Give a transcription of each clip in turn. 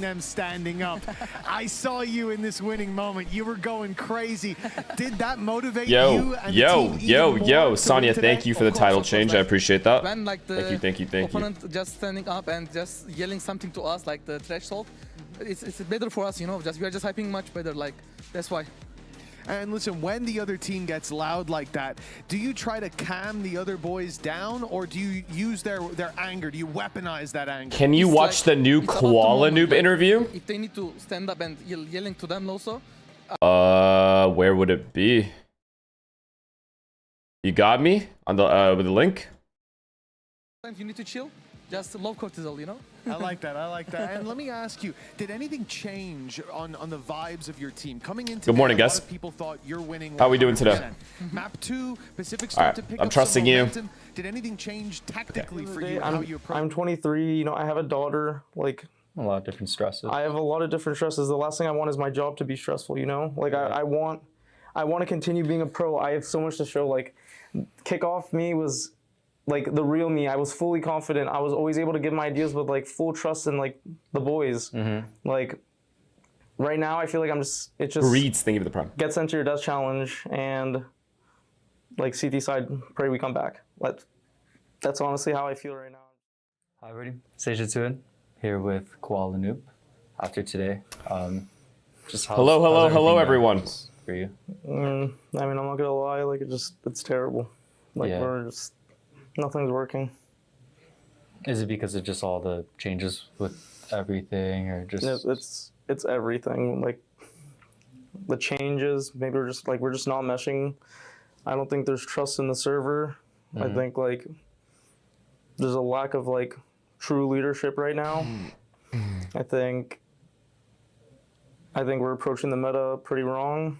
them standing up. I saw you in this winning moment. You were going crazy. Did that motivate you and the team even more Sonia, thank you for the title change. I appreciate that. When like the opponent just standing up and just yelling something to us, like the threshold, it's better for us, you know. We are just hyping much better. Like that's why. And listen, when the other team gets loud like that, do you try to calm the other boys down, or do you use their anger? Do you weaponize that anger? Can you watch the new Koala Noob interview? If they need to stand up and yelling to them also. Where would it be? You got me on the with the link. Sometimes you need to chill. Just low cortisol, you know? I like that. I like that. And let me ask you, did anything change on the vibes of your team? Coming into Good morning, guys. A lot of people thought you're winning. How are we doing today? Map 2, Pacific start to pick I'm up trusting some you. momentum. Did anything change tactically for you, how you approach? I'm 23, you know, I have a daughter, like a lot of different stresses. I have a lot of different stresses. The last thing I want is my job to be stressful, you know? Like I want to continue being a pro. I have so much to show. Like kickoff me was like the real me. I was fully confident. I was always able to give my ideas with like full trust in like the boys. Like right now, I feel like it just Reeds, thank you for the prime. Get sent to your death challenge and like CT side, pray we come back. That's honestly how I feel right now. Hi everybody, SUDOWOODO here with Koala Noob. After today, just hello everyone. For you? I mean, I'm not gonna lie, like it's terrible. Like nothing's working. Is it because of just all the changes with everything, or just? It's everything. Like the changes. Maybe we're just not meshing. I don't think there's trust in the server. I think like there's a lack of like true leadership right now. I think we're approaching the meta pretty wrong.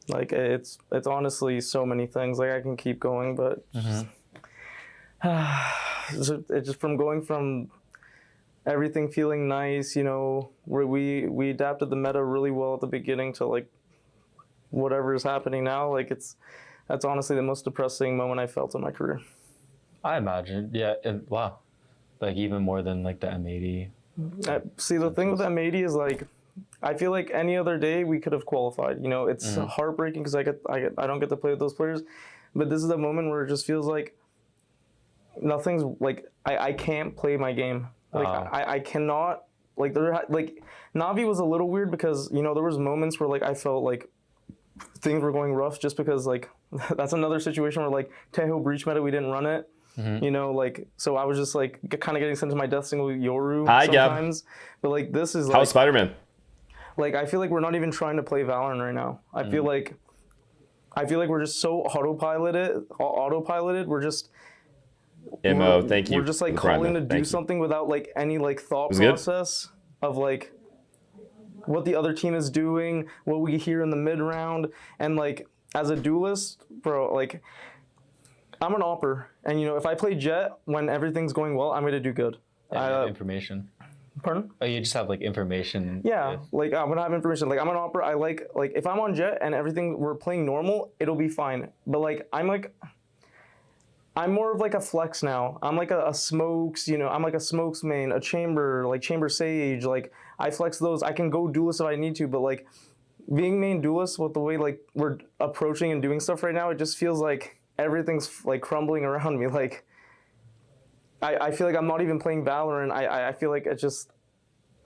Like it's honestly so many things. Like I can keep going, but it's just from going from everything feeling nice, you know, where we adapted the meta really well at the beginning to like whatever is happening now. Like that's honestly the most depressing moment I felt in my career. I imagine, yeah. Wow, like even more than like the M80. See, the thing with M80 is like, I feel like any other day we could have qualified. You know, it's heartbreaking because I don't get to play with those players, but this is a moment where it just feels like nothing's like I can't play my game. Like I cannot like Navi was a little weird because you know there was moments where like I felt like things were going rough just because like that's another situation where like Teho breach meta we didn't run it. You know, like, so I was just like kind of getting sent to my death single Yoru sometimes. But like this is like, how's Spider-Man? Like I feel like we're not even trying to play Valorant right now. I feel like we're just so autopiloted. We're just Thank you. We're just like calling to do something without like any like thought process of like what the other team is doing, what we hear in the mid round, and like as a duelist, bro, like I'm an opper, and you know if I play Jet when everything's going well, I'm gonna do good. Information. Pardon? Oh, you just have like information. Yeah, like I'm gonna have information. Like I'm an opera. I like if I'm on Jet and everything we're playing normal, it'll be fine. But like I'm more of like a flex now. I'm like a smokes, you know. I'm like a smokes main, a chamber, like chamber sage. Like I flex those. I can go duelist if I need to. But like being main duelist with the way like we're approaching and doing stuff right now, it just feels like everything's like crumbling around me. Like I feel like I'm not even playing Valorant. I feel like it's just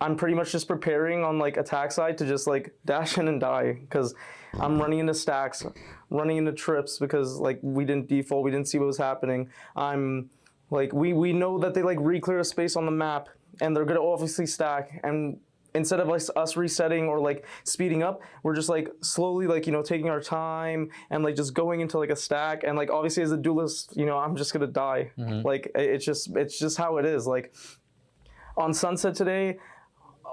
I'm pretty much just preparing on like attack side to just like dash in and die because I'm running into stacks, running into trips because like we didn't default, we didn't see what was happening. I'm like we know that they like re-clear a space on the map and they're gonna obviously stack, and instead of like us resetting or like speeding up, we're just like slowly like, you know, taking our time and like just going into like a stack, and like obviously as a duelist, you know, I'm just gonna die. Like it's just how it is. Like on Sunset today,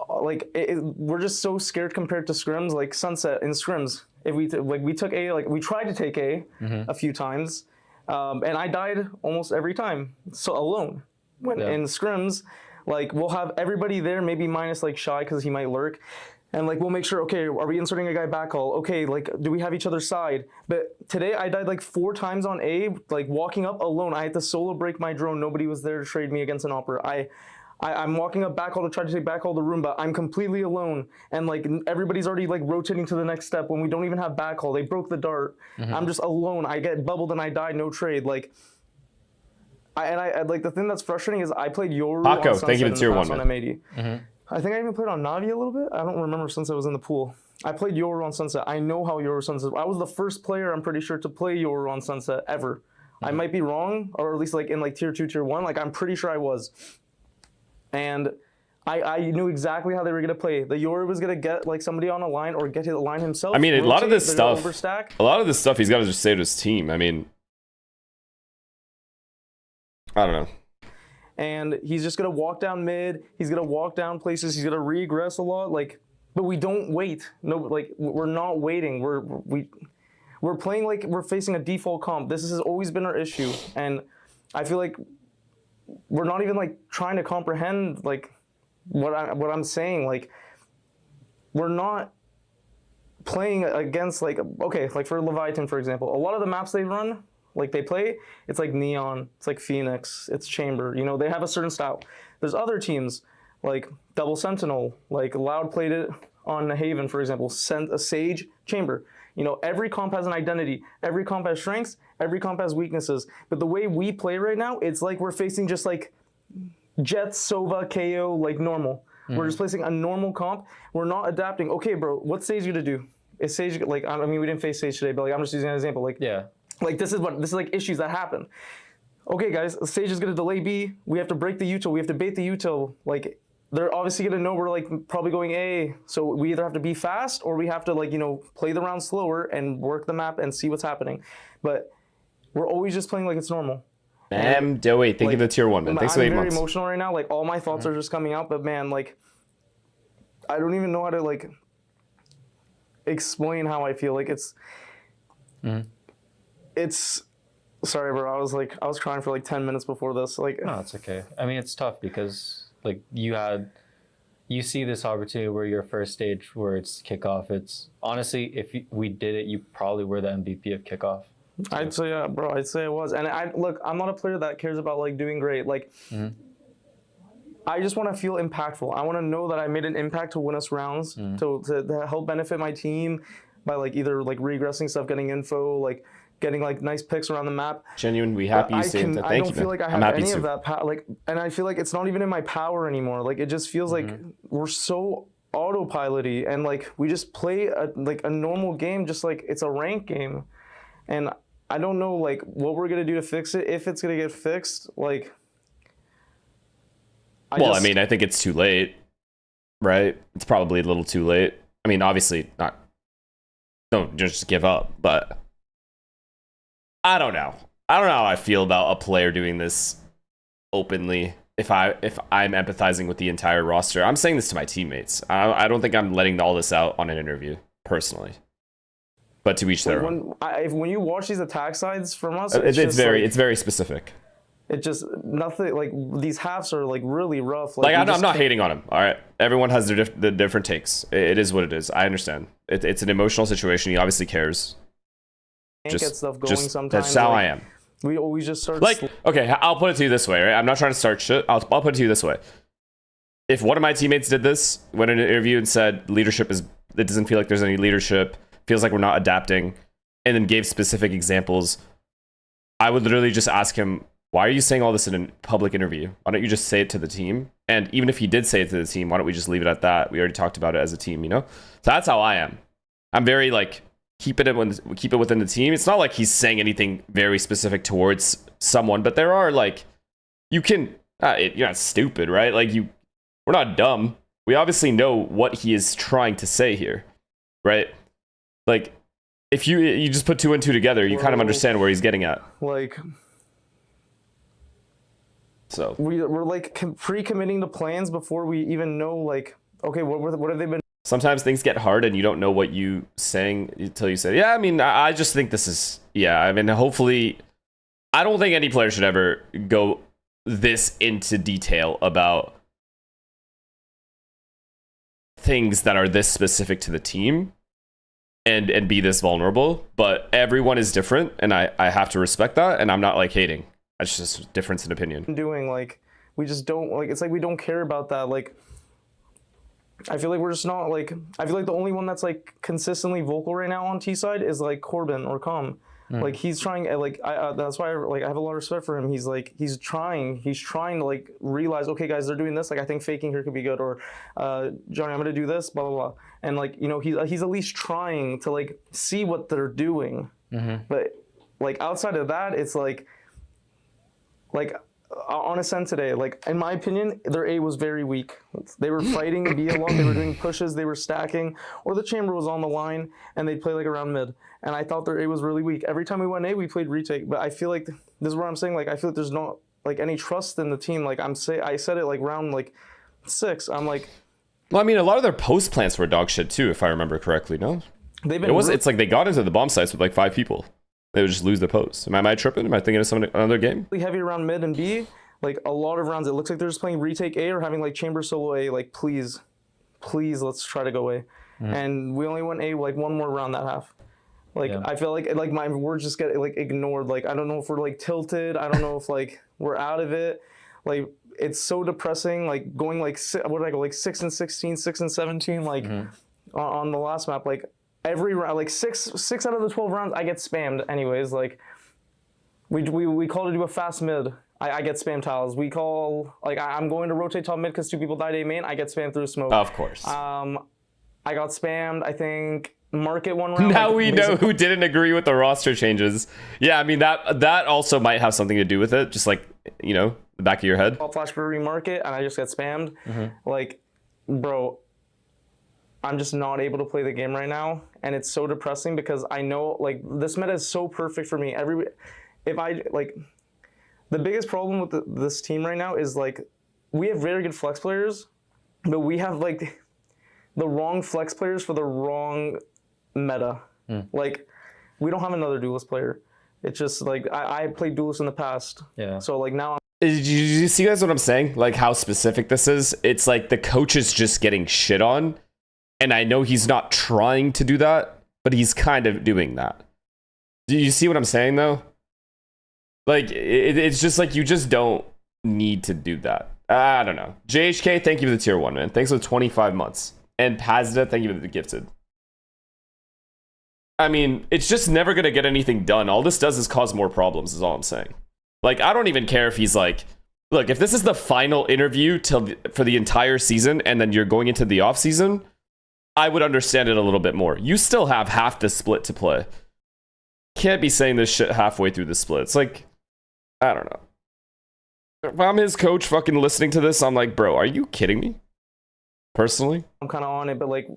like we're just so scared compared to scrims. Like Sunset in scrims, if we took A, like we tried to take A a few times, and I died almost every time, so alone. When in scrims, like we'll have everybody there, maybe minus like Shy because he might lurk, and like we'll make sure, okay, are we inserting a guy backhaul? Okay, like do we have each other's side? But today I died like 4 times on A, like walking up alone. I had to solo break my drone. Nobody was there to trade me against an opera. I'm walking up back hall to try to take back hall the room, but I'm completely alone, and like everybody's already like rotating to the next step when we don't even have back hall. They broke the dart. I'm just alone. I get bubbled and I die. No trade. Like, I like the thing that's frustrating is I played Yoru Paco, on Sunset thank you in to the tier past 1, on man. M80. I think I even played on Navi a little bit. I don't remember since I was in the pool. I played Yoru on Sunset. I know how Yoru Sunset. I was the first player, I'm pretty sure, to play Yoru on Sunset ever. I might be wrong, or at least like in like tier 2, tier 1. Like I'm pretty sure I was. And I knew exactly how they were gonna play. The Yoru was gonna get like somebody on a line or get the line himself. I mean, a lot of this stuff, overstack. a lot of this stuff he's got to just say to his team. I mean, I don't know. And he's just gonna walk down mid. He's gonna walk down places. He's gonna regress a lot. Like, but we don't wait. No, like we're not waiting. We're playing like we're facing a default comp. This has always been our issue, and I feel like we're not even like trying to comprehend like what I'm saying. Like, we're not playing against like, okay, like for Leviathan, for example, a lot of the maps they run, like they play, it's like Neon, it's like Phoenix, it's Chamber, you know, they have a certain style. There's other teams like Double Sentinel, like Loud played it on Haven, for example, sent a Sage, Chamber. You know, every comp has an identity, every comp has strengths, every comp has weaknesses. But the way we play right now, it's like we're facing just like Jett, Sova, KO, like normal. We're just placing a normal comp. We're not adapting. Okay, bro, what's Sage gonna do? Is Sage like? I mean, we didn't face Sage today, but like I'm just using an example. Like, Yeah. like this is like issues that happen. Okay, guys, Sage is gonna delay B. We have to break the util. We have to bait the util. Like, they're obviously gonna know we're like probably going A. So we either have to be fast or we have to like, you know, play the round slower and work the map and see what's happening. But we're always just playing like it's normal. Bam, Doey, thank you Like, to tier 1, man. Thanks for I'm 8 very months. emotional right now. Like all my thoughts are just coming out, but man, like I don't even know how to like explain how I feel. Like it's sorry, bro. I was crying for like 10 minutes before this. Like, No, it's okay. I mean, it's tough because like you see this opportunity where your first stage where it's kickoff. It's honestly, if we did it, you probably were the MVP of kickoff. I'd say, yeah, bro. I'd say it was. And look, I'm not a player that cares about like doing great. Like, I just want to feel impactful. I want to know that I made an impact to win us rounds, to help benefit my team by like either like regressing stuff, getting info, like getting like nice picks around the map. Genuinely happy you saved that. I Thank don't you, feel man. like I I'm have happy any to. of that like, and I feel like it's not even in my power anymore. Like it just feels like we're so autopilot-y, and like we just play a normal game, just like it's a ranked game, and I don't know like what we're gonna do to fix it, if it's gonna get fixed. Like, I mean, I think it's too late, right? It's probably a little too late. I mean, obviously not. Don't just give up, but I don't know. I don't know how I feel about a player doing this openly. If I'm empathizing with the entire roster, I'm saying this to my teammates. I don't think I'm letting all this out on an interview personally. But to each their own. When you watch these attack sides from us, It's very specific. It just nothing like these halves are like really rough. Like I'm not hating on him. All right, everyone has the different takes. It is what it is. I understand. It's an emotional situation. He obviously cares. Get stuff going sometimes. That's how like, I am. We always just start like, okay, I'll put it to you this way, right? I'm not trying to start shit. I'll put it to you this way. If one of my teammates did this, went in an interview and said leadership it doesn't feel like there's any leadership, feels like we're not adapting, and then gave specific examples, I would literally just ask him, why are you saying all this in a public interview? Why don't you just say it to the team? And even if he did say it to the team, why don't we just leave it at that? We already talked about it as a team, you know? So that's how I am. I'm very like, keep it within the team. It's not like he's saying anything very specific towards someone, but there are like, you can, you're not stupid, right? Like we're not dumb. We obviously know what he is trying to say here, right? Like, if you just put 2 and 2 together, you kind of understand where he's getting at. like. So We're like pre-committing to plans before we even know like, okay, what have they been? sometimes things get hard and you don't know what you saying until you say, yeah, I mean, I just think this is, yeah, I mean, hopefully, I don't think any player should ever go this into detail about things that are this specific to the team and be this vulnerable, but everyone is different and I have to respect that, and I'm not like hating. It's just difference in opinion. Doing like we just don't like. It's like we don't care about that. Like, I feel like we're just not like. I feel like the only one that's like consistently vocal right now on T side is like Corbin or Com. Like he's trying, like that's why I have a lot of respect for him. He's like he's trying to like realize, okay, guys, they're doing this. Like I think faking here could be good, or Johnny, I'm gonna do this, blah blah blah. And like he's at least trying to like see what they're doing. But like outside of that, it's like on a SEN today, like in my opinion, their A was very weak. They were fighting B a lot. They were doing pushes. They were stacking, or the chamber was on the line, and they'd play like around mid. And I thought their A was really weak. Every time we went A, we played retake. But I feel like this is what I'm saying. Like I feel like there's not like any trust in the team. Like I said it like round like 6. I'm like, well, I mean, a lot of their post plants were dog shit too, if I remember correctly. No, it's like they got into the bomb sites with like 5 people. They would just lose the post. Am I tripping? Am I thinking of another game? Heavy around mid and B. Like a lot of rounds, it looks like they're just playing retake A or having like chamber solo A. Like please, let's try to go A. And we only went A like 1 more round that half. Like I feel like my words just get like ignored. Like I don't know if we're like tilted. I don't know if like we're out of it. Like it's so depressing. Like going like what did I go like 6 and 16, 6 and 17. Like on the last map, like every round, like six out of the 12 rounds, I get spammed. Anyways, like we call to do a fast mid. I get spam tiles. We call like I'm going to rotate top mid because 2 people died A main. I get spammed through smoke. Of course. I got spammed. I think. Market 1 round. Now like, we know who didn't agree with the roster changes. Yeah, I mean that also might have something to do with it. Just like the back of your head. I'll flash for remarket and I just get spammed. Like, bro, I'm just not able to play the game right now, and it's so depressing because I know like this meta is so perfect for me. If I like, the biggest problem with this team right now is like we have very good flex players, but we have like the wrong flex players for the wrong meta. Like we don't have another duelist player. It's just like I played duelist in the past. Yeah. So like now Did you see guys what I'm saying? Like how specific this is? It's like the coach is just getting shit on. And I know he's not trying to do that, but he's kind of doing that. Do you see what I'm saying though? Like it's just like you just don't need to do that. I don't know. JHK, thank you for the tier 1, man. Thanks for the 25 months. And Pazda, thank you for the gifted. I mean, it's just never going to get anything done. All this does is cause more problems, is all I'm saying. Like, I don't even care if he's like, look, if this is the final interview for the entire season and then you're going into the off season, I would understand it a little bit more. You still have half the split to play. Can't be saying this shit halfway through the split. It's like, I don't know. If I'm his coach fucking listening to this, I'm like, bro, are you kidding me? Personally? I'm kind of on it, but like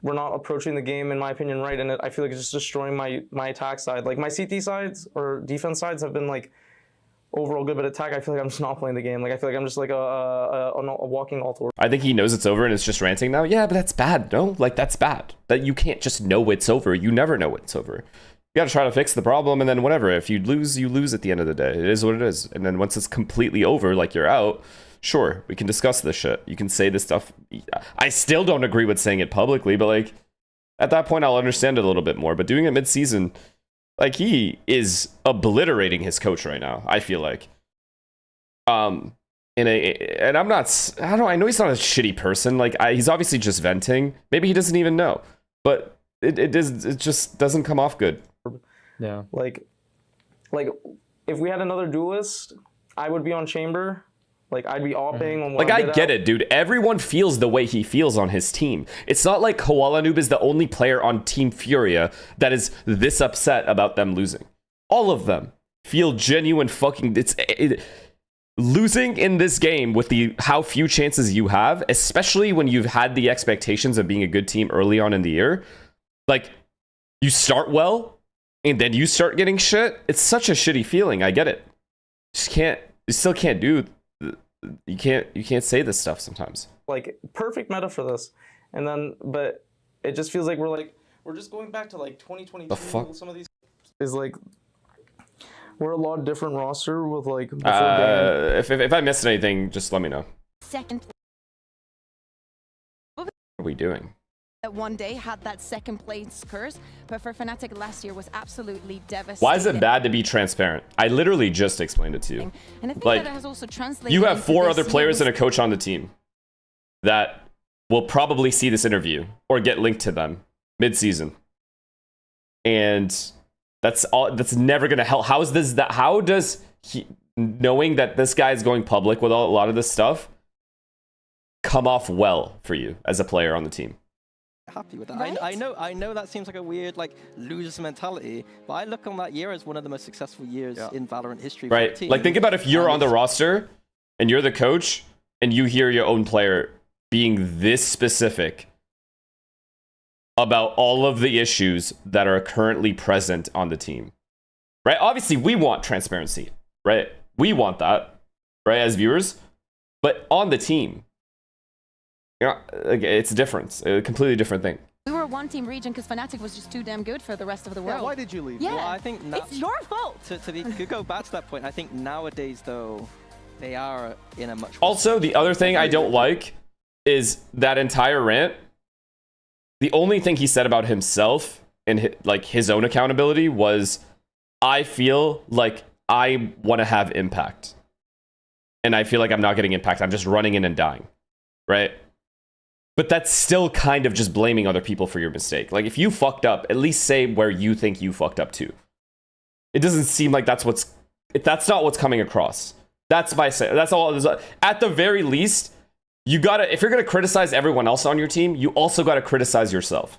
we're not approaching the game, in my opinion, right. And I feel like it's just destroying my attack side. Like my CT sides or defense sides have been like overall good, but attack, I feel like I'm just not playing the game. Like I feel like I'm just like a walking altar. I think he knows it's over and it's just ranting now. Yeah, but that's bad, no? Like that's bad. That you can't just know it's over. You never know it's over. You gotta try to fix the problem and then whatever. If you lose at the end of the day. It is what it is. And then once it's completely over, like you're out, sure, we can discuss this shit. You can say this stuff. I still don't agree with saying it publicly, but like at that point I'll understand it a little bit more. But doing it mid-season, like he is obliterating his coach right now, I feel like. And I'm not, I know he's not a shitty person. Like he's obviously just venting. Maybe he doesn't even know. But it just doesn't come off good. Yeah. Like if we had another duelist, I would be on chamber. Like I'd be opping on. Like I get it, dude. Everyone feels the way he feels on his team. It's not like Koala Noob is the only player on Team Furia that is this upset about them losing. All of them feel genuine fucking. Losing in this game with how few chances you have, especially when you've had the expectations of being a good team early on in the year. Like you start well, and then you start getting shit. It's such a shitty feeling. I get it. You still can't do. You can't say this stuff sometimes. Like perfect meta for this, and then but it just feels like we're just going back to like 2022. The fuck? Some of these is like we're a lot different roster with like. If I missed anything, just let me know. What are we doing? that one day had that second place curse, but for Fnatic last year was absolutely devastating. Why is it bad to be transparent? I literally just explained it to you. And I think Like, that it has also translated. you have into 4 this other players year's- and a coach on the team that will probably see this interview or get linked to them mid-season. And that's all. That's never going to help. How does he, knowing that this guy is going public with a lot of this stuff, come off well for you as a player on the team? Happy with that. Right? I know that seems like a weird like loser mentality, but I look on that year as one of the most successful years in Valorant history. For Right. the team. Like, think about if you're And on the it's- roster and you're the coach and you hear your own player being this specific about all of the issues that are currently present on the team. Right? Obviously, we want transparency, right? We want that, right, as viewers. But on the team, you know, it's different. A completely different thing. We were a one-team region because Fnatic was just too damn good for the rest of the world. Yeah, why did you leave? Yeah, Well, I think it's your fault. to go back to that point, I think nowadays though they are in a much worse Also, the other thing I don't like is that entire rant. The only thing he said about himself and like his own accountability was, I feel like I want to have impact. And I feel like I'm not getting impact. I'm just running in and dying. Right? But that's still kind of just blaming other people for your mistake. Like, if you fucked up, at least say where you think you fucked up too. It doesn't seem like that's not what's coming across. That's all. At the very least, you gotta, if you're gonna criticize everyone else on your team, you also gotta criticize yourself.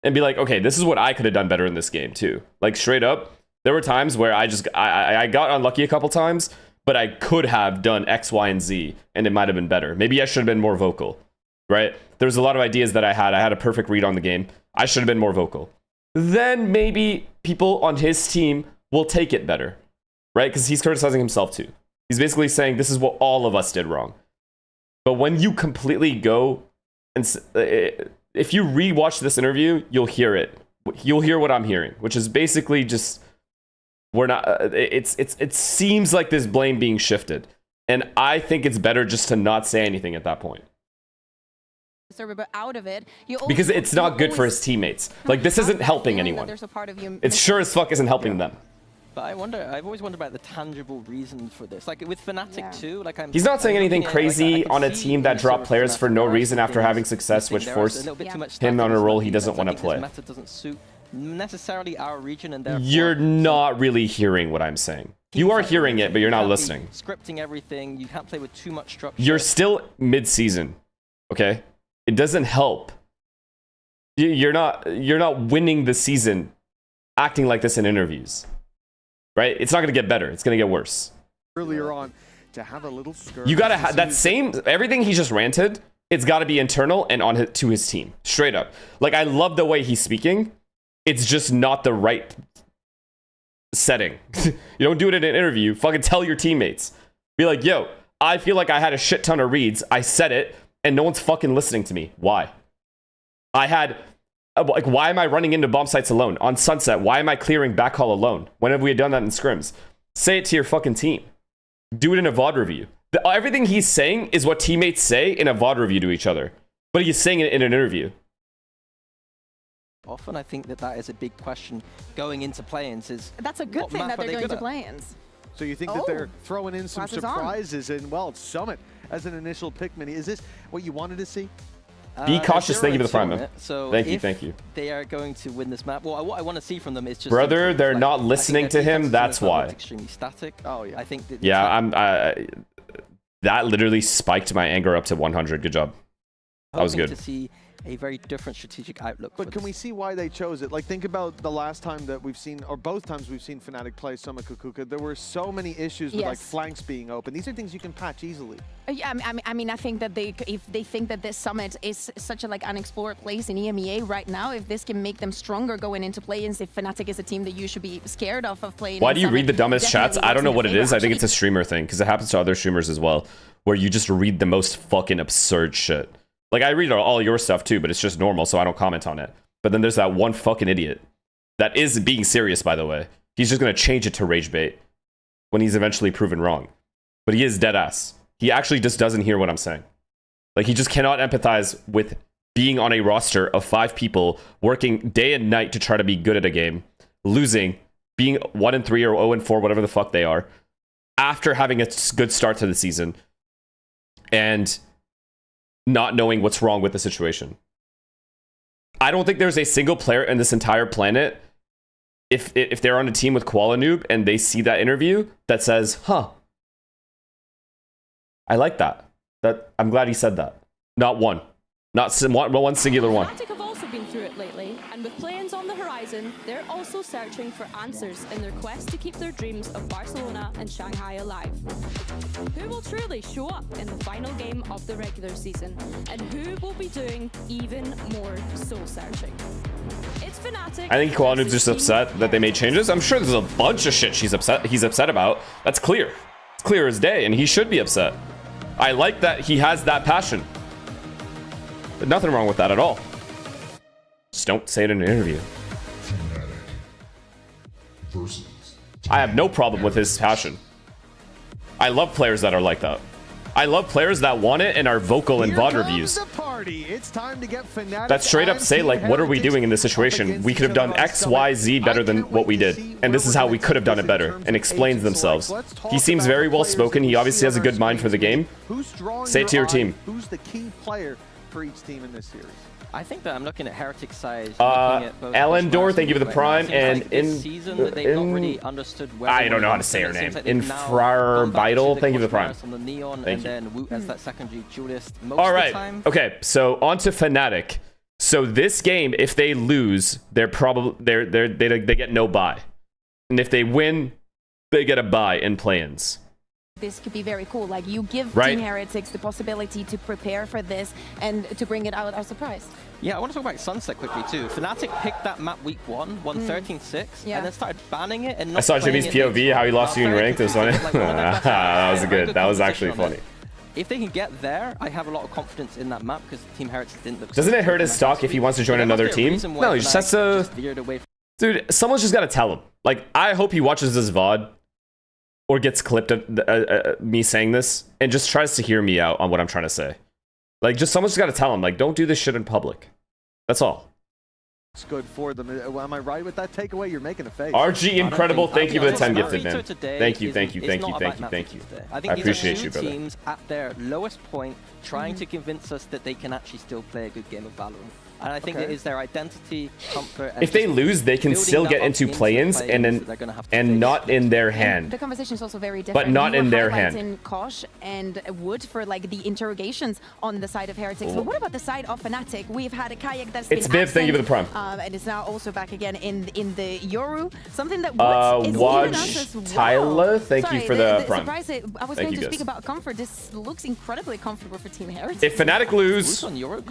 And be like, okay, this is what I could have done better in this game too. Like, straight up, there were times where I got unlucky a couple times, but I could have done X, Y, and Z, and it might have been better. Maybe I should have been more vocal. Right? There's a lot of ideas that I had a perfect read on the game. I should have been more vocal. Then maybe people on his team will take it better. Right? Because he's criticizing himself too. He's basically saying this is what all of us did wrong. But when you completely go and if you rewatch this interview, you'll hear it. You'll hear what I'm hearing, which is basically just we're not. It seems like this blame being shifted, and I think it's better just to not say anything at that point. Server, but out of it, you also, Because it's not good for his teammates. Like, this isn't helping anyone. There's a part of you. It sure as fuck isn't helping them. But I've always wondered about the tangible reasons for this. Like with Fnatic too, like He's not saying anything crazy on a see team that the dropped sort of players for Fnatic no versus reason after things. having success, I think which there is forced a little bit too much him on a static role he in doesn't defense. want I to think this play. meta doesn't suit necessarily our region, and therefore You're not really hearing what I'm saying. You are hearing it, but you're not can't be listening. Scripting everything, you can't play with too much structure. You're still mid-season, okay? It doesn't help. You're not winning the season acting like this in interviews, right? It's not going to get better. It's going to get worse. Earlier on, to have a little skirmish. You got to have that same, everything he just ranted, it's got to be internal and on to his team. Straight up. Like, I love the way he's speaking. It's just not the right setting. You don't do it in an interview. Fucking tell your teammates. Be like, yo, I feel like I had a shit ton of reads. I said it, and no one's fucking listening to me. Why? I had, like, why am I running into bomb sites alone? On Sunset, why am I clearing backhaul alone? When have we done that in scrims? Say it to your fucking team. Do it in a VOD review. Everything he's saying is what teammates say in a VOD review to each other. But he's saying it in an interview. Often I think that is a big question going into play-ins is That's a good what thing map that are they're they going good to at? play-ins. So you think that Oh. they're throwing in some Glasses on. surprises in, well, Summit as an initial pick mini. Is this what you wanted to see? Be cautious. Thank you for the prime, man. So Thank you, if thank you. They are going to win this map. Well, what I want to see from them is just Brother, simple. they're Like, not I think listening their to him, defense that's looked why. extremely static. Oh, yeah. I think that Yeah, that literally spiked my anger up to 100. Good job. That was hoping good. to see a very different strategic outlook. But can we see why they chose it? Like, think about the last time that we've seen, or both times we've seen Fnatic play Summit Kukuka. There were so many issues with, like, Yes. flanks being open. These are things you can patch easily. Yeah, I mean, I think that if they think that this summit is such a like unexplored place in EMEA right now, if this can make them stronger going into play-ins, if Fnatic is a team that you should be scared of playing. Why in do you Summit, read the dumbest chats? definitely I don't know works what in it their is. I think favor. it's a streamer thing because it happens to other streamers as well, where you just read the most fucking absurd shit. Like, I read all your stuff too, but it's just normal, so I don't comment on it. But then there's that one fucking idiot that is being serious, by the way. He's just going to change it to rage bait when he's eventually proven wrong. But he is dead ass. He actually just doesn't hear what I'm saying. Like, he just cannot empathize with being on a roster of 5 people, working day and night to try to be good at a game, losing, being 1-3 or 0-4, whatever the fuck they are, after having a good start to the season, and not knowing what's wrong with the situation. I don't think there's a single player in this entire planet, if they're on a team with Noob and they see that interview, that says, huh, I like that. I'm glad he said that. Not one. Not one singular one. Fnatic have also been through it lately, and with play-ins on the horizon, they're also searching for answers in their quest to keep their dreams of Barcelona and Shanghai alive. Who will truly show up in the final game of the regular season, and who will be doing even more soul-searching? It's Fnatic. I think Noob's just upset that they made changes. I'm sure there's a bunch of shit he's upset about. That's clear. It's clear as day, and he should be upset. I like that he has that passion. But nothing wrong with that at all. Just don't say it in an interview. I have no problem with his passion. I love players that are like that. I love players that want it and are vocal in VOD reviews. It's time to get Fnatic That straight up say, like, what are we doing in this situation? We could have done X, Y, Z better than what we did. And this is how we could have done it better. And explains themselves. He seems very well spoken. He obviously has a good mind for the game. Say it to your team. Who's the key player for each team in this series? I think that I'm looking at Heretics side. Elendor, thank you for the prime, and season that they've not really understood where I don't know how to say her name. Infrarbital, thank you for the prime. Thank you. As that secondary duelist most all of the right. time. Okay. So on to Fnatic. So this game, if they lose, they're probably they get no bye, and if they win, they get a bye in play-ins. This could be very cool. Like, you give Right. Team Heretics the possibility to prepare for this and to bring it out as a surprise. Yeah, I want to talk about Sunset quickly too. Fnatic picked that map week 1, won 13-6, Yeah. and then started banning it and not I saw playing Jimmy's it. POV, how he lost you in ranked. It was funny. Like, one of their best That was players. good. Very That was competition actually on funny. it. If they can get there, I have a lot of confidence in that map because Team Heretics didn't look. Doesn't it hurt his stock if he wants to join another team? No, he just has to. Dude, someone's just got to tell him. Like, I hope he watches this VOD or gets clipped of me saying this and just tries to hear me out on what I'm trying to say. Like, just someone's just got to tell him, like, don't do this shit in public. That's all. It's good for them. Am I right with that takeaway? You're making a face. RG Incredible, thank you for the 10 gifted, man. Thank you. I think I appreciate you, these are brother. two teams at their lowest point trying to convince us that they can actually still play a good game of Valorant. And I think it is their identity, comfort, and If they lose, they can building still that get up into the play-ins play-ins and that they're gonna have to and face. not in their The hand. conversation is also very different. But not You in were their hand. highlighting Kosh and Wood for like the interrogations on the side of Heretics. But what about the side of Fnatic? We've had a Kayak that's It's been Viv, thank you for the prime. and it's now also back again in the Yoru. Something that Wood is Waj even us as well. Tyler, thank you Sorry, for the prime. surprise, I was Thank going you, to guys. speak about comfort. This looks incredibly comfortable for Team Heretics. If Fnatic lose,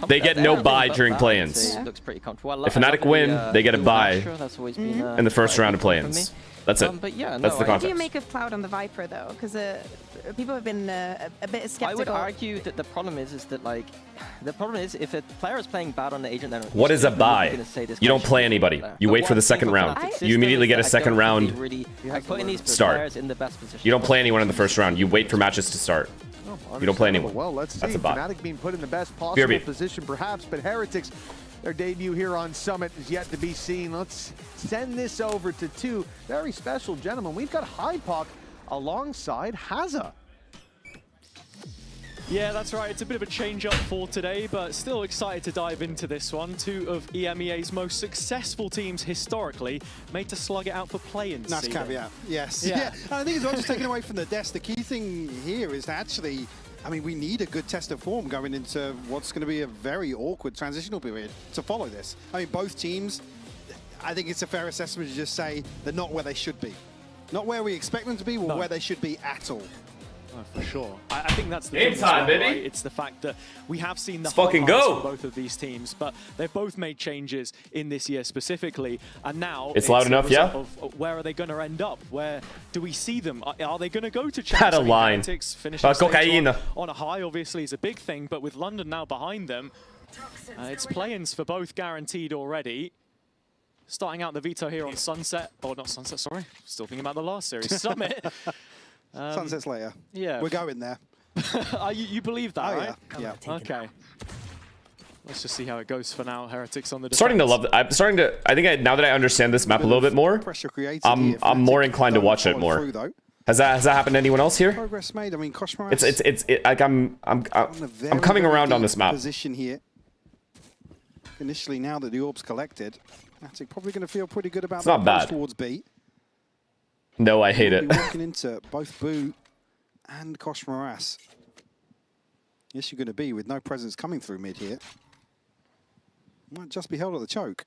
they get no bye during play-ins. Looks pretty comfortable. If Fnatic win, they get a bye in in the first round of play-ins. That's it. But yeah, That's the What do you context. make of Cloud on the Viper though? Because people have been a bit skeptical. I would argue that the problem is that like the problem is if a player is playing bad on the agent, then What is a bye? You don't play anybody. You wait for the second round. You immediately get a second round start. You don't play anyone in the first round. You wait for matches to start. You don't play anyone. Well, let's see. That's a bye. Fnatic being put in the best possible BRB. position, perhaps, but Heretics, their debut here on Summit is yet to be seen. Let's send this over to two very special gentlemen. We've got Hypuck alongside Haza. Yeah, that's right. It's a bit of a change up for today, but still excited to dive into this one. Two of EMEA's most successful teams historically made to slug it out for play-ins. Nice caveat, yes. Yeah. And I think as well, just taken away from the desk, the key thing here is to actually, I mean, we need a good test of form going into what's going to be a very awkward transitional period to follow this. I mean, both teams, I think it's a fair assessment to just say they're not where they should be. Not where we expect them to be, or where they should be at all. Oh, for sure. I think that's the Game thing as time, well, baby. right? It's the fact that we have seen the Let's fucking highlights go. from both of these teams, but they've both made changes in this year specifically, and now It's loud a enough, result yeah? Of where are they going to end up? Where do we see them? Are they going to go to Had champs? a I mean, line. Heretics finishing stage Cocaine. on a high, obviously, is a big thing, but with London now behind them, it's play-ins for both guaranteed already. Starting out the veto here on Sunset, or not Sunset, sorry, still thinking about the last series, Summit. Sunsets later. Yeah. We're going there. You believe that, Oh, right? yeah. Okay. Let's just see how it goes for now. Heretics on the defense. Starting to love. Now that I understand this map a little bit more, I'm more inclined to watch it more. Has that happened to anyone else here? Progress made. I mean, It's like I'm coming around on this map. Position here. Initially, now that the orb's collected, Fnatic probably going to feel pretty good about not bad towards B. No, I hate it. Walking into both Boo and Koshmaras. Yes, you're going to be with no presence coming through mid here. Might just be held at the choke.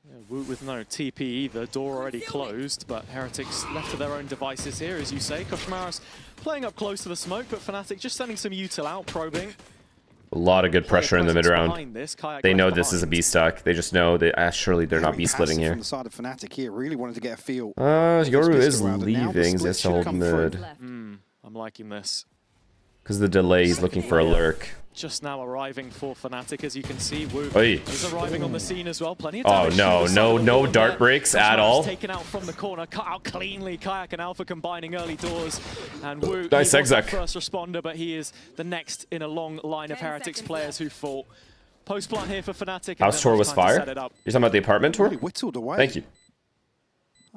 Yeah, Woot with no TP either. Door already closed, but Heretics left to their own devices here, as you say. Koshmaras playing up close to the smoke, but Fnatic just sending some util out, probing. A lot of good pressure in the mid round. They know this is a B stack. They just know that surely they're not B splitting here. From the side of Fnatic here, really wanted to get a feel. Yoru is leaving. He's to hold mid. I'm liking this. Because the delay, he's looking for a lurk. Just now arriving for Fnatic, as you can see. Woot Oy. is arriving on the scene as well. Plenty of Oh damage. no dart breaks at all. Taken out from the corner, cut out cleanly. Kayak and Alpha combining early doors, and Woot Nice he was the exec. first responder, but he is the next in a long line of Heretics players who fought. Post plant here for Fnatic. House tour was fire. You're talking about the apartment tour? Really whittled away. Thank you.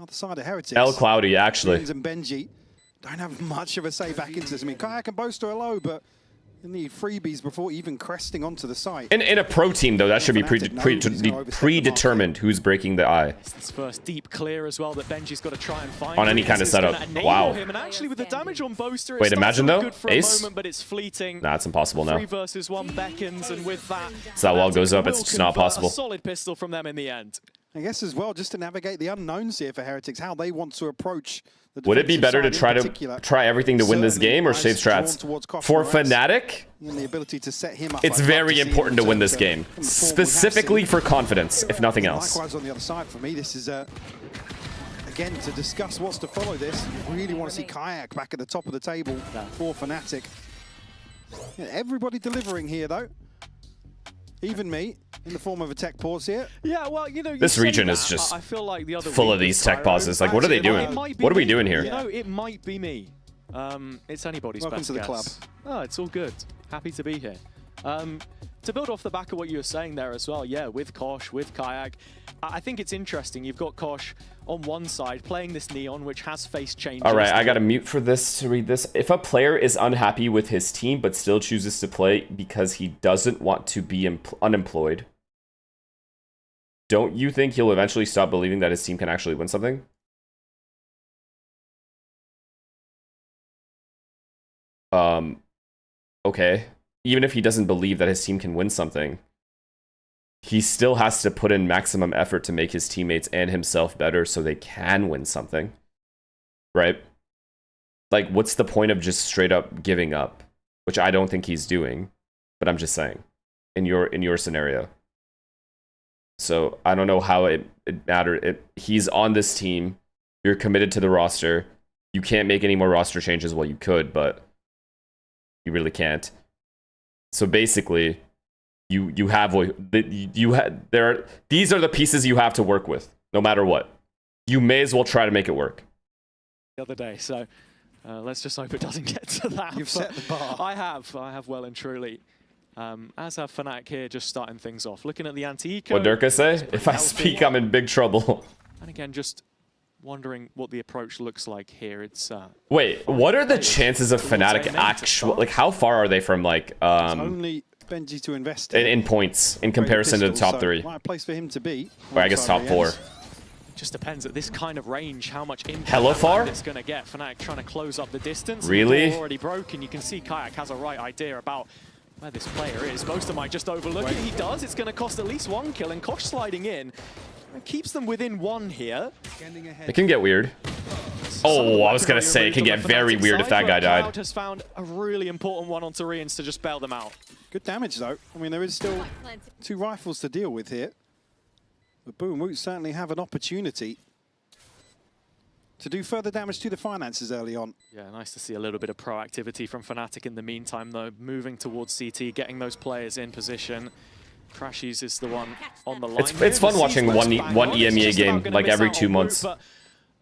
Other side of Heretics. El Cloudy, actually. Beans and Benji don't have much of a say back into this. I mean, Kayak and Boaster are low, but you need freebies before even cresting onto the site. In a pro team, though, that should be predetermined who's breaking the eye. It's this first deep clear as well that Benji's got to try and find. On any kind of setup. Wow. And actually, with the damage on Boaster, Wait, imagine though, good for Ace? a moment, but it's fleeting. Nah, it's impossible now. 3 versus 1 beckons, and with that, So that wall goes up, it's just not possible. A solid pistol from them in the end. I guess as well, just to navigate the unknowns here for Heretics, how they want to approach the Would it be better to try everything to win this game or save strats? For Fnatic, it's very important to win this game, specifically for confidence, if nothing else. Likewise on the other side, for me, this is again to discuss what's to follow this. You really want to see Kayak back at the top of the table for Fnatic. Yeah, everybody delivering here though. Even me, in the form of a tech pause here. Yeah, well, you know, this region is just I feel like the other full of these tech pauses. Like, what are they doing? What are we doing here? You know, it might be me. It's anybody's Welcome best to the guess. club. Oh, it's all good. Happy to be here. To build off the back of what you were saying there as well, yeah, with Kosh, with Kayak, I think it's interesting. You've got Kosh on one side playing this Neon, which has face changes. All right, I got to mute for this to read this. If a player is unhappy with his team but still chooses to play because he doesn't want to be unemployed, don't you think he'll eventually stop believing that his team can actually win something? Okay. Even if he doesn't believe that his team can win something, he still has to put in maximum effort to make his teammates and himself better so they can win something. Right? Like, what's the point of just straight up giving up? Which I don't think he's doing, but I'm just saying, in your scenario. So I don't know how it mattered. He's on this team. You're committed to the roster. You can't make any more roster changes. Well, you could, but you really can't. So basically, these are the pieces you have to work with, no matter what. You may as well try to make it work. The other day, so let's just hope it doesn't get to that. You've set the bar. I have well and truly. As our Fnatic here, just starting things off. Looking at the anti-eco. What Durka say? If I speak, I'm in big trouble. And again, just wondering what the approach looks like here. It's wait, what are the chances of Fnatic actual? Like, how far are they from like only Benji to invest in points in comparison to the top three? Right place for him to be. Or I guess top 4. It just depends at this kind of range how much impact Hella far? it's going to get. Fnatic trying to close up the distance. Really? Already broken. You can see Kayak has a right idea about where this player is. Boaster might just overlook it. He does. It's going to cost at least 1 kill, and Kosh sliding in. It keeps them within 1 here. It can get weird. Oh, I was going to say, it can get very weird if that guy died. Cloud has found a really important one onto Rians to just bail them out. Good damage, though. I mean, there is still 2 rifles to deal with here. But Boom Woot certainly have an opportunity to do further damage to the finances early on. Yeah, nice to see a little bit of proactivity from Fnatic in the meantime, though. Moving towards CT, getting those players in position. Crashies is the one on the line. It's fun watching one EMEA game like every 2 months.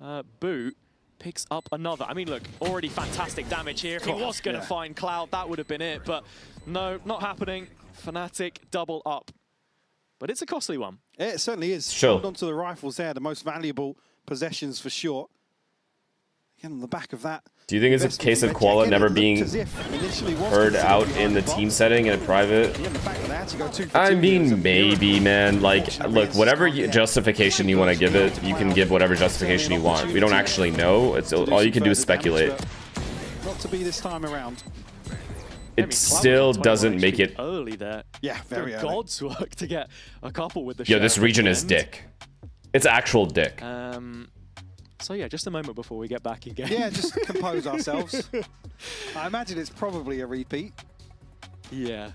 But Boot picks up another. I mean, look, already fantastic damage here. If he was going to find Cloud, that would have been it. But no, not happening. Fnatic double up. But it's a costly one. It certainly is. Sure. Hold on to the rifles there, the most valuable possessions for sure. Again, on the back of that. Do you think it's a case of Koala never being heard out in the team setting in a private? I mean, maybe, man. Like, look, whatever justification you want to give it, you can give whatever justification you want. We don't actually know. It's all you can do is speculate. Not to be this time around. It still doesn't make it early there. Yeah, very early. God's work to get a couple with the. Yo, this region is dick. It's actual dick. So yeah, just a moment before we get back again. Yeah, just compose ourselves. I imagine it's probably a repeat. Yeah.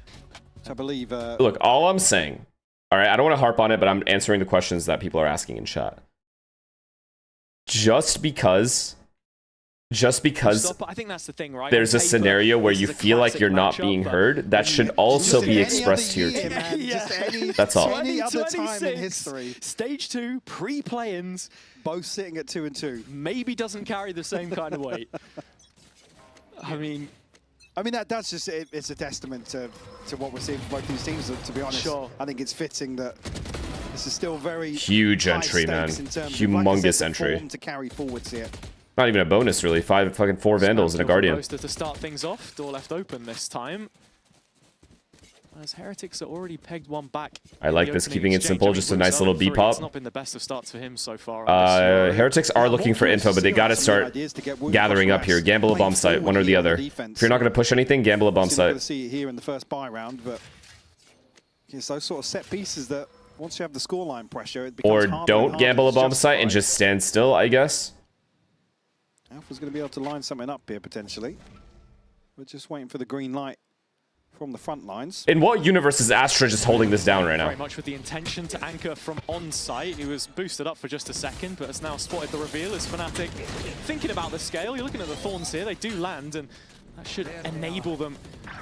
Which I believe. Look, all I'm saying. All right, I don't want to harp on it, but I'm answering the questions that people are asking in chat. Just because I think that's the thing, right? there's a scenario where you feel like you're not being heard, that should also be expressed to your team. That's all. Any other time in history. Stage 2, pre-play-ins. Both sitting at 2-2. Maybe doesn't carry the same kind of weight. I mean, that does just, it's a testament to what we're seeing from both these teams, to be honest. Sure. I think it's fitting that this is still very huge entry, man. Humongous entry. To carry forwards here. Not even a bonus, really. 4 Vandals and a Guardian. To start things off, door left open this time. As Heretics are already pegged one back. I like this, keeping it simple, just a nice little B-pop. It's not been the best of starts for him so far. Heretics are looking for info, but they gotta start gathering up here. Gamble a bomb site, one or the other. If you're not gonna push anything, gamble a bomb site. Going to see it here in the first buy round, but it's those sort of set pieces that once you have the scoreline pressure, it becomes or harder don't gamble a bomb site and just stand still, I guess. Alpha's going to be able to line something up here potentially. We're just waiting for the green light from the front lines. In what universe is Astra just holding this down right now? Very much with the intention to anchor from on site. He was boosted up for just a second, but has now spotted the reveal as Fnatic thinking about the scale. You're looking at the Thorns here. They do land, and that should enable them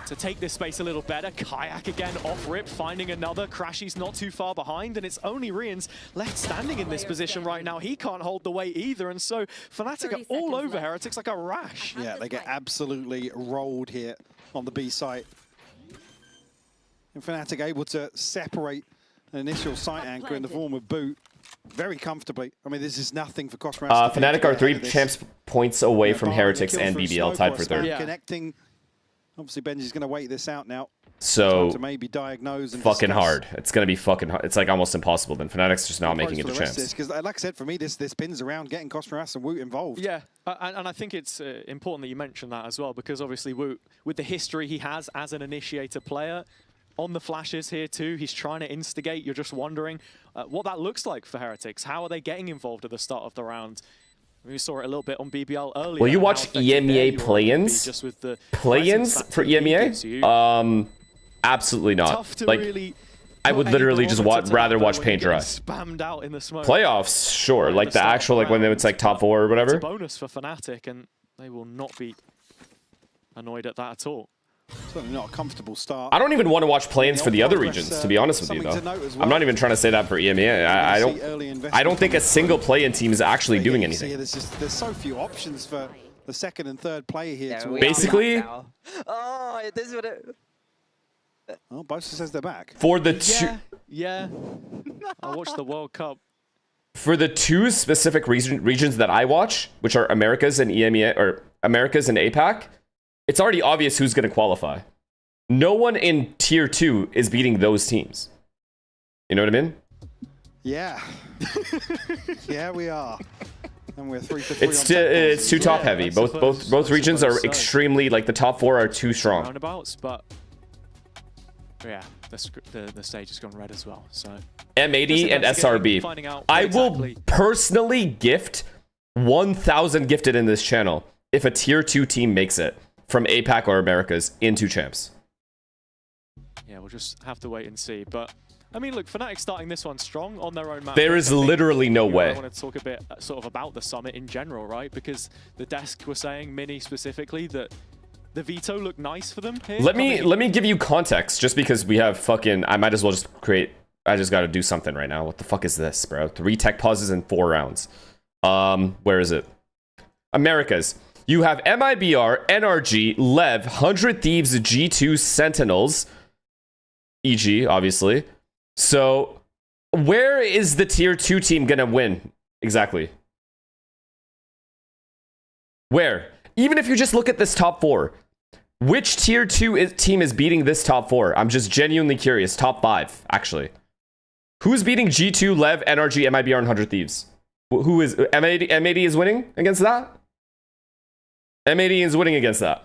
to take this space a little better. Kayak again off rip, finding another. Crashy's not too far behind, and it's only Rian's left standing in this position right now. He can't hold the weight either, and so Fnatic are all over Heretics like a rash. Yeah, they get absolutely rolled here on the B site. And Fnatic able to separate an initial site anchor in the form of boot very comfortably. I mean, this is nothing for Cosmos. Fnatic are 3 champs points away from Heretics and BBL, tied for 3rd. Yeah. Connecting. Obviously, Benji's going to wait this out now. So, to maybe diagnose and fucking discuss. hard. It's going to be fucking hard. It's like almost impossible. Then Fnatic's just not making it a chance. Because, like I said, for me, this pins around getting Cosmos and Woot involved. Yeah, and I think it's important that you mention that as well, because obviously Woot, with the history he has as an initiator player, on the flashes here too, he's trying to instigate. You're just wondering what that looks like for Heretics. How are they getting involved at the start of the round? We saw it a little bit on BBL earlier. Will you watch EMEA play-ins? Play-ins for EMEA? Absolutely not. Like, really I would literally just rather watch paint dry. Spammed out in the smoke. Playoffs, sure. Like the actual, like when it's like top 4 or whatever. It's a bonus for Fnatic, and they will not be annoyed at that at all. Certainly not a comfortable start. I don't even want to watch play-ins for the other regions, to be honest with you, though. I'm not even trying to say that for EMEA. I don't think a single play-in team is actually doing anything. There's so few options for the second and third player here. Yeah, basically, oh, this is what it... Oh, Bosa says they're back. For the two... Yeah. I watched the World Cup. For the 2 specific regions that I watch, which are Americas and EMEA, or Americas and APAC, it's already obvious who's going to qualify. No one in tier 2 is beating those teams. You know what I mean? Yeah. Yeah, we are. And we're 3 for 3. It's too top heavy. Both regions are extremely, like the top 4 are too strong. Roundabouts, but yeah, the stage has gone red as well. So M80 and SRB. I will personally gift 1,000 gifted in this channel if a tier 2 team makes it from APAC or Americas into champs. Yeah, we'll just have to wait and see. But I mean, look, Fnatic starting this one strong on their own map. There is literally no way. I want to talk a bit sort of about the summit in general, right? Because the desk were saying, Mini specifically, that the veto looked nice for them here. Let me give you context, just because we have fucking... I might as well just create... I just got to do something right now. What the fuck is this, bro? 3 tech pauses in 4 rounds. Where is it? Americas. You have MIBR, NRG, Lev, 100 Thieves, G2, Sentinels, EG, obviously. So where is the tier 2 team gonna win exactly? Where? Even if you just look at this top 4, which tier 2 team is beating this top 4? I'm just genuinely curious. Top 5, actually. Who's beating G2, Lev, NRG, MIBR, and 100 Thieves? Who is... M80 is winning against that? M80 is winning against that.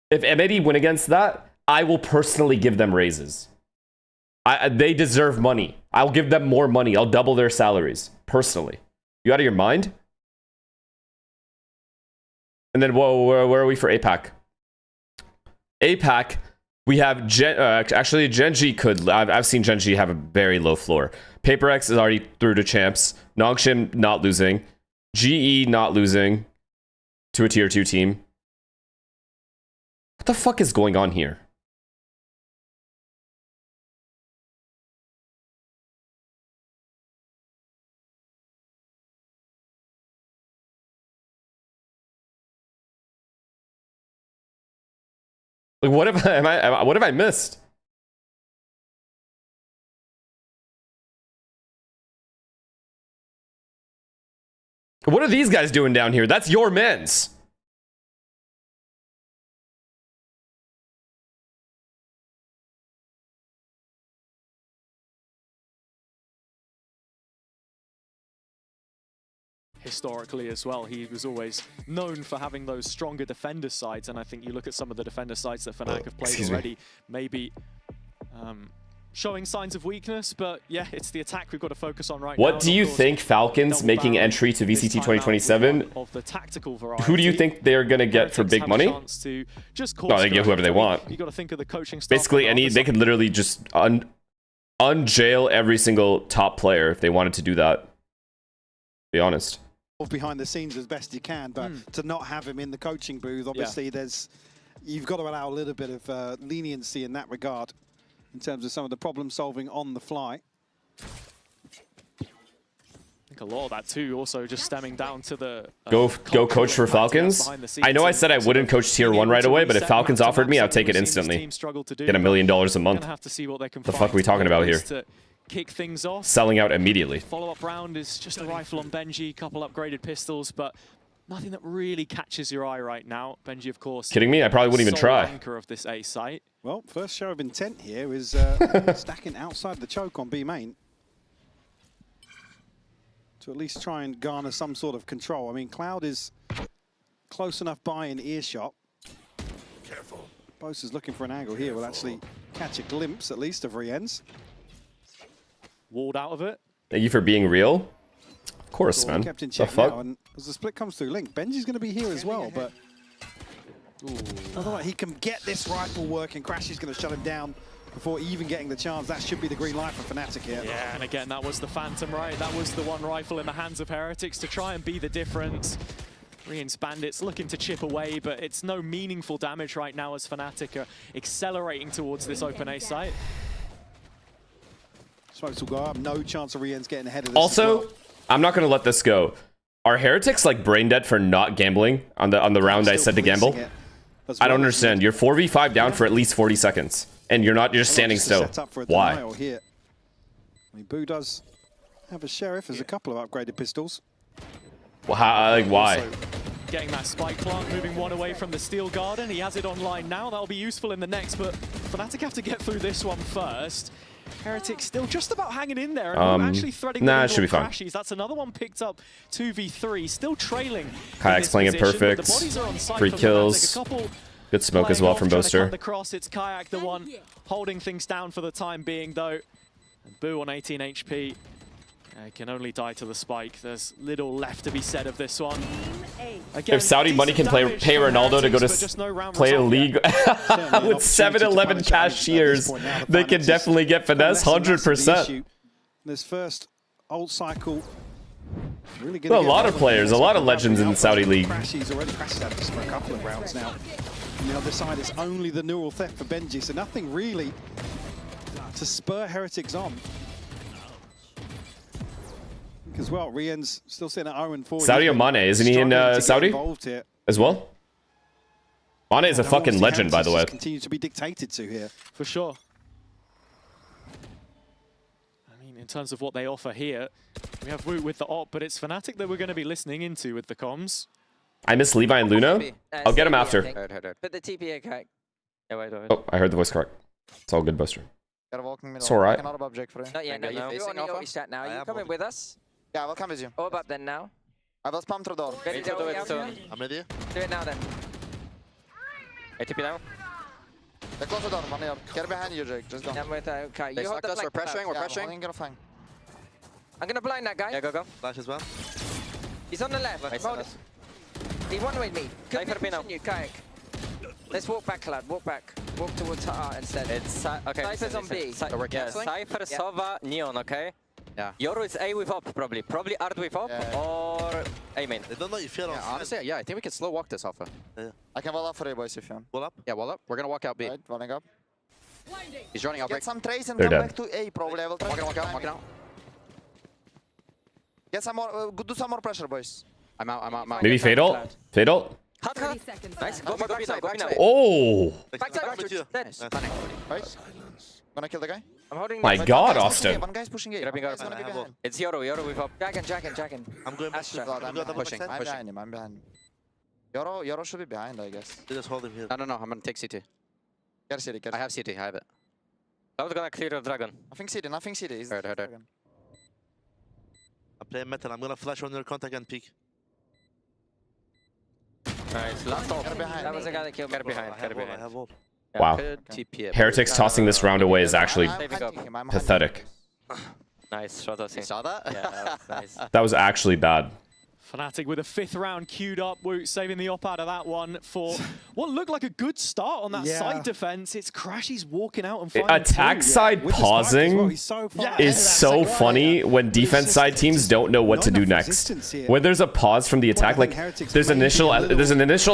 If M80 win against that, I will personally give them raises. They deserve money. I'll give them more money. I'll double their salaries. Personally. You out of your mind? And then, whoa, where are we for APAC? APAC, we have actually Genji could. I've seen Genji have a very low floor. PaperX is already through to champs. Nongshim not losing. GE not losing to a tier 2 team. What the fuck is going on here? Like, what have I missed? What are these guys doing down here? That's your men's. Historically as well, he was always known for having those stronger defender sides, and I think you look at some of the defender sides that Fnatic have played already, maybe showing signs of weakness, but yeah, it's the attack we've got to focus on right now. What do you think Falcons making entry to VCT 2027? Of the tactical variety, who do you think they're gonna get for big money? No, they get whoever they want. You got to think of the coaching staff. Basically, they could literally just unjail every single top player if they wanted to do that. Be honest. Behind the scenes as best you can, but to not have him in the coaching booth, obviously you've got to allow a little bit of leniency in that regard in terms of some of the problem solving on the fly. I think a lot of that too also just stemming down to the go coach for Falcons. I know I said I wouldn't coach tier 1 right away, but if Falcons offered me, I'd take it instantly. Get $1 million a month. The fuck are we talking about here? Kick things off. Selling out immediately. Follow-up round is just a rifle on Benji, couple upgraded pistols, but nothing that really catches your eye right now. Benji, of course. Kidding me? I probably wouldn't even try. Anchor of this A site. Well, first show of intent here is stacking outside the choke on B main to at least try and garner some sort of control. I mean, Cloud is close enough by in earshot. Careful. Bose is looking for an angle here. Will actually catch a glimpse at least of Rien's. Walled out of it. Thank you for being real. Of course, man. Kept in check now, and as the split comes through Link, Benji's going to be here as well, but otherwise he can get this rifle working. Crash is going to shut him down before even getting the chance. That should be the green light for Fnatic here. Yeah, and again, that was the Phantom, right? That was the one rifle in the hands of Heretics to try and be the difference. Rien's Bandits looking to chip away, but it's no meaningful damage right now as Fnatic are accelerating towards this open A site. Smokes will go up. No chance of Rien's getting ahead of this. Also, I'm not going to let this go. Are Heretics like brain dead for not gambling on the round I said to gamble? I don't understand. You're 4v5 down for at least 40 seconds, and you're just standing still. Why? Here. I mean, Boo does have a Sheriff. There's a couple of upgraded pistols. Well, like, why? Getting that spike plant, moving one away from the Steel Garden. He has it online now. That'll be useful in the next, but Fnatic have to get through this one first. Heretics still just about hanging in there and actually threading it should be fine. Crashies. That's another one picked up 2v3, still trailing. Kayak's playing it perfect. 3 kills. Good smoke as well from Boaster. The cross, it's Kayak the one holding things down for the time being though. And Boo on 18 HP. Can only die to the spike. There's little left to be said of this one. Again, if Saudi money can pay Ronaldo to go to play a league with 7-11 cashiers, they can definitely get finesse 100%. This first old cycle. Really a lot of players, a lot of legends in the Saudi league. He's already crashed out just for a couple of rounds now. On the other side, it's only the neural theft for Benji, so nothing really to spur Heretics on. As well, Rien's still sitting at 0-4. Saudi Mane, isn't he in Saudi as well? Mane is a fucking legend, by the way. Continue to be dictated to here for sure. in terms of what they offer here. We have Woot with the op, but it's Fnatic that we're going to be listening into with the comms. I miss Levi and Luna. I'll get him after. Put the TP okay. Oh, I heard the voice correct. It's all good, Buster. It's alright. Not yet, no. You're on your chat now. Are you coming with us? Yeah, we'll come with you. Orb up then now. I will spam through door. Ready to do it soon. I'm ready. Do it now then. TP down. They're close the door, one here. Get behind you, Jake. Just go. I'm with okay. They You hold sucked the us, flank. we're pressuring, Perfect. I'm gonna blind that guy. Yeah, go. Flash as well. He's on the left. He one with me. Could be pushing you, Kayak. Let's walk back, lad. Walk back. Walk towards R instead. It's okay. Cypher's on B. We're Yeah, Cypher, Sova, Neon, okay? Yeah. Yoru is A with op, probably. Probably Art with op or A main. They don't know if you're on Honestly, yeah, I think we can slow walk this alpha. I can wall up for you, boys, if you want. Wall up? Yeah, wall up. We're gonna walk out B. Right, running up. He's running out. Get some trace and They're come dead. back to A, probably. I will try to Walking out. Get some more, do some more pressure, boys. I'm out. Maybe Fatal? Fatal? Hot. Nice. Go Go B now, go B now. Oh! Backside, dead. Right? Gonna kill the guy? I'm holding My the- God, One guy's pushing Austin. A, one guy's pushing A. Grabbing One guy's up. gonna be behind. It's Yoru with op. Jagging. I'm going back Astra. to God. I'm pushing. I'm behind him. I'm behind him. Yoro should be behind, I guess. They just hold him here. No. I'm gonna take CT. Get city. I have CT. I have it. I was gonna clear your dragon. Nothing city. He's Heard. dragon. I play metal. I'm gonna flash on your contact and peek. Nice. Last op. Get behind. That was the guy that killed me. Get behind. I have all. Wow. Could TP it. Heretics tossing this round away is actually I'm hunting him, I'm pathetic. hunting him. Nice. Shot us in. You saw that? Yeah, that was nice. That was actually bad. Fnatic with a 5th round queued up. Woot saving the op out of that one for what looked like a good start on that side defense. It's Crashy's walking out and finding Attack two. side pausing is so funny when defense side teams don't know what to do next. When there's a pause from the attack, like there's an initial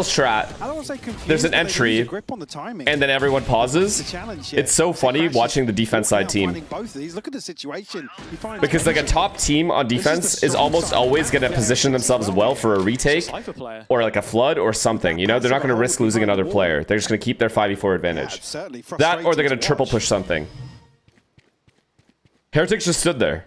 strat, there's an entry, and then everyone pauses. It's so funny watching the defense side team. Look at the situation. Because like a top team on defense is almost always going to position themselves well for a retake or like a flood or something. You know, they're not going to risk losing another player. They're just going to keep their 5v4 advantage. That or they're going to triple push something. Heretics just stood there.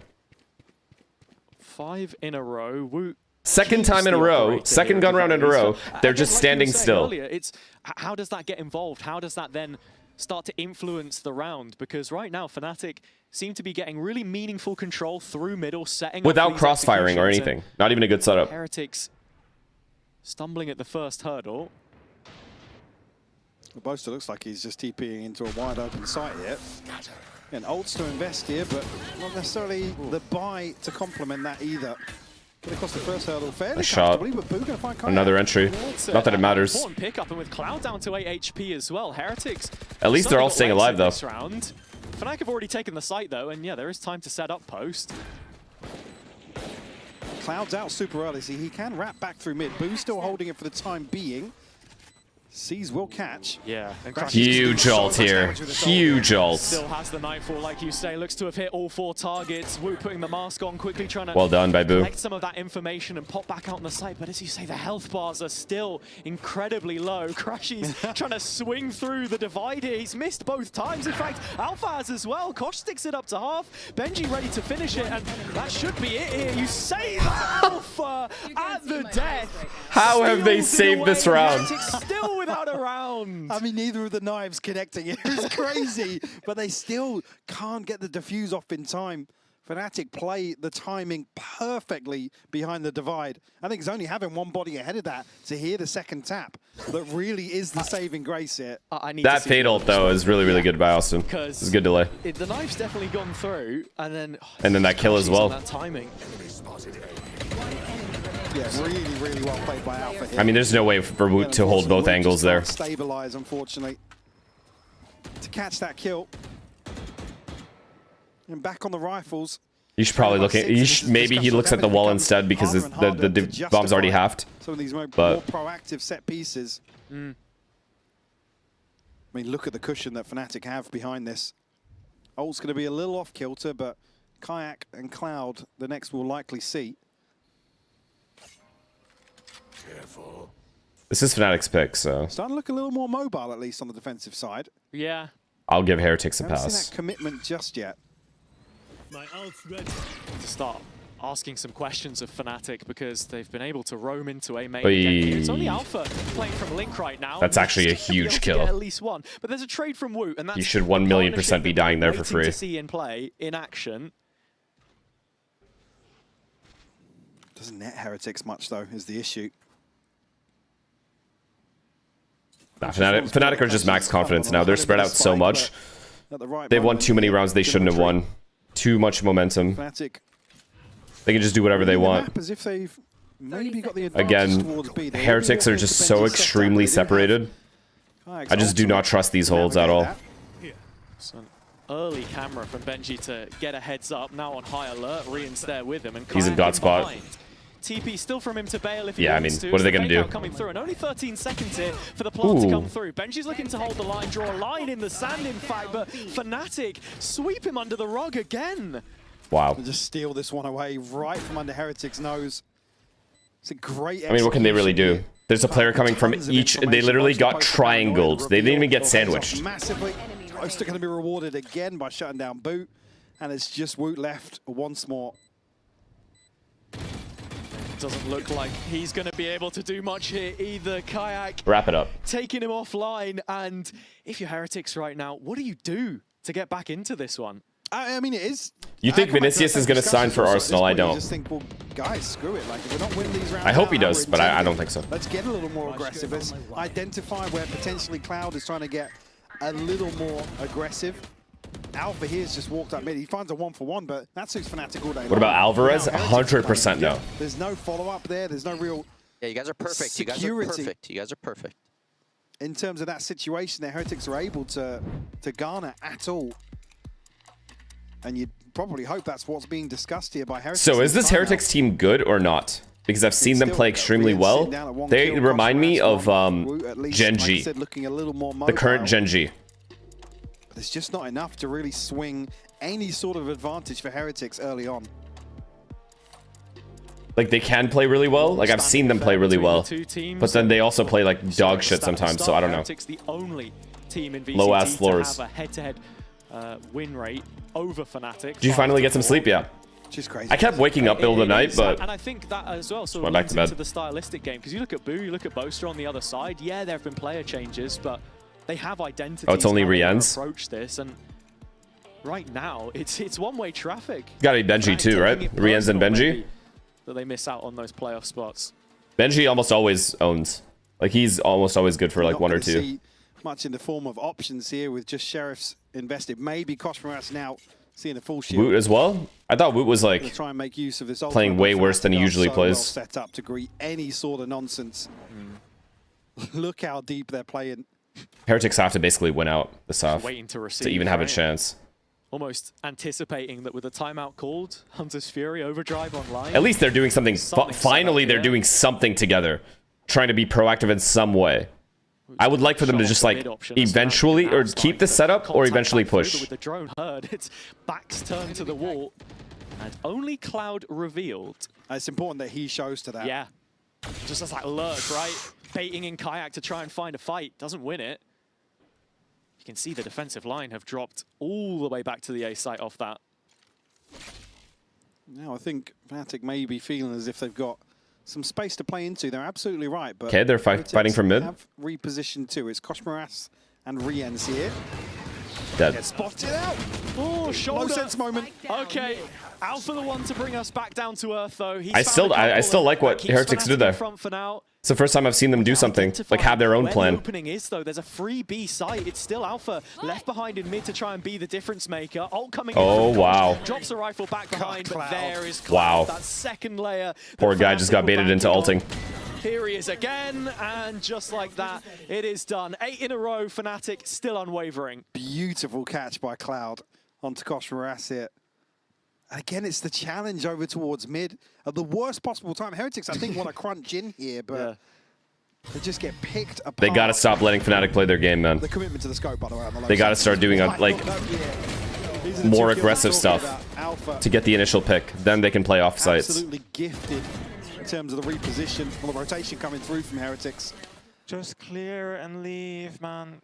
5 in a row. Woot. Second time in a row, second gun round in a row, they're just standing still. Earlier, it's how does that get involved? How does that then start to influence the round? Because right now, Fnatic seem to be getting really meaningful control through middle, setting Without up these crossfiring or executions, anything. Not even a good setup. Heretics stumbling at the first hurdle. Boaster looks like he's just TPing into a wide open site here. And ults to invest here, but not necessarily the buy to complement that either. Get across the first hurdle fairly A shot. comfortably, but Boo gonna find Kayak. Another entry. Not that it matters. Important pickup, and with Cloud down to 8 HP as well, Heretics. At least they're all certainly staying got alive, though. legs in this round. Fnatic have already taken the site though, and yeah, there is time to set up post. Cloud's out super early, so he can wrap back through mid. Boo's still holding it for the time being. Seas will catch. Yeah. And Huge ult here. Huge ult. Still has the Nightfall, like you say. Looks to have hit all 4 targets. Wu putting the mask on, quickly trying to Well done by Boo. collect some of that information and pop back out on the site. But as you say, the health bars are still incredibly low. Crashy's trying to swing through the divide here. He's missed both times. In fact, Alpha has as well. Kosh sticks it up to half. Benji ready to finish it, and that should be it here. You save Alpha at the death. How have they Steals it saved this away. round? Heretics still without a round. I mean, neither of the knives connecting. It's crazy, but they still can't get the defuse off in time. Fnatic play the timing perfectly behind the divide. I think it's only having one body ahead of that to hear the second tap that really is the saving grace here. That fade ult, though, is really, really good by Austin. It's a good delay. The knife's definitely gone through, and then that kill as well. That timing. Yeah, really, really well played by Alpha here. I mean, there's no way for Woot to hold both angles there. Stabilize, unfortunately, to catch that kill. And back on the rifles. You should probably look at. Maybe he looks at the wall instead because the bomb's already halved. Some of these more But proactive set pieces. I mean, look at the cushion that Fnatic have behind this. Ult's going to be a little off kilter, but Kayak and Cloud, the next we'll likely see. Careful. This is Fnatic's pick, so Starting to look a little more mobile, at least on the defensive side. Yeah. I'll give Heretics a Haven't seen pass. that commitment just yet. To start asking some questions of Fnatic because they've been able to roam into a main. Oy. It's only Alpha playing from Link right now. That's actually a huge kill. At least one, but there's a trade from Woot, and that's You should 1,000,000% be dying there for waiting free. to see in play, in action. Doesn't net Heretics much though, is the issue. Nah, Fnatic are just max confidence now. They're spread out so much. They've won too many rounds they shouldn't have won. Too much momentum. Fnatic. They can just do whatever they want. As if they've maybe got the Again, Heretics are just so extremely separated. I just do not trust these holds at all. So an early camera from Benji to get a heads up. Now on high alert, Rian's there with him. And He's in Kayak God spot. behind. TP still from him to bail if he Yeah, I wants mean, to. what are they It's the gonna do? fake out coming through, and only 13 seconds here for the plant to Ooh. come through. Benji's looking to hold the line, draw a line in the sand, in fact, but Fnatic sweep him under the rug again. Wow. Just steal this one away right from under Heretics' nose. It's a great. I mean, what can they really do? execution There's a player coming from Tons of each. They information, literally most got both triangled. They didn't even get Pays off sandwiched. Massively. Close to going to be rewarded again by shutting down Boot. And it's just Woot left once more. Doesn't look like he's going to be able to do much here either. Kayak Wrap it up. taking him offline, and if you're Heretics right now, what do you do to get back into this one? I mean, it is. You think Vinicius is going to sign for Arsenal? I You don't. just think, well, guys, screw it. Like, if we're not winning these rounds, I hope he now, does, we're but I intending. don't think so. Let's get a little more aggressive. Let's identify where potentially Cloud is trying to get a little more aggressive. Alpha here's just walked up mid. He finds a 1-for-1, but that suits Fnatic all day. What about Alvarez? Now, Heretics 100% no. There's no follow-up there. There's no real. Yeah, you guys are perfect. You guys are security. perfect. You guys are perfect. In terms of that situation, the Heretics are able to garner at all. And you'd probably hope that's what's being discussed here by Heretics. So is this Heretics team good or not? Because I've seen them play extremely well. They remind me of Genji, the current Genji. But there's just not enough to really swing any sort of advantage for Heretics early on. Like, they can play really well. Like, I've seen them play really well. But then they also play like dog shit sometimes, so I don't know. Heretics the only team in VCT Low ass floors. to have a head-to-head win rate over Fnatic. Did you finally get some sleep? Yeah. She's crazy. I kept waking up middle of the night, but and I think that as well sort went of back to links bed. into the stylistic game, because you look at Boo, you look at Boaster on the other side. Yeah, there have been player changes, but they have identities. Oh, it's only how they Rian's? approach this, and right now it's one-way traffic. gotta be Benji too, right? Rian's and Benji. Maybe, that they miss out on those playoff spots. Benji almost always owns. Like, he's almost always good for like Not one or gonna two. see much in the form of options here with just Sheriffs invested. Maybe Koshmaras now seeing a full shield. Woot as well? I thought Woot was Gonna like try and make use of this playing ultimate, way but worse than he Fnatic are usually so plays. Well set up to greet any sort of nonsense. Look how deep they're playing. Heretics have to basically win out this half waiting to to receive, even have a right? chance. Almost anticipating that with a timeout called, Hunter's Fury overdrive online. At least they're doing something. Something Finally, set up they're here. doing something together, trying to be proactive in some way. I would like for them to just like eventually or keep the setup or eventually push. With the drone heard, it's backs turned to the wall, and only Cloud revealed. It's important that he shows to that. Yeah, just as that lurk, right? Baiting in Kayak to try and find a fight, doesn't win it. You can see the defensive line have dropped all the way back to the A site off that. Now I think Fnatic may be feeling as if they've got some space to play into. They're absolutely right, but Okay, they're Heretics fighting from mid. Have repositioned too. It's Koshmaras and Rien's here. Dead. Get spotted out. Oh, shoulder. Low sense moment. Okay, Alpha the one to bring us back down to earth though. He's I found a couple still like what that keeps Heretics Fnatic do in there. front for now. It's the first time I've seen them do something, like have their own Where plan. The opening is though, there's a free B site. It's still Alpha left behind in mid to try and be the difference maker. Ult coming in. Oh, from wow. Kosh, drops the rifle back behind, but there is Cloud. Wow. That second layer. Poor that guy just Fnatic got were baited into banking ulting. on. Here he is again, and just like that, it is done. 8 in a row, Fnatic still unwavering. Beautiful catch by Cloud onto Koshmaras here. And again, it's the challenge over towards mid at the worst possible time. Heretics, I think, want to crunch in here, but they just get picked apart. They gotta stop letting Fnatic play their game, man. The commitment to the scope, by the way, on the low They gotta side. start doing like These are the more two kills aggressive we're talking stuff about. Alpha to get the initial pick. Then they can play off sites. absolutely gifted in terms of the reposition, well, the rotation coming through from Heretics. Just clear and leave, man.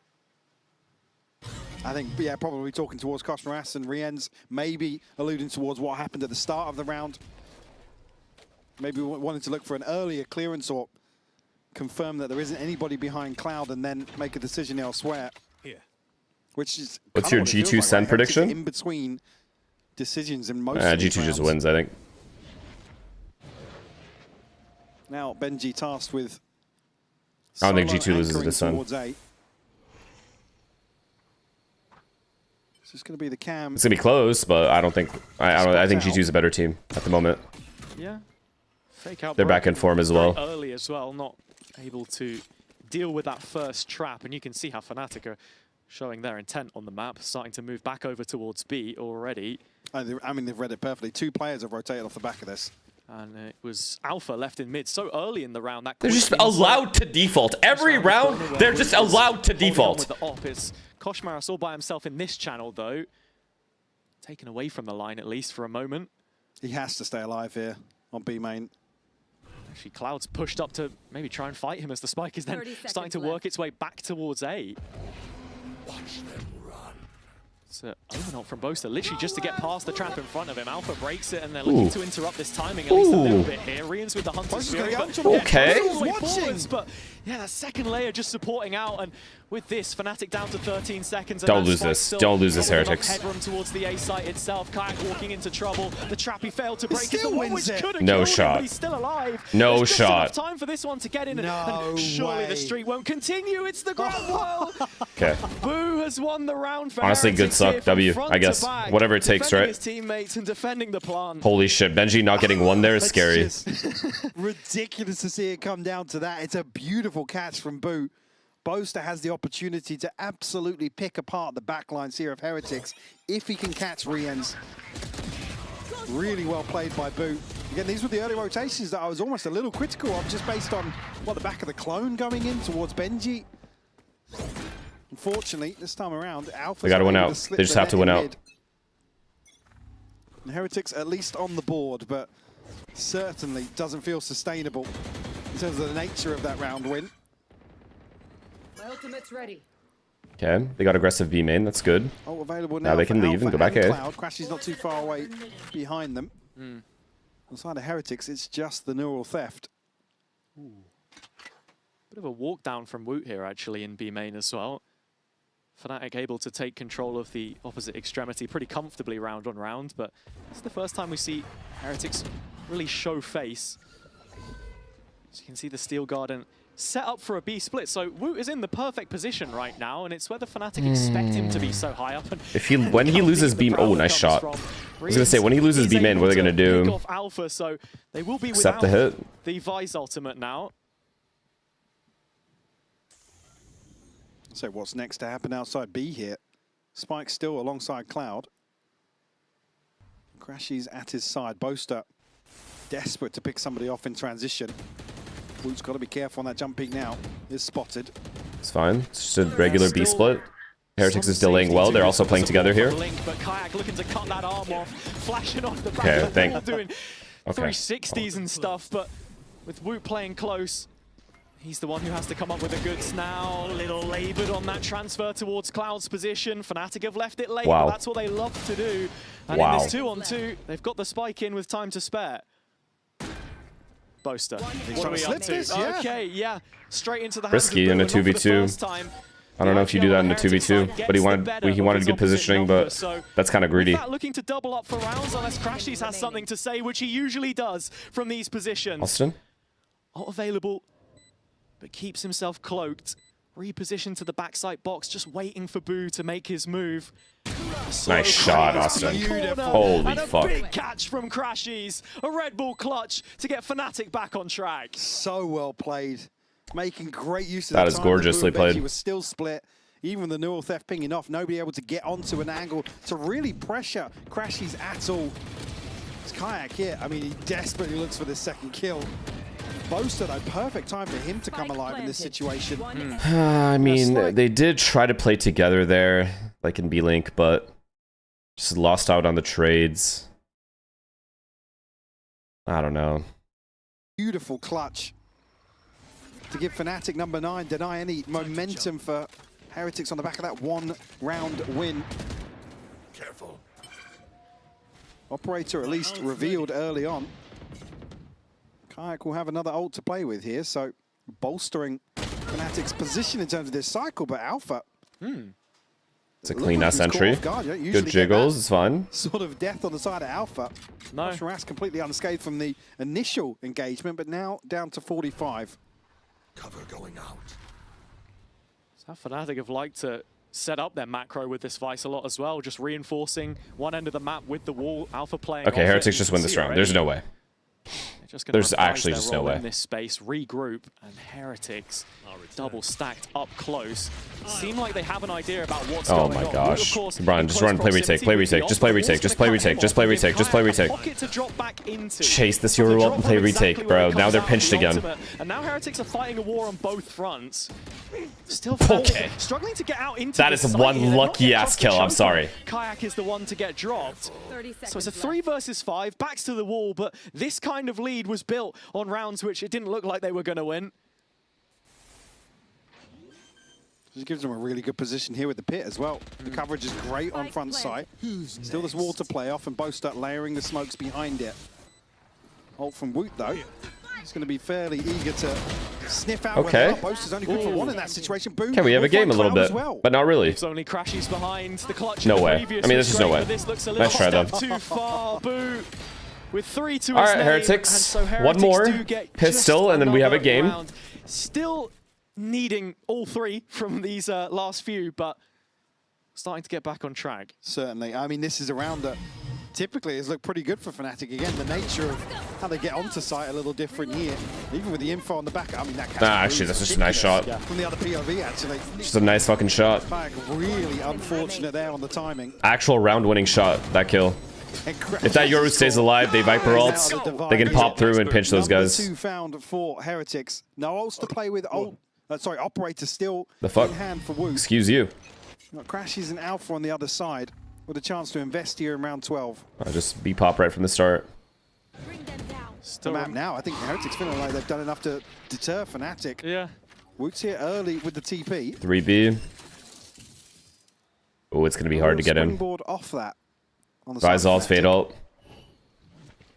I think, yeah, probably talking towards Cosmoras and Rien's, maybe alluding towards what happened at the start of the round. Maybe wanting to look for an earlier clearance or confirm that there isn't anybody behind Cloud and then make a decision elsewhere. Here. Which is what's your G2 Sen prediction? In between decisions in most G2 just wins, I think. Now Benji tasked with I don't think G2 loses to Sen. It's just going to be the cam. It's going to be close, but I don't think I think G2's a better team at the moment. Yeah. Fake out. They're back in form as well. Early as well, not able to deal with that first trap, and you can see how Fnatic are showing their intent on the map, starting to move back over towards B already. I mean, they've read it perfectly. 2 players have rotated off the back of this. And it was Alpha left in mid so early in the round. That they're just allowed to default. Every round, they're just allowed to default. With the op. It's Koshmaras all by himself in this channel, though. Taken away from the line, at least, for a moment. He has to stay alive here on B main. Actually, Cloud's pushed up to maybe try and fight him as the spike is then starting to work its way back towards A. Watch them run. It's an overknock from Boaster, literally just to get past the trap in front of him. Alpha breaks it, and they're looking to interrupt this timing at least a little bit here. Rien's with the Hunter's Fury, but okay. But yeah, that second layer just supporting out, and with this, Fnatic down to 13 seconds. Don't lose this. Don't lose this, Heretics. Headroom towards the A site itself. Kayak walking into trouble. The trap he failed to break. No shot. But he's still alive. No There's shot. Just enough time for this one to get in, and surely the streak won't continue. It's the grand world. Okay. Boo has won the round for honestly, good suck. W, I guess. Whatever it takes, right? His teammates and defending the plant. Holy shit. Benji not getting one there is scary. It's just ridiculous to see it come down to that. It's a beautiful catch from Boo. Boaster has the opportunity to absolutely pick apart the backlines here of Heretics if he can catch Rien's. Really well played by Boo. Again, these were the early rotations that I was almost a little critical of, just based on the back of the clone going in towards Benji. Unfortunately, this time around, Alpha. They got to win out. They just have to win out. And Heretics at least on the board, but certainly doesn't feel sustainable in terms of the nature of that round win. My ultimate's ready. Okay, they got aggressive B main. That's good. Oh, available now they can leave and go back A. Crashy's not too far away behind them. On the side of Heretics, it's just the neural theft. Ooh. Bit of a walk down from Woot here, actually, in B main as well. Fnatic able to take control of the opposite extremity pretty comfortably round on round, but it's the first time we see Heretics really show face. So you can see the Steel Garden set up for a B split, so Woot is in the perfect position right now, and it's whether Fnatic expect him to be so high up. And if when he loses B, oh, nice shot. I was gonna say when he loses B main, what are they gonna do? Off Alpha, so they will be accept the hit. The Vice ultimate now. So what's next to happen outside B here? Spike still alongside Cloud. Crashy's at his side. Boaster desperate to pick somebody off in transition. Woot's got to be careful on that jump peak now. Is spotted. It's fine. It's just a regular B split. Heretics is delaying well. They're also playing together here. But Kayak looking to cut that arm off, flashing off the back. Okay, They're doing 360s and stuff, but with Woot playing close, he's the one who has to come up with the goods now. A little laboured on that transfer towards Cloud's position. Fnatic have left it late, but that's what they love to do. And in this 2-on-2, they've got the spike in with time to spare. Boaster, what are we up to? Yeah. Okay, yeah, straight into the hands risky in a 2v2. I don't know if you do that in a 2v2, but he wanted good positioning, but that's kind of greedy. Looking to double up for rounds unless Crashies has something to say, which he usually does from these positions. Austin? Not available, but keeps himself cloaked. Repositioned to the backside box, just waiting for Boo to make his move. Nice shot, Austin. Holy fuck. A big catch from Crashies. A Red Bull clutch to get Fnatic back on track. So well played. Making great use of that is gorgeously played. He was still split. Even the neural theft pinging off, nobody able to get onto an angle to really pressure Crashies at all. It's Kayak here. I mean, he desperately looks for this second kill. Boaster, though, perfect time for him to come alive in this situation. I mean, they did try to play together there, like in B-Link, but just lost out on the trades. I don't know. Beautiful clutch to give Fnatic number 9 deny any momentum for Heretics on the back of that one-round win. Careful. Operator at least revealed early on. Kayak will have another ult to play with here, so bolstering Fnatic's position in terms of this cycle, but Alpha. It's a clean ass entry. Good jiggles, it's fine. Sort of death on the side of Alpha. No. Shiraz completely unscathed from the initial engagement, but now down to 45. Cover going out. So Fnatic have liked to set up their macro with this Vice a lot as well, just reinforcing one end of the map with the wall. Alpha playing. Okay, Heretics just win this round. There's no way. There's actually just no way. In this space, regroup, and Heretics double stacked up close. Seem like they have an idea about what's going on. Oh my gosh. Run, just run, play retake, play retake, just play retake, just play retake, just play retake, just play retake. Chase this Yoru up and play retake, bro. Now they're pinched again. And now Heretics are fighting a war on both fronts. Still okay. Struggling to get out into That is one lucky ass kill, I'm sorry. Kayak is the one to get dropped. So it's a 3 versus 5, backs to the wall, but this kind of lead was built on rounds which it didn't look like they were going to win. This gives them a really good position here with the pit as well. The coverage is great on front side. Still this wall to play off, and both start layering the smokes behind it. Ult from Woot though. He's going to be fairly eager to sniff out. Okay. Boast is only good for one in that situation. Boom. Okay, we have a game a little bit, but not really. It's only Crashies behind the clutch. No way. I mean, there's just no way. Nice try though. Too far, Boo. With 3 to his All right, name, Heretics. so Heretics One more pistol, and then we have a game. Round. Still needing all 3 from these last few, but starting to get back on track. Certainly. I mean, this is a round that typically has looked pretty good for Fnatic. Again, the nature of how they get onto site a little different here. Even with the info on the back. I mean, that actually, that's just a nice shot. From the other POV, actually. Just a nice fucking shot. Really unfortunate there on the timing. Actual round-winning shot, that kill. If that Yoru stays alive, they Viper ults, they can pop through and pinch those guys. Number 2 found for Heretics. No ults to play with. Operator still The fuck? in hand for Woot. Excuse you. Crashes and Alpha on the other side with a chance to invest here in round 12. I'll just be pop right from the start. The map now, I think Heretics feeling like they've done enough to deter Fnatic. Yeah. Woot's here early with the TP. 3B. Oh, it's going to be hard to get him. Springboard off that. Rise ult, fade ult.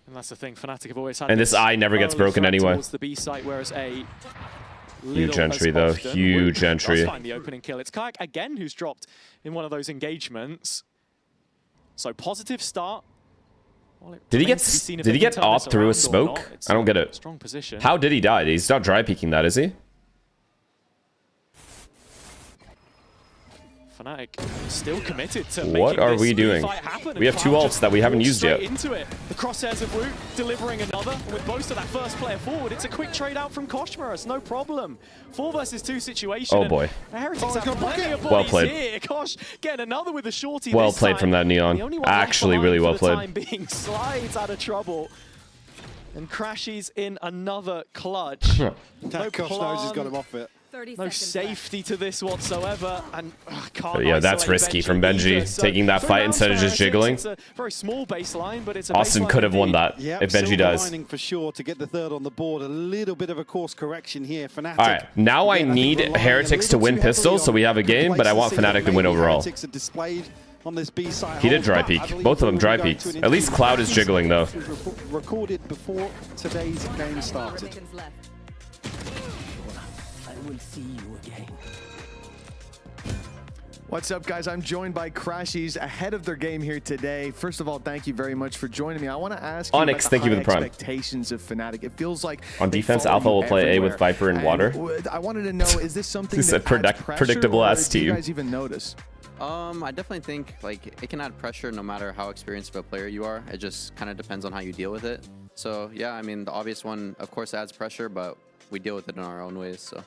And that's the thing, Fnatic have always had. And this eye never gets broken anyway. The B site, whereas A. Huge entry though, huge entry. Does find the opening kill. It's Kayak again who's dropped in one of those engagements. So positive start. Did he get off through a smoke? I don't get it. Strong position. How did he die? He's not dry peeking that, is he? Fnatic still committed to what are we doing? We have 2 ults that we haven't used yet. Into it. The crosshairs of Woot delivering another. And with most of that first player forward, it's a quick trade out from Koshmar. It's no problem. 4 versus 2 situation. Oh boy. Heretics have plenty of well played. Here. Kosh getting another with a shorty. Well played from that Neon. Actually, really well played. Time being slides out of trouble. And Crashies in another clutch. No Kosh knows he's got him off it. No safety to this whatsoever, and can't yeah, that's risky from Benji, so taking that fight instead of just jiggling. It's a very small baseline, but it's a Austin could have won that if Benji does. For sure to get the 3rd on the board. A little bit of a course correction here. Fnatic. All right, now I need Heretics to win pistols, so we have a game, but I want Fnatic to win overall. On this B side. He did dry peek. Both of them dry peeked. At least Cloud is jiggling though. Recorded before today's game started. Will see you again. What's up, guys? I'm joined by Crashies ahead of their game here today. First of all, thank you very much for joining me. I want to ask you Onyx, about thank you the for the prime. expectations of Fnatic. It feels like on defense, Alpha will play A with Viper and Water. I wanted to know, is this something this that is a predictable ass team. Do you guys even notice? I definitely think like it can add pressure no matter how experienced of a player you are. It just kind of depends on how you deal with it. So yeah, I mean the obvious one, of course, adds pressure, but we deal with it in our own ways. So.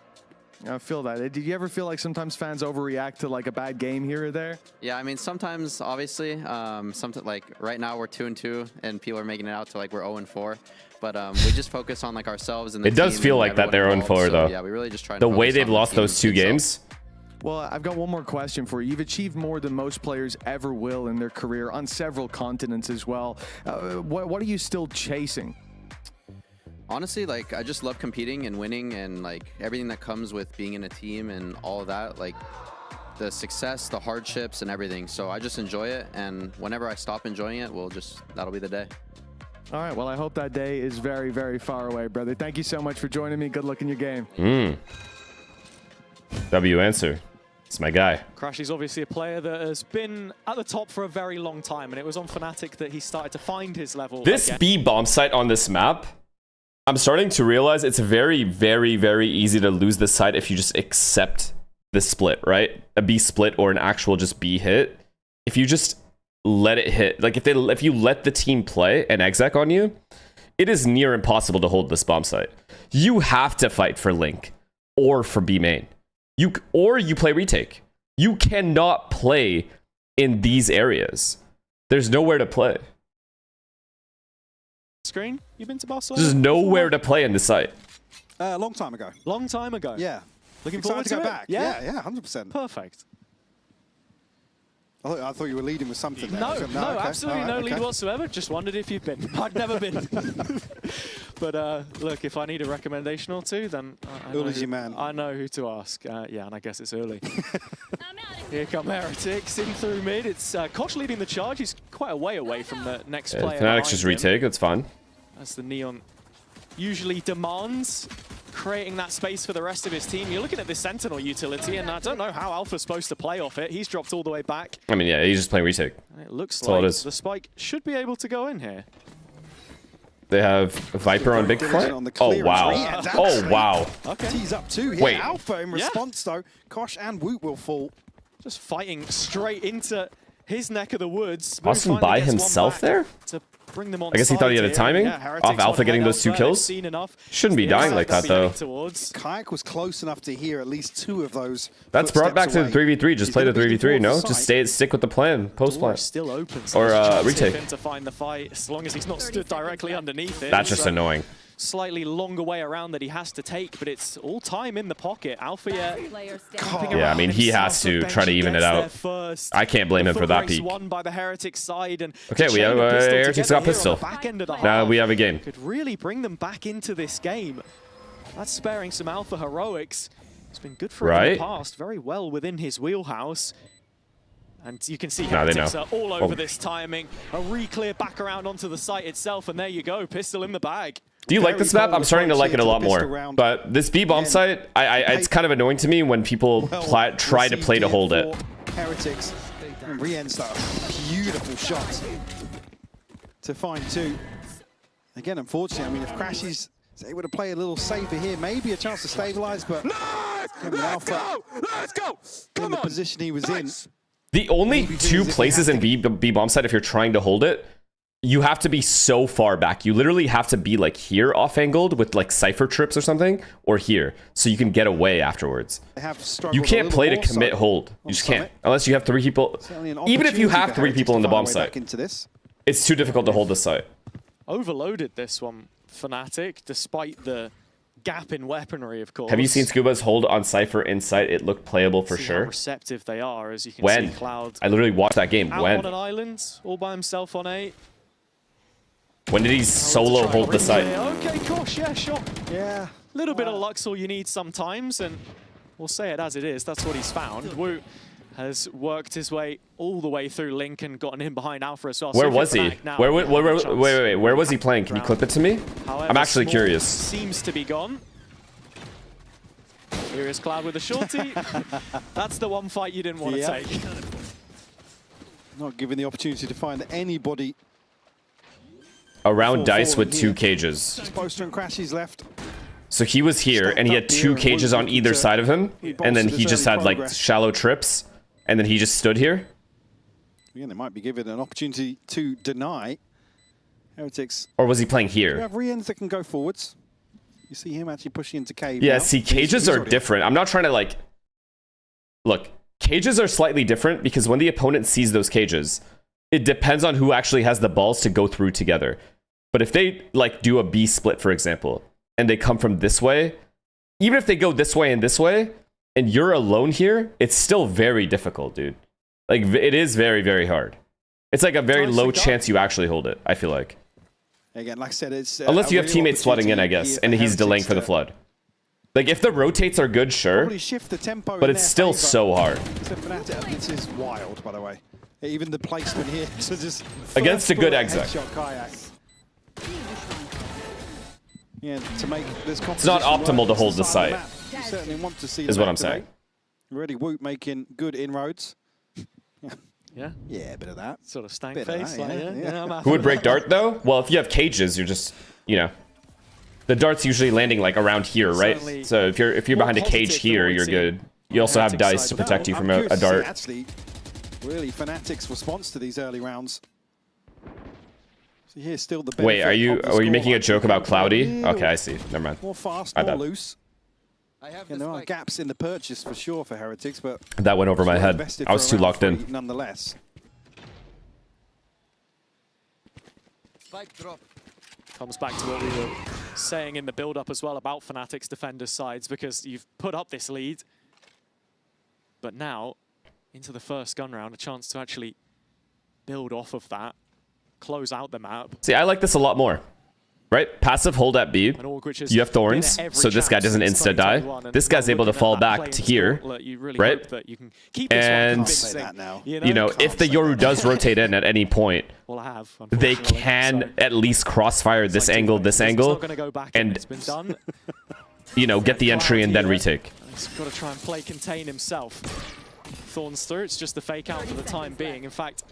I feel that. Did you ever feel like sometimes fans overreact to like a bad game here or there? Yeah, I mean sometimes, obviously, something like right now we're 2-2 and people are making it out to like we're 0-4. But we just focus on like ourselves and the it does feel like that they're 0-4 though. Yeah, we really just try. The way they've lost those 2 games. Well, I've got one more question for you. You've achieved more than most players ever will in their career on several continents as well. What are you still chasing? Honestly, like I just love competing and winning and like everything that comes with being in a team and all of that. Like the success, the hardships, and everything. So I just enjoy it, and whenever I stop enjoying it, that'll be the day. All right, well, I hope that day is very, very far away, brother. Thank you so much for joining me. Good luck in your game. W answer. It's my guy. Crashy's obviously a player that has been at the top for a very long time, and it was on Fnatic that he started to find his level. This again. B bomb site on this map, I'm starting to realize it's very, very, very easy to lose this site if you just accept the split, right? A B split or an actual just B hit. If you just let it hit, like if you let the team play an exec on you, it is near impossible to hold this bomb site. You have to fight for Link or for B main. Or you play retake. You cannot play in these areas. There's nowhere to play. Screen? You been to Barcelona? There's nowhere to play in the site. A long time ago. Long time ago. Yeah. Looking Excited forward to go it? back. Yeah, 100%. Perfect. I thought you were leading with something there. No, Okay. absolutely All right, no lead whatsoever. Just wondered if you've been. I've never been. But look, if I need a recommendation or two, then Uli's your man. I know who to ask. Yeah, and I guess it's Uli. Here come Heretics in through mid. It's Koch leading the charge. He's quite a way away from the next player. Fnatic's just retake. That's fine. As the Neon usually demands, creating that space for the rest of his team. You're looking at this Sentinel utility, and I don't know how Alpha's supposed to play off it. He's dropped all the way back. I mean, yeah, he's just playing retake. And it looks That's all like it is. the spike should be able to go in here. They have Viper on big flight. Oh, wow. Oh, wow. Okay. Tease up two here. Wait. Alpha in response, though. Kosh and Woot will fall. Just fighting straight into his neck of the woods. Austin by himself there? To bring them on I guess he thought he had a side timing here. Yeah, Heretics off Alpha want to getting head those 2 elsewhere. kills. They've seen enough. Shouldn't be dying like that, though. Kayak was close enough to hear at least 2 of those. That's brought back to the 3v3. Just play the 3v3, no? towards the Just stick with the plan, post plan. Still open. Or retake. retake. To find the fight, as long as he's not stood directly underneath it. That's just annoying. Slightly longer way around that he has to take, but it's all time in the pocket. Alpha, Yeah, I mean, he has to try to even it out. I can't blame him for that peak. Won by the Heretics side, and Okay, we have Heretics got pistol. Now we have a game. Could really bring them back into this game. That's sparing some Alpha heroics. It's been good for him in the past. Very well within his wheelhouse. And you can see Heretics are all over this timing. A re-clear back around onto the site itself, and there you go, pistol in the bag. Do you like this map? I'm starting to like it a lot more. But this B bomb site, it's kind of annoying to me when people try to play to hold it. Heretics and Rien's that beautiful shot to find 2. Again, unfortunately, I mean, if Crashy's able to play a little safer here, maybe a chance to stabilize, but Let's go! In the position he was in. The only 2 places in B bomb site, if you're trying to hold it, you have to be so far back. You literally have to be like here off-angled with like Cypher trips or something, or here, so you can get away afterwards. You can't play to commit hold. You just can't. Unless you have 3 people. Even if you have 3 people in the bomb site, it's too difficult to hold this site. Overloaded this one, Fnatic, despite the gap in weaponry, of course. Have you seen Scuba's hold on Cypher in sight? It looked playable for sure. How receptive they are, as you can see. Cloud I literally watched that game. out When? on an island, all by himself on A. When did he solo hold the site? Okay, Kosh, yeah, sure. Yeah. A little bit of luck's all you need sometimes, and we'll say it as it is. That's what he's found. Woot has worked his way all the way through Link and gotten in behind Alpha as well. Where was he? Wait, where was he playing? Can you clip it to me? However, I'm actually Small curious. Seems to be gone. Here is Cloud with a shorty. That's the one fight you didn't want to take. Not given the opportunity to find anybody. Around Dice with 2 cages. Poster and Crashy's left. So he was here, and he had 2 cages on either side of him, and then he just had like shallow trips, and then he just stood here. Again, they might be given an opportunity to deny. Heretics. Or was he playing You here? have Rien's that can go forwards. You see him actually pushing into cave. Yeah, now. see, cages are different. I'm not trying to like... Look, cages are slightly different because when the opponent sees those cages, it depends on who actually has the balls to go through together. But if they like do a B split, for example, and they come from this way, even if they go this way, and you're alone here, it's still very difficult, dude. Like, it is very, very hard. It's like a very low chance you actually hold it, I feel like. Again, like I said, it's... Unless you have teammates flooding in, I guess, and he's delaying for the flood. Like, if the rotates are good, sure. Probably shift the tempo But in it's their still favor. so hard. This is wild, by the way. Even the placement here. So just Against a good exec. exec. Kayak. Yeah, to make this It's not optimal to hold the site. You certainly want to see is them what I'm activate. saying. Already Woot making good inroads. Yeah. Yeah, a bit of that. Sort of stank Bit of face. that, Like, yeah, yeah, yeah. I'm Who would happy break with that. dart, though? Well, if you have cages, you're just, you know. The dart's usually landing, like, around here, right? Certainly So if you're behind a cage positive here, than what you're we've good. You also have Fnatic dice side to with protect you I'm from curious a to see, dart. Actually, really, Fnatic's response to these early rounds. So here's still the Wait, benefit are you of the making a score. joke about Cloudy? Real Okay, I see. Never mind. More fast, My more bad. loose. And there are gaps in the purchase for sure for Heretics, but That went over my head. invested I was for too round locked in. 3 nonetheless. Comes back to what we were saying in the build-up as well about Fnatic's defenders' sides, because you've put up this lead, but now, into the first gun round, a chance to actually build off of that, close out the map. See, I like this a lot more. Right? Passive hold at B. You have thorns, so this guy doesn't insta-die. This guy's able to fall back to here, right? And, you know, if the Yoru does rotate in at any point, they can at least crossfire this angle, and, you know, get the entry and then retake. He's got to try and play contain himself. Thorns through, it's just the fake out for the time being. In fact,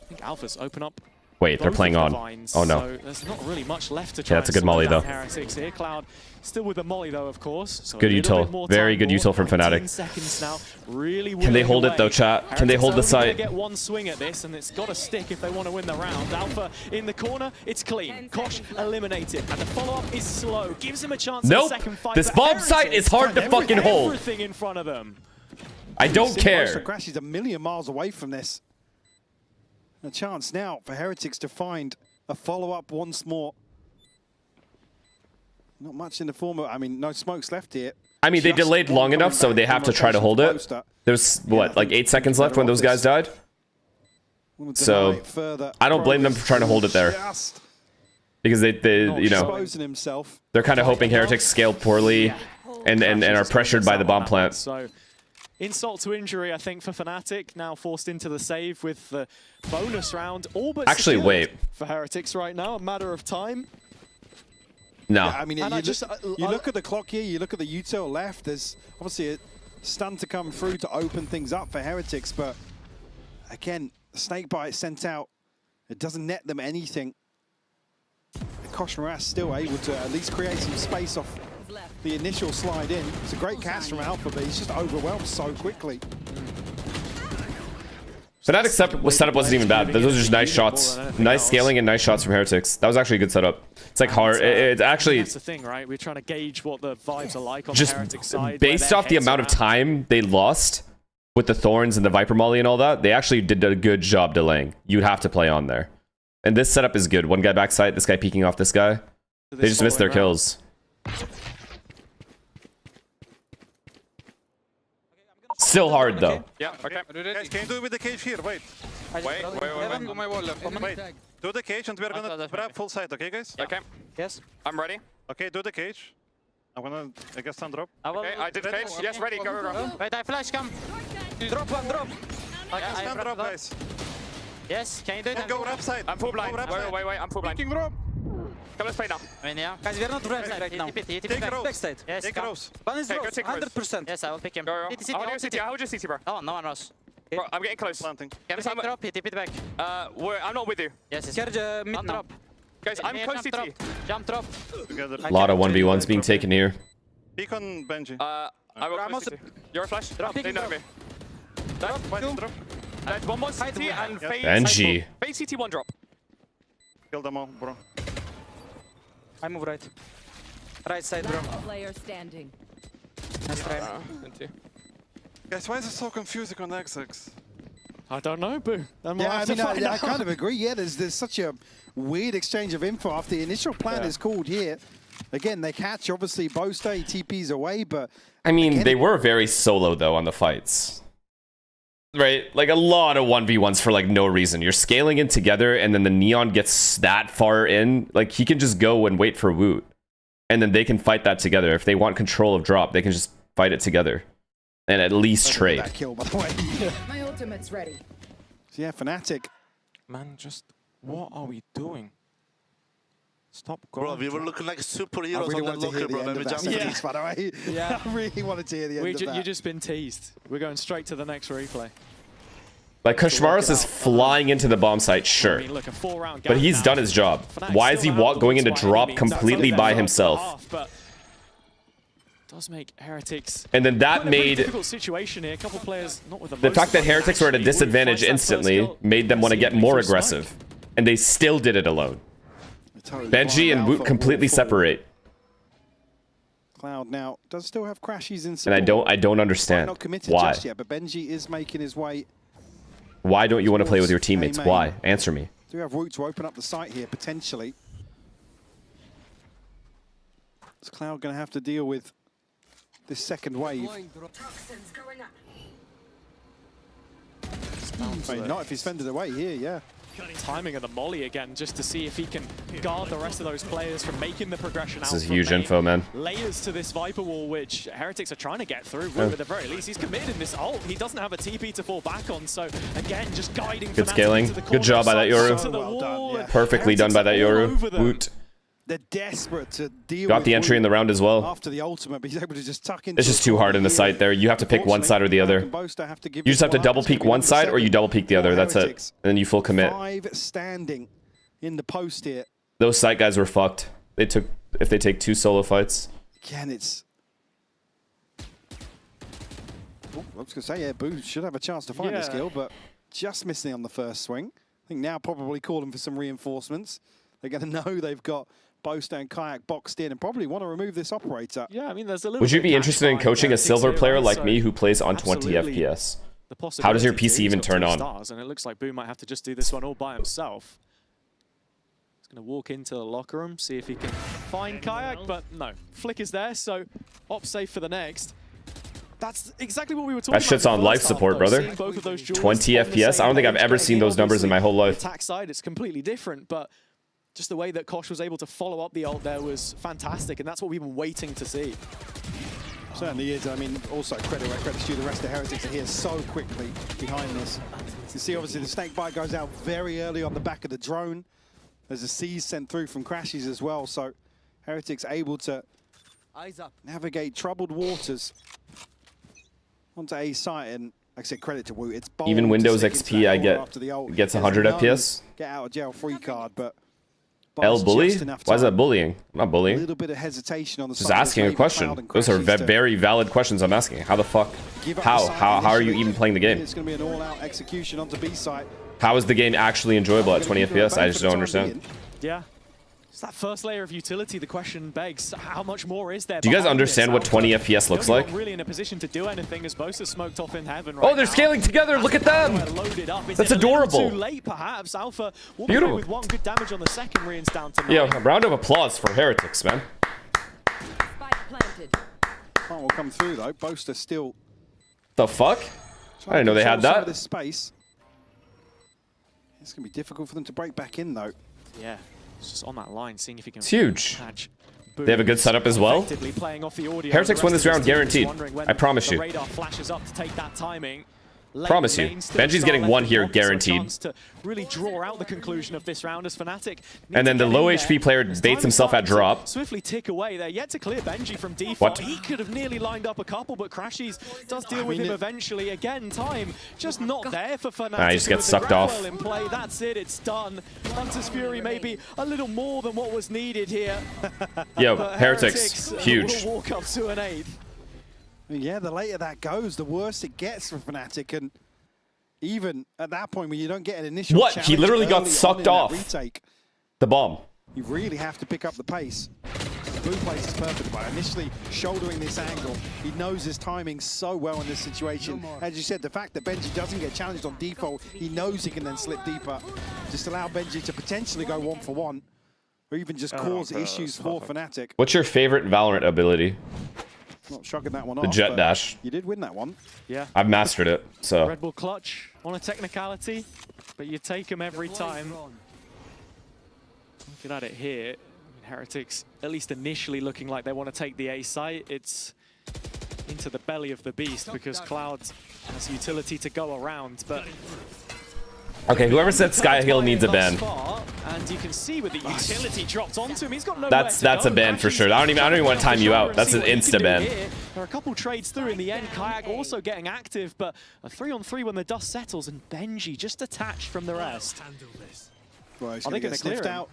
I think Alpha's open up. Wait, they're playing on. Oh no. So there's not really much left to try. Yeah, that's a good molly though. Heretics here. Cloud still with the molly though, of course. So Good util. Very good util from Fnatic. Seconds now. Really Can they hold it though, chat? Can they hold the site? Get one swing at this, and it's got to stick if they want to win the round. Alpha in the corner, it's clean. Kosh eliminated, and the follow-up is slow. Gives him a chance in the Nope. second fight. This bomb site is hard to fucking hold. Everything in front of them. I don't care. Crash is a million miles away from this. A chance now for Heretics to find a follow-up once more. Not much in the form of, I mean, no smokes left here. I mean, they Just delayed long enough, so they have to try to hold it. There's, what, like 8 seconds left when those guys died? So, I don't blame them for trying to hold it there. Because they you know, Exposing himself. they're kind of hoping Heretics scale poorly and are pressured by the bomb plant. So, insult to injury, I think, for Fnatic. Now forced into the save with the bonus round. All but Actually, secured wait. for Heretics right now. A matter of time. No. Yeah, I mean, you look at the clock here, you look at the util left, there's obviously a stun to come through to open things up for Heretics, but again, the snake bite sent out, it doesn't net them anything. Kosh Moras still able to at least create some space off the initial slide in. It's a great cast from Alpha, but he's just overwhelmed so quickly. Fnatic's setup wasn't even bad. Those are just nice shots. Nice scaling and nice shots from Heretics. That was actually a good setup. It's like hard. It's actually That's the thing, right? We're trying to gauge what the vibes are like on just the Heretic side. based off the amount of time they lost with the Thorns and the Viper Molly and all that. They actually did a good job delaying. You'd have to play on there. And this setup is good. One guy backside, this guy peeking off this guy. They just missed their kills. Still hard though. Yeah, okay. Guys, can you do it with the cage here? Wait. Wait. Do my wall left. Wait. Do the cage and we're gonna grab full side, okay guys? Okay. Yes. I'm ready. Okay, do the cage. I'm gonna, I guess, sun drop. Okay, I did cage. Yes, ready. Go, go, go. Wait, I flash, come. Drop one, drop. Yeah, stand drop, guys. Yes, can you do it? Go right side. I'm full blind. Go right side. Wait. I'm full blind. King drop. Come, let's play now. Guys, we are not right right now. Take a rose. Yes, Take a rose. One is Hey, go rose, take a rose. 100%. Yes, I will pick him. Go, go. Hit the city, I want hit your CT. I hold your CT, bro. Oh, no one knows. Bro, I'm getting close. Planting. Can we drop? Hit it back. I'm not with you. Yes, yes. Carry mid now. Guys, I'm close jump CT. Jump drop. Together. A lot of 1v1s being taken here. Peek on Benji. I will close CT. You're a flash. Drop. They know me. Drop. Drop. There's one more CT and fade. Benji. Fade CT, one drop. Kill them all, bro. I move right. Right side, bro. Player standing. Nice try. Guys, why is it so confusing on XX? I don't know, Boo. Yeah, I mean, I kind of agree. Yeah, there's such a weird exchange of info after the initial plan is called here. Again, they catch, obviously, Bosta, TP's away, but... I mean, they were very solo, though, on the fights. Right? Like, a lot of 1v1s for, like, no reason. You're scaling in together, and then the Neon gets that far in. Like, he can just go and wait for Woot. and then they can fight that together. If they want control of drop, they can just fight it together and at least trade. That kill, by the way. My ultimate's ready. So yeah, Fnatic. Man, just what are we doing? Stop going. Bro, we were looking like superheroes I really on that wanted to hear locker, the bro. end of that sentence, by the way. Yeah. I really wanted to hear the end of that. You've just been teased. We're going straight to the next replay. Like, Kashmaris is flying into the bomb site, sure. I mean, look, a 4-round But he's now. done his job. Why is he going into drop completely by himself? But does make Heretics And then that quite a pretty made difficult situation here. A couple players not with the the most fact that money Heretics were at a actually disadvantage would find that first instantly kill. made them want to get more Through smoke. aggressive. And they still did it alone. Benji and Woot completely separate. Cloud now does still have crashes in And support. I don't understand. Not committed Why. just yet, but Benji is making his way. Why don't you want to play with your teammates? Why? Answer me. Do have Woot to open up the site here, potentially. Is Cloud going to have to deal with this second wave? I mean, not if he's fended away here, yeah. Timing of the molly again, just to see if he can guard the rest of those players from making the progression out. This is from huge main. info, man. Layers to this Viper wall, which Heretics are trying to get through. Yeah. Woot, at the very least, he's committed in this ult. He doesn't have a TP to fall back on, so again, just guiding. Good Fnatic scaling. into the Good corner job by that side, Yoru. to the wall, and Perfectly done by that Heretics are all Yoru. over them. Woot. They're desperate to deal Got with the entry in the round as well. after the ultimate, but he's able to just tuck into It's just too hard in the site there. You have to pick one side or the other. You just have to double peek one side or you double peek the other. That's it. And then you full commit. 5 standing in the post here. Those site guys were fucked. If they take 2 solo fights. Again, it's... Oh, I was going to say, yeah, Boo should have a chance to find this kill, but just missing on the first swing. I think now probably calling for some reinforcements. They're going to know they've got Boaster and Kayak boxed in and probably want to remove this operator. Yeah, I mean, there's a little Would you bit be of interested in catch coaching by a silver Heretics player here, like so me who plays on 20 absolutely FPS? the How does your possibility PC to. even He's got turn 2 on? stars, and it looks like Boo might have to just do this one all by himself. He's going to walk into the locker room, see if he can find Kayak, but no. Flick is there, so op safe for the next. That's exactly what we were talking about. That shit's on life support, brother. 20 FPS? I don't think I've ever seen those numbers in my whole life. Attack side, it's completely different, but just the way that Kosh was able to follow up the ult there was fantastic, and that's what we've been waiting to see. Certainly is. I mean, also credit where credit's due. The rest of Heretics are here so quickly behind this. You see, obviously, the snake bite goes out very early on the back of the drone. There's a seize sent through from crashes as well, so Heretics able to navigate troubled waters onto A site, and like I said, credit to Woot. It's bold Even to Windows stick into XP, that I corner get after the ult. gets There's 100 no FPS. Get out of jail free card, but L buys bully? just enough Why is time. that bullying? I'm not A bullying. little bit of hesitation on the Just side of asking a maybe question. Cloud and Those are Crashes to very valid questions I'm asking. How the fuck? give up How? the side How are you initially. even playing the game? It's going to be an all-out execution onto B site. How is the game actually enjoyable at 20 FPS? I just don't understand. Yeah. It's that first layer of utility. The question begs, how much more is there? Do you guys behind understand this? what 20 FPS looks like? Not really in a position to do anything as Bosa smoked off in heaven right Oh, they're now. scaling together. Look at them. Loaded up. Is That's it a little adorable. Too late, perhaps. Alpha will be Beautiful. with 1 good damage on the second Rian's down to 9. Yo, a round of applause for Heretics, man. Plant will come through though. Boaster still. The fuck? I didn't know they had control some of that. this space. It's going to be difficult for them to break back in though. Yeah, it's just on that line, seeing if he can. It's huge. Catch They have a good setup as well. effectively playing off the audio. Heretics The win rest this of round, team is guaranteed. wondering when I promise the you. radar flashes up to take that timing. Promise you. Lane still Benji's star getting left 1 in here, block, so a guaranteed. chance to really draw out the conclusion of this round as Fnatic need And then to the get low in HP there. player As baits time himself is at starting to drop. Swiftly tick away. They're yet to clear Benji from default. What? He could have nearly lined up a couple, but Crashies does deal with mean, him it- eventually. Again, time just not there for Fnatic. Nah, he just gets with the sucked off. Grapple in play. That's it. It's done. Hunter's Fury maybe a little more than what was needed here. Yo, But Heretics, huge. will walk up to an 8th. Yeah, the later that goes, the worse it gets for Fnatic, and even at that point when you don't get an initial What? He challenge literally got early on sucked in that off. retake, The bomb. you really have to pick up the pace. The blue place is perfect by initially shouldering this angle. He knows his timing so well in this situation. As you said, the fact that Benji doesn't get challenged on default, he knows he can then slip deeper. Just allow Benji to potentially go 1-for-1, or even just cause issues for Fnatic. What's your favorite Valorant ability? Not shrugging that one The off. jet but dash. You did win that one. Yeah. I've mastered it, so. Red Bull clutch on a technicality, but you take them every time. Look at it here. Heretics, at least initially, looking like they want to take the A site. It's into the belly of the beast because Cloud has utility to go around, but... Okay, whoever said Sky Hill needs a ban. And you can see with the utility dropped onto him, he's got no. That's a ban for sure. I don't even want to time you out. That's an insta ban. There are a couple trades through in the end. Kayak also getting active, but a 3-on-3 when the dust settles, and Benji just attached from the rest. Right, Are they going to clear him?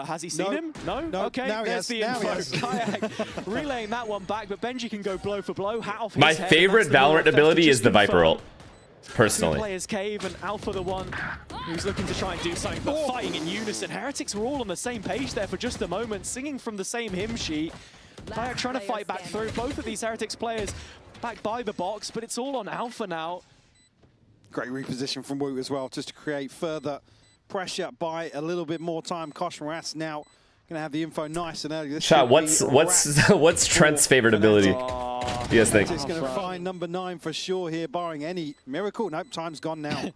Has he seen him? No? Okay, there's the info. Kayak relaying that one back, but Benji can go blow for blow. Hat off his My head, favorite Valorant ability is the Viper ult. Two Personally. players cave and Alpha the one who's looking to try and do something, but fighting in unison. Heretics were all on the same page there for just a moment, singing from the same hymn sheet. Kayak trying to fight back through. Both of these Heretics players back by the box, but it's all on Alpha now. Great reposition from Woot as well, just to create further pressure by a little bit more time. Kosh Maras now going to have the info nice and early. This Chat, what's Trent's favorite ability? You guys think? He's going to find number 9 for sure here, barring any miracle. Nope, time's gone now.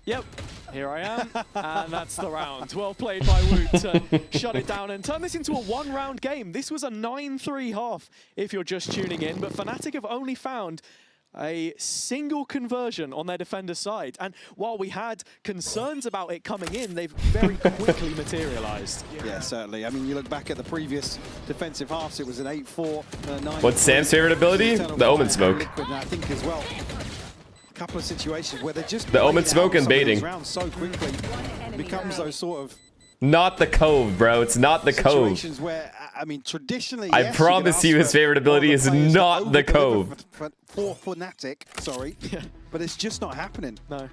Yep, here I am, and that's the round. Well played by Woot to shut it down and turn this into a one-round game. This was a 9-3 half if you're just tuning in, but Fnatic have only found a single conversion on their defender side. And while we had concerns about it coming in, they've very quickly materialized. Yeah, certainly. I mean, you look back at the previous defensive halves, it was an 8-4, 9. What's Sam's favorite ability? The Omen Smoke. Liquid, and I think as well, a couple of situations where they're just the Omen Smoke and baiting. So quickly, it becomes those sort of not the Cove, bro. It's not the Cove. situations where, I mean, traditionally, I yes, promise you his favorite ability is not the Cove. For Fnatic, sorry, but it's just not happening. No.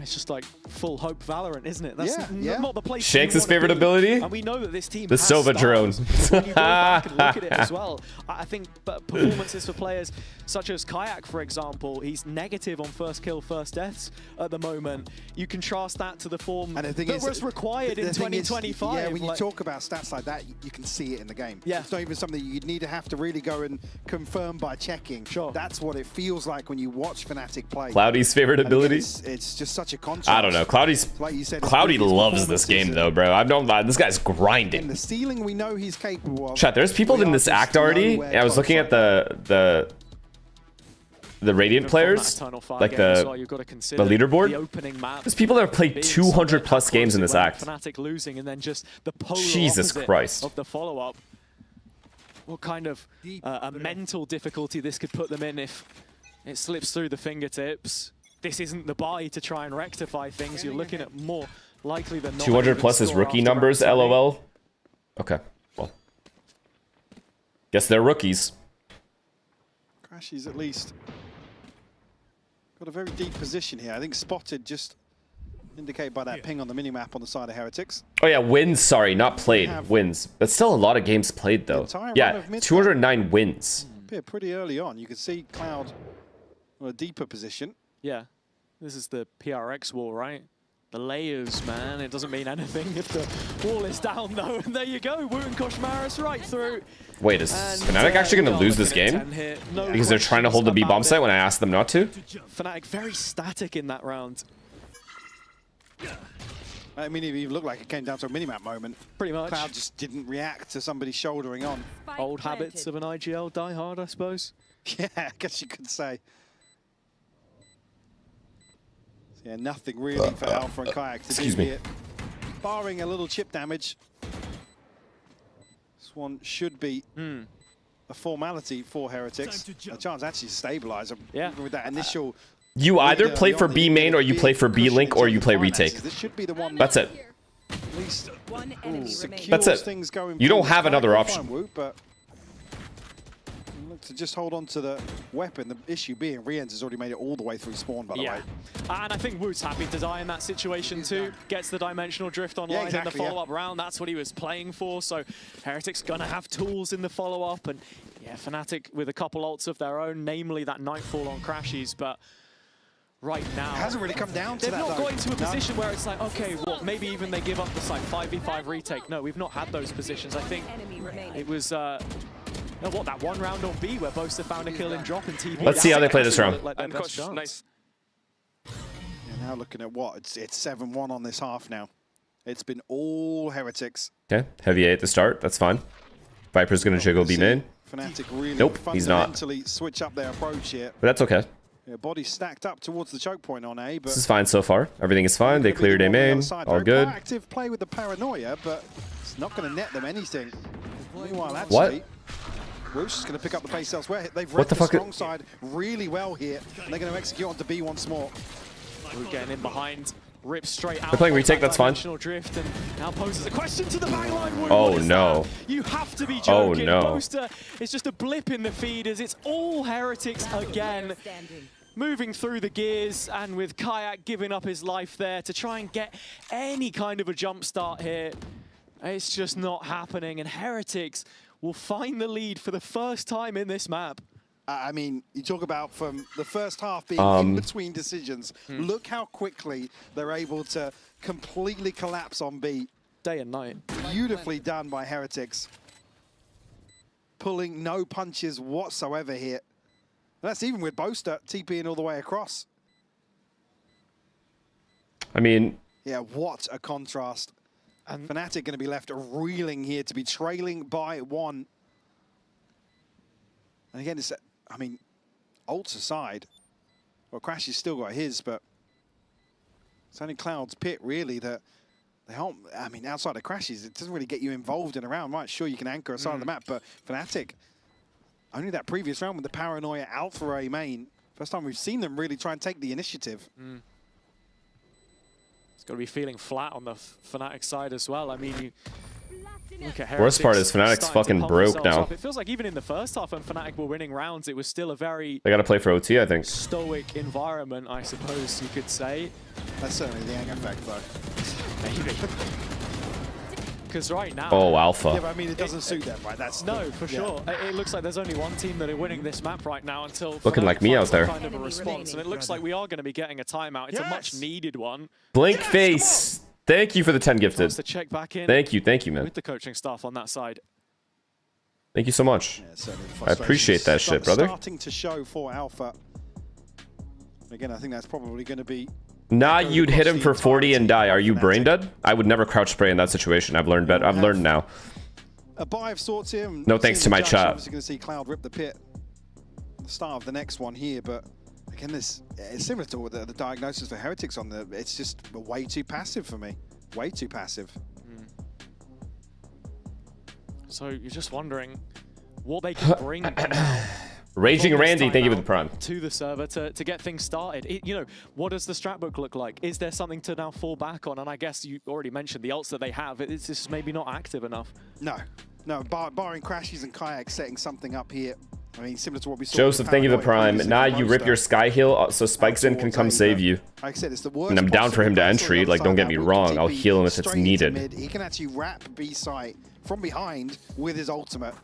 It's just like full hope Valorant, isn't it? That's not the place. Shanks' favorite ability? And we know that this team the Sova drone. When you go back and look at it as well, I think performances for players such as Kayak, for example, he's negative on first kill, first deaths at the moment. You contrast that to the form and the thing that is, was required in 2025. Yeah, when you talk about stats like that, you can see it in the game. Yeah. It's not even something you'd need to have to really go and confirm by checking. Sure. That's what it feels like when you watch Fnatic play. Cloudy's favorite ability? It's just such a contrast. I don't know. Cloudy's like you said, Cloudy loves this game though, bro. I don't lie. This guy's grinding. And the ceiling we know he's capable of. Chat, there's people in this act already. And I was looking at the Radiant players, like the leaderboard. There's people that have played 200 plus games in this act. Fnatic losing and then just the polar Jesus opposite Christ. of the follow-up. What kind of a mental difficulty this could put them in if it slips through the fingertips. This isn't the buy to try and rectify things. You're looking at more likely than not. 200 plus is rookie numbers, LOL. Okay, well. Guess they're rookies. Crashies at least got a very deep position here. I think spotted just indicated by that ping on the minimap on the side of Heretics. Oh yeah, wins, sorry, not played. Wins. That's still a lot of games played though. Yeah, 209 wins. Appeared pretty early on. You can see Cloud on a deeper position. Yeah, this is the PRX wall, right? The layers, man. It doesn't mean anything if the wall is down, though. And there you go. Woot and Kosh Maras right through. Wait, is Fnatic actually going to lose this game? Because they're trying to hold the B-bomb site when I asked them not to? Fnatic very static in that round. I mean, it even looked like it came down to a minimap moment. Pretty much. Cloud just didn't react to somebody shouldering on. Old habits of an IGL diehard, I suppose. Yeah, I guess you could say. Yeah, nothing really for Alpha and Kayak to do here. Barring a little chip damage. This one should be a formality for Heretics. A chance actually to stabilize them. Yeah. Even with that initial... You either play for B main or you play for B link or you play retake. This should be the one That's it. At least That's it. things going You don't have forward. another Fine, option. Woot, but look to just hold on to the weapon. The issue being Rienz has already made it all the way through spawn, by the way. And I think Woot's happy to die in that situation too. Gets the dimensional drift online in the follow-up round. That's what he was playing for. So Heretics gonna have tools in the follow-up, and yeah, Fnatic with a couple ults of their own, namely that Nightfall on Crashies, but right now It hasn't really come down to they've that, not though. got into a position where it's like, okay, what, maybe even they give up the site 5v5 retake. No, we've not had those positions. I think it was what, that one round on B where Boaster found a kill in drop and TP. Let's see how they play this round. And Kosh, nice. Yeah, now looking at what? It's 7-1 on this half now. It's been all Heretics. Okay, heavy A at the start. That's fine. Viper's gonna jiggle B main. Fnatic really Nope, he's not. fundamentally switch up their approach here. But that's okay. Yeah, body stacked up towards the choke point on A, but This is fine so far. Everything is fine. They cleared A main. All Very good. proactive play with the paranoia, but it's not going to net them anything. Meanwhile, actually, What? Roosh is going to pick up the pace elsewhere. They've What read the the fuck? strong side really well here. They're going to execute onto B once more. We're getting in behind. Rips straight out. They're playing retake, that's fine. Drift and now poses a question to the backline. Wood, Oh, what is no. that? You have to be Oh, joking. no. Boaster is just a blip in the feed as it's all Heretics again. Moving through the gears, and with Kayak giving up his life there to try and get any kind of a jump start here. It's just not happening, and Heretics will find the lead for the first time in this map. I mean, you talk about from the first half being in between decisions. Look how quickly they're able to completely collapse on B. Day and night. Beautifully done by Heretics. Pulling no punches whatsoever here. That's even with Boaster TPing all the way across. I mean, yeah, what a contrast. And Fnatic going to be left reeling here to be trailing by 1. And again, it's, I mean, ults aside, well, Crash has still got his, but it's only Cloud's pit really that they aren't, I mean, outside of Crashes, it doesn't really get you involved in a round. Right, sure, you can anchor a side of the map, but Fnatic, only that previous round with the Paranoia Alpha A main, first time we've seen them really try and take the initiative. It's got to be feeling flat on the Fnatic side as well. I mean, you look at worst part Heretics is Fnatic's starting to fucking pump broke themselves now. up. It feels like even in the first half when Fnatic were winning rounds, it was still a very They gotta play for OT, I think. stoic environment, I suppose you could say. That's certainly the Ang effect, though. Maybe. Because right now... Oh, Alpha. Yeah, but I mean, it doesn't suit them, right? That's no, for sure. It looks like there's only one team that are winning this map right now until... Looking like me out there. Kind of a response, and it looks like we are going to be getting a timeout. It's a much needed one. Blink face. Thank you for the 10 gifted. To check back in Thank you, man. with the coaching staff on that side. Thank you so much. Yeah, I appreciate that shit, brother. Starting to show for Alpha. Again, I think that's probably going to be... Nah, you'd hit him for 40 and die. Are you brain dead? I would never crouch spray in that situation. I've learned better. I've learned now. A buy of sorts here. No thanks to my chat. Obviously going to see Cloud rip the pit. The start of the next one here, but again, this it's similar to the diagnosis for Heretics on the. It's just way too passive for me. Way too passive. So you're just wondering what they can bring now. Raging Randy, thank you for the prime. To the server to get things started. You know, what does the strat book look like? Is there something to now fall back on? And I guess you already mentioned the ults that they have. It's just maybe not active enough. No, barring Crashes and Kayak setting something up here. I mean, similar to what we saw. Joseph, thank you for the prime. Nah, you rip your Sky Heal so Spikes in can come save you. Like I said, it's the worst And I'm down for him to entry. Like, don't get me wrong. I'll heal him if it's straight into needed. mid. He can actually wrap B site from behind with his ultimate.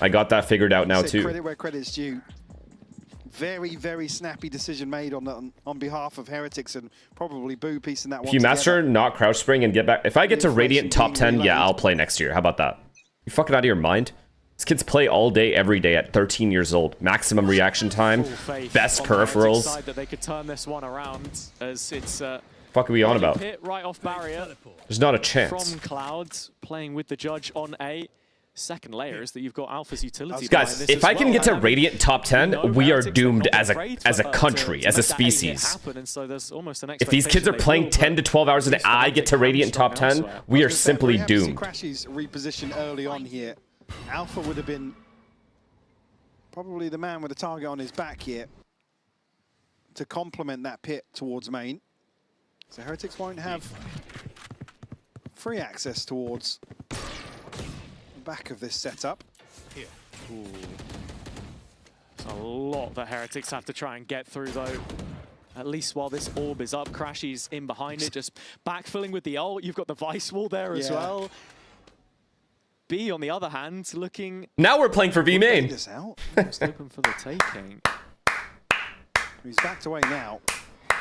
I got that figured out now, too. Credit where credit's due. Very, very snappy decision made on behalf of Heretics, and probably Boo piecing that one If you master not crouch spring and get back... If I get to Radiant top 10, yeah, I'll play next year. How about that? You fucking out of your mind? These kids play all day, every day at 13 years old. Maximum reaction time, best peripherals. Side that they could turn this one around as it's Fuck are we on about? hit right off barrier. There's not a chance. From Clouds playing with the judge on A. Second layer is that you've got Alpha's utility. Guys, if I can get to Radiant top 10, we are doomed as a country, as a species. If these kids are playing 10 to 12 hours and I get to Radiant top 10, we are simply doomed. Crashes reposition early on here. Alpha would have been probably the man with a target on his back here to complement that pit towards main. So Heretics won't have free access towards the back of this setup. There's a lot that Heretics have to try and get through, though. At least while this orb is up, Crashy's in behind it, just backfilling with the ult. You've got the Vice Wall there as well. B, on the other hand, looking... Now we're playing for V main. This out. Just open for the taking. He's backed away now.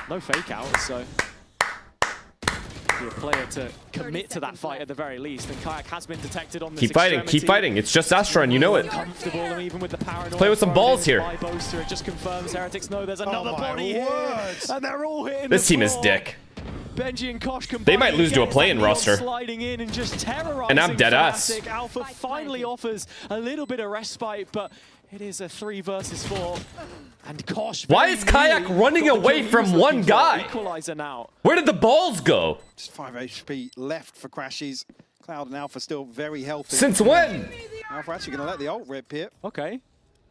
No fake out, so... Be a player to commit to that fight at the very least, and Kayak has been detected on this Keep fighting. It's just Astron, you know it. Comfortable, and even with the paranoia play with some balls here. by Boaster, it just confirms Heretics know there's another body here, and they're all hitting This the team is floor. dick. Benji and Kosh They might lose to a play-in Neon roster. Sliding in and just terrorizing And I'm dead ass. Fnatic. Alpha finally offers a little bit of respite, but it is a 3 versus 4. And Kosh. Why is Kayak running away from one guy? Equalizer now. Where did the balls go? Just 5 HP left for Crashies. Cloud and Alpha still very healthy. Since when? Alpha actually going to let the ult rip here. Okay.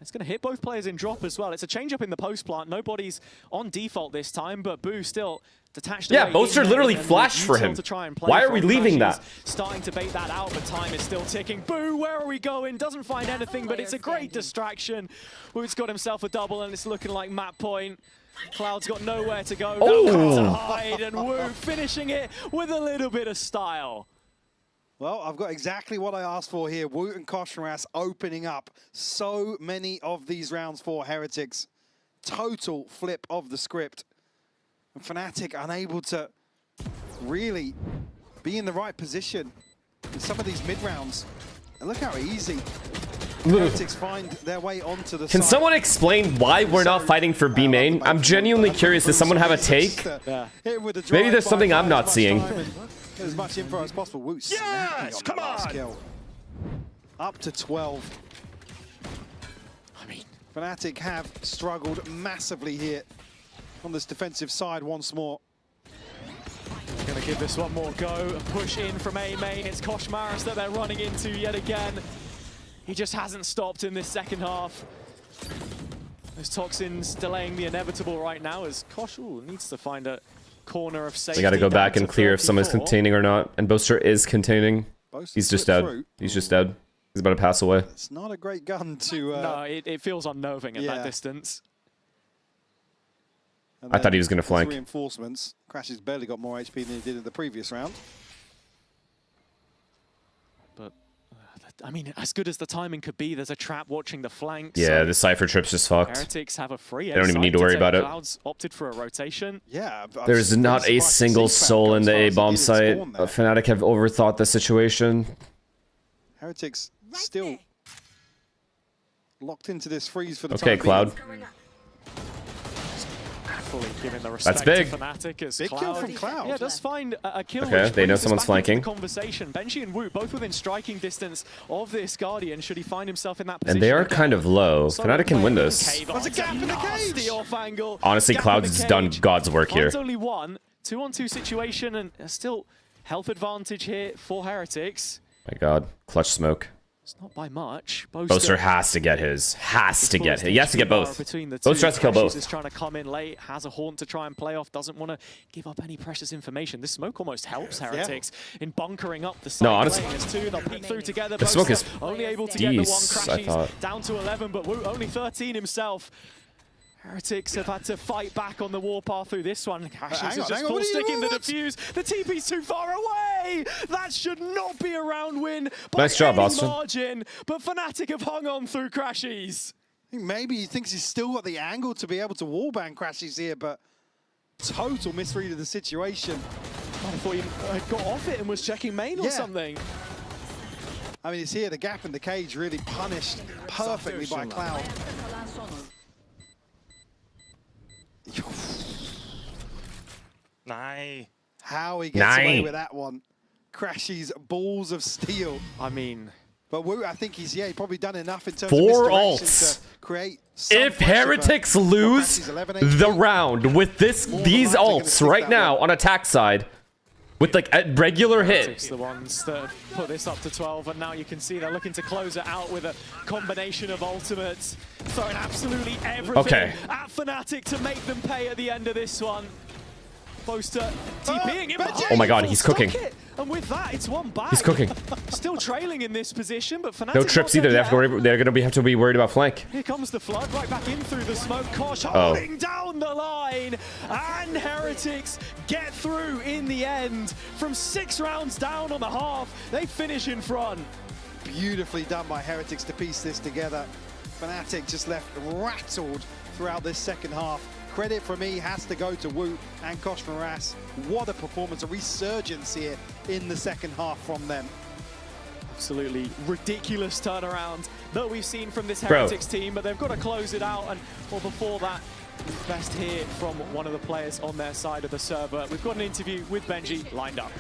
It's going to hit both players in drop as well. It's a change up in the post plant. Nobody's on default this time, but Boo still detached Yeah, away. Boaster literally flashed for him. Why are we leaving that? Starting to bait that out, but time is still ticking. Boo, where are we going? Doesn't find anything, but it's a great distraction. Woo's got himself a double, and it's looking like map point. Cloud's got nowhere to go. Oh. Nowhere to hide, and Woo finishing it with a little bit of style. Well, I've got exactly what I asked for here. Woot and Koshmaras opening up so many of these rounds for Heretics. Total flip of the script. And Fnatic unable to really be in the right position in some of these mid-rounds. And look how easy Heretics find their way onto the Can side. someone explain why we're not fighting for B main? I'm genuinely curious. Does someone have a take? Maybe there's something I'm not seeing. Get as much info as possible. Woot Yes, come on. Kill. Up to 12. I mean, Fnatic have struggled massively here on this defensive side once more. Gonna give this one more go. A push in from A main. It's Koshmaras that they're running into yet again. He just hasn't stopped in this second half. Those toxins delaying the inevitable right now as Kosh needs to find a corner of safety. We gotta go back down and to clear if someone's 34. containing or not. And Boaster is containing. He's just dead. He's just dead. He's about to pass away. It's not a great gun to... No, it feels unnerving at that distance. I thought he was gonna flank. Reinforcements. Crashes barely got more HP than he did in the previous round. But, I mean, as good as the timing could be, there's a trap watching the flank. Yeah, so the Cypher trip's just fucked. Heretics have a free They don't even need to worry about it. Cloud's opted for a rotation. Yeah. There's not a single soul in the A-bomb site. Fnatic have overthought the situation. Heretics still locked into this freeze for the Okay, time Cloud. being. Fully giving the respect big. to Fnatic as Big Cloud. kill from Cloud. Yeah, does find a kill. Okay, which they know brings us someone's back into the flanking. Conversation. Benji and Wu both within striking distance of this Guardian. Should he find himself in that position? And they are again. kind of low. So Fnatic can win this. Cave on. There's a gap in the Nasty cage. off angle. Honestly, Gap in Cloud's the done cage. God's work here. Finds only one. 2-on-2 situation and still health advantage here for Heretics. My God, clutch smoke. It's not by much. Boaster has to get his. Has to get his. He has to get both. Between the Boaster has to kill both. Is trying to come in late, has a haunt to try and play off, doesn't want to give up any precious information. This smoke almost helps Heretics in bunkering up the side. No, honestly, as two, they'll peek through together. the smoke is only able to get the one. decent, I thought. Crashies down to 11, but Wu only 13 himself. Heretics have had to fight back on the warpath through this one. Crashies is just full sticking the defuse. The TP's too far away. That should not be a round win by Nice job, any Austin. margin. But Fnatic have hung on through Crashies. I think maybe he thinks he's still got the angle to be able to wallbang Crashies here, but total misread of the situation. I thought he got off it and was checking main or something. I mean, it's here, the gap in the cage really punished perfectly by Cloud. Nice. How he gets away with that one. Crashies balls of steel. I mean... But Wu, I think he's probably done enough in terms 4 of misdirection ults. to create some If pressure, Heretics but lose Crashies 11 HP. the round with these ults right now on attack side, with like a regular hit, Heretics the ones that put this up to 12, and now you can see they're looking to close it out with a combination of ultimates, throwing absolutely everything at Fnatic to make them pay at the end of this one. Boaster TPing in behind. Oh my God, he's Stuck cooking. it. And with that, it's one back. He's cooking. Still trailing in this position, but Fnatic No trips not either. dead yet. They're gonna have to be worried about flank. Here comes the flood, right back in through the smoke. Kosh Oh. holding down the line, and Heretics get through in the end. From 6 rounds down on the half, they finish in front. Beautifully done by Heretics to piece this together. Fnatic just left rattled throughout this second half. Credit for me has to go to Wu and Koshmaras. What a performance, a resurgence here in the second half from them. Absolutely ridiculous turnaround that we've seen from this Bro. Heretics team, but they've got to close it out. And well, before that, Best hear from one of the players on their side of the server. We've got an interview with Benji lined up.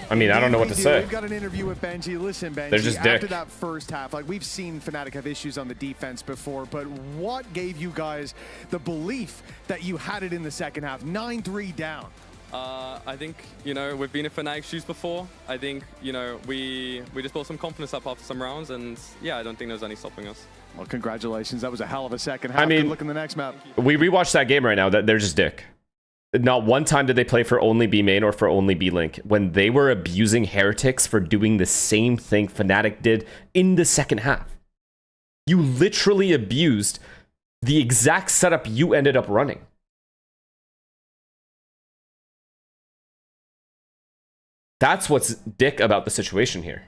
I mean, I don't know what to say. We've got an interview with Benji. Listen, Benji, They're just after dick. that first half, like we've seen Fnatic have issues on the defense before, but what gave you guys the belief that you had it in the second half? 9-3 down. I think, you know, we've been in Fnatic's shoes before. I think, you know, we just built some confidence up after some rounds, and yeah, I don't think there's any stopping us. Well, congratulations. That was a hell of a second half. I mean, good luck in the next map. We rewatched that game right now. That they're just dick. Not one time did they play for only B main or for only B link when they were abusing Heretics for doing the same thing Fnatic did in the second half. You literally abused the exact setup you ended up running. That's what's dick about the situation here.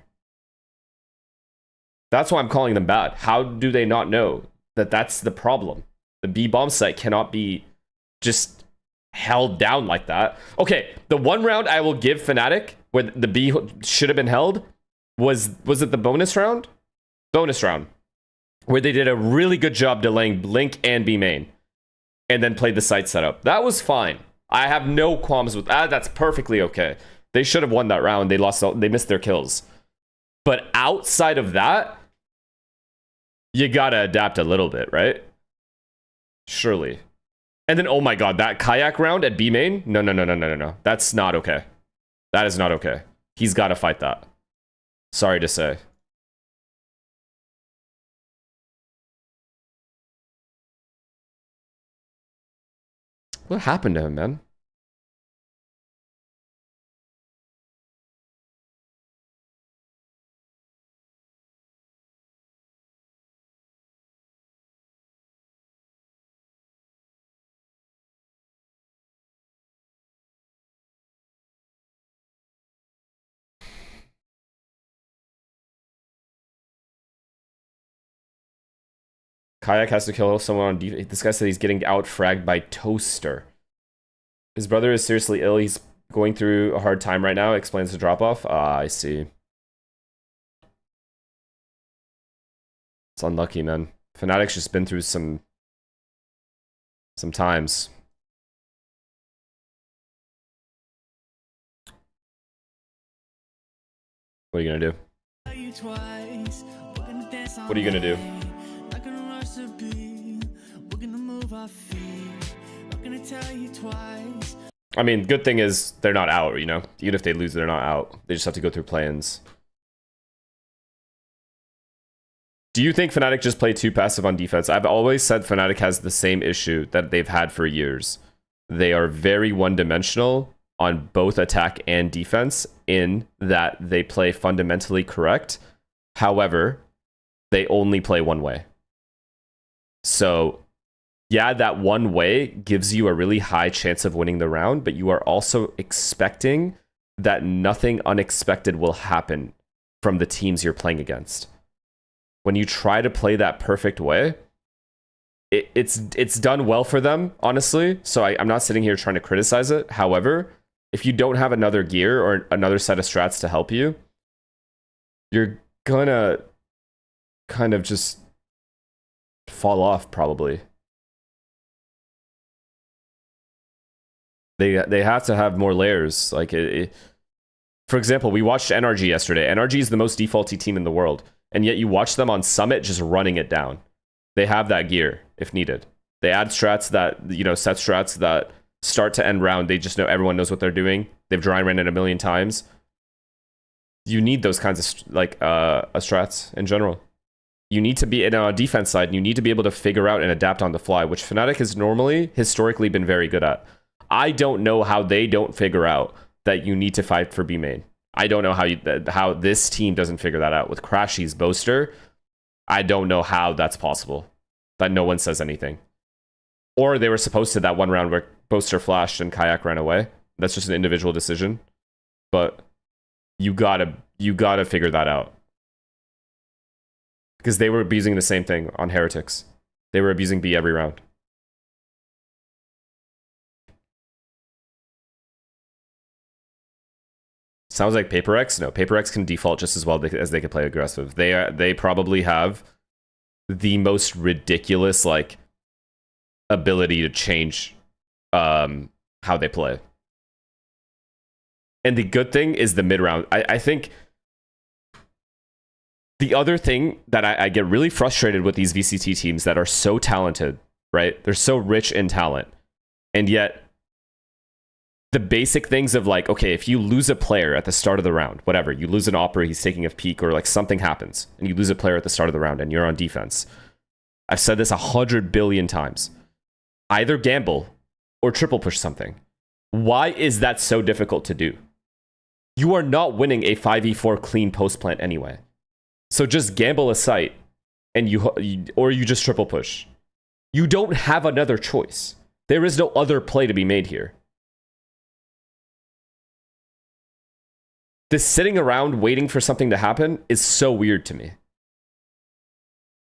That's why I'm calling them bad. How do they not know that that's the problem? The B bomb site cannot be just held down like that. Okay, the one round I will give Fnatic where the B should have been held was it the bonus round? Bonus round. Where they did a really good job delaying Blink and B main and then played the site setup. That was fine. I have no qualms with that. That's perfectly okay. They should have won that round. They missed their kills. But outside of that, you gotta adapt a little bit, right? Surely. And then, oh my god, that kayak round at B main? No. That's not okay. That is not okay. He's got to fight that. Sorry to say. What happened to him, man? Kayak has to kill someone on defense. This guy said he's getting out-fragged by Toaster. His brother is seriously ill. He's going through a hard time right now. Explains the drop-off. Ah, I see. It's unlucky, man. Fnatic's just been through some times. What are you gonna do? What are you gonna do? I mean, good thing is they're not out, you know? Even if they lose, they're not out. They just have to go through play-ins. Do you think Fnatic just play too passive on defense? I've always said Fnatic has the same issue that they've had for years. They are very one-dimensional on both attack and defense in that they play fundamentally correct. However, they only play one way. So, yeah, that one way gives you a really high chance of winning the round, but you are also expecting that nothing unexpected will happen from the teams you're playing against. When you try to play that perfect way, it's done well for them, honestly. So I'm not sitting here trying to criticize it. However, if you don't have another gear or another set of strats to help you, you're gonna kind of just fall off, probably. They have to have more layers. Like, for example, we watched NRG yesterday. NRG is the most defaulty team in the world, and yet you watch them on Summit just running it down. They have that gear if needed. They add strats that, you know, set strats that start to end round. They just know everyone knows what they're doing. They've dry ran it a million times. You need those kinds of strats in general. You need to be in a defense side, and you need to be able to figure out and adapt on the fly, which Fnatic has normally historically been very good at. I don't know how they don't figure out that you need to fight for B main. I don't know how this team doesn't figure that out with Crashy's Boaster. I don't know how that's possible. That no one says anything. Or they were supposed to that one round where Boaster flashed and Kayak ran away. That's just an individual decision. But you gotta figure that out. Because they were abusing the same thing on Heretics. They were abusing B every round. Sounds like PaperX? No, PaperX can default just as well as they can play aggressive. They probably have the most ridiculous like ability to change how they play. And the good thing is the mid round. I think the other thing that I get really frustrated with these VCT teams that are so talented, right? They're so rich in talent. And yet the basic things of like, okay, if you lose a player at the start of the round, whatever, you lose an Opera, he's taking a peek, or like something happens and you lose a player at the start of the round and you're on defense. I've said this 100 billion times. Either gamble or triple push something. Why is that so difficult to do? You are not winning a 5v4 clean post plant anyway. So just gamble a site and or you just triple push. You don't have another choice. There is no other play to be made here. This sitting around waiting for something to happen is so weird to me.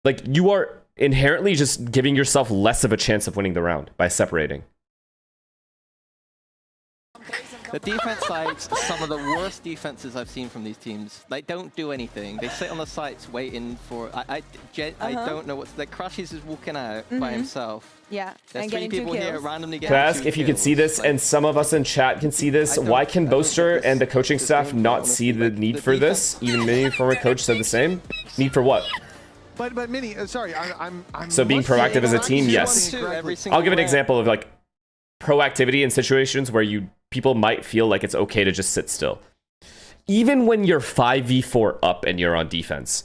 Like, you are inherently just giving yourself less of a chance of winning the round by separating. The defense side's some of the worst defenses I've seen from these teams. They don't do anything. They sit on the sites waiting for... I don't know what's... Like, Crushes is walking out by himself. Yeah, There's and 3 getting people 2 here kills. randomly Can getting I ask 2 if you can kills. see this, and some of us in chat can see this? Why can Boaster and the coaching staff not see the need for this? Even Mini, former coach, said the same. Need for what? But Mini, sorry, I'm So being proactive as a team, yes. I'll give an example of like proactivity in situations where people might feel like it's okay to just sit still. Even when you're 5v4 up and you're on defense,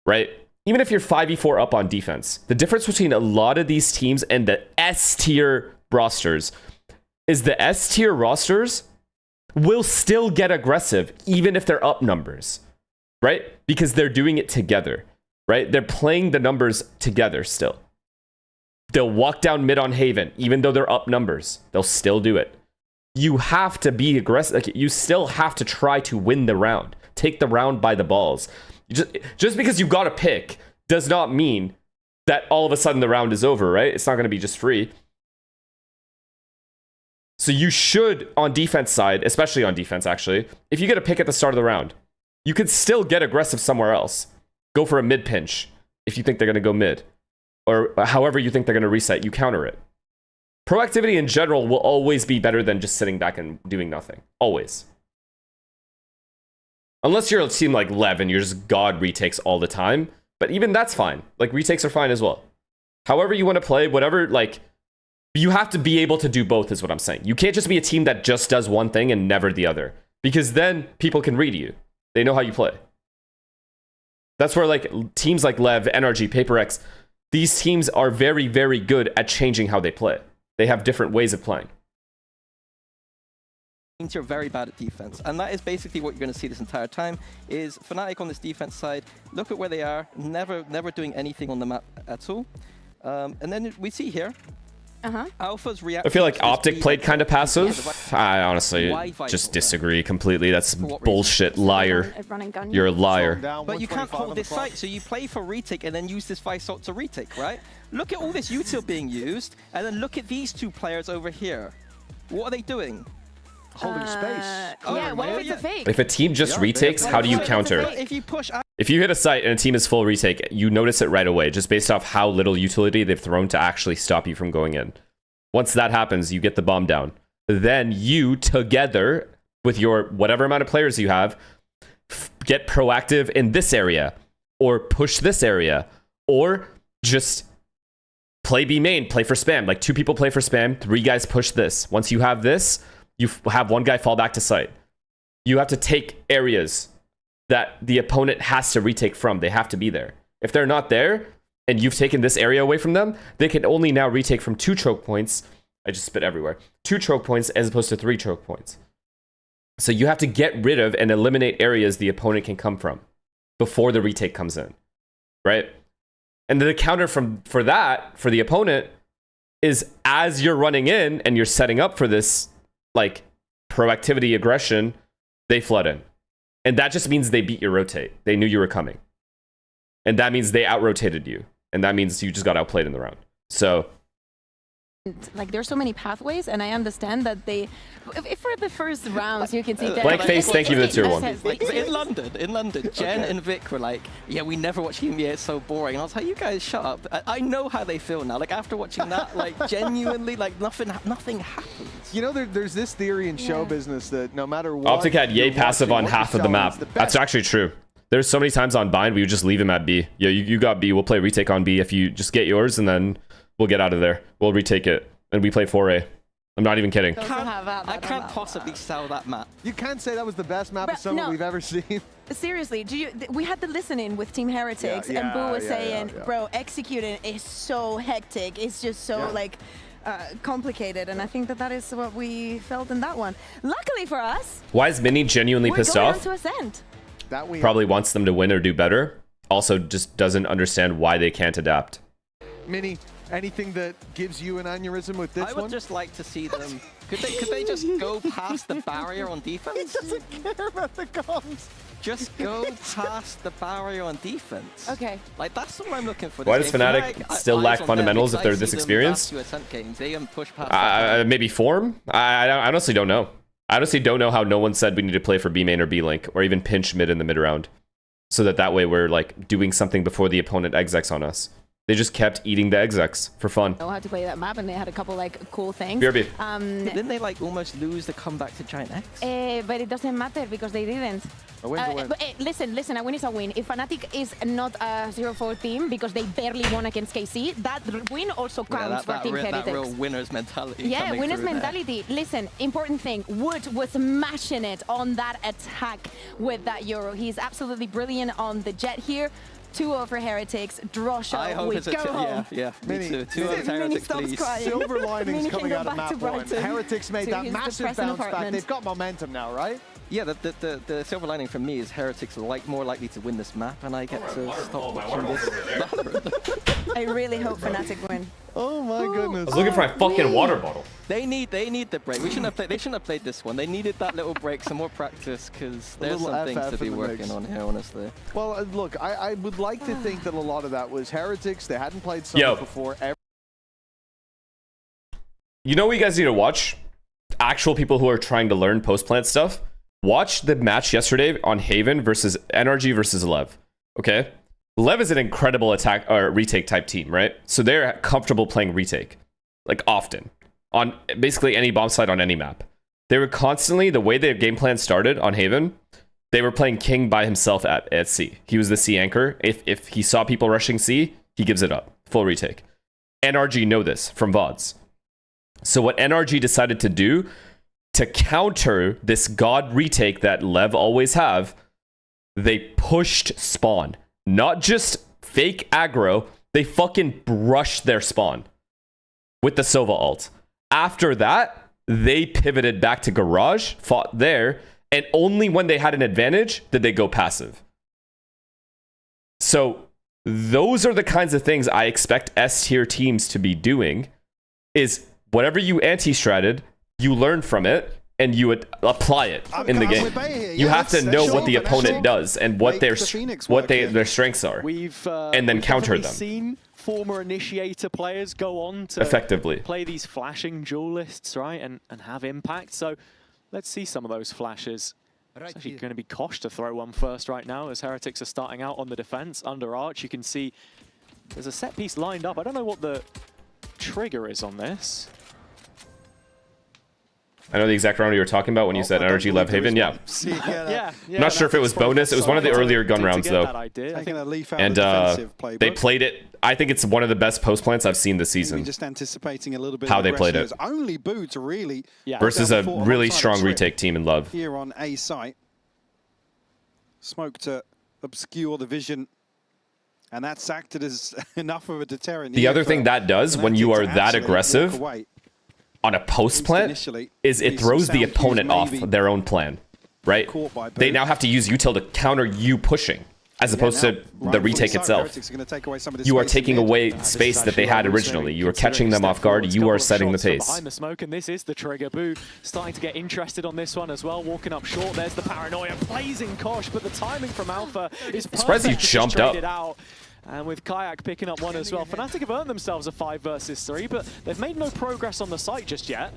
right? Even if you're 5v4 up on defense, the difference between a lot of these teams and the S tier rosters is the S tier rosters will still get aggressive even if they're up numbers, right? Because they're doing it together, right? They're playing the numbers together still. They'll walk down mid on Haven, even though they're up numbers. They'll still do it. You have to be aggressive. Like, you still have to try to win the round. Take the round by the balls. Just because you got a pick does not mean that all of a sudden the round is over, right? It's not going to be just free. So you should, on defense side, especially on defense, actually, if you get a pick at the start of the round, you could still get aggressive somewhere else. Go for a mid pinch if you think they're going to go mid. Or however you think they're going to reset, you counter it. Proactivity in general will always be better than just sitting back and doing nothing. Always. Unless you're a team like Lev and you're just god retakes all the time. But even that's fine. Like, retakes are fine as well. However you want to play, whatever, like, you have to be able to do both is what I'm saying. You can't just be a team that just does one thing and never the other. Because then people can read you. They know how you play. That's where, like, teams like Lev, NRG, PaperX, these teams are very, very good at changing how they play. They have different ways of playing. You're very bad at defense, and that is basically what you're going to see this entire time. Is Fnatic on this defense side? Look at where they are, never doing anything on the map at all. And then we see here, Alpha's reaction. I feel like Optic played kind of passive. I honestly just disagree completely. That's bullshit, liar. You're a liar. But you can't hold this site, so you play for retake and then use this 5 salt to retake, right? Look at all this util being used, and then look at these 2 players over here. What are they doing? Holding space. Yeah, what if it's a fake? If a team just retakes, how do you counter? If you push... If you hit a site and a team is full retake, you notice it right away, just based off how little utility they've thrown to actually stop you from going in. Once that happens, you get the bomb down. Then you, together with your whatever amount of players you have, get proactive in this area, or push this area, or just play B main, play for spam. Like 2 people play for spam, 3 guys push this. Once you have this, you have 1 guy fall back to site. You have to take areas that the opponent has to retake from. They have to be there. If they're not there, and you've taken this area away from them, they can only now retake from 2 choke points. I just spit everywhere. 2 choke points as opposed to 3 choke points. So you have to get rid of and eliminate areas the opponent can come from before the retake comes in, right? And then the counter for that, for the opponent, is as you're running in and you're setting up for this, like, proactivity aggression, they flood in. And that just means they beat your rotate. They knew you were coming. And that means they out-rotated you. And that means you just got outplayed in the round. So Like there's so many pathways, and I understand that they, if for the first rounds you can see. Blank face, thank you for the tier 1. Like, in London, Jen and Vic were like, yeah, we never watch EMEA, it's so boring. And I was like, you guys shut up. I know how they feel now. Like after watching that, like genuinely, like nothing happens. You know, there's this theory in show business that no matter what. Optic had yay passive on half of the map. That's actually true. There's so many times on bind we would just leave him at B. Yeah, you got B. We'll play retake on B if you just get yours, and then we'll get out of there. We'll retake it, and we play 4A. I'm not even kidding. I can't possibly sell that map. You can't say that was the best map of Summit we've ever seen. Seriously, we had the listening with Team Heretics, and Boo was saying, bro, executing is so hectic. It's just so like complicated, and I think that is what we felt in that one. Luckily for us, why is Mini genuinely pissed off? We're going on to Ascent. Probably wants them to win or do better. Also, just doesn't understand why they can't adapt. Mini, anything that gives you an aneurysm with this one? I would just like to see them. Could they just go past the barrier on defense? He doesn't care about the comms. Just go past the barrier on defense. Okay. Like that's what I'm looking for. Why does Fnatic still lack fundamentals if they're this experienced? Maybe form? I honestly don't know. I honestly don't know how no one said we need to play for B main or B link, or even pinch mid in the mid round, so that way we're like doing something before the opponent execs on us. They just kept eating the execs for fun. Know how to play that map, and they had a couple like cool things. BRB. Didn't they like almost lose the comeback to Giant X? But it doesn't matter because they didn't. A win's a win. But, listen, a win is a win. If Fnatic is not a 0-4 team because they barely won against KC, that win also counts for Team Heretics. That real winner's mentality. Yeah, winner's mentality. Listen, important thing, Wood was smashing it on that attack with that Euro. He's absolutely brilliant on the jet here. 2-0 for Heretics. Draw shot. I hope we it's go home. Yeah, me too. 2-0 Heretics, please. Silver linings coming out of map 1. Brighton. Heretics made that massive bounce back. They've got momentum now, right? Yeah, the silver lining for me is Heretics are more likely to win this map, and I get to stop watching this. I really hope Fnatic win. Oh my goodness! I was looking for my fucking water bottle. They need the break. They shouldn't have played this one. They needed that little break, some more practice, because there's some things to be working on here, honestly. Well, look, I would like to think that a lot of that was Heretics. They hadn't played Summit before. You know what you guys need to watch? Actual people who are trying to learn post-plant stuff. Watch the match yesterday on Haven versus NRG versus Lev. Okay? Lev is an incredible attack or retake type team, right? So they're comfortable playing retake. Like often. On basically any bomb site on any map. They were constantly, the way their game plan started on Haven, they were playing King by himself at C. He was the C anchor. If he saw people rushing C, he gives it up. Full retake. NRG know this from VODs. So what NRG decided to do to counter this god retake that Lev always have, they pushed spawn. Not just fake aggro, they fucking brushed their spawn with the Sova ult. After that, they pivoted back to garage, fought there, and only when they had an advantage did they go passive. So those are the kinds of things I expect S tier teams to be doing, is whatever you anti-stratted, you learn from it, and you would apply it in the game. You have to know what the opponent does and what their strengths are, and then counter them. Seen former initiator players go on to effectively play these flashing duelists, right, and have impact. So let's see some of those flashes. It's actually going to be Kosh to throw one first right now as Heretics are starting out on the defense under Arch. You can see there's a set piece lined up. I don't know what the trigger is on this. I know the exact round you were talking about when you said NRG Lev Haven. Yeah. I'm not sure if it was bonus. It was one of the earlier gun rounds, though. And they played it. I think it's one of the best post plants I've seen this season. Just anticipating a little bit how they played it. Only Boo to really versus a really strong retake team in Love. Here on A site. Smoke to obscure the vision. And that's acted as enough of a deterrent. The other thing that does when you are that aggressive on a post plant is it throws the opponent off their own plan, right? They now have to use util to counter you pushing, as opposed to the retake itself. You are taking away space that they had originally. You are catching them off guard. You are setting the pace. Behind the smoke, and this is the trigger. Boo starting to get interested on this one as well. Walking up short. There's the paranoia. Blazing Kosh, but the timing from Alpha is perfect. Surprised he jumped up. And with Kayak picking up one as well, Fnatic have earned themselves a 5 versus 3, but they've made no progress on the site just yet.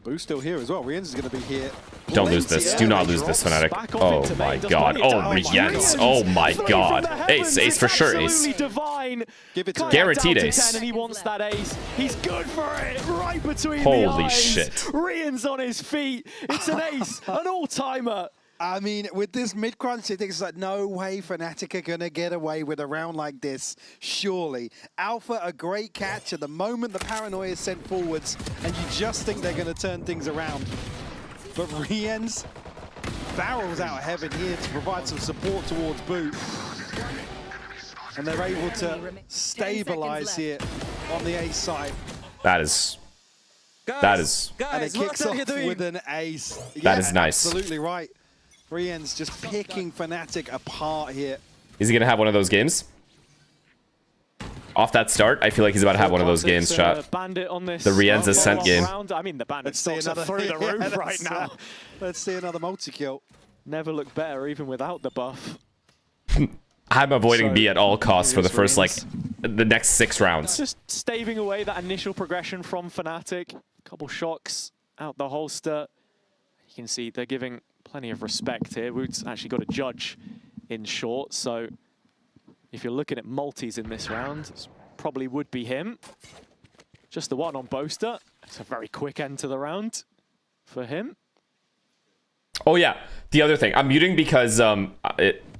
Boo's still here as well. Riens is going to be here. Don't lose this. Do not lose this, Fnatic. Oh my god. Oh, Riens. Oh my god. Ace for sure, Ace. Divine. Give it to Guaranteed ace. And he wants that ace. He's good for it. Right between Holy the eyes. shit. Riens on his feet. It's an ace. An all-timer. I mean, with this mid-crunch, it's like, no way Fnatic are going to get away with a round like this, surely. Alpha, a great catch at the moment the paranoia is sent forwards, and you just think they're going to turn things around. But Riens barrels out of heaven here to provide some support towards Boo. And they're able to stabilize here on the ace side. That is... And it kicks off with an ace. That is nice. Absolutely right. Riens just picking Fnatic apart here. Is he going to have one of those games? Off that start, I feel like he's about to have one of those games, chat. Bandit on this The Riens Ascent game. I mean, the Bandit stocks are through the roof right now. Let's see another multi-kill. Never looked better even without the buff. I'm avoiding B at all costs for the first, like, the next 6 rounds. Just staving away that initial progression from Fnatic. Couple shocks out the holster. You can see they're giving plenty of respect here. Wood's actually got a judge in short, so if you're looking at multis in this round, it probably would be him. Just the one on Boaster. It's a very quick end to the round for him. Oh yeah, the other thing. I'm muting because I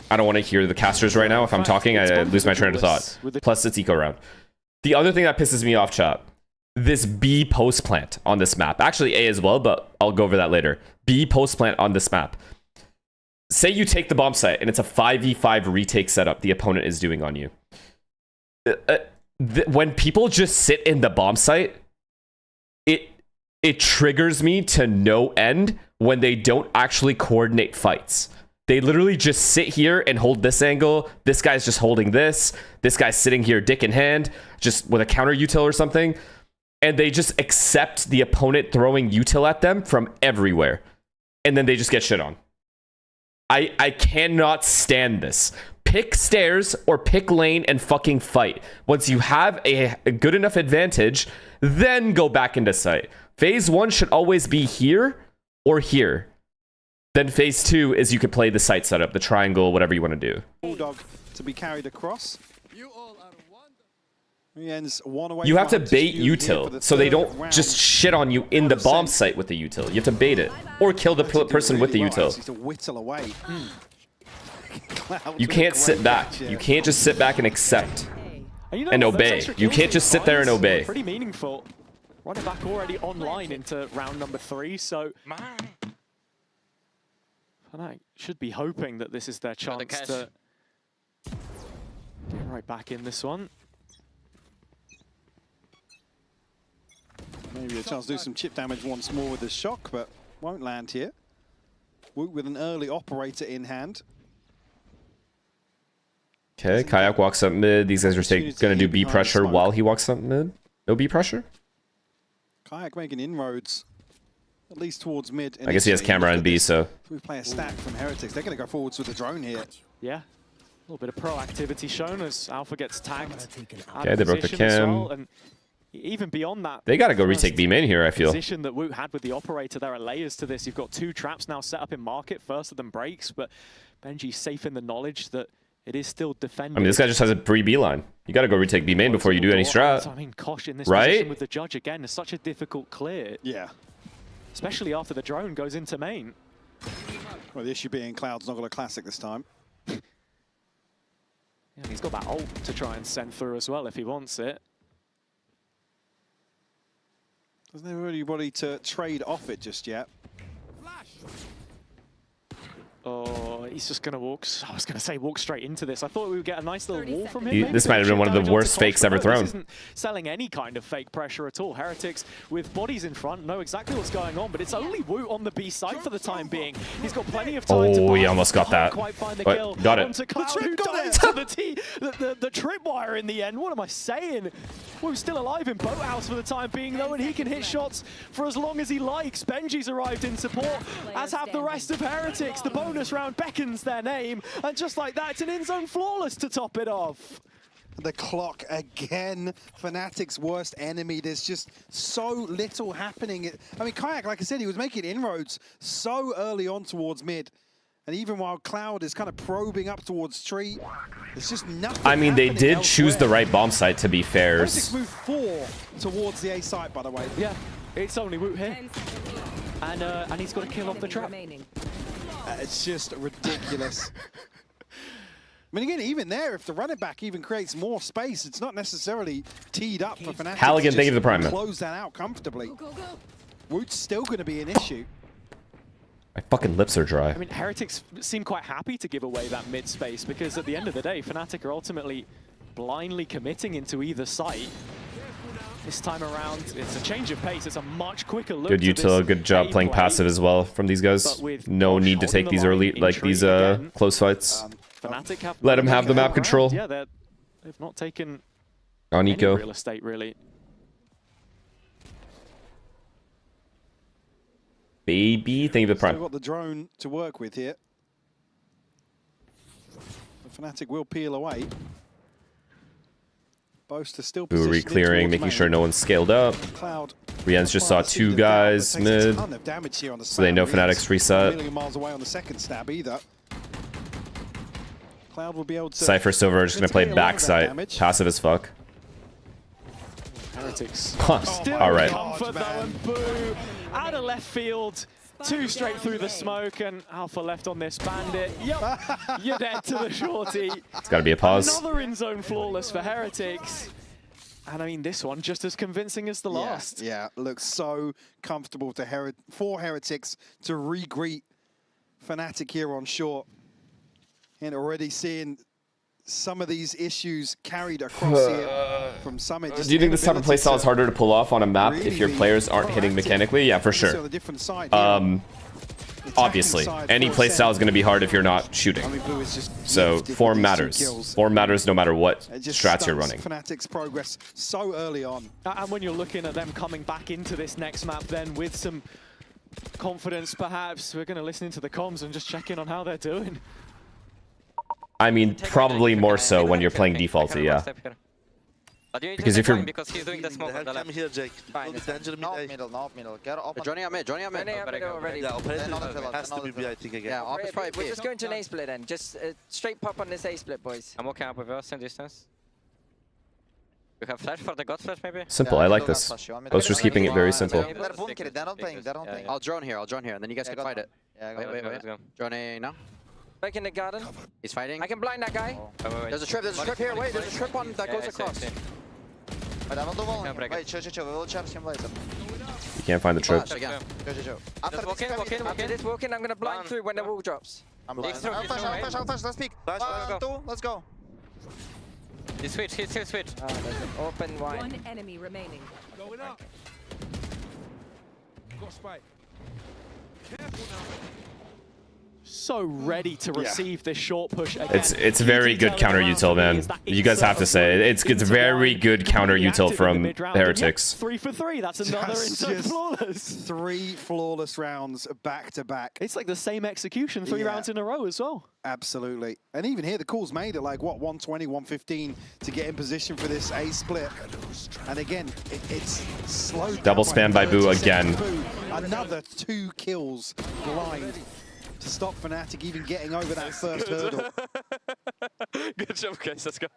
don't want to hear the casters right now. If I'm talking, I lose my train of thought. Plus, it's eco round. The other thing that pisses me off, chat, this B post plant on this map. Actually, A as well, but I'll go over that later. B post plant on this map. Say you take the bomb site and it's a 5v5 retake setup the opponent is doing on you. When people just sit in the bomb site, it triggers me to no end when they don't actually coordinate fights. They literally just sit here and hold this angle. This guy's just holding this. This guy's sitting here dick in hand, just with a counter util or something. And they just accept the opponent throwing util at them from everywhere. And then they just get shit on. I cannot stand this. Pick stairs or pick lane and fucking fight. Once you have a good enough advantage, then go back into site. Phase 1 should always be here or here. Then phase 2 is you could play the site setup, the triangle, whatever you want to do. Bulldog to be carried across. You have to bait util, so they don't just shit on you in the bomb site with the util. You have to bait it, or kill the person with the util. You can't sit back. You can't just sit back and accept and obey. You can't just sit there and obey. Pretty meaningful. Running back already online into round number 3, so I should be hoping that this is their chance to get right back in this one. Maybe a chance to do some chip damage once more with the shock, but won't land here. Woot with an early operator in hand. Okay, Kayak walks up mid. These guys are going to do B pressure while he walks up mid. No B pressure? Kayak making inroads, at least towards mid. I guess he has camera and B, so. We play a stack from Heretics. They're going to go forwards with the drone here. Yeah, a little bit of proactivity shown as Alpha gets tagged. Okay, they broke the cam. Well, and even beyond that, they got to go retake B main here, I feel. Position that Woot had with the operator, there are layers to this. You've got 2 traps now set up in market. First of them breaks, but Benji's safe in the knowledge that it is still defended. I mean, this guy just has a free B line. You got to go retake B main before you do any strat. I mean, Kosh in this right? position with the judge again is such a difficult clear. Yeah. Especially after the drone goes into main. Well, the issue being Cloud's not got a classic this time. Yeah, he's got that ult to try and send through as well if he wants it. Doesn't have anybody to trade off it just yet. Oh, he's just going to walk. I was going to say walk straight into this. I thought we would get a nice little wall from him. This might have been one of the worst fakes ever thrown. This isn't selling any kind of fake pressure at all. Heretics with bodies in front know exactly what's going on, but it's only Woot on the B side for the time being. He's got plenty of time to he almost got that. Quite find the but kill. got it. The tripwire in the end. What am I saying? Woot's still alive in Boathouse for the time being, though, and he can hit shots for as long as he likes. Benji's arrived in support, as have the rest of Heretics. The bonus round, best seconds their name, and just like that, it's an in-zone flawless to top it off. The clock again, Fnatic's worst enemy. There's just so little happening. I mean, Kayak, like I said, he was making inroads so early on towards mid. And even while Cloud is kind of probing up towards Tree, there's just nothing. I mean, they did elsewhere. choose the right bomb site, to be fair. Fnatic's moved 4 towards the A site, by the way. Yeah, it's only Woot here. And he's got to kill off the trap. It's just ridiculous. I mean, again, even there, if the running back even creates more space, it's not necessarily teed up for Fnatic. Halligan, thank you for the prime. Close that out comfortably. Woot's still going to be an issue. My fucking lips are dry. I mean, Heretics seem quite happy to give away that mid space because at the end of the day, Fnatic are ultimately blindly committing into either site. This time around, it's a change of pace. It's a much quicker look. Good util, good job playing passive as well from these guys. No need to take these early, like these close fights. Fnatic have Let them have the map control. Yeah, they've not taken On any Eco. real estate really. Baby, thank you for the prime. Still got the drone to work with here. The Fnatic will peel away. Boaster still Boo clearing, making sure no one's scaled up. Cloud. Rien's just saw 2 guys mid, so they know Fnatic's reset. Million miles away on the second stab either. Cloud will be able to. Cypher Silver just gonna play backside, passive as fuck. Heretics. Huh. All right. Comfort though, and Boo out of left field. 2 straight through the smoke, and Alpha left on this bandit. Yep, you're dead to the shorty. It's got to be a pause. Another in-zone flawless for Heretics. And I mean, this one just as convincing as the last. Yeah, looks so comfortable for Heretics to re-greet Fnatic here on short. And already seeing some of these issues carried across here from Summit. Do you think this type of playstyle is harder to pull off on a map if your players aren't hitting mechanically? Yeah, for sure. Obviously, any playstyle is going to be hard if you're not shooting. So form matters. Form matters no matter what strats you're running. Fnatic's progress so early on. And when you're looking at them coming back into this next map then with some confidence perhaps, we're going to listen into the comms and just check in on how they're doing. I mean, probably more so when you're playing defaulty, yeah. Because if you're... Because he's doing the smoke on the left. Here, Jake. Fine, not middle. Get up. Johnny out mid. Johnny out already. Yeah, operator has to be B, I think, again. Yeah, we're just going to an A split then. Just straight pop on this A split, boys. I'm walking up with us in distance. You have flash for the god flash, maybe? Simple, I like this. Boaster's keeping it very simple. They're not playing. I'll drone here, and then you guys can fight it. Wait. Drone A now. Back in the garden. He's fighting. I can blind that guy. There's a trip here. Wait, there's a trip on that goes across. Wait, chill. We will chop him later. You can't find the trip. After this walking, I'm gonna blind through when the wall drops. I'm blind. Let's peek. 1, 2, let's go. He switch. There's an open wide. One enemy remaining. Going up. Got spike. Careful now. So ready to receive this short push again. It's very good counter util, man. You guys have to say it's very good counter util from Heretics. 3 for 3. That's another inside flawless. 3 flawless rounds back to back. It's like the same execution 3 rounds in a row as well. Absolutely. And even here, the call's made at like, what, 120, 115 to get in position for this A split. And again, it's slow. Double spam by Boo again. Another 2 kills blind to stop Fnatic even getting over that first hurdle. Good job, guys. Let's go.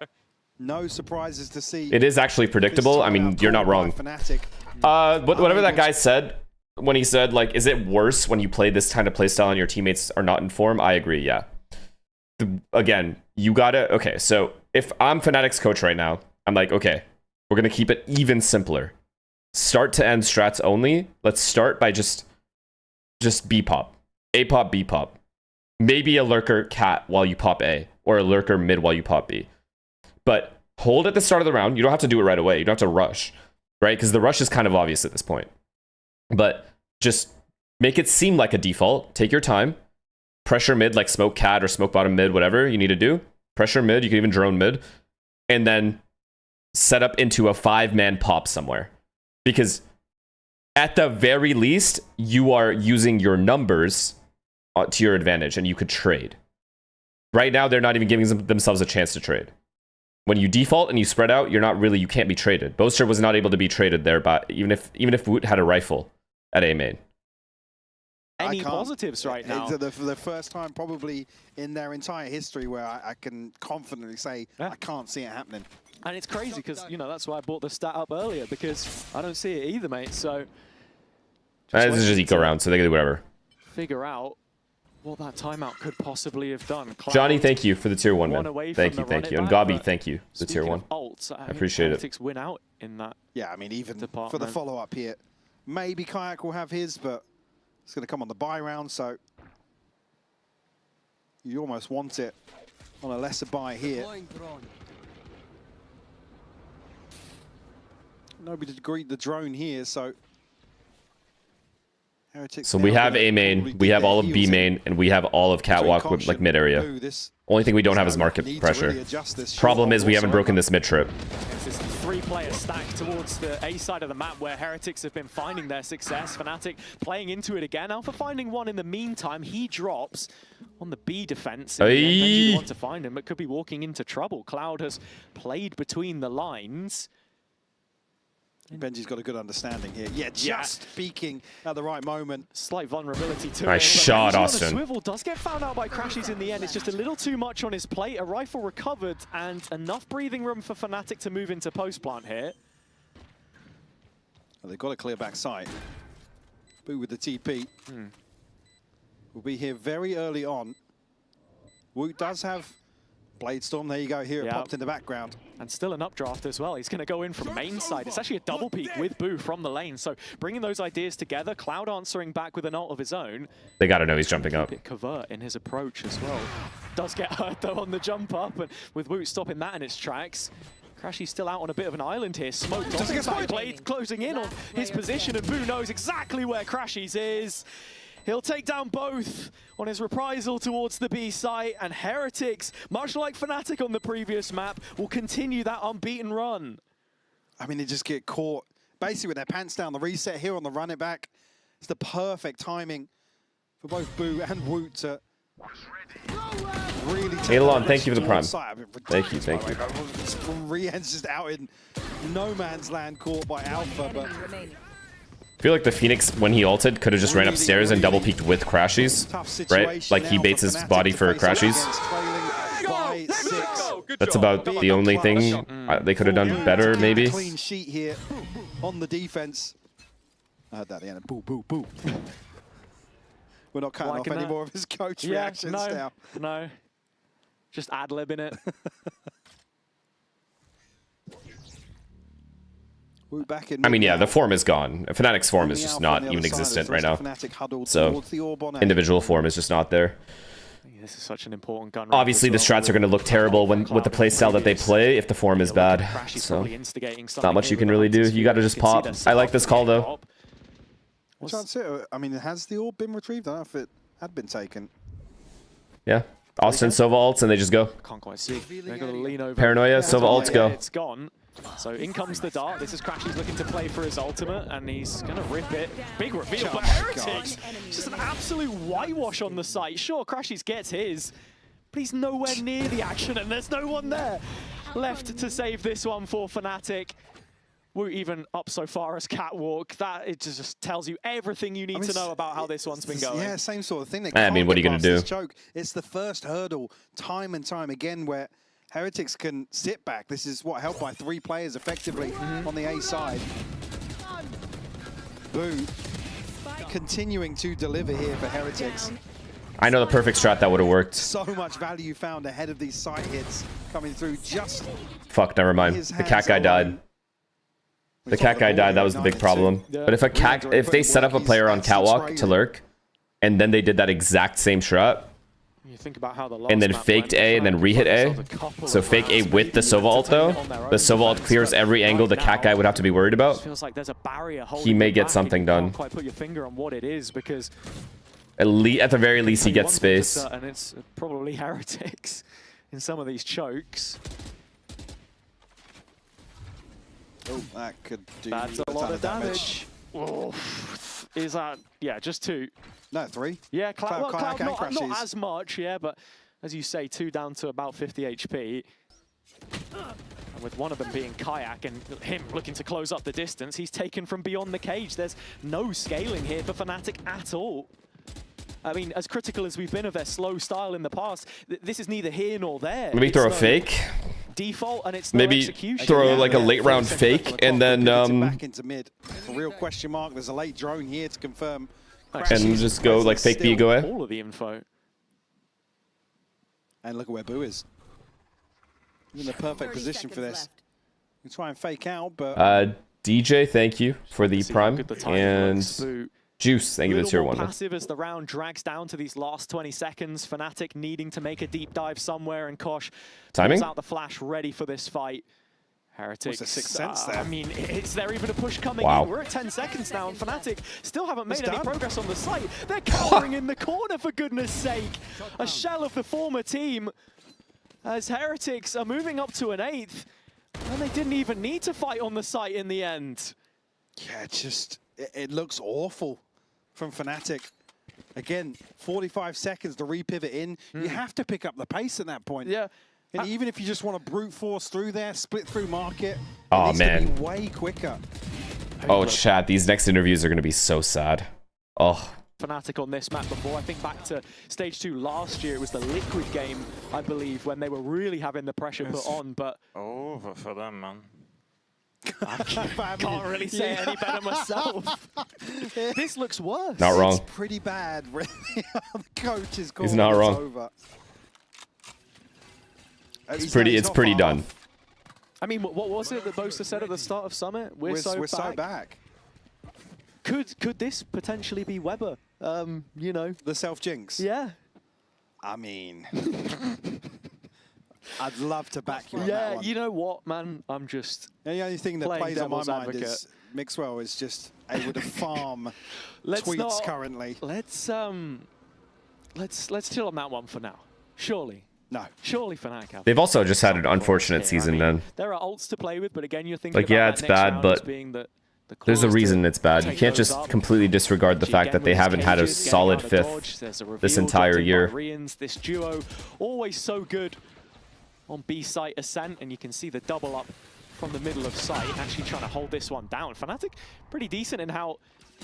No surprises to see. It is actually predictable. I mean, you're not wrong. Whatever that guy said, when he said, like, is it worse when you play this kind of playstyle and your teammates are not in form? I agree, yeah. Again, you gotta... Okay, so if I'm Fnatic's coach right now, I'm like, okay, we're gonna keep it even simpler. Start to end strats only. Let's start by just B-pop. A-pop, B-pop. Maybe a lurker cat while you pop A, or a lurker mid while you pop B. But hold at the start of the round. You don't have to do it right away. You don't have to rush, right? Because the rush is kind of obvious at this point. But just make it seem like a default. Take your time. Pressure mid like smoke cat or smoke bottom mid, whatever you need to do. Pressure mid, you can even drone mid. And then set up into a 5-man pop somewhere. Because at the very least, you are using your numbers to your advantage, and you could trade. Right now, they're not even giving themselves a chance to trade. When you default and you spread out, you can't be traded. Boaster was not able to be traded there, but even if Woot had a rifle at A main. Any positives right now? It's for the first time probably in their entire history where I can confidently say I can't see it happening. And it's crazy because, you know, that's why I brought the stat up earlier, because I don't see it either, mate. So This is just eco round, so they can do whatever. Figure out what that timeout could possibly have done. Cloud, Johnny, thank you for the tier 1, man. Thank you. And Gabi, thank you for the tier 1. Ults, I appreciate it. Heretics win out in that. Yeah, I mean, even department. for the follow-up here, maybe Kayak will have his, but it's going to come on the buy round, so you almost want it on a lesser buy here. Nobody to greet the drone here, so Heretics. So we have A main, we have all of B main, and we have all of Catwalk with like mid area. Only thing we don't have is market pressure. Problem is we haven't broken this mid trip. This is the three-player stack towards the A side of the map where Heretics have been finding their success. Fnatic playing into it again. Alpha finding one in the meantime. He drops on the B defense. Benji the one to find him, but could be walking into trouble. Cloud has played between the lines. Benji's got a good understanding here. Yeah, just speaking at the right moment. Slight vulnerability to Nice shot, Austin. Swivel does get found out by Crashies in the end. It's just a little too much on his plate. A rifle recovered and enough breathing room for Fnatic to move into post plant here. Well, they've got a clear back side. Boo with the TP. Will be here very early on. Woot does have Blade Storm, there you go, here it popped in the background. And still an updraft as well. He's going to go in from main side. It's actually a double peek with Boo from the lane. So bringing those ideas together, Cloud answering back with an ult of his own. They got to know he's jumping up. Covert in his approach as well. Does get hurt though on the jump up, and with Woot stopping that in its tracks. Crashy's still out on a bit of an island here. Smoked off by Blade closing in on his position, and Boo knows exactly where Crashies is. He'll take down both on his reprisal towards the B site, and Heretics, much like Fnatic on the previous map, will continue that unbeaten run. I mean, they just get caught basically with their pants down. The reset here on the run it back. It's the perfect timing for both Boo and Woot to really take Aiden, thank you for the prime. I mean, Thank you. Rien's just out in no man's land, caught by Alpha, but I feel like the Phoenix, when he ulted, could have just ran upstairs and double peeked with Crashies, right? Like he baits his body for Crashies. That's about the only thing they could have done better, maybe. Clean sheet here on the defense. I heard that at the end. Boo, boo, boo. We're not cutting off any more of his coach reactions now. No, just ad-libbing it. I mean, yeah, the form is gone. Fnatic's form is just not even existent right now. So, individual form is just not there. This is such an important gun. Obviously, the strats are going to look terrible with the playstyle that they play if the form is bad. So, not much you can really do. You got to just pop. I like this call, though. I mean, has the orb been retrieved? I don't know if it had been taken. Yeah. Austin, Sova ults, and they just go. Can't quite see. They're going to lean over. Paranoia, Sova ults, go. It's gone. So in comes the dart. This is Crashies looking to play for his ultimate, and he's going to rip it. Big reveal, but Heretics, just an absolute whitewash on the site. Sure, Crashies gets his, but he's nowhere near the action, and there's no one there left to save this one for Fnatic. We're even up so far as Catwalk. That it just tells you everything you need to know about how this one's been going. Yeah, same sort of thing. I mean, what are you going to do? Choke. It's the first hurdle time and time again where Heretics can sit back. This is what helped by 3 players effectively on the A side. Boo continuing to deliver here for Heretics. I know the perfect strat that would have worked. So much value found ahead of these side hits coming through just... Fuck, never mind. The cat guy died. The cat guy died, that was the big problem. But if they set up a player on Catwalk to lurk, and then they did that exact same strat, You think about how the and then faked A and then re-hit A. So fake A with the Sova ult though. The Sova ult clears every angle the cat guy would have to be worried about. Feels like there's a barrier holding He may him get back, something and you done. can't quite put your finger on what it is, because At the very least he gets space. And it's probably Heretics in some of these chokes. Oh, that could do That's a lot of damage. Oh, is that, yeah, just 2? No, 3. Yeah, Cloud Kayak not Crashies. as much, yeah, but as you say, 2 down to about 50 HP. And with one of them being Kayak and him looking to close up the distance, he's taken from beyond the cage. There's no scaling here for Fnatic at all. I mean, as critical as we've been of their slow style in the past, this is neither here nor there. Maybe throw a fake. Default, and it's maybe no execution. throw like a late round fake, and then back into mid. A real question mark. There's a late drone here to confirm. and just go like fake B, go away. All of the info. And look at where Boo is. He's in the perfect position for this. You try and fake out, but DJ, thank you for the prime, and Juice, thank you for the tier 1. Passive as the round drags down to these last 20 seconds. Fnatic needing to make a deep dive somewhere, and Kosh pulls out the flash ready for this fight. Heretics. What's the 6th sense there? I mean, is there even a push coming Wow. in? We're at 10 seconds now, and Fnatic still haven't made any progress on the site. They're cowering in the corner, for goodness sake. A shell of the former team, as Heretics are moving up to an 8th, and they didn't even need to fight on the site in the end. Yeah, it looks awful from Fnatic. Again, 45 seconds to repivot in. You have to pick up the pace at that point. Yeah. And even if you just want to brute force through there, split through market, oh it needs man, to be way quicker. Oh chat, these next interviews are going to be so sad. Oh. Fnatic on this map before. I think back to stage 2 last year, it was the Liquid game, I believe, when they were really having the pressure put on, but over for them, man. I can't really say any better myself. This looks worse. Not wrong. It's pretty bad. The coach is calling He's not wrong. over. It's pretty done. I mean, what was it that Boaster said at the start of Summit? We're so back. Could this potentially be Weber? You know, the self jinx. Yeah. I mean, I'd love to back you on that one. You know what, man? I'm just. The only thing that plays on my mind advocate. is Mixwell is just able to farm Let's tweets not, currently. Let's chill on that one for now. Surely. No. Surely Fnatic have. They've also just had an unfortunate season, man. There are ults to play with, but again, you're thinking Like, yeah, it's bad, but there's a reason it's bad. You can't just completely disregard the fact that they haven't had a solid 5th this entire year. This duo, always so good on B site Ascent, and you can see the double up from the middle of site, actually trying to hold this one down. Fnatic pretty decent in how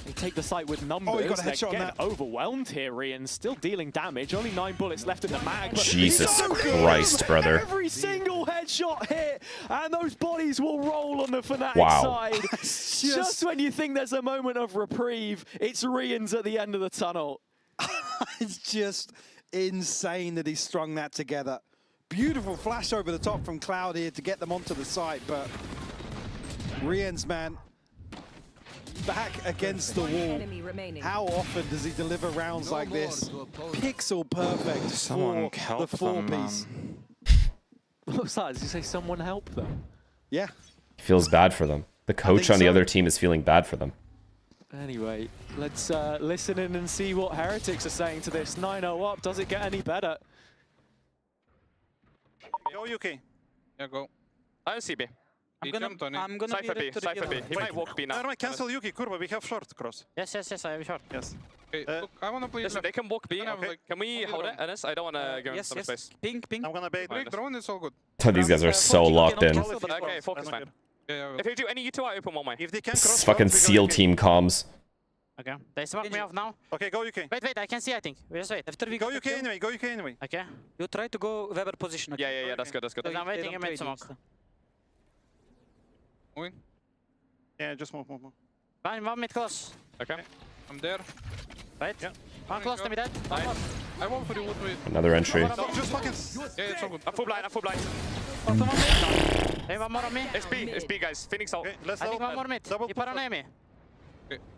they take the site with numbers. Oh, you got a They're headshot on getting that. overwhelmed here, Rian. Still dealing damage. Only 9 bullets left in the mag. But Jesus so Christ, brother. Every single headshot hit, and those bodies will roll on the Fnatic Wow. side. Just when you think there's a moment of reprieve, it's Rian's at the end of the tunnel. It's just insane that he strung that together. Beautiful flash over the top from Cloud here to get them onto the site, but Rian's man back against the wall. How often does he deliver rounds like this? Pixel perfect Someone for help the them, 4-piece. What's that? Did you say someone help them? Yeah. Feels bad for them. The coach on the other team is feeling bad for them. Anyway, let's listen in and see what Heretics are saying to this. 9-0 up. Does it get any better? Go UK. Yeah, go. I don't see B. I'm gonna Cypher B. Cypher B. He might walk B now. Never mind, cancel Yuki, Kurva, we have short cross. Yes, I have short. Yes. Okay, look, I wanna play. Listen, they can walk B. Okay. Can we hold it, Ennis? I don't wanna go into some space. Ping. I'm gonna bait. Break drone is all good. These guys are so locked in. Okay, focus, man. If you do any, you two are open one way. If they can This cross is fucking front, we go SEAL UK. team comms. Okay. They smoke me off now. Okay, go UK. Wait, I can see, I think. Just wait. After we Go UK anyway, go UK anyway. Okay. You try to go Weber position. Okay? Yeah, that's good. I'm waiting a mid smoke. Moving. Yeah, just move. One mid close. Okay. I'm there. Right? Yeah. One close to me dead. One more. I want for the wood with. Another entry. No, just fucking... Yeah, it's all good. I'm full blind. Hey, one more on me. It's B, guys. Phoenix out. Okay, let's I think double... one more mid. Double You paranoia me.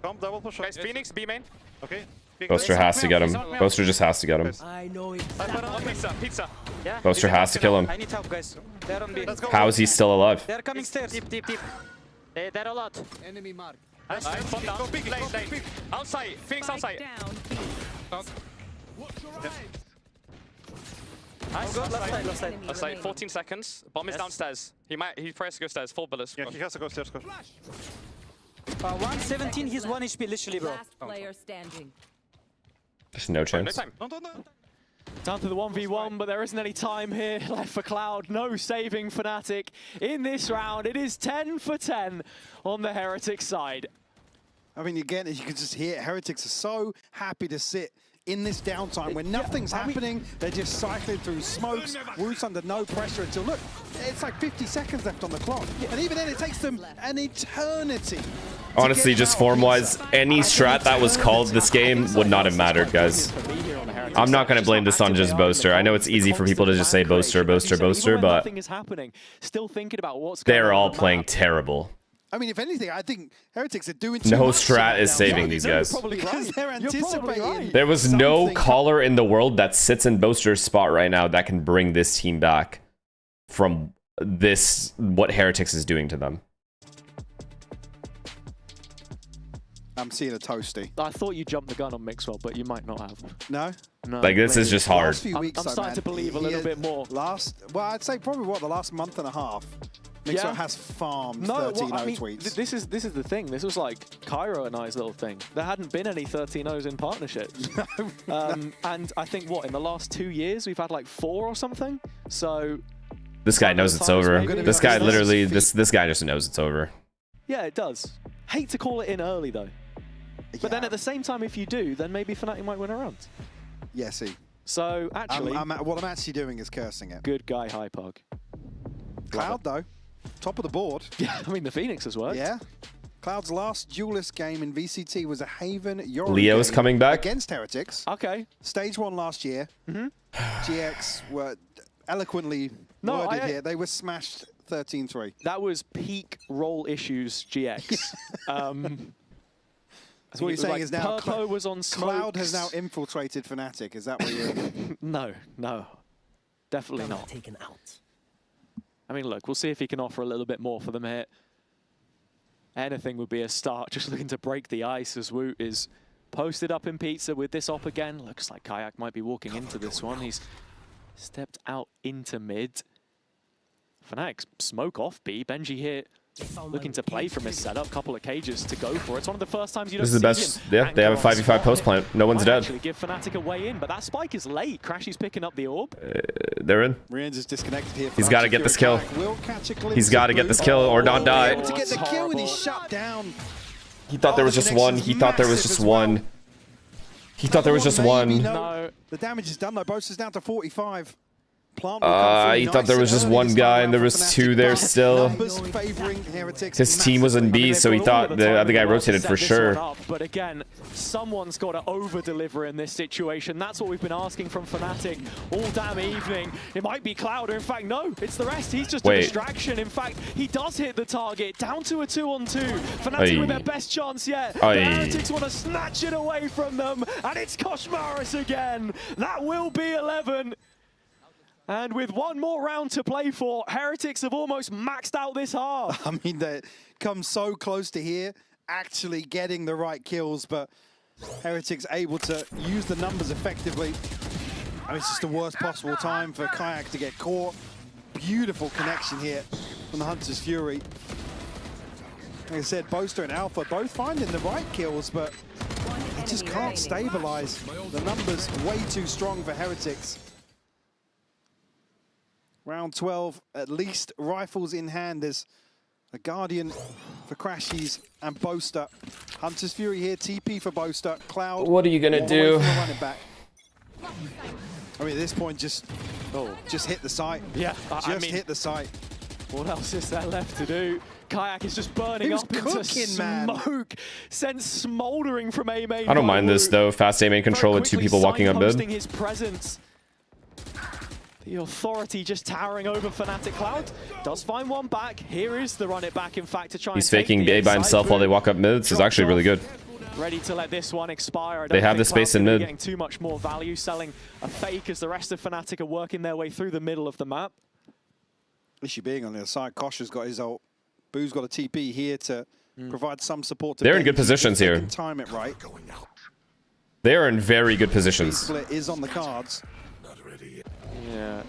Come, double push. Guys, Phoenix, B main. Okay. Boaster has to get him. Boaster just has to get him. I know it. Pizza. Yeah. Boaster has to kill him. I need help, guys. They're on B. Let's go. How is he still alive? They're coming stairs. Deep. They're a lot. Enemy mark. Nice. Bomb down. Lane. Outside. Phoenix outside. Nice. Left side. Outside. 14 seconds. Bomb is downstairs. He tries to go stairs. 4 bullets. Yeah, he has to go stairs. 117, he's 1 HP, literally, bro. Last player standing. There's no chance. No time. No. Down to the 1v1, but there isn't any time here left for Cloud. No saving Fnatic in this round. It is 10 for 10 on the Heretic side. I mean, again, as you can just hear, Heretics are so happy to sit in this downtime when nothing's happening. They're just cycling through smokes, Woot's under no pressure until, look, it's like 50 seconds left on the clock. And even then, it takes them an eternity. Honestly, just form-wise, any strat that was called this game would not have mattered, guys. I'm not going to blame this on just Boaster. I know it's easy for people to just say Boaster, Boaster, Boaster, but they're all playing terrible. I mean, if anything, I think Heretics are doing no strat is saving these guys. Because they're anticipating. There was no caller in the world that sits in Boaster's spot right now that can bring this team back from this, what Heretics is doing to them. I'm seeing a toasty. I thought you jumped the gun on Mixwell, but you might not have. No? No. Like, this is just hard. I'm starting to believe a little bit more. Well, I'd say probably, what, the last month and a half. Mixwell has farmed 13-0 tweets. This is the thing. This was like Cairo and I's little thing. There hadn't been any 13-0s in partnerships. And I think, what, in the last 2 years, we've had like 4 or something? So... This guy knows it's over. This guy literally, this guy just knows it's over. Yeah, it does. Hate to call it in early, though. But then at the same time, if you do, then maybe Fnatic might win a round. Yeah, see. So, actually... what I'm actually doing is cursing it. Good guy, Hypog. Cloud, though. Top of the board. Yeah, I mean, the Phoenix has worked. Yeah. Cloud's last duelist game in VCT was a Haven Yoru Leo's game coming back against Heretics. Okay. Stage 1 last year. GX were eloquently worded here. They were smashed 13-3. That was peak role issues GX. So what you're saying is now Purpo was on smokes. Cloud has now infiltrated Fnatic. Is that what you're... No. Definitely not. Taken out. I mean, look, we'll see if he can offer a little bit more for them here. Anything would be a start. Just looking to break the ice as Woot is posted up in pizza with this op again. Looks like Kayak might be walking into this one. He's stepped out into mid. Fnatic smoke off B. Benji here looking to play from his setup. Couple of cages to go for. It's one of the first times you don't see him. This is the best. Yeah, they have a 5v5 post plant. No one's dead. Actually give Fnatic a way in, but that spike is late. Crashy's picking up the orb. They're in. Rian's is disconnected here. He's got to get this kill. He's got to get this kill or not die. To get the kill and he's shut down. He thought there was just one. He thought there was just one. He thought there was just one. No. The damage is done though. Boaster's down to 45. He thought there was just one guy and there was 2 there still. His team was in B, so he thought the other guy rotated for sure. But again, someone's got to over-deliver in this situation. That's what we've been asking from Fnatic all damn evening. It might be Cloud, or in fact, no, it's the rest. He's just a distraction. In fact, he does hit the target, down to a 2-on-2. Fnatic with their best chance yet. The Heretics want to snatch it away from them, and it's Koshmaris again. That will be 11. And with one more round to play for, Heretics have almost maxed out this half. I mean, they come so close to here, actually getting the right kills, but Heretics able to use the numbers effectively. I mean, it's just the worst possible time for Kayak to get caught. Beautiful connection here from the Hunter's Fury. Like I said, Boaster and Alpha both finding the right kills, but he just can't stabilize. The numbers way too strong for Heretics. Round 12, at least rifles in hand. There's a Guardian for Crashies and Boaster. Hunter's Fury here, TP for Boaster. Cloud. What are you going to do? I mean, at this point, just hit the site. Yeah, just hit the site. What else is there left to do? Kayak is just burning up into smoke, sent smoldering from A main. I don't mind this though. Fast A main control with 2 people walking up mid. His presence. The authority just towering over Fnatic. Cloud does find one back. Here is the run it back, in fact, to try He's faking A by himself while they walk up mid. This is actually really good. Ready to let this one expire. They have the space in mid. Getting too much more value, selling a fake as the rest of Fnatic are working their way through the middle of the map. Issue being on the other side, Kosh has got his ult. Boo's got a TP here to provide some support. They're in good positions here. Time it right. They are in very good positions. Split is on the cards. Yeah.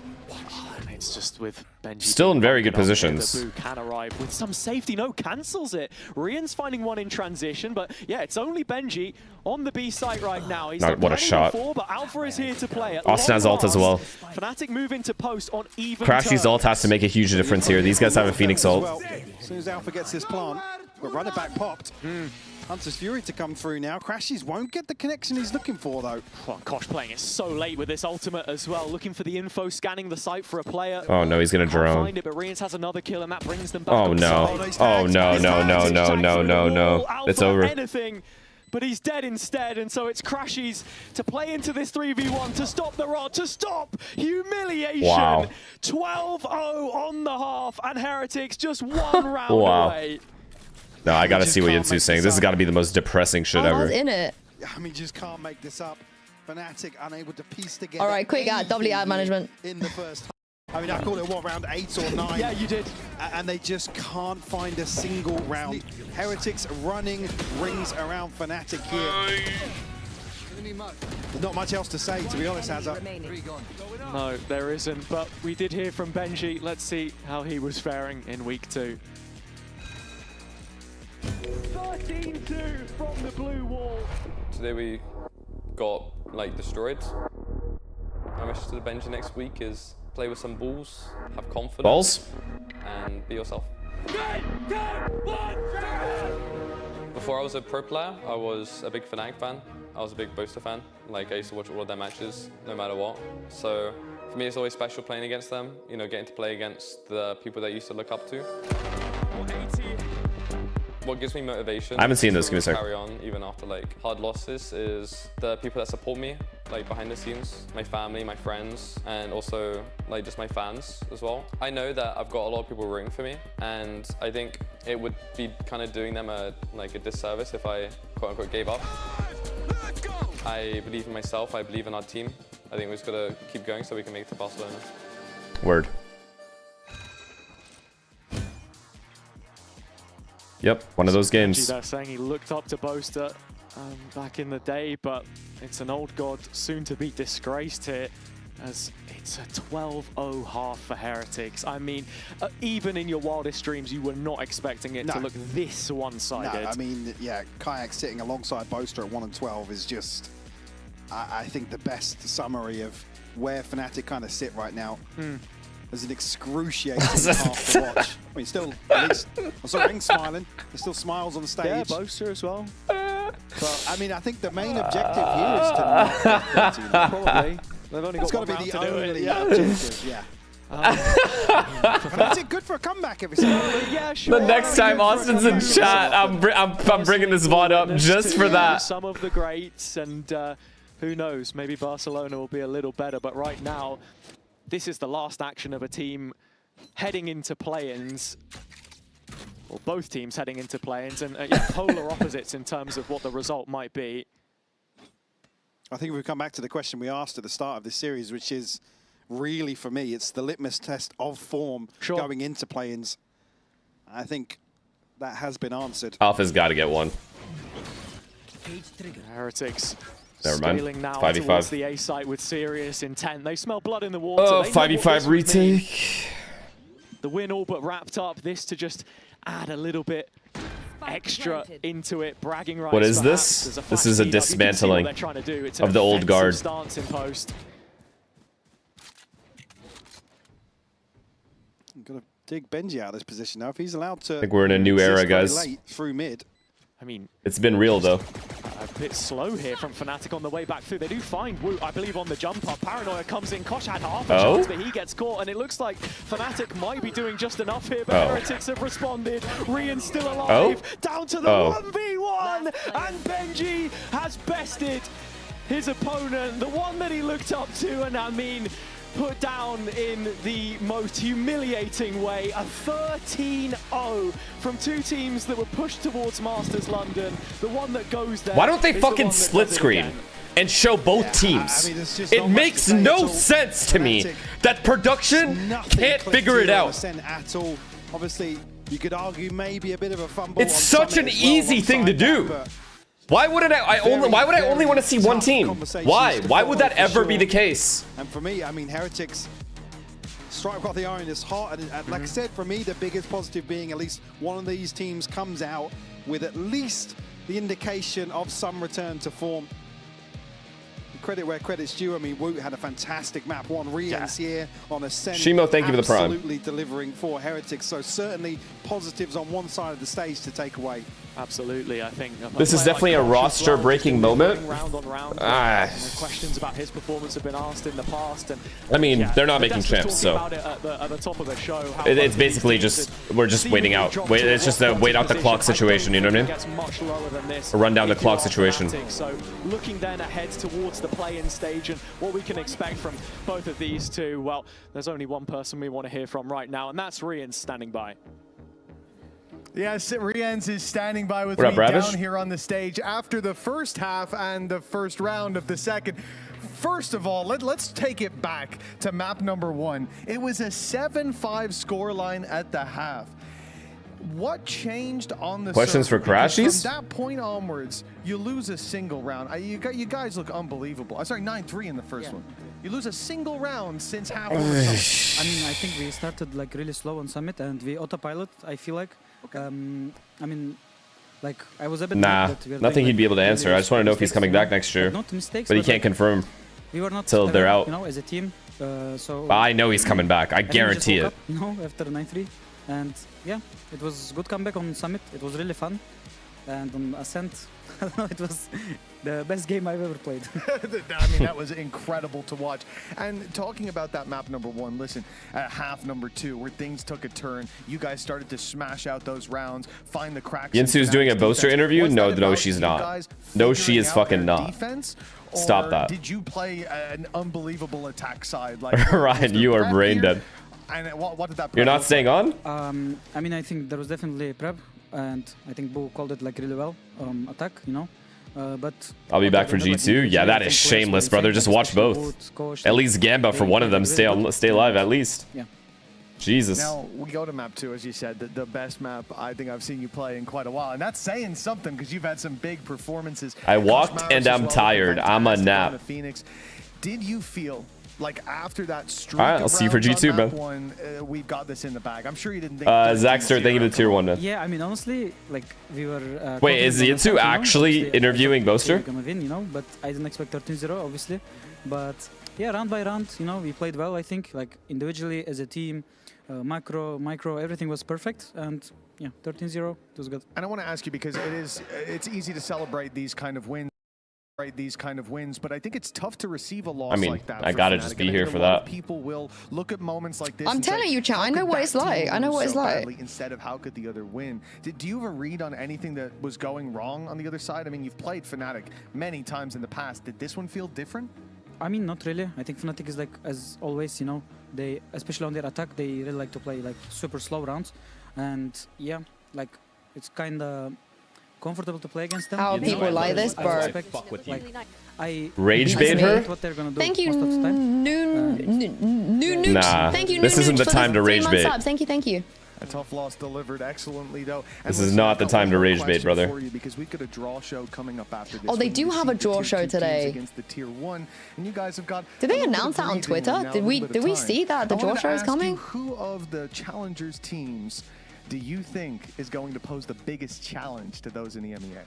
it's just with Benji still in very good positions. The Boo can arrive with some safety. No, cancels it. Rian's finding one in transition, but yeah, it's only Benji on the B site right now. He's What a shot. before, but Alpha is here to play. Austin has ult as well. Fnatic move into post on even Crashy's ult has to make a huge difference here. These guys have a Phoenix ult. As soon as Alpha gets this plant, but run it back popped. Hunter's Fury to come through now. Crashies won't get the connection he's looking for, though. Oh, Kosh playing it so late with this ultimate as well, looking for the info, scanning the site for a player. Oh no, he's gonna drone. Find it, but Rians has another kill, and that brings them back. Oh no! Oh no! No! It's over. Anything, but he's dead instead, and so it's Crashies to play into this 3v1 to stop the rot, to stop humiliation. Wow. 12-0 on the half, and Heretics just one round away. No, I gotta see what Yinsu's saying. This has got to be the most depressing shit ever. in it. I mean, just can't make this up. Fnatic unable to piece together. All right, quick ad, double ad management. In the first half. I mean, I called it, what, round 8 or 9? Yeah, you did. And they just can't find a single round. Heretics running rings around Fnatic here. There's not much else to say, to be honest, Hazard. No, there isn't, but we did hear from Benji. Let's see how he was faring in week 2. 13-2 from the blue wall. Today we got like destroyed. My message to the Benji next week is play with some balls, have confidence, Balls, and be yourself. Before I was a pro player, I was a big Fnatic fan. I was a big Boaster fan. Like I used to watch all of their matches, no matter what. So for me, it's always special playing against them. You know, getting to play against the people that I used to look up to. What gives me motivation, I haven't seen this, give me a sec. carry on even after like hard losses, is the people that support me, like behind the scenes, my family, my friends, and also like just my fans as well. I know that I've got a lot of people rooting for me, and I think it would be kind of doing them a disservice if I quote unquote gave up. I believe in myself, I believe in our team. I think we just gotta keep going so we can make it to Barcelona. Word. Yep, one of those games. They're saying he looked up to Boaster back in the day, but it's an old god soon to be disgraced here, as it's a 12-0 half for Heretics. I mean, even in your wildest dreams, you were not expecting it to look this one-sided. No, I mean, yeah, Kayak sitting alongside Boaster at 1-12 is just, I think, the best summary of where Fnatic kind of sit right now. There's an excruciating half to watch. I mean, still, at least, I saw Ring smiling. There's still smiles on the stage. Yeah, Boaster as well. But, I mean, I think the main objective here is to not probably. They've only it's got got to be the only yeah. objective, yeah. Fnatic good for a comeback every single week. Yeah, sure. The next time Austin's in chat, I'm bringing this VOD up just for that. Some of the greats, and who knows, maybe Barcelona will be a little better, but right now, this is the last action of a team heading into play-ins, or both teams heading into play-ins, and yeah, polar opposites in terms of what the result might be. I think we've come back to the question we asked at the start of this series, which is really, for me, it's the litmus test of form going into play-ins. I think that has been answered. Alpha's got to get one. Heretics. Never mind. Scaling now 5v5. towards the A site with serious intent. They smell blood in the water. Oh, They know what 5v5 this would mean. retake. The win all but wrapped up. This to just add a little bit extra into it. Bragging rights. What is perhaps. this? There's This flash is a speed up. You can see what dismantling they're trying to do. It's an of the old offensive guard. Stance in post. Got to dig Benji out of this position now. If he's allowed to, I think we're in a new era, guys. late through mid. I mean, it's been real though. A bit slow here from Fnatic on the way back through. They do find Woot, I believe, on the jump up. Paranoia comes in. Kosh had half a chance, but he gets caught, and it looks like Fnatic might be doing just enough here, but Heretics have responded. Rian's still alive. Down to the 1v1, and Benji has bested his opponent, the one that he looked up to, and I mean, put down in the most humiliating way. A 13-0 from two teams that were pushed towards Masters London. The one that goes there. Why don't they fucking split screen and show both teams? I mean, it makes no sense to me that production can't figure it out. SEN at all. Obviously, you could argue maybe a bit of a fumble. It's such an easy thing to do. Why would I only want to see one team? Why? Why would that ever be the case? And for me, I mean, Heretics strike while the iron is hot. And like I said, for me, the biggest positive being at least one of these teams comes out with at least the indication of some return to form. Credit where credit's due. I mean, Woot had a fantastic map one. Rian's here on a SEN. Shimo, thank you for the prime. Absolutely delivering for Heretics. So certainly positives on one side of the stage to take away. Absolutely, I think. This is definitely a roster-breaking moment. Round on round. Questions about his performance have been asked in the past, and I mean, they're not making champs, so about it at the top of the show. it's basically just we're just waiting out. It's just a wait out the clock situation. You know what I mean? Gets much lower than this. A run down the clock situation. So looking then ahead towards the play-in stage and what we can expect from both of these two. Well, there's only one person we want to hear from right now, and that's Rian standing by. Yes, Rians is standing by with me down here on the stage after the first half and the first round of the second. First of all, let's take it back to map number 1. It was a 7-5 scoreline at the half. What changed on the questions for Crashies? From that point onwards, you lose a single round. You guys look unbelievable. Sorry, 9-3 in the first one. You lose a single round since half. I mean, I think we started like really slow on Summit and we autopilot, I feel like. I mean, like I was a bit nothing he'd be able to answer. I just want to know if he's coming back next year. Not mistakes, but he can't confirm we were not till they're out. You know, as a team. So I know he's coming back. I guarantee it. Up, you know, after 9-3, and yeah, it was a good comeback on Summit. It was really fun, and on Ascent, I don't know, it was the best game I've ever played. I mean, that was incredible to watch. And talking about that map number 1, listen, at half number 2, where things took a turn, you guys started to smash out those rounds, find the cracks. Yinsu's doing a Boaster interview? No, she's not. No, she is fucking not. Defense, stop that. Did you play an unbelievable attack side? Like Ryan, you are brain dead. And what did that? You're not staying on? I mean, I think there was definitely a prep, and I think Boo called it like really well. Attack, you know. But I'll be back for G2. Yeah, that is shameless, brother. Just watch both. At least Gamba for one of them. Stay alive at least. Yeah. Jesus. Now we go to map 2, as you said, the best map I think I've seen you play in quite a while, and that's saying something because you've had some big performances. I walked and I'm tired. I'm a nap. Phoenix. Did you feel like after that streak? All right, I'll see you for G2, bro. We've got this in the bag. I'm sure you didn't think. Zach, start thinking of tier 1 man. Yeah, I mean, honestly, like we were. Wait, is Yinsu actually interviewing Boaster? We're gonna win, you know, but I didn't expect 13-0, obviously. But yeah, round by round, you know, we played well. I think, like individually as a team, macro, micro, everything was perfect, and yeah, 13-0, it was good. And I want to ask you because it's easy to celebrate these kind of wins. But I think it's tough to receive a loss like that. I gotta just be here for that. People will look at moments like this. I'm telling you, chat. I know what it's like. I know what it's like. Instead of how could the other win? Do you have a read on anything that was going wrong on the other side? I mean, you've played Fnatic many times in the past. Did this one feel different? I mean, not really. I think Fnatic is like, as always, you know, they, especially on their attack, they really like to play like super slow rounds, and yeah, like it's kind of comfortable to play against them. How people like this, bro. I rage bait her? What they're gonna do Thank you, Nah, thank you, this isn't the time to rage bait. Thank you. A tough loss delivered excellently, though. This is not the time to rage bait, brother. Because we've got a draw show coming up after this. Oh, they do have a draw show today. Against the tier 1, and you guys have got. Did they announce that on Twitter? Did we see that the draw show is coming? Who of the challengers teams do you think is going to pose the biggest challenge to those in the MEA?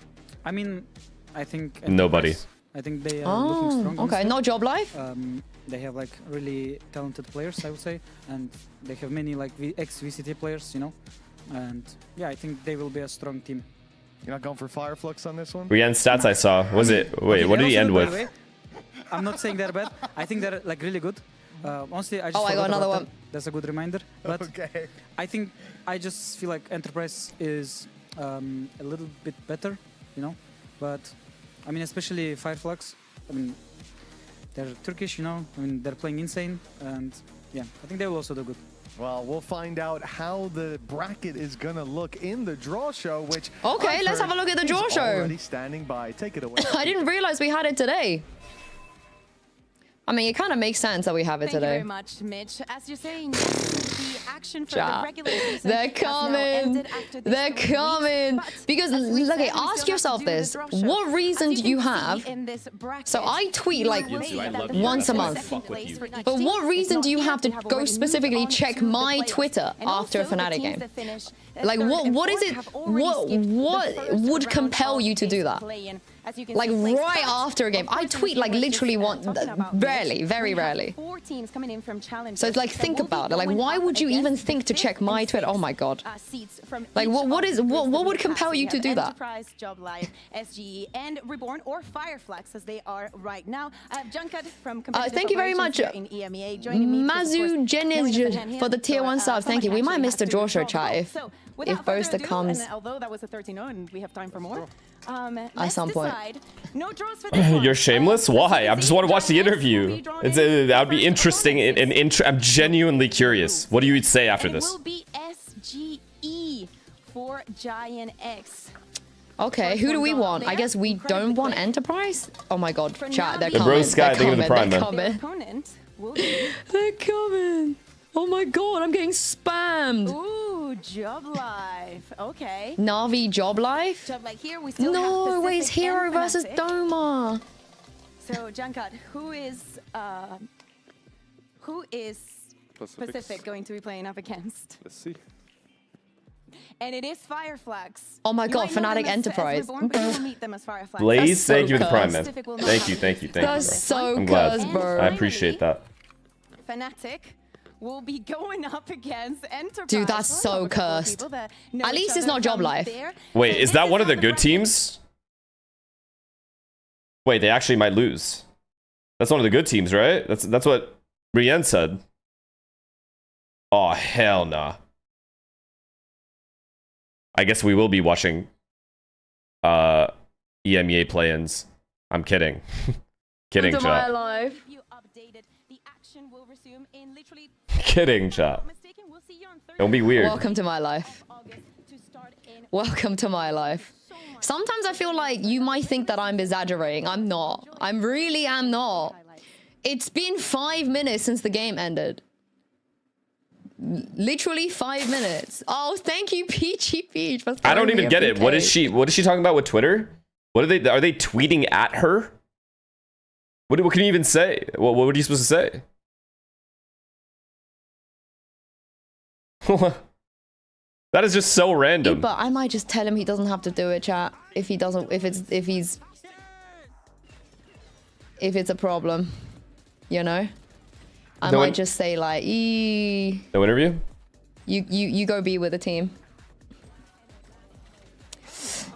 I mean, I think nobody. I think they are looking strong. Okay, not Job Life. They have like really talented players, I would say, and they have many like ex-VCT players, you know, and yeah, I think they will be a strong team. You're not going for Fireflux on this one? We end stats I saw. Was it? Wait, what did he end with? I'm not saying they're bad. I think they're like really good. Honestly, I just I got another one. That's a good reminder. But okay. I just feel like Enterprise is a little bit better, you know. But I mean, especially Fireflux. I mean, they're Turkish, you know. I mean, they're playing insane, and yeah, I think they will also do good. Well, we'll find out how the bracket is gonna look in the draw show. Which okay, let's have a look at the draw show. Already standing by. Take it away. I didn't realize we had it today. I mean, it kind of makes sense that we have it today. Thank you very much, Mitch. As you're saying, yes, the They're coming. They're coming. Because, okay, ask yourself this. What reason do you have? So I tweet like once a month. But what reason do you have to go specifically check my Twitter after a Fnatic game? Like, what is it? What would compel you to do that? Like right after a game, I tweet like literally rarely, very rarely. So it's like, think about it. Like, why would you even think to check my Twitter? Oh my god! Like, what would compel you to do that? Job Life, SGE, and Reborn or Fireflax as they are right now. Junkat from thank you very much, Mazu Genij for the tier 1 subs. Thank you. We might miss the draw show chat if Boaster comes. Although that was a 13-0 and we have time for more. At some point. No draws for this one. You're shameless? Why? I just want to watch the interview. That would be interesting I'm genuinely curious. What do you say after this? It will be SGE for Giant X. Okay, who do we want? I guess we don't want Enterprise? Oh my god, chat, they're the coming. Bro Sky, they're think of the Prime, man. They're coming. Oh my god, I'm getting spammed. Ooh, Job Life. Okay. Na'Vi Job Life? Job Life here. We still no, have wait, it's Hero versus Fnatic. Doma. So, Junkat, who is Pacific going to be playing up against? Let's see. And it is Fireflax. Oh my god, Fnatic Enterprise. Blaze, thank you for the Prime, man. Thank you. That's so I'm glad. cursed, bro. I appreciate that. Fnatic will be going up against Enterprise. Dude, that's so cursed. At least it's not Job Life. Wait, is that one of the good teams? Wait, they actually might lose. That's one of the good teams, right? That's what Rien said. Oh, hell nah. I guess we will be watching EMEA play-ins. I'm kidding. Kidding, Into chat. my life. Kidding, chat. Don't be weird. Welcome to my life. Welcome to my life. Sometimes I feel like you might think that I'm exaggerating. I'm not. I really am not. It's been 5 minutes since the game ended. Literally 5 minutes. Oh, thank you, Peachy Peach. I don't even get it. What is she talking about with Twitter? Are they tweeting at her? What can you even say? What are you supposed to say? That is just so random. But I might just tell him he doesn't have to do it, chat. If it's a problem, you know. I might just say like, no interview. You go be with the team.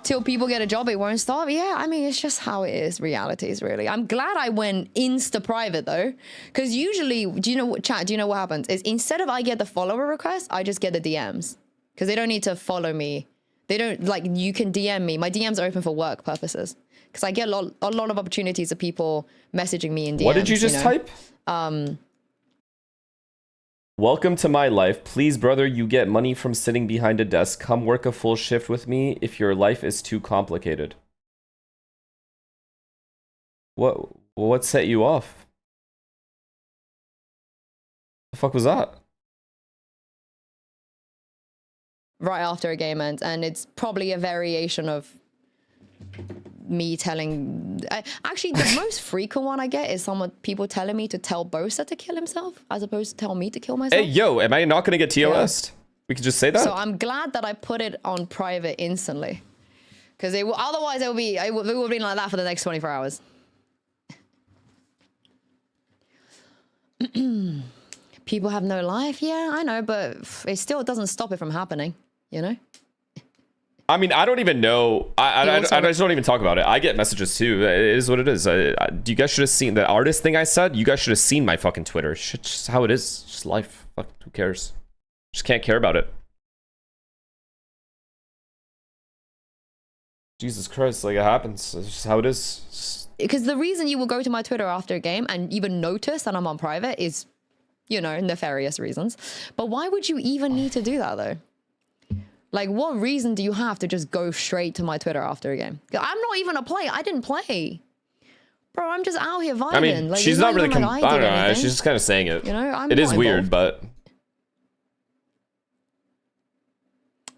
Till people get a job, it won't stop. Yeah, I mean, it's just how it is. Realities, really. I'm glad I went insta private though, because usually, do you know what, chat? Do you know what happens? Is instead of I get the follower request, I just get the DMs, because they don't need to follow me. They don't like. You can DM me. My DMs are open for work purposes, because I get a lot of opportunities of people messaging me in DMs. What did you just type? Welcome to my life. Please, brother, you get money from sitting behind a desk. Come work a full shift with me if your life is too complicated. What set you off? The fuck was that? Right after a game ends, and it's probably a variation of me telling. Actually, the most frequent one I get is people telling me to tell Bosa to kill himself, as opposed to tell me to kill myself. Hey, yo, am I not gonna get TOS'd? Yeah. We could just say that. So I'm glad that I put it on private instantly, because otherwise it would have been like that for the next 24 hours. People have no life. Yeah, I know, but it still doesn't stop it from happening. You know. I mean, I don't even know. I just don't even talk about it. I get messages too. It is what it is. You guys should have seen the artist thing I said. You guys should have seen my fucking Twitter. Shit, just how it is. Just life. Fuck, who cares? Just can't care about it. Jesus Christ, like it happens. It's just how it is. Because the reason you will go to my Twitter after a game and even notice that I'm on private is, you know, nefarious reasons. But why would you even need to do that though? Like, what reason do you have to just go straight to my Twitter after a game? I'm not even a player. I didn't play. Bro, I'm just out here vibing. I mean, like, she's not really... like I don't know. She's just kind of saying it. You know, it is weird, but...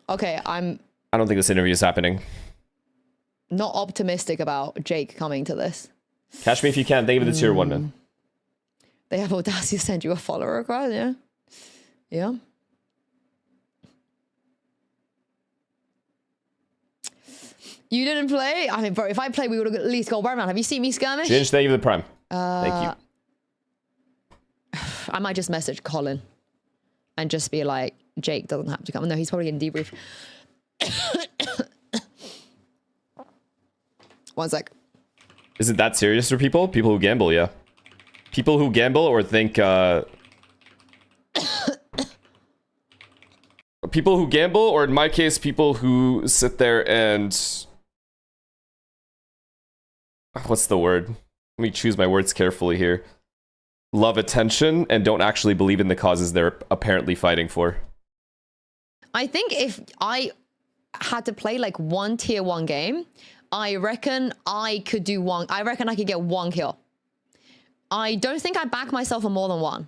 Okay, I'm I don't think this interview is happening. not optimistic about Jake coming to this. Catch me if you can. Thank you for the tier 1, man. They have audacity to send you a follow request, yeah? Yeah. You didn't play? I mean, bro, if I played, we would have at least got one round. Have you seen me skirmish? Ginge, thank you for the prime. Thank you. I might just message Colin and just be like, Jake doesn't have to come. No, he's probably going to debrief. One sec. Is it that serious for people? People who gamble, yeah. People who gamble or think, people who gamble, or in my case, people who sit there and... What's the word? Let me choose my words carefully here. Love attention and don't actually believe in the causes they're apparently fighting for. I think if I had to play like one tier 1 game, I reckon I could do one. I reckon I could get 1 kill. I don't think I back myself for more than 1.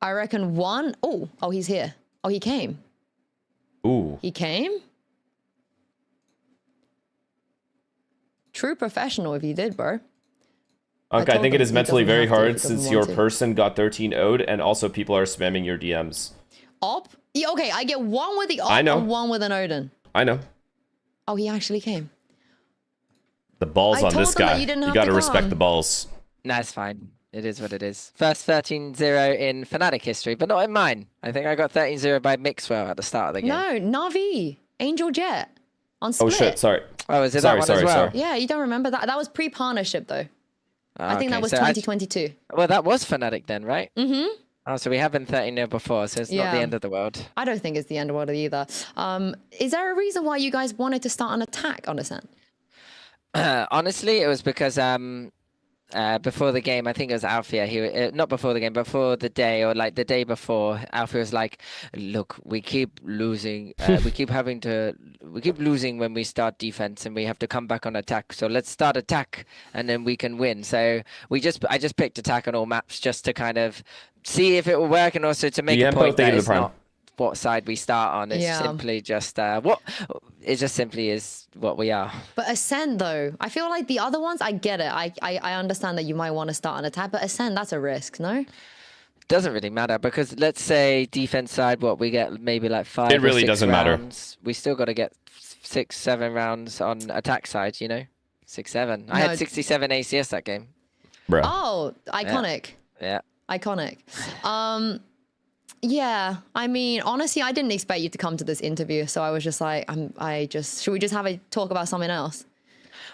I reckon 1. Oh, he's here. Oh, he came. Ooh. He came? True professional if you did, bro. Okay, I think it is mentally very hard since your person got 13 owed and also people are spamming your DMs. Op? Yeah, okay, I get 1 with the op I know. and 1 with an Odin. I know. Oh, he actually came. The balls on this guy. You gotta respect the balls. Nah, it's fine. It is what it is. First 13-0 in Fnatic history, but not in mine. I think I got 13-0 by Mixwell at the start of the game. No, Navi. Angel Jet. On Split. Oh shit, sorry. Oh, is it that one as well? Yeah, you don't remember that? That was pre-partnership, though. I think that was so 2022. Well, that was Fnatic then, right? Mm-hmm. Oh, so we have been 13-0 before, so it's not the end of the world. I don't think it's the end of the world either. Is there a reason why you guys wanted to start an attack on SEN? Honestly, it was because before the game, I think it was Alfia. Not before the game, before the day, or like the day before. Alfia was like, "Look, we keep losing. we keep losing when we start defense, and we have to come back on attack. So let's start attack, and then we can win." So I just picked attack on all maps just to kind of see if it will work, and also to make a point that it's not what side we start on. It's simply just it just simply is what we are. But Ascent though, I feel like the other ones, I get it. I understand that you might want to start an attack, but Ascent, that's a risk, no? Doesn't really matter because let's say defense side, what we get maybe like 5 It really or 6 doesn't rounds. We still got to get 6-7 rounds on attack side, you know, 6-7. I had 67 ACS that game. Bro. Oh, iconic. Yeah. Iconic. Yeah, I mean, honestly, I didn't expect you to come to this interview, so I was just like, should we just have a talk about something else?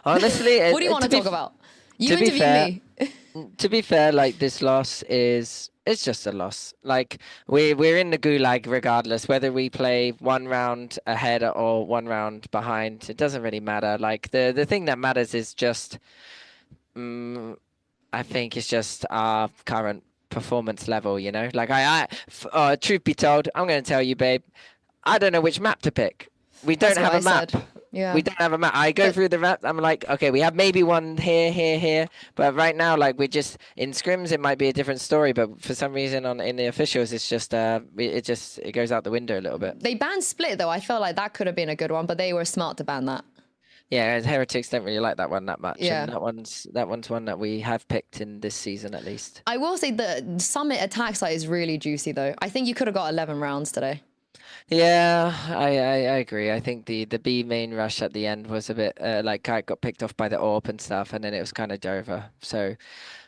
Honestly, what do you want to talk about? You interview me. To be fair, like this loss it's just a loss. Like we're in the gulag regardless, whether we play 1 round ahead or 1 round behind. It doesn't really matter. Like the thing that matters is just, I think it's just our current performance level, you know. Like truth be told, I'm going to tell you, babe, I don't know which map to pick. We don't have a map. Yeah. We don't have a map. I go through the map. I'm like, okay, we have maybe one here. But right now, like we're just in scrims. It might be a different story. But for some reason, in the officials, it's just it goes out the window a little bit. They banned Split though. I felt like that could have been a good one, but they were smart to ban that. Yeah, Heretics don't really like that one that much. Yeah. And that one's one that we have picked in this season at least. I will say the Summit attack site is really juicy though. I think you could have got 11 rounds today. Yeah, I agree. I think the B main rush at the end was a bit like got picked off by the AWP and stuff, and then it was kind of over. So,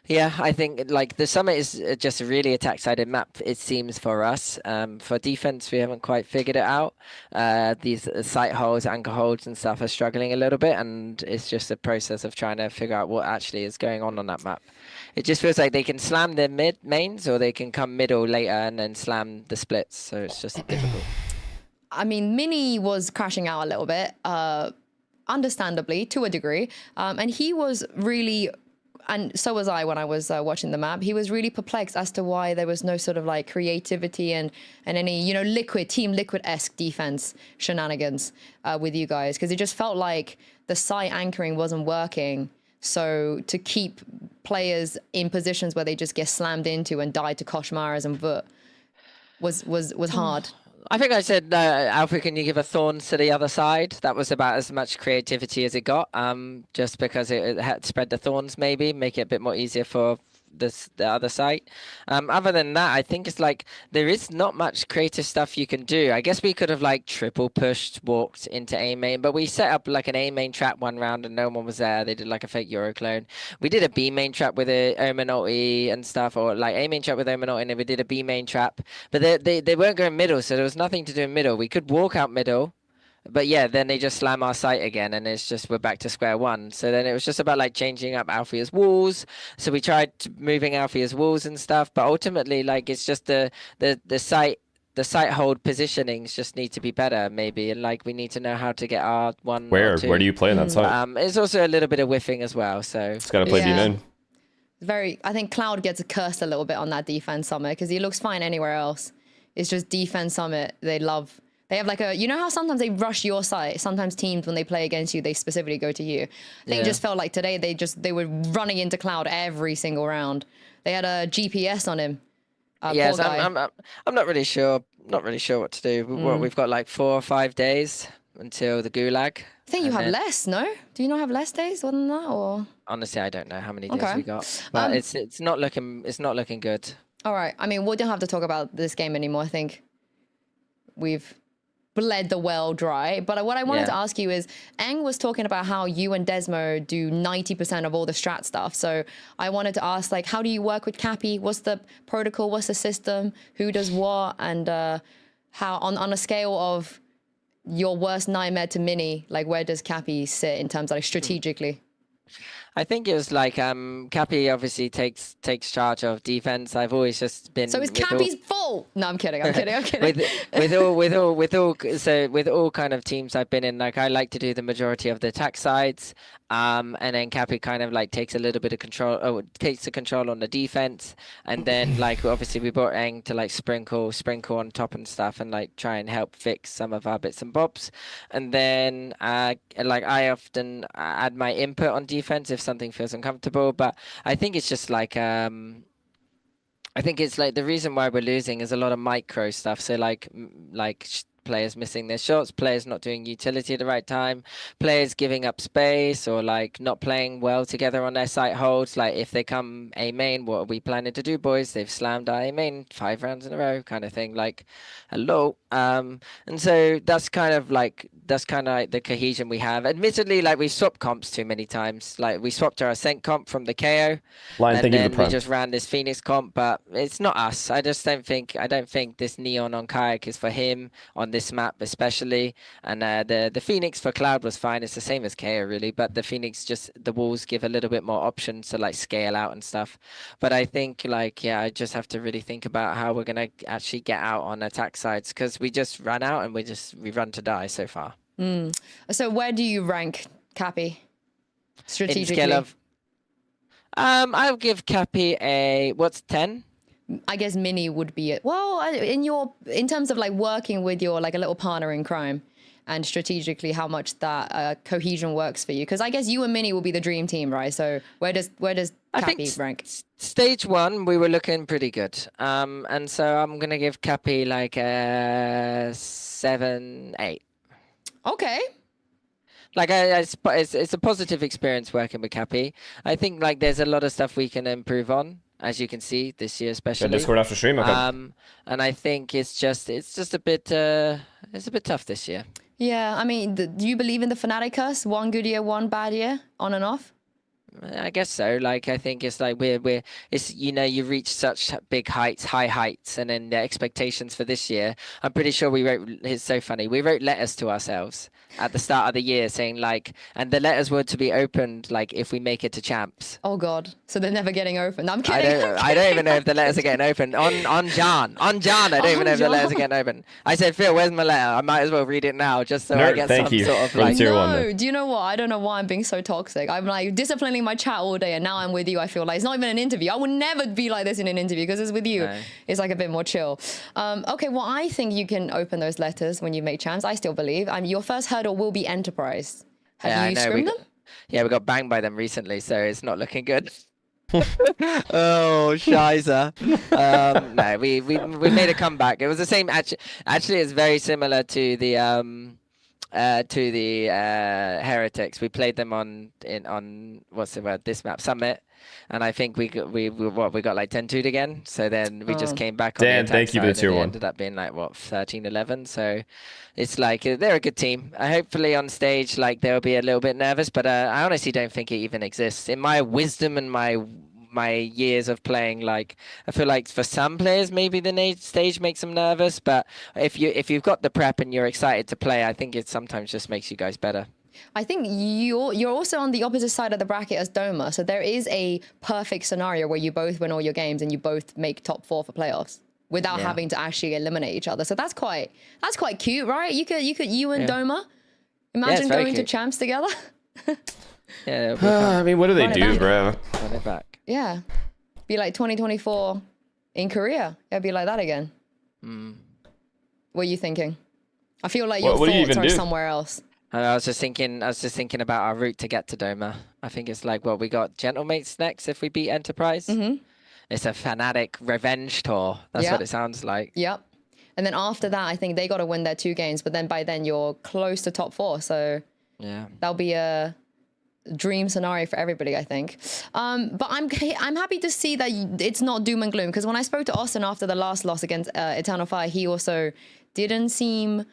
yeah, I think like the Summit is just a really attack-sided map, it seems, for us. For defense, we haven't quite figured it out. These site holes, anchor holds and stuff are struggling a little bit, and it's just a process of trying to figure out what actually is going on that map. It just feels like they can slam their mains, or they can come middle later and then slam the splits, so it's just difficult. I mean, Mini was crashing out a little bit, understandably, to a degree. And he was really, and so was I when I was watching the map, he was really perplexed as to why there was no sort of like creativity and any, you know, Team Liquid-esque defense shenanigans with you guys. Because it just felt like the site anchoring wasn't working. So to keep players in positions where they just get slammed into and die to Koshmaras and Vut was hard. I think I said, Alfie, can you give a thorns to the other side? That was about as much creativity as it got. Just because it had spread the thorns, maybe make it a bit more easier for the other side. Other than that, I think it's like there is not much creative stuff you can do. I guess we could have like triple pushed, walked into A main, but we set up like an A main trap one round and no one was there. They did like a fake Euro clone. We did a B main trap with a Omen ulti and stuff, or like A main trap with Omen ulti, and then we did a B main trap. But they weren't going middle, so there was nothing to do in middle. We could walk out middle. But yeah, then they just slam our site again, and it's just we're back to square one. So then it was just about like changing up Alfia's walls. So we tried moving Alfia's walls and stuff, but ultimately, like it's just the site hold positionings just need to be better, maybe, and like we need to know how to get our one. Where do you play in that site? It's also a little bit of whiffing as well. So it's got to play B-main. I think Cloud gets cursed a little bit on that defense summit because he looks fine anywhere else. It's just defense summit. They have like you know how sometimes they rush your site? Sometimes teams, when they play against you, they specifically go to you. I think it just felt like today they were running into Cloud every single round. They had a GPS on him. Yes, I'm not really sure. Not really sure what to do. We've got like 4 or 5 days until the Gulag. I think you have less, no? Do you not have less days than that, or? Honestly, I don't know how many days we got, but it's not looking good. All right. I mean, we don't have to talk about this game anymore. I think we've bled the well dry. But what I wanted to ask you is, Eng was talking about how you and Desmo do 90% of all the strat stuff. So I wanted to ask, like, how do you work with Cappy? What's the protocol? What's the system? Who does what? And how on a scale of your worst nightmare to Mini, like where does Cappy sit in terms of like strategically? I think it was like Cappy obviously takes charge of defense. I've always just been. So it's Cappy's fault. No, I'm kidding. with all kind of teams I've been in, like I like to do the majority of the attack sides, and then Cappy kind of like takes a little bit of control, takes the control on the defense, and then like obviously we brought Eng to like sprinkle on top and stuff, and like try and help fix some of our bits and bobs, and then like I often add my input on defense if something feels uncomfortable, but I think it's just like I think it's like the reason why we're losing is a lot of micro stuff. So like players missing their shots, players not doing utility at the right time, players giving up space, or like not playing well together on their site holds. Like if they come A main, what are we planning to do, boys? They've slammed our A main 5 rounds in a row, kind of thing. Like, hello. And so that's kind of like the cohesion we have. Admittedly, like we swapped comps too many times. Like we swapped our Ascent comp from the KO, and then we just ran this Phoenix comp. But it's not us. I don't think this Neon on Kayak is for him on this map especially. And the Phoenix for Cloud was fine. It's the same as KO really, but the Phoenix just the walls give a little bit more options to like scale out and stuff. But I think like I just have to really think about how we're gonna actually get out on attack sides, because we just ran out and we run to die so far. So where do you rank Cappy strategically? In scale of, I'll give Cappy a 10. I guess Mini would be it. Well, in terms of like working with your like a little partner in crime, and strategically how much that cohesion works for you, because I guess you and Mini will be the dream team, right? So where does Cappy rank? Stage 1 we were looking pretty good, and so I'm gonna give Cappy like a 7-8. Okay. Like it's a positive experience working with Cappy. I think like there's a lot of stuff we can improve on, as you can see this year especially. Discord after stream, okay. And I think it's just a bit tough this year. Yeah, I mean, do you believe in the Fnatic curse? 1 good year, 1 bad year, on and off? I guess so. Like, I think it's like it's, you know, you reach such big heights, high heights, and then the expectations for this year. I'm pretty sure it's so funny. We wrote letters to ourselves at the start of the year saying like, and the letters were to be opened like if we make it to champs. Oh God. So they're never getting opened. I'm kidding. I don't even know if the letters are getting opened. On Jan, I don't even know if the letters are getting opened. I said, Phil, where's my letter? I might as well read it now just so I get some sort of like. No, do you know what? I don't know why I'm being so toxic. I'm like disciplining my chat all day, and now I'm with you. I feel like it's not even an interview. I would never be like this in an interview, because it's with you. No. It's like a bit more chill. Okay, well, I think you can open those letters when you make champs. I still believe. Your first hurdle will be Enterprise. Have you scrimmed them? Yeah, we got banged by them recently, so it's not looking good. Oh, Shiza. No, we made a comeback. It was the same. Actually, it's very similar to the Heretics. We played them on what's the word? This map, Summit, and I think we got like 10-2 again. So then we just came back on the attack thank you for the side, tier and it 1. ended up being like what 13-11. So it's like they're a good team. Hopefully on stage, like they'll be a little bit nervous, but I honestly don't think it even exists. In my wisdom and my years of playing, like I feel like for some players maybe the stage makes them nervous, but if you've got the prep and you're excited to play, I think it sometimes just makes you guys better. I think you're also on the opposite side of the bracket as Doma, so there is a perfect scenario where you both win all your games and you both make top 4 for playoffs without having to actually eliminate each other. So that's quite cute, right? You and Doma imagine going to champs together. Yeah, I mean, what do they do, bro? Run it back. Yeah, be like 2024 in Korea. It'll be like that again. What are you thinking? I feel like your thoughts are somewhere else. I was just thinking about our route to get to Doma. I think it's like, well, we got Gentlemates next if we beat Enterprise. It's a Fnatic revenge tour. That's what it sounds like. Yep. And then after that, I think they got to win their 2 games. But then by then you're close to top 4. So yeah, that'll be a dream scenario for everybody, I think. But I'm happy to see that it's not doom and gloom, because when I spoke to Austin after the last loss against Eternal Fire, he also didn't seem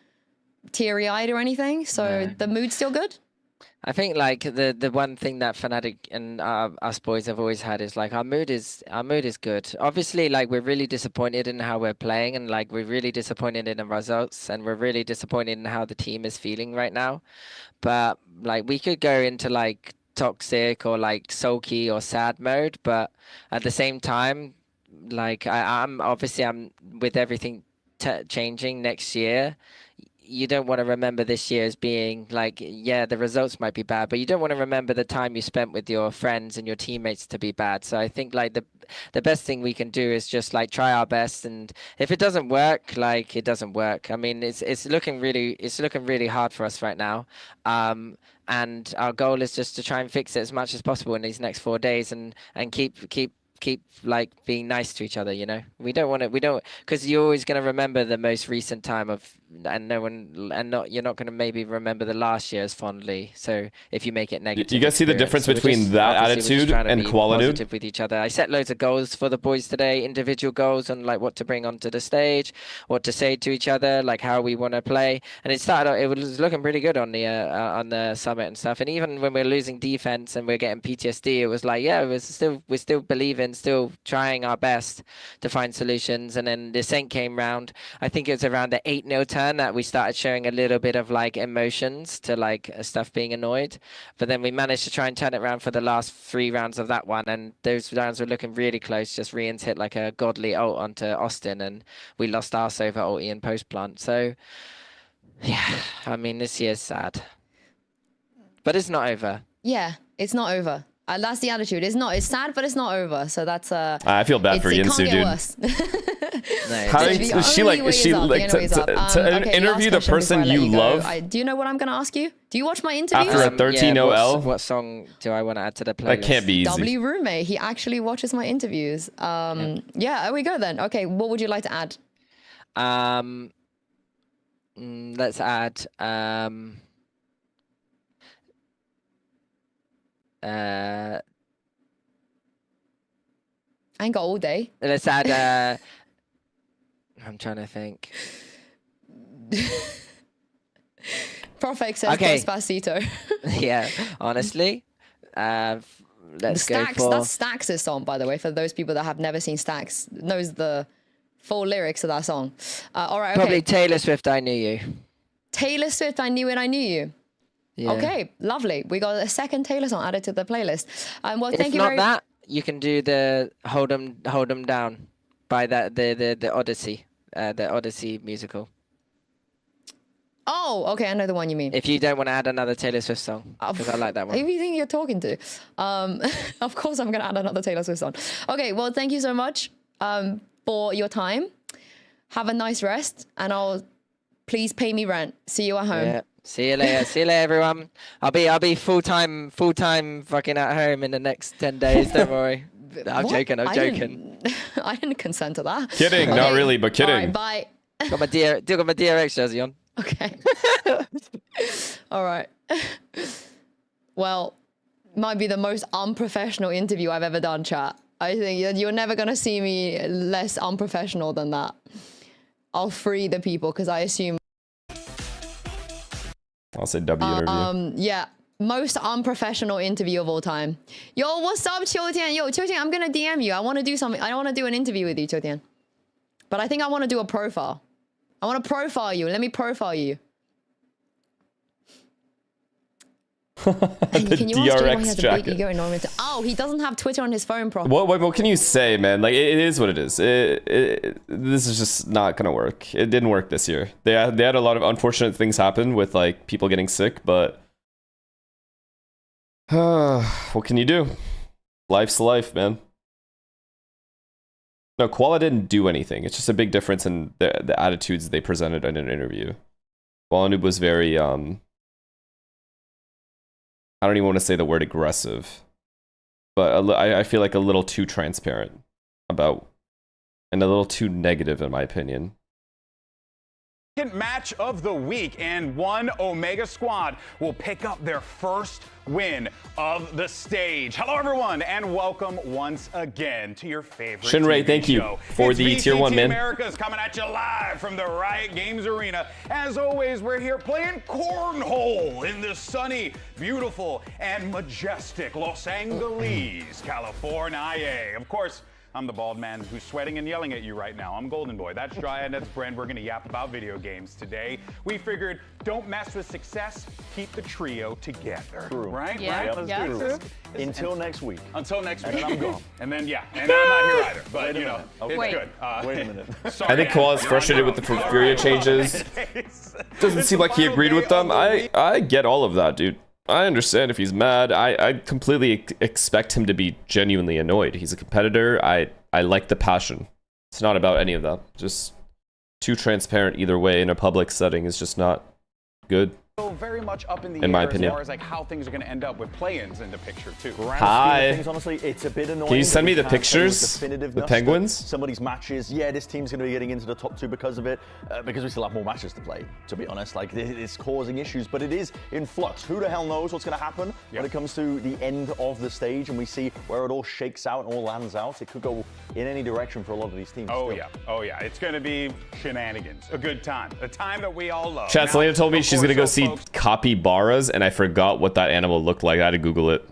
teary-eyed or anything. So the mood's still good. I think like the one thing that Fnatic and us boys have always had is like our mood is good. Obviously, like we're really disappointed in how we're playing, and like we're really disappointed in the results, and we're really disappointed in how the team is feeling right now. But like we could go into like toxic or like sulky or sad mode, but at the same time, like I'm with everything changing next year. You don't want to remember this year as being like, yeah, the results might be bad, but you don't want to remember the time you spent with your friends and your teammates to be bad. So I think like the best thing we can do is just like try our best, and if it doesn't work, like it doesn't work. I mean, it's looking really hard for us right now. And our goal is just to try and fix it as much as possible in these next 4 days, and keep like being nice to each other, you know. We don't because you're always going to remember the most recent time you're not going to maybe remember the last year as fondly. So if you make it negative, you guys see the difference between that attitude and qualitude? Positive with each other. I set loads of goals for the boys today, individual goals on like what to bring onto the stage, what to say to each other, like how we want to play. And it was looking pretty good on the summit and stuff. And even when we're losing defense and we're getting PTSD, it was like, yeah, we're still believing, still trying our best to find solutions. And then the SEN came round. I think it was around the 8-0 turn that we started showing a little bit of like emotions to like stuff being annoyed. But then we managed to try and turn it around for the last 3 rounds of that one. And those rounds were looking really close. Just Rian's hit like a godly ult onto Austin, and we lost arse over ulti and post plant. So yeah, I mean, this year's sad. But it's not over. Yeah, it's not over. That's the attitude. It's sad, but it's not over. So that's I feel bad for Yinsu, dude. To interview the person you love. Do you know what I'm going to ask you? Do you watch my interviews? After a 13-0L? What song do I want to add to the playlist? That can't be easy. W Roommate. He actually watches my interviews. Yeah, there we go then. Okay, what would you like to add? Let's add. I ain't got all day. Let's add. I'm trying to think. Profex says Despacito. Yeah, honestly. Let's go for... That's Stax' song, by the way, for those people that have never seen Stax. Knows the full lyrics of that song. All right, okay. Probably Taylor Swift, I Knew You. Taylor Swift, I Knew It, I Knew You. Yeah. Okay, lovely. We got a second Taylor song added to the playlist. Well, thank you very much. If not that, you can do the Hold 'Em Down by the Odyssey, the Odyssey musical. Oh, okay, I know the one you mean. If you don't want to add another Taylor Swift song, because I like that one. Who do you think you're talking to? Of course I'm going to add another Taylor Swift song. Okay, well, thank you so much for your time. Have a nice rest, and please pay me rent. See you at home. Yeah. See you later. See you later, everyone. I'll be full time fucking at home in the next 10 days. Don't worry. I'm joking. I'm joking. I didn't consent to that. Kidding, not really, but kidding. All right, bye. Got my DRX jersey on. Okay. All right. Well, might be the most unprofessional interview I've ever done, chat. I think you're never gonna see me less unprofessional than that. I'll free the people because I assume. I'll say W interview. Yeah. Most unprofessional interview of all time. Yo, what's up, Qiutian? Yo, Qiutian, I'm gonna DM you. I want to do something. I want to do an interview with you, Qiutian. But I think I want to do a profile. I want to profile you. Let me profile you. The DRX jacket. Oh, he doesn't have Twitter on his phone properly. What can you say, man? Like, it is what it is. This is just not gonna work. It didn't work this year. They had a lot of unfortunate things happen with like people getting sick, but what can you do? Life's life, man. No, Koala didn't do anything. It's just a big difference in the attitudes they presented in an interview. Koala Noob was very I don't even want to say the word aggressive, but I feel like a little too transparent about, and a little too negative in my opinion. Match of the week, and one Omega squad will pick up their first win of the stage. Hello everyone, and welcome once again to your favorite Shinray, TV thank you show. for It's the tier 1, VCT man. Americas coming at you live from the Riot Games Arena. As always, we're here playing cornhole in the sunny, beautiful, and majestic Los Angeles, California. Of course, I'm the bald man who's sweating and yelling at you right now. I'm Golden Boy. That's Dry, and that's Brent. We're going to yap about video games today. We figured, don't mess with success, keep the trio together. True. Right? Yeah, right? Let's do this. Until next week. Until next week. And then I'm gone. And then, yeah, and I'm not here either. But, Wait a you know, minute. Okay. it's Wait. good. Wait a minute. Sorry, I think Koala's frustrated with the Furia changes. Doesn't seem like he agreed with them. I get all of that, dude. I understand if he's mad. I completely expect him to be genuinely annoyed. He's a competitor. I like the passion. It's not about any of that. Just too transparent either way in a public setting is just not good. So very much up in the In my air opinion. as far as like how things are going to end up with play-ins in the picture too. Hi. Things, honestly, it's a bit annoying. Can you send me that the we can't say with pictures? The definitiveness penguins? that Some of these matches, yeah, this team's going to be getting into the top 2 because of it, because we still have more matches to play, to be honest. Like, it's causing issues, but it is in flux. Who the hell knows what's going to happen when it comes to the end of the stage and we see where it all shakes out and all lands out. It could go in any direction for a lot of these teams. Oh still. yeah, oh yeah. It's going to be shenanigans. A good time. A time that we all love. Chat, Now, Selena told me of she's gonna course, go see folks, capybaras, and I forgot what that animal looked like. I had to Google it.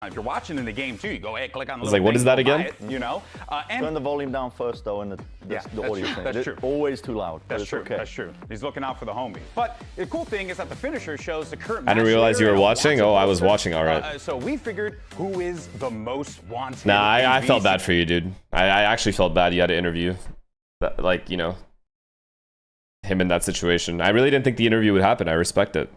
if you're watching in the game too, you go, hey, click on the I was little like, what thing, is that go buy again? it, you know? And Turn the volume down first, though, and the that's audio true. thing. That's It's true. always too loud. but That's it's true. Okay. That's true. He's looking out for the homies. But the cool thing is that the finisher shows the current. I didn't match realize you leader were and watching. lots of Oh, I was posters. watching, all right. So we figured who is the most wanted. Nah, I in felt VCT. bad for you, dude. I actually felt bad you had to interview, that, like, you know, him in that situation. I really didn't think the interview would happen. I respect it.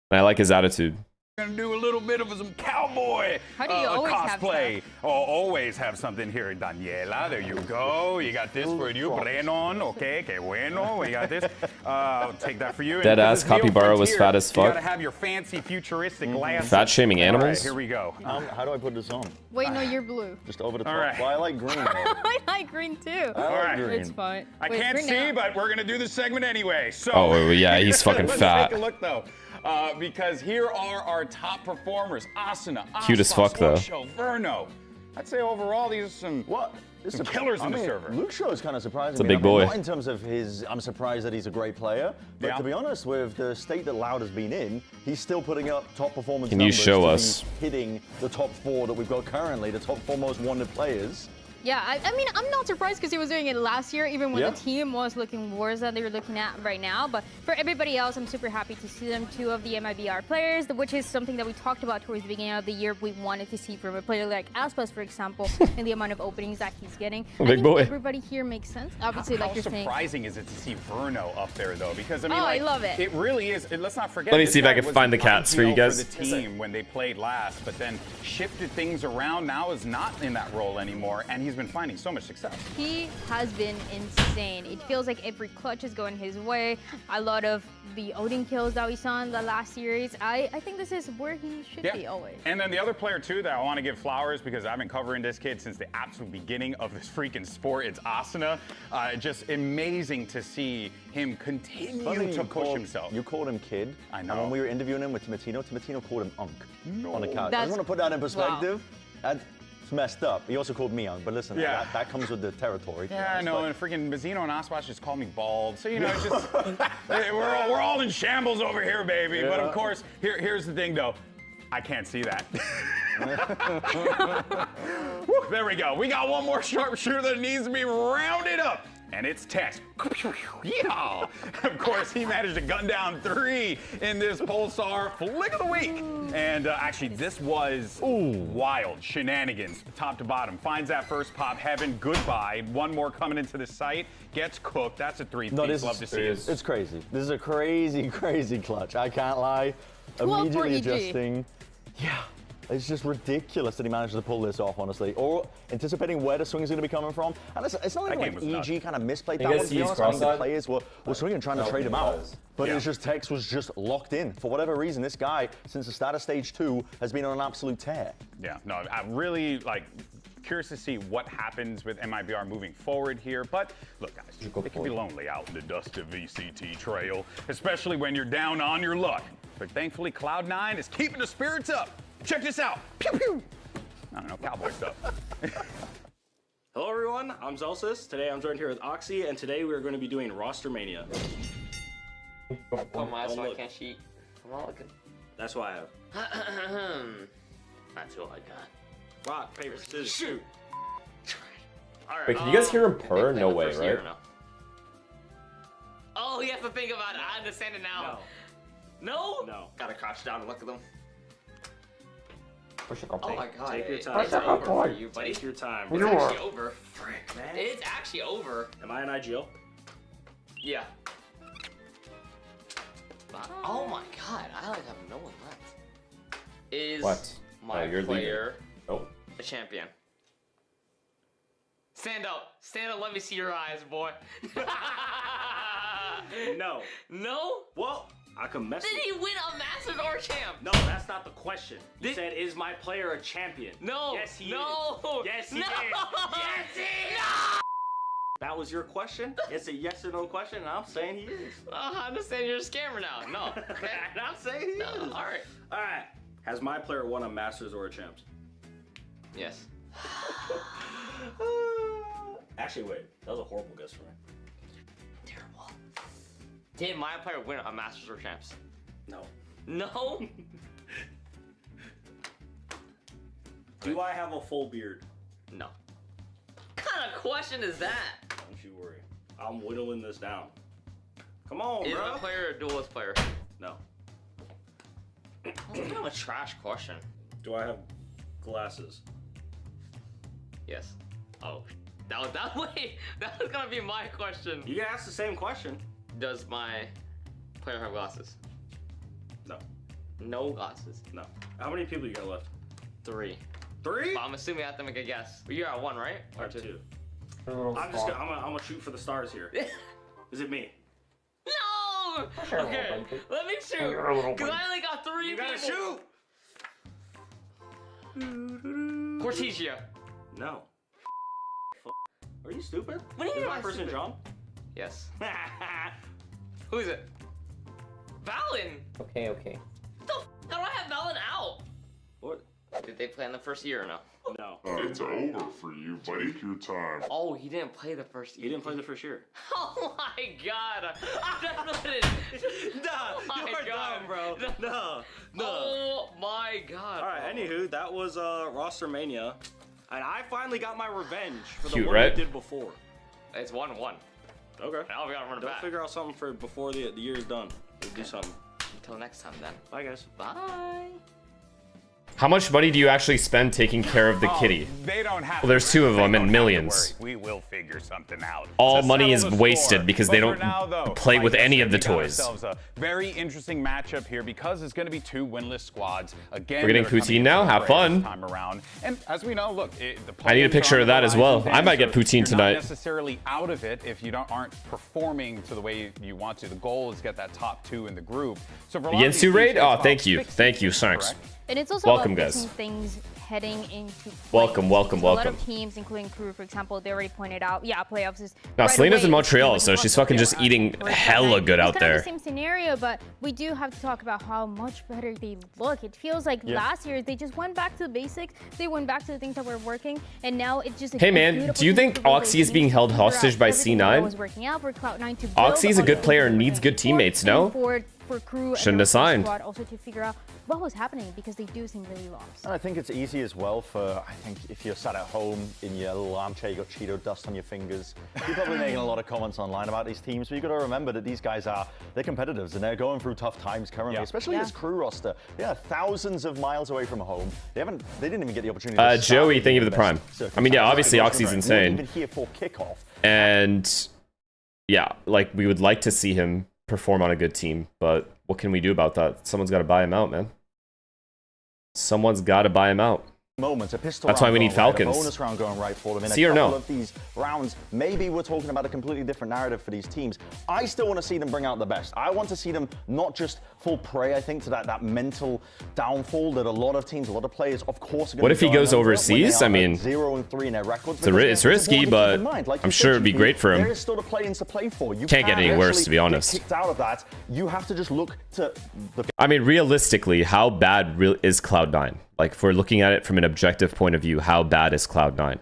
And I like his attitude. Gonna do a little bit of some cowboy How do you always have cosplay. Always have something here, Daniela. There you go. You got this for you, Brennon. Okay, que bueno. We got this. I'll take that for you. Dead because ass it's Neo capybara was Frontier, fat as You fuck. gotta have your fancy futuristic glasses. Fat shaming All animals? right, here we go. How do I put this on? Wait, no, you're blue. Just over the top. All right. Well, I like green. though. I like green too. I like green. It's fine. I Wait, can't green see, now. but we're gonna do this segment anyway. So. Oh, yeah, he's fucking Let's fat. take a look though. Because here are our top performers. Asuna, Cute as fuck, though. Luxo, Verno. I'd say overall these are some some killers in the server. Luke Show is kind of surprising. It's a me. big boy. Not in terms of his, I'm surprised that he's a great player. But Yeah. to be honest, with the state that Loud has been in, he's still putting up top performance Can you numbers show to be us? hitting the top 4 that we've got currently, the top 4 most wanted players. Yeah, I mean, I'm not surprised because he was doing it last year, even when Yeah. the team was looking worse than they're looking at right now. But for everybody else, I'm super happy to see them, 2 of the MIBR players, which is something that we talked about towards the beginning of the year. We wanted to see from a player like Aspas, for example, and the amount of openings that he's getting. I Big think boy. everybody here makes sense. Obviously, How like you're saying. surprising is it to see Verno up there though? Because I mean, Oh, I like, love it. It really is. And let's not forget. Let me this see if I guy can was find the cats for you 1-0 guys. For the team when they played last, but then shifted things around. Now is not in that role anymore, and he's he's been finding so much success. He has been insane. It feels like every clutch is going his way. A lot of the Odin kills that we saw in the last series. I think this is where he should be always. And then the other player too that I want to give flowers, because I've been covering this kid since the absolute beginning of this freaking sport, it's Asuna. Just amazing to see him continue to push himself. You called him kid. I know. And when we were interviewing him with Tomatino called him Unk on the couch. I That's- just want to put that in perspective. Wow. That's messed up. He also called me Unk, but listen, that comes with the territory. Yeah, I know, and freaking Mazzino and Oswatch just called me bald. So, you know, it's just, we're all in shambles over here, baby. Yeah. But of course, here's the thing though. I can't see that. Woo, there we go. We got one more sharpshooter that needs to be rounded up. And it's Tex. Yeah! Of course, he managed to gun down 3 in this Pulsar Flick of the Week. And actually, this was wild shenanigans, top to bottom. Finds that first pop, heaven, goodbye. One more coming into the site, gets cooked. That's a 3-piece. Love to see it. It's crazy. This is a crazy, crazy clutch. I can't lie. Immediately adjusting. Yeah. It's just ridiculous that he managed to pull this off, honestly. Or anticipating where the swing is going to be coming from. And it's not even like EG kind of misplayed that one, to be honest. I think the players were swinging, trying to trade him out. But it's just Tex was just locked in. For whatever reason, this guy, since the start of stage 2, has been on an absolute tear. Yeah, no, I'm really, curious to see what happens with MIBR moving forward here. But look, guys, it can be lonely out in the dusty VCT trail, especially when you're down on your luck. But thankfully, Cloud9 is keeping the spirits up. Check this out. Pew, pew. I don't know, cowboy stuff. Hello, everyone. I'm Zelsis. Today, I'm joined here with Oxy, and today we're going to be doing Roster Mania. Oh my, so I can't cheat. I'm not looking. That's what I have. That's all I got. Rock, paper, scissors, shoot. All right. Wait, can you guys hear him purr? No way, right? Oh, you have to think about it. I understand it now. No? No. Gotta crouch down and look at them. Oh my god. Take your time. It's over for you, buddy. Take your time. It's actually over. Frick, man. It's actually over. Am I an IGL? Yeah. Oh my god, I have no one left. Is my player a champion? Stand up, let me see your eyes, boy. No. No? Well, I can mess Did he win a Masters or a champ? No, that's not the question. You said, is my player a champion? No. Yes, he is. Yes, he is. Yes, he is. That was your question? It's a yes or no question, and I'm saying he is. I understand you're a scammer now. No. Okay. And I'm saying he is. All right. All right. Has my player won a Masters or a champs? Yes. Actually, wait. That was a horrible guess for me. Terrible. Did my player win a Masters or champs? No. No? Do I have a full beard? No. What kind of question is that? Don't you worry. I'm whittling this down. Come on, Is bro. my player a duelist player? No. That's kind of a trash question. Do I have glasses? Yes. Oh. That was gonna be my question. You can ask the same question. Does my player have glasses? No. No glasses? No. How many people you got left? 3. 3? But I'm assuming I have to make a guess. But you're at 1, right? Or 2. I'm gonna shoot for the stars here. Is it me? No! Okay, let me shoot. Because I only got 3 You people. gotta shoot! Cortesia. No. Are you stupid? What do you mean Is my I'm person stupid? John? Yes. Who is it? Valen! Okay. What the f? How do I have Valen out? What? Did they play in the first year or no? No. It's over for you. Take your time. Oh, he didn't play the first year. He didn't play the first year. Oh my god! Nah, you're dumb, bro. No. Oh my god. Alright, anywho, that was Roster Mania. And I finally got my revenge for the Cute, one right? I did before. It's 1-1. Okay. Now we gotta run it Don't back. figure out something for before the year is done. We'll do something. Until next time then. Bye, guys. Bye. How much money do you actually spend taking care of the kitty? They don't have Well, there's 2 of them and millions. We will figure something out. All money is wasted because they don't play with any of the toys. A very interesting matchup here because it's going to be 2 winless squads. Again, we're getting poutine now. Have fun. Time around. And as we know, look, I need a picture of that as well. I might get poutine tonight. Not necessarily out of it if you aren't performing to the way you want to. The goal is to get that top 2 in the group. So for Yensu raid? Oh, thank you. Thank you. Thanks. And it's also welcome, about guys. Things heading into welcome. A lot of teams, including Crew, for example, they already pointed out, yeah, playoffs is. Now, Selena's in Montreal, so she's fucking just eating hella good out there. It's kind of the same scenario, but we do have to talk about how much better they look. It feels like last year they just went back to the basics. They went back to the things that were working, and now it's just. Hey man, do you think Oxy is being held hostage by C9? Oxy is a good player and needs good teammates, no? For Crew shouldn't have signed. Also to figure out what was happening because they do seem really lost. And I think it's easy as well for, I think if you're sat at home in your little armchair, you got Cheeto dust on your fingers, you're probably making a lot of comments online about these teams, but you've got to remember that these guys they're competitors and they're going through tough times currently, especially this Crew roster. They are thousands of miles away from home. They didn't even get the opportunity to Joey, thank you for the prime. I mean, yeah, obviously Oxy's insane. Even here for kickoff. And yeah, like we would like to see him perform on a good team, but what can we do about that? Someone's got to buy him out, man. Someone's got to buy him out. That's why we need Falcons. Bonus round going right for them. In See a or couple no? of these rounds, maybe we're talking about a completely different narrative for these teams. I still want to see them bring out the best. I want to see them not just fall prey, I think, to that mental downfall that a lot of teams, a lot of players, of course, are going to. What if he goes overseas? I mean, 0-3 in their records. It's risky, but I'm sure it'd be great for him. There is still the play-ins to play for. You can't get any worse, to be honest. Kicked out of that, you have to just look to the. I mean, realistically, how bad is Cloud9? Like, if we're looking at it from an objective point of view, how bad is Cloud9?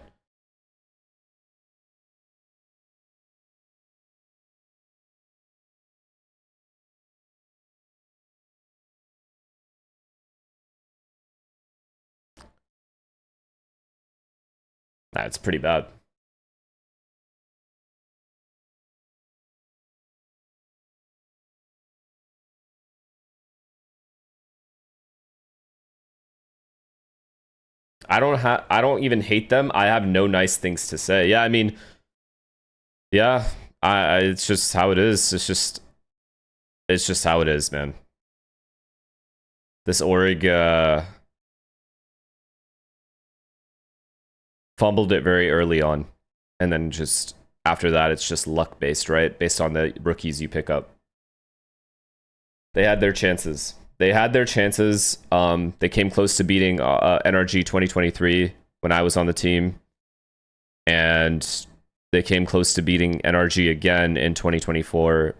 That's pretty bad. I don't even hate them. I have no nice things to say. Yeah, I mean, yeah, it's just how it is. It's just how it is, man. This Orig fumbled it very early on, and then just after that, it's just luck based, right? Based on the rookies you pick up. They had their chances. They had their chances. They came close to beating NRG 2023 when I was on the team. And they came close to beating NRG again in 2024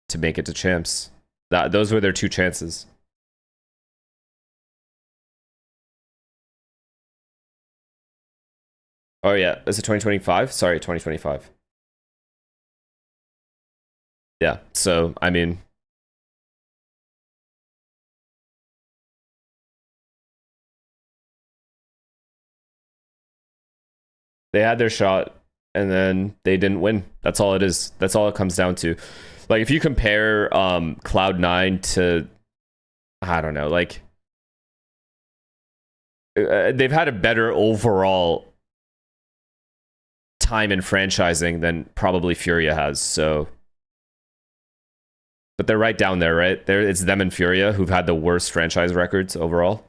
to make it to champs. Those were their 2 chances. Oh yeah, is it 2025? Sorry, 2025. Yeah, so, I mean... They had their shot, and then they didn't win. That's all it is. That's all it comes down to. Like, if you compare Cloud9 to, I don't know, like, they've had a better overall time in franchising than probably Furia has, so... But they're right down there, right? It's them and Furia who've had the worst franchise records overall.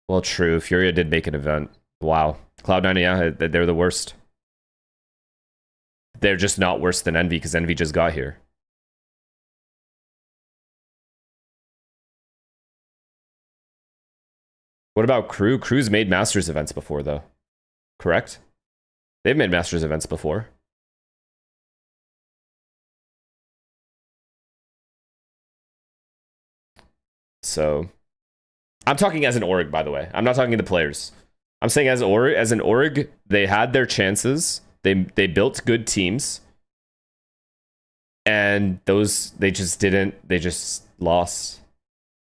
Well, true. Furia did make an event. Wow. Cloud9, yeah, they're the worst. They're just not worse than Envy because Envy just got here. What about Crew? Crew's made Masters events before, though. Correct? They've made Masters events before. So... I'm talking as an org, by the way. I'm not talking the players. I'm saying as an org, they had their chances. They built good teams. And they just didn't. They just lost.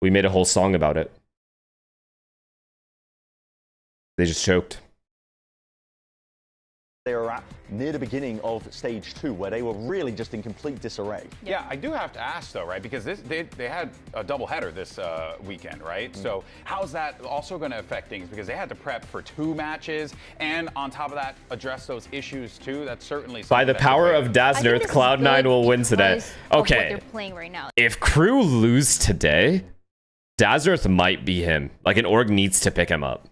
We made a whole song about it. They just choked. they were at near the beginning of stage 2, where they were really just in complete disarray. Yeah, I do have to ask though, right? Because they had a doubleheader this weekend, right? So how's that also going to affect things? Because they had to prep for 2 matches, and on top of that, address those issues too. That's certainly by the power of Daznirth, Cloud9 will win today. Okay, they're playing right now. If Crew lose today, Daznirth might be him. Like, an org needs to pick him up.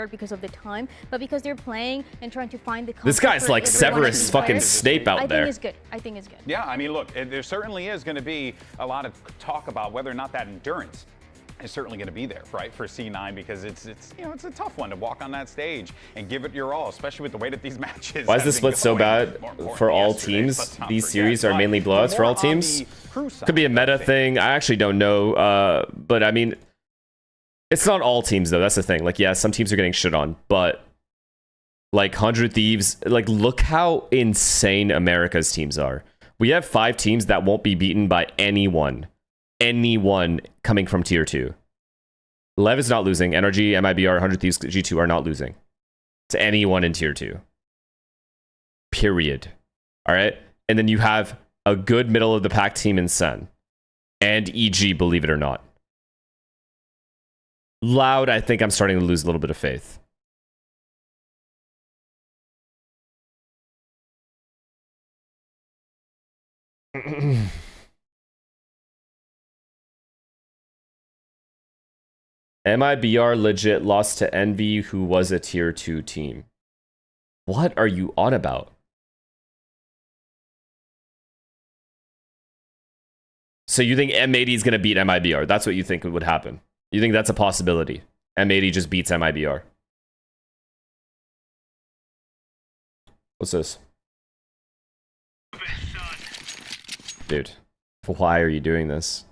Because of the time, but because they're playing and trying to find the. This guy's like Severus fucking Snape out there. I think it's good. I think it's good. Yeah, I mean, look, there certainly is going to be a lot of talk about whether or not that endurance is certainly going to be there, right, for C9, because it's a tough one to walk on that stage and give it your all, especially with the way that these matches. Why is the split so bad for all teams? These series are mainly blowouts for all teams. Could be a meta thing. I actually don't know, but I mean, it's not all teams though. That's the thing. Like, yeah, some teams are getting shit on, but like 100 Thieves, like, look how insane America's teams are. We have 5 teams that won't be beaten by anyone coming from tier 2. Lev is not losing. NRG, MIBR, 100 Thieves, G2 are not losing to anyone in tier 2. Period. All right. And then you have a good middle of the pack team in SEN and EG, believe it or not. Loud, I think I'm starting to lose a little bit of faith. MIBR legit lost to Envy, who was a tier 2 team. What are you on about? So you think M80 is going to beat MIBR? That's what you think would happen? You think that's a possibility? M80 just beats MIBR. What's this? Dude, why are you doing this?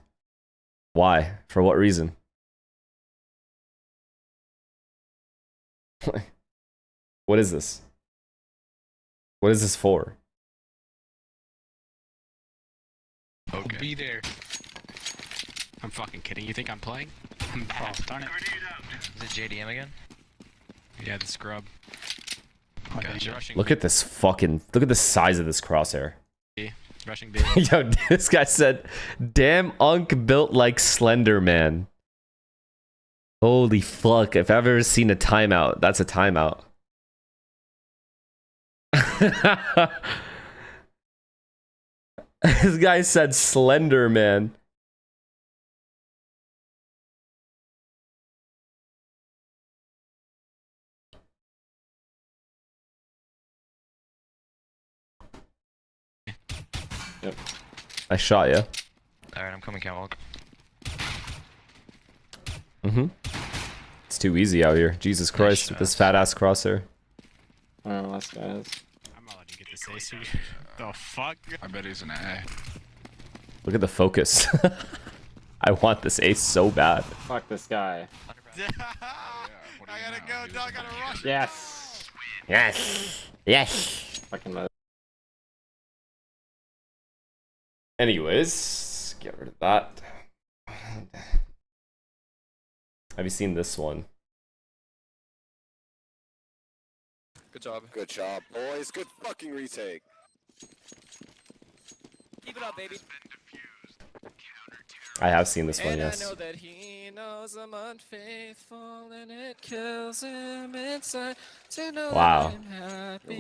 Why? For what reason? What is this? What is this for? Okay. I'll be there. I'm fucking kidding. You think I'm playing? I'm bad. Oh, darn it. Is it JDM again? Yeah, the scrub. Okay, look at this fucking... Look at the size of this crosshair. B. Rushing B. Yo, this guy said, damn Unk built like Slender Man. Holy fuck. If I've ever seen a timeout, that's a timeout. This guy said Slender Man. Yep. I shot you. Alright, I'm coming catwalk. It's too easy out here. Jesus Christ, with this fat ass crosshair. Oh, last guys. I'm not letting you get this ace. The fuck? I bet he's an A. Look at the focus. I want this ace so bad. Fuck this guy. I gotta go, dog. I gotta rush. Yes. Yes. Yes. Fucking mode. Anyways, get rid of that. Have you seen this one? Good job. Good job, boys. Good fucking retake. Keep it up, baby. I have seen this one, and yes. I know that he knows I'm unfaithful and it kills him inside to know Wow. that I'm happy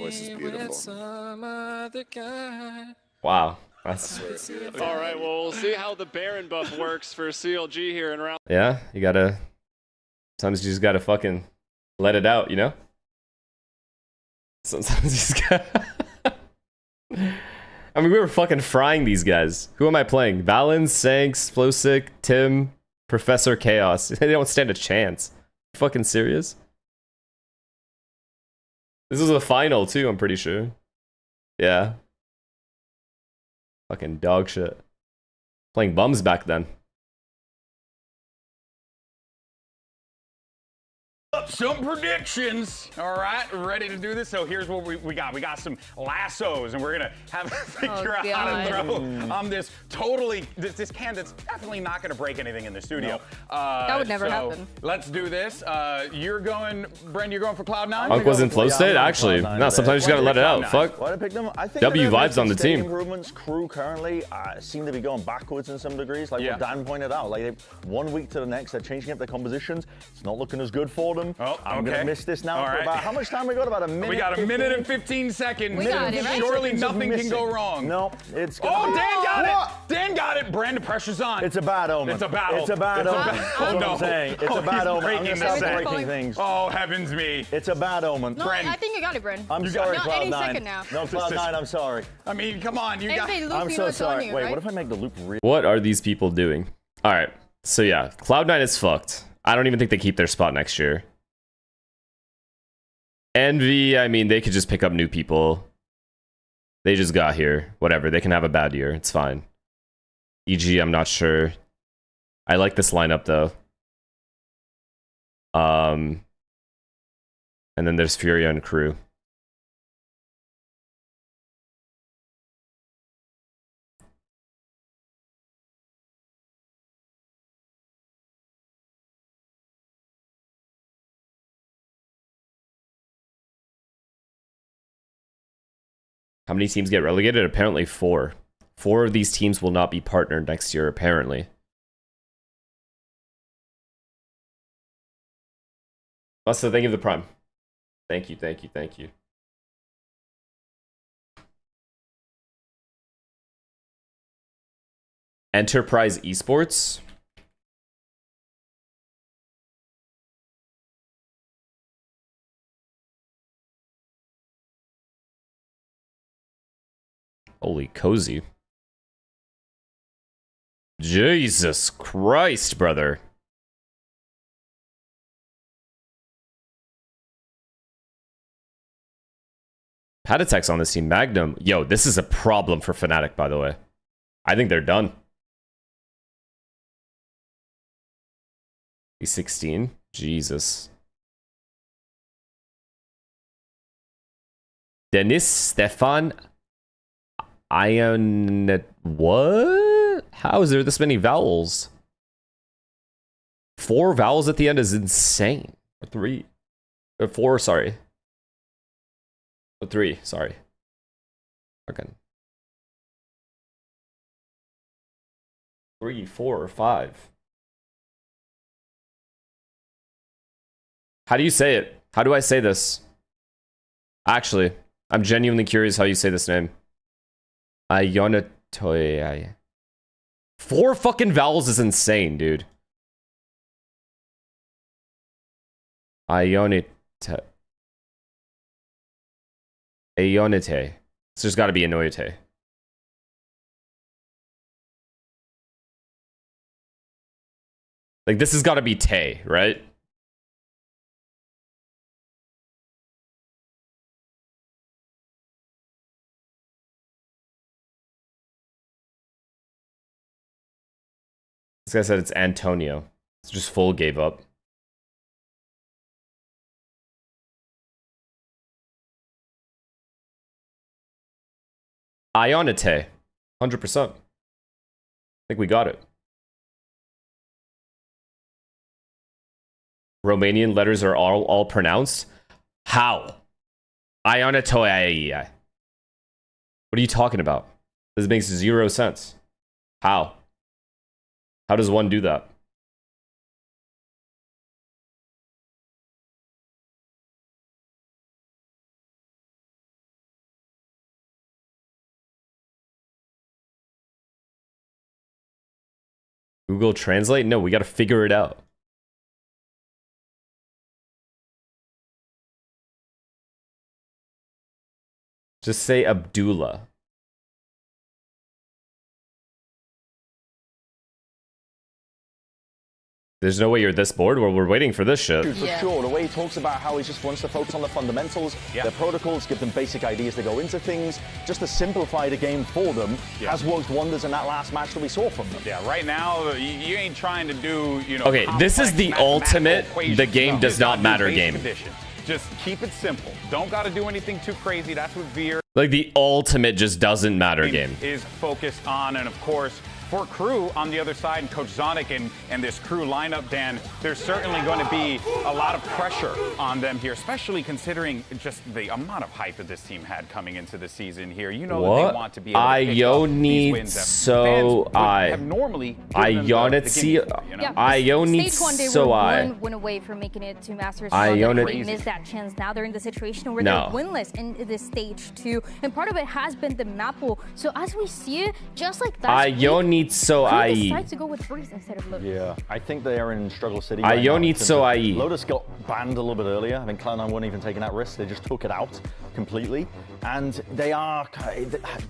with some other guy. Wow. That's... All right, well, we'll see how the Baron buff works for CLG here in round. Yeah, you gotta... Sometimes you just gotta fucking let it out, you know? Sometimes you just gotta... I mean, we were fucking frying these guys. Who am I playing? Valens, Sanks, Flowsick, Tim, Professor Chaos. They don't stand a chance. Fucking serious? This was a final too, I'm pretty sure. Yeah. Fucking dog shit. Playing bums back then. up some predictions. All right, ready to do this? So here's what we got. We got some lassos, and we're gonna have to figure out how to throw this this can that's definitely not gonna break anything in the studio. That would never happen. Let's do this. You're going, Bren. You're going for Cloud9. Unk was in flow state, actually. No, sometimes you gotta let it out. Fuck. Why did I pick them? I think W vibes on the team. Improvements crew currently seem to be going backwards in some degrees, like what Dan pointed out. Like 1 week to the next, they're changing up their compositions. It's not looking as good for them. Oh, I'm gonna miss this now. For about, how much time we got? About a minute. We got a minute and 15 seconds. We got it, right? Surely nothing can go wrong. No, it's. Oh, Dan got it. Dan got it. Brand, the pressure's on. It's a bad omen. It's a battle. It's a bad omen. That's what I'm saying. It's a bad omen. I'm gonna start breaking things. Oh, heavens me. It's a bad omen. No, I think you got it, Bren. I'm sorry, no, Cloud9. any second now. No, Cloud9, I'm sorry. I mean, come on, you got. I'm so sorry. Wait, what if I make the loop real? What are these people doing? All right, so yeah, Cloud9 is fucked. I don't even think they keep their spot next year. Envy, I mean, they could just pick up new people. They just got here. Whatever, they can have a bad year. It's fine. EG, I'm not sure. I like this lineup though. And then there's Furia and Crew. How many teams get relegated? Apparently 4. 4 of these teams will not be partnered next year, apparently. Busta, thank you for the prime. Thank you, thank you, thank you. Enterprise Esports? Holy cozy. Jesus Christ, brother. Patatek's on this team. Magnum. Yo, this is a problem for Fnatic, by the way. I think they're done. He's 16. Jesus. Denis Stefan Ion. What? How is there this many vowels? 4 vowels at the end is insane. Or 3. Or 4, sorry. Or 3, sorry. Okay. 3, 4, or 5. How do you say it? How do I say this? Actually, I'm genuinely curious how you say this name. Ionatoy. 4 fucking vowels is insane, dude. Ionite. Ionite. It's just gotta be Inoite. Like, this has gotta be Te, right? This guy said it's Antonio. It's just full gave up. Ionite. 100%. I think we got it. Romanian letters are all pronounced? How? Ionatoy. What are you talking about? This makes 0 sense. How? How does one do that? Google Translate? No, we gotta figure it out. Just say Abdullah. There's no way you're this bored. We're waiting for this shit. For sure, the way he talks about how he just wants to focus on the fundamentals, their protocols, give them basic ideas to go into things, just to simplify the game for them, has worked wonders in that last match that we saw from them. Yeah, right now, you ain't trying to do, you know, okay, this is the ultimate, the game does not matter game. Condition. Just keep it simple. Don't got to do anything too crazy. That's what Veer... Like, the ultimate just doesn't matter game. ...is focused on, and of course... For Crew on the other side, and Coach Zonic and this Crew lineup, Dan, there's certainly going to be a lot of pressure on them here, especially considering just the amount of hype that this team had coming into the season here. You know that they want to be able to pick up these wins that fans have normally given them the Guinea, you know? Stage 1, they were one win away from making it to Masters. They missed that chance. Now they're in the situation where they're winless in this Stage 2, and part of it has been the map pool. So as we see it, just like that, decides to go with Breeze instead of Lotus. Yeah, I think they are in struggle city. Lotus got banned a little bit earlier. I mean, Cloud9 weren't even taking that risk. They just took it out completely. And they are,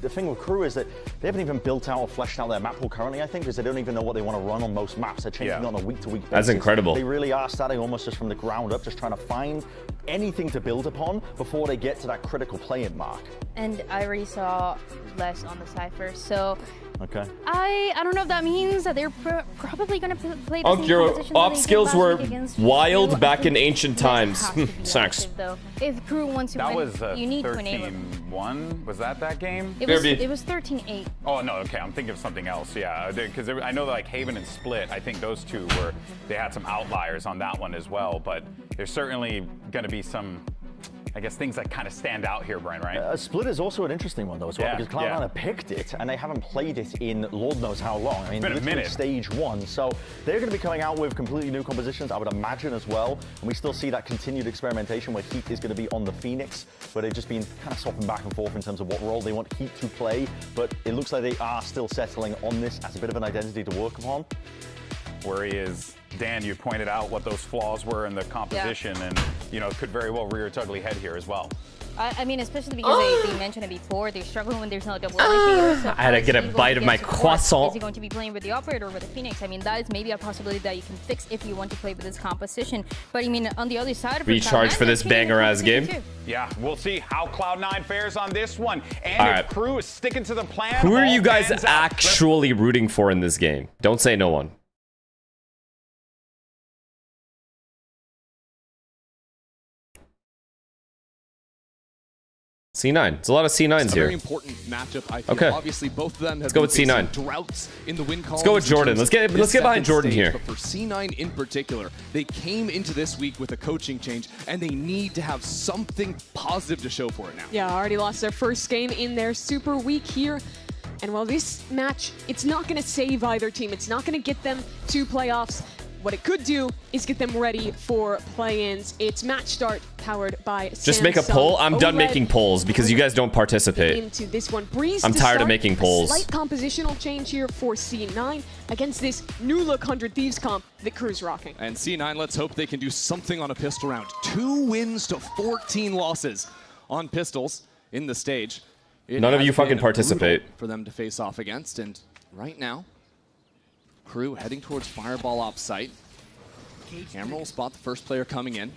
the thing with Crew is that they haven't even built out or fleshed out their map pool currently, I think, because they don't even know what they want to run on most maps. They're changing on a week-to-week basis. That's incredible. They really are starting almost just from the ground up, just trying to find anything to build upon before they get to that critical play-in mark. And I already saw less on the Cypher, so okay. I don't know if that means that they're probably going to play the same composition op skills were wild back in ancient times. Sucks. If Crew wants to win, you need to enable. 13-1? Was that game? It was 13-8. Oh, no, okay. I'm thinking of something else. Yeah, because I know like Haven and Split, I think those two they had some outliers on that one as well. But there's certainly going to be some, I guess, things that kind of stand out here, Brian, right? Split is also an interesting one, though, as well, because Cloud9 have picked it, and they haven't played it in Lord knows how long. I mean, literally Stage 1. So they're going to be coming out with completely new compositions, I would imagine, as well. And we still see that continued experimentation where Heat is going to be on the Phoenix, where they've just been kind of swapping back and forth in terms of what role they want Heat to play. But it looks like they are still settling on this as a bit of an identity to work upon. Where he is, Dan, you pointed out what those flaws were in the composition, and you know, could very well rear its ugly head here as well. I mean, especially because they mentioned it before, they're struggling when there's no double here. So I had to get a bite of my croissant. Is he going to be playing with the operator or with the Phoenix? I mean, that is maybe a possibility that you can fix if you want to play with this composition. But I mean, on the other side, recharge for this banger-ass game. Yeah, we'll see how Cloud9 fares on this one. And if Crew is sticking to the plan. Who are you guys actually rooting for in this game? Don't say no one. C9. It's a lot of C9s here. Very important matchup. I feel. Obviously, both of them have go with C9. Droughts in the win columns. Let's go with Jordan. Let's get behind Jordan here. But for C9 in particular, they came into this week with a coaching change, and they need to have something positive to show for it now. Yeah, already lost their first game in their super week here. And while this match, it's not going to save either team. It's not going to get them to playoffs. What it could do is get them ready for play-ins. It's match start powered by Just make a poll. I'm done making polls because you guys don't participate. Into this one. Breeze I'm tired of making polls. Slight compositional change here for C9 against this new look 100 Thieves comp that Crew's rocking. And C9, let's hope they can do something on a pistol round. 2 wins to 14 losses on pistols in the stage. None of you fucking participate. For them to face off against, and right now, Crew heading towards Fireball off site. Camera will spot the first player coming in.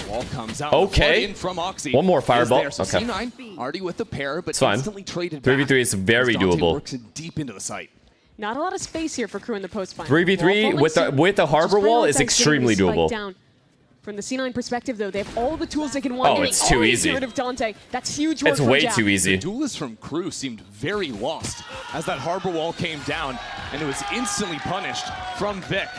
Wall comes out. Okay. In from Oxy. One more Fireball. So okay. C9 already with the pair, but it's fine. instantly traded back. 3v3 is very doable. Works it deep into the site. Not a lot of space here for Crew in the post final. 3v3 with the harbor wall is extremely doable. From the C9 perspective, though, they have all the tools they can want. Oh, it's too easy. Get rid of Dante. That's huge work. It's way too easy. The duelists from Crew seemed very lost as that harbor wall came down, and it was instantly punished from Vic.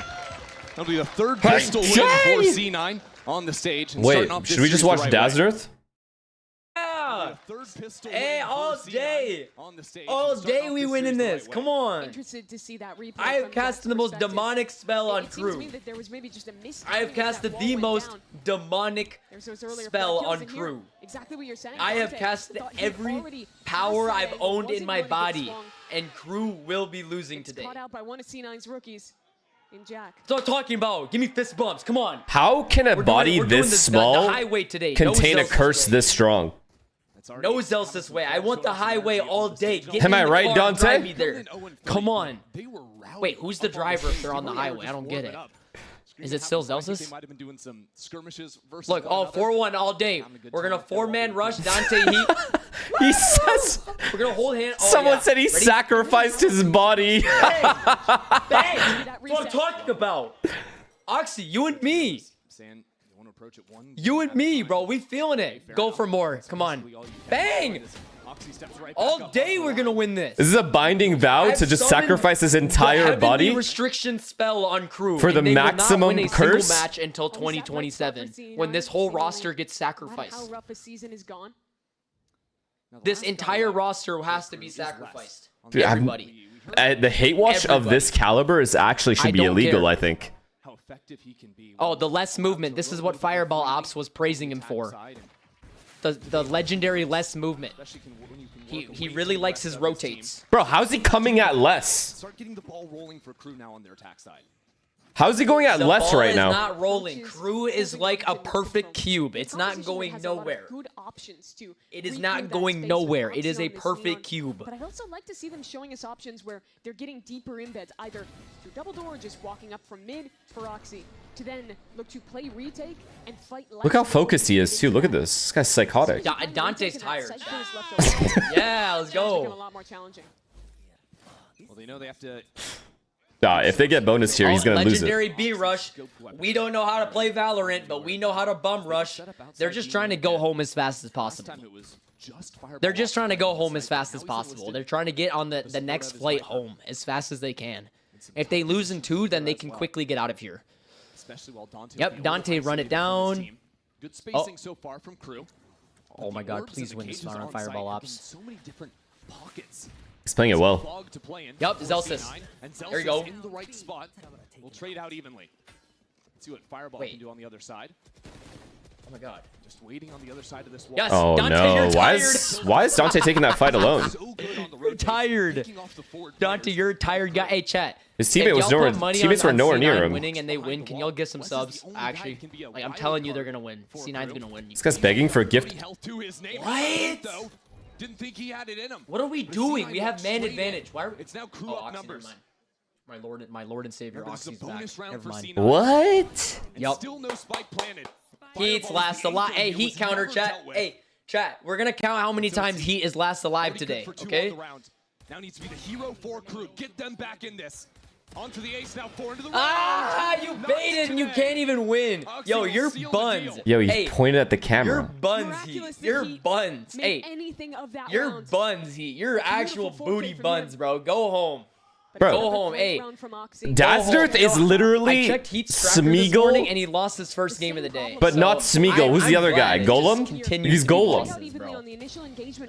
That'll be the third pistol win for C9 on the stage. And wait, should we just watch Dazzarth? Hey, all day we win in this. Come on. Interested to see that replay. I have casted the most demonic spell on Crew. I have casted the most demonic spell on Crew. Exactly what you're saying. I have casted every power I've owned in my body, and Crew will be losing today. Caught out by one of C9's rookies. In Jack. Stop talking about. Give me fist bumps. Come on. How can a body this small contain a curse this strong? No Zeus this way. I want the highway all day. Get Am I right, Dante? Drive me there. Come on. Wait, who's the driver if they're on the highway? I don't get it. Is it still Zelsis? They might have been doing some skirmishes versus Look, all 4-1 all day. We're gonna 4-man rush Dante Heat. He says. We're gonna hold hand. Oh, Someone yeah. said he Ready? sacrificed his body. Bang! Bang! That's what I'm talking about. Oxy, you and me. You and me, bro. We feeling it. Go for more. Come on. Bang! All day we're gonna win this. This is a binding vow to just sacrifice his entire body Restriction spell on crew for the and they maximum will not win a curse single match until 2027 when this whole roster gets sacrificed. How rough a season is gone. This entire roster has to be sacrificed. Dude, Everybody. The hate watch of this caliber is actually should be illegal, I think. Oh, the less movement. This is what Fireball Ops was praising him for. The legendary less movement. He really likes his rotates. Bro, how's he coming at less? Start getting the ball rolling for crew now on their attack side. How's he going at The less ball right is now? not rolling. Crew is like a perfect cube. It's not going nowhere. It is not going nowhere. It is a perfect cube. But I'd also like to see them showing us options where they're getting deeper embeds, either through double door or just walking up from mid for Oxy, to then look to play retake and fight. Look how focused he is, too. Look at this. This guy's psychotic. Dante's tired. Yeah, let's go. Well, they know they have to. If they get bonus here, he's gonna lose it. Legendary B rush. We don't know how to play Valorant, but we know how to bum rush. They're just trying to go home as fast as possible. They're just trying to go home as fast as possible. They're trying to get on the next flight home as fast as they can. If they lose in 2, then they can quickly get out of here. Yep, Dante run it down. Good spacing so far from crew. Oh my god, please win this round on Fireball Ops. So many different pockets. He's playing it well. Yep, Zelsis. There you go. In the right spot. We'll trade out evenly. Let's see what Fireball can do on the other side. Oh my god. Just waiting on the other side of this wall. Yes, Oh Dante, no! you're Why tired. is Dante taking that fight alone? You're tired. Dante, you're a tired guy. Hey, chat. His teammate was nowhere. Teammates were nowhere near him. Winning and they win. Can y'all get some subs? Actually, like I'm telling you, they're gonna win. C9's gonna win. This guy's begging for a gift. What? Didn't think he had it in him. What are we doing? We have man advantage. Why are we... It's now crew up numbers. My lord and savior Oxy's back. Never mind. What? Yep. Still no spike planted. Heat's last alive. Hey, Heat counter chat. Hey, chat. We're gonna count how many times Heat is last alive today. Okay. Now needs to be the hero for crew. Get them back in this. Onto the ace now, 4 into the you baited and you can't even win. Yo, you're buns. Yo, he's hey, pointed at the camera. You're buns, Heat. You're buns. Hey, you're buns, Heat. You're actual booty buns, bro. Go home. Bro, go home. Hey, Dazzarth is literally I checked Heat's tracker this morning and he lost his first game of the day. But not Smeagol. Who's the other guy? Golem? He's Golem.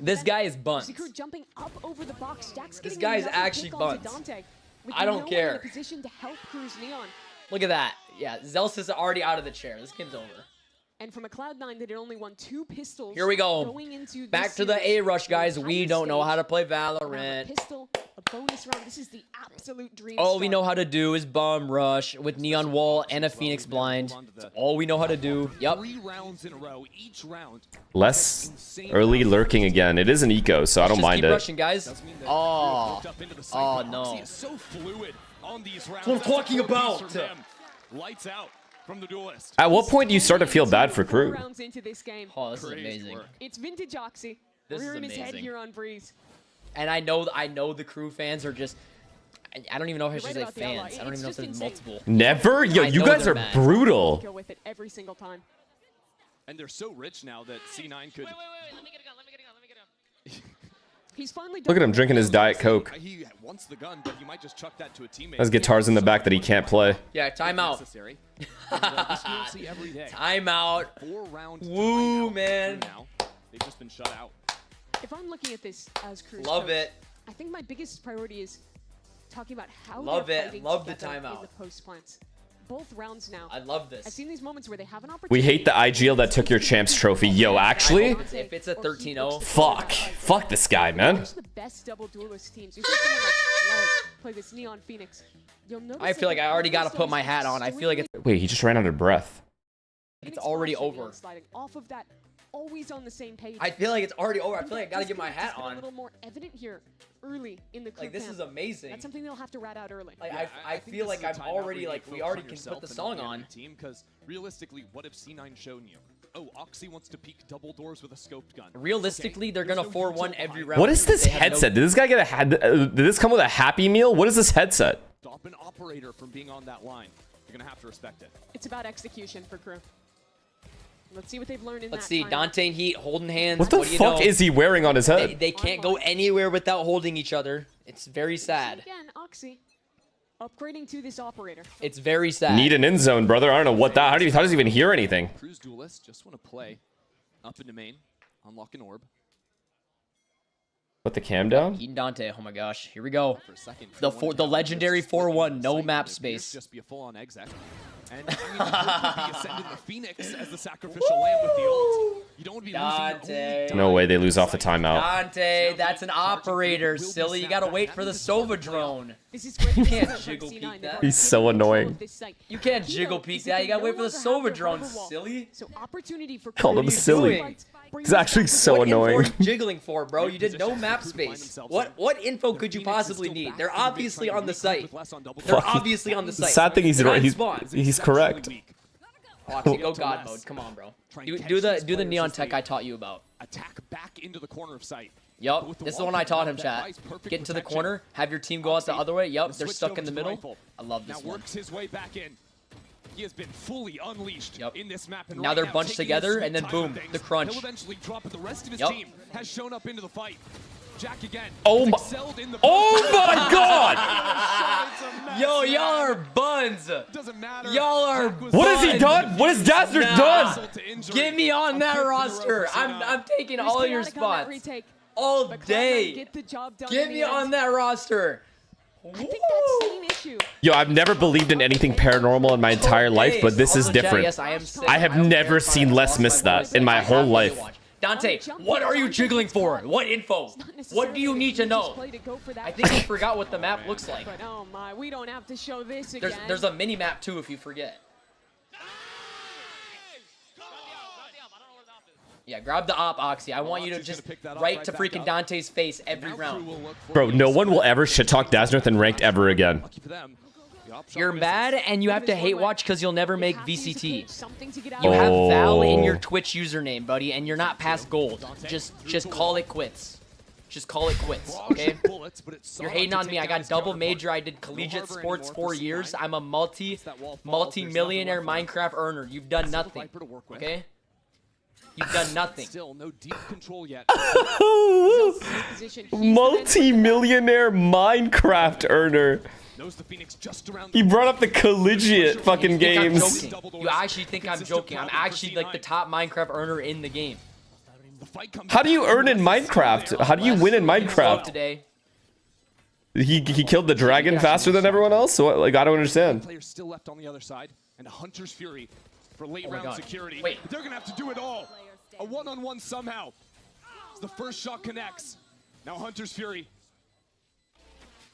This guy is buns. This guy is actually buns. I don't care. Look at that. Yeah, Zelsis is already out of the chair. This game's over. And from a Cloud9 that had only won 2 pistols. Here we go. Back to the A rush, guys. We don't know how to play Valorant. Pistol, a bonus round. This is the absolute dream. All we know how to do is bum rush with Neon Wall and a Phoenix Blind. That's all we know how to do. Yep. 3 rounds in a row, each round. Less early lurking again. It is an eco, so I don't mind keep it. Rushing, guys. Oh no. So fluid on these rounds. That's what I'm talking about. Lights out. From the duelist. At what point do you start to feel bad for crew? Rounds into this game. Oh, this is amazing. It's vintage Oxy. This We're is in his head amazing. here on Breeze. And I know the crew fans are just. I don't even know if I should say fans. I don't even know if there's multiple. Never? Yo, you guys are brutal. Go with it every single time. And they're so rich now that C9 could. Wait, let me get a gun. He's finally Look at him drinking his Diet Coke. He wants the gun, but he might just chuck that to a teammate. Has guitars in the back that he can't play. Yeah, timeout. Timeout. 4-round. Woo, man. They've just been shut out. If I'm looking at this as Crew's Love coach, it. I think my biggest priority is talking about how Love they're it. fighting Love the together timeout. in the post plants. Both rounds now. I love this. I've seen these moments where they have an opportunity. We hate the IGL that took your champs trophy. Yo, actually? If it's a 13-0. Fuck this guy, man. The best double duelist teams. You see someone like Slow play this Neon Phoenix. You'll notice I feel like I already got to put my hat on. I feel like it's Wait, he just ran out of breath. already over. Sliding off of that always on the same page. I feel like it's already over. I feel like I gotta get my hat a on. little more evident here early in the crew Like, this camp. is amazing. That's something they'll have to rat out early. Like, I feel like I'm already, like, we already can put the song on. Team, because realistically, what have C9 shown you? Oh, Oxy wants to peek double doors with a scoped gun. Realistically, they're gonna 4-1 every round. What is this They have headset? Did this guy get a did this come with a Happy Meal? What is this headset? Stop an operator from being on that line. You're gonna have to respect it. It's about execution for crew. Let's see what they've learned in Let's that see, timeout. Dante and Heat holding hands. What the do you fuck know? is he wearing on his head? They can't go anywhere without holding each other. It's very sad. Again, Oxy upgrading to this operator. It's very sad. Need an end zone, brother. I don't know what that. How does he even hear anything? Cruise duelists just want to play up into main, unlock an orb. Put the cam down. Heat and Dante. Oh my gosh, here we go. The legendary 4-1, no map space. Just be a full-on exec. And I mean, ascending the Phoenix as the sacrificial lamb with the ult. You don't want to be Dante. No way they lose off the timeout. Dante, that's an operator, silly. You gotta wait for the Sova drone. You can't jiggle peek that. He's so annoying. You can't jiggle peek that. You gotta wait for the Sova drone, silly. So opportunity for Called him silly. He's actually so What annoying. info are you jiggling for, bro? You did no map space. What info could you possibly need? They're obviously on the site. They're obviously on the The site. sad thing They're not in he's spawns. he's correct. Oxy, go God mode. Come on, bro. Do the neon tech I taught you about. Attack back into the corner of sight. Yup, this is the one I taught him, chat. Get into the corner, have your team go out the other way. Yup, they're stuck in the middle. I love this one. Works his way back in. He has been fully unleashed in this map. And Now they're bunched together, and then boom, the crunch. He'll eventually drop, but the rest of his Yup. team has shown up into the fight. Jack again. Oh my! Oh my God! Yo, y'all are buns. Y'all are buns. What has he done? What has Dazzler done? Get me on that roster. I'm taking all your spots all day. Get me on that roster. I think that's the same issue. Yo, I've never believed in anything paranormal in my entire life, but this is Also, chat, different. yes, I am sick. I have never seen Les miss that in my whole life. Dante, what are you jiggling for? What info? What do you need to know? I think he forgot what the map looks like. But oh my, we don't have to show this again. There's a mini map too if you forget. Yeah, grab the op, Oxy. I want you to just right to freaking Dante's face every round. Bro, no one will ever shit talk Dazzler in ranked ever again. You're mad and you have to hate watch because you'll never make VCT. You have Val in your Twitch username, buddy, and you're not past gold. Just call it quits. Just call it quits, okay? You're hating on me. I got double major. I did collegiate sports 4 years. I'm a multi-millionaire Minecraft earner. You've done nothing, okay? You've done nothing. Still no deep control yet. Multi-millionaire Minecraft earner. He brought up the collegiate fucking games. You actually think I'm joking. I'm actually like the top Minecraft earner in the game. How do you earn in Minecraft? How do you win in Minecraft? Today. He killed the dragon faster than everyone else? So, like, I don't understand. Players still left on the other side, and a Hunter's Fury for late Oh my round God. security. Wait. They're gonna have to do it all. A one-on-one somehow. The first shot connects. Now Hunter's Fury.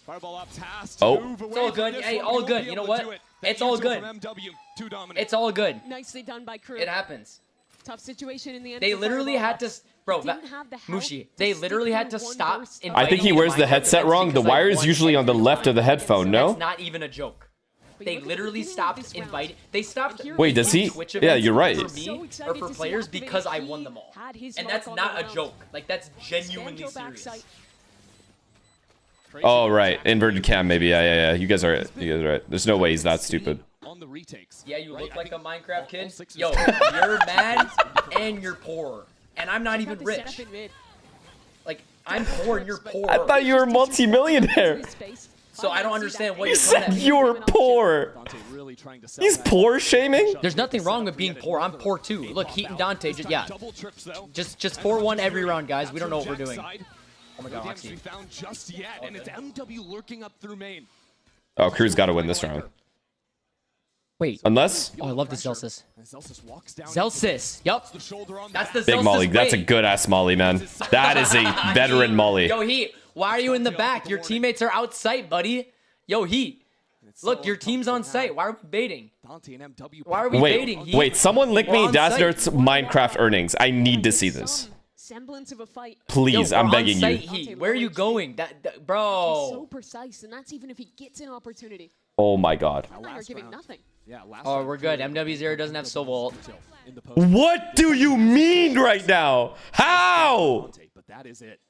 Fireball Ops has to move away It's all from good. this Hey, one. all He won't good. be You know able to do what? it. It's The all answer good. from MW, too dominant. It's all good. Nicely done by crew. It happens. Tough situation in the end. They for literally Fireball had to, Ops. bro, Didn't have the help Mushi, to they stick literally had to through one stop burst of inviting I think he me to wears the Minecraft headset events wrong. The because I wire is won usually on the left of the headphone, no? That's not even a joke. They literally stopped inviting. They stopped. Wait, does he? Twitch Yeah, events you're right. For me or for players because I won them all, and that's not a joke. Like that's genuinely serious. Oh, right. Inverted cam, maybe. Yeah. You guys are right. You guys are right. There's no way he's that stupid. On the retakes. Yeah, you look like a Minecraft kid. Yo, you're mad and you're poor, and I'm not even rich. Like I'm poor and you're poor. I thought you were multi-millionaire. So I don't understand what You you're said you're poor. He's poor shaming? There's nothing wrong with being poor. I'm poor too. Look, Heat and Dante, just 4-1 every round, guys. We don't know what we're doing. Oh my God, Oxy. Found just yet, and it's MW lurking up through main. Oh, Crew's got to win this round. Wait. Unless? Oh, I love the Celsius. Celsius. Yup. That's the Big Celsius molly. That's a way. good ass molly, man. That is a veteran molly. Yo, Heat. Why are you in the back? Your teammates are out sight, buddy. Yo, Heat. Look, your team's on site. Why are we baiting? Dante and MW. Why are we baiting? Wait, someone link me We're on site. Dazzler's Minecraft earnings. I need to see this. Semblance of a fight. Please, Yo, I'm we're begging on site, you. Heat. Where are you going? He's Bro. so precise, and that's even if he gets an opportunity. Oh my god. You're giving nothing. Oh, we're good. MW0 doesn't have Soul Vault. What do you mean right now? How? But that is it.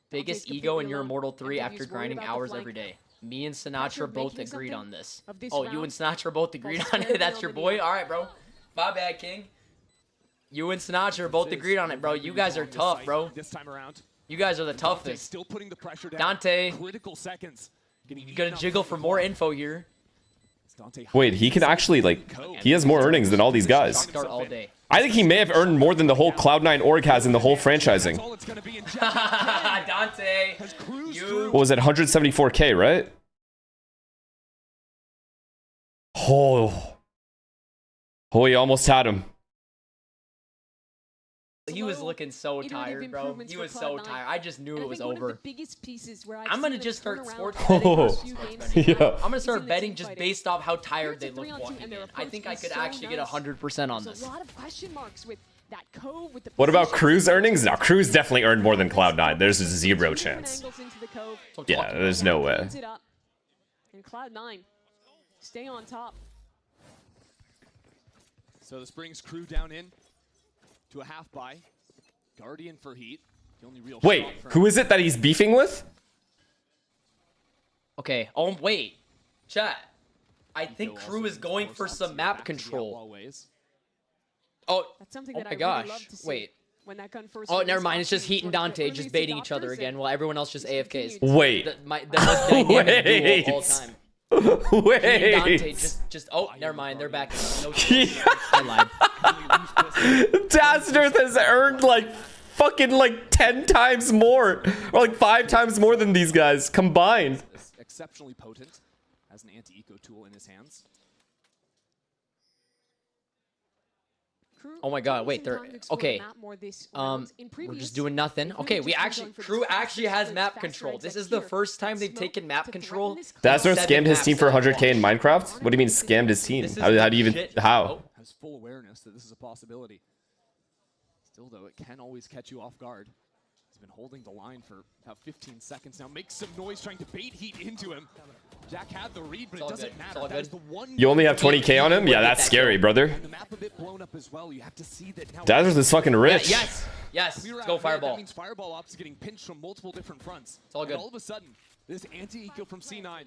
Biggest ego in your Immortal 3 after grinding hours every day. Me and Sinatra both agreed on this. Oh, you and Sinatra both agreed on it? That's your boy? Alright, bro. My bad, King. You and Sinatra both agreed on it, bro. You guys are tough, bro. This time around. You guys are the toughest. Still putting the pressure down. Dante. Critical seconds. You gotta jiggle for more info here. Wait, he can actually, like, he has more earnings than all these guys. Start all day. I think he may have earned more than the whole Cloud9 org has in the whole franchising. Dante. You. What was it, 174k, right? Oh. Oh, he almost had him. He was looking so tired, bro. He was so tired. I just knew it was over. I'm gonna just start sports betting. Yeah. I'm gonna start betting just based off how tired they look walking in. I think I could actually get 100% on this. A lot of question marks with that cove, with the What about Crew's earnings? No, Crew's definitely earned more than Cloud9. There's a 0 chance. Yeah, there's no way. And Cloud9 stay on top. So this brings Crew down in to a half buy. Guardian for Heat. The only real Wait, shot for who is it that he's beefing with? Okay. Oh, wait. Chat. I think Crew is going for some map control. Oh, That's something oh that my I gosh. really love to see. Wait. When that gun first Oh, released, never mind. It's just Oxy Heat and was one of the Dante just earliest baiting each other adopters, again and while everyone else just AFKs. Wait. The most dynamic duo of all time. Wait. Heat and Dante just oh, never mind. They're back. No I lied. Dazzler has earned like fucking like 10 times more. Or like 5 times more than these guys combined. Exceptionally potent as an anti-eco tool in his hands. Oh my god, wait, they're okay. We're just doing nothing. Okay, Crew actually has map control. This is the first time they've taken map control. Dazzler scammed his team for 100k in Minecraft? What do you mean scammed his team? How do you even, how? Has full awareness that this is a possibility. Still though, it can always catch you off guard. He's been holding the line for about 15 seconds now. Makes some noise trying to bait Heat into him. Jack had the read, but it doesn't matter. That is the one. You only have 20k on him? Yeah, that's scary, brother. The map a bit blown up as well. You have to see that now. Dazzler's is fucking rich. Yes, let's go Fireball. That means Fireball Ops is getting pinched from multiple different fronts. It's all good. And all of a sudden, this anti-eco from C9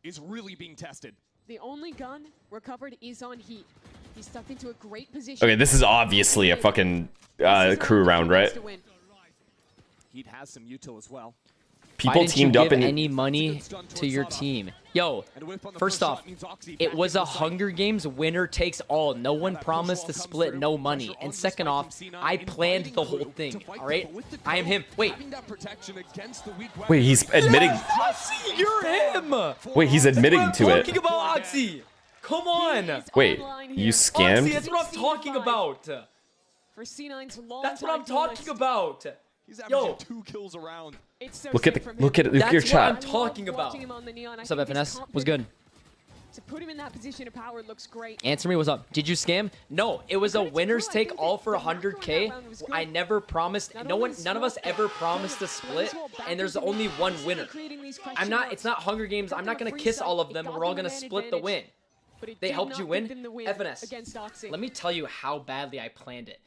is really being tested. The only gun recovered is on Heat. He's stuck into a great position. Okay, this is obviously a fucking Crew round, right? Heat has some util as well. People teamed up in any money to your team. Yo, first off, it was a Hunger Games winner takes all. No one promised to split no money. And second off, I planned the whole thing. All right, I am him. Wait, he's admitting. Oxy, you're him. Wait, he's admitting to it. Talking about Oxy. Come on. Wait, you scammed? Oxy, that's what I'm talking about. For C9's long That's what I'm talking about. He's averaging 2 kills around. Look at your chat. That's what I'm talking about. What's up, FNS? What's good? To put him in that position of power looks great. Answer me, what's up? Did you scam? No, it was a winners take all for 100k. I never promised, none of us ever promised a split, and there's only one winner. It's not Hunger Games. I'm not gonna kiss all of them. We're all gonna split the win. They helped you win? FNS, let me tell you how badly I planned it.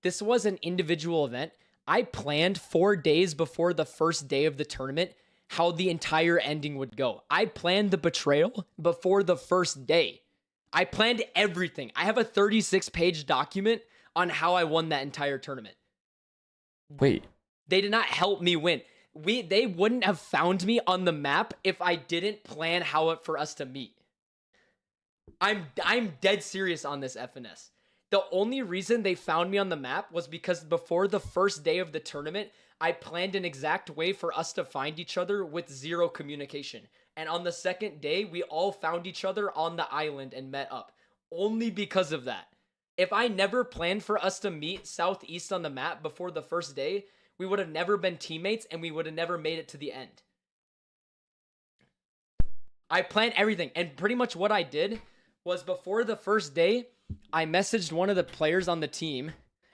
This was an individual event. I planned 4 days before the first day of the tournament how the entire ending would go. I planned the betrayal before the first day. I planned everything. I have a 36-page document on how I won that entire tournament. Wait. They did not help me win. They wouldn't have found me on the map if I didn't plan for us to meet. I'm dead serious on this, FNS. The only reason they found me on the map was because before the first day of the tournament, I planned an exact way for us to find each other with 0 communication. And on the second day, we all found each other on the island and met up. Only because of that. If I never planned for us to meet southeast on the map before the first day, we would have never been teammates and we would have never made it to the end. I planned everything. And pretty much what I did was before the first day, I messaged one of the players on the team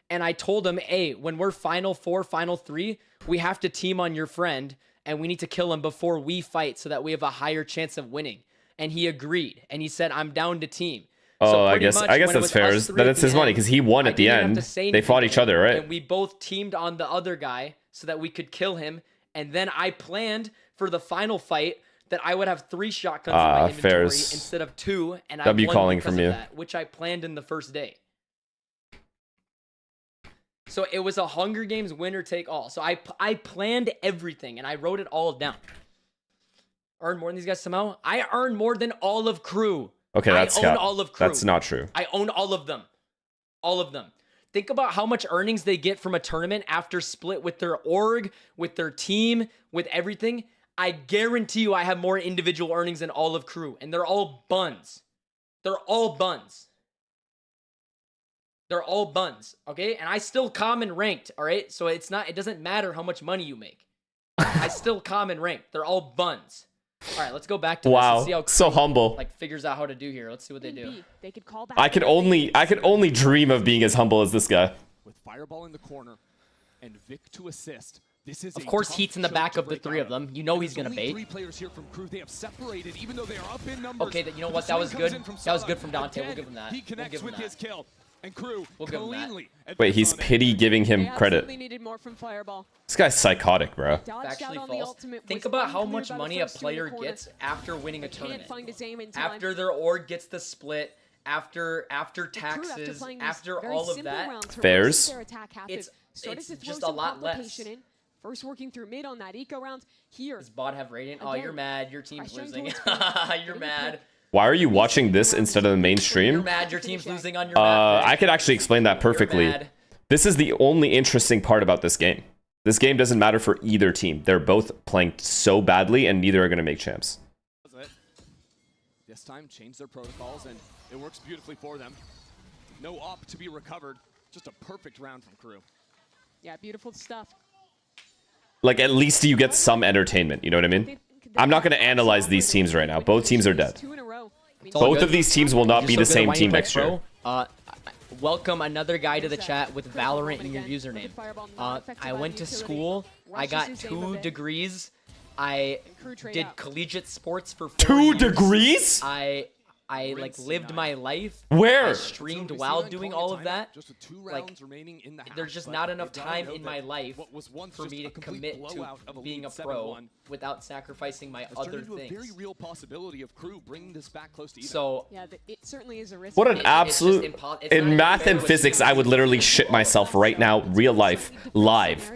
and I told him, hey, when we're Final 4, Final 3, we have to team on your friend and we need to kill him before we fight so that we have a higher chance of winning. And he agreed. And he said, I'm down to team. Oh, So I pretty guess much that's when it was fair. us three That at it's the his money end, because he won I at the didn't have end. to say They fought anything each other, right? And we both teamed on the other guy so that we could kill him. And then I planned for the final fight that I would have 3 shotguns in my inventory fairs. instead of 2. And I W won calling because from of you. that, which I planned in the first day. So it was a Hunger Games winner take all. So I planned everything and I wrote it all down. Earned more than these guys somehow? I earned more than all of crew. Okay, that's I own all of crew. That's not true. I own all of them. All of them. Think about how much earnings they get from a tournament after split with their org, with their team, with everything. I guarantee you I have more individual earnings than all of crew. And they're all buns. They're all buns. They're all buns, okay? And I still common ranked, all right? So it doesn't matter how much money you make. I still common ranked. They're all buns. All right, let's go back to this and see how so Crew, humble. like figures out how to do here. Let's see what they do. I could only dream of being as humble as this guy. With Fireball in the corner and Vic to assist. This is Of course, Heat's in the back of the 3 of them. You know he's gonna bait. 3 players here from Crew. They have separated, even though they are up in numbers. Okay, you know what? That was good. That was good from Dante. We'll give him that. He connects with his kill. And Crew we'll give him that. Wait, he's pity giving him credit. Needed more from Fireball. This guy's psychotic, bro. Actually false. Think about how much money a player gets after winning a tournament. After their org gets the split, after taxes, after all of that. Fairs. It's just a lot less. First working through mid on that eco round. Here. Does bot have Radiant? Oh, you're mad. Your team's losing. You're mad. Why are you watching this instead of the main stream? You're mad. Your team's losing on your map. I could actually explain that perfectly. This is the only interesting part about this game. This game doesn't matter for either team. They're both playing so badly, and neither are going to make champs. This time, change their protocols, and it works beautifully for them. No op to be recovered. Just a perfect round from Crew. Yeah, beautiful stuff. Like, at least you get some entertainment, you know what I mean? I'm not going to analyze these teams right now. Both teams are dead. Both of these teams will not be the same team next year. Welcome another guy to the chat with Valorant in your username. I went to school. I got 2 degrees. I did collegiate sports for 4 years. 2 degrees? I like lived my life. Where? I streamed while doing all of that. Like, there's just not enough time in my life for me to commit to being a pro without sacrificing my other things. Very real possibility of Crew bringing this back close to even. So yeah, it certainly is a risk. What an absolute... In math and physics, I would literally shit myself right now, real life, live,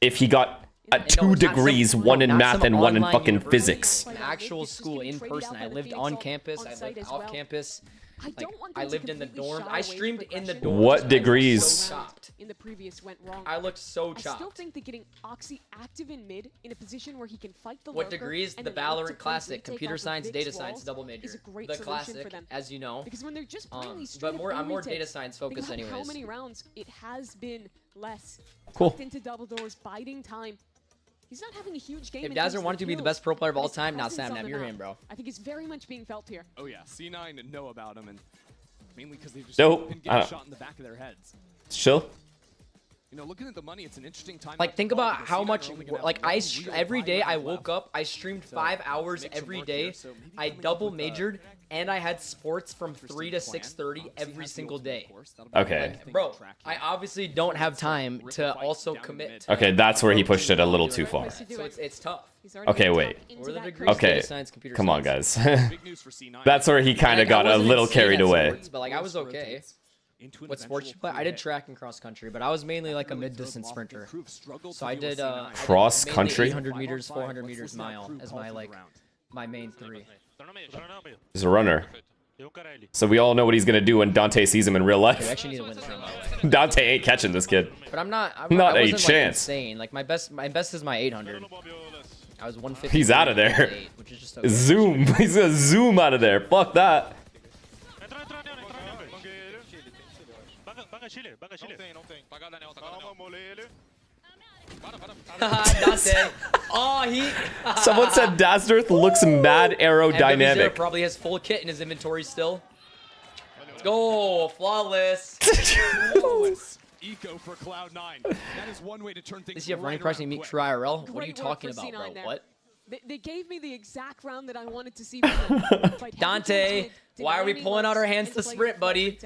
if he got... At 2 degrees, 1 in math and 1 in fucking physics. An actual school in person. I lived on campus. I lived off campus. Like, I lived in the dorm. I streamed in the dorm. What degrees? In the previous went wrong. I looked so chopped. I still think that getting Oxy active in mid in a position where he can fight the What degrees? The Valorant Classic, Computer Science, Data Science, double major. The Classic, as you know. Because when they're just but I'm more data science focused anyways. How many rounds it has been less. Cool. Into double doors, biding time. He's not having a huge game. If Dazzler wanted to be the best pro player of all time, now Sam, you're him, bro. I think it's very much being felt here. Oh yeah, C9 know about him, and mainly because they've just been I getting shot in the back of their heads. Chill. You know, looking at the money, it's an interesting time. Like, think about how much, like, every day I woke up, I streamed 5 hours every day, I double majored, and I had sports from 3 to 6:30 every single day. Okay. Like, bro, I obviously don't have time to also commit. Okay, that's where he pushed it a little too far. So it's tough. Okay, wait. Okay, come on, guys. That's where he kind of got a little carried away. But, like, I was okay. What sports you play? I did track and cross country, but I was mainly like a mid-distance sprinter. So I did cross country, 800 meters, 400 meters, mile as my main 3. He's a runner. So we all know what he's gonna do when Dante sees him in real life. We actually need to win this round, by the way. Dante ain't catching this kid. But I'm not. Not I a wasn't, chance. Like, insane. Like my best is my 800. I was 150. He's out of there. Which is just okay. Zoom. He's gonna zoom out of there. Fuck that. Dante. Oh, he. Someone said Dazzarth looks mad aerodynamic. Probably has full kit in his inventory still. Let's go, flawless. Eco for Cloud9. That is one way to turn things. This you have running pressing meet true IRL. What are you talking about, bro? What? They gave me the exact round that I wanted to see from them. Dante, why are we pulling out our hands to sprint, buddy?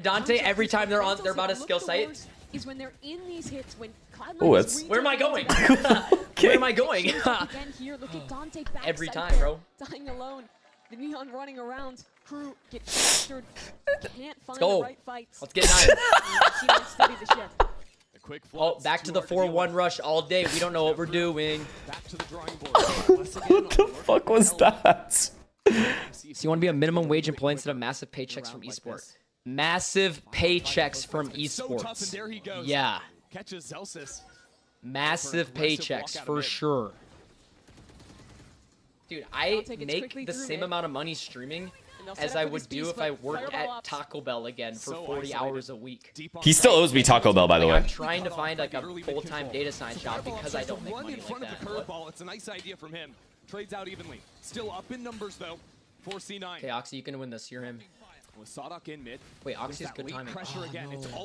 Dante, every time they're about to skill site. Is when they're in these hits when where am I going? Where am I going? Every time, bro. Dying alone. The Neon running around. Crew get captured. Can't find the right fights. Let's get 9. Oh, back to the 4-1 rush all day. We don't know what we're doing. Back to the drawing board. What the fuck was that? So you want to be a minimum wage employee instead of massive paychecks from esports? Massive paychecks from esports. Yeah. Catches Zelsis. Massive paychecks for sure. Dude, I make the same amount of money streaming as I would do if I worked at Taco Bell again for 40 hours a week. He still owes me Taco Bell, by the way. I'm trying to find like a full-time data science job because I don't make money like that. It's a nice idea from him. Trades out evenly. Still up in numbers though. 4C9. Okay, Oxy, you can win this. You're him. With Sadok in mid. Wait, Oxy's good timing.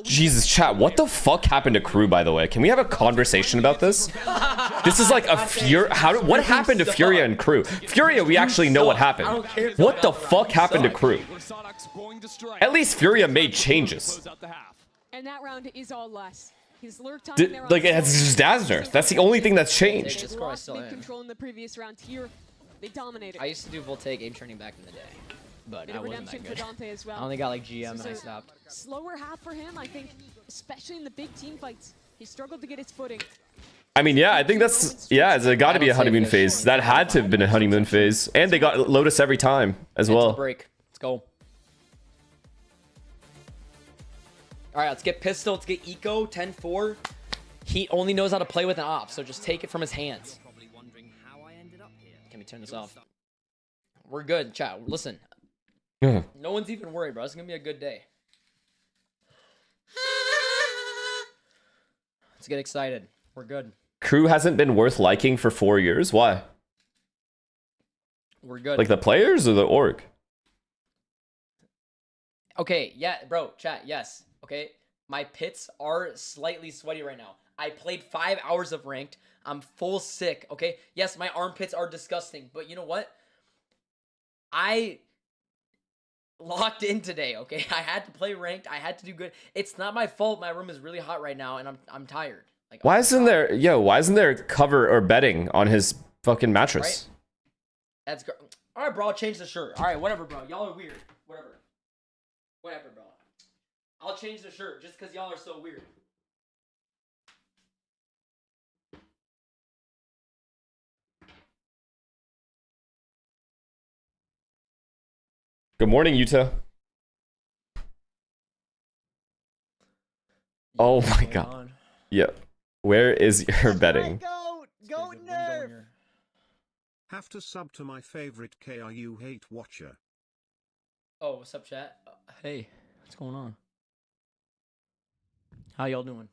Jesus, chat, what the fuck happened to Crew, by the way? Can we have a conversation about this? This is like a what happened to Furia and Crew? Furia, we actually know what happened. What the fuck happened to Crew? At least Furia made changes. And that round is all less. His lurk time Like, it's just Dazzarth. That's the only thing that's changed. Control in the previous round here. They dominated. I used to do Voltaic aim training back in the day. But I wasn't that good. Well. I only got like GM and I stopped. Slower half for him, I think, especially in the big team fights. He struggled to get his footing. I mean, yeah, I think that's, yeah, it's got to be a honeymoon phase. That had to have been a honeymoon phase. And they got Lotus every time as well. Break. Let's go. All right, let's get Pistol. Let's get Eco, 10-4. He only knows how to play with an op, so just take it from his hands. Can we turn this off? We're good, chat. Listen. No one's even worried, bro. It's gonna be a good day. Let's get excited. We're good. Crew hasn't been worth liking for 4 years. Why? We're good. Like the players or the org? Okay, yeah, bro, chat, yes. Okay, my pits are slightly sweaty right now. I played 5 hours of ranked. I'm full sick, okay? Yes, my armpits are disgusting, but you know what? I locked in today, okay? I had to play ranked. I had to do good. It's not my fault. My room is really hot right now, and I'm tired. Like, why isn't there cover or bedding on his fucking mattress? Right? That's great. All right, bro. I'll change the shirt. All right, whatever, bro. Y'all are weird. Whatever, bro. I'll change the shirt just because y'all are so weird. Good morning, Utah. Oh my god. Yep. Where is your bedding? Go nerf! Have to sub to my favorite KRU hate watcher. Oh, what's up, chat? Hey, what's going on? How y'all doing?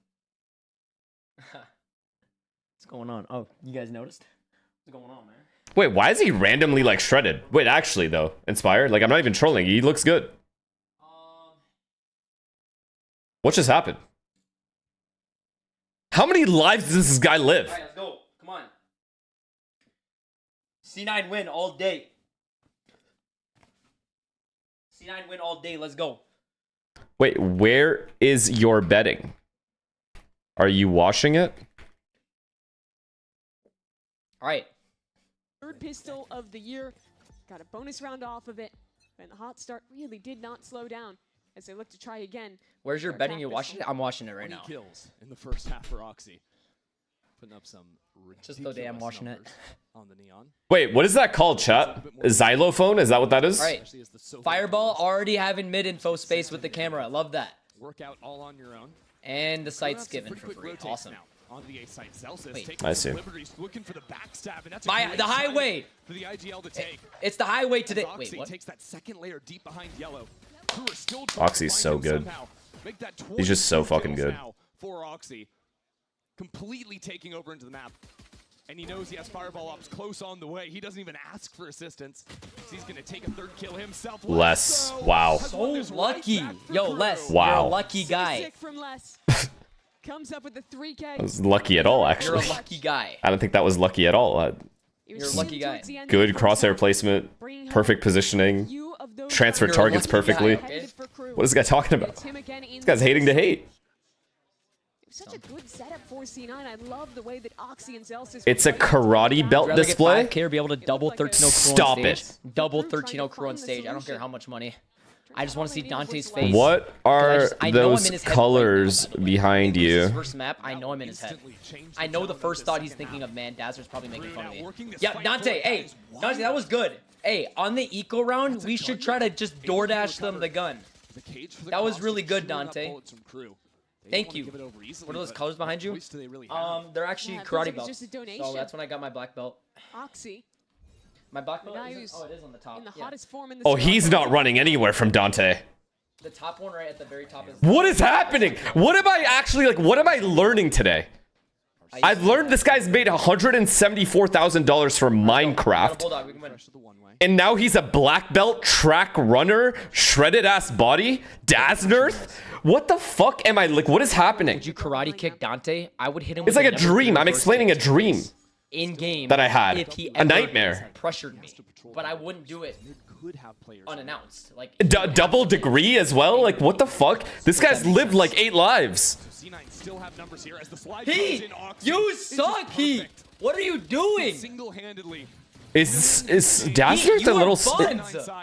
What's going on? Oh, you guys noticed? What's going on, man? Wait, why is he randomly like shredded? Wait, actually though, Inspired? Like, I'm not even trolling. He looks good. What just happened? How many lives does this guy live? Alright, let's go. Come on. C9 win all day. C9 win all day. Let's go. Wait, where is your bedding? Are you washing it? All right. Third pistol of the year. Got a bonus round off of it. And the hot start really did not slow down as they look to try again. Where's your bedding? You washing it? I'm washing it right now. Kills in the first half for Oxy. Putting up some just the day I'm washing it. On the Neon. Wait, what is that called, chat? Xylophone? Is that what that is? All right. Fireball already having mid info space with the camera. Love that. Work out all on your own. And the site's given for free. Awesome. On the A site, Wait, I see. Looking for the backstab, and that's the highway. For the IGL to take. It's the highway today. Wait, what? Takes that second layer deep behind yellow. Oxy's so good. He's just so fucking good. For Oxy. completely taking over into the map. And he knows he has Fireball Ops close on the way. He doesn't even ask for assistance. So he's going to take a third kill himself. Les. Wow. So lucky. Yo, Les. Wow. You're a lucky guy. Sick from Les. Comes up with the 3K. That was lucky at all, actually. You're a lucky guy. I don't think that was lucky at all. You're a lucky guy. Good crosshair placement, perfect positioning, transfer targets perfectly. Okay. What is this guy talking about? This guy's hating to hate. Such a good setup for C9. I love the way that Oxy and Zelsis. It's a karate belt display. Care to be able to double 13-0 crew Stop on stage. it. Double 13-0 crew on stage. I don't care how much money. I just want to see Dante's face. What are I know those I'm in his head colors right now. behind His you? first map, I know I'm in his head. I know the first thought he's thinking of, man, Dazzler's probably making fun of me. Yeah, Dante, hey, Dante, that was good. Hey, on the eco round, we should try to just DoorDash them the gun. That was really good, Dante. Thank you. What are those colors behind you? They're actually karate belts. So that's when I got my black belt. Oxy. My black belt is, oh, it is on the top. In the hottest form in the Oh, he's not running anywhere from Dante. The top one right at the very top is... What is happening? What am I actually, like, what am I learning today? I've learned this guy's made $174,000 from Minecraft. And now he's a black belt track runner, shredded ass body, Daznirth. What the fuck am I, like, what is happening? Would you karate kick Dante? I would hit him It's with like a dream. I'm explaining a dream. In game that I had. If he a nightmare. Pressured me, but I wouldn't do it unannounced. Like double degree as well. Like what the fuck? This guy's lived like 8 lives. He, you suck. He, what are you doing? Is Dazzlerth a little?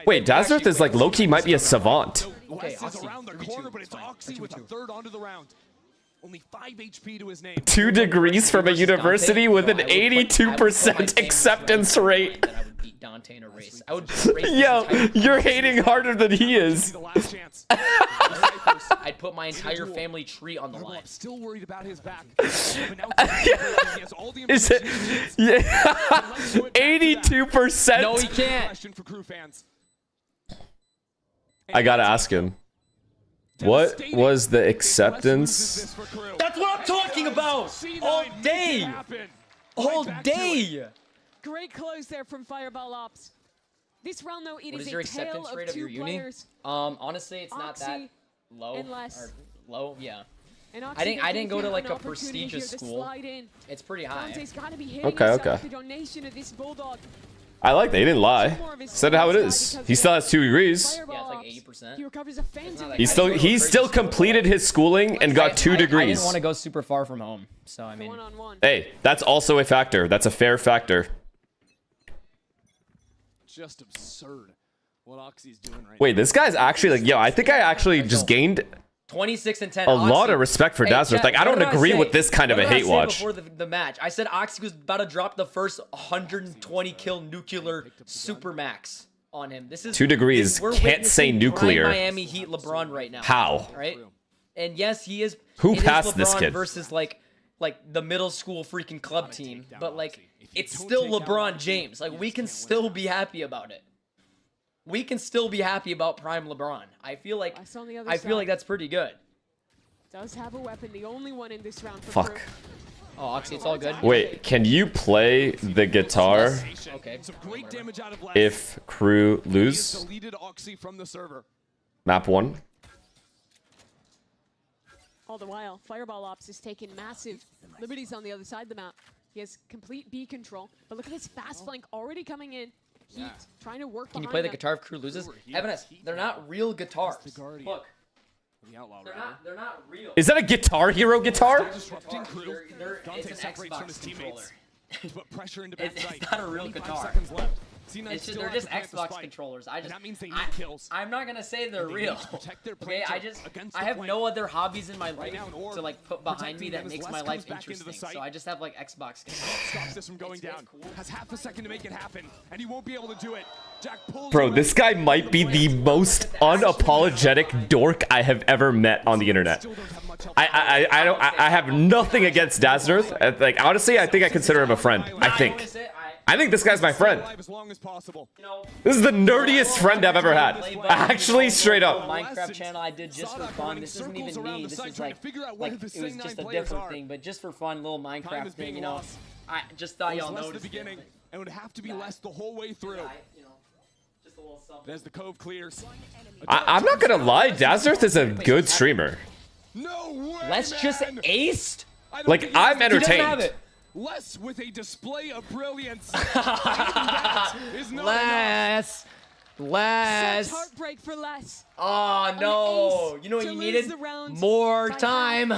Wait, Dazzlerth is like low key might be a savant. Okay, around the corner, but it's Oxy with a third onto the round. Only 5 HP to his name. 2 degrees from a university with an 82% acceptance rate. I would beat Dante in a race. I would Yo, you're hating harder than he is. I'd put my entire family tree on the line. Still worried about his back. Is it? Yeah. 82%. No, he can't. I gotta ask him. What was the acceptance? That's what I'm talking about! All day! All day! Great close there from Fireball Ops. This round, though, it what is your a tale acceptance of rate of 2 your uni? players. Honestly, it's not that low. Or low, yeah. I didn't go to like a prestigious school. It's pretty high. Okay. I like that. He didn't lie. Said how it is. He still has 2 degrees. Yeah, it's like 80%. He still completed his schooling and got 2 I degrees. didn't want to go super far from home, so I mean. Hey, that's also a factor. That's a fair factor. Just absurd what Oxy's doing right Wait, this guy's actually like, yo, I think I actually just gained 26 and 10. a lot of respect for Dazzlerth. Like, I don't agree with this kind of a hate watch. Before the match, I said Oxy was about to drop the first 120 kill nuclear super max on him. This is 2 degrees. Can't say nuclear. Prime Miami Heat LeBron right now. How? Right? And yes, he is. Who it passed is this LeBron kid? Versus like the middle school freaking club team, but like it's still LeBron James. Like we can still be happy about it. We can still be happy about prime LeBron. I feel like that's pretty good. Does have a weapon, the only one in this round for Fuck. Crew. Oh, Oxy, it's all good. Wait, can you play the guitar Okay. if crew lose? Map 1. All the while, Fireball Ops is taking massive liberties on the other side of the map. He has complete B control, but look at his fast flank already coming in. Heat trying to work. Can you play the guitar if crew loses? Evanes, they're not real guitars. Look. They're not real. Is that a Guitar Hero guitar? It's an Xbox controller. It's not a real guitar. It's just, they're just Xbox controllers. I'm not gonna say they're real. Okay, I have no other hobbies in my life to like put behind me that makes my life interesting. So I just have like Xbox controllers. Stops this from going down. Has half a second to make it happen, and he won't be able to do it. Jack pulls. Bro, this guy might be the most unapologetic dork I have ever met on the internet. I have nothing against Dazzlerth. Like honestly, I think I consider him a friend. I I think this guy's my friend. This is the nerdiest friend I've ever had. Actually, straight up. Minecraft channel I did just for fun. This isn't even me. This is like it was just a different thing, but just for fun, little Minecraft thing, you know. I just thought y'all noticed the beginning, and would have to be less the whole way through. As the cove clears. I'm not gonna lie, Dazzarth is a good streamer. Let's just aced. Like, I'm entertained. Less with a display of brilliance. Less. Such heartbreak for less. Oh no! You know what you needed? More time.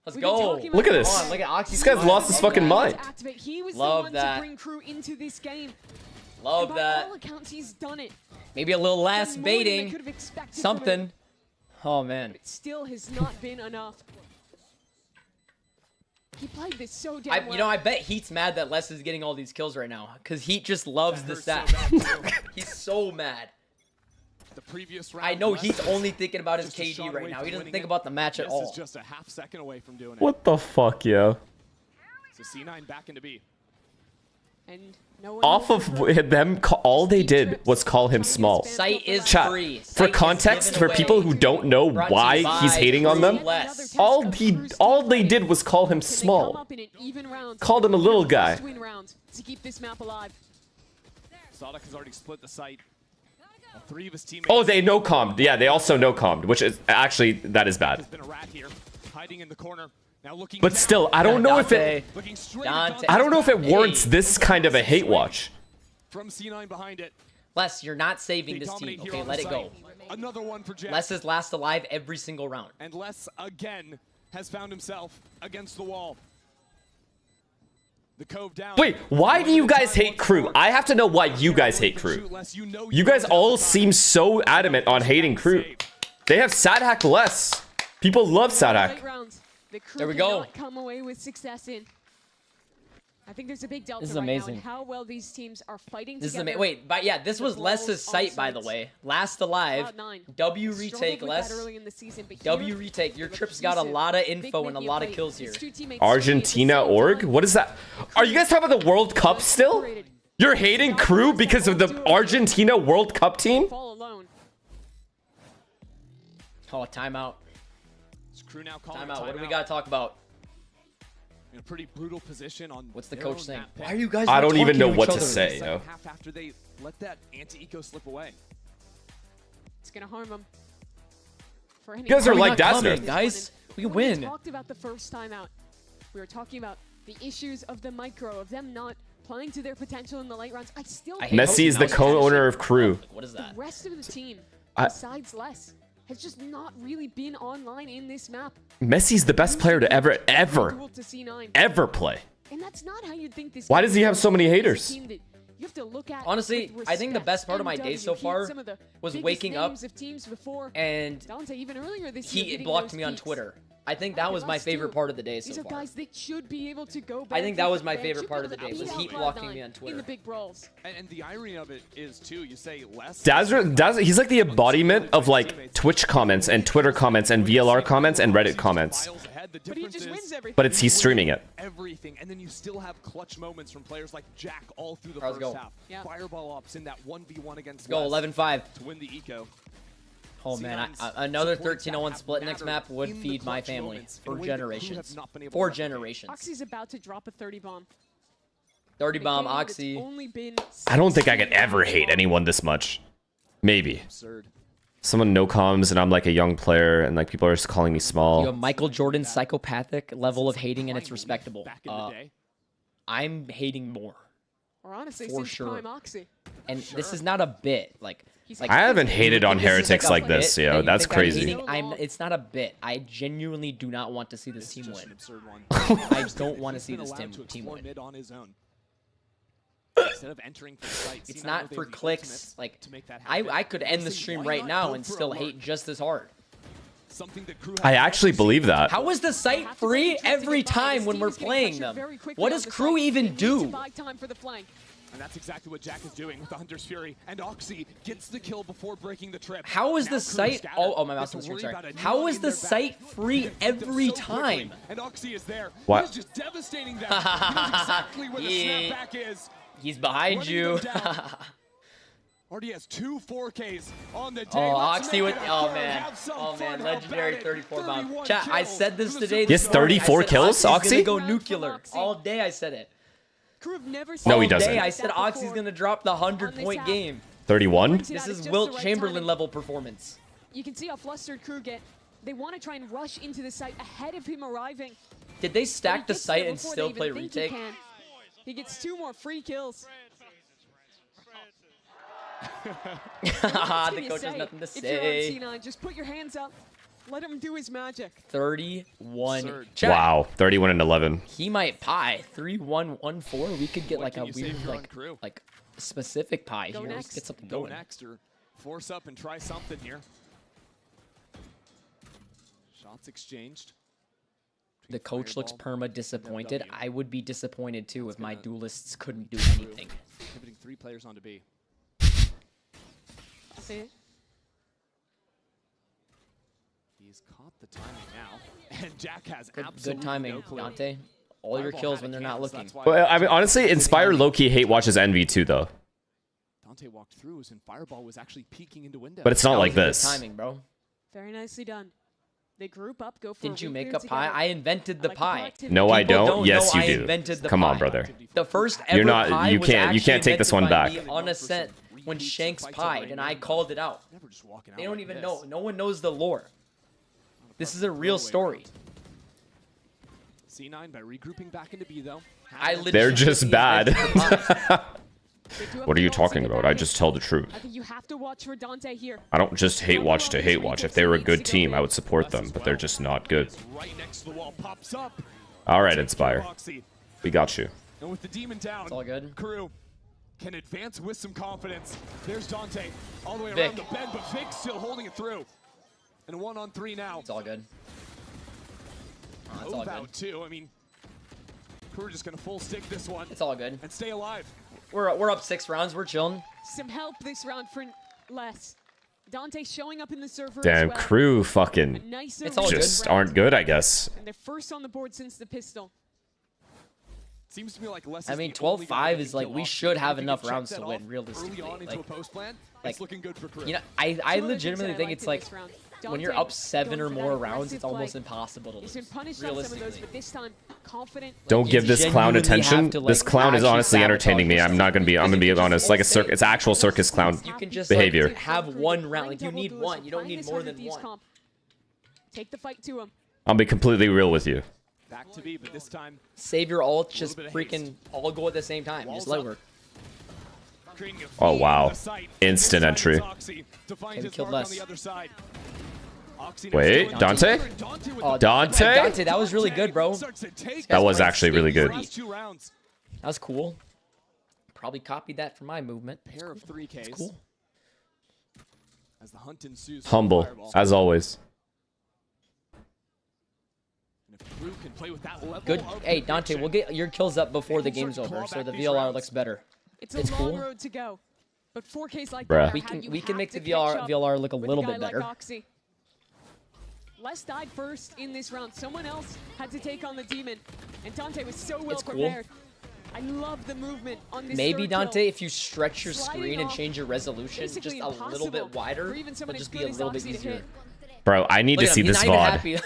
Let's go. Look at this. Look at Oxy. This guy's lost his fucking mind. He was Love the one that. to bring crew into this game. Love and by that. all accounts, he's done it. Maybe a little less Done more than they baiting. could have expected from Something. him. Oh man. But it still has not been enough. He played this so damn well. You know, I bet Heat's mad that Les is getting all these kills right now, because Heat just loves the stat. He's so mad. The previous round, I know Heat's only thinking about his KD right now. He doesn't think about the match at all. This is just a half second away from doing it. What the fuck, yo? So C9 back into B. And no Off of them, all they did was call him small. Sight is Chat, free. for context, for people who don't know why he's hating on them, all they did was call him small. Called him a little guy. To keep this map alive. SUDOWOODO has already split the site. All 3 of his teammates. Oh, they no-commed. Yeah, they also no-commed, which is actually, that is bad. Has been a rat here, hiding in the corner. Now looking But still, I don't know if it warrants this kind of a hate watch. From C9 behind it. Les, you're not saving this team. Okay, let it go. Another one for Jack. Les is last alive every single round. And Les again has found himself against the wall. The cove down. Wait, why do you guys hate Crew? I have to know why you guys hate Crew. You guys all seem so adamant on hating Crew. They have SADHAC less. People love SADHAC. There we go. Come away with success in. I think there's a big delta This is right now in amazing. how well these teams are fighting This is together. amazing. Wait, but yeah, this was Les's site, by the way. Last alive. W retake, Les. W retake. Your trip's got a lot of info and a lot of kills here. Argentina org? What is that? Are you guys talking about the World Cup still? You're hating Crew because of the Argentina World Cup team? Oh, timeout. Crew now calling Timeout. What do we got to talk about? In a pretty brutal position on What's the coach saying? Why are you guys I don't even know talking what each to other? say, yo. half after they let that anti-eco slip away. It's gonna harm them. For You guys are like Dazzler. Guys. We When win. We talked about the first time out. We were talking about the issues of the micro, of them not playing to their potential in the late rounds. I still Messi is the co-owner of Crew. What is that? The rest of the team, I- besides Les, has just not really been online in this map. Messi's the best player to ever Duel to C9. play. And that's not how you'd think this Why game does he have so many is. haters? It's a team that you have to look at Honestly, with I think the respect. best part of my day MW, so he had far some of the was biggest waking up names of teams before. and Dante, even earlier this year, he getting blocked those me on peaks. Twitter. I think that was my favorite part of the day so These are far. guys that should be able to go I back think that was my and favorite chip part into of the day, beat was out Heat Cloud9 blocking me on in Twitter. the big brawls. And the irony of it is too, you say less. Dazzler, he's like the embodiment of like Twitch comments and Twitter comments and VLR comments and Reddit comments. But he just wins everything. But he's streaming it. Everything, and then you still have clutch moments from players like Jack all through the Let's first go. half. Yeah. Fireball ops in that 1v1 against Go, Les 11-5. to win the eco. Oh man, another 13-01 split next map would feed my family for generations. For generations. Oxy's about to drop a 30 bomb. 30 bomb, Game that's Oxy. only been I don't think I could ever hate anyone this much. Maybe. Absurd. Someone no comms and I'm like a young player and like people are just calling me You small. have Michael Jordan's psychopathic level of hating and it's respectable. Back in the day. I'm hating more. Or honestly, For since sure. Prime Oxy. And this is not a bit. Like I haven't hated on this is heretics a like this, bit yo. that you That's think I'm crazy. hating. It's not a bit. I genuinely do not want to see this team Just an win. absurd one. I don't want to see Been this allowed to team explore win. mid on his own. Instead of entering for sight, It's C9 not with for the clicks. ultimate Like to make that happen. I could end the Honestly, stream why right not now go and for still alert? hate just as hard. Something that Crew I has actually never believe seen. that. How is the site free every time when we're playing them? What does Crew even do? And that's exactly what Jack is doing with the Hunter's Fury. And Oxy gets the kill before breaking the trip. How is the site? Oh, my mouse is sorry. How is the site free every time? And Oxy is there. What? He's just devastating them. He knows exactly where the snapback is. He's behind you. Already has 2 4Ks on the day. Oh, Oxy with legendary 34 bomb. Chat, I said this today. He has 34 kills, Oxy? Go nuclear. All day I said it. No, he doesn't. All day I said Oxy's gonna drop the 100-point game. 31? This is Wilt Chamberlain level performance. You can see how flustered Crew get. They want to try and rush into the site ahead of him arriving. Did they stack the site and still play retake? He gets 2 more free kills. The coach has nothing to say. If you're on C9, just put your hands up. Let him do his magic. 31. Wow, 31 and 11. He might pie 3-1-1-4. We could get like a weird like specific pie here. Let's get something going. Go next or force up and try something here. Shots exchanged. The coach looks perma disappointed. I would be disappointed too if my duelists couldn't do anything. Pivoting 3 players onto B. See? He's caught the timing now, and Jack has good timing, Dante. All your kills when they're not looking. Well, I mean, honestly, Inspire low-key hate watches Envy too, though. Dante walked through and Fireball was actually peeking into window. But it's not like this. Timing, bro. Very nicely done. They group up, go for Didn't you make a pie? I invented the pie. No, I don't. Yes, you do. Come on, brother. The first ever pie you can't take this one back. On Ascent when Shanks pied, and I called it out. They don't even know. No one knows the lore. This is a real story. C9 by regrouping back into B though. They're just bad. What are you talking about? I just tell the truth. I think you have to watch for Dante here. I don't just hate watch to hate watch. If they were a good team, I would support them, but they're just not good. All right, Inspire. We got you. And with the demon down, it's all good. Crew can advance with some confidence. There's Dante all the way around the bend, but Vic still holding it through. And 1-on-3 now. It's all good. It's all good. Too. I mean, Crew just gonna full stick this one. It's all good. And stay alive. We're up 6 rounds. We're chilling. Some help this round for Les. Dante showing up in the server. Damn, as well. Crew fucking just aren't good, I guess. And they're first on the board since the pistol. Seems to me like Les. I mean, 12-5 is like we should have enough rounds to win realistically. Like, looking good for Crew. You know, I legitimately think it's like when you're up 7 or more rounds, it's almost impossible to lose. Realistically. Don't give this clown attention. This clown is honestly entertaining me. I'm gonna be honest. Like it's actual circus clown behavior. Like, have one round. Like you need one. You don't need more than one. Take the fight to him. I'll be completely real with you. Back to B, but this time save your ult. Just freaking all go at the same time. Just let work. Oh wow! Instant entry. Okay, we killed Les. Wait, Dante? Oh, Dante? Dante, that was really good, bro. That was actually really good. That was cool. Probably copied that from my movement. Pair of 3Ks. It's cool. As the hunt ensues. Humble, as always. Good. Hey, Dante, we'll get your kills up before the game's over, so the VLR looks better. It's a long road to go, but 4Ks like that. We can make the VLR look a little bit better. Les died first in this round. Someone else had to take on the demon, and Dante was so well prepared. I love the movement on this. Maybe Dante, if you stretch your screen and change your resolution just a little bit wider, it'll just be a little bit easier. Bro, I need to see this VOD.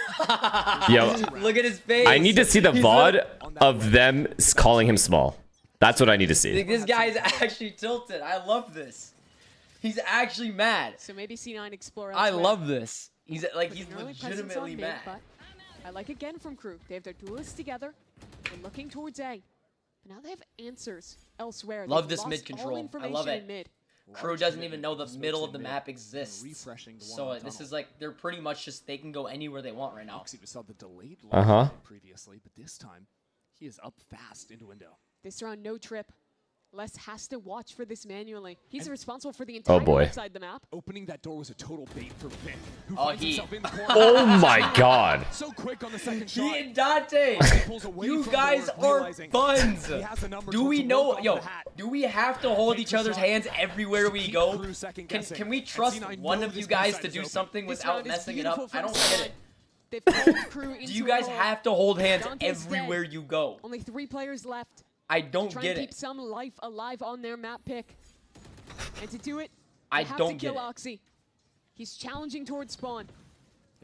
Yo, look at his face. I need to see the VOD of them calling him small. That's what I need to see. This guy's actually tilted. I love this. He's actually mad. So maybe C9 explore. I love this. He's legitimately mad. But I like again from Crew. They have their duelists together. They're looking towards A. But now they have answers elsewhere. Love this mid control. I love it. Crew doesn't even know the middle of the map exists. So this is like they're pretty much just they can go anywhere they want right now. Previously, but this time he is up fast into window. This round, no trip. Les has to watch for this manually. He's responsible for the entire right side of the map. Opening that door was a total bait for Vic. Oh my god. So quick on the second He shot. and Dante, you guys are buns. Do we know? Yo, do we have to hold each other's hands everywhere we go? Can we trust one of you guys to do something without messing it up? I don't get it. Do you guys have to hold hands everywhere you go? Only 3 players left. I don't Try get and keep it. some life alive on their map pick. And to do it, I they have don't to kill get it. Oxy. He's challenging towards spawn.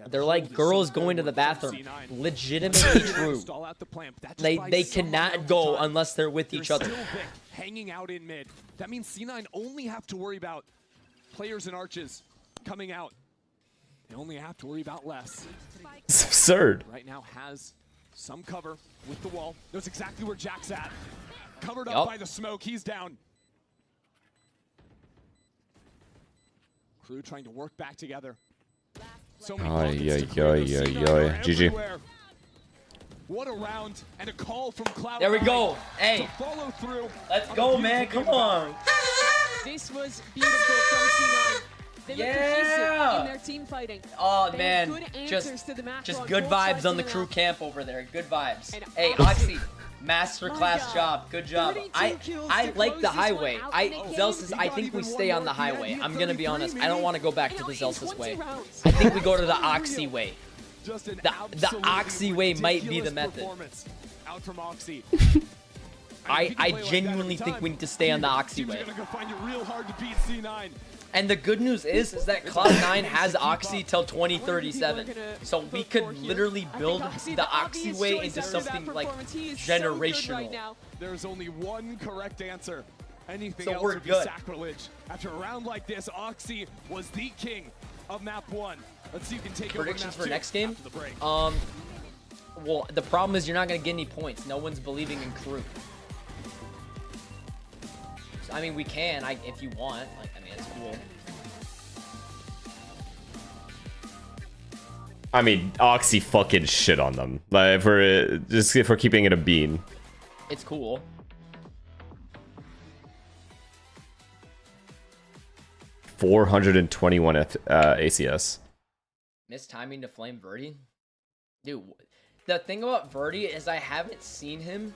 They're like girls going to the bathroom. Legitimately true. They cannot go unless they're with each other. Hanging out in mid. That means C9 only have to worry about players and arches coming out. They only have to worry about less. It's absurd. Right now has some cover with the wall. Knows exactly where Jack's at. Covered up by the smoke. He's down. Crew trying to work back together. So many GG. What a round and a call from Cloud. There we go. Hey, follow through. Let's go, man. Come on. This was beautiful from C9. They look cohesive in their team fighting. Oh They man, had good answers to the match just on good both sides vibes of on the map. crew camp over there. Good vibes. And Hey, Oxy, masterclass job. Good job. I like the highway. Zelsis, I think we stay on the highway. I'm gonna be honest. I don't want to go back to the Zelsis way. I think we go to the Oxy way. The Oxy way might be the method. Out from Oxy. I genuinely think we need to stay on the Oxy way. And the good news is that Cloud9 has Oxy till 2037. So we could literally build the Oxy way into something like generational. There's only one correct answer. Anything So else we're would be good. sacrilege. After a round like this, Oxy was the king of map 1. Let's see who can take Predictions over map for 2 next game? after the break. Well, the problem is you're not going to get any points. No one's believing in crew. So, I mean, we can, if you want. Like, I mean, it's cool. I mean, Oxy fucking shit on them. Like, if we're keeping it a bean. It's cool. $421 ACS. Missed timing to flame Verdi? Dude, the thing about Verdi is I haven't seen him.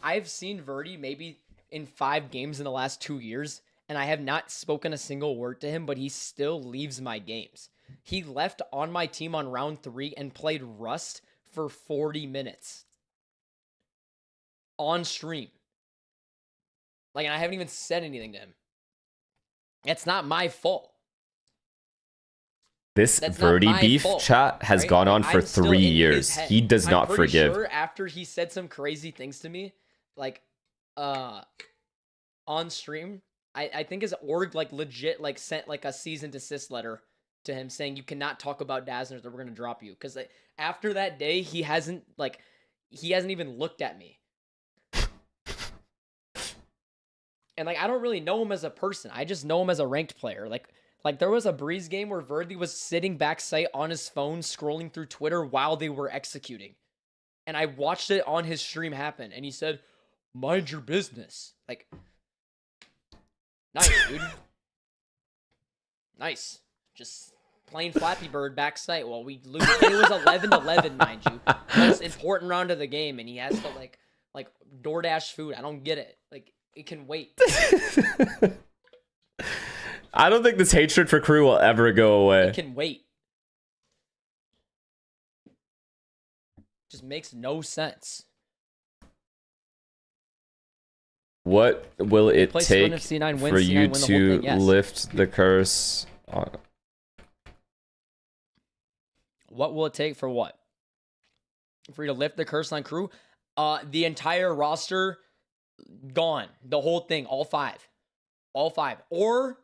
I've seen Verdi maybe in 5 games in the last 2 years, and I have not spoken a single word to him, but he still leaves my games. He left on my team on round 3 and played Rust for 40 minutes. On stream. Like, and I haven't even said anything to him. It's not my fault. This That's Verdi not my beef fault, on has right? gone on Like, for I'm still 3 in his years. head. He does not I'm pretty forgive. sure after he said some crazy things to me, like, on stream, I think his org like legit like sent like a cease and desist letter to him saying you cannot talk about Dazzlers or we're gonna drop you. Because like, after that day, he hasn't even looked at me. And like I don't really know him as a person. I just know him as a ranked player. Like there was a Breeze game where Verdi was sitting backside on his phone scrolling through Twitter while they were executing. And I watched it on his stream happen and he said, "Mind your business." Like, nice, dude. Nice. Just plain Flappy Bird backside while we lose. It was 11-11, mind you. Most important round of the game and he has to like DoorDash food. I don't get it. Like, it can wait. I don't think this hatred for crew will ever go away. It can wait. Just makes no sense. What will it Play take Swin if C9 wins, for C9 you win the whole to thing, yes. lift the curse? What will it take for what? For you to lift the curse on crew? The entire roster gone. The whole thing. All 5. All 5. Or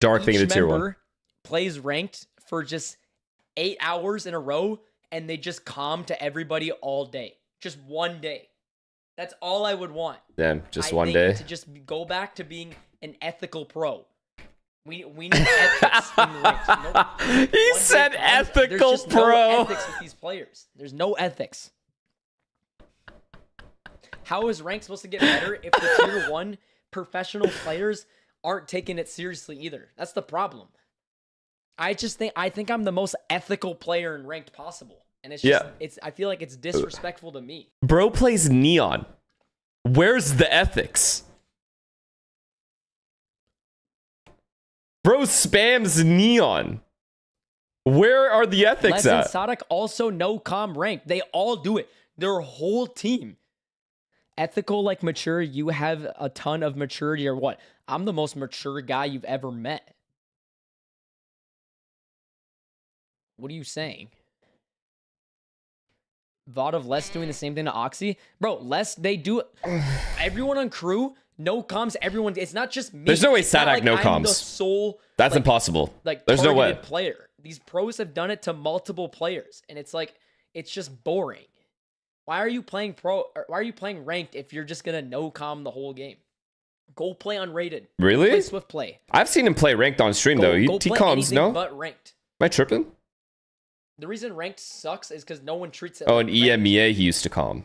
Dark being each the tier 1. member plays ranked for just 8 hours in a row and they just calm to everybody all day. Just one day. That's all I would want. Damn, just I one think day. to just go back to being an ethical pro. We need ethics in ranked. Nope. He One said day calm, ethical there's just pro. No ethics with these players. There's no ethics. How is ranked supposed to get better if the tier 1 professional players aren't taking it seriously either? That's the problem. I think I'm the most ethical player in ranked possible. And it's just, I feel like it's disrespectful to me. Bro plays Neon. Where's the ethics? Bro spams Neon. Where are the ethics Les and at? Sadok also no com ranked. They all do it. Their whole team. Ethical, like mature, you have a ton of maturity or what? I'm the most mature guy you've ever met. What are you saying? VOD of Les doing the same thing to Oxy? Bro, Les, they do... Everyone on crew, no comms, everyone... It's not just me. There's no way It's not Sadak like no I'm comms. the sole... That's impossible. Like, there's no way. player. These pros have done it to multiple players, and it's like, it's just boring. Why are you playing pro? Or why are you playing ranked if you're just gonna no com the whole game? Go play unrated. Really? Play Swift play. I've seen him play ranked on stream though. He play comms, anything no? but ranked. Am I tripping? The reason ranked sucks is because no one treats it. Oh, like in EMEA he used to calm.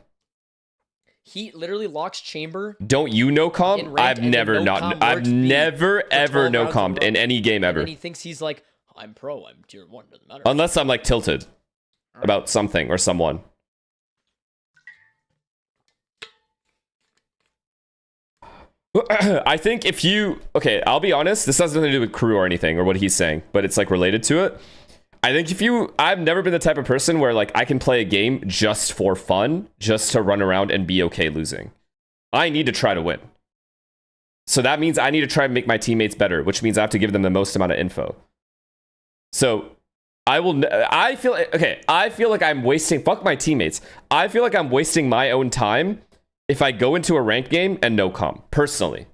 He literally locks chamber. Don't you no In calm? ranked, I've and never no not. com I've works never for ever 12 no rounds in a calmed row. in any game ever. And he thinks he's like, I'm pro. I'm tier 1. Doesn't matter. Unless I'm like tilted about something or someone. I think if you... Okay, I'll be honest. This has nothing to do with crew or anything or what he's saying, but it's like related to it. I think if you... I've never been the type of person where like I can play a game just for fun, just to run around and be okay losing. I need to try to win. So that means I need to try and make my teammates better, which means I have to give them the most amount of info. So I feel like I'm wasting... Fuck my teammates. I feel like I'm wasting my own time if I go into a ranked game and no calm, personally.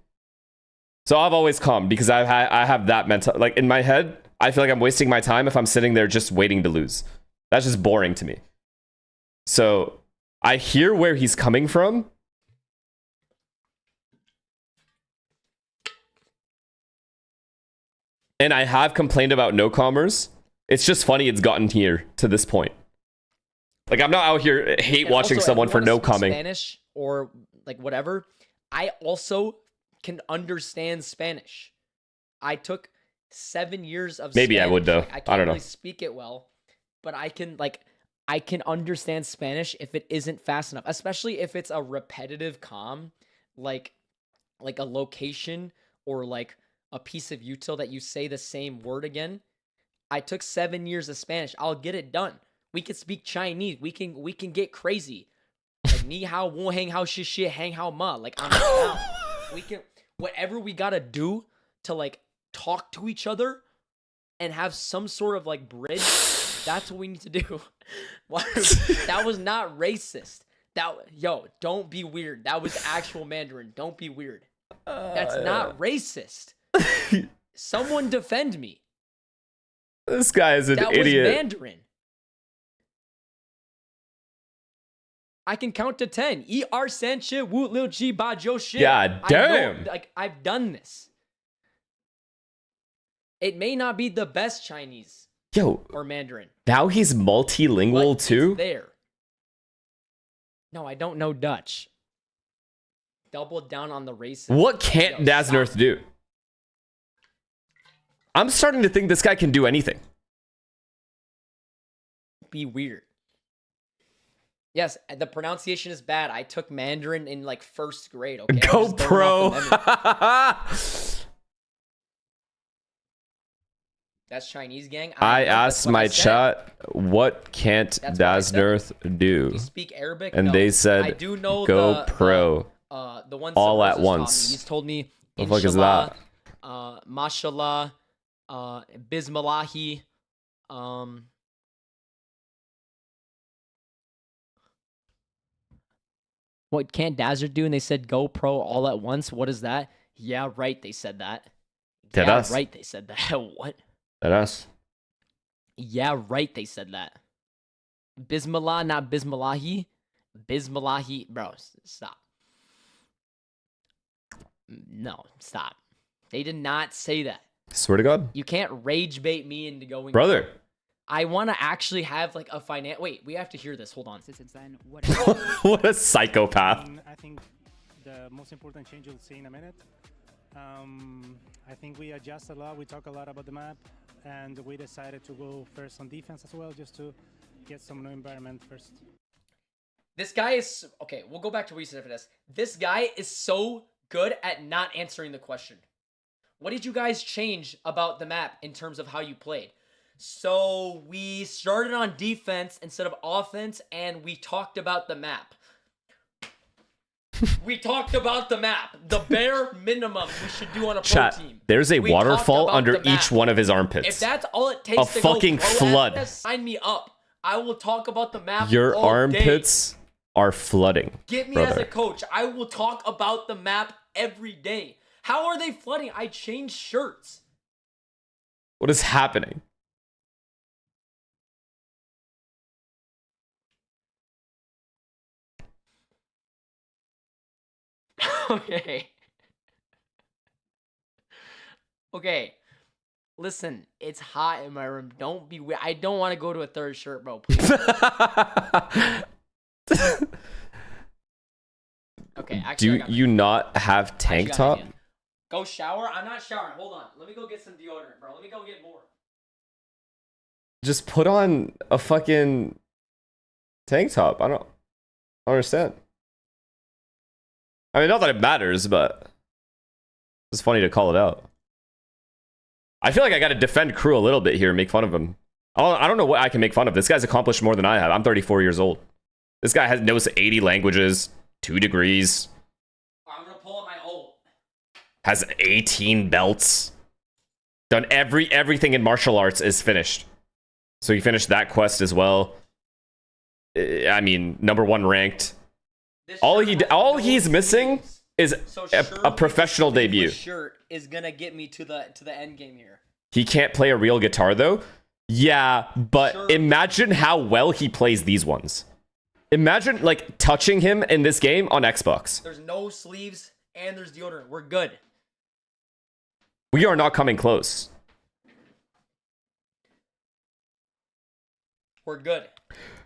So I've always calmed because I have that mental... Like, in my head, I feel like I'm wasting my time if I'm sitting there just waiting to lose. That's just boring to me. So I hear where he's coming from. And I have complained about no-commers. It's just funny it's gotten here to this point. Like, I'm not out here hate watching also, someone if you for wanna no speak coming. Spanish or like whatever, I also can understand Spanish. I took 7 years of Maybe Spanish. I would, though. I can't I don't know. really speak it well, but I can understand Spanish if it isn't fast enough, especially if it's a repetitive comm, like a location or like a piece of util that you say the same word again. I took 7 years of Spanish. I'll get it done. We can speak Chinese. We can get crazy. Like ni hao, wo hang hao, shi shi, hang hao ma. Like I'm down. We can whatever we gotta do to like talk to each other and have some sort of like bridge. That's what we need to do. That was not racist. Don't be weird. That was actual Mandarin. Don't be weird. That's not racist. Someone defend me. This guy is an that idiot. Was Mandarin. I can count to 10. ER San shit, Wu Liu Ji Ba Jo shit. God damn. I've done this. It may not be the best Chinese. Or Mandarin. Now he's multilingual too? It's there. No, I don't know Dutch. Double down on the racism. What can't Daznerth do? I'm starting to think this guy can do anything. Be weird. Yes, the pronunciation is bad. I took Mandarin in like first grade. Okay, Go pro. That's Chinese gang. I asked my chat, what can't Daznerth do? You speak Arabic? And No. they said, I do know go pro. The one all at Samosa's taught me. once. He's told me, What the fuck is that? mashallah, bismillahi, what can't Dazzard do? And they said go pro all at once. What is that? Yeah, right. They said that. Dead yeah, us. right. They said that. What? That us. Yeah, right. They said that. Bismillah, not Bismillahi. Bismillahi. Bro, stop. No, stop. They did not say that. Swear to God. You can't rage bait me into going. Brother. I want to actually have like a Wait, we have to hear this. Hold on. What a psychopath. I think the most important change you'll see in a minute. I think we adjust a lot. We talk a lot about the map, and we decided to go first on defense as well, just to get some new environment first. This guy is okay. We'll go back to what you said for this. This guy is so good at not answering the question. What did you guys change about the map in terms of how you played? So we started on defense instead of offense, and we talked about the map. We talked about the map. The bare minimum we should do on a pro team. There's a We waterfall talked under about the each map. one of his armpits. If that's all it takes A to fucking go pro flood. at, sign me up. I will talk about the map Your all armpits day. are flooding. Get me brother. as a coach. I will talk about the map every day. How are they flooding? I changed shirts. What is happening? Okay. Okay. Listen, it's hot in my room. Don't be weird. I don't want to go to a third shirt, bro. Please. Okay, actually, Do you not have tank got an top? idea. Go shower? I'm not showering. Hold on. Let me go get some deodorant, bro. Let me go get more. Just put on a fucking tank top. I don't understand. I mean, not that it matters, but it's funny to call it out. I feel like I got to defend Crew a little bit here and make fun of him. I don't know what I can make fun of. This guy's accomplished more than I have. I'm 34 years old. This guy knows 80 languages, 2 degrees. I'm gonna pull up my ult. Has 18 belts. Done everything in martial arts is finished. So he finished that quest as well. I mean, #1 ranked. All he's missing is a professional debut. Shirt is gonna get me to the end game here. He can't play a real guitar though. Yeah, but imagine how well he plays these ones. Imagine like touching him in this game on Xbox. There's no sleeves and there's deodorant. We're good. We are not coming close. We're good.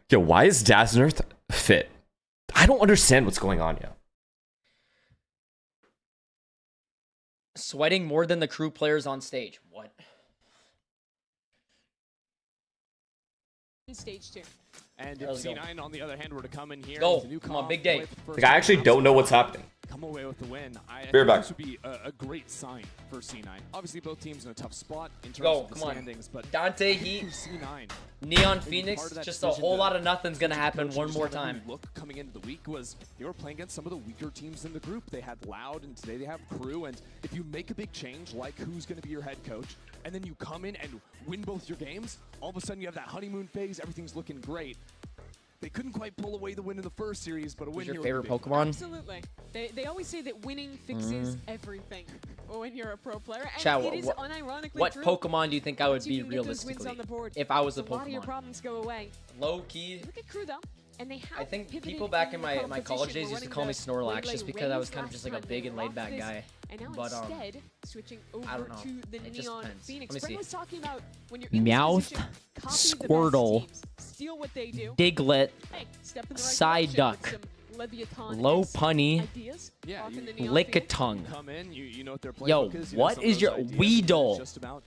Yo, why is Daznarth fit? I don't understand what's going on, yo. Sweating more than the crew players on stage. What? Stage 2. And if C9 on the other hand were to come in here, go. with a new Come on, big day. Like, I actually don't know what's happening. Come away with the win. I think Back. this would be a great sign for C9. Obviously, both teams in a tough spot in terms Go, of the come on. standings, but Dante Heat, C9. Neon Phoenix, just a whole lot of nothing's gonna happen one more time. Look coming into the week was they were playing against some of the weaker teams in the group. They had Loud, and today they have Crew. And if you make a big change, like who's going to be your head coach, and then you come in and win both your games, all of a sudden you have that honeymoon phase. Everything's looking great. They couldn't quite pull away the win in the first series, but a win Who's your here favorite would be Pokemon? Absolutely. They always say that winning fixes everything when you're a pro player, and Chat, it is unironically what true. Pokemon do you think I would Once you be can get those wins realistically on the board, if I was a a lot of your Pokemon? problems go away. Low key. Look at Crew though, and they have I think pivoted people back in the my competition. college days We're used to running call me the Snorlax Blade just because I was Rains kind of just like a last big time and they were laid back off this, guy. And now But instead, switching over I don't know. to the It just Neon depends. Phoenix. Let me Brent see. was talking about when you're in this Meowth, position, copy the best Squirtle, teams, steal what they do. Diglett, Hey, step in the right Psyduck, direction with some Leviathan Lopunny, ideas off in the Neon Phoenix. Lickitung. come in, you know what their Yo, playbook is. You know what some is of your those ideas, Weedle? just about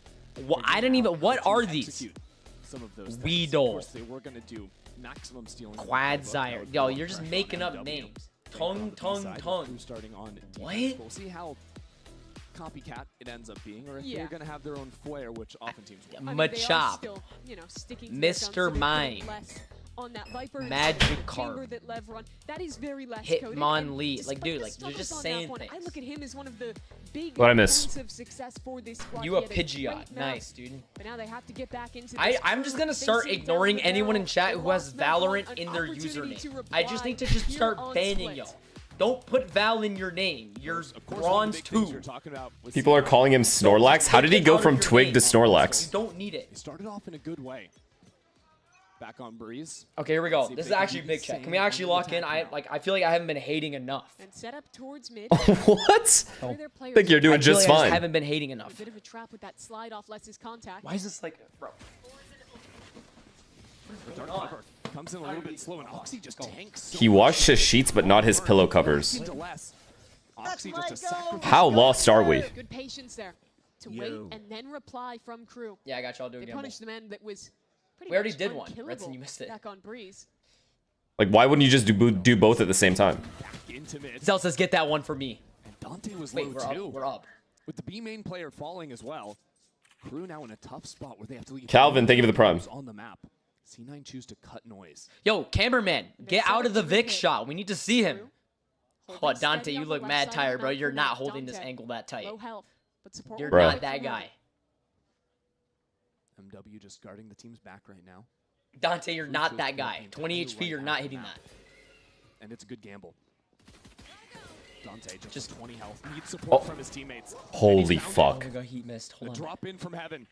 I didn't even. What are these? execute some of those things. Of Weedle, course, they were going to do maximum stealing. Quagsire. Yo, you're just making up names. Tongue. Starting on What? We'll see how copycat it ends up being, or if Yeah. they're going to have their own flair, which often teams will. I mean, they are Machop, still, you know, sticking to their guns, so Mr. they're putting Mime, less on that Viper and Magikarp, chamber that Lev run. That is very less coded, Hitmonlee. and Like, despite dude, the like, you're just struggles on saying that one, things. I look at him as one of the big What'd I miss? points of success for this squad. You a He had Pidgeot. great Nice, map, dude. But now they have to get back into I'm just gonna start ignoring anyone in chat who has Valorant in their username. I just need to just start banning y'all. Don't put Val in your name. You're bronze 2. People are calling him Snorlax. How did he go from Twig to You Snorlax? don't need it. They started off in a good way. Back on Breeze. Okay, here we go. See if This is they can actually do big the chat. same Can we actually on the lock in? attack now. I feel like I haven't been hating enough. And set up towards mid. What? Where their I players think you're are. doing I feel just like I fine. haven't been hating enough. A bit of a trap with that slide off lets his contact. Why is this like, bro? Comes in a little bit slow, and Oxy just tanks. So He washed his sheets, but not his pillow covers. Oxy just a sacrifice. How lost are we? Good patience there to wait and then reply from crew. Yeah, I got y'all doing They punished the man that was pretty We already much did one. unkillable Redson, you missed it. Back on Breeze. Like, why wouldn't you just do both at the same time? Zell says, get that one for me. And Dante was Wait, low we're too. up. We're up. With the B main player falling as well. Crew now in a tough spot where they have to leave Calvin, thank you for the prime. on the map. C9 choose to cut noise. Yo, cameraman, get out of the Vic shot. We need to see him. Oh, Dante, you look mad tired, bro. You're not holding this angle that tight. You're Bro. not that guy. MW just guarding the team's back right now. Dante, you're not that guy. 20 HP, you're not hitting that. And it's a good gamble. Dante just 20 health. Needs support from his teammates. Holy fuck. Oh my god, he missed. Hold on. Drop in from heaven.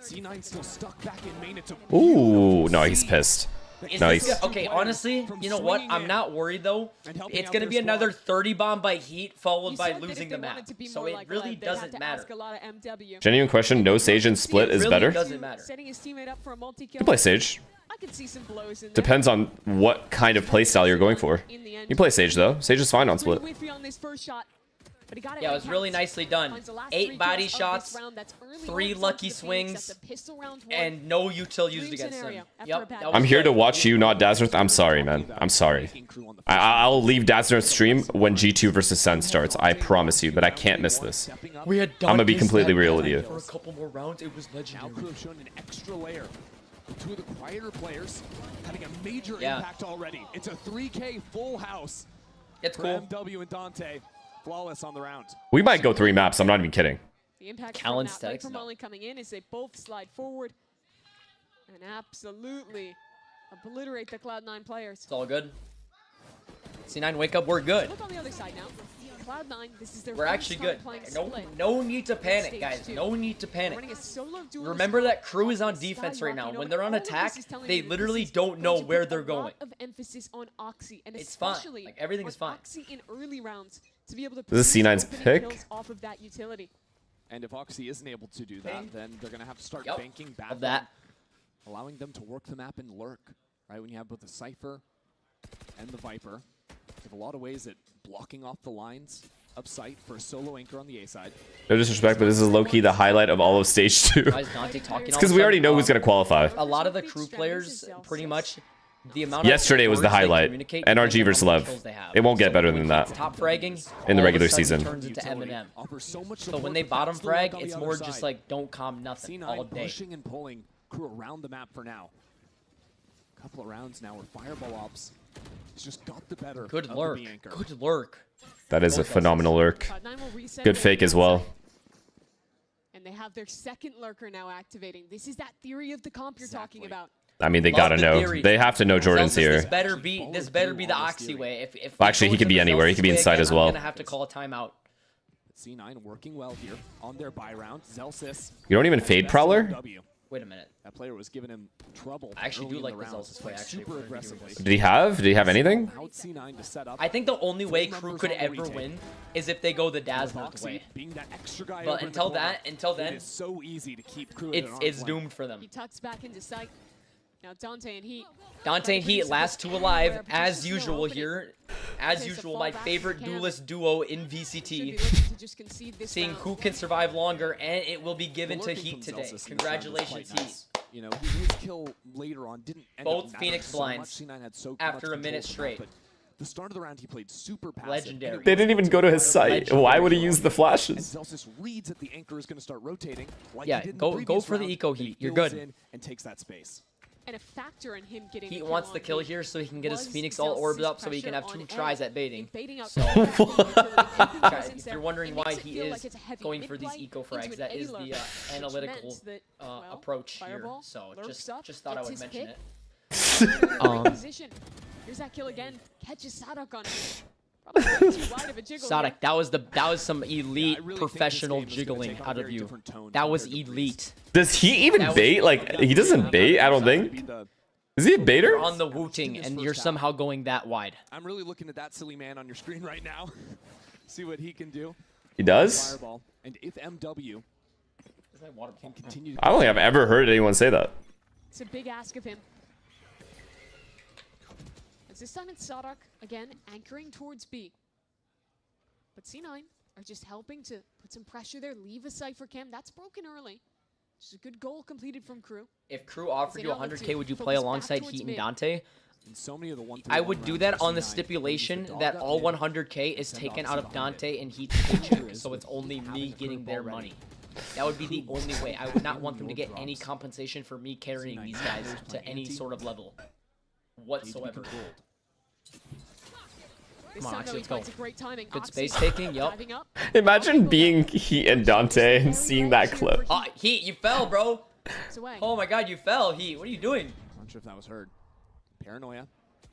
C9 still stuck back in main. It's a Ooh, no, he's pissed. No, he's... Okay, honestly, you know what? I'm not worried, though. It's going to be another 30 bomb by Heat, followed by losing the map. So it really doesn't matter. Genuine question, no Sage and Split is better? Doesn't matter. You can play Sage. Depends on what kind of playstyle you're going for. You play Sage, though. Sage is fine on Split. Yeah, it was really nicely done. 8 body shots, 3 lucky swings, and no util used against him. Yep, I'm here to watch you, not Dazzarth. I'm sorry, man. I'm sorry. I'll leave Dazzarth's stream when G2 versus SEN starts. I promise you, but I can't miss this. I'm gonna be completely real with you. For a couple more rounds, it was legendary. Now Crew have shown an extra layer. Two of the quieter players having a major impact already. It's a 3K full house. It's cool. MW and Dante. Flawless on the round. We might go 3 maps. I'm not even kidding. The impact Callan from that Statics, Molly coming in as they both slide forward and absolutely obliterate the Cloud9 players. It's all good. C9, wake up. We're good. Look on the other side now. Cloud9, this is their We're actually good. No need to panic, guys. No need to panic. Remember that Crew is on defense right now. When they're on attack, they literally don't know where they're going. It's fine. Like, everything is fine. This is C9's pick. And if Oxy isn't able to do that, then they're going to have to start banking back of that. Allowing them to work the map and lurk. Right, when you have both the Cypher and the Viper. They have a lot of ways at blocking off the lines up sight for a solo anchor on the A side. No disrespect, but this is low-key the highlight of all of Stage 2. It's because we already know who's going to qualify. A lot of the Crew players, pretty much, the amount Yesterday of was the highlight. NRG versus Lev. It won't get better than that. Top fragging in the regular season. Turns into Eminem. But when they bottom frag, it's more just like don't calm nothing all day. Pushing and pulling Crew around the map for now. A couple of rounds now where Fireball Ops has just got the better. Good lurk. Good lurk. That is a phenomenal lurk. Good fake as well. And they have their second lurker now activating. This is that theory of the comp you're talking about. I mean, they gotta know. They have to know Jordan's here. This better be the Oxy way. If Well, actually, he could be anywhere. He could be inside as well. I'm gonna have to call a timeout. C9 working well here on their buy round. Zelsis. You don't even fade Prowler? Wait a minute. That player was giving him trouble. I actually do like the Zelsis play. Super aggressively. Did he have anything? I think the only way Crew could ever win is if they go the Dazzarth way. But until then, it's so easy to keep Crew. It's doomed for them. He tucks back into sight. Now Dante and Heat. Dante and Heat, last 2 alive, as usual here. As usual, my favorite duelist duo in VCT. Seeing who can survive longer, and it will be given to Heat today. Congratulations, Heat. You know, his kill later on didn't end both up Phoenix blinds after a minute straight. The start of the round, he played super passive. Legendary. They didn't even go to his site. Why would he use the flashes? And Zelsis reads that the anchor is going to start rotating. Like yeah, go for the eco Heat. You're good. And takes that space. And a factor in him getting he wants the kill here so he can get his Phoenix all orbed up so he can have 2 tries at baiting. So, if you're wondering why he is going for these eco frags, that is the analytical approach here. So just thought I would mention it. Here's that kill again. Catches Sadok on it. Sadok, that was some elite professional jiggling out of you. That was elite. Does he even bait? Like, he doesn't bait, I don't think. Is he a baiter? You're on the Wu-Ting, and you're somehow going that wide. I'm really looking at that silly man on your screen right now. See what he can do. He does? Fireball. And if MW can continue to I don't think I've ever heard anyone say that. It's a big ask of him. This time it's SUDOWOODO, again, anchoring towards B. But C9 are just helping to put some pressure there, leave a Cypher cam. That's broken early. Just a good goal completed from Crew. If Crew offered you 100K, would you play alongside Heat and Dante? And so many of the I would do that on the stipulation that all 100K is taken out of Dante and Heat's paycheck, so it's only me getting their money. That would be the only way. I would not want them to get any compensation for me carrying these guys to any sort of level whatsoever. Come on, Oxy, let's go. Good space taking, yup. Imagine being Heat and Dante and seeing that clip. Oh, Heat, you fell, bro. Oh my god, you fell, Heat. What are you doing? Not sure if that was heard. Paranoia.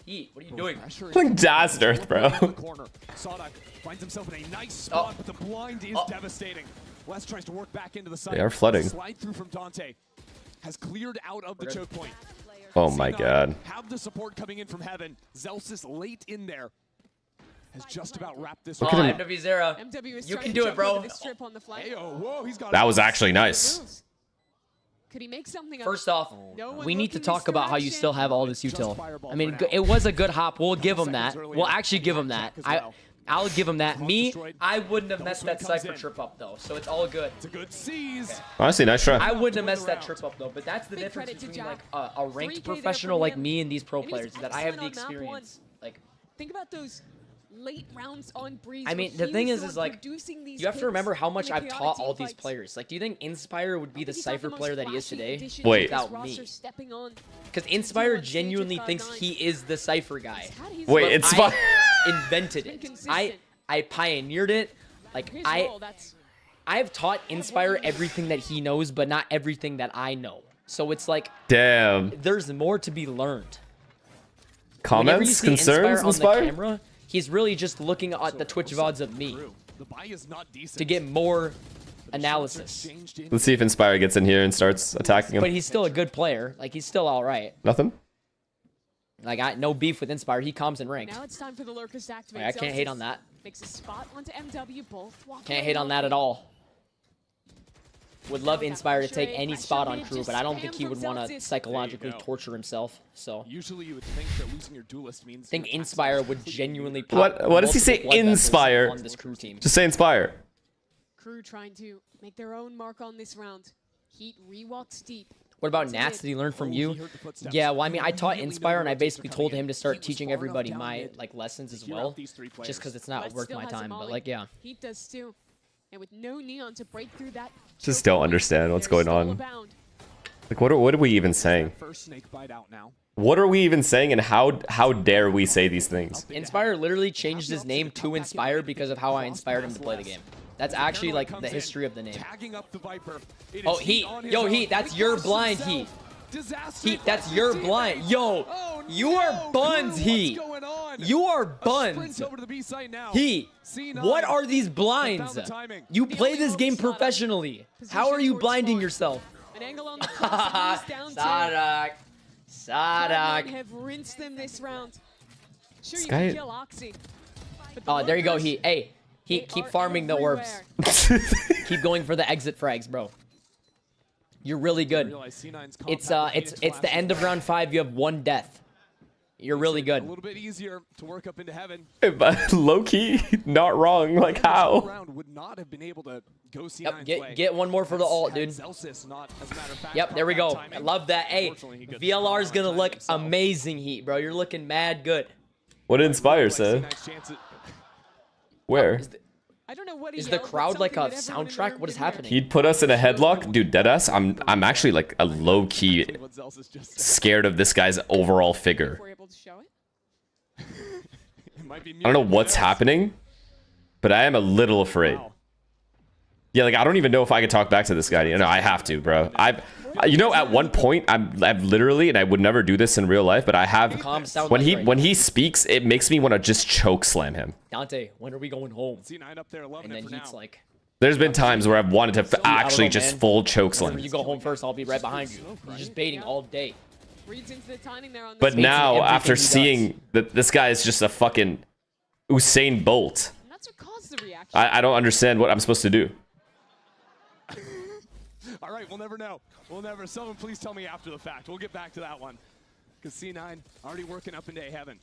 Heat, what are you doing? Like dazzled earth, bro. SUDOWOODO finds himself in a nice spot, but the blind is devastating. West tries to work back into the site. They are flooding. Slide through from Dante. Has cleared out of the choke point. Oh my god. Have the support coming in from heaven. Zelsis late in there. Has just about wrapped this. Look at him. MW Zera. You can do it, bro. That was actually nice. Could he make something First off, we need to talk about how you still have all this util. I mean, it was a good hop. We'll give him that. We'll actually give him that. I'll give him that. Me, I wouldn't have messed that Cypher trip up, though, so it's all good. It's a good seize. Honestly, nice try. I wouldn't have messed that trip up, though, but that's the difference between, like, a ranked professional like me and these pro players, is that I have the experience. Like, think about those late rounds on Breeze. I mean, the thing is like, you have to remember how much I've taught all these players. Like, do you think Inspire would be the Cypher player that he is today? Wait. Without me. Because Inspire genuinely thinks he is the Cypher guy. Wait, Inspire invented it. I pioneered it. Like, I've taught Inspire everything that he knows, but not everything that I know. So it's like, damn. There's more to be learned. Comments, concerns, Inspire? He's really just looking at the Twitch VODs of me to get more analysis. Let's see if Inspire gets in here and starts attacking him. But he's still a good player. Like, he's still all right. Nothing? Like, no beef with Inspire. He comes in ranked. Now it's time for the lurkers to activate. I can't hate on that. Makes a spot onto MW. Both can't hate on that at all. Would love Inspire to take any spot on Crew, but I don't think he would want to psychologically torture himself. So usually you would think that losing your duelist means I think Inspire would genuinely pop. What does he say? Inspire. On this Crew team. Just say Inspire. Crew trying to make their own mark on this round. Heat rewalks deep. What about Nats? Did he learn from you? Yeah, well, I mean, I taught Inspire, and I basically told him to start teaching everybody my lessons as well, just because it's not worth my time. But like, yeah. Heat does too. And with no Neon to break through that, just don't understand what's going on. Like, what are we even saying? What are we even saying, and how dare we say these things? Inspire literally changed his name to Inspire because of how I inspired him to play the game. That's actually like the history of the name. Oh, Heat. Yo, Heat, that's your blind, Heat. Heat, that's your blind. Yo, you are buns, Heat. You are buns. Heat, what are these blinds? You play this game professionally. How are you blinding yourself? SUDOWOODO. SUDOWOODO. have rinsed them this round. Sure, you can kill Oxy. Oh, there you go, Heat. Hey, Heat, keep farming the orbs. Keep going for the exit frags, bro. You're really good. It's the end of round 5. You have 1 death. You're really good. A little bit easier to work up into heaven. But low key, not wrong. Like how? Would not have been able to go Yep, get one more for the ult, dude. Yep, there we go. I love that. Hey, VLR is gonna look amazing, Heat, bro. You're looking mad good. What did Inspire say? Where? I don't know what is the crowd like a soundtrack? What is happening? He'd put us in a headlock, dude. Deadass. I'm actually like a low key scared of this guy's overall figure. I don't know what's happening, but I am a little afraid. Yeah, like I don't even know if I could talk back to this guy. You know, I have to, bro. You know, at one point, I've literally, and I would never do this in real life, but I have. When he speaks, it makes me want to just choke slam him. Dante, when are we going home? And then Heat's like, there's been times where I've wanted to actually just full choke slam. You go home first, I'll be right behind you. You're just baiting all day. But now, after seeing that this guy is just a fucking Usain Bolt, I don't understand what I'm supposed to do. All right, we'll never know. We'll never. Someone please tell me after the fact. We'll get back to that one. Because C9 already working up into heaven.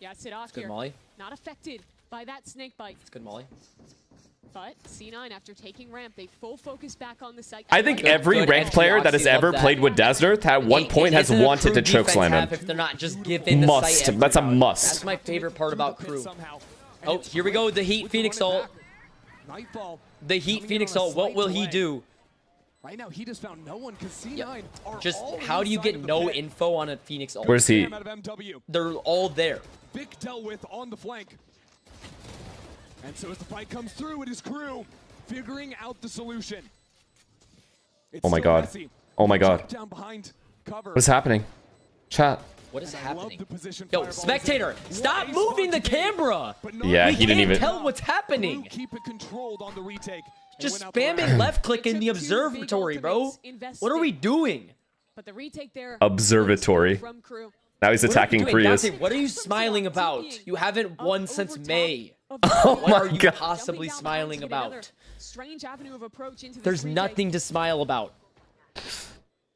Yeah, Sidok Good here. molly. Not affected by that snake bite. It's good molly. But C9, after taking ramp, they full focus back on the site. I think every ranked player that has ever played with Dazzler at one point has wanted to chokeslam him. If they're not just given the Must. site That's a every round. must. That's my favorite part about crew. Oh, here we go. The Heat Phoenix ult. The Heat Phoenix ult. What will he do? Right now, he just found no one because C9 are Just all how do you inside get of the no pit. info on a Phoenix ult? Where's he? Out of MW. They're all there. Big dealt with on the flank. And so as the fight comes through, it is crew figuring out the solution. It's Oh my still god. messy. Oh my god. Down behind cover. What is happening? Chat. What is And I love happening? the position Yo, Fireball is in. spectator, stop moving the camera. Yeah, we he didn't can't even. tell what's happening. Keep it controlled on the retake. Just spamming left click in the observatory, bro. What are we doing? But the retake there Observatory. from crew. Now he's attacking What are you doing? Prius. Dante, what are you smiling about? You haven't won since May. Oh What are my you god. possibly smiling about? Strange avenue of approach into There's this retake. nothing to smile about.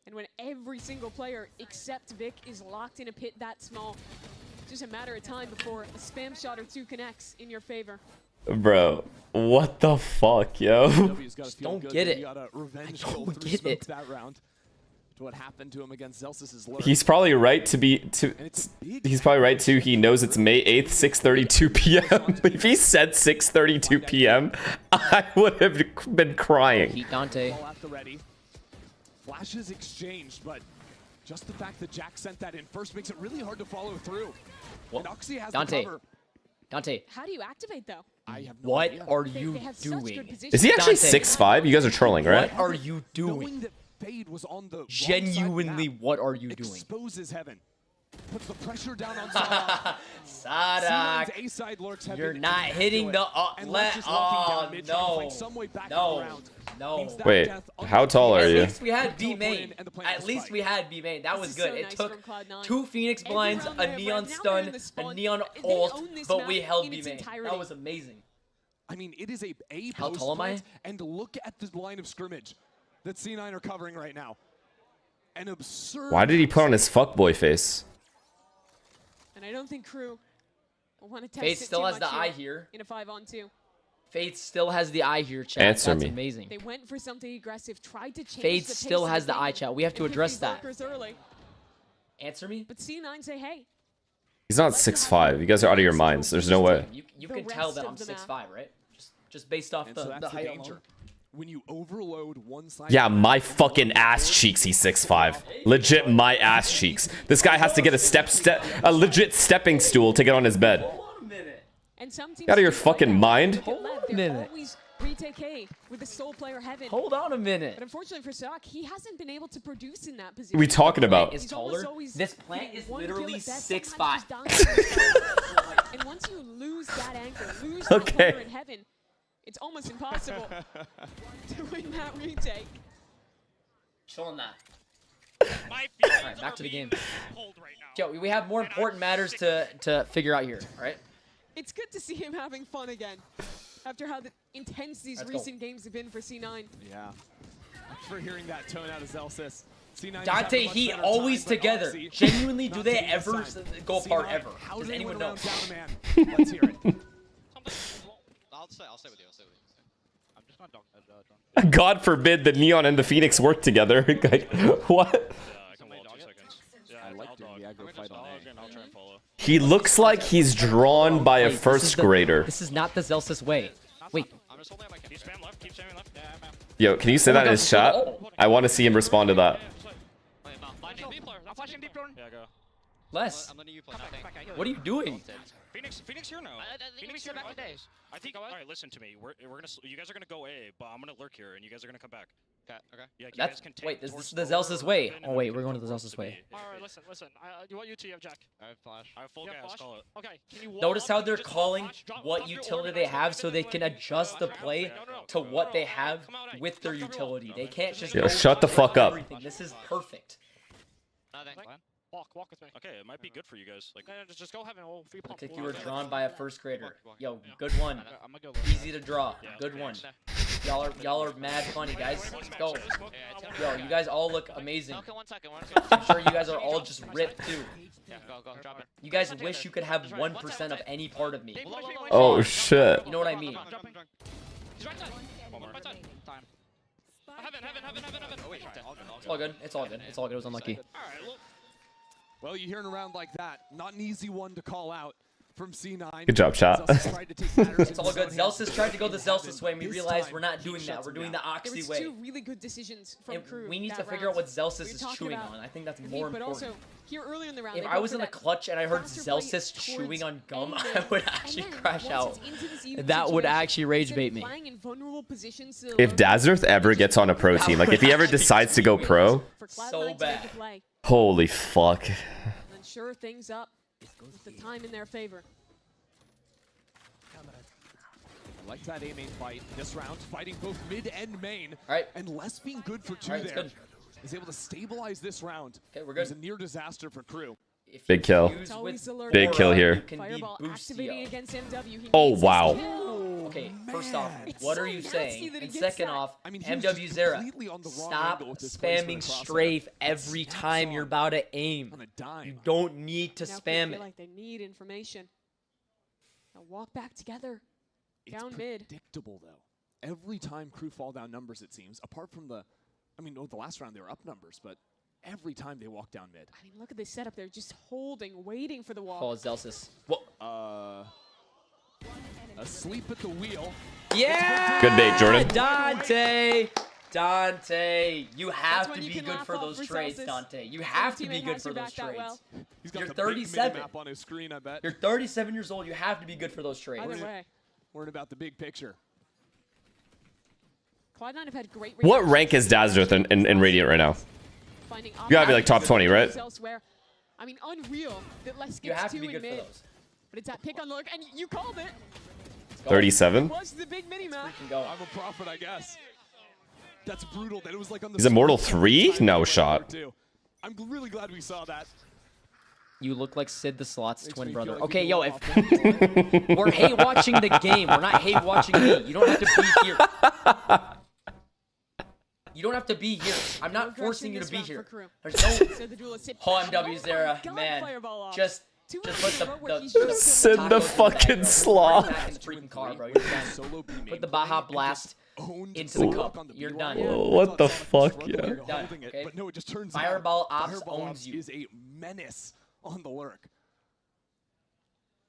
And when every single player except Vic is locked in a pit that small, it's just a matter of time before a spam shot or two connects in your favor. Bro, what the fuck, yo? Don't get it. I don't get it. That round. To what happened to him against Zelsis' lurk. He's probably right to be he's probably right too. He knows it's May 8th, 6:32 p.m. If he said 6:32 p.m., I would have been crying. Heat Dante. Ball at the ready. Flashes exchanged, but just the fact that Jack sent that in first makes it really hard to follow through. What? And Oxy has Dante. the cover. Dante. How do you activate though? I have no What idea. are They you have such doing? good position. Is he actually Dante. 6'5"? You guys are trolling, right? What are you doing? Knowing that Fade was on the wrong Genuinely, side of the map, what are you doing? exposes Heaven. Puts the pressure down on Sadak. Sadak, C9's A-side lurks have you're been not hitting the and let. Lex is locking Oh down mid, trying to no, find some way back no, around. no. Means that Wait, death how tall are At you? least we had B Teleport main. in and the plan At was least fight. we had B main. That This was is good. so It nice took from Cloud9. 2 Phoenix Every blinds, round a they have neon red. Now they're stun, in the a spawn. neon They ult, own this but map we held in B its main. entirety. That was amazing. I mean, it is a How post tall am I? plant, and look at the line of scrimmage that C9 are covering right now. An absurd. Why did he put on his fuckboy face? And I don't think crew want to test Fate it still too has the much eye here here. in a 5-on-2. Fate still has the eye here, chat. Answer That's me. amazing. They went for something aggressive, tried to change Fate the pace still of has the game eye, chat. We have to and hit address these that. lurkers early. Answer me. But C9 say, hey, He's not 6'5". You guys are out of your minds. There's no way. You The can tell rest that of I'm the 6'5", map. right? Just based off And the, so that's the the height danger. alone. When you overload one side. Yeah, my fucking ass cheeks. He's 6'5". Legit, my ass cheeks. This guy has to get a legit stepping stool to get on his bed. and some teams Out of your do play fucking that. mind? They get led. a They're minute. always retake A with the sole player Heaven. Hold on a minute. But unfortunately for Sadak, he hasn't been able to produce in that position. We talking about? Is He's almost taller. always This plant is one kill literally at best, 6'5". sometimes just dying. And once you lose that anchor, lose that Okay. player in Heaven, it's almost impossible to win that retake. Chill on that. Alright, back to the game. Yo, we have more important matters to figure out here, alright? It's good to see him having fun again after how intense these Let's go. recent games have been for C9. Yeah. Thanks for hearing that tone out of Zelsis. C9 Dante, Heat always together. Genuinely, do they ever go apart ever? How Does anyone know? down a man? Let's hear it. I'll stay with you. I'm just not drunk. God forbid the Neon and the Phoenix work together. Like, what? I like doing the aggro fight on A. He looks like he's drawn by a Wait, first grader. This is not the Zelsis way. Wait, I'm just holding up my camera. Keep spamming left. Keep spamming left. Yeah, I'm out. Yo, can you say that in his chat? I want to see him respond to that. I'm flashing deep drone. Yeah, go. Les, I'm letting you play. Nothing. what are you doing? Phoenix here now. Phoenix here back days. I think. All right, listen to me. We're gonna. You guys are gonna go A, but I'm gonna lurk here, and you guys are gonna come back. Okay. Yeah, you That's guys can take wait. This towards is the lower Zelsis way. open, Oh and wait, then we're going to come the towards Zelsis B. way. All right, listen. You want you two, you have Jack. I have flash. I have full gas. Call it. Okay. Can you wall Notice how up they're and just calling flash, drop what your utility order, they drop have it, so and they then can when adjust the play to what they have with their utility. They can't just Yo, go shut the for fuck up. everything. This is perfect. Nothing. Walk with me. Okay, it might be good for you guys. Like, No, just go Heaven. We'll free pump. Looks like you were drawn by a first grader. Yo, good one. I'm gonna go. Easy to draw. Good one. Y'all are mad funny, guys. Let's go. Yo, you guys all look amazing. I'm sure you guys are all just ripped too. You guys wish you could have 1% of any part of me. Oh shit. You know what I mean? It's all good. It's all good. It's all good. It was unlucky. Well, you hear an round like that. Not an easy one to call out from C9. Good job, chat. It's all good. Zelsis tried to go the Zelsis way, and we realized we're not doing that. We're doing the Oxy way. There was 2 really good decisions from Crew. We need to figure out what Zelsis is chewing on. I think that's more important. But also, here early in the round, if I was in the clutch and I heard Zelsis chewing on gum, I would actually crash out. That would actually rage bait me. If Dazerth ever gets on a pro team, like if he ever decides to go pro, so bad. holy fuck. And sure things up with the time in their favor. I like that A-main fight this round, fighting both mid and main. All right. And Les being good for 2 there. Is able to stabilize this round. Okay, we're It was good. a near disaster for Crew. Big kill. Big kill here. Oh, wow. Okay, first off, what are you saying? And second off, MW Zera, stop spamming strafe every time you're about to aim. You don't need to spam it. Like they need information. Now walk back together. Down mid. Predictable though. Every time Crew fall down numbers, it seems. Apart from the, the last round they were up numbers, but every time they walk down mid. I mean, look at this setup. They're just holding, waiting for the wall. Oh, Zelsis. Asleep at the wheel. Yeah! Good bait, Jordan. Dante, you have to be good for those trades, Dante. You have to be good for those trades. You're 37. On his screen, I bet. You're 37 years old. You have to be good for those trades. Either way. Worried about the big picture. Cloud9 have had great What rank is Dazerth in Radiant right now? You gotta be like top 20, right? I mean, unreal that Les gets You have to be 2 good in for mid. those. But it's that pick on the look, and you called it. 37? Was the big mini map. I'm a prophet, I guess. That's brutal. That it was like on the. He's Immortal 3? No shot. I'm really glad we saw that. You look like Sid the Slot's twin brother. Okay, yo, if we're hate watching the game, we're not hate watching me. You don't have to be here. You don't have to be here. I'm not forcing you to be here. There's no. Oh, MW Zera, man. Just put the Sid the fucking Slot. Back in the freaking car, bro. You're done. Put the Baja Blast into the cup. You're done. What the fuck, yeah. You're done. Okay? But no, it just turns Fireball out Ops Fireball owns you. is a menace on the lurk.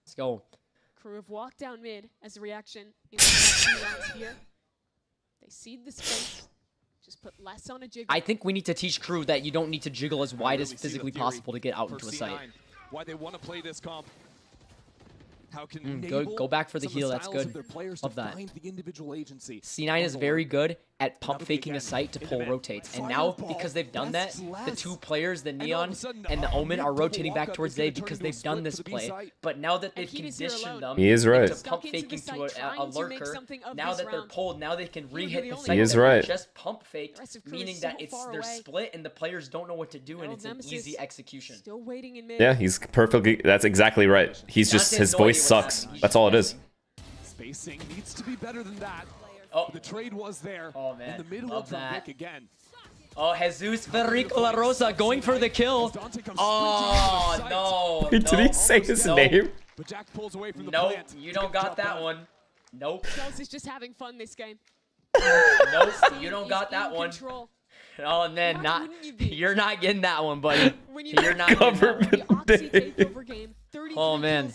Let's go. Crew have walked down mid as a reaction in the next few rounds here. They seed the space. Just put less on a jiggle. I think we need to teach Crew that you don't need to jiggle as wide as physically possible to get out into a site. Why they want to play this comp. How can go back for the heal. That's good. Love that. C9 is very good at pump faking a site to pull rotates. And now, because they've done that, the 2 players, the Neon and the Omen, are rotating back towards A because they've done this play. But now that they've conditioned them into pump faking to a lurker, now that they're pulled, now they can re-hit the site. He is right. Just pump faked, meaning that they're split and the players don't know what to do, and it's an easy execution. Still waiting in mid. Yeah, he's perfectly. That's exactly right. He's just, his voice sucks. That's all it is. Spacing needs to be better than that. Oh, the trade was there. Oh man, in the mid-hold from Vic again. Oh, Jesus Federico La Rosa going for the kill. Oh no! Did he say his name? But Jack pulls away from the nope, plant. You don't got that one. Nope. Chelsea's just having fun this game. Nope, you don't got that one. Oh, and then you're not getting that one, buddy. You're not getting that one. Oh man.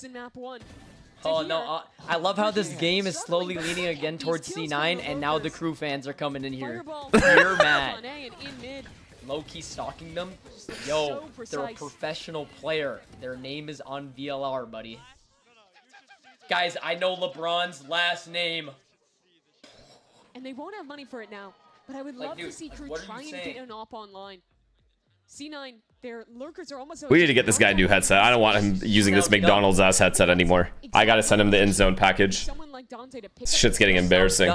Oh no, I love how this game is slowly leaning again towards C9, and now the Crew fans are coming in here. You're mad. Low-key stalking them. Yo, they're a professional player. Their name is on VLR, buddy. Guys, I know LeBron's last name. And they won't have money for it now, but I would love to see Crew try and get an op online. C9, their lurkers are almost. We need to get this guy a new headset. I don't want him using this McDonald's ass headset anymore. I gotta send him the in zone package. This shit's getting embarrassing.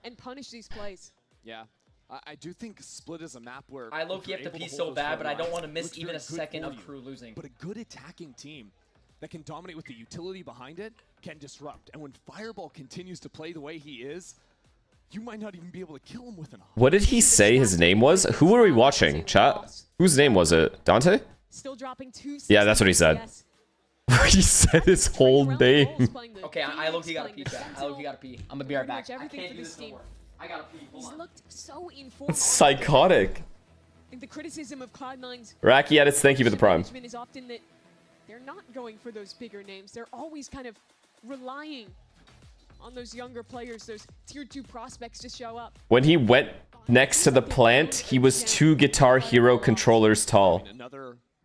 And punish these plays. Yeah, I do think Split is a map where I low-key have to pee so bad, but I don't want to miss even a second of Crew losing. But a good attacking team that can dominate with the utility behind it can disrupt. And when Fireball continues to play the way he is, you might not even be able to kill him with an. What did he say his name was? Who were we watching, chat? Whose name was it? Dante? Still dropping 2. Yeah, that's what he said. He said his whole name. Okay, I low-key gotta pee, chat. I low-key gotta pee. I'm gonna be right back. I Everything can't for do this this no team. more. I gotta pee. Hold He's on. looked so informed. It's psychotic. And the criticism of Cloud9's Racky Edits, thank you for the prime. management is often that they're not going for those bigger names. They're always kind of relying on those younger players, those tier 2 prospects to show up. When he went next to the plant, he was 2 Guitar Hero controllers tall.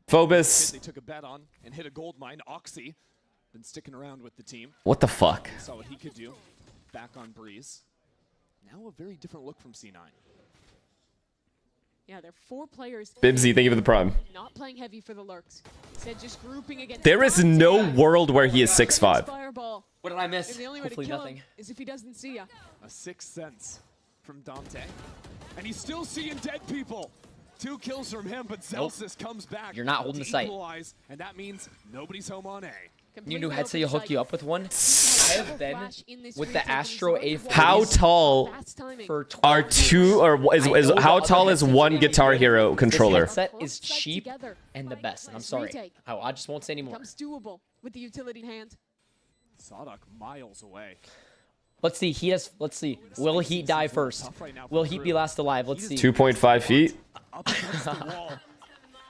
Phobos. They took a bet on and hit a gold mine. Oxy been sticking around with the team. What the fuck? Saw what he could do. Back on Breeze. Now a very different look from C9. Yeah, they're 4 players. Bibsy, thank you for the prime. Not playing heavy for the lurks. Instead, just grouping against. There is no world where he is 6'5". Fireball. What did I miss? And the only Hopefully way to kill nothing. him is if he doesn't see ya. A 6th sense from Dante. And he's still seeing dead people. 2 kills from him, but Zelsis comes back. You're not holding the sight. Equalize, and that means nobody's home on A. You knew headset will hook you up with one. I have been with the Astro A4. How tall for are 2 or is how tall is 1 Guitar Hero controller? This headset is cheap and the best, and I'm sorry. I just won't say anymore. Becomes doable with the utility in hand. Sadok miles away. Let's see. Let's see. Will Heat die first? Will Heat be last alive? Let's see. 2.5 feet.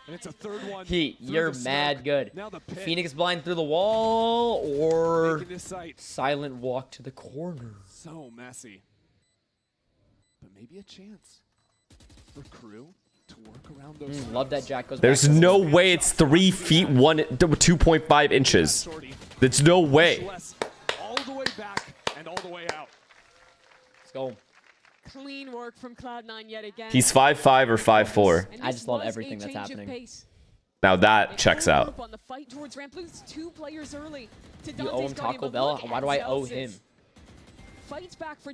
And it's a 3rd one. Heat, you're mad good. Phoenix blind through the wall or silent walk to the corner. So messy. But maybe a chance for Crew to work around those. Love that Jack goes There's back. no way it's 3 feet 2.5 inches. There's no way. All the way back and all the way out. Let's go. Clean work from Cloud9 yet again. He's 5'5" or 5'4". I just love everything that's happening. Now that checks out. On the fight towards ramp, loses 2 players early to You owe him Taco Bell? Why do I owe him?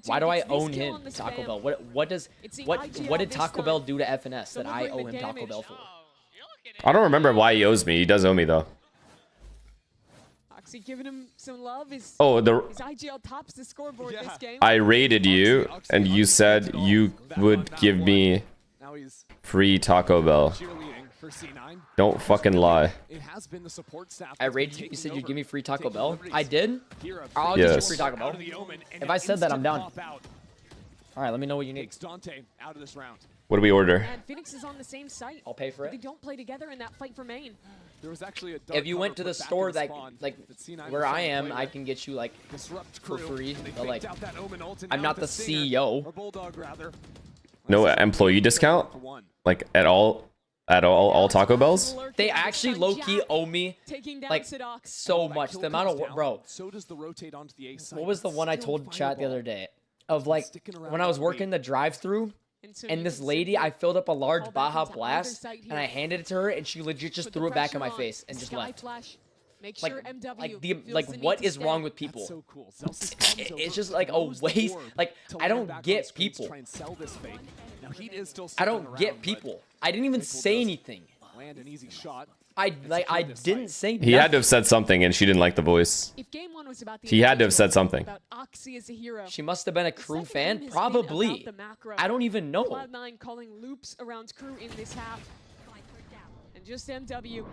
Why do I own him, Taco Bell? What did Taco Bell do to FNS that I owe him Taco Bell for? I don't remember why he owes me. He does owe me though. Oxy giving him some love. His IGL tops the scoreboard this game. I rated you, and you said you would give me free Taco Bell. Don't fucking lie. I rated you. You said you'd give me free Taco Bell. I did. I'll give you free Taco Bell. If I said that, I'm down. All right, let me know what you need. What do we order? And Phoenix is on the same site. I'll pay for it. They don't play together in that fight for main. There was actually a if you went to the store that like where I am, I can get you like for free. But like I'm not the CEO. No employee discount? Like at all Taco Bells? They actually low-key owe me like so much. The amount of work, bro. What was the one I told chat the other day? Of like when I was working the drive-thru. And this lady, I filled up a large Baja Blast, and I handed it to her, and she legit just threw it back in my face and just left. Like what is wrong with people? It's just like a waste. Like I don't get people. I don't get people. I didn't even say anything. Land an easy shot. I didn't say nothing. He had to have said something, and she didn't like the voice. If game 1 was about the He had to have said something. about Oxy as a hero. She must have been a Crew fan, probably. I don't even know. Cloud9 calling loops around Crew in this half. And just MW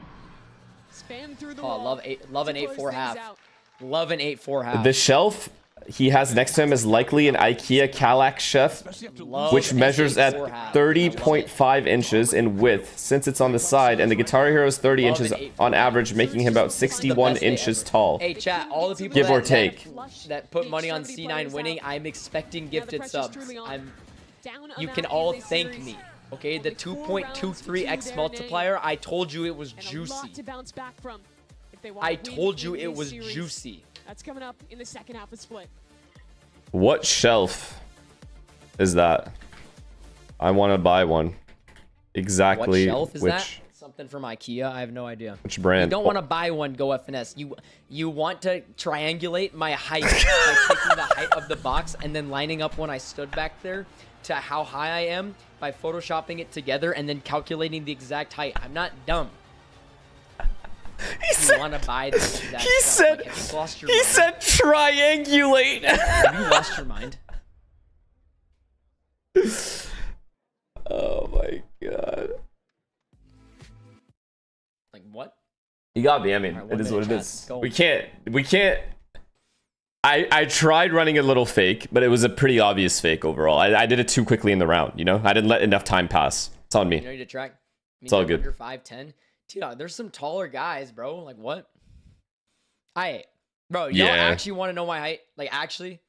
spam through the wall. Love an 8-4 half. Love an 8-4 half. The shelf he has next to him is likely an IKEA Kallax chef, which measures at 30.5 inches in width since it's on the side, and the Guitar Hero is 30 inches on average, making him about 61 inches tall. Hey chat, all the people give or take. That put money on C9 winning, I'm expecting gifted subs. You can all thank me. Okay, the 2.23x multiplier, I told you it was juicy. I told you it was juicy. That's coming up in the second half of split. What shelf is that? I want to buy one. Exactly. What shelf is that? Something from IKEA? I have no idea. Which brand? You don't want to buy one, go FNS. You want to triangulate my height by taking the height of the box and then lining up when I stood back there to how high I am by photoshopping it together and then calculating the exact height. I'm not dumb. He said, want to buy that he said, like, he said triangulate. Have you lost your mind? Like, what? You got me. I mean, Alright, it is what it is. Go. We can't. I tried running a little fake, but it was a pretty obvious fake overall. I did it too quickly in the round, you know? I didn't let enough time pass. It's on me. You know, to track. It's all good. Under 5'10". Dude, there's some taller guys, bro. Like, what? Bro, y'all actually want to know my height? Like, actually?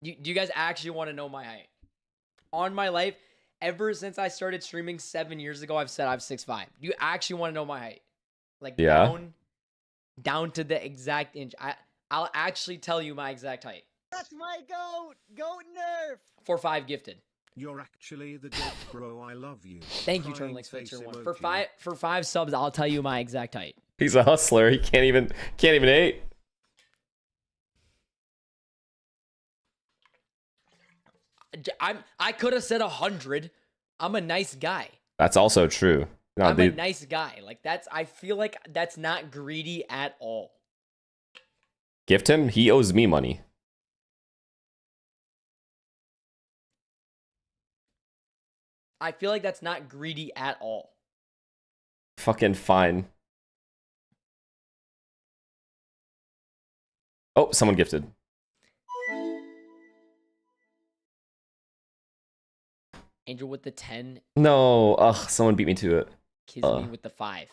Do you guys actually want to know my height? On my life, ever since I started streaming 7 years ago, I've said I'm 6'5". Do you actually want to know my height? Like, down to the exact inch. I'll actually tell you my exact height. That's my goat! Goat nerf! 4'5" gifted. You're actually the goat, bro. I love you. Thank you, Turnlinks, for tier 1. For five subs, I'll tell you my exact height. He's a hustler. He can't even hate. I could have said 100. I'm a nice guy. That's also true. No, I'm a nice guy. Like, I feel like that's not greedy at all. Gift him. He owes me money. I feel like that's not greedy at all. Fucking fine. Oh, someone gifted. Angel with the 10. No. Ugh, someone beat me to it. Kisme with the 5.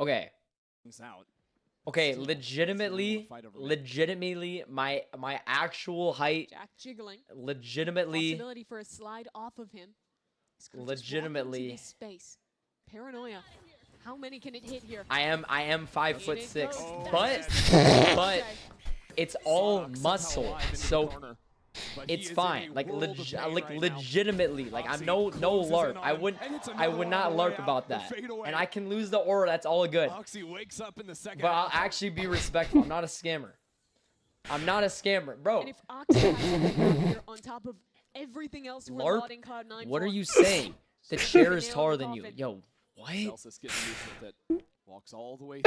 Okay. Okay, legitimately, my actual height. Jack jiggling. Legitimately. Possibility for a slide off of him. Legitimately. Space. Paranoia. How many can it hit here? I am 5'6", but it's all muscle, so it's fine. Like legitimately, like I'm no LARP. I would not LARP about that. And I can lose the aura. That's all good. But I'll actually be respectful. I'm not a scammer. I'm not a scammer, bro. And if Oxy has here on top of everything else we're LARP? in Cloud9 What are you saying? The chair is taller than you. Yo, what? Walks all the way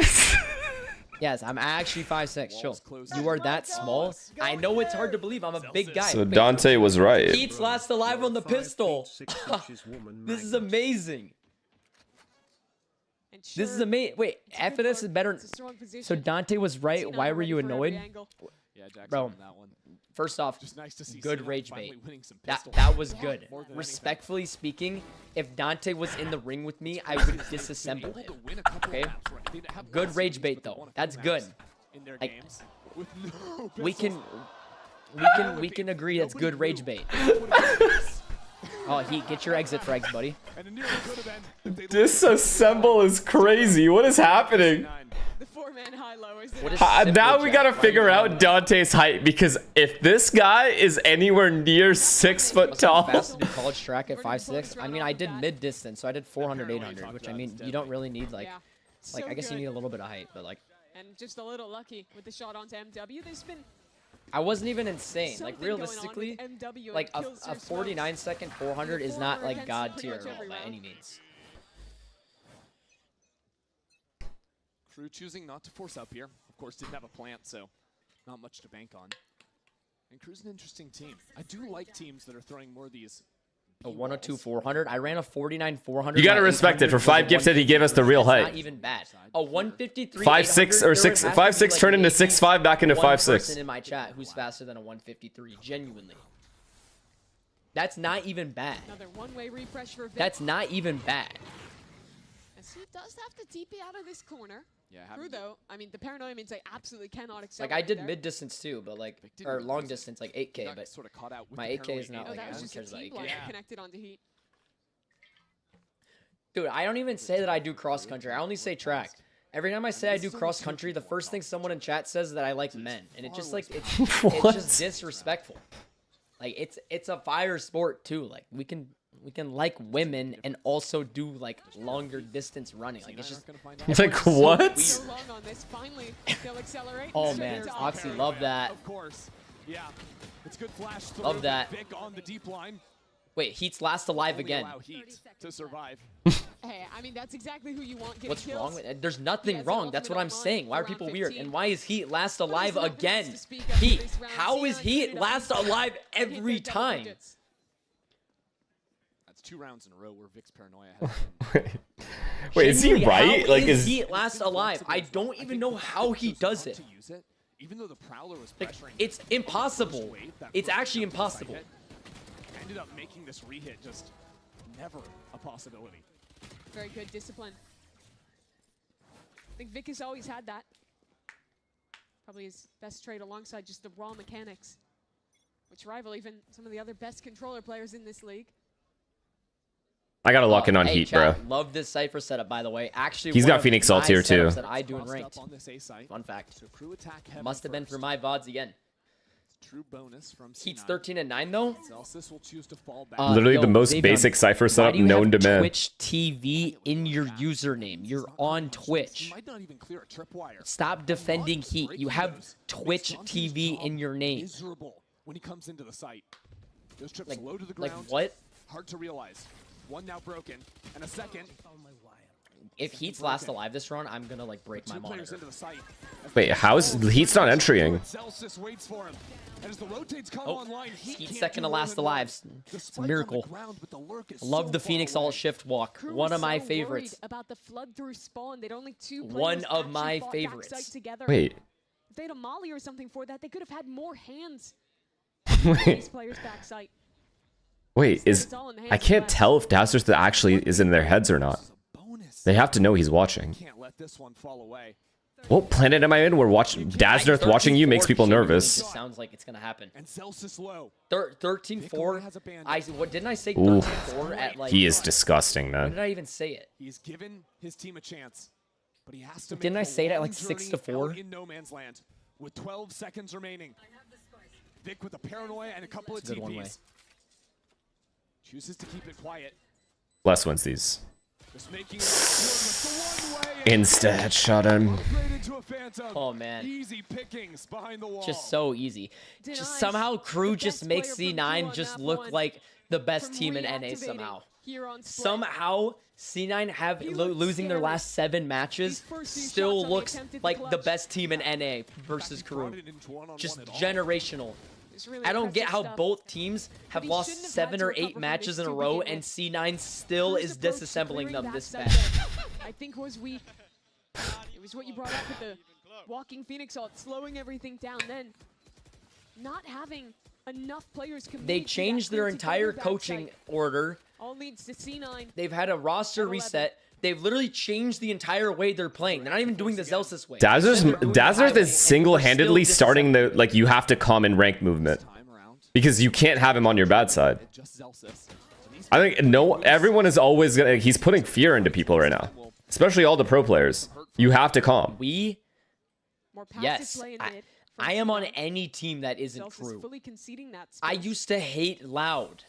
Yes, I'm actually 5'6". Chill. You are that small? I know it's hard to believe. I'm a big guy. So Dante was right. Heat's last alive on the pistol. This is amazing. This is amazing. Wait, FNS is better. So Dante was right. Why were you annoyed? Bro, first off, good rage bait. That was good. Respectfully speaking, if Dante was in the ring with me, I would disassemble him. Okay? Good rage bait though. That's good. Like, we can agree that's good rage bait. Oh, Heat, get your exit frags, buddy. Disassemble is crazy. What is happening? Now we gotta figure out Dante's height, because if this guy is anywhere near 6 foot tall. Fast to do college track at 5'6". I mean, I did mid distance, so I did 400, 800, which I mean, you don't really need like I guess you need a little bit of height, but like. And just a little lucky with the shot onto MW. There's been. I wasn't even insane. Like realistically, like a 49-second 400 is not like god tier at all by any means. Crew choosing not to force up here. Of course, didn't have a plant, so not much to bank on. And Crew's an interesting team. I do like teams that are throwing more of these. A 102 400. I ran a 49 400. You gotta respect it. For 5 gifted, he gave us the real height. Not even bad. A 153. 5'6" or 5'6" turned into 6'5", back into 5'6". Person in my chat who's faster than a 153. Genuinely. That's not even bad. Another one-way refresh for Vic. That's not even bad. As he does have to TP out of this corner. Yeah, Crew though, I mean, the paranoia means I absolutely cannot accept. Like I did mid distance too, but like or long distance, like 8K, but sort of caught out with my 8K is not like no one cares about 8K. Connected onto Heat. Dude, I don't even say that I do cross country. I only say track. Every time I say I do cross country, the first thing someone in chat says is that I like men, and it's just like it's just disrespectful. Like it's a fire sport too. Like we can like women and also do like longer distance running. Like it's just like what? So oh man, Oxy, love that. Of course. Yeah. It's good flash. Love that. Vic on the deep line. Wait, Heat's last alive again. Heat to survive. Hey, I mean that's exactly who you want. What's wrong with it? There's nothing wrong. That's what I'm saying. Why are people weird? And why is Heat last alive again? Heat, how is Heat last alive every time? 2 rounds in a row where Vic's paranoia has Wait, is he right? How Like, is he last alive? I don't even know how he does it. Even though the Prowler was Like, pressuring, it's impossible. It's actually impossible. ended up making this re-hit just never a possibility. Very good discipline. I think Vic has always had that. Probably his best trait alongside just the raw mechanics, which rival even some of the other best controller players in this league. I gotta lock in on Hey, Heat, chat, bro. Love this Cypher setup, by the way. Actually, He's one got of Phoenix my Salt here, too. setups that I do in ranked. Fun fact. Must have been for my VODs again. True bonus from Heat's 13 and 9 though. Celsius will choose to fall back. Literally the most basic Cypher setup known to man. Twitch TV in your username. You're on Twitch. Might not even clear a tripwire. Stop defending Heat. You have Twitch TV in your name. Miserable when he comes into the site. Those trips Like- low to the like ground. what? Hard to realize. One now broken, and a second. If Heat's last alive this run, I'm gonna like break my monitor. Wait, how's Heat's not entering? Celsius waits for him. And as the rotates come Oh, online, Heat's second to last alive. It's a miracle. Love the Phoenix Alt shift walk. Crew One was of my so favorites. worried about the flood through spawn. They'd only 2 players One of actually my fought favorites. backside together. Wait. If they had a molly or something for that, they could have had more hands. Wait. These players backside. Wait, I can't tell if Dazzler's actually is in their heads or not. They have to know he's watching. Can't let this one fall away. What planet am I in where Dazzler watching you makes people nervous? Sounds like it's gonna happen. And Celsius low. 13-4. What didn't I say? Ooh, 13-4 at like. he is disgusting, When man. did I even say it? He's given his team a chance, but he has to make Didn't I the say it at long like journey 6-4? out in no man's land with 12 seconds remaining. Vic with a paranoia and a couple of It's a good one-way. TPs. Chooses to keep it quiet. Bless wins these. Just making it Insta headshot him. Oh man. Easy pickings behind the wall. Just so easy. Just somehow Crew just makes C9 just look like the best team in NA somehow. Somehow C9 have losing their last 7 matches still looks like the best team in NA versus Crew. Just generational. I don't get how both teams have lost 7 or 8 matches in a row and C9 still is disassembling them this bad. I think it was what you brought up with the walking Phoenix ult, slowing everything down, then not having enough players committed. They changed their entire coaching order. All leads to C9. They've had a roster reset. They've literally changed the entire way they're playing. They're not even doing the Celsius way. Dazzler is single-handedly starting the like you have to calm in rank movement because you can't have him on your bad side. I think everyone is always gonna. He's putting fear into people right now, especially all the pro players. You have to calm. Yes. I am on any team that isn't Crew. I used to hate Loud.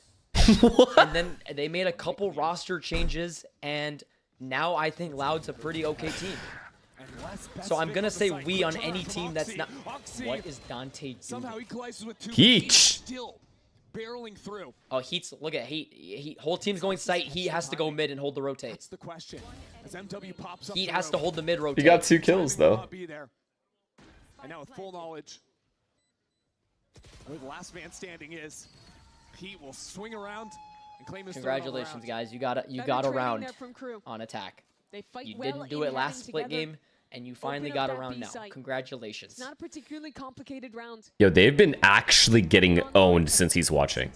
And then they made a couple roster changes, and now I think Loud's a pretty okay team. So I'm going to say we on any team that's not... What is Dante doing? Peach! Barreling through. Oh, Heat's... Look at Heat. Whole team's going site. He has to go mid and hold the rotate. That's the question. As MW pops up Heat has to hold the mid rotate. He got 2 kills, though. And now with full knowledge where the last man standing is, Pete will swing around and claim his Congratulations, guys. You got a round on attack. You didn't do it last split game, and you finally got a round now. Congratulations. It's not a particularly complicated round. Yo, they've been actually getting owned since he's watching.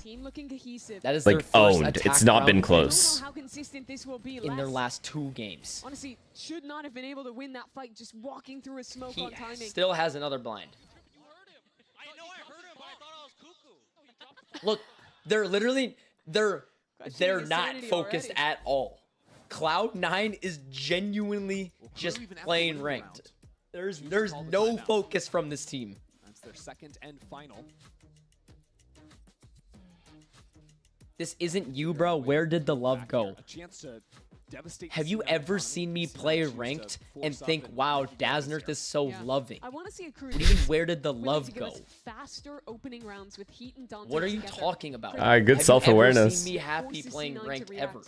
That is like owned. It's not been close. How consistent this will be In their last 2 games. Honestly, should not have been able to win that fight just walking through a smoke on timing. He still has another blind. Look, they're literally they're not focused at all. Cloud9 is genuinely just playing ranked. There's no focus from this team. That's their second and final. This isn't you, bro. Where did the love go? A chance to devastate. Have you ever seen me play ranked and think, wow, Daznert is so loving? I want to see a Crew. What do you mean, where did the love go? Faster opening rounds with Heat and Dante What are you together. talking about? Good self-awareness. Have you ever seen me happy playing ranked ever?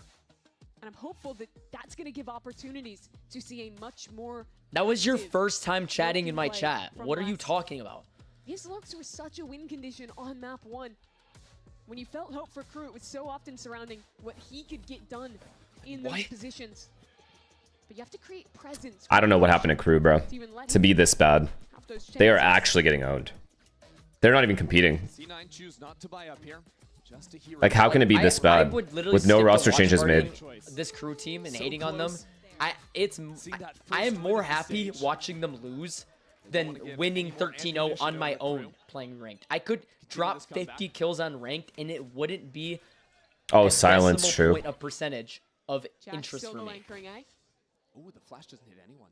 And I'm hopeful that that's going to give opportunities to see a much more... That was your first time chatting in my chat. What are you talking about? His looks were such a win condition on map 1. When you felt hope for Crew, it was so often surrounding what he could get done in those positions. But you have to create presence. I don't know what happened to Crew, bro. To be this bad. They are actually getting owned. They're not even competing. Like, how can it be this bad with no roster changes made? This Crew team and hating on them. I am more happy watching them lose than winning 13-0 on my own playing ranked. I could drop 50 kills on ranked and it wouldn't be Oh, silence, true. Point of percentage of interest for me. Oh, the flash doesn't hit anyone.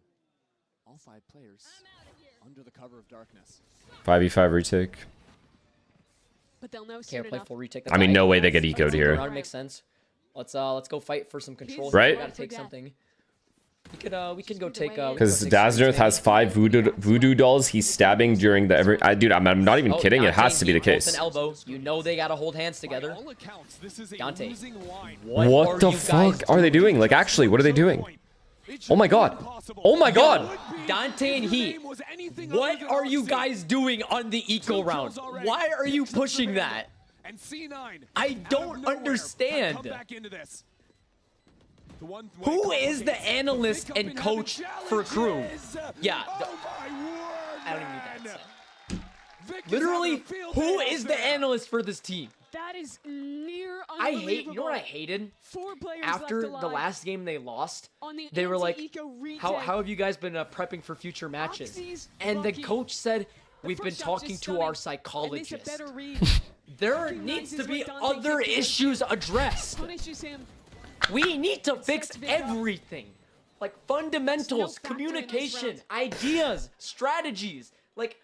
All 5 players under the cover of darkness. 5v5 retake. But they'll know Can't play full retake. I mean, no way they get ecoed here. Makes sense. Let's go fight for some control. Right? We gotta take something. We can go take. Because Daznarth has 5 voodoo dolls. He's stabbing during the dude, I'm not even kidding. It has to be the case. An elbow. You know they gotta hold hands together. Dante. What the fuck are they doing? Like, actually, what are they doing? Oh my god. Oh my god. Dante and Heat. What are you guys doing on the eco round? Why are you pushing that? I don't understand. Who is the analyst and coach for Crew? Yeah. I don't even need that set. Literally, who is the analyst for this team? That is near unbelievable. You know what I hated? After the last game they lost, they were like, how have you guys been prepping for future matches? And the coach said, we've been talking to our psychologist. There needs to be other issues addressed. We need to fix everything. Like fundamentals, communication, ideas, strategies. Like,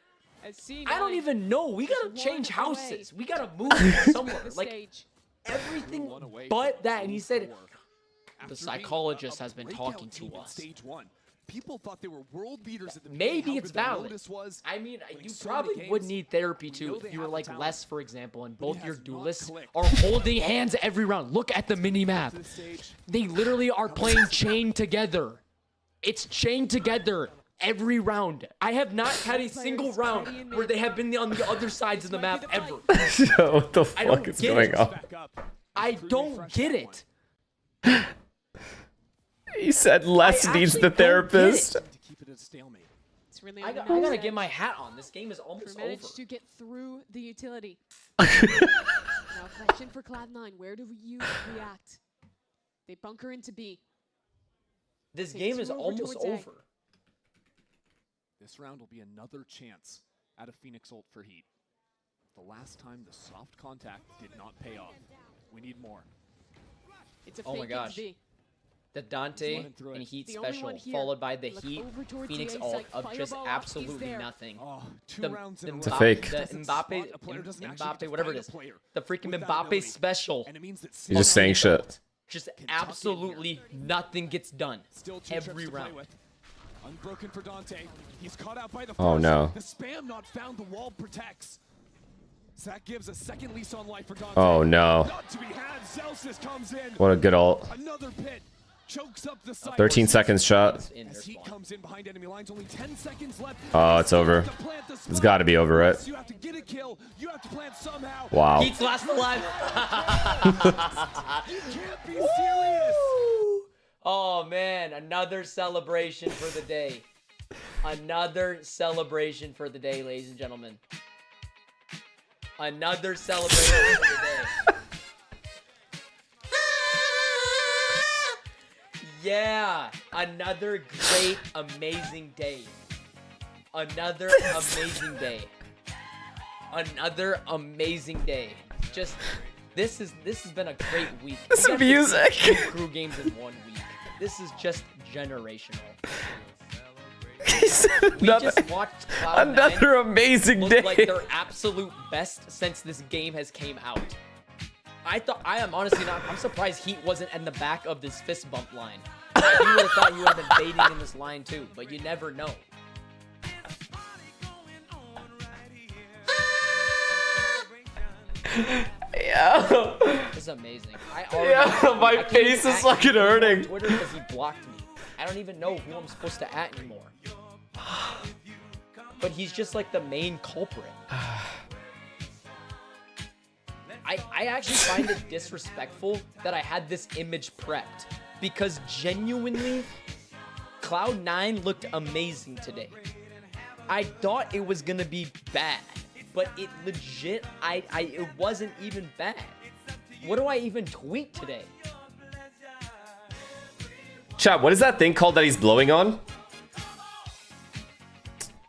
I don't even know. We gotta change houses. We gotta move somewhere. Like, everything but that. And he said, the psychologist has been talking to us. People thought they were world beaters at the Maybe it's valid. I mean, you probably would need therapy too if you were like Les, for example, and both your duelists are holding hands every round. Look at the mini-map. They literally are playing chain together. It's chain together every round. I have not had a single round where they have been on the other sides of the map ever. What the fuck is going on? I don't get it. He said Les needs the therapist. I gotta get my hat on. This game is almost over. Managed to get through the utility. Now, question for Cloud9. Where do you react? They bunker into B. This game is almost over. This round will be another chance at a Phoenix ult for Heat. The last time the soft contact did not pay off. We need more. It's a oh my gosh. The Dante and Heat special, followed by the Heat Phoenix ult of just absolutely nothing. Oh, it's a fake. The Mbappe, whatever it is. The freaking Mbappe special. He's just saying shit. Just absolutely nothing gets done every round. Unbroken for Dante. He's caught out by the oh no. The spam not found, the wall protects. That gives a second lease on life for Dante. Oh no. Not to be had. Celsius comes in. What a good ult. Another pit. Chokes up the site. 13 seconds shot. As Heat comes in behind enemy lines, only 10 seconds left. Oh, it's over. It's got to be over, right? You have to get a kill. You have to plant somehow. Wow. Heat's last alive. You can't be serious. Oh man, another celebration for the day. Another celebration for the day, ladies and gentlemen. Another celebration for the day. Yeah, another great, amazing day. Another amazing day. Another amazing day. Just, this has been a great week. This is music. Crew games in 1 week. This is just generational. We just watched Cloud9 another amazing look day. Like their absolute best since this game has came out. I am honestly not. I'm surprised Heat wasn't in the back of this fist bump line. You would have thought you would have been baiting in this line too, but you never know. Yeah. This is amazing. My face is fucking hurting. Twitter because he blocked me. I don't even know who I'm supposed to at anymore. But he's just like the main culprit. I actually find it disrespectful that I had this image prepped because genuinely, Cloud9 looked amazing today. I thought it was gonna be bad, but it legit, it wasn't even bad. What do I even tweet today? Chat, what is that thing called that he's blowing on?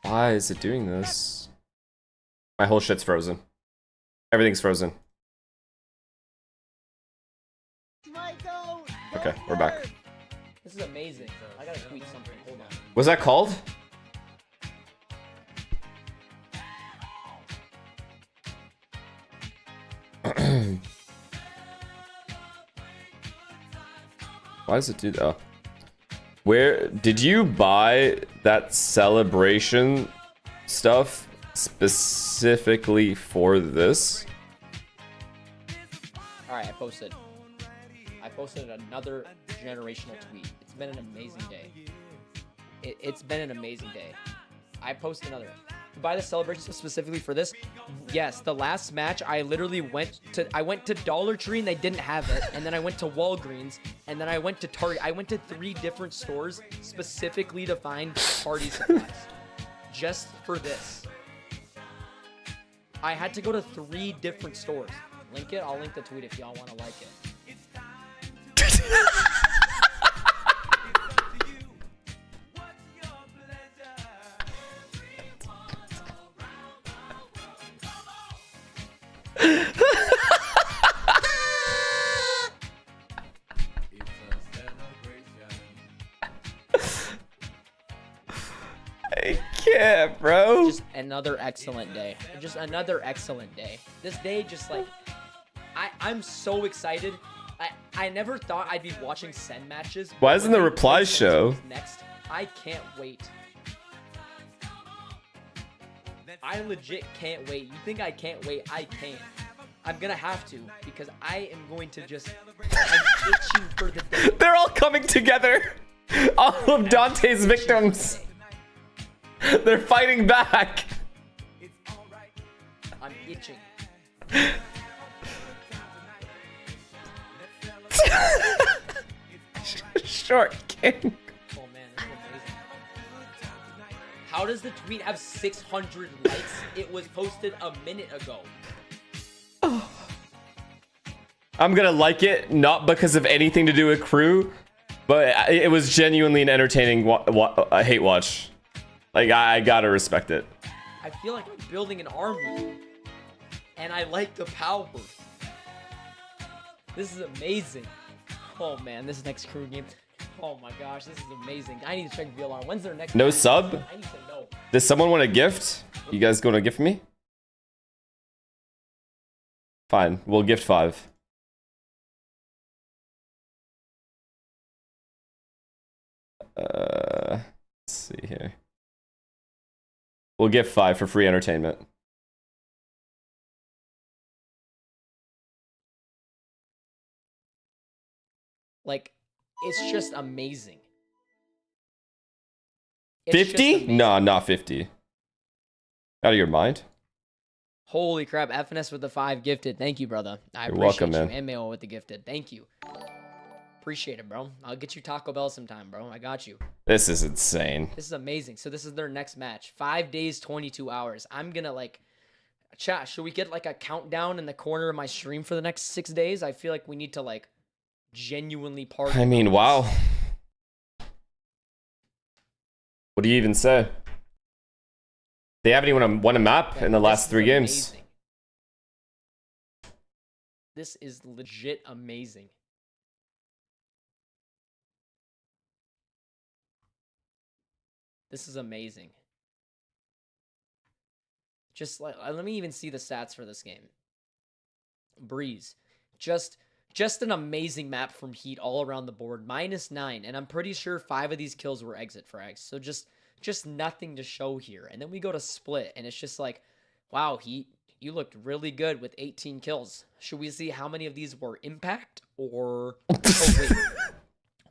Why is it doing this? My whole shit's frozen. Everything's frozen. Okay, we're back. This is amazing. I gotta tweet something. Hold on. What's that called? Why does it do that? Where did you buy that celebration stuff specifically for this? Alright, I posted another generational tweet. It's been an amazing day. It's been an amazing day. I posted another. To buy the celebration specifically for this, yes, the last match I literally went to Dollar Tree and they didn't have it, and then I went to Walgreens, and then I went to Target. I went to 3 different stores specifically to find party supplies. Just for this. I had to go to 3 different stores. Link it, I'll link the tweet if y'all want to like it. I can't, bro. Just another excellent day. Just another excellent day. This day just like I'm so excited. I never thought I'd be watching SEN matches. Why isn't the reply show? Next, I can't wait. I legit can't wait. You think I can't wait? I can. I'm gonna have to because I am going to just. I'm itching for the day. They're all coming together. All of Dante's victims. They're fighting back. I'm itching. Short king. Oh man, this is amazing. How does the tweet have 600 likes? It was posted a minute ago. I'm gonna like it, not because of anything to do with crew, but it was genuinely an entertaining hate watch. Like, I gotta respect it. I feel like I'm building an army. And I like the power. This is amazing. Oh man, this next crew game. Oh my gosh, this is amazing. I need to check VLR. When's their next No match? sub? I need to know. Does someone want a gift? You guys gonna gift me? Fine, we'll gift 5. Let's see here. We'll gift 5 for free entertainment. Like, it's just amazing. 50? No, not 50. Out of your mind? Holy crap, FNS with the 5 gifted. Thank you, brother. You're welcome, man. And Mayo with the gifted. Thank you. Appreciate it, bro. I'll get you Taco Bell sometime, bro. I got you. This is insane. This is amazing. So this is their next match. 5 days, 22 hours. I'm gonna like, chat, should we get like a countdown in the corner of my stream for the next 6 days? I feel like we need to like genuinely party. I mean, wow. What do you even say? They haven't even won a map in the last 3 games. Amazing. This is legit amazing. This is amazing. Just like, let me even see the stats for this game. Breeze. Just an amazing map from Heat all around the board. -9, and I'm pretty sure 5 of these kills were exit frags. So just nothing to show here. And then we go to split, and it's just like, wow, Heat, you looked really good with 18 kills. Should we see how many of these were impact or... Oh, wait.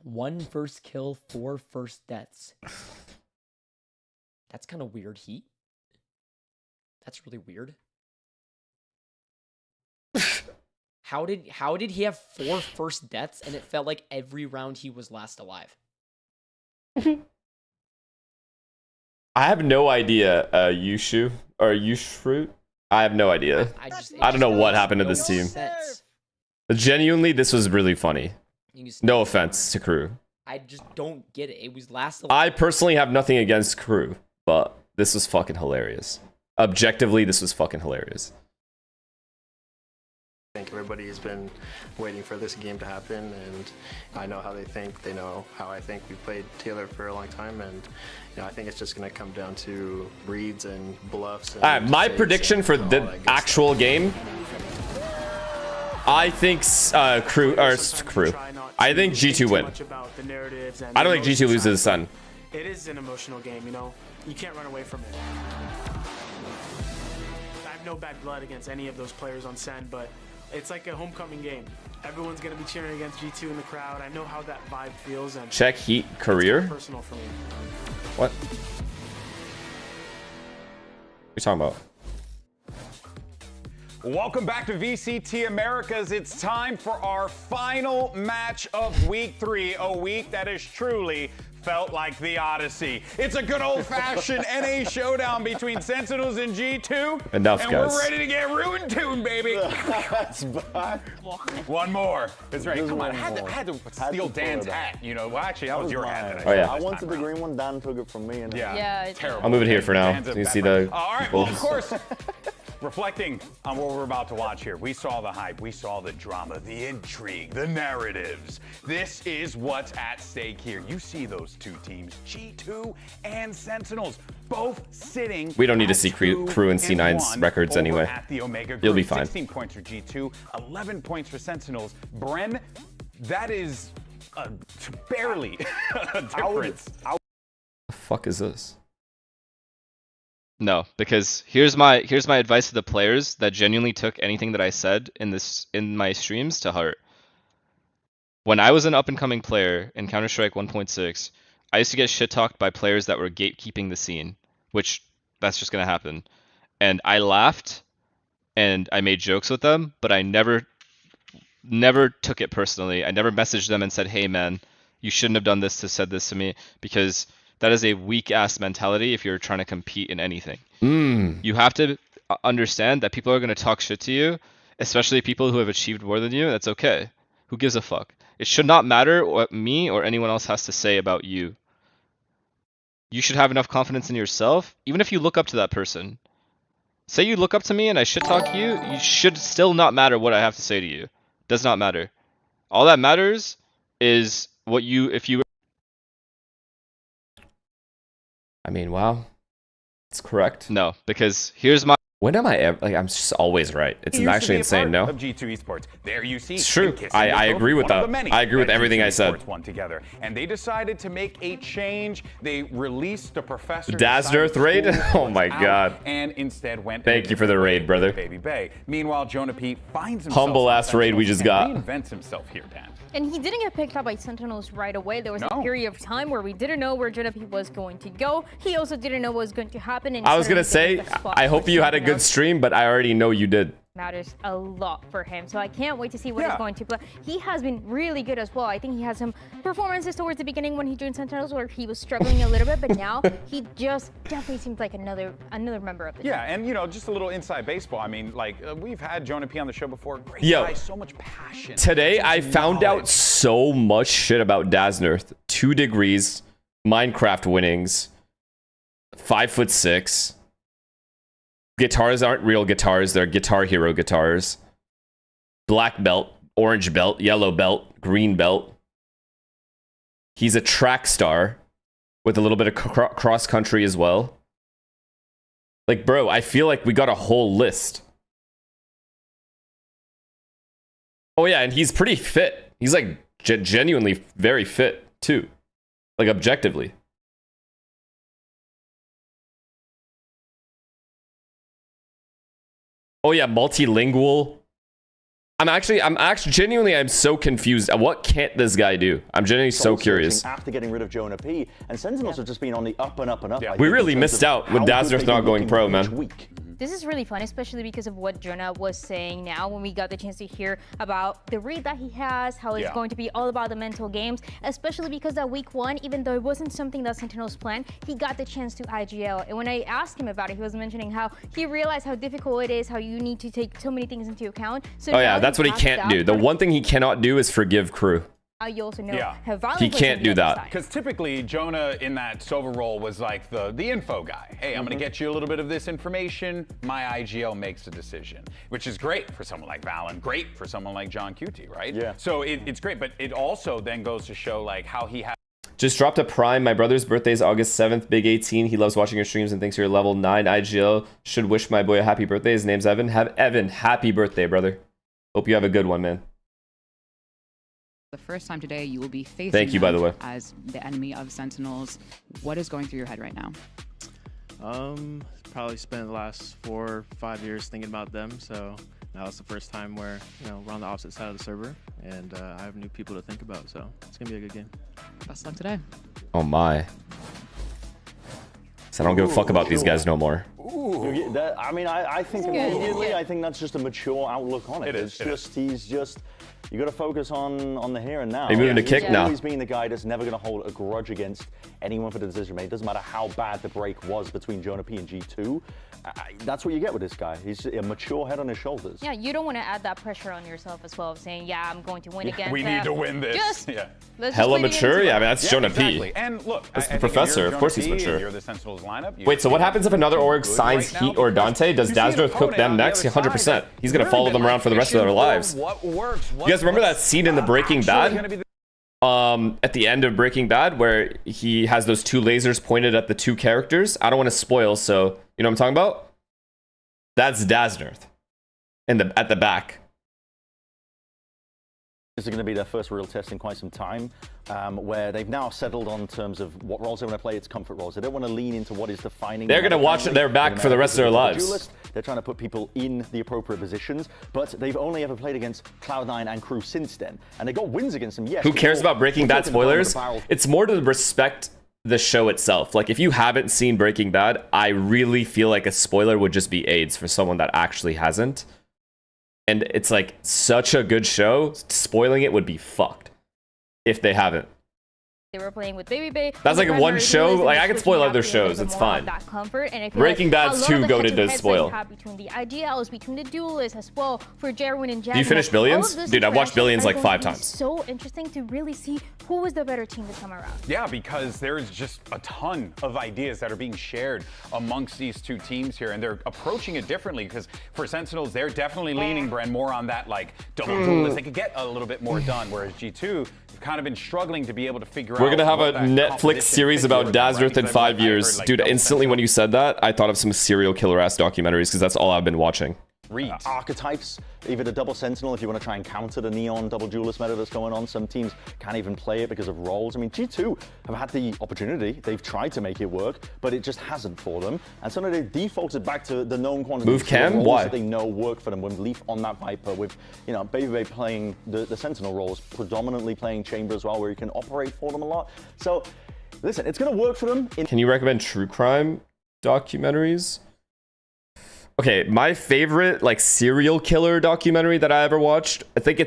1 first kill, 4 first deaths. That's kind of weird, Heat. That's really weird. How did he have 4 first deaths and it felt like every round he was last alive? I have no idea, Yushu or Yushfruit. I have no idea. I don't know what happened to this team. Genuinely, this was really funny. No offense to Crew. I just don't get it. It was last alive. I personally have nothing against Crew, but this was fucking hilarious. Objectively, this was fucking hilarious. I think everybody has been waiting for this game to happen, and I know how they think. They know how I think. We've played Taylor for a long time, and you know, I think it's just going to come down to reads and bluffs. And all right, my prediction for the actual game, I think Crew. I think G2 win. I don't think G2 loses Sun. It is an emotional game, you know. You can't run away from it. I have no bad blood against any of those players on SEN, but it's like a homecoming game. Everyone's going to be cheering against G2 in the crowd. I know how that vibe feels. And check Heat career. Personal for me. What? What are you talking about? Welcome back to VCT Americas. It's time for our final match of week 3, a week that has truly felt like the Odyssey. It's a good old-fashioned NA showdown between Sentinels and G2. Enough, and guys. We're ready to get ruined tuned, baby. That's bad. One more. That's right. Come on, I had to steal Dan's hat. You know, well, actually, that was your hat. Oh, yeah. I wanted the green one. Dan took it from me. And yeah, it's terrible. I'll move it here for now. So you can see the. All right, well, of course. Reflecting on what we're about to watch here, we saw the hype, we saw the drama, the intrigue, the narratives. This is what's at stake here. You see those two teams, G2 and Sentinels, both sitting. We don't need to see Crew and C9's records anyway. At the Omega Group. You'll be fine. 16 points for G2, 11 points for Sentinels. Bren, that is barely a difference. What the fuck is this? No, because here's my advice to the players that genuinely took anything that I said in my streams to heart. When I was an up-and-coming player in Counter-Strike 1.6, I used to get shit-talked by players that were gatekeeping the scene, which that's just gonna happen. And I laughed and I made jokes with them, but I never took it personally. I never messaged them and said, "Hey man, you shouldn't have done this said this to me," because that is a weak-ass mentality if you're trying to compete in anything. You have to understand that people are going to talk shit to you, especially people who have achieved more than you. That's okay. Who gives a fuck? It should not matter what me or anyone else has to say about you. You should have enough confidence in yourself, even if you look up to that person. Say you look up to me and I shit talk you, you should still not matter what I have to say to you. Does not matter. All that matters is what you, if you... I mean, wow. It's correct. No, because here's my... When am I ever... Like, I'm just always right. It's actually insane, no? Of G2 Esports. There you see. It's true. I agree with that. I agree with everything I said. One together. And they decided to make a change. They released the professor... Dazznerth raid? Oh my god. And instead went... Thank you for the raid, brother. Baby Bay. Meanwhile, Jonah P finds himself... Humble ass raid we just got. Reinvents himself here, Dan. And he didn't get picked up by Sentinels right away. There was a period of time where we didn't know where Jonah P was going to go. He also didn't know what was going to happen. And I was gonna say, I hope you had a good stream, but I already know you did. Matters a lot for him, so I can't wait to see what he's going to play. He has been really good as well. I think he has some performances towards the beginning when he joined Sentinels where he was struggling a little bit, but now he just definitely seems like another member of the team. Yeah, and you know, just a little inside baseball. I mean, like we've had Jonah P on the show before. Great guy, so much passion. Today I found out so much shit about Dazznerth. 2 degrees, Minecraft winnings, 5'6". Guitars aren't real guitars, they're Guitar Hero guitars. Black belt, orange belt, yellow belt, green belt. He's a track star with a little bit of cross country as well. Like, bro, I feel like we got a whole list. Oh yeah, and he's pretty fit. He's like genuinely very fit too. Like objectively. Oh yeah, multilingual. I'm actually genuinely, I'm so confused. What can't this guy do? I'm genuinely so curious. After getting rid of Jonah P, and Sentinels have just been on the up and up and up. We really missed out with Dazznerth not going pro, man. This is really fun, especially because of what Jonah was saying now when we got the chance to hear about the read that he has, how it's going to be all about the mental games, especially because that week 1, even though it wasn't something that Sentinels planned, he got the chance to IGL. And when I asked him about it, he was mentioning how he realized how difficult it is, how you need to take so many things into account. So oh yeah, that's what he can't do. The one thing he cannot do is forgive crew. You also know how violent he can't do that. Because typically Jonah in that Sova role was like the info guy. Hey, I'm going to get you a little bit of this information. My IGL makes a decision, which is great for someone like Valen, great for someone like John QT, right? Yeah. So it's great, but it also then goes to show like how he has. Just dropped a prime. My brother's birthday is August 7th. Big 18. He loves watching your streams and thinks you're level 9 IGL. Should wish my boy a happy birthday. His name's Evan. Evan, happy birthday, brother. Hope you have a good one, man. The first time today you will be facing Thank you, by the way. as the enemy of Sentinels. What is going through your head right now? Probably spent the last 4 or 5 years thinking about them, so now it's the first time where we're on the opposite side of the server, and I have new people to think about, so it's gonna be a good game. Best luck today. Oh my. So I don't give a fuck about these guys no more. Ooh. I mean, I think immediately, I think that's just a mature outlook on it. He's just, you got to focus on the here and now. Are you moving to kick now? He's always been the guy that's never going to hold a grudge against anyone for the decision made. It doesn't matter how bad the break was between Jonah P and G2. That's what you get with this guy. He's a mature head on his shoulders. Yeah, you don't want to add that pressure on yourself as well, of saying, yeah, I'm going to win against We need to win this. Just, Hella mature? Yeah, I mean, that's Jonah exactly. P. And look, that's the professor. Of course he's mature. You're the Sentinels lineup. Wait, so what happens if another org signs Heat or Dante? Does Dazzler cook them next? 100%. He's going to follow them around for the rest of their lives. You guys remember that scene in the Breaking Bad? At the end of Breaking Bad, where he has those 2 lasers pointed at the 2 characters. I don't want to spoil, so you know what I'm talking about? That's Dazzler at the back. This is going to be their first real test in quite some time, where they've now settled on terms of what roles they want to play. It's comfort roles. They don't want to lean into what is defining. They're going to watch their back for the rest of their lives. They're trying to put people in the appropriate positions, but they've only ever played against Cloud9 and Crew since then, and they got wins against them. Yes. Who cares about Breaking Bad spoilers? It's more to respect the show itself. Like, if you haven't seen Breaking Bad, I really feel like a spoiler would just be AIDS for someone that actually hasn't. And it's like such a good show, spoiling it would be fucked if they haven't. They were playing with Baby Bay. That's like one show. Like, I can spoil other shows. It's fine. Breaking Bad's too goated to spoil. Between the IGLs, between the duelists as well, for Jarwin and Jasmine. Do you finish Billions? Dude, I've watched Billions like 5 times. So interesting to really see who was the better team this time around. Yeah, because there's just a ton of ideas that are being shared amongst these 2 teams here, and they're approaching it differently. Because for Sentinels, they're definitely leaning, Bren, more on that like double duelist. They could get a little bit more done, whereas G2 kind of been struggling to be able to figure out. We're gonna have a Netflix series about Dazzler in 5 years. Like, dude, instantly when you said that, I thought of some serial killer ass documentaries because that's all I've been watching. Archetypes, even a double sentinel if you want to try and counter the neon double duelist meta that's going on. Some teams can't even play it because of roles. I mean, G2 have had the opportunity. They've tried to make it work, but it just hasn't for them. And so they defaulted back to the known quantity. Move cam? Why? That they know work for them. With Leaf on that Viper, with Baby Bay playing the sentinel roles, predominantly playing chamber as well, where you can operate for them a lot. So listen, it's going to work for them. Can you recommend true crime documentaries? Okay, my favorite like serial killer documentary that I ever watched, I think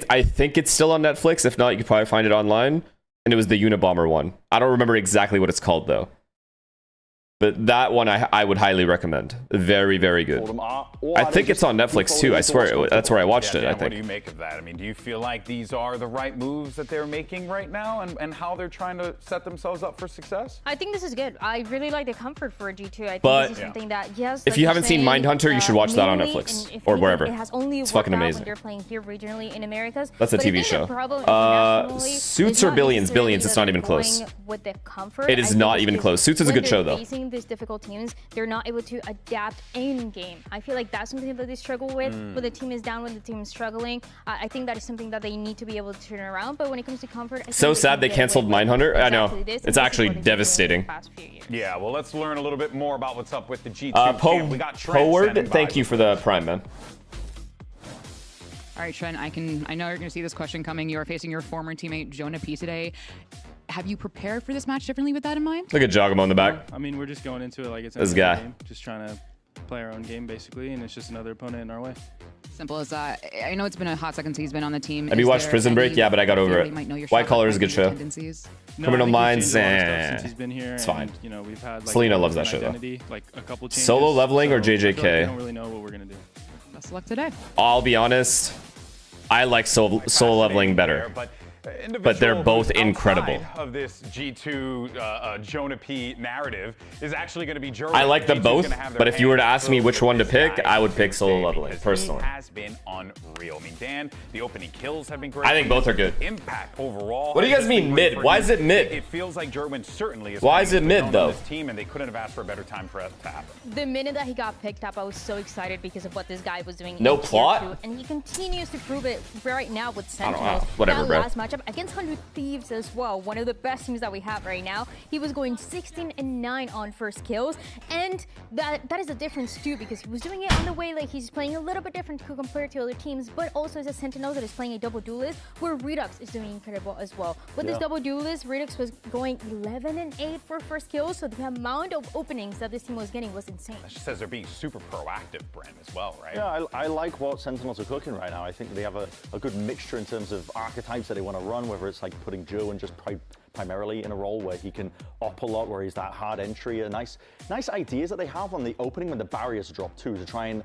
it's still on Netflix. If not, you could probably find it online. And it was the Unabomber one. I don't remember exactly what it's called though. But that one I would highly recommend. Very, very good. I think it's on Netflix too. I swear that's where I watched it. I think. What do you make of that? I mean, do you feel like these are the right moves that they're making right now, and how they're trying to set themselves up for success? I think this is good. I really like the comfort for G2. I think but this is something that, yes. If you haven't seen Mindhunter, you should watch that on Netflix or wherever. It has only it's fucking amazing. When they're playing here regionally in Americas. That's a TV show. Suits or Billions? Billions. It's not even close. With the comfort, it is not even close. Suits is a good show though. Facing these difficult teams, they're not able to adapt in game. I feel like that's something that they struggle with when the team is down, when the team is struggling. I think that is something that they need to be able to turn around. But when it comes to comfort, so sad they canceled Mindhunter. I know. It's actually devastating. Yeah, well, let's learn a little bit more about what's up with the G2 camp. We got Poward, thank you for the Prime, man. All right, Trent, I know you're going to see this question coming. You are facing your former teammate, Jonah P, today. Have you prepared for this match differently with that in mind? Look at Jogamo in the back. I mean, we're just going into it like it's this guy. Game, just trying to play our own game basically, and it's just another opponent in our way. Simple as that. I know it's been a hot second since he's been on the team. Have you watched Prison Break? Yeah, but I got over it. White Collar is a good show. Criminal Minds, Since he's been here, it's fine. And, you know, we've had like Selena loves that show though. Like a couple changes, Solo leveling or so JJK? I don't really know what we're gonna do. Best of luck today. I'll be honest, I like solo leveling better. But they're both incredible. Of this G2 Jonah P narrative is actually going to be German. I like them both, but if you were to ask me which one to pick, I would pick solo leveling personally. He has been unreal. I mean, Dan, the opening kills have been great. I think both are good. Impact overall. What do you guys mean mid? Why is it mid? It feels like Gerwin certainly is. Why is it mid though? This team, and they couldn't have asked for a better time for it to happen. The minute that he got picked up, I was so excited because of what this guy was doing. No in plot? Tier 2, and he continues to prove it right now with Sentinels. I don't know. Whatever, that bro. last matchup against 100 Thieves as well, one of the best teams that we have right now. He was going 16-9 on first kills, and that is a difference too, because he was doing it on the way like he's playing a little bit different compared to other teams, but also as a Sentinel that is playing a double duelist, where Redux is doing incredible as well. With this double duelist, Redux was going 11-8 for first kills, so the amount of openings that this team was getting was insane. That just says they're being super proactive, Brent, as well, right? Yeah, I like what Sentinels are cooking right now. I think they have a good mixture in terms of archetypes that they want to run, whether it's like putting Joe and just primarily in a role where he can op a lot, where he's that hard entry. Nice ideas that they have on the opening when the barriers drop too, to try and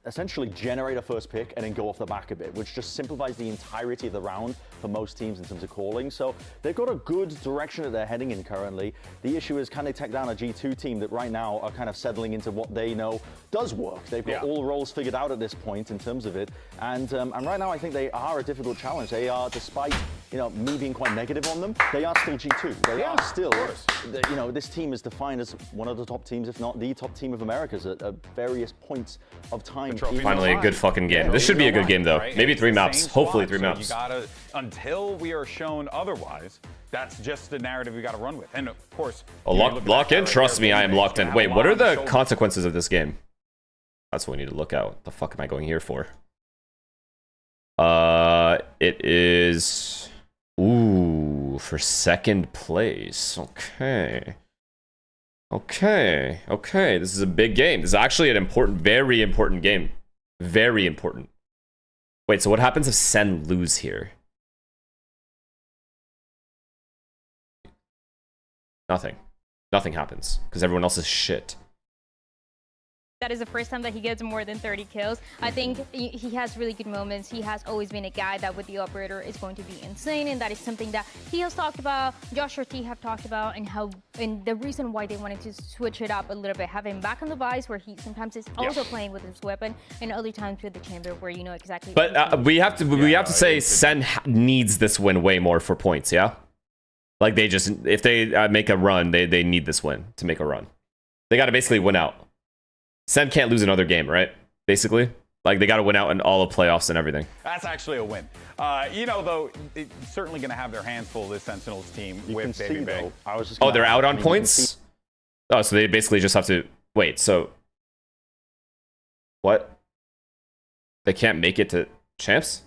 essentially generate a first pick and then go off the back a bit, which just simplifies the entirety of the round for most teams in terms of calling. So they've got a good direction that they're heading in currently. The issue is, can they take down a G2 team that right now are kind of settling into what they know does work? They've got all the roles figured out at this point in terms of it. And right now I think they are a difficult challenge. They are, despite me being quite negative on them, they are still G2. They are still, this team is defined as one of the top teams, if not the top team of Americas at various points of time. Finally, a good fucking game. This should be a good game, though. Maybe 3 maps. Hopefully 3 maps. You gotta, until we are shown otherwise, that's just the narrative we gotta run with. And of course, lock in. Trust me, I am locked in. Wait, what are the consequences of this game? That's what we need to look out. What the fuck am I going here for? It is... Ooh, for second place. Okay. This is a big game. This is actually an important, very important game. Very important. Wait, so what happens if SEN lose here? Nothing. Nothing happens, because everyone else is shit. That is the first time that he gets more than 30 kills. I think he has really good moments. He has always been a guy that with the operator is going to be insane, and that is something that he has talked about, Josh or T have talked about, and the reason why they wanted to switch it up a little bit, have him back on the Vice where he sometimes is also playing with his weapon, and other times with the chamber where you know exactly. But we have to say SEN needs this win way more for points, yeah? Like they just, if they make a run, they need this win to make a run. They got to basically win out. SEN can't lose another game, right? Basically. Like, they got to win out in all the playoffs and everything. That's actually a win. Though, it's certainly going to have their hands full, this Sentinels team, with Baby Bay. Oh, they're out on points? Oh, so they basically just have to... Wait, so... What? They can't make it to champs?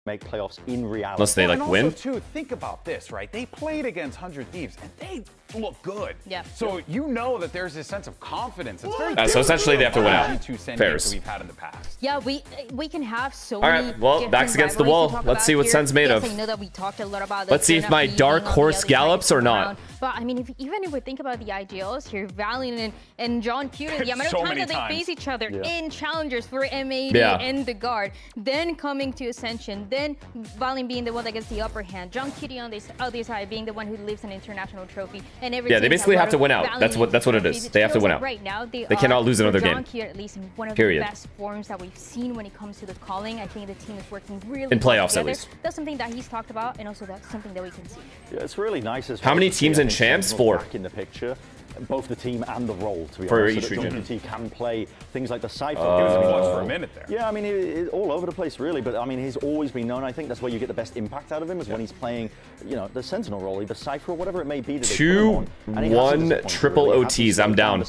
Make playoffs in reality. Unless they, win? Also, too, think about this, right? They played against 100 Thieves, and they look good. Yeah. So you know that there's this sense of confidence. It's very so essentially they have to win out. Fairs. We've had in the past. Yeah, we can have so many. All right, well, backs against the wall. Let's see what SEN's made of. I know that we talked a lot about. Let's see if my dark horse gallops or not. But I mean, even if we think about the IGLs here, Valiant and John Cutie, the amount of times that they face each other in challengers for MAD and the guard, then coming to Ascension, then Valiant being the one that gets the upper hand, John Cutie on the other side being the one who lives an international trophy, and everything. Yeah, they basically have to win out. That's what it is. They have to win out. Right now, they cannot lose another game. John Cutie, at least in one of the best forms that we've seen when it comes to the calling. I think the team is working really in playoffs together. At least. That's something that he's talked about, and also that's something that we can see. Yeah, it's really nice. How many teams in champs? 4. Back in the picture. Both the team and the role, to be for honest. Each region. WT can play things like the Cypher. He was clutch for a minute there. Yeah, I mean, he's all over the place, really. But I mean, he's always been known. I think that's where you get the best impact out of him is when he's playing, the Sentinel role, either Cypher or whatever it may be. 2-1 triple OTs. I'm down.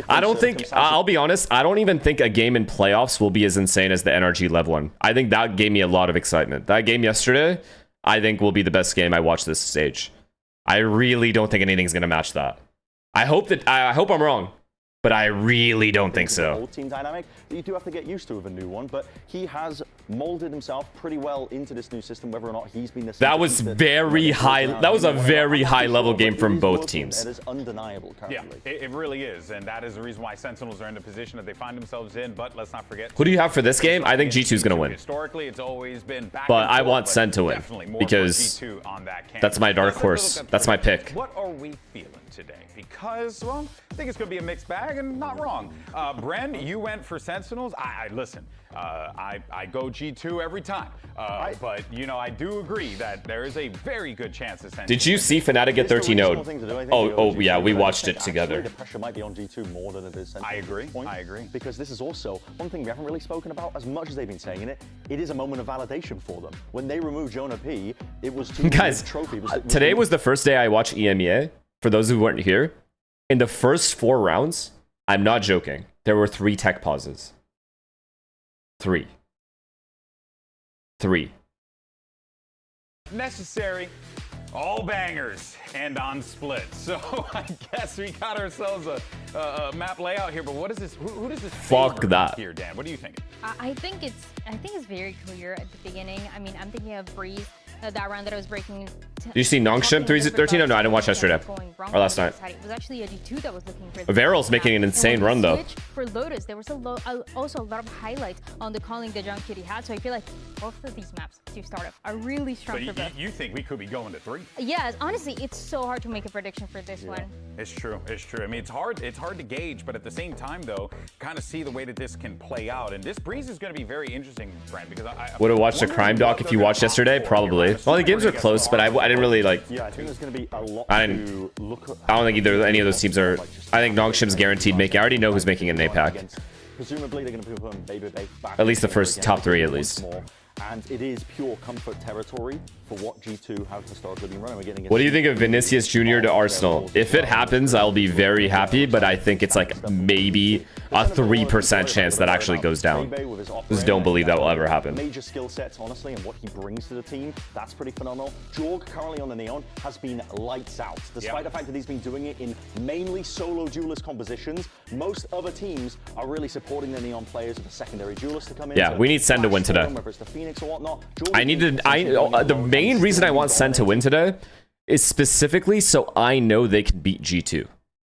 I don't think. I'll be honest. I don't even think a game in playoffs will be as insane as the NRG Lev one. I think that gave me a lot of excitement. That game yesterday, I think, will be the best game I watched this stage. I really don't think anything's gonna match that. I hope I'm wrong. but I really don't think so. Old team dynamic that you do have to get used to with a new one, but he has molded himself pretty well into this new system, whether or not he's been the That was very high. That was a very high level game from both teams. It is undeniable currently. Yeah, it really is, and that is the reason why Sentinels are in the position that they find themselves in. But let's not forget. Who do you have for this game? I think G2 is gonna win. Historically, it's always been back But and I forth, want but Sen to win definitely more because for G2 on that camp. that's my dark horse. That's my pick. What are we feeling today? Because, well, I think it's going to be a mixed bag, and not wrong. Bren, you went for Sentinels. Listen, I go G2 every time. But, you know, I do agree that there is a very good chance that Sentinels... Did you see Fnatic get 13-0'd? Oh, yeah, we watched it together. The pressure might be on G2 more than it is Sentinels. I agree. Because this is also one thing we haven't really spoken about, as much as they've been saying it, it is a moment of validation for them. When they removed Jonah P, it was too Guys, today was the first day I watched EMEA. For those who weren't here, in the first 4 rounds, I'm not joking, there were 3 tech pauses. 3. Necessary. All bangers and on split. So I guess we got ourselves a map layout here. But what is this? Who does this? Fuck that. Here, Dan. What do you think? I think it's very clear at the beginning. I mean, I'm thinking of Breeze. That round that I was breaking. Did you see Nongshim 13? No, I didn't watch yesterday or last night. It was actually a G2 that was looking for. Varel's making an insane run though. For Lotus, there was also a lot of highlights on the calling that John Kitty had. So I feel like both of these maps to start off are really strong for both. You think we could be going to 3? Yes, honestly, it's so hard to make a prediction for this one. It's true. I mean, it's hard to gauge, but at the same time, though, kind of see the way that this can play out. And this Breeze is going to be very interesting, Brent, because I would have watched the crime doc if you watched yesterday. Probably. Well, the games are close, but I didn't really like. Yeah, I think there's going to be a lot I don't think any of those teams are. I think Nongshim's guaranteed making. I already know who's making an APAC. Presumably, they're going to be putting Baby back. At least the first top 3, at least. And it is pure comfort territory for what G2 have historically been running. We're getting. What do you think of Vinicius Jr. to Arsenal? If it happens, I'll be very happy, but I think it's like maybe a 3% chance that actually goes down. Just don't believe that will ever happen. Major skill sets, honestly, and what he brings to the team, that's pretty phenomenal. Jorg, currently on the Neon, has been lights out. Despite the fact that he's been doing it in mainly solo duelist compositions, most other teams are really supporting the Neon players with a secondary duelist to come in. Yeah, we need Sen to win today. The main reason I want Sen to win today is specifically so I know they can beat G2.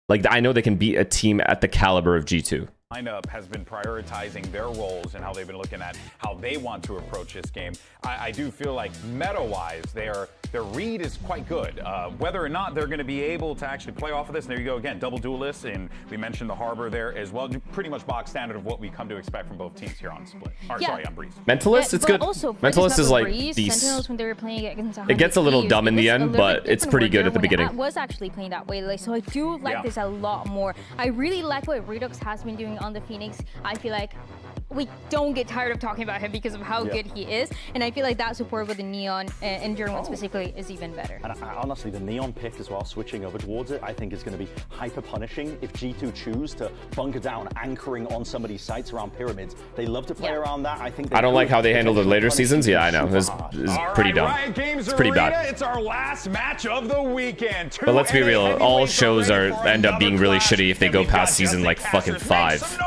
Like, I know they can beat a team at the caliber of G2. Lineup has been prioritizing their roles and how they've been looking at how they want to approach this game. I do feel like meta-wise, their read is quite good. Whether or not they're going to be able to actually play off of this, and there you go again, double duelists, and we mentioned the Harbor there as well. Pretty much box standard of what we come to expect from both teams here on Split. Or, sorry, on Breeze. Mentalist, it's good. Mentalist is like Sentinels, when they were playing against it gets a little dumb in the end, but it's pretty good at the beginning. I was actually playing that way, like, so I do like this a lot more. I really like what Redux has been doing on the Phoenix. I feel like we don't get tired of talking about him because of how good he is, and I feel like that support with the Neon and German specifically is even better. And honestly, the Neon pick as well, switching over towards it, I think is going to be hyper punishing if G2 choose to bunker down, anchoring on somebody's sites around pyramids. They love to play around that. I think. I don't like how they handle the later seasons. Yeah, I know. It's pretty dumb. It's pretty bad. It's our last match of the weekend. But let's be real. All shows end up being really shitty if they go past season like fucking 5.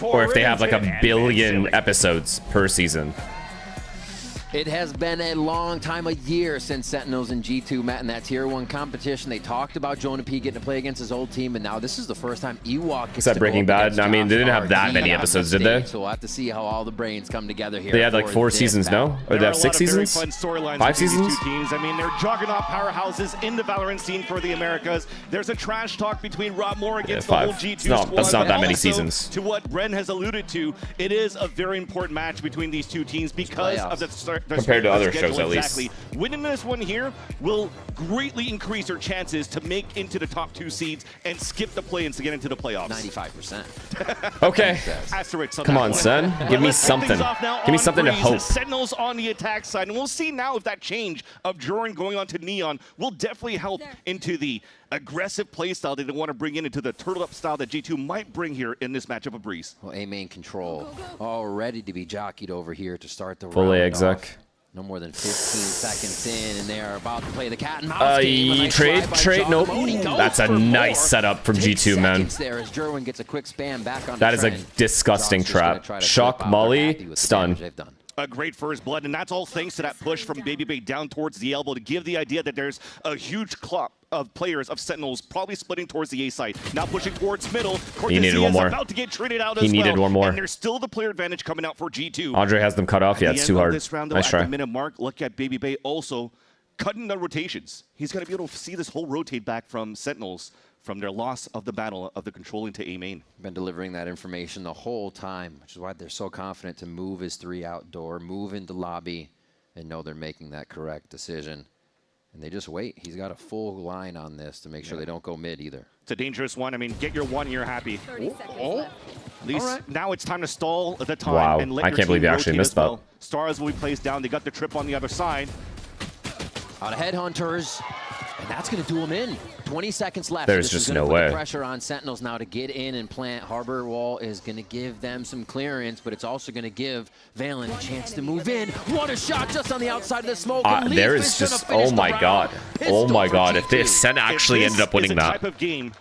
Or if they have like 1 billion episodes per season. It has been a long time, a year, since Sentinels and G2 met in that Tier 1 competition. They talked about Jonah P getting to play against his old team, and now this is the first time Ewok gets to go Breaking Bad? I mean, they didn't have that many episodes, did they? So we'll have to see how all the brains come together here. They had like 4 seasons, no? Or they have 6 seasons? 5 seasons? Teams. I mean, they're juggernaut powerhouses in the Valorant scene for the Americas. There's a trash talk between Rob Moore against the whole G2 squad. That's not that many seasons. To what Bren has alluded to, it is a very important match between these two teams because of the compared to other shows, at least. Winning this one here will greatly increase our chances to make into the top 2 seeds and skip the play-ins to get into the playoffs. 95%. Okay. Come on, son. Give me something. Give me something to hope. Sentinels on the attack side, and we'll see now if that change of Joran going on to Neon will definitely help into the aggressive playstyle they want to bring into the turtle-up style that G2 might bring here in this matchup of Breeze. Well, A main control all ready to be jockeyed over here to start the full round exec. off. No more than 15 seconds in, and they are about to play the cat and mouse game. Nice trade, nope. That's a nice setup from G2, man. There as Jerwin gets a quick spam back on that is a disgusting trap. Shock, Molly, stun. A great first blood, and that's all thanks to that push from BabyBay down towards the elbow to give the idea that there's a huge clump of players of Sentinels probably splitting towards the A side. Now pushing towards middle. He needed one more. About to get traded out he as needed well, one more. And there's still the player advantage coming out for G2. Andre has them cut off. Yeah, it's too hard. This round, though, nice at try. the minute mark, look at BabyBay also cutting the rotations. He's going to be able to see this whole rotate back from Sentinels from their loss of the battle of the control into A main. Been delivering that information the whole time, which is why they're so confident to move his 3 outdoor, move into lobby, and know they're making that correct decision. And they just wait. He's got a full line on this to make sure they don't go mid either. It's a dangerous one. I mean, get your one, you're happy. 30 seconds left. At least now it's time to stall the time. Wow, and let I your can't believe team you actually rotate missed as well. Stars will be placed down. They got the trip on the other side. Out of Headhunters, and that's going to do him in. 20 seconds left. There's this just is no put way. The pressure on Sentinels now to get in and plant. Harbor Wall is going to give them some clearance, but it's also going to give Valen a chance to move in. What a shot just on the outside of the smoke. There is just, oh my god. Oh my god. If Sen actually ended up winning that. Type of game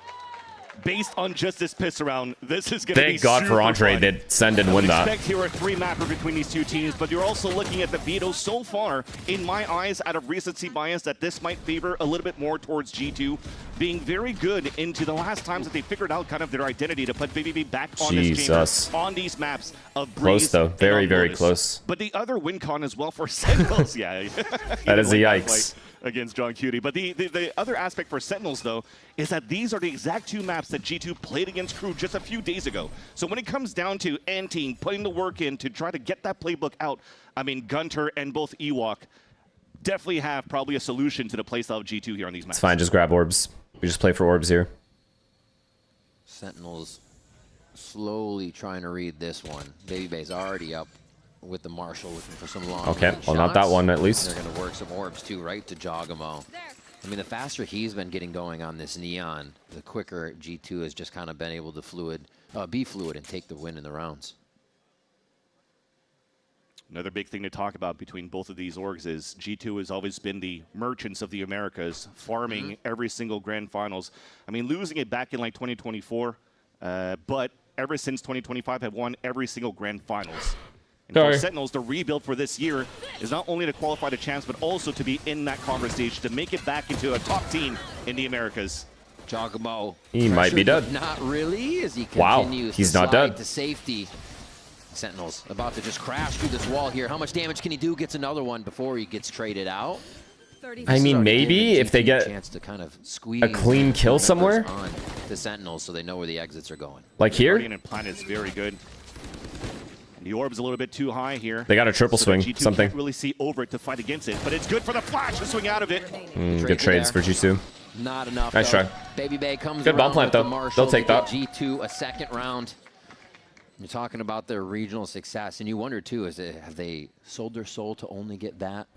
based on just this piss around, this is going to be Thank God for Andre fun. that Sen didn't win that. Expect here a 3-mapper between these two teams, but you're also looking at the veto so far, in my eyes, out of recency bias, that this might favor a little bit more towards G2, being very good into the last times that they figured out kind of their identity to put BBB back on this chamber, on these maps of Breeze. Close though, very, very close. But the other win con as well for Sentinels, yeah. That is a yikes. Against John Cutie. But the other aspect for Sentinels, though, is that these are the exact 2 maps that G2 played against Crew just a few days ago. So when it comes down to N-Team putting the work in to try to get that playbook out, I mean, Gunter and both Ewok definitely have probably a solution to the playstyle of G2 here on these maps. It's fine, just grab orbs. We just play for orbs here. Sentinels slowly trying to read this one. BabyBay's already up with the Marshall looking for some long Okay, well, not that one at least. And they're going to work some orbs too, right to Jogamo. I mean, the faster he's been getting going on this Neon, the quicker G2 has just kind of been able to be fluid and take the win in the rounds. Another big thing to talk about between both of these orgs is G2 has always been the merchants of the Americas, farming every single grand finals. I mean, losing it back in like 2024, but ever since 2025 have won every single grand finals. And for Sentinels, the rebuild for this year is not only to qualify the champs, but also to be in that conversation, to make it back into a top team in the Americas. Jogamo. He might be dead. Not really, as he continues he's to not slide dead. to safety. Sentinels about to just crash through this wall here. How much damage can he do? Gets another one before he gets traded out. I mean, maybe if they get chance to kind of squeeze a clean kill somewhere. On the Sentinels, so they know where the exits are going. Like here? Guardian and Planet is very good. The orb's a little bit too high here. They got a triple swing, G2 something. Can't really see over it to fight against it, but it's good for the flash to swing out of it. Good trades for G2. Not enough. Nice try. BabyBay comes Good bomb plant, with the though. Marshall They'll take to get that. G2 a second round. You're talking about their regional success, and you wonder too: have they sold their soul to only get that?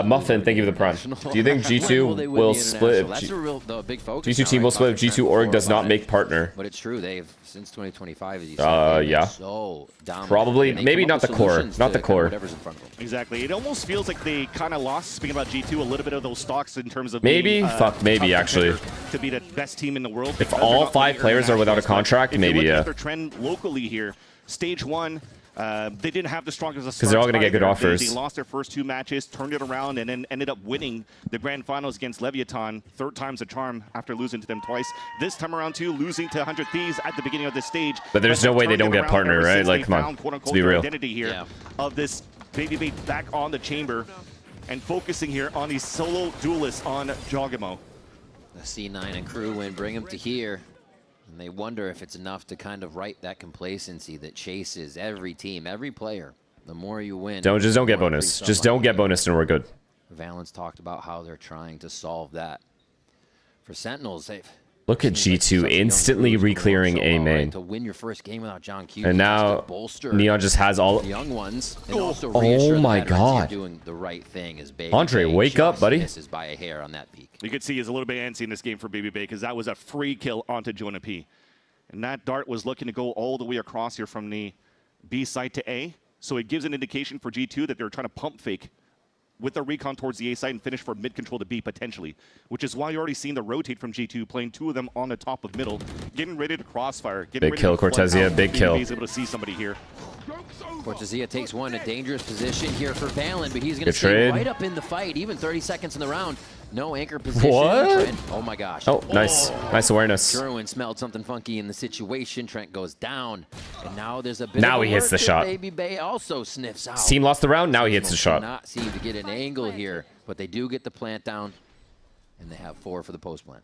Muffin, thank you for the prime. Do you think G2 will split? That's the big focus. G2 team will split if G2 org does not make partner. But it's true. They've since 2025. As you said, yeah. So dominant. Probably, maybe not the core. Not the core. Whatever's in front of them. Exactly. It almost feels like they kind of lost, speaking about G2, a little bit of those stocks in terms of maybe. being, Fuck, maybe actually. To be the best team in the world. If all 5 players are without a contract, maybe yeah. At their trend locally here, Stage 1. They didn't have the strongest of starts. Because they're all going to get good offers. They lost their first 2 matches, turned it around, and then ended up winning the grand finals against Leviathan. 3rd time's a charm after losing to them twice. This time around, too, losing to 100 Thieves at the beginning of this stage. But there's no way they don't get partner, right? Like, come on, let's be real. Identity here of this BabyBay back on the chamber and focusing here on these solo duelists on Jogamo. The C9 and crew win, bring him to here. And they wonder if it's enough to kind of right that complacency that chases every team, every player. The more you win. Just don't get bonus. Just don't get bonus and we're good. Valens talked about how they're trying to solve that. For Sentinels, they've look at G2 instantly re-clearing A main. To win your first game without John Q. And now Neon just has all young ones. And also oh my god. Doing the right thing is big. Andre, wake up, buddy. Misses by a hair on that peak. You could see he's a little bit antsy in this game for BabyBay because that was a free kill onto Jonah P. And that dart was looking to go all the way across here from the B side to A. So it gives an indication for G2 that they're trying to pump fake with the recon towards the A side and finish for mid control to B potentially, which is why you're already seeing the rotate from G2, playing 2 of them on the top of middle, getting ready to crossfire. Big kill, Cortezia, big kill. He's able to see somebody here. Cortezia takes one, a dangerous position here for Valen, but he's going to stay right up in the fight, even 30 seconds in the round. No anchor position. What? Trent, oh my gosh. Oh, nice. Nice awareness. Sherwin smelled something funky in the situation. Trent goes down, and now there's a bit Now of he hits the shot. Baby Bay also sniffs out. Team lost the round, now he hits the shot. Not seem to get an angle here, but they do get the plant down, and they have 4 for the post plant.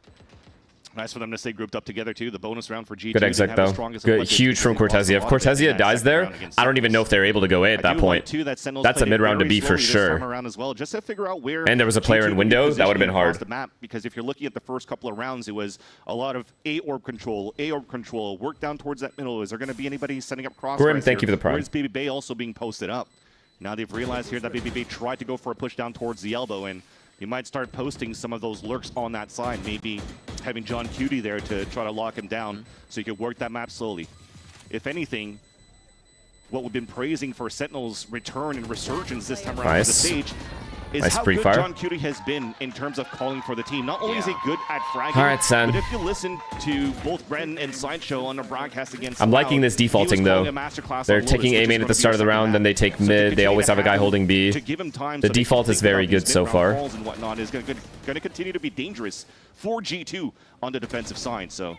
Nice for them to stay grouped up together, too. The bonus round for G2. Good exec, though. Good, huge from Cortezia. If Cortezia dies there, I don't even know if they're able to go A at that point. That's a mid-round to B for sure. Well, just to figure out where and there was a player in window, that would have been hard. The map, because if you're looking at the first couple of rounds, it was a lot of A orb control, work down towards that middle. Is there going to be anybody setting up crossfires? Grim, thank you for the prime. Where's Baby Bay also being posted up? Now they've realized here that Baby Bay tried to go for a push down towards the elbow, and you might start posting some of those lurks on that side, maybe having John Cutie there to try to lock him down so you can work that map slowly. If anything, what we've been praising for Sentinel's return and resurgence this time around on the stage is how good John Cutie has been in terms of calling for the team. Not only is he good at fragging, All right, Sen. but if you listen to both Brennan and Sideshow on the broadcast against I'm liking this defaulting, though. They're taking A main at the start of the round, then they take mid. They always have a guy holding B. The default is very good so far. And whatnot is going to continue to be dangerous for G2 on the defensive side. So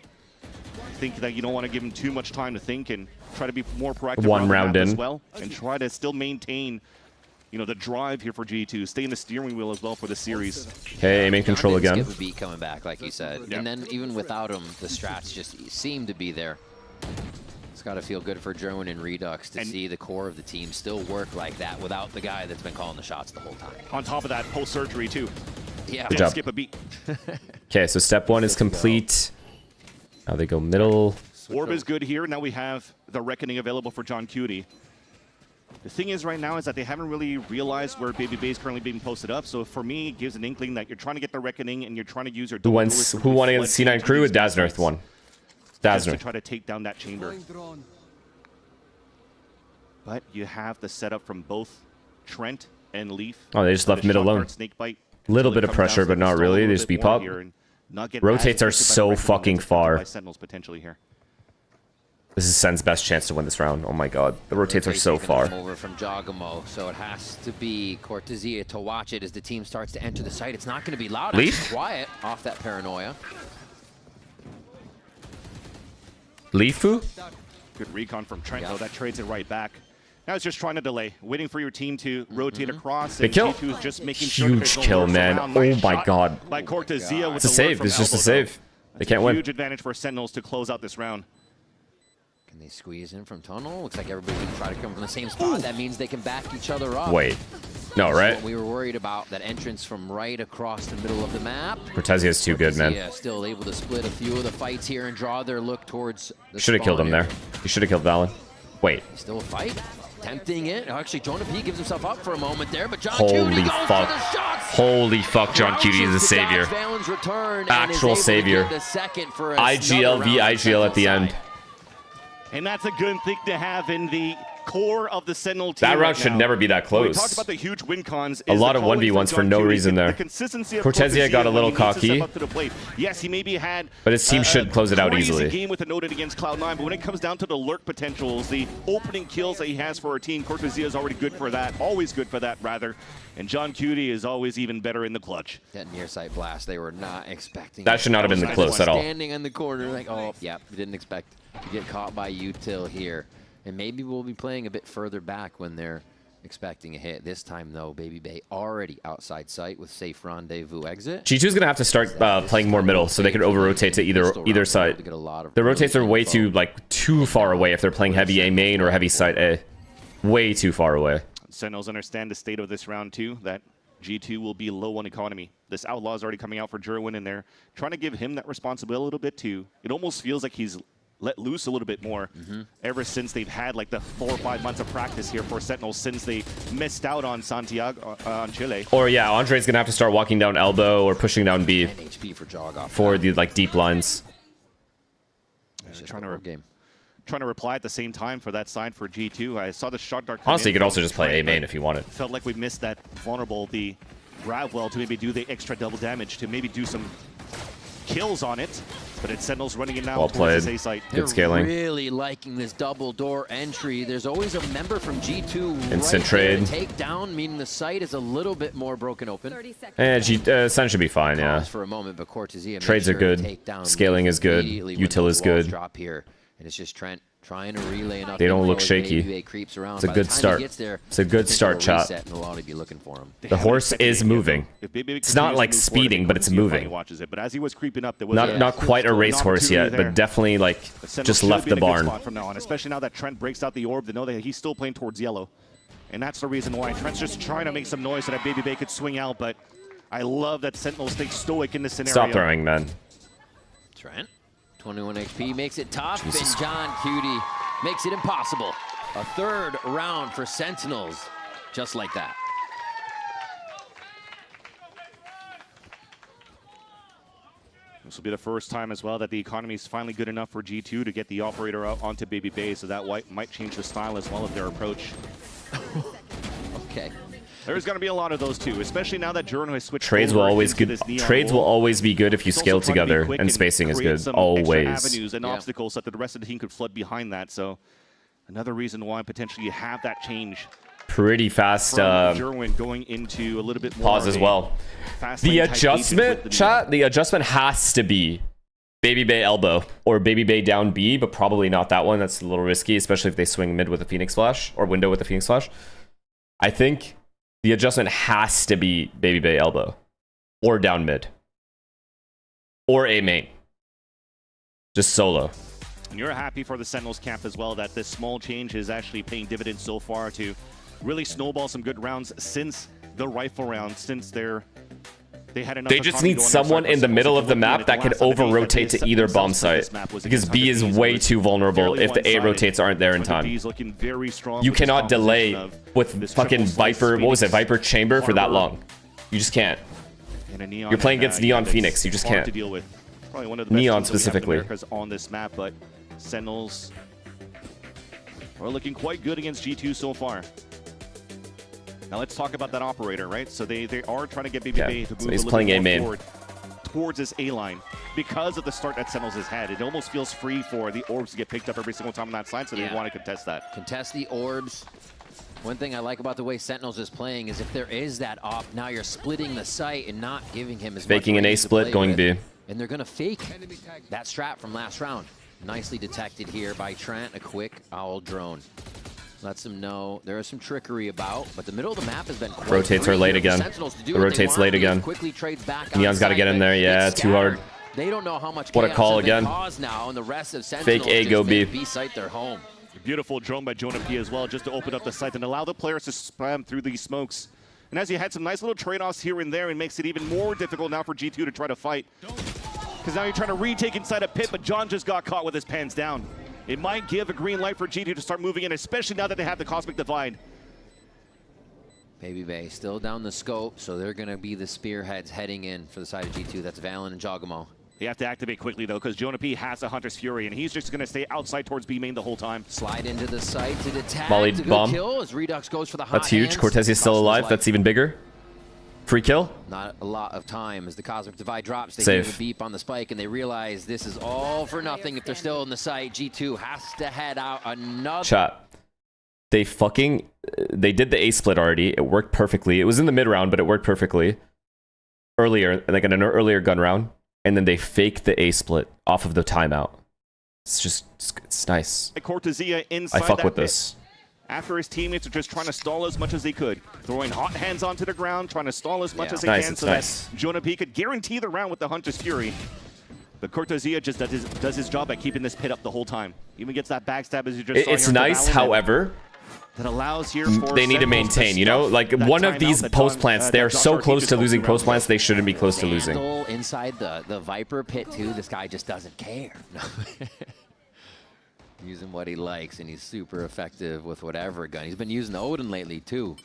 I think that you don't want to give him too much time to think and try to be more proactive One round in as well, and try to still maintain, you know, the drive here for G2, stay in the steering wheel as well for the series. Okay, main control again. Skip a beat coming back, like you said. And then even without him, the strats just seem to be there. It's got to feel good for Gerwin and Redux to see the core of the team still work like that without the guy that's been calling the shots the whole time. On top of that, post-surgery too. Yeah. Good job. Skip a beat. Okay, so step 1 is complete. Now they go middle. Orb is good here. Now we have the Reckoning available for John Cutie. The thing is right now is that they haven't really realized where Baby Bay is currently being posted up. So for me, it gives an inkling that you're trying to get the Reckoning and you're trying to use your Who won against C9 crew with Daznarth won. Just to try to take down that chamber. But you have the setup from both Trent and Leaf. Oh, they just left mid alone. Little bit of pressure, but not really. They just beep up. Rotates are so fucking far. Potentially here. This is Sen's best chance to win this round. Oh my god. The rotates are so far. Over from Jogamo, so it has to be Cortezia to watch it as the team starts to enter the site. It's not going to be loud. Leaf? Quiet off that paranoia. Leafu? Good recon from Trent, though. That trades it right back. Now it's just trying to delay, waiting for your team to rotate across. Big kill. G2 is just making sure Huge kill, man. Oh my god. By Cortezia with It's a save. It's just a save. They can't win. Huge advantage for Sentinels to close out this round. Can they squeeze in from tunnel? Looks like everybody's going to try to come from the same spot. That means they can back each other up. Wait. No, right? What we were worried about, that entrance from right across the middle of the map. Cortezia is too good, man. Yeah, still able to split a few of the fights here and draw their look towards the Should have killed him there. You should have killed Valen. Wait. Still a fight. Tempting it. Actually, Jonah P gives himself up for a moment there, but John Holy Cutie goes fuck. for the shots. Holy fuck, John Cutie is a savior. Actual savior. IGL v IGL at the end. And that's a good thing to have in the core of the Sentinel team. That round should never be that close. We talked about the huge win cons. A lot of 1v1s for no reason there. Cortezia got a little cocky. Yes, he maybe had, but his team should close it out easily. Game with a noted against Cloud9, but when it comes down to the lurk potentials, the opening kills that he has for our team, Cortezia is already good for that. Always good for that, rather. And John Cutie is always even better in the clutch. That near sight blast, they were not expecting. That should not have been the close at all. Standing in the corner, like, oh, yeah, we didn't expect to get caught by Util here. And maybe we'll be playing a bit further back when they're expecting a hit. This time, though, Baby Bay already outside sight with safe rendezvous exit. G2's going to have to start playing more middle so they can over-rotate to either side. The rotates are way too far away if they're playing heavy A main or heavy side A. Way too far away. Sentinels understand the state of this round, too, that G2 will be low on economy. This Outlaw is already coming out for Gerwin, and they're trying to give him that responsibility a little bit, too. It almost feels like he's let loose a little bit more ever since they've had like the 4 or 5 months of practice here for Sentinels since they missed out on Santiago, on Chile. Or yeah, Andre's gonna have to start walking down elbow or pushing down B HP for jog off for the like deep lines. Trying to trying to reply at the same time for that side for G2. I saw the shot dart come Honestly, in you could also from just play Trent, A main but if you wanted. Felt like we missed that vulnerable, the grab well to maybe do the extra double damage, to maybe do some kills on it. But it's Sentinels running in now Well towards played. this A site. Good scaling. Really liking this double door entry. There's always a member from G2 Instant right there to trade. take down, meaning the site is a little bit more broken open. Sen should be fine, yeah. For a moment, but Cortezia Trades are good. Scaling is good. Util is good. Drop here, and it's just Trent trying to relay enough. They don't info look as shaky. ABA creeps around. It's a By the good time he start. gets there, It's a good I think start, they'll chat. reset and Lolly be looking for him. The horse is moving. It's not like speeding, but it's moving. Watches it, but as he was creeping up, there was Not quite a racehorse yet, but definitely like just left the barn. From now on, especially now that Trent breaks out the orb, they know that he's still playing towards yellow, and that's the reason why Trent's just trying to make some noise so that Baby Bay could swing out. But I love that Sentinel stays stoic in this scenario. Stop throwing, man. Trent, 21 HP, makes it tough, Jesus. and John Cutie makes it impossible. A third round for Sentinels, just like that. This will be the first time as well that the economy is finally good enough for G2 to get the operator out onto Baby Bay, so that might change the style as well of their approach. Okay. There's going to be a lot of those too, especially now that Jorno has switched. Trades will over always into good. this neon Trades will wall. always be good if you It's scale also fun to be together quick and spacing is create good. some Always. extra avenues and obstacles so that the rest of the team could flood behind that. So another reason why potentially you have that change. Pretty fast. Jerwin going into a little bit more Pause as of a well. fast The lane type agent adjustment, with the chat. The adjustment has to be Baby Bay elbow or Baby Bay down B, but probably not that one. That's a little risky, especially if they swing mid with a Phoenix Flash or window with a Phoenix Flash. I think the adjustment has to be Baby Bay elbow or down mid or A main. Just solo. And you're happy for the Sentinels camp as well that this small change is actually paying dividends so far to really snowball some good rounds since the rifle round, since they had enough. They just need someone in the middle of the map that can over-rotate to either bomb site, because B is way too vulnerable if the A rotates aren't there in time. You cannot delay with fucking Viper, what was it, Viper Chamber for that long. You just can't. You're playing against Neon Phoenix, you just can't. To deal with. Probably one of the best Neon teams that we have in specifically. Americas on this map, but Sentinels are looking quite good against G2 so far. Now let's talk about that operator, right? So they are trying to get Baby Bay to move so he's a little playing bit A more main. forward towards this A line because of the start that Sentinels has had. It almost feels free for the orbs to get picked up every single time on that side, so they want to contest that. Contest the orbs. One thing I like about the way Sentinels is playing is if there is that op, now you're splitting the site and not giving him as Faking much an A range to split, play going with. B. And they're going to fake that strat from last round. Nicely detected here by Trent, a quick owl drone. Lets them know there is some trickery about, but the middle of the map has been quite Rotates free are late here for again. Sentinels to do It what they rotates want. late He again. quickly trades back Neon's got to outside, get in but there. Yeah, it's too hard. scattered. They don't know how much What a chaos call has been again. caused now, and the rest of Fake Sentinels A, just go B. make B site their home. Beautiful drone by Jonah P as well, just to open up the site and allow the players to spam through these smokes. And as you had some nice little trade-offs here and there, it makes it even more difficult now for G2 to try to fight. Because now you're trying to retake inside a pit, but John just got caught with his pants down. It might give a green light for G2 to start moving in, especially now that they have the Cosmic Divide. Baby Bay still down the scope, so they're going to be the spearheads heading in for the side of G2. That's Valen and Jogamo. They have to activate quickly, though, because Jonah P has a Hunter's Fury, and he's just going to stay outside towards B main the whole time. Slide into the site to detach. Molly It's a good bomb. kill as Redux goes for the hot That's huge. hands. Cortez is still Costs his alive. life. That's even bigger. Free kill. Not a lot of time as the Cosmic Divide drops. They Save. hear the beep on the spike, and they realize this is all for nothing if they're still in the site. G2 has to head out another. Chat. They did the A split already. It worked perfectly. It was in the mid round, but it worked perfectly. Earlier, like in an earlier gun round. And then they faked the A split off of the timeout. It's nice. Cortezia inside I fuck that with pit. this. After his teammates are just trying to stall as much as they could. Throwing hot hands onto the ground, trying to stall as much as they Nice, can it's so nice. that Jonah P could guarantee the round with the Hunter's Fury. But Cortezia just does his job at keeping this pit up the whole time. Even gets that backstab as you just saw It's here into nice, Valen. however, That allows here for they need to Sentinels maintain, you know? stuff Like, that one of timeout these that post plants, Don- they are that so Dr. close just to spoke losing around post with. plants, they shouldn't be close to losing. Vandal inside the Viper pit, too. This guy just doesn't care. Using what he likes, and he's super effective with whatever gun. He's been using the Odin lately, too,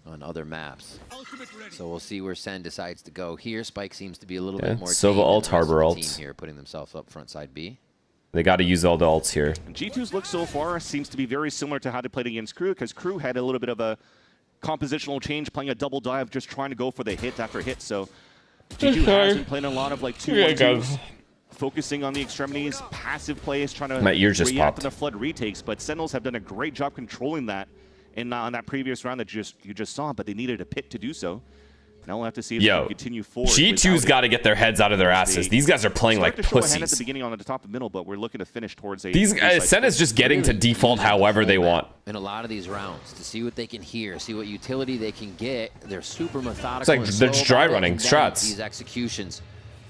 on other maps. So we'll see where Sen decides to go here. Spike seems to be a little bit more Sova tame than ult, the rest of Harbor the ult. team here, putting themselves up front side B. They got to use all the ults here. G2's look so far seems to be very similar to how they played against Crew, because Crew had a little bit of a compositional change, playing a double dive, just trying to go for the hit after hit. So G2 has been playing a lot of like 2-1-2s, focusing on the extremities, passive plays, trying to My ear just react popped. to the flood retakes. But Sentinels have done a great job controlling that on that previous round that you just saw, but they needed a pit to do so. Now we'll have to see if they can continue forward. G2's got to get their heads out of their asses. These guys are playing like to show a hand at the pussies. beginning on the top and middle, but we're looking to finish towards a. These guys, Sen is just getting to default however they want. In a lot of these rounds, to see what they can hear, see what utility they can get. They're super methodical. It's like and they're just slow dry about running getting strats. These executions,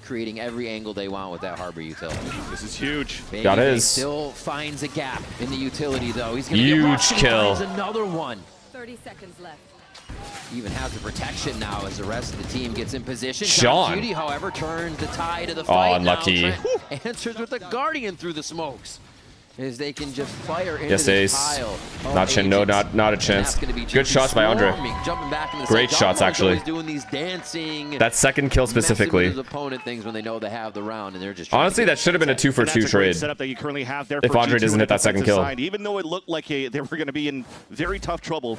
creating every angle they want with that Harbor utility. This is huge. Got his. Still finds a gap in the utility though. He's gonna Huge get rushed and kill. finds another one. 30 seconds left. Even has the protection now as the rest of the team gets in position. Sean. Cutie, however, turns the tide of the fight. Unlucky. Now, Trent answers with the Guardian through the smokes. As they can just fire into Yes, this Ace. pile of Not chin. No, agents. not a chance. Good shots by Andre. Jumping back in the Great side. shots, Domino's actually. always doing these dancing, That second kill messing with specifically. his opponent things when they know they have the round and they're just Honestly, that should have been a 2-for-2 trade. Setup that you currently have there If for Andre G2 doesn't on hit the that second defensive kill. side, even though it looked like they were going to be in very tough trouble.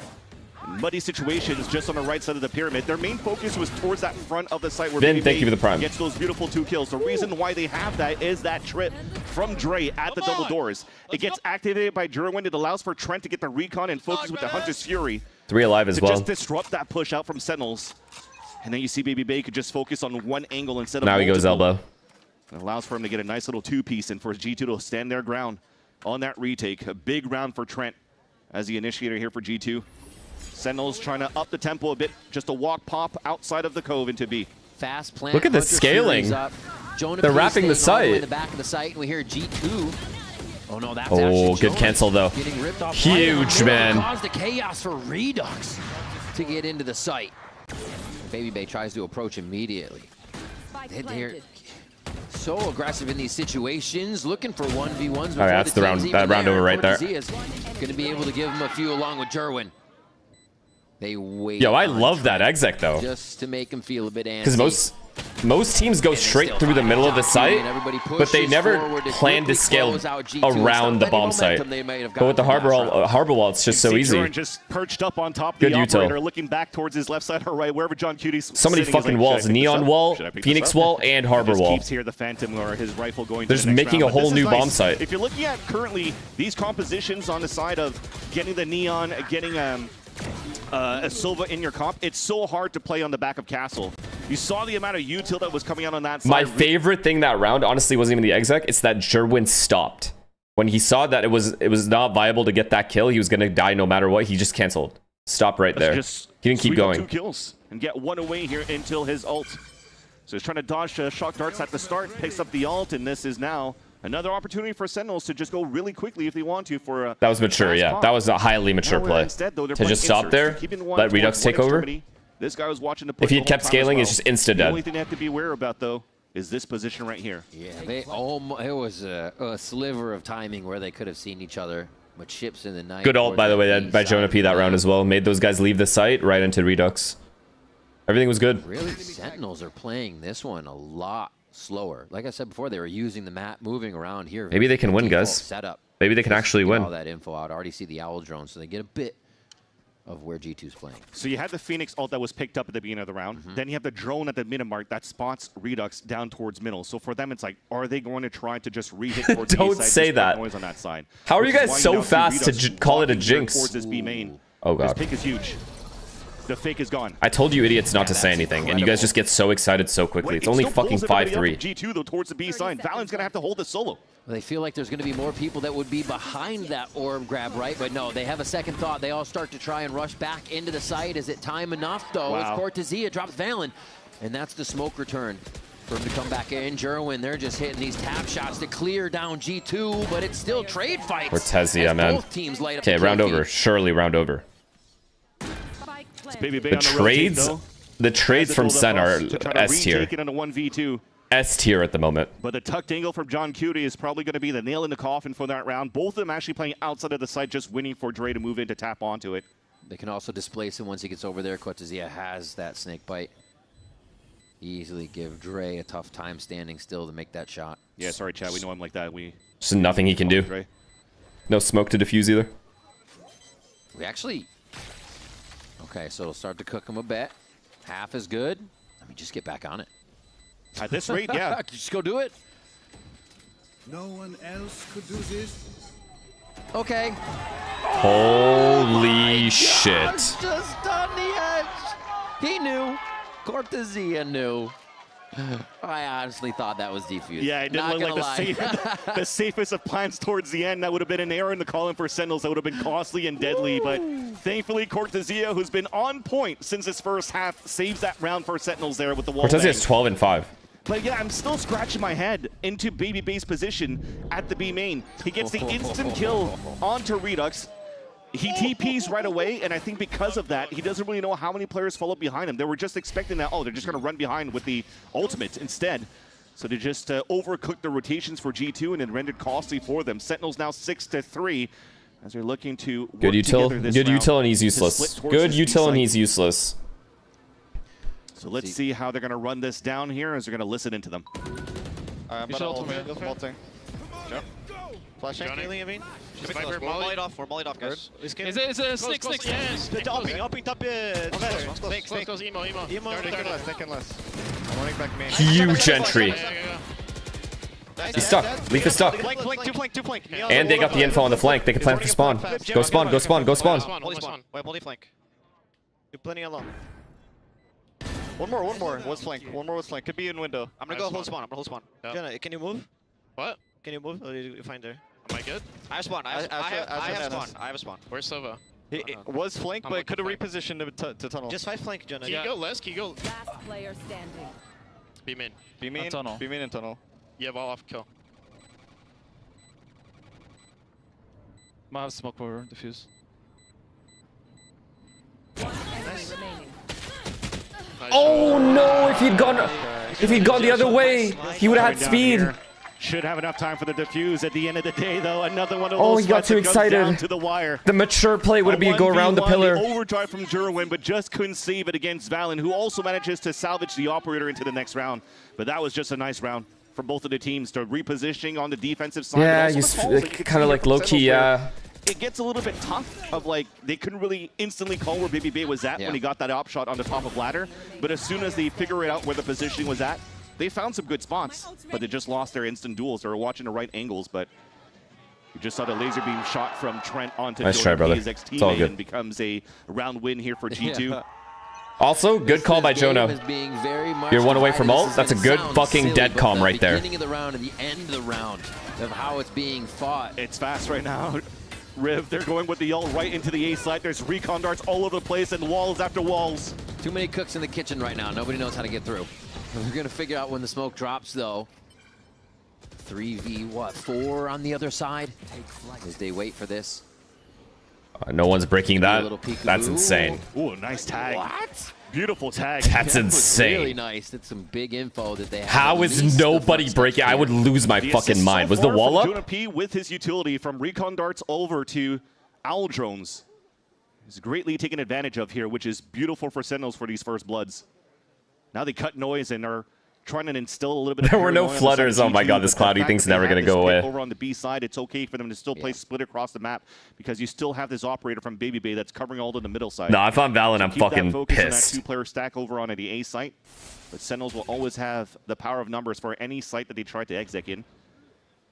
Muddy situations just on the right side of the pyramid. Their main focus was towards that front of the site where Ben, Baby thank you Bay for the prime. gets those beautiful 2 kills. The reason why they have that is that trip from Dre at the double doors. It gets activated by Jerwin. It allows for Trent to get the recon and focus with the Hunter's Fury. 3 alive as to well. just disrupt that push out from Sentinels. And then you see Baby Bay could just focus on one angle instead of Now he goes multiple. elbow. It allows for him to get a nice little 2-piece and for G2 to stand their ground on that retake. A big round for Trent as the initiator here for G2. Sentinels trying to up the tempo a bit, just a walk pop outside of the cove into B. Fast plant. Look at the Hunter scaling. Fury's up. Jonah They're P wrapping the staying all way site. in the back of the site, and we hear G2. Oh no, that's Oh, actually good Jonah cancel though. getting ripped off. Huge, man. Caused the chaos for Redux to get into the site. Baby Bay tries to approach immediately. They're so aggressive in these situations, looking for 1v1s. All right, that's the round. That round over right there. Is going to be able to give him a few along with Jerwin. They wait. Yo, I on love Trent that exec though. just to make him feel a bit antsy. Because most teams go straight through the middle of the site, but they never plan to scale around the bomb site. But with the harbor wall, it's just so easy. Jordan just perched up on top of Good the util. operator, looking back towards his left side or right, wherever John Cutie's So many sitting. He's fucking like, walls: should I pick this neon up? wall, Should I pick this Phoenix up? wall, and harbor Just wall. keeps here the Phantom or his rifle going. They're to just the next making a round. But whole this is new nice. bomb site. If you're looking at currently these compositions on the side of getting the neon, getting a Silva in your comp, it's so hard to play on the back of Castle. You saw the amount of util that was coming out on that side. My favorite thing that round, honestly, wasn't even the exec. It's that Jerwin stopped. When he saw that it was not viable to get that kill, he was going to die no matter what, he just canceled. Stop right there. Just He didn't keep sweep up going. 2 kills and get 1 away here until his ult. So he's trying to dodge shock darts at the start, picks up the ult, and this is now another opportunity for Sentinels to just go really quickly if they want to for a That was mature, yeah. That was a highly mature Now, play. instead, though, they're To just stop playing there, inserts. Keeping one let towards Redux one take over. extremity. This guy was watching the push If he the had whole kept time as scaling, well. it's just insta The dead. only thing they have to be aware about, though, is this position right here. Yeah, it was a sliver of timing where they could have seen each other, but ships in the night. Good ult, by the way, by Jonah P that round as well. Made those guys leave the site right into Redux. Everything was good. Really, Sentinels are playing this one a lot slower. Like I said before, they were using the map, moving around here. Maybe they can win, Default guys. Setup. Maybe they can Just actually get win. all that info out. Already see the owl drone, so they get a bit of where G2's playing. So you had the Phoenix ult that was picked up at the beginning of the round. Then you have the drone at the minute mark that spots Redux down towards middle. So for them, it's like, are they going to try to just re-hit towards the Don't A side, say just that. put noise on that side? How are you Which is guys why so now see fast to Redux call it a walking here jinx? towards this B main. Oh, This God. pick is huge. The fake is gone. I told you idiots not to say anything, and you guys just get so excited so quickly. It's only fucking 5-3. G2 though towards the B side. Valen's gonna have to hold the solo. Well, they feel like there's going to be more people that would be behind that orb grab, right? But no, they have a second thought. They all start to try and rush back into the site. Is it time enough, though? Wow. As Cortezia drops Valen, and that's the smoke return for him to come back in. Jerwin, they're just hitting these tap shots to clear down G2, but it's still trade fights. Cortezia, as man. both teams light up Okay, the round kill feed. over. Surely round over. It's Baby Bay The on the rotate, trades, though. the trades Has to from build up Sen are us to try to S tier. retake it on a 1v2. S tier at the moment. But the tucked angle from John Cutie is probably going to be the nail in the coffin for that round. Both of them actually playing outside of the site, just waiting for Dre to move in to tap onto it. They can also displace him once he gets over there. Cortezia has that snake bite. Easily give Dre a tough time standing still to make that shot. Yeah, sorry, Chad. We know him like that. Just nothing he can do. Right. No smoke to defuse either. We actually... Okay, so it'll start to cook him a bit. Half is good. Let me just get back on it. At this rate, yeah. Just go do it. No one else could do this. Okay. Holy shit. Just on the edge. He knew. Cortezia knew. I honestly thought that was defused. Yeah, it didn't look like the safest of plans towards the end. That would have been an error in the call-in for Sentinels. That would have been costly and deadly. But thankfully, Cortezia, who's been on point since his first half, saves that round for Sentinels there with the wall. Cortezia is 12 and 5. But yeah, I'm still scratching my head into Baby Bay's position at the B main. He gets the instant kill onto Redux. He TPs right away, and I think because of that, he doesn't really know how many players follow behind him. They were just expecting that, oh, they're just going to run behind with the ultimate instead. So they just overcooked the rotations for G2, and it rendered costly for them. Sentinels now 6-3 as they're looking to work Good util. together this Good round util, and he's to useless. split towards Good this util, and B-side. he's useless. So let's see how they're going to run this down here as they're going to listen into them. I'm about to ult me. Ulting. Jump. Flashing. Healing, I mean. Just Viper, we're mollied off. We're mollied off, guys. Is it Snick, yes. Upping top. Close, emo. Taking less. I'm running back main. Huge entry. He's stuck. Leaf is stuck. Two flank. And they got the info on the flank. They can plan for spawn. Go spawn, go spawn, go spawn. Molly flank. You're planning along. One more. What's flank? One more was flank. Could be in window. I'm gonna go hold spawn. Jenna, can you move? What? Can you move? Or did you find there? Am I good? I have spawn. I have spawn. Where's Sova? It was flank, but could have repositioned to tunnel. Just 5 flank, Jenna. Can you go less? Can you go? Last player standing. Be main. Be main and tunnel. Yeah, ball off kill. Might have smoke over defuse. Nice. Oh no! If he'd gone the other way, he would have had speed. Should have enough time for the defuse at the end of the day, though. Another one of Oh, those he got fights too that goes excited. down to the wire. The mature play would be to go around the 1v1, pillar. The overdrive from Jerwin, but just couldn't save it against Valen, who also manages to salvage the operator into the next round. But that was just a nice round for both of the teams to repositioning on the defensive side. Yeah, but also the calls that you could kind of see like from low-key, Sentinels where yeah. It gets a little bit tough of like, they couldn't really instantly call where Baby Bay was at when he got that op shot on the top of ladder. But as soon as they figure it out where the positioning was at, they found some good spots, but they just lost their instant duels. They were watching the right angles, but you just saw the laser beam shot from Trent onto Nice try, brother. his It's all ex-teammate good. and becomes a round win here for G2. Yeah. Also, good call by Jonah. You're one away from ult. That's a good fucking dead calm right there. Beginning of the round and the end of the round of how it's being fought. It's fast right now. Riv, they're going with the ult right into the A side. There's recon darts all over the place and walls after walls. Too many cooks in the kitchen right now. Nobody knows how to get through. We're going to figure out when the smoke drops, though. 3v4 on the other side as they wait for this. No one's breaking that. That's insane. Ooh, nice tag. What? Beautiful tag. That's That was insane. really nice. That's some big info that they have. How At is least nobody the breaking? I would lose my The fucking assist mind. so Was the far wall from up? Jonah P with his utility from recon darts over to owl drones is greatly taken advantage of here, which is beautiful for Sentinels for these first bloods. Now they cut noise and are trying to instill a little bit of There were no paranoia on the side flutters. of Oh my G2, god, this but the cloudy fact thing's that they never have gonna this go pick away. Over on the B side, it's okay for them to still play split across the map because you still have this operator from Baby Bay that's covering all to the middle side. No, if I'm Valen, I'm Keep that fucking focus on that pissed. two-player stack over on the A site, but Sentinels will always have the power of numbers for any site that they try to exec in.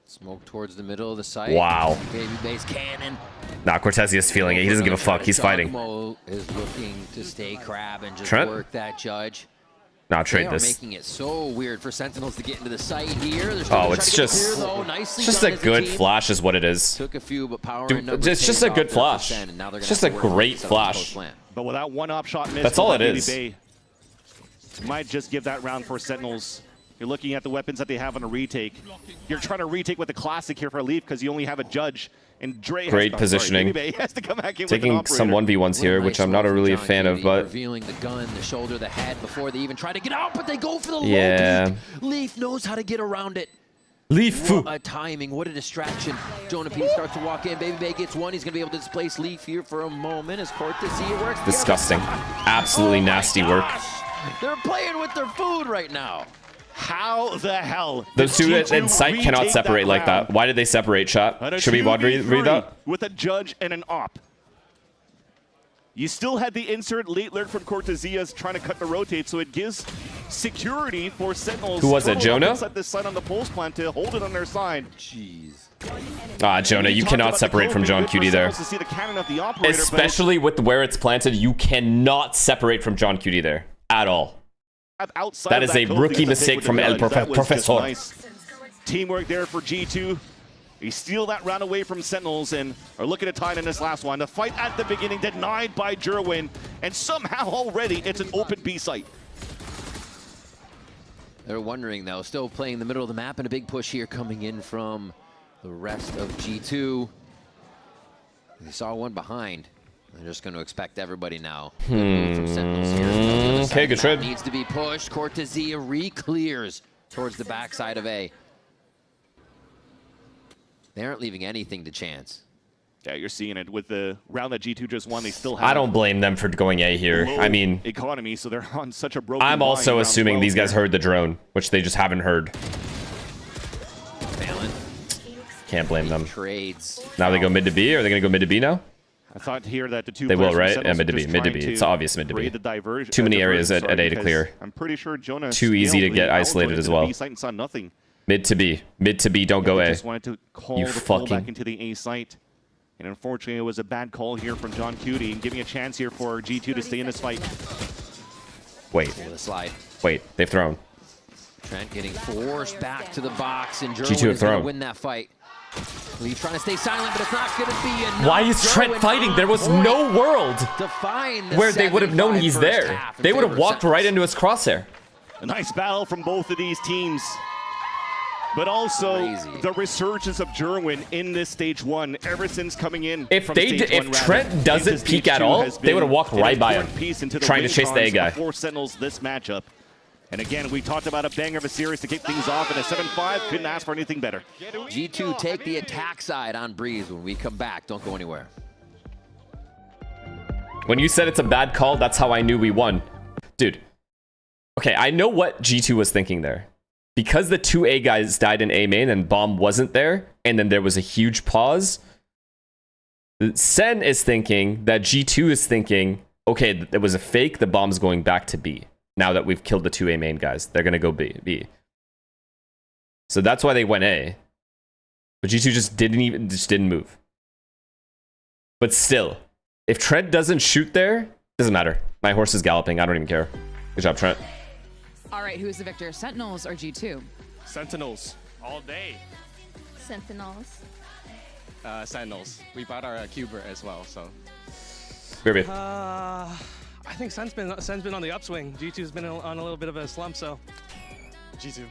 Smoke towards the middle of the site. Wow. Baby base cannon. Nah, Cortezia's feeling it. He doesn't give a fuck. He's fighting. Darkmo is looking to stay crab and just Trent? work that judge. Nah, They trade are this. making it so weird for Sentinels to get into the site here. They're still Oh, gonna it's try to get just, clear, though. Nicely it's just done a as good team. flash is what it is. Took a few, but power Dude, and numbers it's just paid a good off there for flash. Sen, and now they're It's gonna just have a to work great with flash. post plan. But without one op shot miss, That's all by it Baby is. Bay, might just give that round for Sentinels. You're looking at the weapons that they have on a retake. You're trying to retake with the classic here for a leaf because you only have a judge. And Dre Great has, positioning. Baby Bay has to come back in with Taking an some operator. 1v1s here, which I'm not really a fan of, but Revealing the gun, the shoulder, the head before they even try to get out, but they go for the Yeah. low peek. Leaf knows how to get around it. Leaf. What a timing, what a distraction. Jonah P starts to walk in. Baby Bay gets one. He's going to be able to displace Leaf here for a moment as Cortezia works. disgusting. Absolutely nasty work. They're playing with their food right now. How the hell? Those two in sight cannot separate like that. Why did they separate, chat? Should we read that? With a judge and an op. You still had the insert late alert from Cortesias trying to cut the rotate, so it gives security for Sentinels. Who was it, Jonah? Inside this side on the pulse plant to hold it on their side. Jeez. Jonah, you cannot separate from John Cutie there. Especially with where it's planted, you cannot separate from John Cutie there at all. That is a rookie mistake from El Professor. Nice. Teamwork there for G2. They steal that round away from Sentinels and are looking to tie it in this last one. The fight at the beginning denied by Jerwin, and somehow already it's an open B site. They're wondering, though, still playing the middle of the map, and a big push here coming in from the rest of G2. They saw one behind. They're just going to expect everybody now. From Sentinels here. Okay, good trade. Needs to be pushed. Cortesia re-clears towards the backside of A. They aren't leaving anything to chance. Yeah, you're seeing it with the round that G2 just won. They still have. I don't blame them for going A here. I mean, economy, so they're on such a broken. I'm also assuming these guys heard the drone, which they just haven't heard. Can't blame them. Trades. Now they go mid to B. Are they going to go mid to B now? I thought here that the two. They will, right? Yeah, mid to B. Mid to B. It's obvious mid to B. Too many areas at A to clear. I'm pretty sure Jonah. Too easy to get isolated as well. Saw nothing. Mid to B. Mid to B. Don't go A. Just wanted to call You the pull back fucking. into the A site. And unfortunately, it was a bad call here from John Cutie, and giving a chance here for G2 to stay in this fight. Wait. The slide. Wait. They've thrown. Trent getting forced back to the box, and G2 Jerwin have is going thrown. to win that fight. He's trying to stay silent, but it's not going to be enough. Why is Trent fighting? There was no world where they would have known he's there. They would have walked right into his crosshair. A nice battle from both of these teams. But also the resurgence of Jerwin in this stage one ever since coming in. If Trent doesn't peek at all, they would have walked right by him, trying to chase the A guy. For Sentinels this matchup. And again, we talked about a banger of a series to kick things off, and a 7-5 couldn't ask for anything better. G2 take the attack side on Breeze when we come back. Don't go anywhere. When you said it's a bad call, that's how I knew we won. Dude. Okay, I know what G2 was thinking there. Because the two A guys died in A main and Bomb wasn't there, and then there was a huge pause, SEN is thinking that G2 is thinking, okay, it was a fake, the Bomb's going back to B. Now that we've killed the two A main guys, they're going to go B. So that's why they went A. But G2 just didn't move. But still, if Trent doesn't shoot there, doesn't matter. My horse is galloping. I don't even care. Good job, Trent. All right, who is the victor? Sentinels or G2? Sentinels. All day. Sentinels. Sentinels. We bought our Cuber as well, so. Ruby. I think Sen's been on the upswing. G2's been on a little bit of a slump, so. G2.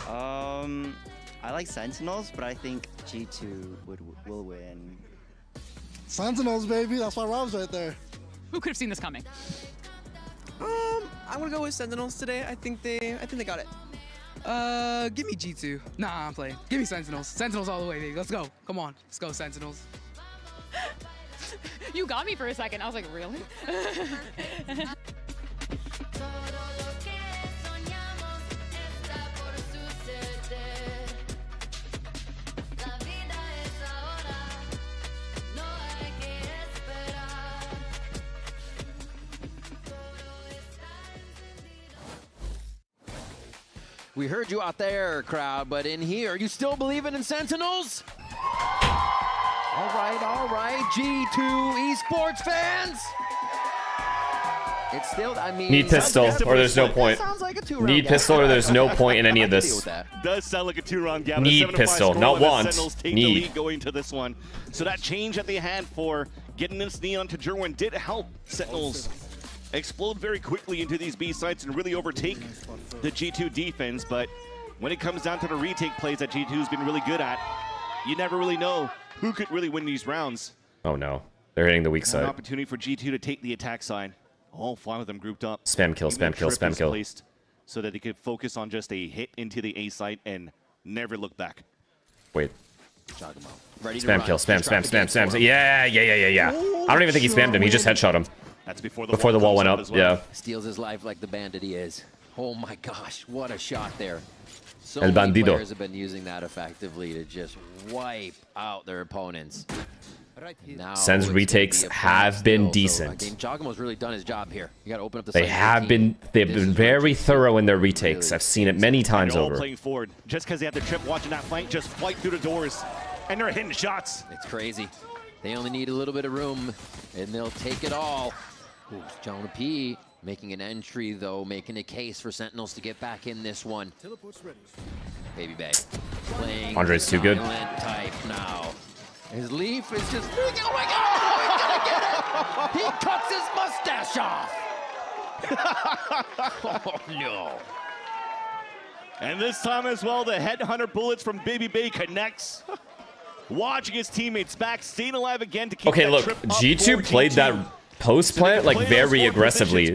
I like Sentinels, but I think G2 will win. Sentinels, baby. That's why Rob's right there. Who could have seen this coming? I'm gonna go with Sentinels today. I think they got it. Give me G2. Nah, I'm playing. Give me Sentinels. Sentinels all the way, baby. Let's go. Come on. Let's go, Sentinels. You got me for a second. I was like, really? We heard you out there, crowd, but in here, you still believing in Sentinels? All right, G2 esports fans. It's still, I mean, Need pistol, or there's no point. Need pistol, or there's no point in any of this. Does sound like a two-round gap. Need pistol, not want. Take Need. the lead going to this one. So that change that they had for getting this Neon to Jerwin did help Sentinels explode very quickly into these B sites and really overtake the G2 defense. But when it comes down to the retake plays that G2's been really good at, you never really know who could really win these rounds. Oh no, they're hitting the weak An side. opportunity for G2 to take the attack side. All 5 of them grouped up. Spam kill, Even spam kill, Trip spam is kill. placed so that they could focus on just a hit into the A site and never look back. Wait. Ready Spam kill, spam. Yeah. I don't even think he spammed him. He just headshot him. That's before the wall went up. well. Yeah. Steals his life like the bandit he is. Oh my gosh, what a shot there. So El many Bandido. players have been using that effectively to just wipe out their opponents. Now Sen's it's retakes gonna be a have been still, decent. Giacomo's really done his job here. You got to open up the They site have 15. they've been very thorough in their retakes. I've seen it many times They're all over. playing forward. Just because they have the trip watching that flank, just flight through the doors. And they're hitting shots. It's crazy. They only need a little bit of room, and they'll take it all. Ooh, Jonah P making an entry, though, making a case for Sentinels to get back in this one. Baby Bay playing Andre's too good. silent type now. His leaf is just, oh my God, he's gonna get it! He cuts his mustache off. Oh no. And this time as well, the headhunter bullets from Baby Bay connects. Watching his teammates back, staying alive again to keep Okay, that look, trip up G2 for played G2. that post plant like very aggressively,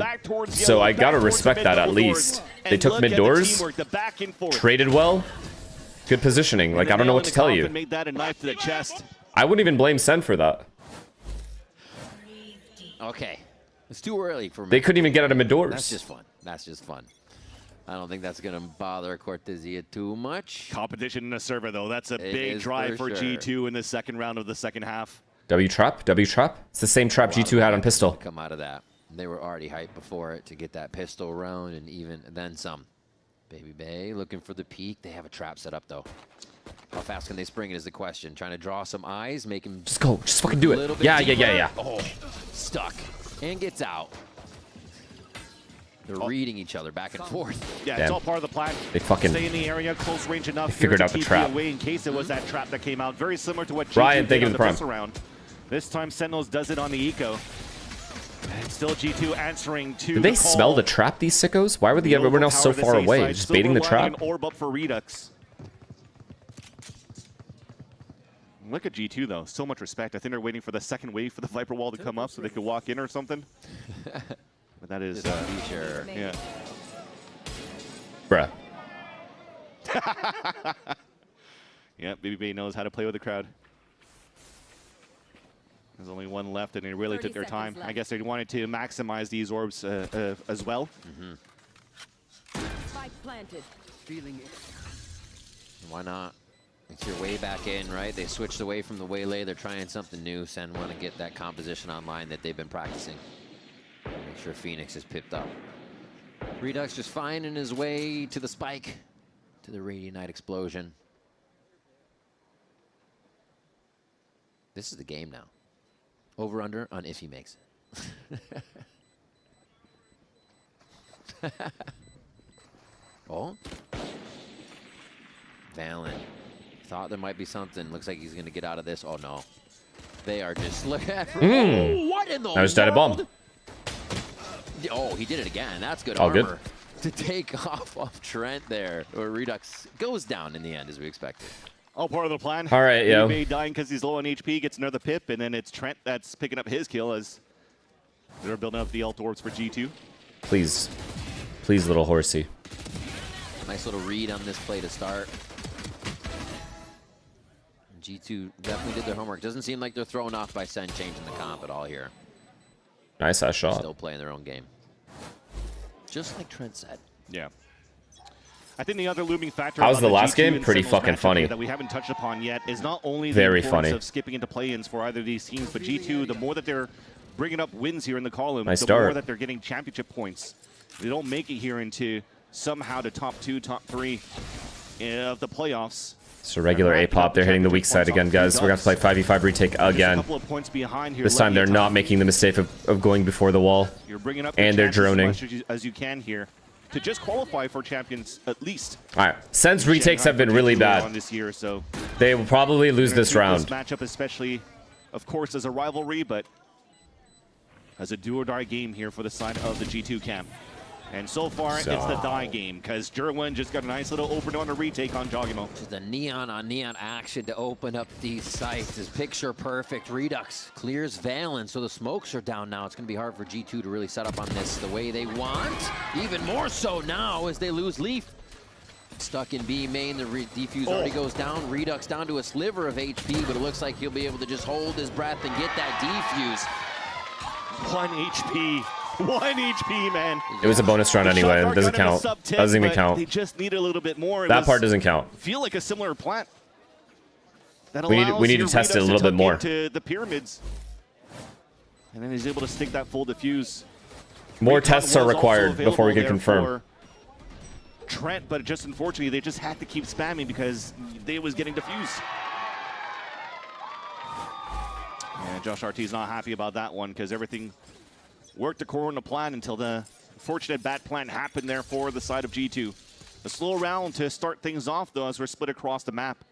so I gotta respect that at least. They took mid doors, traded well, good positioning. Like I don't know what to tell you. Made that a knife to the chest. I wouldn't even blame Sen for that. Okay, it's too early for me. They couldn't even get out of mid doors. That's just fun. That's just fun. I don't think that's going to bother Cortezia too much. Competition in the server, though. That's a It big is drive for for sure. G2 in the second round of the second half. W trap, W trap. It's the same trap G2 had on pistol. Come out of that. They were already hyped before it to get that pistol round and even then some. Baby Bay looking for the peak. They have a trap set up, though. How fast can they spring it is the question. Trying to draw some eyes, make him Just go. Just fucking do a it. little bit Yeah, deeper. yeah. Oh, stuck and gets out. They're reading each other back and forth. Yeah, Damn. it's all part of the plan. They fucking- stay in the area, close range enough. They figured here out to the keep trap. you away in case it was that trap that came out. Very similar to what G2 Ryan, did thank you on for the the pistol round. This time Sentinels does it on the eco. And still G2 answering to Did they the call. smell the trap, these sickos? Why were the everyone else so Overpower far this A away? side. Just baiting the Silver lining trap? an orb up for Redux. Look at G2 though, so much respect. I think they're waiting for the second wave for the Viper wall to come up so they could walk in or something. But that is, Just to be sure. yeah. Bruh. Yeah, Baby Bay knows how to play with the crowd. There's only one left, and they really took their time. I guess they wanted to maximize these orbs as well. Spike planted. Feeling it. Why not? It's your way back in, right? They switched away from the waylay. They're trying something new. Sen want to get that composition online that they've been practicing. Make sure Phoenix is pipped up. Redux just finding his way to the spike, to the Radiant explosion. This is the game now. Over under on if he makes it. Oh. Valen. Thought there might be something. Looks like he's going to get out of this. Oh, no. They are just looking at... Oh, what in the I just died a bomb. world? Oh, he did it again. That's good All good. armor to take off of Trent there. Or Redux goes down in the end, as we expected. All part of the plan. All right, yo. Baby Bay dying because he's low on HP, gets another pip, and then it's Trent that's picking up his kill as they're building up the ult orbs for G2. Please. Please, little horsey. Nice little read on this play to start. G2 definitely did their homework. Doesn't seem like they're thrown off by Sen changing the comp at all here. Nice ass shot. Still playing their own game. Just like Trent said. Yeah. I think the other looming factor How's on the last G2 game? and Pretty Sentinels fucking matchup funny. here that we haven't touched upon yet is not only the Very importance funny. of skipping into play-ins for either of these teams, but G2, the more that they're bringing up wins here in the column, Nice the start. more that they're getting championship points. They don't make it here into somehow the top 2, top 3 of the playoffs. It's a regular A-pop. They're hitting the weak side again, guys. We're going to have to play 5v5 retake Just a again. couple of points behind here. This time they're not making the mistake of going before the wall. You're bringing up And your they're chances droning. as much as you can here to just qualify for champions at least. All right. Sen's retakes have been really On bad. this year, so They will probably lose They're gonna this treat round. This matchup, especially, of course, as a rivalry, but as a do-or-die game here for the side of the G2 camp. And so far, it's the die game, because Jerwin just got a nice little opener on a retake on Jogimo. Just the neon-on-neon action to open up these sites is picture perfect. Redux clears Valen, so the smokes are down now. It's going to be hard for G2 to really set up on this the way they want. Even more so now as they lose Leaf. Stuck in B main, the defuse already goes down. Redux down to a sliver of HP, but it looks like he'll be able to just hold his breath and get that defuse. 1 HP. 1 HP, man. It was a bonus round anyway. It doesn't count. Doesn't even They count. just need a little bit more. That part doesn't count. Feel like a similar plant. That We need to test it a little bit more. To the pyramids. And then he's able to stick that full diffuse. More tests are required before we can confirm. Trent, but just unfortunately, they just had to keep spamming because they was getting diffused. And Josh RT's not happy about that one because everything worked according to plan until the fortunate bad plan happened there for the side of G2. A slow round to start things off, though, as we're split across the map.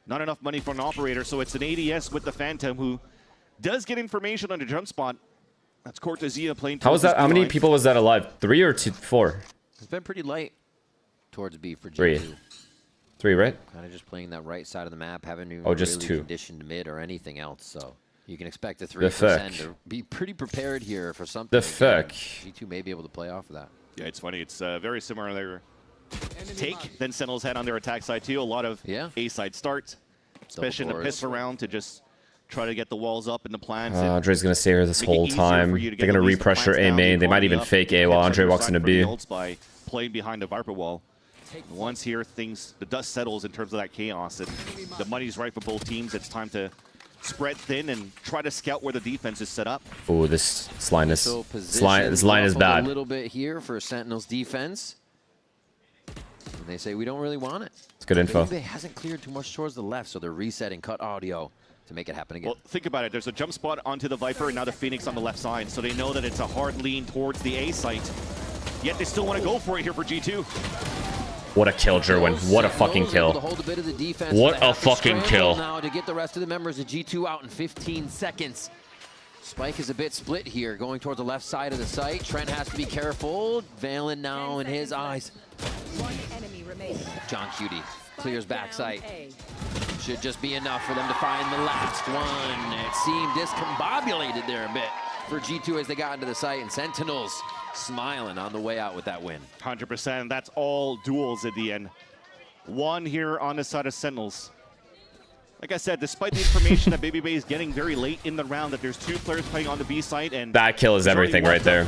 Not enough money for an operator, so it's an ADS with the Phantom who does get information on the jump spot. That's Cortezia playing. How was that? How many people was that alive? 3 or 4? It's been pretty light towards B for G2. 3. 3, right? Kind of just playing that right side of the map, haven't even just really 2. conditioned mid or anything else. So you can expect the 3% to be pretty prepared here for something. The fuck. G2 may be able to play off of that. Yeah, it's funny. It's very similar. Their take, then Sentinels head on their attack side too. A lot of A-side starts, especially in the pistol round to just try to get the walls up in the plans. Andre's going to stay here this whole time. They're going to repressure A main. They might even fake A while Andre walks into B. By playing behind the Viper wall. Once here, the dust settles in terms of that chaos, and the money's right for both teams. It's time to spread thin and try to scout where the defense is set up. Oh, this line is this line is bad. A little bit here for Sentinel's defense. And they say we don't really want it. It's good info. It hasn't cleared too much towards the left, so they're resetting cut audio to make it happen again. Well, think about it. There's a jump spot onto the Viper and now the Phoenix on the left side, so they know that it's a hard lean towards the A site. Yet they still want to go for it here for G2. What a kill, Jerwin. What a fucking kill. What a fucking kill. Now to get the rest of the members of G2 out in 15 seconds. Spike is a bit split here, going towards the left side of the site. Trent has to be careful. Valen now in his eyes. John Cutie clears backside. Should just be enough for them to find the last one. It seemed discombobulated there a bit for G2 as they got into the site, and Sentinels smiling on the way out with that win. 100%. That's all duels at the end. One here on the side of Sentinels. Like I said, despite the information that Baby Bay is getting very late in the round, that there's 2 players playing on the B site, and that kill is everything right there.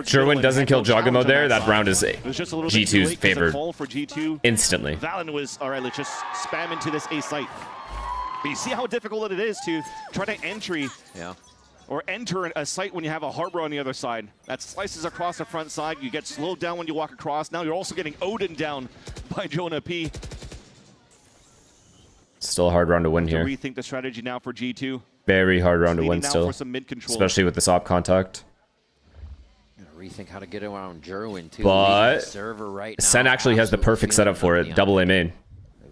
Sherwin doesn't kill Jogamo there. That round is G2's favored for G2 instantly. Valen was, all right, let's just spam into this A site. But you see how difficult it is to try to enter a site when you have a harbor on the other side. That slices across the front side. You get slowed down when you walk across. Now you're also getting Aiden down by Jonah P. Still a hard round to win here. Rethink the strategy now for G2. Very hard round to win still, especially with this op contact. Rethink how to get around Jerwin too. But server right Sen actually has the perfect setup for it. Double A main.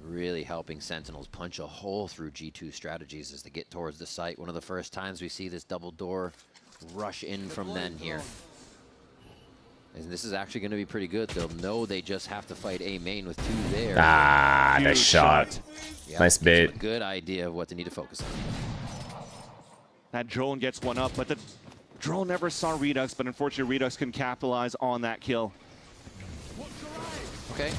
Really helping Sentinels punch a hole through G2 strategies as they get towards the site. One of the first times we see this double door rush in from then here. And this is actually going to be pretty good. They'll know they just have to fight A main with 2 there. Ah, nice shot. Yep, nice bait. Good idea of what they need to focus on. That drone gets one up, but the drone never saw Redux, but unfortunately Redux can capitalize on that kill. Okay.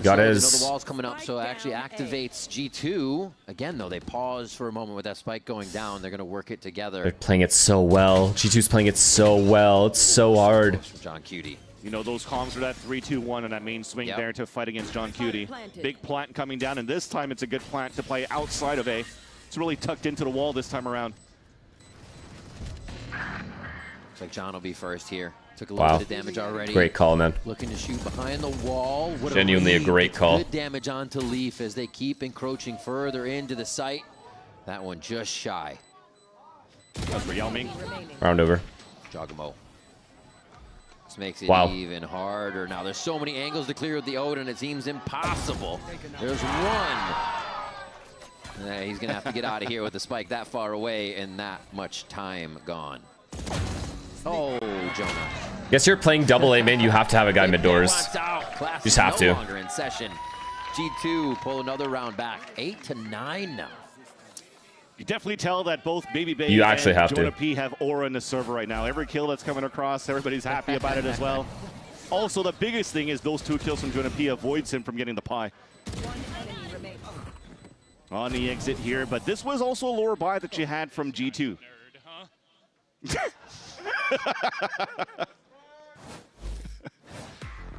Got the his. wall's coming up, so it actually activates G2. Again, though, they pause for a moment with that spike going down. They're going to work it together. They're playing it so well. G2's playing it so well. It's so hard. John Cutie. You know, those comms are that 3-2-1 and that main swing there to fight against John Cutie. Big plant coming down, and this time it's a good plant to play outside of A. It's really tucked into the wall this time around. Looks like John will be first here. Took a little bit of damage already. Great call, man. Looking to shoot behind the wall. What Genuinely a great call. Good damage onto Leaf as they keep encroaching further into the site. That one just shy. That's for Yao Ming. Round over. Jogamo. This makes it Wow. even harder. Now there's so many angles to clear with the Odin, it seems impossible. There's one. He's gonna have to get out of here with the spike that far away and that much time gone. Oh, Jonah. Guess you're playing double A main. You have to have a guy mid doors. You just have to. No longer in session. G2 pull another round back. 8-9 now. You definitely tell that both Baby Bay You actually and have Jonah to. P have aura in the server right now. Every kill that's coming across, everybody's happy about it as well. Also, the biggest thing is those 2 kills from Jonah P avoids him from getting the pie. On the exit here, but this was also a lower buy that you had from G2.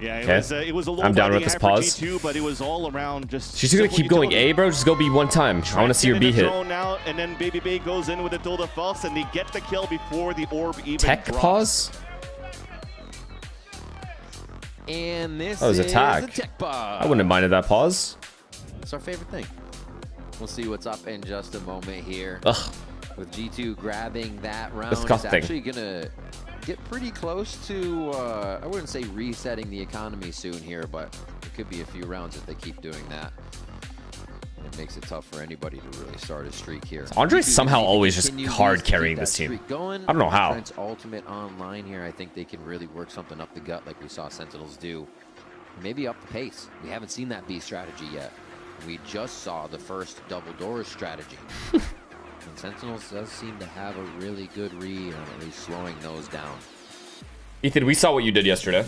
Yeah, Okay. it was a low I'm down with this pause. G2, but it was all around just. She's gonna keep going A, bro. Just go B one time. I want to see your B hit. Now, and then Baby Bay goes in with a Dilda False, and they get the kill before the orb even Tech drops. pause. And this was is attack. a tech pause. I wouldn't have minded that pause. It's our favorite thing. We'll see what's up in just a moment here. Ugh. With G2 grabbing that round, Disgusting. it's actually gonna get pretty close to, I wouldn't say resetting the economy soon here, but it could be a few rounds if they keep doing that. And it makes it tough for anybody to really start a streak here. Andre's G2 somehow need to always just continue hard to keep carrying that this team. streak going. I don't know how. Trent's ultimate online here, I think they can really work something up the gut like we saw Sentinels do. Maybe up the pace. We haven't seen that B strategy yet. We just saw the first double doors strategy. And Sentinels does seem to have a really good read on at least slowing those down. Ethan, we saw what you did yesterday.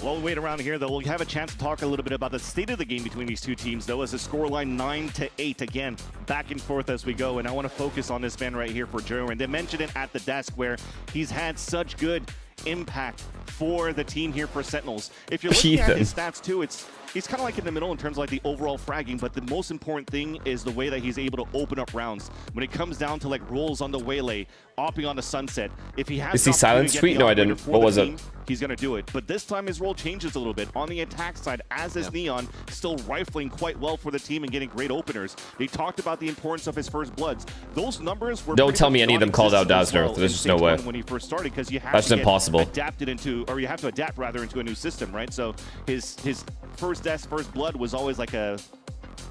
While we wait around here, though, we'll have a chance to talk a little bit about the state of the game between these two teams, though, as the scoreline 9-8. Again, back and forth as we go. And I want to focus on this man right here for Joe. And they mentioned it at the desk where he's had such good impact for the team here for Sentinels. If you're looking at his stats, too, he's kind of like in the middle in terms of like the overall fragging, but the most important thing is the way that he's able to open up rounds. When it comes down to like rolls on the waylay, opping on the sunset, if he has Is he silent tweet? No, I didn't. What was it? He's going to do it. But this time his role changes a little bit. On the attack side, as is Neon, still rifling quite well for the team and getting great openers. They talked about the importance of his first bloods. Those numbers were Don't tell me any of them called out Dazzler. There's just no way. When he first started, because you have That's to impossible. Adapted into, or you have to adapt rather into a new system, right? So his first death, first blood was always like a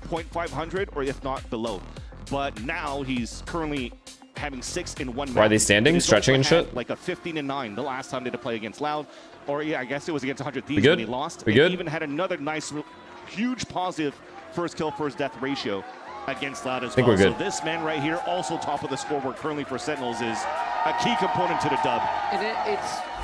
0.500 or if not below. But now he's currently having 6 in one match. Why are they standing, stretching and shit? Like a 15-9 the last time they had to play against Loud. Or yeah, I guess it was against 100 Thieves We good? when he lost. We And good? he even had another nice, huge positive first kill, first death ratio against Loud as I think well. we're good. So this man right here, also top of the scoreboard currently for Sentinels, is a key component to the dub. And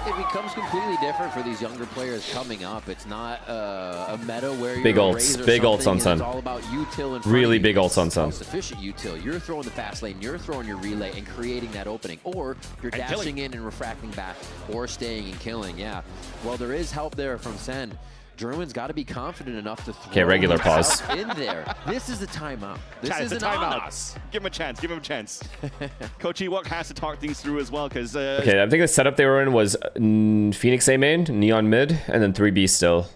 it becomes completely different for these younger players coming up. It's not a meta where you're Big a ults. Raze or Big ults something, on and Sun. It's all about util and Really big ults on Sun. Sufficient util. You're throwing the fast lane. You're throwing your relay and creating that opening, or you're And dashing killing. in and refracting back, or staying and killing. Yeah. Well, there is help there from Sen. Druin's got to be confident enough to throw regular himself pause. in there. This is the timeout. This Chat, it's a isn't on timeout. us. Give him a chance. Give him a chance. Coach Ewok has to talk things through as well because. Okay, I think the setup they were in was Phoenix A main, Neon mid, and then 3B still.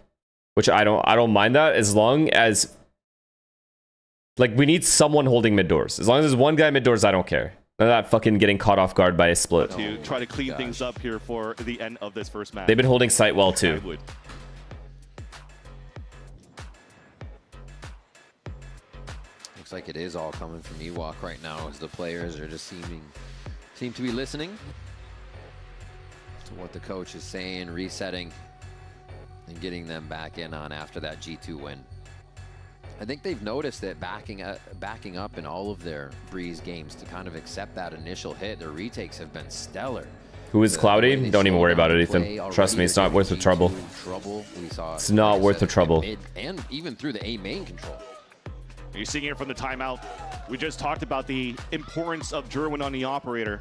Which I don't mind that as long as like we need someone holding mid doors. As long as there's one guy mid doors, I don't care. None of that fucking getting caught off guard by a split. To try to clean things up here for the end of this first match. They've been holding site well too. I would. Looks like it is all coming from Ewok right now as the players are just seem to be listening to what the coach is saying, resetting, and getting them back in on after that G2 win. I think they've noticed that backing up in all of their Breeze games to kind of accept that initial hit. Their retakes have been stellar. Who is Cloudy? Don't even worry about it, Ethan. Trust me, it's not worth the trouble. It's not worth the trouble. And even through the A main control. You're seeing here from the timeout. We just talked about the importance of Jerwin on the operator.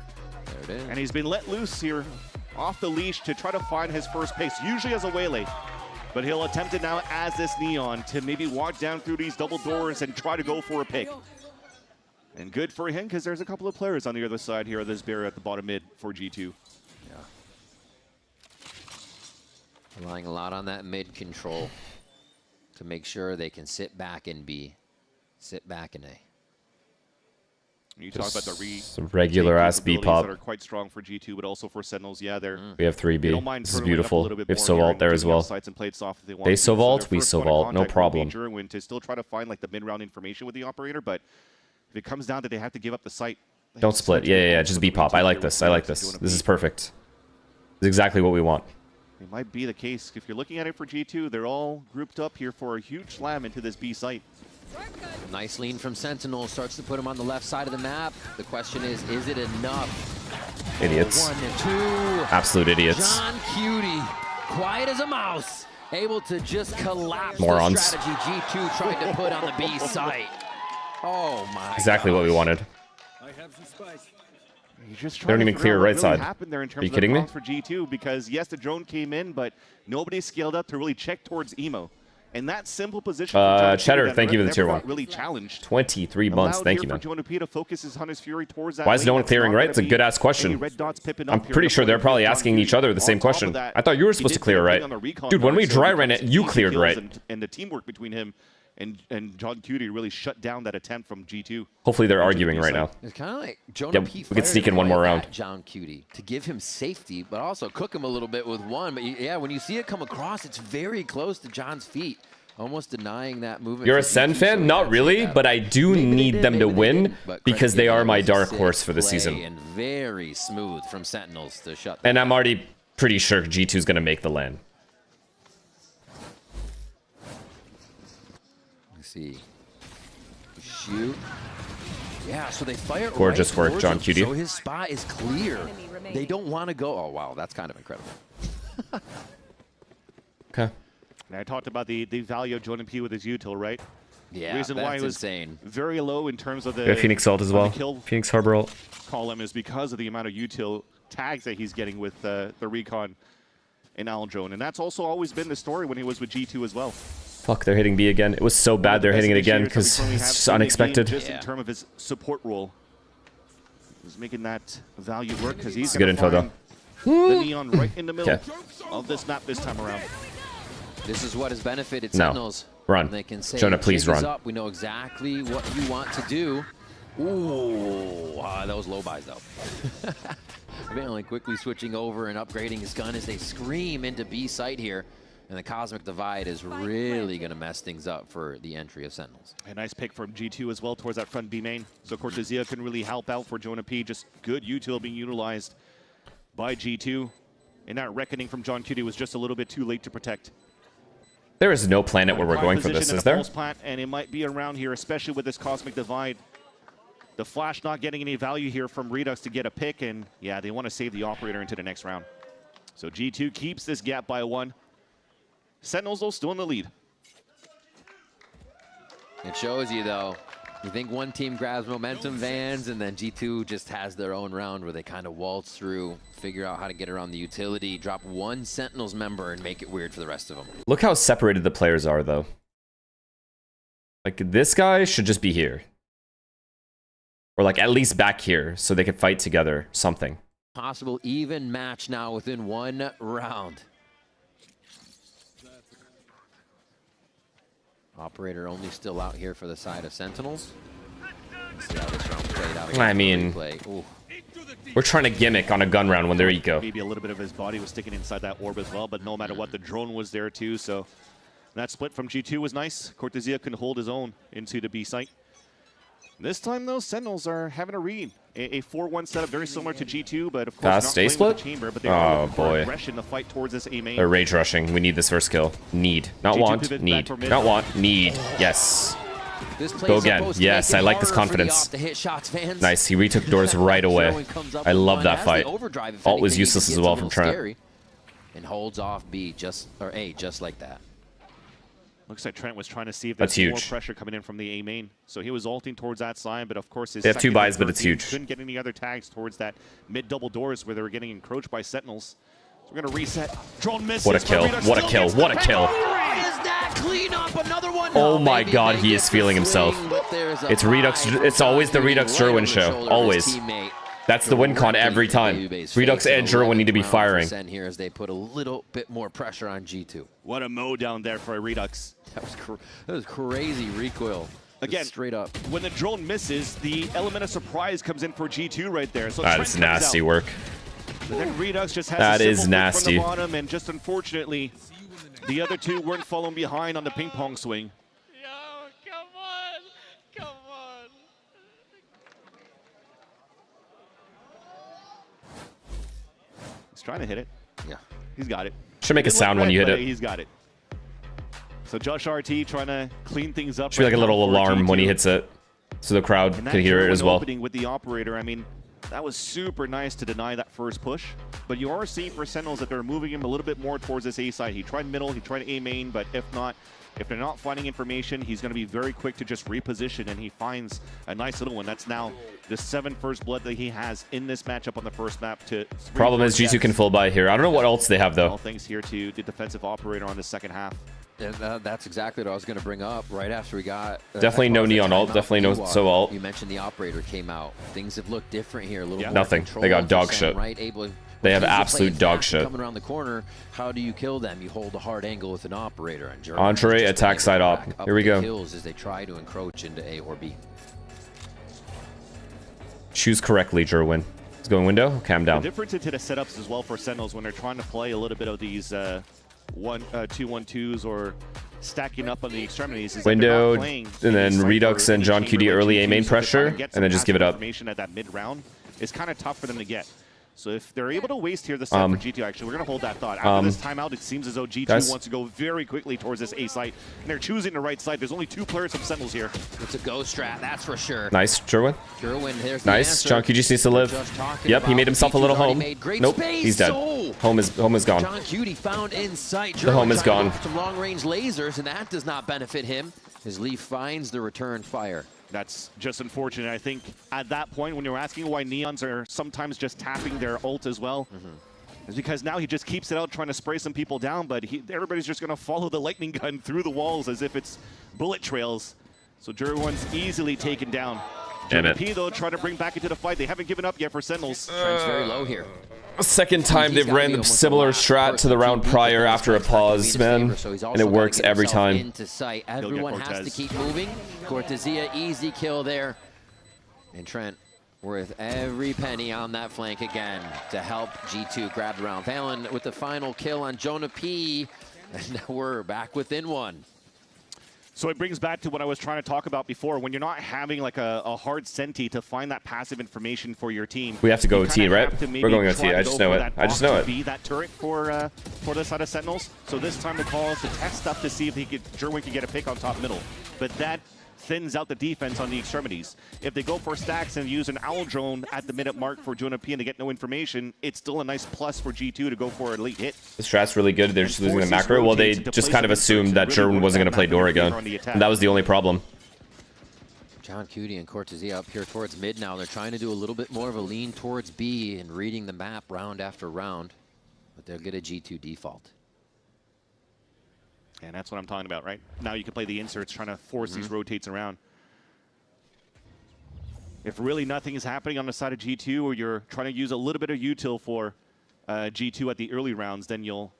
There it is. And he's been let loose here off the leash to try to find his first pace, usually as a waylay. But he'll attempt it now as this Neon to maybe walk down through these double doors and try to go for a pick. And good for him because there's a couple of players on the other side here of this barrier at the bottom mid for G2. Yeah. Relying a lot on that mid control to make sure they can sit back in B. Sit back in A. You talk about the some regular ass B pop. that are quite strong for G2, but also for Sentinels. Yeah, they're. We have 3B. They don't mind This is turning it up a beautiful. little bit We have more here Sovalt and there as taking well. out sites and plates off if they want They to. So Sovalt, their we first point of Sovalt, no contact will be problem. Jerwin to still try to find like the mid-round information with the operator, but if it comes down to they have to give up the site. Don't split. Yeah. Just B pop. I like this. I like this. This is perfect. This is exactly what we want. It might be the case. If you're looking at it for G2, they're all grouped up here for a huge slam into this B site. Nice lean from Sentinel, starts to put him on the left side of the map. The question is it enough? Idiots. 1 and 2. Absolute idiots. John Cutie, quiet as a mouse, able to just collapse Morons. the strategy G2 tried to put on the B site. Oh my Exactly what we wanted. I have the spike. They don't even clear right side. Are you kidding me? For G2, because yes, the drone came in, but nobody scaled up to really check towards Emo. And that simple position. Cheddar, thank you for the tier 1. Really challenged. 23 months, thank you, man. Why is no one clearing right? It's a good ass question. I'm pretty sure they're probably asking each other the same question. I thought you were supposed to clear right. Dude, when we dry ran it, you cleared right. And the teamwork between him and John Cutie really shut down that attempt from G2. Hopefully they're arguing right now. It's kind of like Jonah P. We could sneak in one more round. John Cutie to give him safety, but also cook him a little bit with one. But yeah, when you see it come across, it's very close to John's feet, almost denying that movement. You're a SEN fan? Not really, but I do need them to win because they are my dark horse for the season. And very smooth from Sentinels to shut. And I'm already pretty sure G2's gonna make the LAN. See. Shoot. Yeah, so they fire. Gorgeous work, John Cutie. So his spot is clear. They don't want to go. Oh, wow. That's kind of incredible. Okay. And I talked about the value of Jordan P with his util, right? Yeah, the reason why he was insane. Very low in terms of the Phoenix ult as well. Phoenix Harbor ult. Column is because of the amount of util tags that he's getting with the recon in Aldrone. And that's also always been the story when he was with G2 as well. Fuck, they're hitting B again. It was so bad they're hitting it again because it's just unexpected. Just in terms of his support role, he's making that value work because he's good info though. The neon right in the middle of this map this time around. This is what has benefited No. Sentinels. Run. They can say, Jonah, please run. Up. We know exactly what you want to do. Ooh, that was low buys though. Apparently quickly switching over and upgrading his gun as they scream into B site here. And the Cosmic Divide is really going to mess things up for the entry of Sentinels. A nice pick from G2 as well towards that front B main. So Cortezia can really help out for Jonah P. Just good util being utilized by G2. And that Reckoning from John Cutie was just a little bit too late to protect. There is no planet where we're going for this, is there? Plant, and it might be around here, especially with this Cosmic Divide. The Flash not getting any value here from Redux to get a pick. And yeah, they want to save the operator into the next round. So G2 keeps this gap by 1. Sentinels, though, still in the lead. It shows you, though. You think one team grabs momentum vans, and then G2 just has their own round where they kind of waltz through, figure out how to get around the utility, drop one Sentinels member, and make it weird for the rest of them. Look how separated the players are, though. Like, this guy should just be here. Or, like, at least back here, so they could fight together. Something. Possible even match now within 1 round. Operator only still out here for the side of Sentinels. Let's see how this round played out. I mean, we're trying to gimmick on a gun round when they're eco. Maybe a little bit of his body was sticking inside that orb as well, but no matter what, the drone was there too. So that split from G2 was nice. Cortezia can hold his own into the B site. This time, though, Sentinels are having a read. A 4-1 setup, very similar to G2, but of course Fast not stay playing with split? the chamber, but they are Oh, boy. aggression to fight towards this A main. They're rage rushing. We need this first kill. Need. Not G2 want. pivot Need. back for mid. Not want. Need. Yes. This Go again. Yes, I like this confidence. Nice. He retook doors right away. I love that fight. Alt was useless as well from Trent. And holds off B just like that. Looks like Trent was trying to see if That's there's more huge. pressure coming in from the A main. So he was ulting towards that side, but of course his They have 2 second buys, and but third it's team huge. couldn't get any other tags towards that mid double doors where they were getting encroached by Sentinels. So we're gonna reset. Drone misses. What a kill. What a kill. What a kill. Another one. Oh my god, he is feeling himself. It's Redux. It's always the Redux Jerwin show. Always. That's the win con every time. Redux and Jerwin need to be firing. Here as they put a little bit more pressure on G2. What a mow down there for a Redux. That was crazy recoil. Again, straight up. When the drone misses, the element of surprise comes in for G2 right there. So That Trent is comes nasty out. work. But then Redux just has That a is simple flick nasty. from the bottom, and just unfortunately, the other two weren't following behind on the ping pong swing. He's trying to hit it. Yeah. He's got it. Should make a Didn't sound look when you right, hit but it. He's got it. So Josh RT trying to clean things up. Should be like a right little now for alarm when he G2. hits it, so the crowd And can hear it Jerwin as well. opening with the operator, I mean, That was super nice to deny that first push. But you are seeing for Sentinels that they're moving him a little bit more towards this A side. He tried middle, he tried A main, but if they're not finding information, he's going to be very quick to just reposition, and he finds a nice little one. That's now the 7 first blood that he has in this matchup on the first map. Problem is G2 can full buy here. I don't know what else they have, though. All thanks here to the defensive operator on the second half. And that's exactly what I was going to bring up right after we got... Definitely no Neon ult. Definitely no So ult. You mentioned the operator came out. Things have looked different here. A little more Nothing. They got dog shit. Right? They have absolute dog shit. Coming around the corner, how do you kill them? You hold a hard angle with an operator. And Entree, attack side op. Here we go. Kills as they try to encroach into A or B. Choose correctly, Jerwin. It's going window. Calm down. The difference into the setups as well for Sentinels when they're trying to play a little bit of these 2-1-2s or stacking up on the extremities. Is window, and then Redux and John QD early A main pressure, and then just give it up. Information at that mid round is kind of tough for them to get. So if they're able to waste here the set for G2, actually, we're going to hold that thought. After this timeout, it seems as though G2 wants to go very quickly towards this A site, and they're choosing the right side. There's only 2 players from Sentinels here. It's a go strat, that's for sure. Nice, Jerwin. There's nice. John QD just needs to live. Yep, he made himself a little home. Nope, he's dead. Home is gone. John QD found in sight. The home is gone. Some long-range lasers, and that does not benefit him as Leaf finds the return fire. That's just unfortunate. I think at that point, when you're asking why Neons are sometimes just tapping their ult as well, is because now he just keeps it out trying to spray some people down, but everybody's just going to follow the lightning gun through the walls as if it's bullet trails. So Jerwin's easily taken down. Damn it. P, though, trying to bring back into the fight. They haven't given up yet for Sentinels. Trent's very low here. Second time they've ran the similar strat to the round prior after a pause, man. And it works every time. Into sight. Everyone has to keep moving. Cortezia, easy kill there. And Trent worth every penny on that flank again to help G2 grab the round. Valen with the final kill on Jonah P. And now we're back within one. So it brings back to what I was trying to talk about before. When you're not having like a hard senti to find that passive information for your team. We have to go T, right? We're going OT. I just know it. I just know it. Be that turret for the side of Sentinels. So this time the call is to test stuff to see if Jerwin could get a pick on top middle. But that thins out the defense on the extremities. If they go for stacks and use an owl drone at the minute mark for Jonah P and to get no information, it's still a nice plus for G2 to go for a late hit. The strat's really good. They're just losing the macro. Well, they just kind of assumed that Jerwin wasn't going to play Doriga. And that was the only problem. John Cutie and Cortezia up here towards mid now. They're trying to do a little bit more of a lean towards B and reading the map round after round. But they'll get a G2 default. And that's what I'm talking about, right? Now you can play the inserts, trying to force these rotates around. If really nothing is happening on the side of G2, or you're trying to use a little bit of util for G2 at the early rounds, then you'll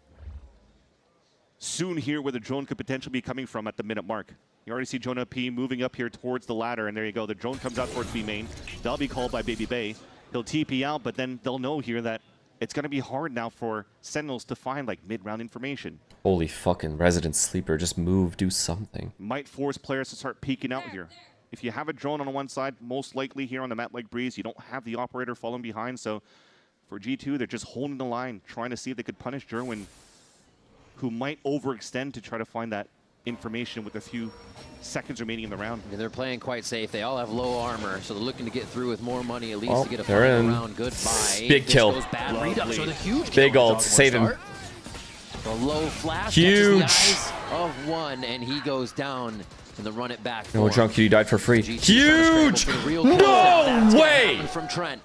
soon hear where the drone could potentially be coming from at the minute mark. You already see Jonah P moving up here towards the ladder, and there you go. The drone comes out towards B main. They'll be called by Baby Bay. He'll TP out, but then they'll know here that it's going to be hard now for Sentinels to find like mid-round information. Holy fucking Resident Sleeper, just move, do something. Might force players to start peeking out here. If you have a drone on one side, most likely here on the map like Breeze, you don't have the operator following behind. So for G2, they're just holding the line, trying to see if they could punish Jerwin, who might overextend to try to find that information with a few seconds remaining in the round. And they're playing quite safe. They all have low armor, so they're looking to get through with more money at least to get a final round. Goodbye. Big kill. Redux with a huge big kill. ult. Save him. The low flash huge. Catches the eyes of one, and he goes down in the run it back. No, John QD died for free. Huge! No way! From Trent.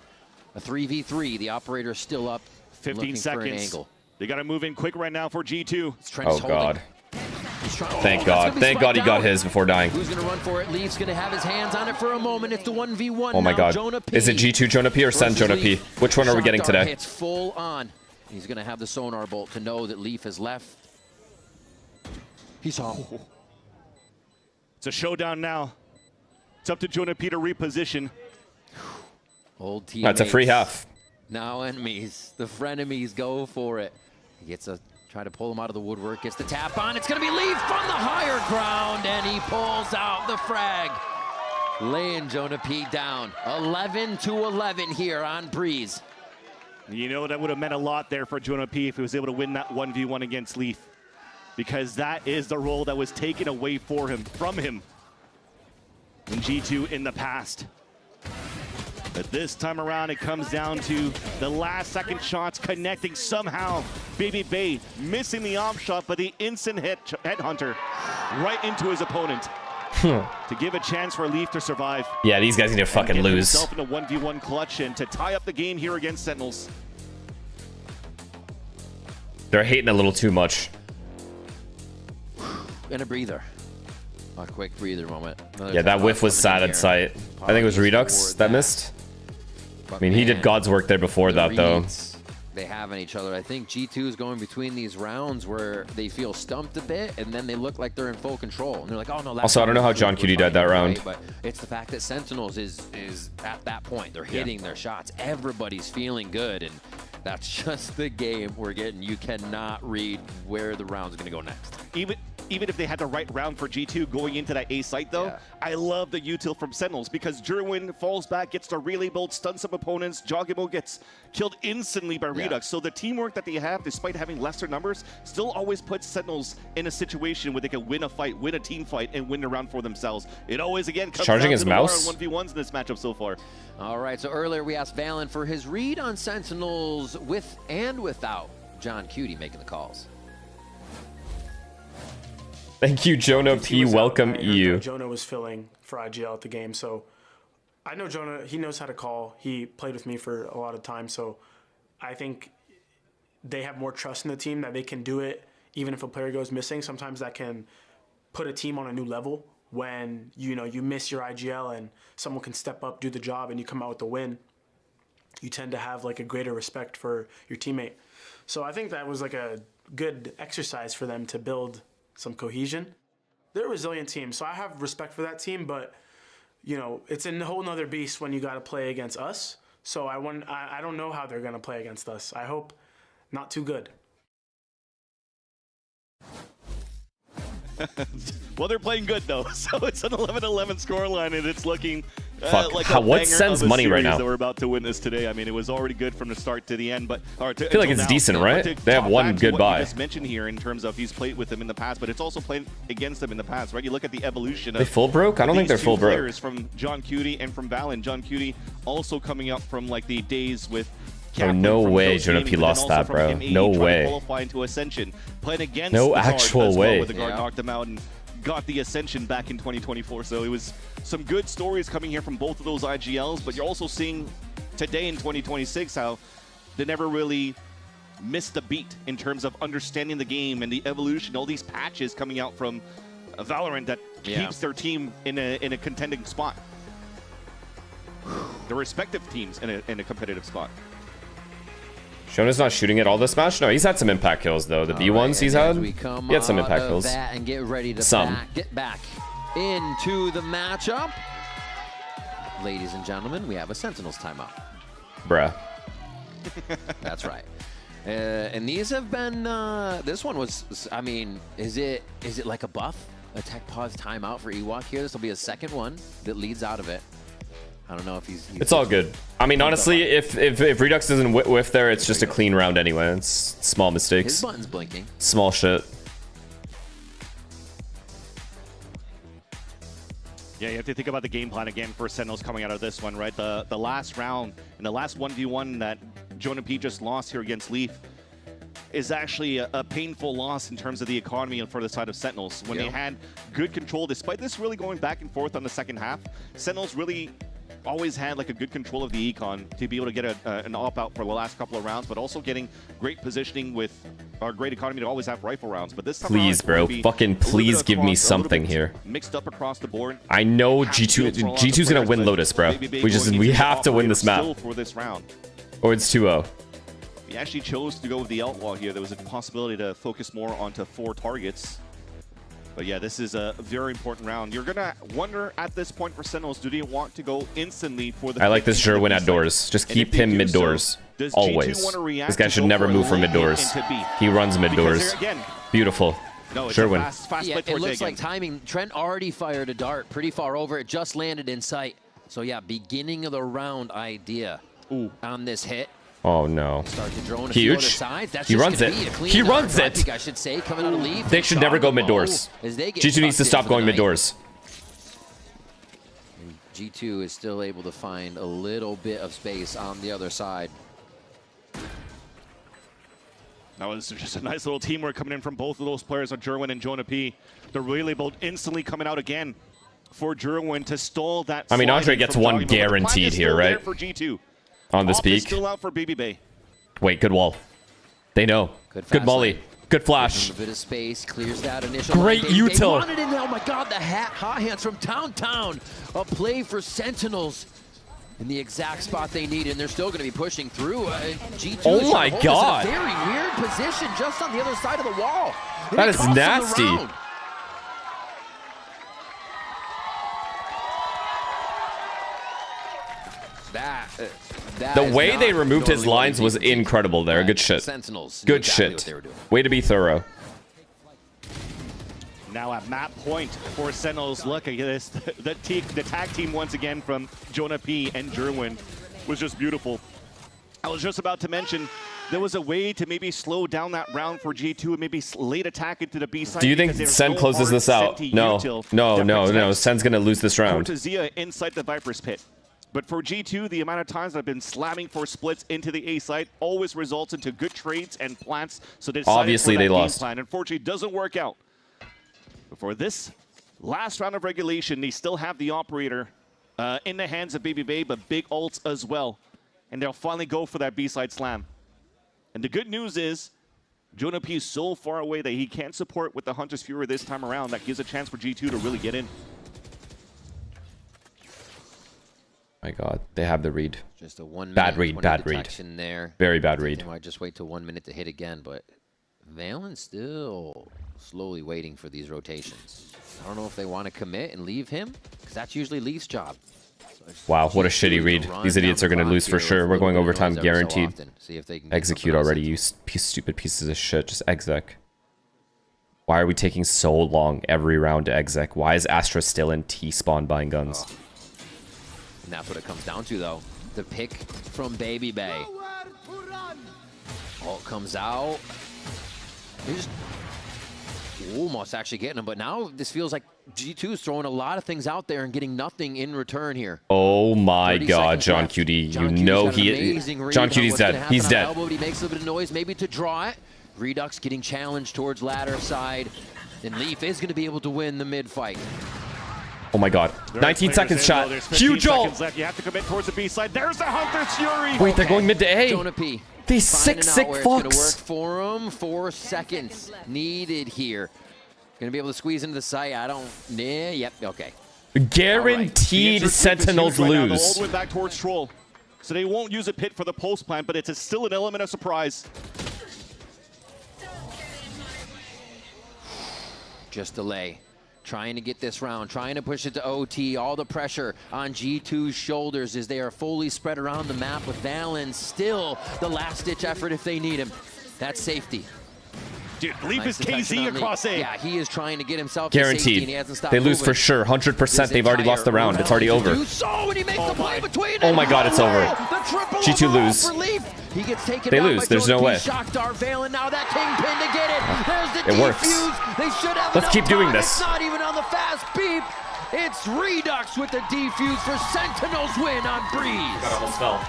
A 3v3. The operator still up. 15 seconds. They got to move in quick right now for G2. Oh, God. Thank God. Thank God he got his before dying. Who's going to run for it? Leaf's going to have his hands on it for a moment. It's the 1v1. Oh, my God. Is it G2 Jonah P or SEN Jonah P? Which one are we getting today? It's full on. He's going to have the sonar bolt to know that Leaf has left. He's home. It's a showdown now. It's up to Jonah P to reposition. Old teammates. That's a free half. Now enemies. The frenemies go for it. He gets a try to pull him out of the woodwork. Gets the tap on. It's going to be Leaf from the higher ground, and he pulls out the frag, laying Jonah P down. 11-11 here on Breeze. You know, that would have meant a lot there for Jonah P if he was able to win that 1v1 against Leaf, because that is the role that was taken away from him in G2 in the past. But this time around, it comes down to the last second shots connecting somehow. Baby Bay missing the off shot, but the instant headhunter right into his opponent to give a chance for Leaf to survive. Yeah, these guys need to fucking lose. Himself in a 1v1 clutch and to tie up the game here against Sentinels. They're hating a little too much. And a breather. A quick breather moment. Yeah, that whiff was sad at sight. I think it was Redux that missed. I mean, he did God's work there before that, though. They have on each other. I think G2 is going between these rounds where they feel stumped a bit, and then they look like they're in full control. And they're like, oh, no. Also, I don't know how John Cutie died that round. But it's the fact that Sentinels is at that point. They're hitting their shots. Everybody's feeling good, and that's just the game we're getting. You cannot read where the round's going to go next. Even if they had the right round for G2 going into that A site, though, I love the util from Sentinels because Jerwin falls back, gets the relay build, stuns some opponents. Jogimo gets killed instantly by Redux. So the teamwork that they have, despite having lesser numbers, still always puts Sentinels in a situation where they can win a fight, win a team fight, and win the round for themselves. It always, again, comes charging down his to mouse. the 1v1s in this matchup so far. All right, so earlier we asked Valen for his read on Sentinels with and without John Cutie making the calls. Thank you, Jonah P. Welcome EU. Jonah was filling for IGL at the game, so I know Jonah. He knows how to call. He played with me for a lot of time, so I think they have more trust in the team that they can do it even if a player goes missing. Sometimes that can put a team on a new level when you miss your IGL and someone can step up, do the job, and you come out with the win. You tend to have like a greater respect for your teammate. So I think that was like a good exercise for them to build some cohesion. They're a resilient team, so I have respect for that team, but it's a whole nother beast when you got to play against us. So I don't know how they're going to play against us. I hope not too good. Well, they're playing good, though. So it's an 11-11 scoreline, and it's looking Fuck. like a What banger sends of a money right series now? that we're about to witness today. I mean, it was already good from the start to the end, but I feel like it's decent, right? They have one good what buy. you just mentioned here in terms of he's played with them in the past, but it's also played against them in the past, right? You look at the evolution of They full broke? I don't think they're these full two broke. players from John Cutie and from Valen. John Cutie also coming up from like the days with Oh, no way Jonah P lost that, bro. No way. Qualify into Ascension, playing against No the Guard actual as well, way. where the Guard knocked him out and got the Ascension back in 2024. So it was some good stories coming here from both of those IGLs, but you're also seeing today in 2026 how they never really missed a beat in terms of understanding the game and the evolution, all these patches coming out from Valorant that keeps their team in a contending spot. The respective teams in a competitive spot. Jonah's not shooting it all this match? No, he's had some impact kills, though. The B ones he's had, he had some impact kills. And get ready to get back into the matchup. Ladies and gentlemen, we have a Sentinels timeout. Bruh. That's right. And these have been, this one was, I mean, is it like a buff? A tech pause timeout for Ewok here? This will be a second one that leads out of it. I don't know if he's It's all good. I mean, honestly, if Redux doesn't whiff there, it's just a clean round anyway. It's small mistakes. His button's blinking. Small shit. Yeah, you have to think about the game plan again for Sentinels coming out of this one, right? The last round and the last 1v1 that Jonah P just lost here against Leaf is actually a painful loss in terms of the economy for the side of Sentinels. When they had good control, despite this really going back and forth on the second half, Sentinels really always had like a good control of the econ to be able to get an op-out for the last couple of rounds, but also getting great positioning with our great economy to always have rifle rounds. But this time Please, bro. Fucking please give me something here. Mixed up across the board. I know G2's gonna win Lotus, bro. We have to win this map. For this round. Or it's 2-0. He actually chose to go with the Outlaw here. There was a possibility to focus more onto 4 targets. But yeah, this is a very important round. You're going to wonder at this point for Sentinels, do they want to go instantly for the... I like this Jerwin at doors. Just keep him mid doors. Always. This guy should never move from mid doors. He runs mid doors. Beautiful. No, it's Jerwin. It looks like timing. Trent already fired a dart pretty far over. It just landed in sight. So yeah, beginning of the round idea on this hit. Oh no. Start to drone Huge. He runs it. He runs it. I should say, coming out of Leaf. They should never go mid doors. G2 needs to stop going mid doors. G2 is still able to find a little bit of space on the other side. That was just a nice little teamwork coming in from both of those players on Jerwin and Jonah P. They're really both instantly coming out again for Jerwin to stall that. I mean, Andre gets one guaranteed here, right? For G2. On this peak. Still out for BB Wait, good wall. They know. Good molly. Good flash. A bit of space, clears that initial. Great util. They wanted it. Oh my God, the hot hands from Downtown. A play for Sentinels in the exact spot they need, and they're still going to be pushing through. G2 oh my God. Is in a very weird position just on the other side of the wall. That is nasty. The way they removed his lines was incredible there. Good shit. Good shit. Way to be thorough. Now at map point for Sentinels. Look at this. The tag team once again from Jonah P and Jerwin was just beautiful. I was just about to mention there was a way to maybe slow down that round for G2 and maybe late attack into the B side. Do you think Sen closes this out? No. Sen's going to lose this round. Cortezia inside the Viper's pit. But for G2, the amount of times I've been slamming for splits into the A site always results into good trades and plants. So they obviously they lost. Plan. Unfortunately, it doesn't work out. But for this last round of regulation, they still have the operator in the hands of Baby Bay, but big ults as well. And they'll finally go for that B-side slam. And the good news is, Jonah P is so far away that he can't support with the Hunter's Fury this time around. That gives a chance for G2 to really get in. My God, they have the read. Just a 1 minute, bad read, bad read. There. Very bad read. I might just wait till 1 minute to hit again, but Valen still slowly waiting for these rotations. I don't know if they want to commit and leave him, because that's usually Leaf's job. Wow, what a shitty read. These idiots are going to lose for sure. We're going overtime guaranteed. Execute already, you stupid pieces of shit. Just exec. Why are we taking so long every round to exec? Why is Astra still in T-spawn buying guns? And that's what it comes down to, though. The pick from Baby Bay. Ult comes out. They just almost actually getting him, but now this feels like G2 is throwing a lot of things out there and getting nothing in return here. Oh my God, John QD. You know John QD's dead. He's dead. Elbow, but he makes a little bit of noise, maybe to draw it. Redux getting challenged towards ladder side. And Leaf is going to be able to win the mid fight. Oh my God. 19 seconds shot. Huge ult. You have to commit towards the B side. There's the Hunter's Fury. Wait, they're going mid to A. Jonah P. These sick fucks. It's gonna work for him. 4 seconds needed here. Gonna be able to squeeze into the site. I don't. Nah, yep. Okay. Guaranteed right. Sentinels lose. lose. All the way back towards Troll, so they won't use a pit for the post plant, but it's still an element of surprise. Just delay. Trying to get this round, trying to push it to OT. All the pressure on G2's shoulders as they are fully spread around the map with Valen still the last-ditch effort if they need him. That's safety. Dude, Leaf is KZ across A. Yeah, he is trying to get himself guaranteed. To safety, and he hasn't stopped they lose moving. for sure. 100%. They've already lost the round. It's already over. Oh my God, it's over. G2 lose. He gets taken they lose. There's no way. Shockdar Valen now that kingpin to get it. There's the it works. They should have Let's keep doing this. It's not even on the fast beep. It's Redux with the defuse for Sentinels win on Breeze. That almost fell.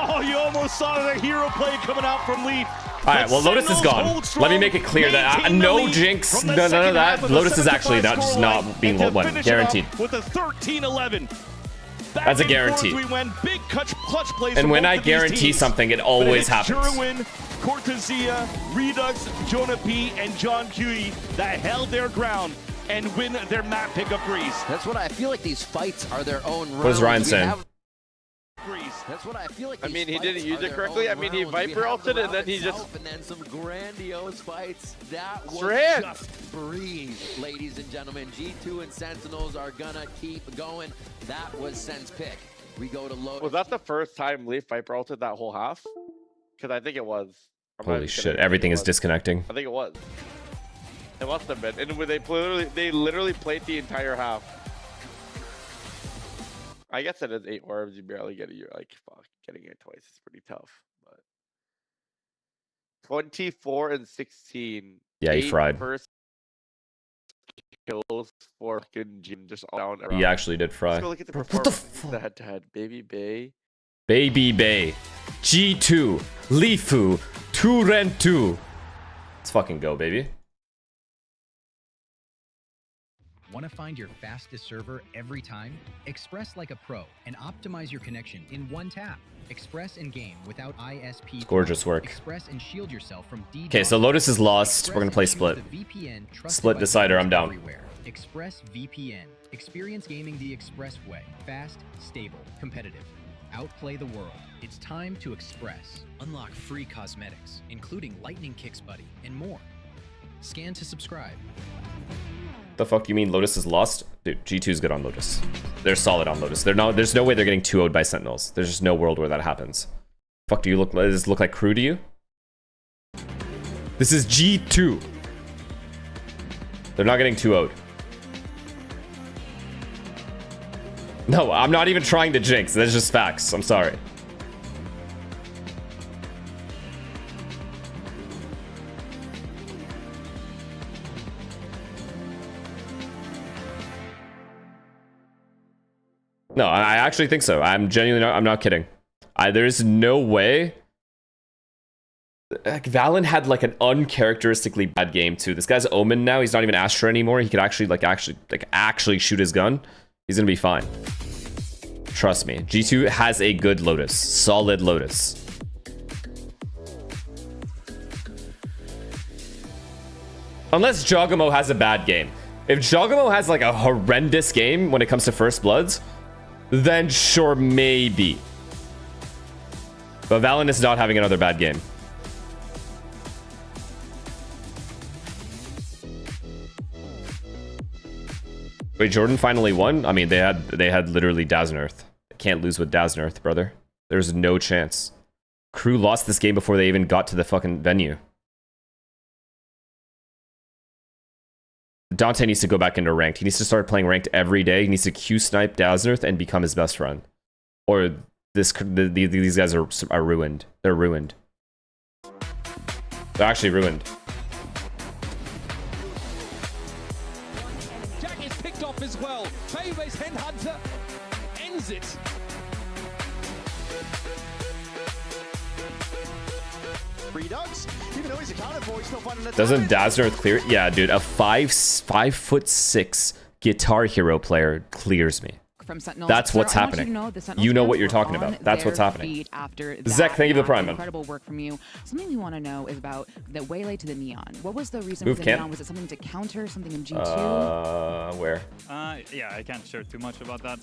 Oh, you almost saw the hero play coming out from Leaf. All right, well, Lotus is gone. Let me make it clear that no jinx, none of that. Lotus is actually not being one. Guaranteed. With a 13-11. That's a guarantee. Big clutch plays and when I guarantee something, it always happens. Jerwin, Cortezia, Redux, Jonah P, and John QE that held their ground and win their map pick of Breeze. That's what I feel like. These fights are their own rounds. What is Ryan saying? That's what I feel like. I mean, he didn't use it correctly. I mean, he Viper ulted and then he just. And then some grandiose fights. That was just Breeze, ladies and gentlemen. G2 and Sentinels are gonna keep going. That was Sen's pick. We go to Lotus. Was that the first time Leaf Viper ulted that whole half? Because I think it was. Holy shit! Everything is disconnecting. I think it was. It must have been. And they literally played the entire half. I guess it is 8 orbs. You barely get it. You're like, fuck, getting it twice is pretty tough. But 24 and 16. Yeah, he fried. kills for fucking Jin just all down. He actually did fry. Let's go look at the What the performance. The head-to-head. Baby Bay. Baby Bay. G2. Lifu. Turentu. Let's fucking go, baby. Want to find your fastest server every time? Express like a pro and optimize your connection in one tap. Express in game without ISP. It's gorgeous work. Express and shield yourself from DDoS. Okay, so Lotus is lost. We're gonna play split. Split decider. I'm down. Express VPN. Experience gaming the Express way. Fast, stable, competitive. Outplay the world. It's time to Express. Unlock free cosmetics, including Lightning Kicks Buddy, and more. Scan to subscribe. The fuck you mean Lotus is lost? Dude, G2's good on Lotus. They're solid on Lotus. There's no way they're getting 2-0'd by Sentinels. There's just no world where that happens. Fuck, does this look like crew to you? This is G2. They're not getting 2-0'd. No, I'm not even trying to jinx. That's just facts. I'm sorry. No, I actually think so. I'm genuinely not, I'm not kidding. There's no way. Like, Valen had like an uncharacteristically bad game too. This guy's Omen now. He's not even Astra anymore. He could actually shoot his gun. He's gonna be fine. Trust me. G2 has a good Lotus. Solid Lotus. Unless Jogamo has a bad game. If Jogamo has like a horrendous game when it comes to First Bloods, then sure, maybe. But Valen is not having another bad game. Wait, Jordan finally won? I mean, they had literally Daznarth. Can't lose with Daznarth, brother. There's no chance. Crew lost this game before they even got to the fucking venue. Dante needs to go back into ranked. He needs to start playing ranked every day. He needs to Q snipe Daznarth and become his best friend. Or these guys are ruined. They're ruined. They're actually ruined. Jack is picked off as well. Babyface Headhunter ends it. Redux, even though he's accounted for, he's still finding the Doesn't Daznarth clear? Yeah, dude, a 5'6" Guitar Hero player clears me. From Sentinels. That's what's Sir, I want happening. You know what you're talking about. That's what's happening. Zach, thank you for the prime, man. Incredible work from you. Something we want to know is about the waylay to the Neon. What was the reason Move for the camp. Neon? Was it something to counter something in G2? Where? Yeah, I can't share too much about that.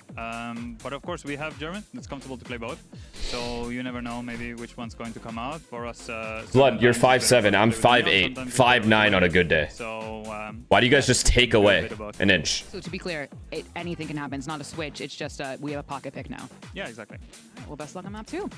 But of course, we have German. It's comfortable to play both. So you never know maybe which one's going to come out. For us, Blood, you're 5'7". I'm 5'8", 5'9" on a good day. So why do you guys just take away an inch? So to be clear, anything can happen. It's not a switch. It's just we have a pocket pick now. Yeah, exactly. All right, well, best luck on map 2.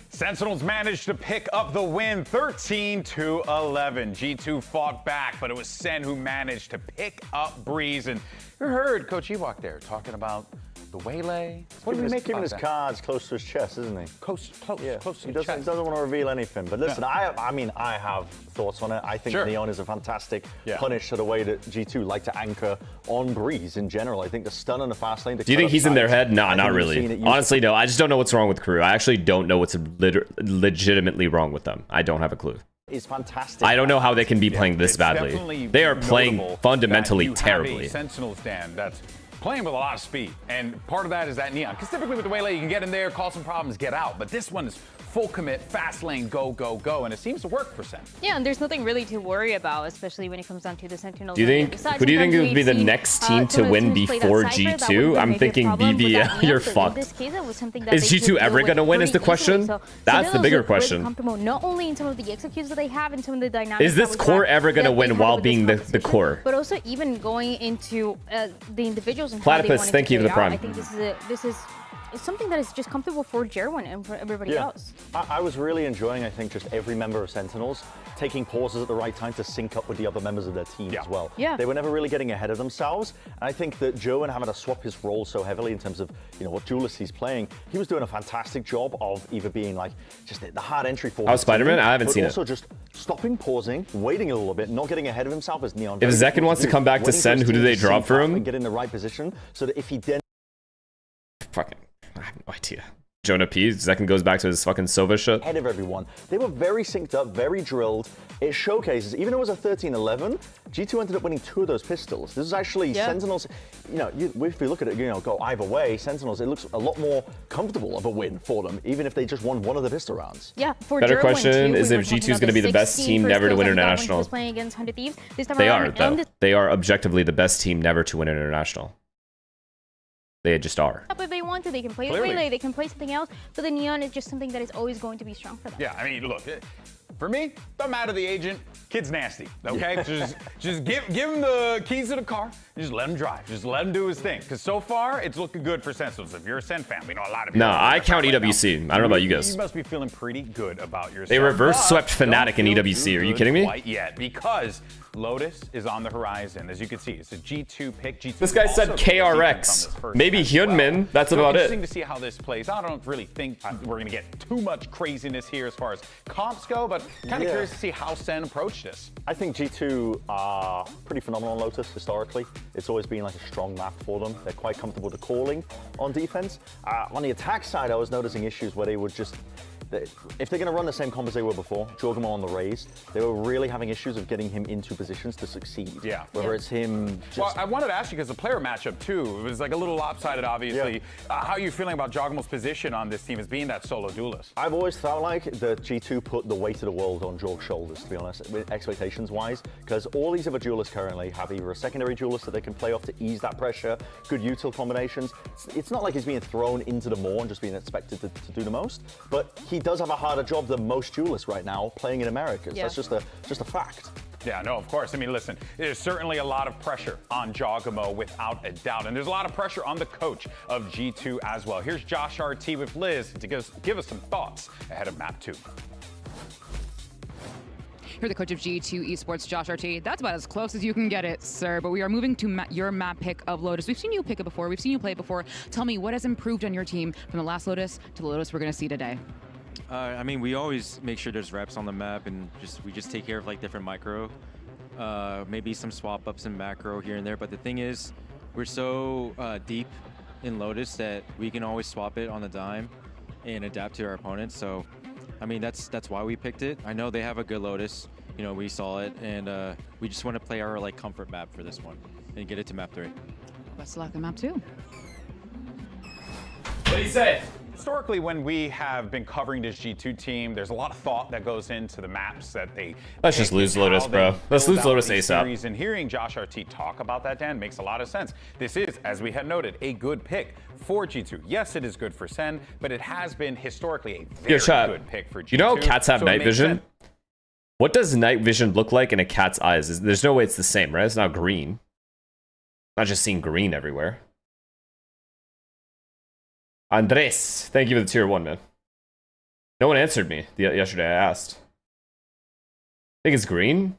Sentinels managed to pick up the win 13-11. G2 fought back, but it was SEN who managed to pick up Breeze. And you heard Coach Ewok there talking about the waylay. What do we make him his cards close to his chest, isn't he? Close to he his doesn't, chest. He doesn't want to reveal anything. But listen, Yeah. I mean, I have thoughts on it. I think Sure. Neon is a fantastic punish to the way that G2 like to anchor on Breeze in general. I think the stun and the fast lane. Do you think he's in their head? Nah, not really. Honestly, no. I just don't know what's wrong with Crew. I actually don't know what's legitimately wrong with them. I don't have a clue. Is fantastic. I don't know how they can be playing this badly. Definitely They are playing notable fundamentally that you have terribly. a Sentinels stand that's playing with a lot of speed, and part of that is that Neon. Because typically with the waylay, you can get in there, cause some problems, get out. But this one is full commit, fast lane, go, go, go, and it seems to work for SEN. Yeah, and there's nothing really to worry about, especially when it comes down to the Sentinels. Do you think? Who do you think would be the next team to win before G2? I'm thinking BBL. You're fucked. In this case, it was something that Is they G2 could ever deal gonna with win? Is the pretty easily. question? So That's the Sentinels bigger look really question. comfortable, not only in some of the executes that they have and some of the dynamics. Is this that we core have ever gonna that win they have while with being this the core? But also even going into the individuals and how they Platypus, wanted thank to you for the play it out. prime. I think this is it's something that is just comfortable for Jerwin and for everybody else. I was really enjoying, I think, just every member of Sentinels taking pauses at the right time to sync up with the other members of their team as well. They were never really getting ahead of themselves. And I think that Jerwin having to swap his role so heavily in terms of, you know, what duelist he's playing, he was doing a fantastic job of either being like just the hard entry for Spider-Man? I haven't seen it. But also just stopping, pausing, waiting a little bit, not getting ahead of himself as Neon. If Zekken wants to come back to Sen, who do they drop for him? And get in the right position so that if he then... Fucking, I have no idea. Jonah P. Zekken goes back to his fucking Sova shit. Ahead of everyone. They were very synced up, very drilled. It showcases, even though it was a 13-11, G2 ended up winning 2 of those pistols. This is actually Sentinels, you know, if you look at it, you know, go either way, Sentinels, it looks a lot more comfortable of a win for them, even if they just won 1 of the pistol rounds. Yeah, for Better Jerwin question too, is if G2 is going to be the best team never to win international. He was playing against 100 Thieves. This time They around, are, though. They are objectively the best team never to win an international. They just are. But if they want to, they can play Relay, they can play something else, but the Neon is just something that is always going to be strong for them. Yeah, I mean, look, for me, doesn't matter the agent, kid's nasty, okay? just give him the keys to the car and just let him drive. Just let him do his thing. Because so far, it's looking good for Sentinels. If you're a Sen fan, we know a lot of people. No, I count EWC. I don't know about you guys. You must be feeling pretty good about yourself. They reverse swept Fnatic in EWC. Are you kidding me? Quite yet, because Lotus is on the horizon. As you can see, it's a G2 pick. G2 This guy said KRX. Maybe Hyunmin. That's about it. Interesting to see how this plays. I don't really think we're going to get too much craziness here as far as comps go, but kind of curious to see how Sen approached this. I think G2 are pretty phenomenal on Lotus historically. It's always been like a strong map for them. They're quite comfortable to calling on defense. On the attack side, I was noticing issues where they would just... If they're going to run the same comp as they were before, Jorgamo on the raise, they were really having issues of getting him into positions to succeed. Yeah. Whether it's him just... Well, I wanted to ask you, because the player matchup, too, it was like a little lopsided, obviously. How are you feeling about Jorgamo's position on this team as being that solo duelist? I've always felt like that G2 put the weight of the world on Jorg's shoulders, to be honest, expectations-wise, because all these other duelists currently have either a secondary duelist that they can play off to ease that pressure, good util combinations. It's not like he's being thrown into the maw and just being expected to do the most, but he does have a harder job than most duelists right now playing in Americas. That's just a fact. Yeah, no, of course. I mean, listen, there's certainly a lot of pressure on Jorgamo without a doubt, and there's a lot of pressure on the coach of G2 as well. Here's Josh RT with Liz to give us some thoughts ahead of Map 2. You're the coach of G2 Esports, Josh RT. That's about as close as you can get it, sir. But we are moving to your map pick of Lotus. We've seen you pick it before. We've seen you play it before. Tell me, what has improved on your team from the last Lotus to the Lotus we're going to see today? I mean, we always make sure there's reps on the map, and we just take care of like different micro, maybe some swap ups and macro here and there. But the thing is, we're so deep in Lotus that we can always swap it on the dime and adapt to our opponents. So, I mean, that's why we picked it. I know they have a good Lotus. You know, we saw it, and we just want to play our like comfort map for this one and get it to map 3. Best of luck in map 2. What do you say? Historically, when we have been covering this G2 team, there's a lot of thought that goes into the maps that they... Let's just lose Lotus, bro. Let's lose Lotus ASAP. And hearing Josh RT talk about that, Dan, makes a lot of sense. This is, as we had noted, a good pick for G2. Yes, it is good for Sen, but it has been historically a very good pick for G2. You know how cats have night vision? What does night vision look like in a cat's eyes? There's no way it's the same, right? It's not green. Not just seeing green everywhere. Andres, thank you for the tier 1, man. No one answered me yesterday. I asked. I think it's green.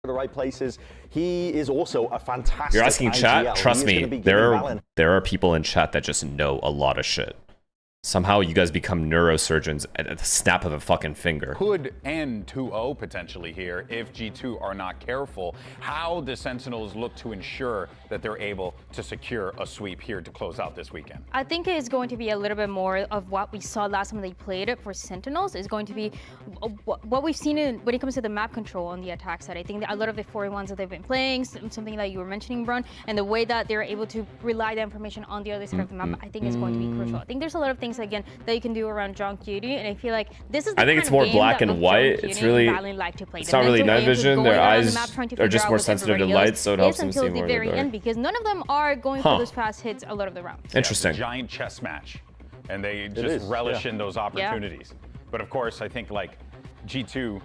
The right places. He is also a fantastic. You're asking chat? IGL. Trust me, there are people in chat that just know a lot of shit. Somehow you guys become neurosurgeons at the snap of a fucking finger. Could end 2-0 potentially here if G2 are not careful. How do Sentinels look to ensure that they're able to secure a sweep here to close out this weekend? I think it is going to be a little bit more of what we saw last time they played it for Sentinels. Is going to be what we've seen when it comes to the map control on the attack side. I think that a lot of the 4v1s that they've been playing, something that you were mentioning, Brun, and the way that they're able to rely the information on the other side of the map, I think is going to be crucial. I think there's a lot of things things again that you can do around junk duty, and I feel like this is the I think kind it's of more game black that and both white. Junk It's Duty and really, Valorant like to play. it's The not really mental night games, vision. going Their around the eyes map, trying to are figure just out more what sensitive to everybody light, else so it helps is them see until more the in the very end, dark. because none of them are going for those fast hits a lot of the rounds. Interesting. It's a giant chess match, and they just relish in those opportunities. But of course, I think like G2,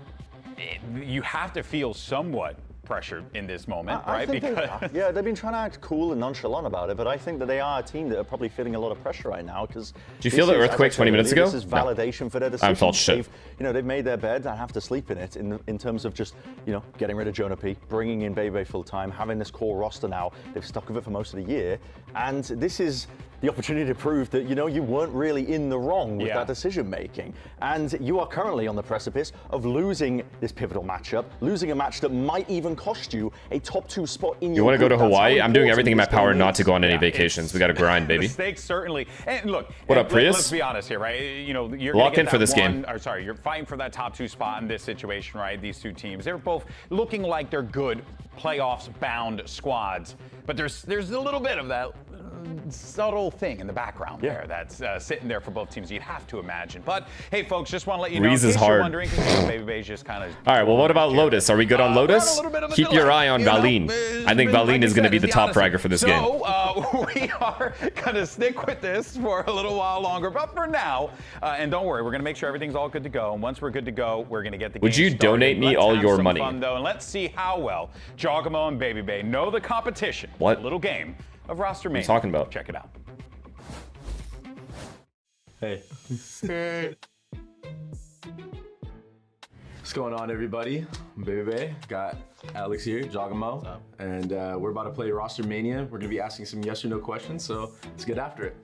you have to feel somewhat pressure in this moment, I right? think Because yeah, they've been trying to act cool and nonchalant about it, but I think that they are a team that are probably feeling a lot of pressure right now. Because do you feel the earthquake 20 minutes ago? This is validation for their decision. I felt shit. They've made their bed and have to sleep in it in terms of just getting rid of Jonah P, bringing in Bebe full time, having this core roster now. They've stuck with it for most of the year, and this is the opportunity to prove that you weren't really in the wrong with that decision making, and you are currently on the precipice of losing this pivotal matchup, losing a match that might even cost you a top 2 spot in your You want to go to group. That's how Hawaii? I'm doing important everything in my this power game not is. to go on any vacations. We got to grind, baby. the stakes certainly. And look, What up, Prius? Let's be honest here, right? You're Lock gonna in get for that this game. you're fighting for that top 2 spot in this situation, right? These two teams, they're both looking like they're good playoffs-bound squads, but there's a little bit of that subtle thing in the background there that's sitting there for both teams. You'd have to imagine. But hey, folks, just want to let you know. Reese in is case you're hard. wondering, because Baby Bay's just kind of. All right, well, what about Lotus? Are we good on Lotus? Keep your eye on Valine. I think Valine is going to be the top fragger for this game. So we are going to stick with this for a little while longer, but for now, and don't worry, we're going to make sure everything's all good to go. And once we're good to go, we're going to get the game Would you started. donate me Let's all have your some money? Fun, though, and let's see how well Jogamo and Baby Bay know the competition. What? A little game of roster What are you mania. talking about? Check it out. Hey. What's going on, everybody? I'm Baby Bay. Got Alex here, Jogamo, and we're about to play Roster Mania. We're gonna be asking some yes or no questions, so let's get after it.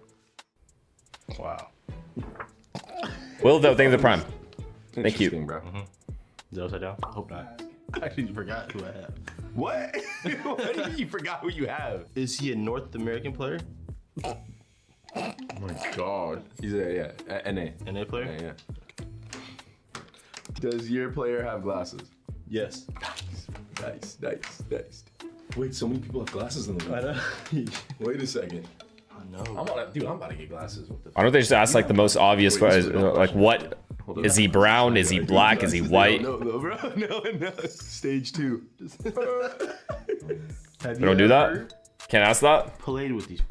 Wow. Will, though, thank you for the prime. Thank you. Bro. Is that upside down? I hope not. I actually forgot who I have. What? What do you mean you forgot who you have? Is he a North American player? Oh my God. He's a NA. NA player? Yeah. Does your player have glasses? Yes. Nice. Wait, so many people have glasses in the league. I know. Wait a second. I know. I'm about to get glasses. What the Why don't they just ask like the most obvious questions? Like, what? Is he brown? Is he black? Is he white? No, bro. No. Stage 2. We don't do that? Can't ask that? Played with these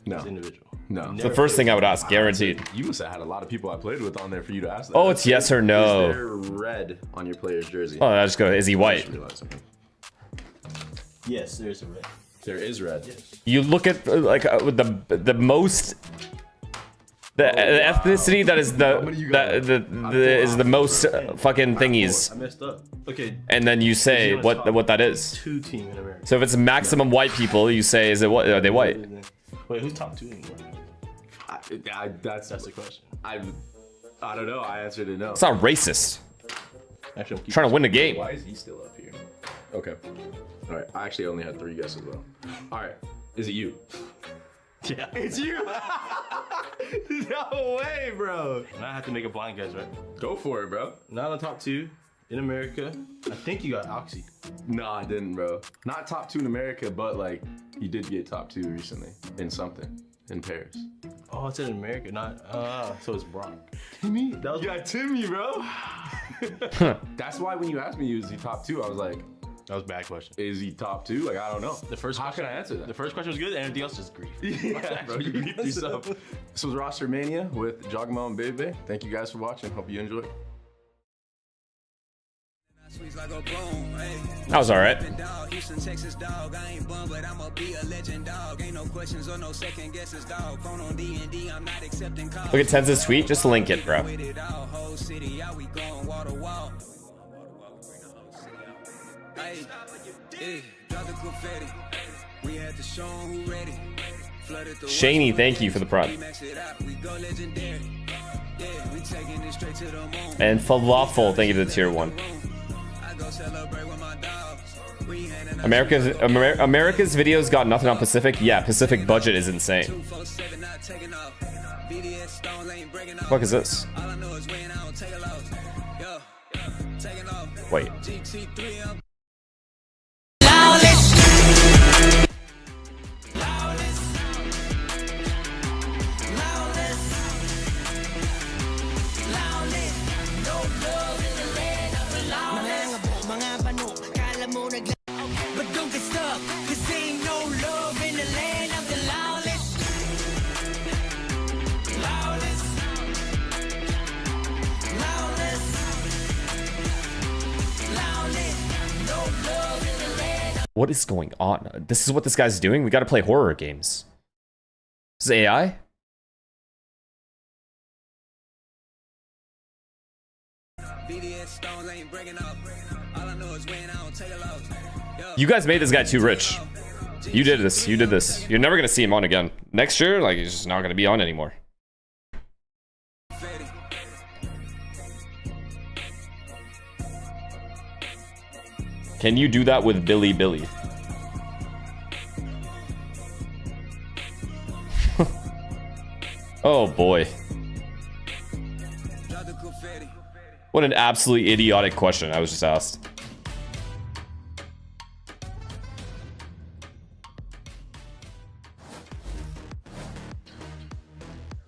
individuals. No. It's the first thing I would ask, guaranteed. You must have had a lot of people I played with on there for you to ask that. Oh, it's yes or no. Is there red on your player's jersey? Oh, I just go, is he white? Yes, there is a red. There is red. Yes. You look at like the most the ethnicity that is the most fucking thingies. I messed up. Okay. And then you say what that is. 2 team in America. So if it's maximum white people, you say is it what are they white? Wait, who's top 2 anymore? That's the question. I don't know. I answered it no. It's not racist. Actually, I'm trying to win the game. Why is he still up here? Okay. All right. I actually only had 3 guesses though. All right. Is it you? Yeah. It's you. No way, bro. And I have to make a blind guess, right? Go for it, bro. Not on top 2 in America. I think you got Oxy. No, I didn't, bro. Not top 2 in America, but like you did get top 2 recently in something in Paris. Oh, it's in America, not so it's Brock. Timmy? That was Timmy, bro. That's why when you asked me, is he top 2? I was like, that was a bad question. Is he top 2? Like, I don't know. How can I answer that? The first question was good, and everything else is grief. Yeah, bro, you beat yourself. This was Roster Mania with Jogamo and Bebe. Thank you guys for watching. Hope you enjoyed. That was all right. Look at Tenza's tweet. Just link it, bro. Shaney, thank you for the prime. And Falafel, thank you to the tier 1. America's videos got nothing on Pacific. Yeah, Pacific budget is insane. What is this? Wait. What is going on? This is what this guy's doing? We gotta play horror games. This is AI? You guys made this guy too rich. You did this. You did this. You're never gonna see him on again. Next year, like, he's just not gonna be on anymore. Can you do that with Billy Billy? Oh boy. What an absolutely idiotic question I was just asked.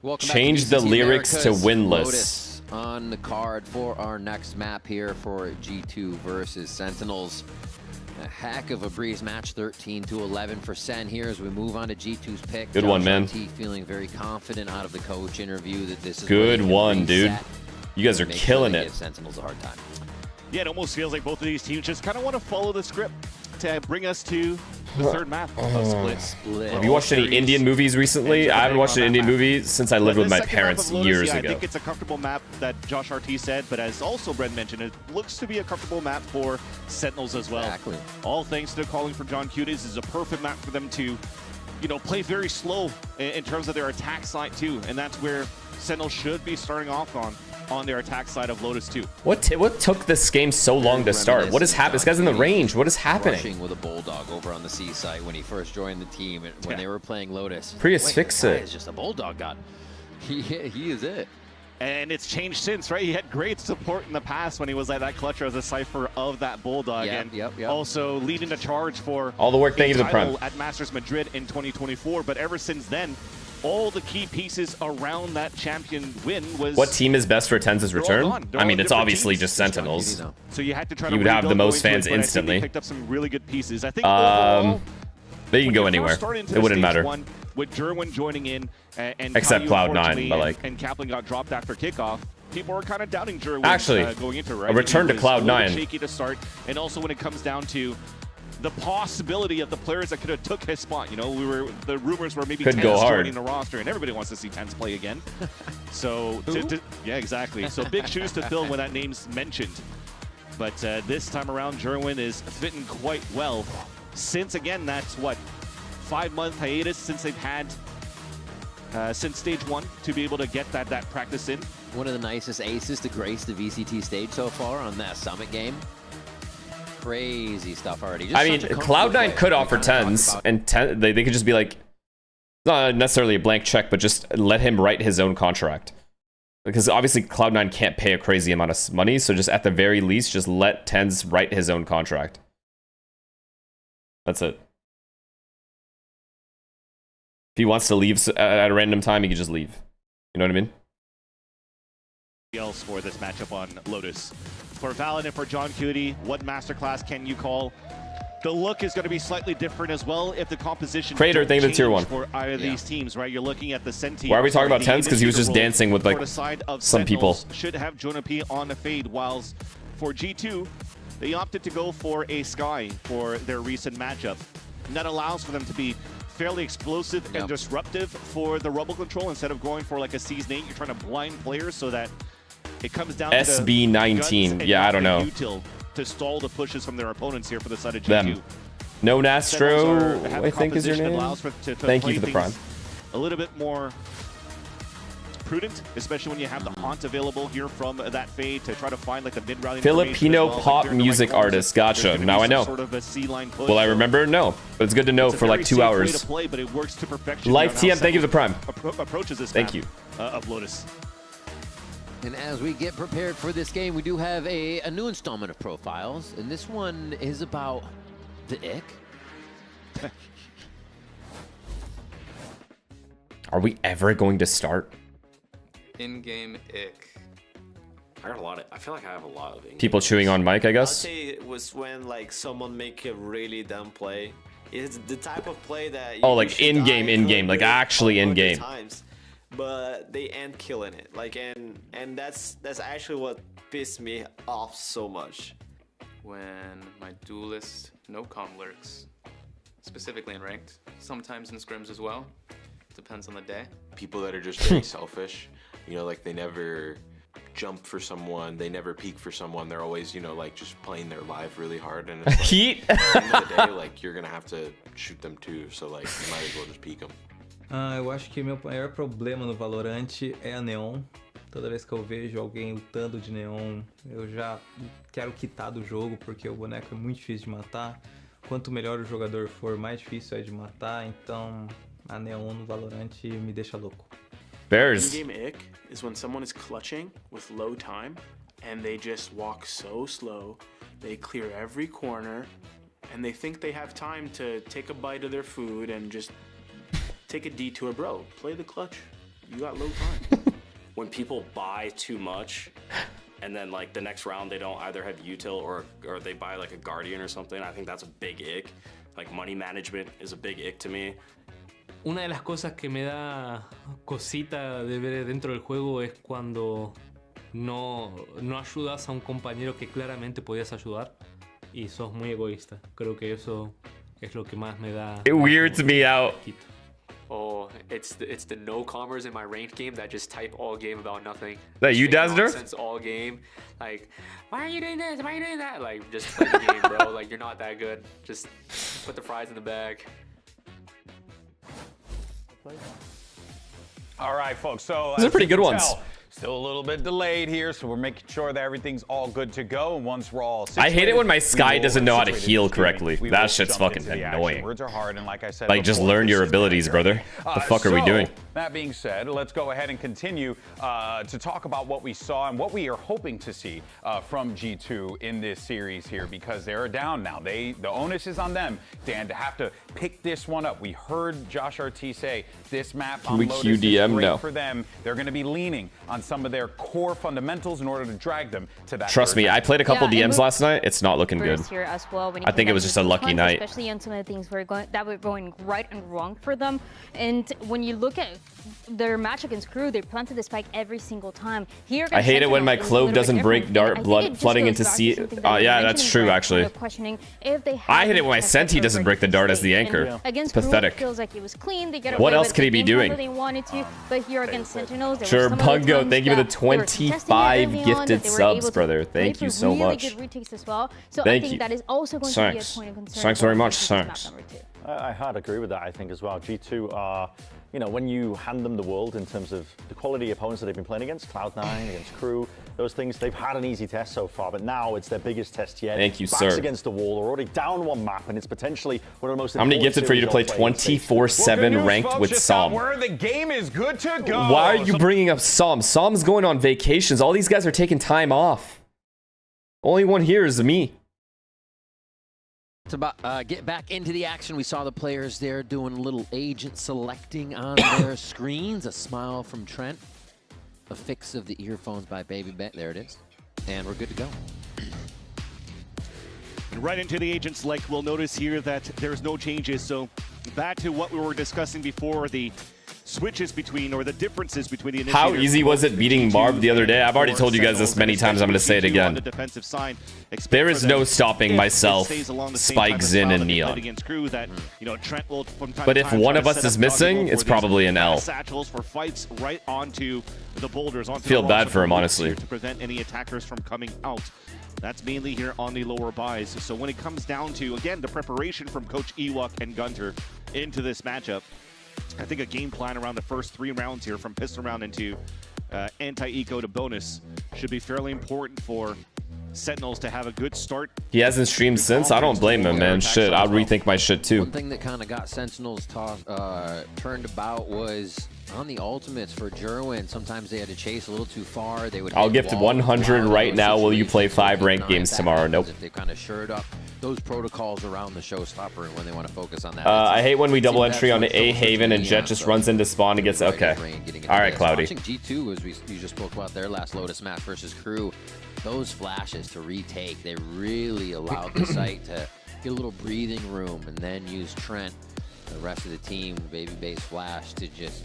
Welcome Change the VCT lyrics to Americas. winless. Lotus on the card for our next map here for G2 versus Sentinels. A heck of a breeze match, 13-11 for SEN here as we move on to G2's pick. Good one, man. Josh RT feeling very confident out of the coach interview that this is Good one, dude. You guys are killing it. Give Sentinels a hard time. Yeah, it almost feels like both of these teams just kind of want to follow the script to bring us to the third map of Split. Have you watched any Indian movies recently? I haven't watched an Indian movie since I lived with my parents years I ago. think it's a comfortable map that Josh RT said, but as also Brent mentioned, it looks to be a comfortable map for Sentinels as well. Exactly. All thanks to calling for John Q. This is a perfect map for them to, you know, play very slow in terms of their attack side too, and that's where Sentinels should be starting off on their attack side of Lotus 2. What took this game so long to start? What is happening? This guy's in the range. What is happening? Rushing with a bulldog over on the C site when he first joined the team and when they were playing Lotus. Prius, fix it. It's just a bulldog god. He is it. And it's changed since, right? He had great support in the past when he was like that clutcher as a cipher of that bulldog, and also leading the charge for all the work. Thank you to the Prime at Masters Madrid in 2024. But ever since then, all the key pieces around that champion win was. What team is best for Tenz's return? I mean, it's obviously teams. just Sentinels. So you had to try to. You would have the most going fans to it, but instantly. I think they picked up some really good pieces. I think overall, they can go anywhere. It wouldn't matter. With Jerwin joining in and except Cloud9, but like. And Kaplan got dropped after kickoff. People were kind of doubting Jerwin Actually, going into right. a return to Cloud9. Shaky to start, and also when it comes down to the possibility of the players that could have took his spot. You know, the rumors were maybe could go hard joining the roster, and everybody wants to see Tenz play again. So yeah, exactly. So big shoes to fill when that name's mentioned. But this time around, Jerwin is fitting quite well. Since again, that's what 5-month hiatus since they've had since stage 1 to be able to get that practice in. One of the nicest aces to grace the VCT stage so far on that Summit game. Crazy stuff already. Just I mean, Cloud9 could offer Tenz, and they could just be like, not necessarily a blank check, but just let him write his own contract. Because obviously Cloud9 can't pay a crazy amount of money, so just at the very least, just let Tenz write his own contract. That's it. If he wants to leave at a random time, he can just leave. You know what I mean? Else for this matchup on Lotus. For Valen and for John Cutie, what masterclass can you call? The look is going to be slightly different as well if the composition Crater, thank you for tier 1. For either of these teams, right? You're looking at the SEN team. Why are we talking about Tenz? Because he was just dancing with like some people. Should have Jonah P on the fade, whilst for G2, they opted to go for a Sky for their recent matchup. And that allows for them to be fairly explosive and disruptive for the Rubble control. Instead of going for like a Season 8, you're trying to blind players so that it comes down SB19. Yeah, I don't know. To stall the pushes from their opponents here for the side of G2. No Nastro, I think is your name. Thank you for the Prime. A little bit more prudent, especially when you have the haunt available here from that fade to try to find like the mid-round. Filipino pop music artist. Gotcha. Now I know. Sort of a C-line push. Will I remember? No. But it's good to know for like 2 hours. To play, but it works to perfection. Life TM, thank you for the Prime. Approaches this thank you. Of Lotus. And as we get prepared for this game, we do have a new installment of profiles, and this one is about the ick. Are we ever going to start? In-game ick. I got a lot of. I feel like I have a lot of people chewing on mic, I guess. I'd say it was when like someone make a really dumb play. It's the type of play that. Oh, like in-game, like actually in-game. But they end killing it, like, and that's actually what pissed me off so much. when my duelist no-com lurks, specifically in ranked, sometimes in scrims as well. Depends on the day. People that are just very selfish, you know, like they never jump for someone, they never peek for someone, they're always, you know, like just playing their life really hard, and it's like, Heat. at the end of the day, like you're gonna have to shoot them too, so like you might as well just peek them. Eu acho que meu maior problema no Valorant é a Neon. Toda vez que eu vejo alguém lutando de Neon, eu já quero quitar do jogo, porque o boneco é muito difícil de matar. Quanto melhor o jogador for, mais difícil é de matar, então a Neon no Valorant me deixa louco. Bears. In-game ick is when someone is clutching with low time and they just walk so slow, they clear every corner, and they think they have time to take a bite of their food and just take a detour. Bro, play the clutch. You got low time. When people buy too much and then like the next round they don't either have util or they buy like a guardian or something, I think that's a big ick. Like money management is a big ick to me. Una de las cosas que me da cosita de ver dentro del juego es cuando no ayudas a un compañero que claramente podías ayudar y sos muy egoísta. Creo que eso es lo que más me da. It weirds me out. Oh, it's the no-comers in my ranked game that just type all game about nothing. That you, Dazzler? Nonsense all game. Like, why are you doing this? Why are you doing that? Like, just play the game, bro. Like, you're not that good. Just put the fries in the bag. All right, folks. So those are pretty good ones. Still a little bit delayed here, so we're making sure that everything's all good to go. And once we're all I hate it when my Sky doesn't know how to heal correctly. That shit's fucking annoying. Words are hard, and like I said, like, just learn your abilities, brother. What the fuck are we doing? That being said, let's go ahead and continue to talk about what we saw and what we are hoping to see from G2 in this series here, because they're down now. The onus is on them, Dan, to have to pick this one up. We heard Josh RT say this map on Lotus is great for them. They're going to be leaning on some of their core fundamentals in order to drag them to that. Trust me, I played a couple DMs last night. It's not looking good. Here as well, when I think it was just a lucky night. Especially on some of the things that were going right and wrong for them. And when you look at their match against Crew, they planted the spike every single time. Here, I hate it when my clove doesn't break dart blood flooding into C. Yeah, that's true actually. I hate it when my Senti doesn't break the dart as the anchor. It's pathetic. Feels like it was clean. They get What else could he be doing? They wanted to, but here against Sentinels, Sure, Pungo, thank you for the 25 gifted subs, brother. Thank you so much. Good retakes as well. So Thank I think you. that is also going to be a point of concern. Thanks very much. Thanks. I hard agree with that, I think, as well. G2 are, you know, when you hand them the world in terms of the quality opponents that they've been playing against, Cloud9, against Crew, those things, they've had an easy test so far, but now it's their biggest test yet. Thank you, Backs sir. against the wall, they're already down one map, and it's potentially one of the most How many gifted for you to play 24/7 ranked with Psalm? The game is good to go. Why are you bringing up Psalm? Psalm's going on vacations. All these guys are taking time off. Only one here is me. To get back into the action, we saw the players there doing a little agent selecting on their screens. A smile from Trent. A fix of the earphones by Baby Bet. There it is. And we're good to go. And right into the agent select, we'll notice here that there's no changes. So back to what we were discussing before, the switches between, or the differences between the How easy was it beating Marv the other day? I've already told you guys this many times. I'm going to say it again. There is no stopping myself, Spike, Zin, and Neon. But if one of us is missing, it's probably an L. Feel bad for him, honestly. To prevent any attackers from coming out. That's mainly here on the lower buys. So when it comes down to, again, the preparation from Coach Ewok and Gunter into this matchup, I think a game plan around the first 3 rounds here, from pistol round into anti-eco to bonus, should be fairly important for Sentinels to have a good start. He hasn't streamed since. I don't blame him, man. Shit, I'll rethink my shit too. One thing that kind of got Sentinels turned about was on the ultimates for Jerwin. Sometimes they had to chase a little too far. They would. I'll gift 100 right now. Will you play 5 ranked games tomorrow? Nope. If they kind of shored up those protocols around the showstopper and when they want to focus on that. I hate when we double entry on A Haven and Jet just runs into spawn and gets okay. All right, Cloudy. Watching G2, as you just spoke about their last Lotus match versus Crew, those flashes to retake, they really allowed the site to get a little breathing room and then use Trent, the rest of the team, Baby Base Flash, to just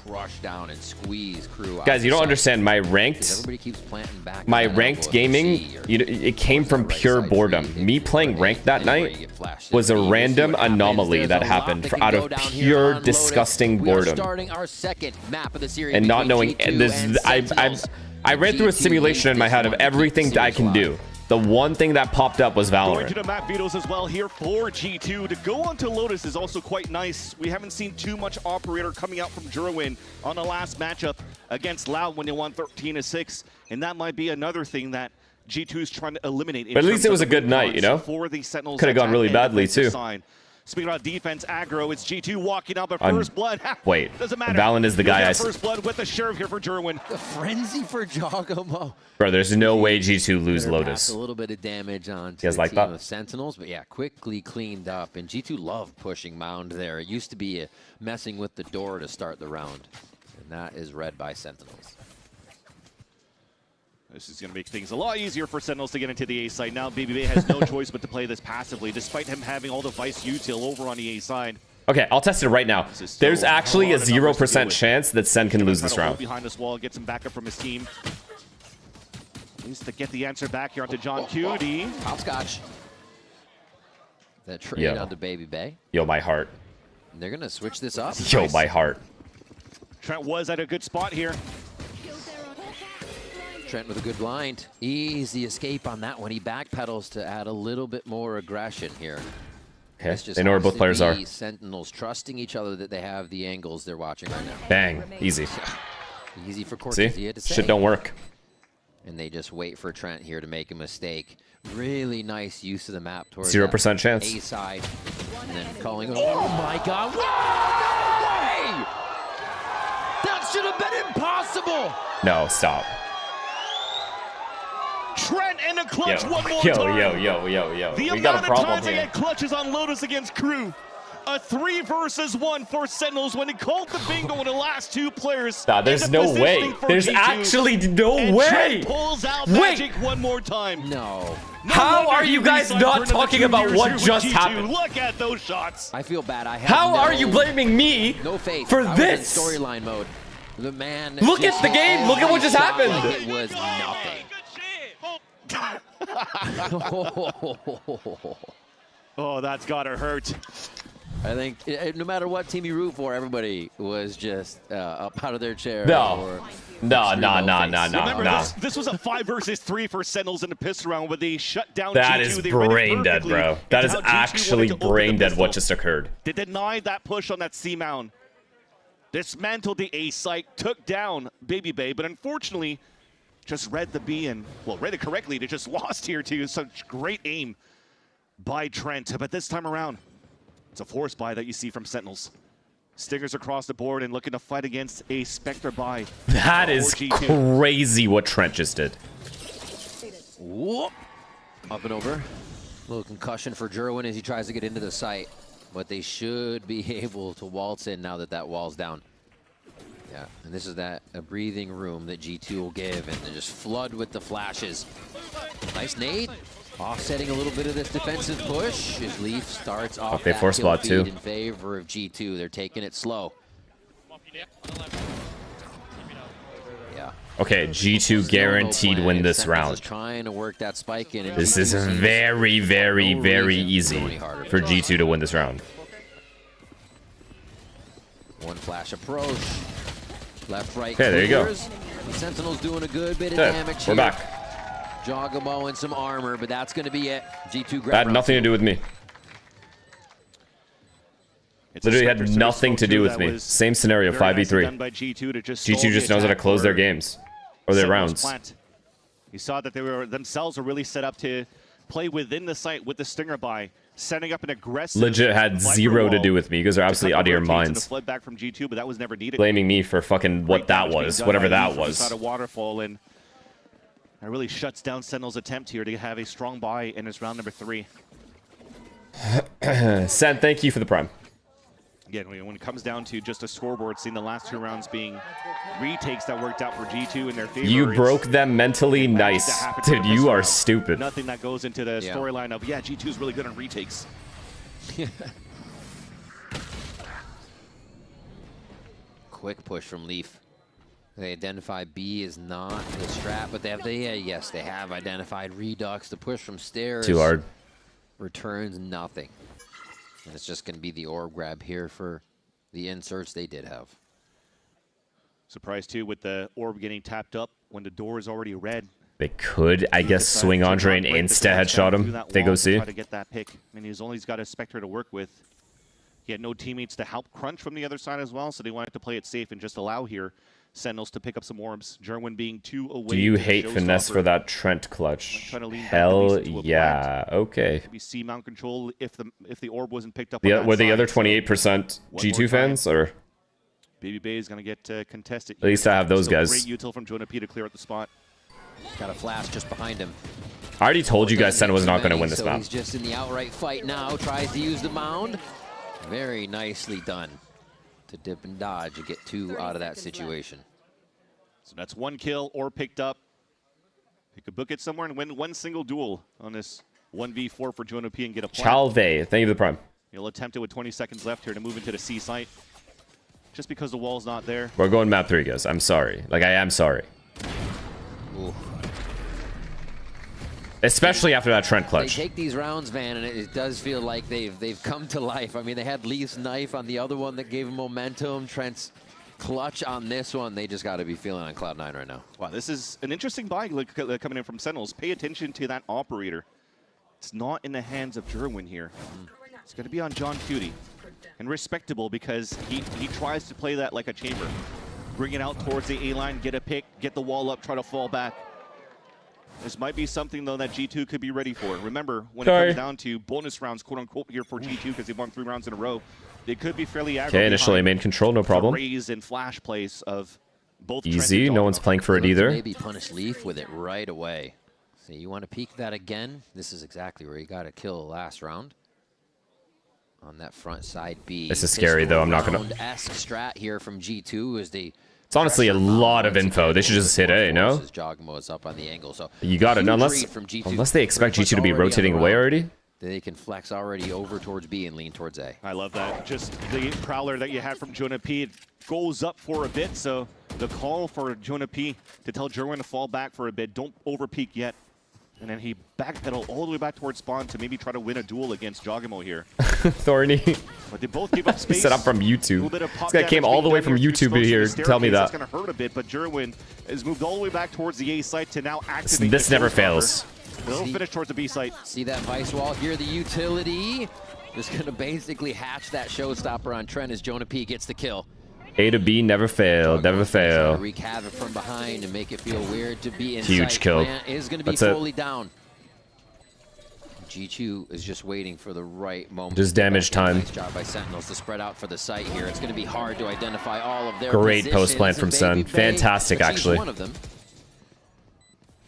crush down and squeeze crew out. Guys, you don't the side. understand. My Because ranked, everybody keeps planting back my on that ranked elbow gaming, if they see, or you know, it came from right pure side boredom. free, Me playing ranked that anywhere you night get flashed. was a We'll see random what happens. anomaly There's that a lot happened that for, can out go of down here pure on Lotus. disgusting We are boredom. starting our second map of the series And not between knowing G2 this, and Sentinels. I ran through a G2 simulation in my needs head this of one to keep everything the that I series can do. alive. The one thing that popped up was Going to Valorant. the map vetoes as well here for G2. To go onto Lotus is also quite nice. We haven't seen too much operator coming out from Jerwin on the last matchup against Loud when they won 13-6. And that might be another thing that G2 is trying to eliminate. But at least it was a good night, you know? For the Sentinels. Could have gone really attack and badly, defensive too. side. Speaking about defense, aggro, it's G2 walking out, but I'm- first blood. Wait, Doesn't matter. Valen is the You'll guy get I first blood with the sheriff here for Jerwin. The frenzy for Giacomo. Bro, there's no way G2 lose Better Lotus. pass a little bit of damage on to guys the like team that? of Sentinels, but yeah, quickly cleaned up. And G2 love pushing Mound there. It used to be messing with the door to start the round, and that is read by Sentinels. This is going to make things a lot easier for Sentinels to get into the A side. Now, BBB has no choice but to play this passively, despite him having all the Vice util over on the A side. Okay, I'll test it right now. There's actually a 0% chance that Sen can lose this Try to hold round. behind this wall, get some backup from his team. Needs to get the answer back here onto John Cutie. Hopscotch. That trade Yo. onto Baby Bay. Yo, my heart. And they're going to switch this up. Yo, Nice. my heart. Trent was at a good spot here. Trent with a good blind. Easy escape on that one. He backpedals to add a little bit more aggression here. Okay, This just they know where has both to players are. be Sentinels trusting each other that they have the angles they're watching right now. Bang, easy. Easy for Cortez. See? He had to say. Shit don't work. And they just wait for Trent here to make a mistake. Really nice use of the map towards 0% that chance. A side. And then calling, oh my God. Whoa, no way! That should have been impossible. No, stop. Trent in the clutch Yo, one more yo, time. yo. The We got a amount of problem times they here. get clutches on Lotus against Crew. A 3 versus 1 for Sentinels when they called the bingo with the last two players. Nah, there's into no positioning way. for There's G2. actually no And way. Trent pulls out Wait. Magic one more time. No. How wonder are he you guys resigned not for another talking 2 about years what here with just G2. happened? Look at those shots. I feel bad. I have How no, are you blaming me no faith. for I was this? in storyline mode. The man. Look at just the game. Look at what just shot happened. Like it was nothing. Oh, that's gotta hurt. I think no matter what team you root for, everybody was just up out of their chair. No. No. Remember, this was a 5 versus 3 for Sentinels in the pistol round where they shut down That G2. is They read it brain dead, perfectly bro. That is into how G2 actually wanted to open the brain dead pistol. what just occurred. They denied that push on that C mound. Dismantled the A site, took down Baby Bay, but unfortunately just read the B and, well, read it correctly. They just lost here too. Such great aim by Trent. But this time around, it's a force buy that you see from Sentinels. Stingers across the board and looking to fight against a Spectre buy. That is for G2. crazy what Trent just did. Whoop. Up and over. A little concussion for Jerwin as he tries to get into the site. But they should be able to waltz in now that that wall's down. Yeah, and this is a breathing room that G2 will give, and they just flood with the flashes. Nice nade. Offsetting a little bit of this defensive push. His Leaf starts off Okay, that force kill spot feed too. in favor of G2. They're taking it slow. Yeah. Okay, G2 guaranteed win this round. Trying to work that spike in. This is very, very, very easy for G2 to win this round. One flash approach. Left, right. Okay, there you go. clears. The Sentinel's doing a good bit of Okay, damage we're here. back. Jogamo and some armor, but that's going to be it. G2 grab That had round nothing to two. do with me. Literally had nothing to do with me. Same scenario, 5v3. G2 G2 just knows how to close their games. Or their rounds. You saw that they were themselves were really set up to play within the site with the Stinger buy, setting up an aggressive. Legit had zero to do with me. You guys are absolutely out of your minds. Fled back from G2, but that was never needed. Blaming me for fucking what that was, whatever that was. Inside a waterfall, and that really shuts down Sentinel's attempt here to have a strong buy in his round number 3. Sen, thank you for the prime. Again, when it comes down to just a scoreboard, seeing the last 2 rounds being retakes that worked out for G2 in their favor. You broke them mentally. Nice. Dude, you are stupid. Nothing that goes into the storyline of, yeah, G2 is really good on retakes. quick push from Leaf. They identify B is not the strat, but they have yes, they have identified Redux. The push from stairs. Too hard. Returns nothing. And it's just going to be the orb grab here for the inserts they did have. Surprise too with the orb getting tapped up when the door is already red. They could, I guess, swing Andre and insta headshot him. They go see. Try to get that pick. I mean, he's got a Spectre to work with. He had no teammates to help crunch from the other side as well, so they wanted to play it safe and just allow here Sentinels to pick up some orbs. Jerwin being 2 away. Do you hate finesse for that Trent clutch? Hell yeah. Okay. Maybe see mount control if the orb wasn't picked up. Were the other 28% G2 fans or? Baby Bay is going to get contested. At least I have those guys. Great util from Jonah P to clear out the spot. Got a flash just behind him. I already told you guys Sen was not going to win this map. He's just in the outright fight now. Tries to use the mound. Very nicely done to dip and dodge and get 2 out of that situation. So that's 1 kill or picked up. He could book it somewhere and win 1 single duel on this 1v4 for Jonah P and get a point. Chalve, thank you for the prime. He'll attempt it with 20 seconds left here to move into the C site. Just because the wall's not there. We're going map 3, guys. I'm sorry. Like, I am sorry. Ooh. Especially after that Trent clutch. They take these rounds, Van, and it does feel like they've come to life. I mean, they had Leaf's knife on the other one that gave him momentum. Trent's clutch on this one. They just got to be feeling on cloud 9 right now. Wow, this is an interesting buy coming in from Sentinels. Pay attention to that operator. It's not in the hands of Jerwin here. It's going to be on John Cutie. And respectable because he tries to play that like a chamber. Bring it out towards the A-line, get a pick, get the wall up, try to fall back. This might be something, though, that G2 could be ready for. Remember, when it comes down to bonus rounds, quote-unquote, here for G2, because they've won 3 rounds in a row, they could be fairly aggro. Okay, initially main control, no problem. Raise and flash plays of both easy, no one's playing for it either. Maybe punish Leaf with it right away. So you want to peek that again? This is exactly where you got to kill last round. On that front side B. This is scary, though. I'm not going to... Esque strat here from G2 as they... It's honestly a lot of info. They should just hit A, no? Jogamo is up on the angle, so you got it. Unless they expect G2 to be rotating away already. They can flex already over towards B and lean towards A. I love that. Just the prowler that you had from Jonah P. It goes up for a bit, so the call for Jonah P. to tell Jerwin to fall back for a bit. Don't over peek yet. And then he backpedaled all the way back towards spawn to maybe try to win a duel against Jogamo here. Thorny. But they both give up space. Set up from YouTube. This guy came all the way from YouTube here to tell me that. That's going to hurt a bit, but Jerwin has moved all the way back towards the A site to now activate. This never fails. They'll finish towards the B site. See that vice wall here, the utility. Just going to basically hatch that showstopper on Trent as Jonah P gets the kill. A to B never fail, never fail. Wreak havoc from behind and make it feel weird to be inside. Huge kill. Is going to be fully down. G2 is just waiting for the right moment. Just damage time. Nice job by Sentinels to spread out for the site here. It's going to be hard to identify all of their Great post plant from Sen. Fantastic, actually. One of them.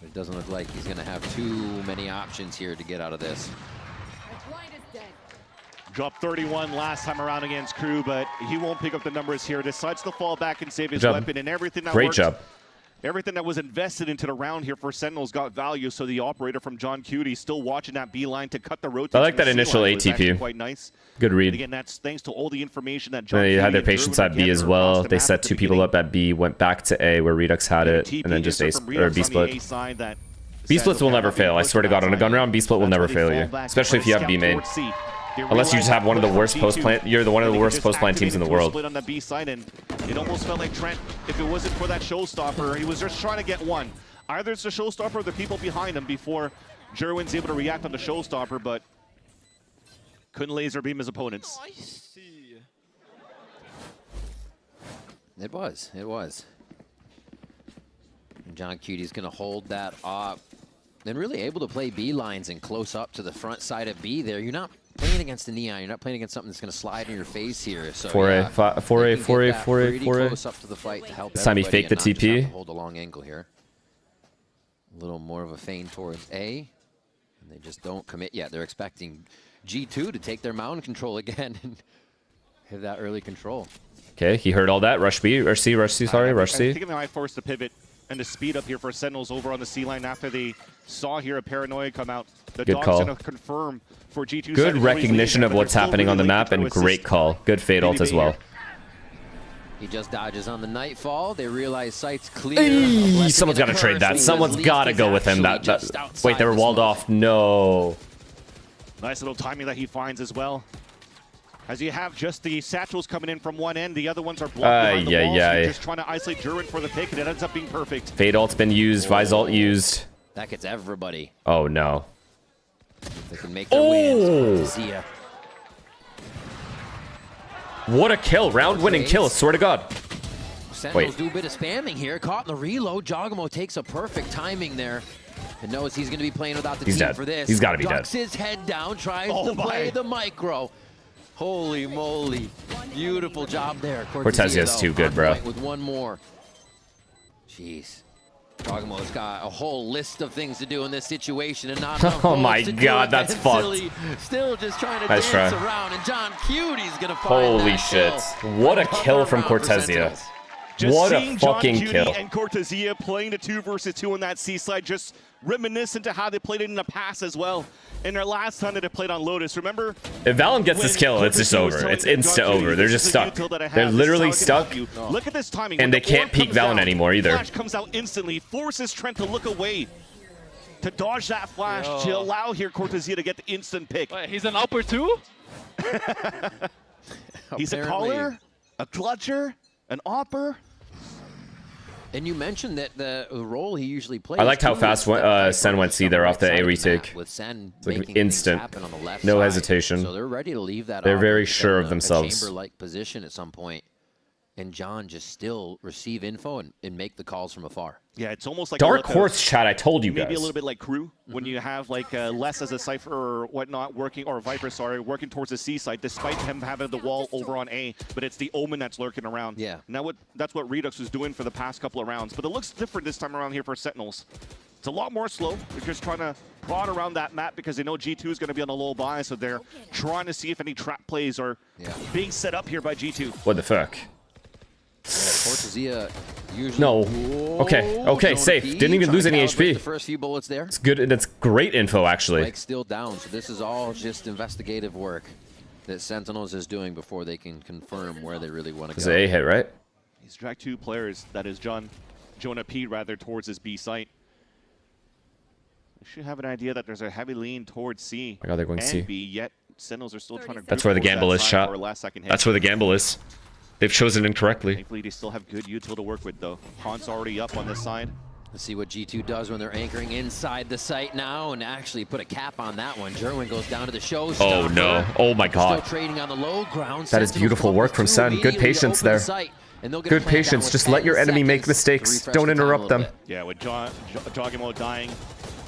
But it doesn't look like he's going to have too many options here to get out of this. Dropped 31 last time around against Crew, but he won't pick up the numbers here. Decides to fall back and save his weapon, and everything that Great job. Everything that was invested into the round here for Sentinels got value, so the operator from John Cutie still watching that B line to cut the rotation. I like that initial ATP. Quite nice. Good read. And again, that's thanks to all the information that John They Cutie had their patience at B as well. They set 2 people up at B, went back to A where Redux had it, and then just A or B split. B splits will never fail. I swear to God, on a gun round, B split will never fail you, especially if you have B main. Unless you just have one of the worst post plant, you're one of the worst post plant teams in the world. On the B side, and it almost felt like Trent, if it wasn't for that showstopper, he was just trying to get one. Either it's the showstopper or the people behind him before Jerwin's able to react on the showstopper, but couldn't laser beam his opponents. Oh, I see. It was. And John Cutie's going to hold that up. And really able to play B lines and close up to the front side of B there. You're not playing against the Neon. You're not playing against something that's going to slide in your face here. So 4A, 4A. Close up to the fight to help this time he faked the TP. Hold a long angle here. A little more of a feint towards A. And they just don't commit yet. They're expecting G2 to take their mound control again and have that early control. Okay, he heard all that. Rush B, rush C, sorry, rush C. I think they might force the pivot and the speed up here for Sentinels over on the C line after they saw here a Paranoia come out. The Good dog's call. going to confirm for G2. Good recognition of what's happening on the map, and great call. Good fade ult as well. He just dodges on the Nightfall. They realize sight's clear. Eee, someone's got to trade that. Someone's got to go with him. Wait, they were walled off. No. Nice little timing that he finds as well. As you have just the satchels coming in from one end, the other ones are blocked behind the walls. You're just trying to isolate Durin for the pick, and it ends up being perfect. Fade ult's been used. Vise ult used. That gets everybody. Oh, no. They can make their wins. What a kill. Round-winning kill. Swear to God. Sentinels do a bit of spamming here. Caught in the reload. Jogamo takes a perfect timing there. And knows he's going to be playing without the team for this. He's got to be dead. Ducks his head down. Tries to play the micro. Holy moly. Beautiful job there. Cortezia's too good, bro. With one more. Jeez. Jogmo's got a whole list of things to do in this situation and not enough. Oh my God, that's fucked. Still just trying to dance around, and John Cutie's gonna find Holy shit. What a kill from Cortezia. What a fucking kill. And Cortezia playing the 2 versus 2 on that seaside, just reminiscent to how they played it in the past as well. In their last time that they played on Lotus, remember? If Valen gets this kill, it's just over. It's insta over. They're just stuck. They're literally stuck. Look at this timing. And they can't peek Valen anymore either. Flash comes out instantly, forces Trent to look away, to dodge that flash, to allow here Cortezia to get the instant pick. Wait, he's an upper too? He's a caller, a clutcher, an opper. And you mentioned that the role he usually plays. I liked how fast Sen went C there off the A retake. With Sen like instant, on the left no side. hesitation. So they're ready to leave that. They're very sure of themselves. Chamber-like position at some point, and John just still receive info and make the calls from afar. Yeah, it's almost like Dark Horse chat. I told you guys. Maybe a little bit like Crew when you have like less as a Cypher or whatnot working, or Viper, sorry, working towards the C side, despite him having the wall over on A, but it's the Omen that's lurking around. Yeah. Now that's what Redux was doing for the past couple of rounds, but it looks different this time around here for Sentinels. It's a lot more slow. They're just trying to prod around that map because they know G2 is going to be on a low buy, so they're trying to see if any trap plays are being set up here by G2. What the fuck? Cortezia usually. No. Okay, safe. Didn't even lose any HP. The first few bullets there. It's good. That's great info, actually. Mike's still down, so this is all just investigative work that Sentinels is doing before they can confirm where they really want to go. It's an A hit, right? He's dragged 2 players. That is Jonah P rather towards his B site. They should have an idea that there's a heavy lean towards C. Oh my God, they're going C. B, yet Sentinels are still trying to. That's where the gamble is, shot. That's where the gamble is. They've chosen incorrectly. Thankfully, they still have good util to work with, though. Han's already up on this side. Let's see what G2 does when they're anchoring inside the site now, and actually put a cap on that one. Jerwin goes down to the show. Oh no! Oh my God! Still trading on the low ground. That is beautiful work from Sen. Good patience there. Good patience. Just let your enemy make mistakes. Don't interrupt them. Yeah, with Jogamo dying.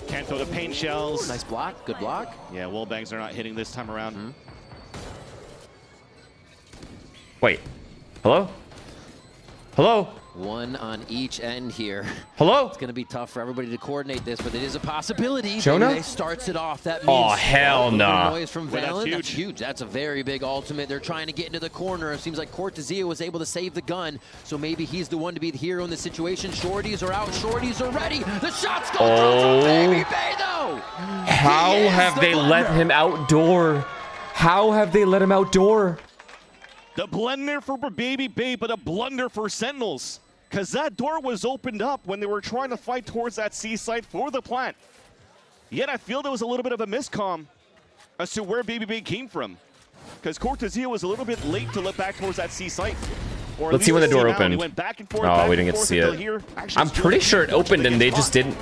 Can't throw the paint shells. Nice block. Good block. Yeah, wallbangs are not hitting this time around. Wait. Hello? Hello? One on each end here. Hello? It's going to be tough for everybody to coordinate this, but it is a possibility. Jonah? They starts it off. That means oh, hell no. Noise from Valen. That's huge. That's a very big ultimate. They're trying to get into the corner. It seems like Cortezia was able to save the gun, so maybe he's the one to be the hero in the situation. Shorties are out. Shorties are ready. The shots go through from Baby Bay, though. How have they let him outdoor? How have they let him outdoor? The blunder for Baby Bay, but a blunder for Sentinels. Because that door was opened up when they were trying to fight towards that C site for the plant. Yet I feel there was a little bit of a miscomm as to where Baby Bay came from. Because Cortezia was a little bit late to look back towards that C site. Let's see when the door opened. Went back and forth, oh, we didn't get to see it. I'm pretty sure it opened and they just didn't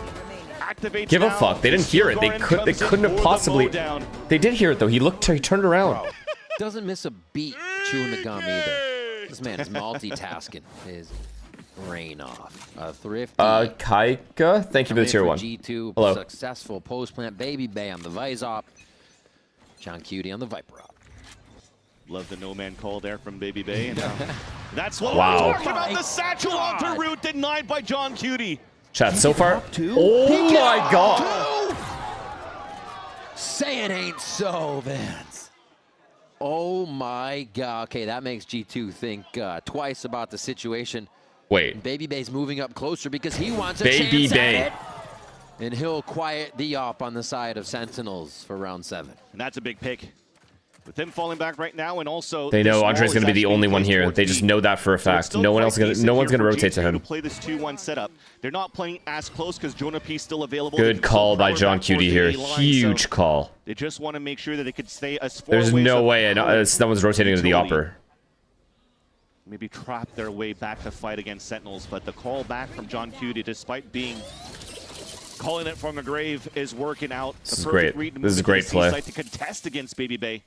give a fuck. They didn't hear it. They couldn't have possibly. They did hear it though. He turned around. Doesn't miss a beat chewing the gum either. This man is multitasking his brain off. Thrifty. Kaika, thank you for the tier 1. G2, hello. Successful post plant. Baby Bay on the Vise op. John Cutie on the Viper op. Love the no man call there from Baby Bay. And that's what wow. we're talking about. The satchel onto route denied by John Cutie. Chat, so far. Oh my God. Say it ain't so, Vance. Oh my God. Okay, that makes G2 think twice about the situation. Wait. Baby Bay's moving up closer because he wants a Baby chance Bay. at it. And he'll quiet the op on the side of Sentinels for round 7. And that's a big pick. With them falling back right now, and also They know this Andre's wall going to is be the actually only one placed here. towards They just B. know that for a So it's fact. still No one quite else gonna, decent no one's here going to for rotate to G2 him. play this 2-1 setup. They're not playing as close because Jonah P still available. Good call by John Cutie Cutie here. Huge call. They just want to make sure that they could stay as far There's away no as way someone's rotating to the upper. Maybe trap their way back to fight against Sentinels, but the call back from John Cutie, despite being calling it from the grave, is working out. This is great. This is a great play. To contest against Baby Bay.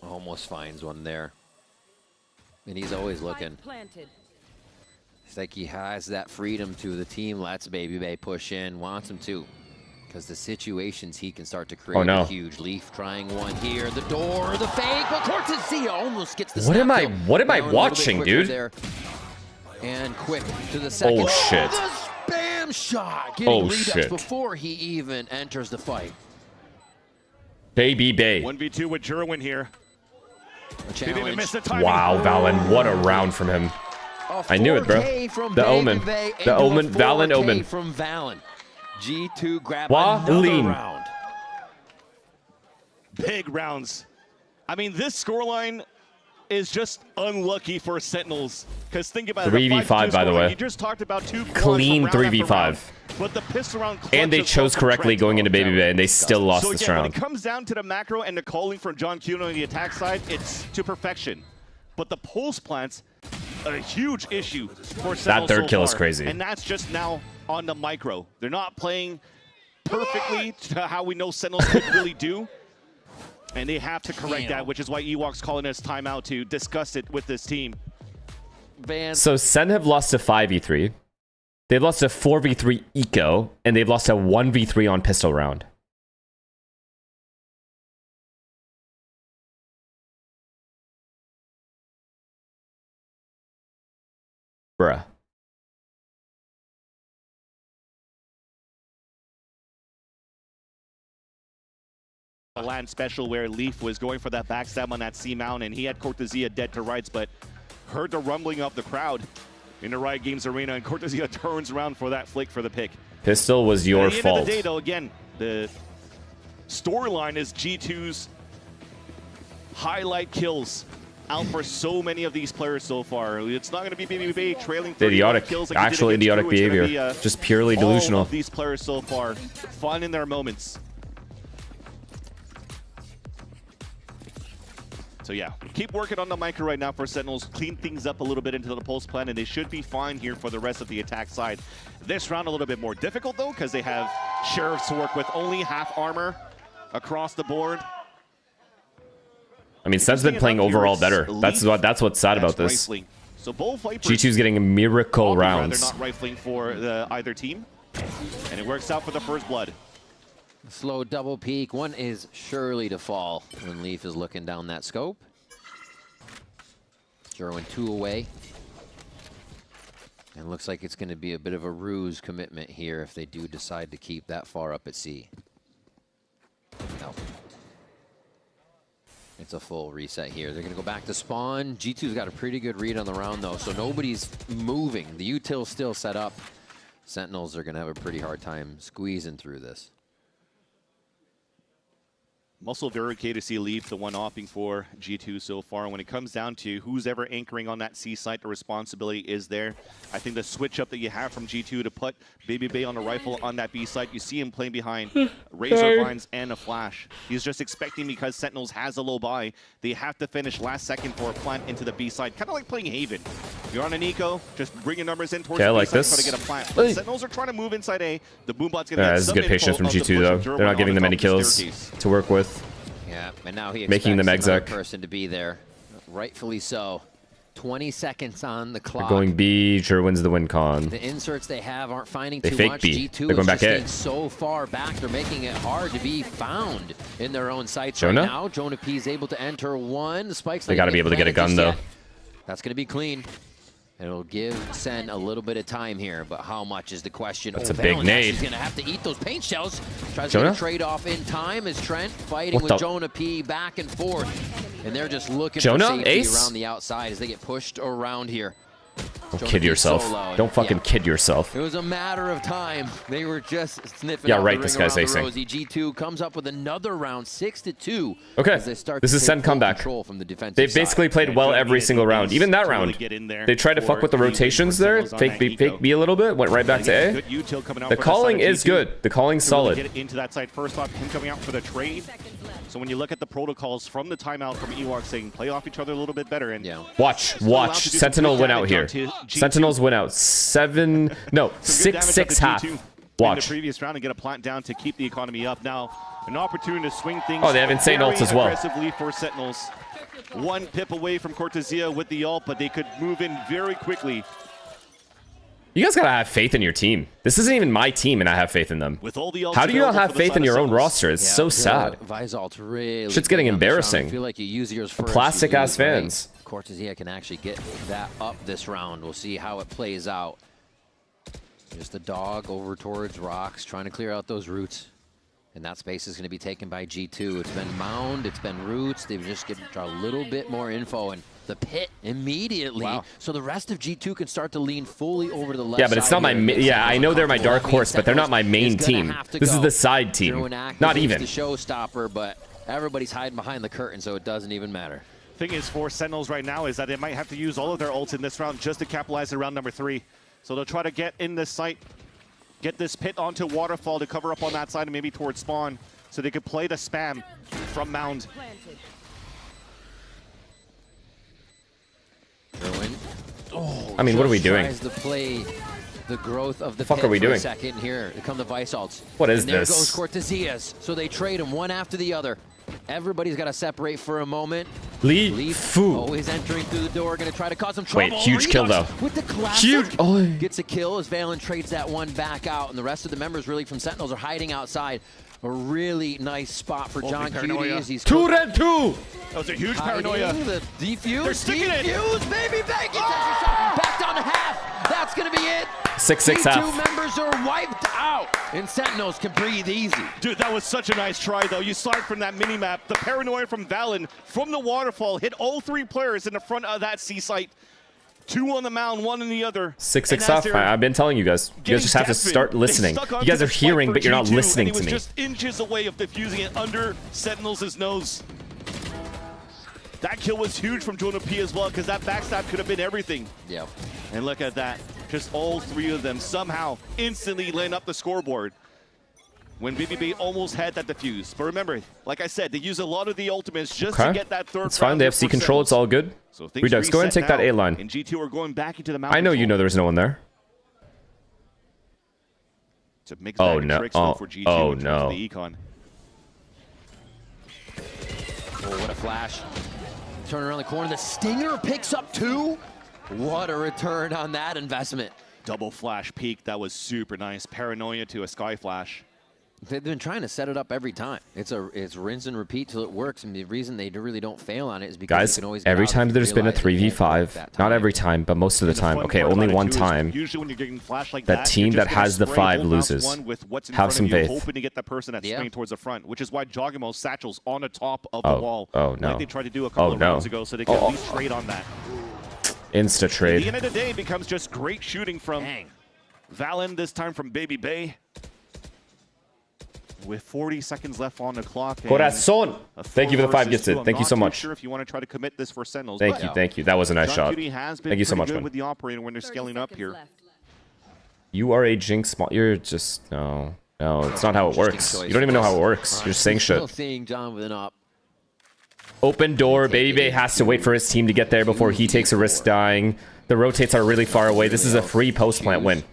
Almost finds one there. And he's always looking. It's like he has that freedom to the team. Lets Baby Bay push in, wants him to. Because the situations he can start to create a huge. Leaf trying one here. The door, the fake, but Cortezia almost gets the What am I watching, dude? There. And quick to the second. Oh shit. The spam shot. Getting redux shit. before he even enters the fight. Baby Bay. 1v2 with Jerwin here. They didn't miss the timing. Wow, Valen. What a round from him. I knew it, bro. The Omen. The Omen. Valen Omen. From Valen. G2 grab another round. Big rounds. I mean, this scoreline is just unlucky for Sentinels. Because think about it. 3v5, by the way. You just talked about two Clean 3v5. But the pistol round And they chose correctly going into Baby Bay, and they still lost this When round. it comes down to the macro and the calling from John Cuno on the attack side, it's to perfection. But the pulse plants, a huge issue for Sentinels. That third so kill is far. crazy. And that's just now on the micro. They're not playing perfectly to how we know Sentinels could really do. And they have to correct that, which is why Ewok's calling us timeout to discuss it with this team. So Sen have lost to 5v3. They've lost a 4v3 eco, and they've lost a 1v3 on pistol round. Bruh. A land special where Leaf was going for that backstab on that C-mount, and he had Cortezia dead to rights, but heard the rumbling of the crowd in the Riot Games arena, and Cortezia turns around for that flick for the pick. Pistol was your At the fault. end of the day, though, again, the storyline is G2's highlight kills out for so many of these players so far. It's not going to be BBB trailing 31 Idiotic. kills like Actual it did against idiotic Crew. It's gonna behavior. be, Just purely all delusional. of these players so far, fun in their moments. So yeah, keep working on the micro right now for Sentinels. Clean things up a little bit into the pulse plan, and they should be fine here for the rest of the attack side. This round a little bit more difficult though, because they have Sheriffs to work with, only half armor across the board. I mean, Sen's been playing overall better. That's what's sad about this. Rifling. So both Vipers G2's getting a miracle they're rounds. not rifling for either team, and it works out for the first blood. Slow double peek. One is surely to fall when Leaf is looking down that scope. Jerwin 2 away. And looks like it's going to be a bit of a ruse commitment here if they do decide to keep that far up at C. No. It's a full reset here. They're going to go back to spawn. G2's got a pretty good read on the round, though, so nobody's moving. The util's still set up. Sentinels are going to have a pretty hard time squeezing through this. I'm also very okay to see Leaf, the one opting for G2 so far. When it comes down to who's ever anchoring on that C site, the responsibility is there. I think the switch up that you have from G2 to put Baby Bay on the rifle on that B site, you see him playing behind Razor Vines and a flash. He's just expecting, because Sentinels has a low buy, they have to finish last second for a plant into the B site. Kind of like playing Haven. You're on an eco, just bring your numbers in towards the B site, try to get a plant. But Sentinels are trying to move inside A. The Boombot's going to get This is some good patience from info of the G2 push though. of Jerwin They're not giving on them the any top of the kills staircase. to work with. Yeah, and now he Making them expects another exec. person to be there. Rightfully so. 20 seconds on the They're clock. going B. Jerwin's the win con. The inserts they have aren't finding They too fake much. B. G2 They're going is back just A. staying so far back. They're making it hard to be found in their own sights Jonah? right now. Jonah P is able to enter one. The spikes. They got to be able to get a gun though. That's going to be clean. It'll give Sen a little bit of time here, but how much is the question? That's a big nade. He's going to have to eat those paint shells. Tries Jonah? to get a trade-off in time as Trent fighting What with the- Jonah P back and forth. And they're just looking Jonah? for safety Ace? around the outside as they get pushed around here. Don't kid yourself. Don't fucking kid yourself. It was a matter of time. They were just sniffing. Yeah, out right, the this ring guy's around the acing. rosy. G2 comes up with another round, 6-2. Okay, as they start this to is take SEN full comeback. control from the defensive They've side. basically played well every single round. Even that round. They tried to fuck with the rotations there. Fake B a little bit. Went right back to A. The calling is good. The calling's solid. Get it into that side first off, him coming out for the trade. So when you look at the protocols from the timeout from Ewok saying play off each other a little bit better. And Watch. Sentinel went out here. Sentinels went out 6-6 half. In the Watch. previous round and get a plant down to keep the economy up. Now, an opportunity to swing things. Oh, they have insane very ults as well. Aggressively for Sentinels. One pip away from Cortesia with the ult, but they could move in very quickly. You guys gotta have faith in your team. This isn't even my team, and I have faith in them. With all the ults How do you not available have for the faith in side your of own Sentinels. roster? It's so sad. Vizalt's really Shit's getting big on this round. embarrassing. I feel like you use yours The first, you plastic-ass lose, right? fans. Cortesia can actually get that up this round. We'll see how it plays out. Just a dog over towards rocks, trying to clear out those roots. And that space is going to be taken by G2. It's been mound, it's been roots. They've just given a little bit more info. And the pit immediately. Wow. So the rest of G2 can start to lean fully over to the left Yeah, but it's side not my... here. Yeah, I know they're my dark horse, but they're not my main team. This is the side team. Not even. The showstopper, but everybody's hiding behind the curtain, so it doesn't even matter. Thing is for Sentinels right now is that they might have to use all of their ults in this round just to capitalize on round number 3. So they'll try to get in this site, get this pit onto Waterfall to cover up on that side and maybe towards spawn so they could play the spam from mound. Oh, I mean, what are we just doing? Tries to play the growth of the Fuck pit are we for a doing? second here. Come the Vizalts. What is and there this? goes Cortesias. So they trade them one after the other. Everybody's got to separate for a moment. Lee Fu. Always entering through the door, going to try to cause some trouble. Wait, huge kill though. With the classic. Huge. Oh. Gets a kill as Valen trades that one back out, and the rest of the members really from Sentinels are hiding outside. A really nice spot for John Cutie as he's 2 red 2. That was a huge paranoia. The defuse. They're sticking it. Defuse, baby, back back down to half. That's going to be it. 6-6 G2 half. members are wiped out, and Sentinels can breathe easy. Dude, that was such a nice try, though. You saw it from that mini-map. The paranoia from Valen from the waterfall hit all 3 players in the front of that C site. 2 on the mound, 1 in the other. 6-6 half. I've been telling you guys. You guys just have to start listening. You guys are hearing, but you're not listening to me. He was just inches away of defusing it under Sentinels' nose. That kill was huge from Jonah P as well, because that backstab could have been everything. Yep. And look at that. Just all 3 of them somehow instantly laying up the scoreboard when BBB almost had that defuse. But remember, like I said, they use a lot of the ultimates just to get that third. It's fine. They have C control. It's all good. So things Redux, go ahead and take that now, A line. And G2 are going back into the mountain. I know you know there's no one there. To mix Oh back no. tricks, though, for G2 Oh in terms of no. the econ. Oh, what a flash. Turn around the corner. The Stinger picks up 2. What a return on that investment. Double flash peak. That was super nice. Paranoia to a sky flash. They've been trying to set it up every time. It's rinse and repeat till it works, and the reason they really don't fail on it is because Guys, you can always get every out if time you there's been a realize it won't work 3v5, that not time. every time, but most of the And the time. fun Okay, part only about it one too is time. Usually when you're getting flash like That team you're that just gonna has the spray 5 whole mouse loses. one with what's in Have front some of you, faith. hoping to get that person that's Yeah. swinging towards the front, which is why Jogimo's satchel's on the top of Oh, the wall. oh, no. Like they tried to do a couple Oh, of no. rounds ago, so they can at least trade on that. Insta At the trade. end of the day, it becomes just great shooting from Valen, this time from Baby Bay. With 40 seconds left on the clock. and Corazon. a Thank you for the 5 4 versus gifted. 2. I'm Thank you not so too much. Sure if you want to try to commit this for Sentinels. Thank but you, thank you. That was a nice John shot. Cutie has been Thank you so pretty much, good man. with the operator when they're scaling up here. You are a jinx. You're just no. It's not how it works. You don't even know how it works. You're just saying Still shit. seeing Jonathan up. Open door. Baby Bay has to wait for his team to get there before he takes a risk dying. The rotates are really far away. This is a free post plant win.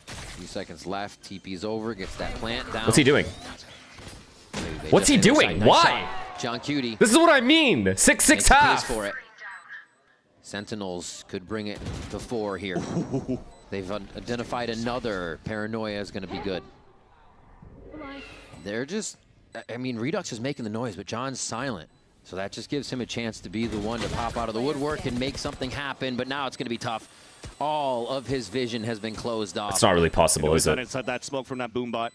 Few seconds left. TP's over. Gets that plant down. What's he doing? What's he doing? Nice Why? shot. John Cutie. This is what I mean. 6-6 Makes the case half. for it. Sentinels could bring it to 4 here. They've identified another. Paranoia is going to be good. They're just, I mean, Redux is making the noise, but John's silent. So that just gives him a chance to be the one to pop out of the woodwork and make something happen. But now it's going to be tough. All of his vision has been closed off. It's not really possible, is it? Inside that smoke from that boom bot.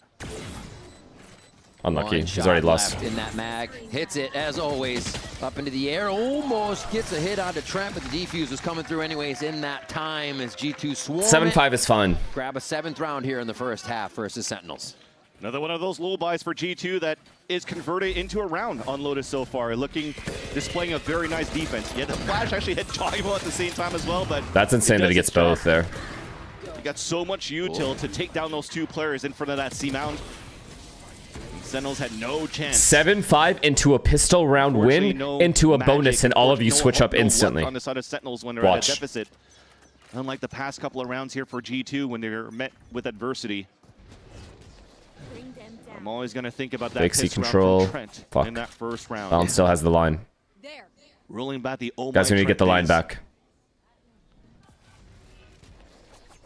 Unlucky. One He's already shot lost. left in that mag. Hits it, as always, up into the air. Almost gets a hit onto Trent, but the defuse was coming through anyways in that time as G2 swarm 7-5 is fine. Grab a 7th round here in the first half versus Sentinels. Another one of those low buys for G2 that is converted into a round on Lotus so far. Displaying a very nice defense. Yeah, the flash actually hit Jaibo at the same time as well, but That's insane that he gets both there. He got so much util to take down those 2 players in front of that C-Mount. Sentinels had no chance. 7-5 into a pistol round win, into a bonus, and all of you switch up instantly. On the side of Sentinels when they're at a deficit. Unlike the past couple of rounds here for G2 when they're met with adversity. I'm always going to think about that Big C piss round control. from Trent Fuck. in that first round. Valen still has the line. Rolling back the oh Guys, we need to get the line back.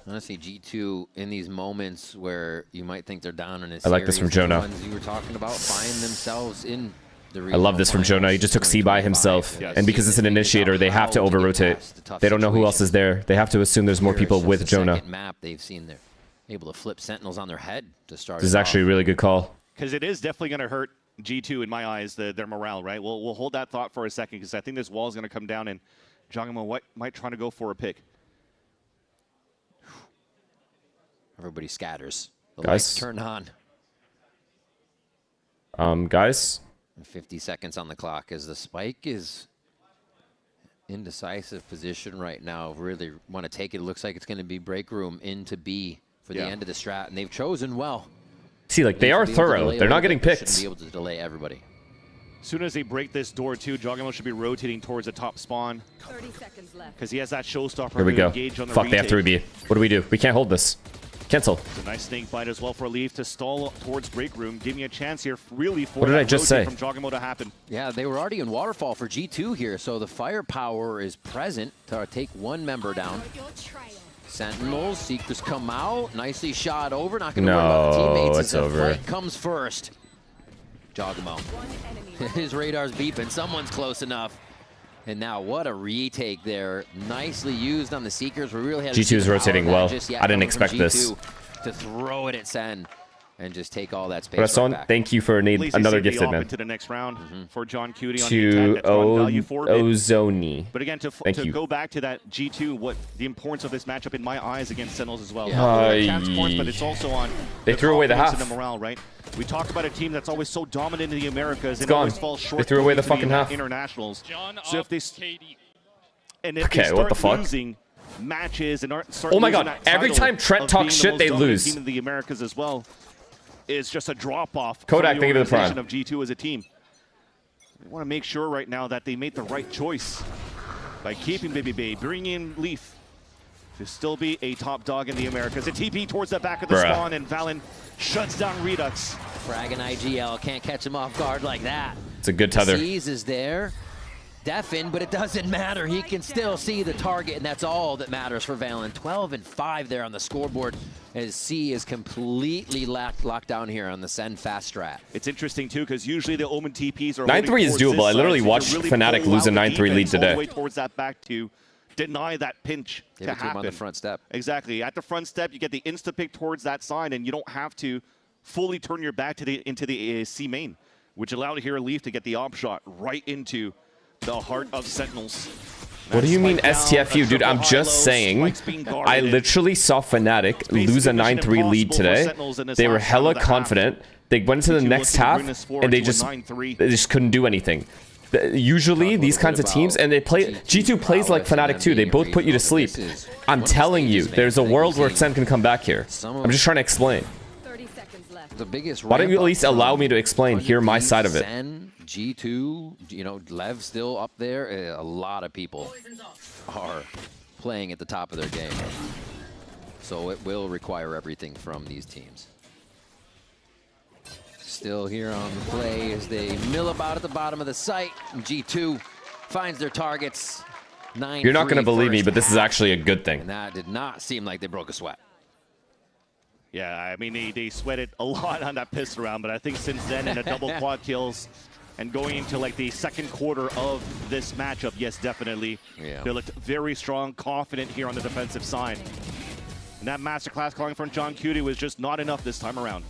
Honestly, G2 in these moments where you might think they're down in a series, I like this from the Jonah. ones you were talking about find themselves in the I love this from Jonah. He just took C by himself. And because it's an initiator, they have to over-rotate. They don't know who else is there. They have to assume there's more people with Jonah. Map they've seen they're able to flip Sentinels on their head to start. This is actually a really good call. Because it is definitely going to hurt G2 in my eyes, their morale, right? We'll hold that thought for a second because I think this wall is going to come down and Jagamo might try to go for a pick. Everybody scatters. The Guys. lights turn on. Guys. 50 seconds on the clock as the spike is indecisive position right now. Really want to take it. It looks like it's going to be break room into B for the end of the strat, and they've chosen well. See, like, they are thorough. They're not getting picked. Shouldn't be able to delay everybody. As soon as they break this door, too, Jagamo should be rotating towards the top spawn. 30 seconds left. Because he has that showstopper Here we to go. engage on the Fuck, they have retake. 3B. What do we do? We can't hold this. Cancel. It's a nice snake bite as well for Leaf to stall towards break room, giving a chance here really for What did that I just rotate say? from Jagamo to happen. Yeah, they were already in waterfall for G2 here, so the firepower is present to take one member down. Sentinels, Seekers come out, nicely shot over, not going to worry about the teammates it's as the over. fight comes first. Jagamo. His radar's beeping, someone's close enough. And now what a retake there. Nicely used on the Seekers. We really had G2 is rotating well. I didn't coming expect from this. G2 to throw it at Sen and just take all that space Corazon, right back. thank you for At least they another save the gifted, op man. into the next round for John Cutie on the To attack. That's on value for it. Ozoni. But again, to go back to that G2, what the importance of this matchup in my eyes against Sentinels as well. Not only on chance points, but it's also on They threw away the confidence half. and the morale, right? We talk about a team that's always so dominant in the Americas and gone. always falls short. They threw away the going to fucking half. Internationals. So if they they Okay, start what the fuck? losing matches and start Oh my losing God, that every title time Trent of talks being shit, the they most dominant lose. Team in the Americas as well is just a drop off. Kodak, from thank you for the organization prime. of G2 as a team. We want to make sure right now that they made the right choice by keeping Baby Bay, bringing in Leaf to still be a top dog in the Americas. A TP towards the back of the Bruh. spawn, and Valen shuts down Redux. Frag and IGL can't catch him off guard like that. It's a good tether. Seas is there. Deafened, but it doesn't matter. He can still see the target, and that's all that matters for Valen. 12 and 5 there on the scoreboard as C is completely locked down here on the Sen fast strat. It's interesting, too, because usually the Omen TPs are 9-3 is doable. I literally watched Fnatic lose a 9-3 lead All the today. way towards that back to deny that pinch Give to it to him happen. on the front step. Exactly. At the front step, you get the insta-pick towards that side, and you don't have to fully turn your back to into the C main, which allowed here Leaf to get the op shot right into the heart of Sentinels. What do you mean Spike down, STFU? a Dude, I'm triple just high-low, saying, spikes being guarded, I and literally saw Fnatic lose a 9-3 lead impossible for today. Sentinels in this They were last round of hella the half. confident. They went into the G2 next looking to half, bring this forward and they to a just 9-3. couldn't do anything. Usually, these kinds of teams, and they play. G2 plays like Fnatic too. They both put you to sleep. I'm telling you, there's a world where Sen can come back here. I'm just trying to explain. 30 seconds left. The biggest Why don't you at ramp-up least allow from me to explain, hear my side of it? Sen, G2, you know, Lev still up there. A lot of people are playing at the top of their game. So it will require everything from these teams. Still here on the play as they mill about at the bottom of the site. G2 finds their targets. 9-3 You're not going to believe me, first but this is half. actually a good thing. And that did not seem like they broke a sweat. Yeah, I mean, they sweated a lot on that pistol round, but I think since then, in a double quad kills and going into like the second quarter of this matchup, yes, definitely. Yeah. They looked very strong, confident here on the defensive side. And that masterclass calling from John Cutie was just not enough this time around.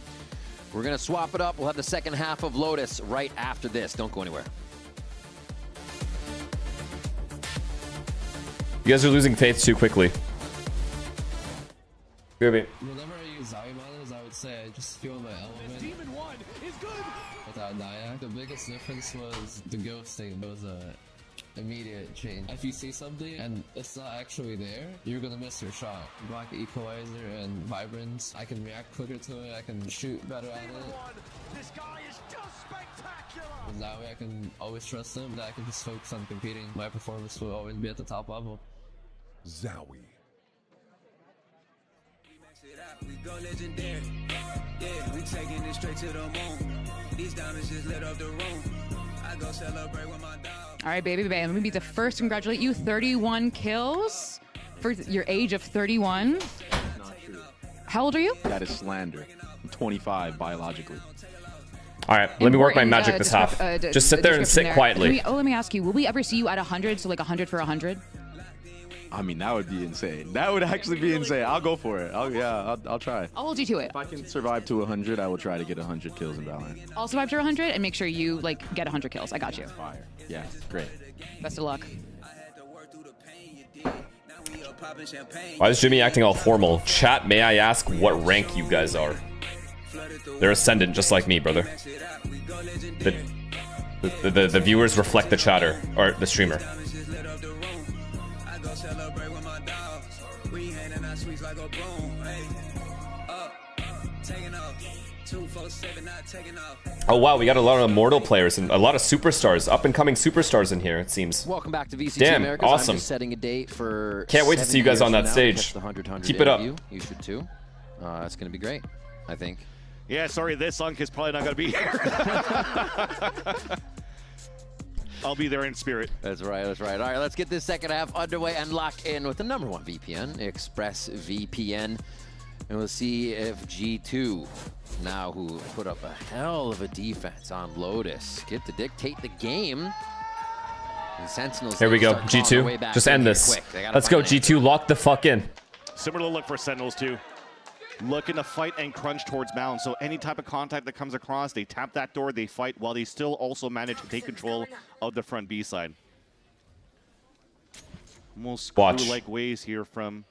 We're going to swap it up. We'll have the second half of Lotus right after this. Don't go anywhere. You guys are losing faith too quickly. Whenever I use Zayumanas, I would say I just feel my element. Without Naya, the biggest difference was the ghosting. It was a immediate change. If you see something and it's not actually there, you're gonna miss your shot. Black Equalizer and Vibrance, I can react quicker to it, I can shoot better at it. This guy is just spectacular. And that way I can always trust him, that I can just focus on competing. My performance will always be at the top level. Zowie. We go legendary. Yeah, we taking it straight to the moon. These diamonds just lit up the room. I go celebrate with my dog. All right, baby, let me be the first to congratulate you. 31 kills for your age of 31. Not true. How old are you? That is slander. I'm 25 biologically. All right, let me work my magic this half. Just sit there and sit quietly. Let me ask you, will we ever see you at 100? So like 100 for 100? I mean, that would be insane. That would actually be insane. I'll go for it. I'll try. I'll hold you to it. If I can survive to 100, I will try to get 100 kills in Valorant. I'll survive to 100 and make sure you like get 100 kills. I got you. Fire. Yeah, great. Best of luck. Why is Jimmy acting all formal? Chat, may I ask what rank you guys are? They're Ascendant, just like me, brother. The viewers reflect the chatter, or the streamer. Oh wow, we got a lot of Immortal players and a lot of superstars, up-and-coming superstars in here, it seems. Welcome back to VCT Damn, Americas. awesome. I'm just setting a date for Can't wait to see you guys on that stage. Keep it up. You should too. It's going to be great, I think. Yeah, sorry, this Unk is probably not going to be here. I'll be there in spirit. That's right, that's right. All right, let's get this second half underway and lock in with the #1 VPN, ExpressVPN. And we'll see if G2, now who put up a hell of a defense on Lotus, get to dictate the game. And Sentinels. Here we go, G2. Just end this. Let's go, G2. Lock the fuck in. Similar look for Sentinels too. Looking to fight and crunch towards Mound. So any type of contact that comes across, they tap that door, they fight, while they still also manage to take control of the front B side. Almost like ways here from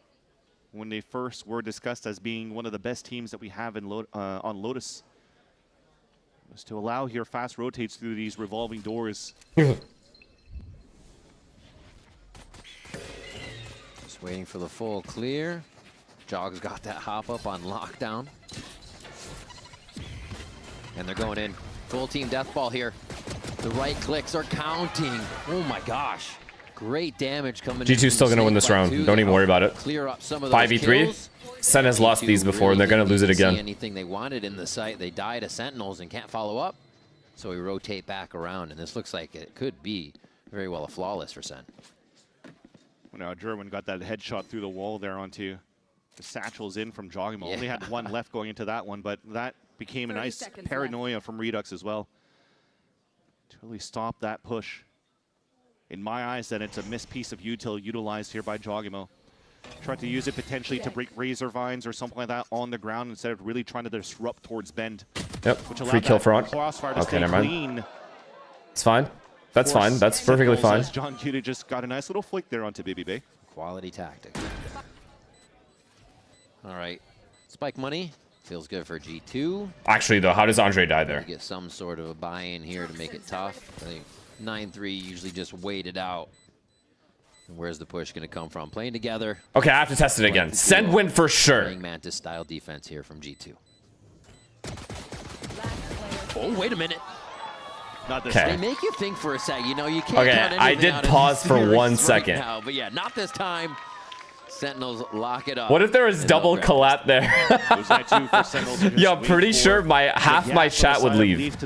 when they first were discussed as being one of the best teams that we have in on Lotus. Was to allow here fast rotates through these revolving doors. Just waiting for the full clear. Jog's got that hop up on lockdown. And they're going in. Full team death ball here. The right clicks are counting. Oh my gosh. Great damage coming in. G2's still going to win this round. Don't even worry about it. Clear up some of those 5v3. Sen has lost these before, and they're going to lose it again. See anything they wanted in the site. They die to Sentinels and can't follow up. So we rotate back around, and this looks like it could be very well a flawless for Sen. Well, now German got that headshot through the wall there onto the satchels in from Jogimo. Yeah. Only had one left going into that one, but that became a nice paranoia from Redux as well. To really stop that push. In my eyes, then it's a missed piece of util utilized here by Jogimo. Tried to use it potentially to break Razor Vines or something like that on the ground instead of really trying to disrupt towards Bend. Yep, free kill for on. Okay, never mind. It's fine. That's fine. That's perfectly fine. John Cuda just got a nice little flick there onto Baby Bay. Quality tactic. All right, Spike money feels good for G2. Actually, though, how does Andre die there? Get some sort of a buy-in here to make it tough. I think 9-3 usually just wait it out. And where's the push going to come from? Playing together. Okay, I have to test it again. Send win for sure. Playing Mantis style defense here from G2. Oh, wait a minute. Not this They make you think for a second. You know, you can't Okay, count I did pause for 1 second. Right now, but yeah, not this time. Sentinels lock it up. What if there was double collab there? Yo, I'm pretty sure half my chat would leave.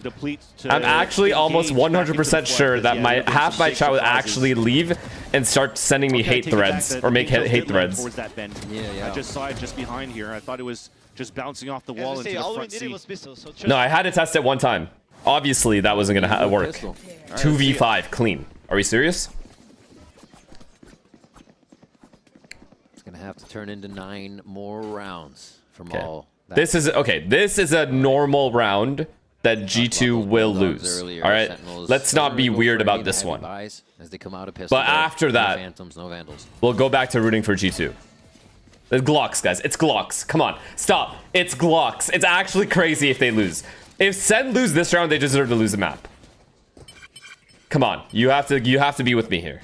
I'm actually almost 100% sure that half my chat would actually leave and start sending me hate threads or make hate threads. I just saw it just behind here. I thought it was just bouncing off the wall into the front seat. No, I had to test it one time. Obviously, that wasn't going to work. 2v5 clean. Are we serious? Gonna have to turn into 9 more rounds from all This is okay. This is a normal round that G2 will lose. All right, let's not be weird about this one. As they come out of pistol, But after that, Phantoms, no Vandals. we'll go back to rooting for G2. It's Glocks, guys. It's Glocks. Come on, stop. It's Glocks. It's actually crazy if they lose. If SEN lose this round, they deserve to lose the map. Come on, you have to be with me here.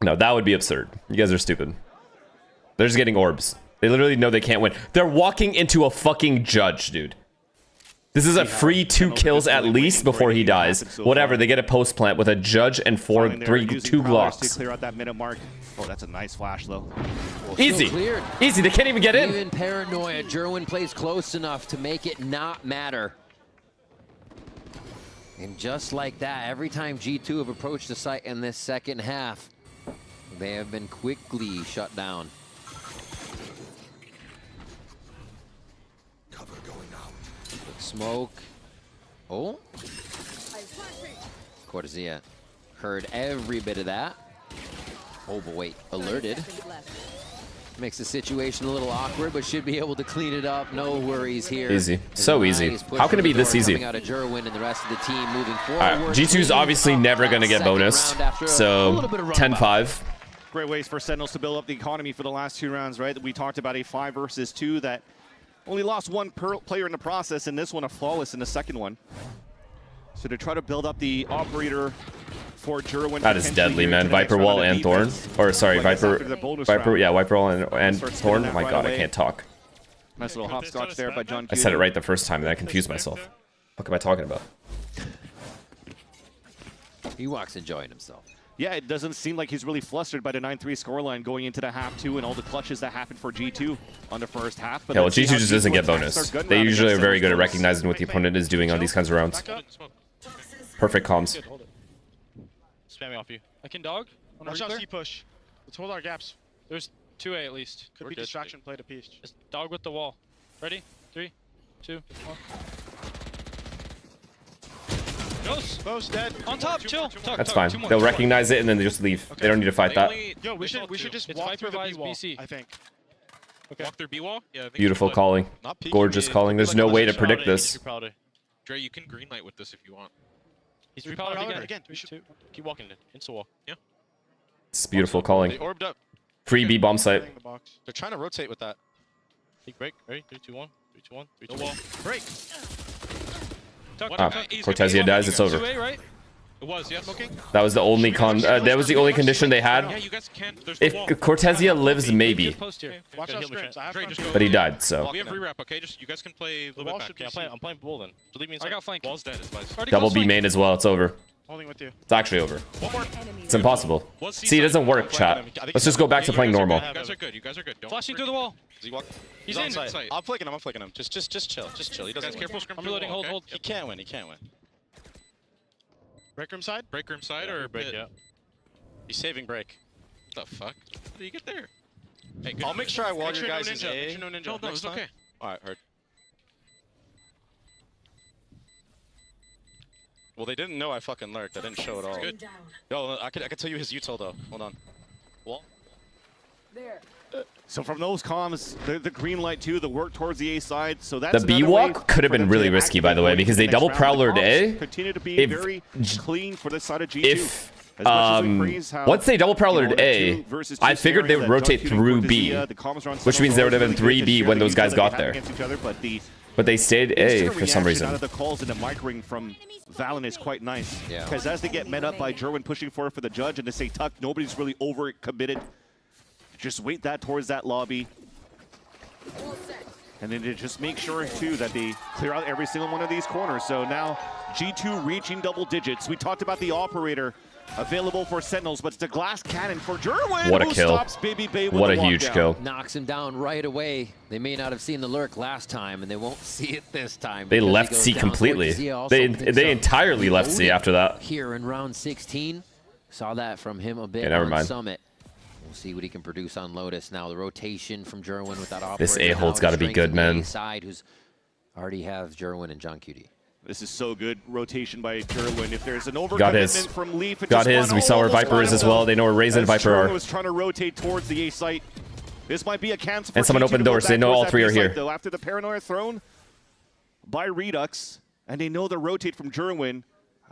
No, that would be absurd. You guys are stupid. They're just getting orbs. They literally know they can't win. They're walking into a fucking judge, dude. This is a free 2 kills at least before he dies. Whatever, they get a post plant with a judge and 2 Glocks. To clear out that minute mark. Oh, that's a nice flash though. Easy. Easy, they can't even get in. Even paranoia, Jerwin plays close enough to make it not matter. And just like that, every time G2 have approached the site in this second half, they have been quickly shut down. Cover going out. Smoke. Oh. Cortezia heard every bit of that. Oh, but wait, alerted. Makes the situation a little awkward, but should be able to clean it up. No worries here. Easy. So easy. How can it be this easy? Out of Jerwin and the rest of the team moving forward. All right, G2's obviously never going to get bonused. So 10-5. Great ways for Sentinels to build up the economy for the last 2 rounds, right? We talked about a 5 versus 2 that only lost 1 player in the process, and this one a flawless in the second one. So to try to build up the operator for Jerwin. That is deadly, man. Viper Wall and Thorn. Or sorry, Viper, yeah, Viper Wall and Thorn. Oh my god, I can't talk. Nice little hopscotch there by John. I said it right the first time, and I confused myself. What am I talking about? Ewok's enjoying himself. Yeah, it doesn't seem like he's really flustered by the 9-3 scoreline going into the half 2 and all the clutches that happened for G2 on the first half. But yeah, well, G2 just doesn't get bonus. They usually are very good at recognizing what the opponent is doing on these kinds of rounds. Perfect comms. Spamming off you. I can dog. Watch out, C push. Let's hold our gaps. There's 2A at least. Could be distraction play to piece. Just dog with the wall. Ready? 3, 2, 1. Close, dead. On top, chill. That's fine. They'll recognize it and then they just leave. They don't need to fight that. Yo, we should just walk through the B wall, I think. Okay. Walk through B wall? Yeah, I think Beautiful calling. Gorgeous calling. There's no way to predict this. Dre, you can green light with this if you want. He's repowdered again. 3, 2. Keep walking in. Insta wall. Yeah. It's beautiful calling. They orbed up. Free B bomb site. They're trying to rotate with that. Take break. Ready? 3, 2, 1. 3, 2, 1. 3, 2, 1. Break. Cortezia dies, it's over. Right? It was, yes. That was the only that was the only condition they had. If Cortezia lives, maybe. But he died, so. We have re-wrap, okay? Just you guys can play a little bit back. I'm playing bull then. So leave me inside. I got flank. Wall's dead. Double B main as well, it's over. Holding with you. It's actually over. It's impossible. See, it doesn't work, chat. Let's just go back to playing normal. You guys are good. You guys are good. Flashing through the wall. He's in. I'm flicking him. I'm flicking him. Just chill. Just chill. He doesn't. Careful. I'm reloading. Hold. He can't win. He can't win. Break room side? Break room side or break? Yeah. He's saving break. What the fuck? How do you get there? Hey, I'll make sure I wall your guys in A. No, it's okay. Alright, heard. Well, they didn't know I fucking lurked. I didn't show it all. Good. Yo, I could tell you his util though. Hold on. Wall. There. So from those comms, the green light too, the work towards the A side. So that's the B walk could have been really risky, by the way, because they double prowlered A. Continue to be very clean for this side of G2. If once they double prowlered A, I figured they would rotate through B, which means there would have been 3B when those guys got there. But they stayed A for some reason. Out of the calls in the mic ring from Valen is quite nice. Because as they get met up by Jerwin pushing for the judge and they say tuck, nobody's really over committed. Just wait that towards that lobby. And then to just make sure, too, that they clear out every single one of these corners. So now G2 reaching double digits. We talked about the operator available for Sentinels, but it's the glass cannon for Jerwin. What a kill. What a huge kill. Knocks him down right away. They may not have seen the lurk last time, and they won't see it this time. They left C completely. They entirely left C after that. Here in round 16. Saw that from him a bit on Summit. We'll see what he can produce on Lotus. Now the rotation from Jerwin with that operator. This A-hold's got to be good, man. Side who's already have Jerwin and John Cutie. This is so good rotation by Jerwin. If there's an Got his. overcommitment from Leaf, it Got just his. We saw where Viper is as well. They know where Raze and Viper Jerwin are. was trying to rotate towards the A site. This might be a chance for And someone G2 opened to go doors. back They know towards all that three B are site, here. Though, after the paranoia thrown by Redux, and they know the rotate from Jerwin.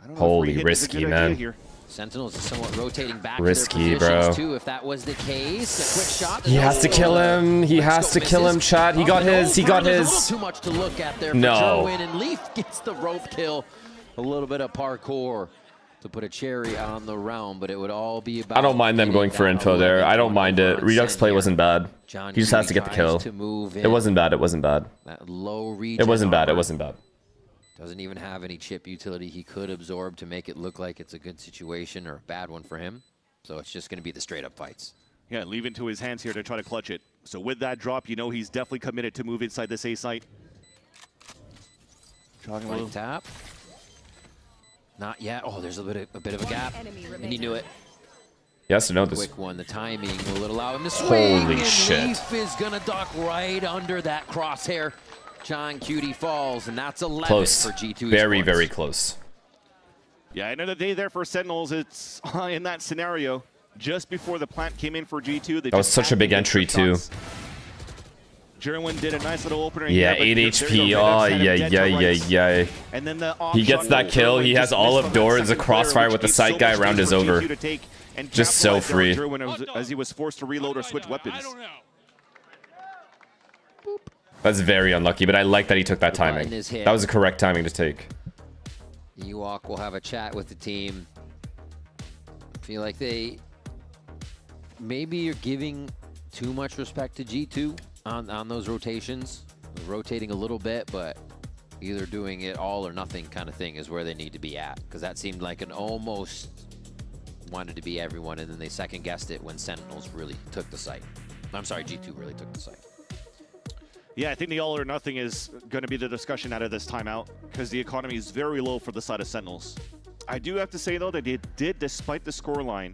I don't know Holy if re-hit is a risky, good man. idea here. Sentinels is somewhat rotating back Risky, to their positions bro. too. If that was the case, a quick shot. He has to kill him. He has to kill him, chat. He got his. He got There's a his. little too much to look at there for No. Jerwin, and Leaf gets the rope kill. A little bit of parkour to put a cherry on the round, but it would all be about. I don't mind them going for info there. I don't mind it. Redux play wasn't bad. John He just has to get the kill. tries to move It wasn't bad. It wasn't bad. That low regen It wasn't bad. It armor. wasn't bad. Doesn't even have any chip utility he could absorb to make it look like it's a good situation or a bad one for him. So it's just going to be the straight up fights. Yeah, leave into his hands here to try to clutch it. So with that drop, you know he's definitely committed to move inside this A site. Right tap. Not yet. Oh, there's a bit of a gap. And he knew it. He has to know this. Quick one. The timing will allow him to swing. Holy and shit. Leaf is going to duck right under that crosshair. John Cutie falls, and that's 11 Close. for G2 Very, Esports. very close. Yeah, end of the day there for Sentinels. It's in that scenario just before the plant came in for G2. They That was just such a had big to get entry, their too. shots. Jerwin did a nice little opener. Yeah, here, 8 but there HP. you go, Oh, Redux had him yeah, dead yeah, to yeah, rights. yeah. And then the He gets off that shot kill. Jerwin He has just all missed of on that doors. A second player, crossfire which with the gave sight so guy much around space is for over. G2 to take and Just so capitalize there free. on Jerwin as he was forced to reload or switch weapons. That's very unlucky, but I like that he took that timing. is hit. That was the correct timing to take. Ewok will have a chat with the team. Feel like they maybe are giving too much respect to G2 on those rotations. Rotating a little bit, but either doing it all or nothing kind of thing is where they need to be at. Because that seemed like an almost wanted to be everyone, and then they second guessed it when Sentinels really took the site. I'm sorry, G2 really took the site. Yeah, I think the all or nothing is going to be the discussion out of this timeout because the economy is very low for the side of Sentinels. I do have to say, though, that they did, despite the scoreline,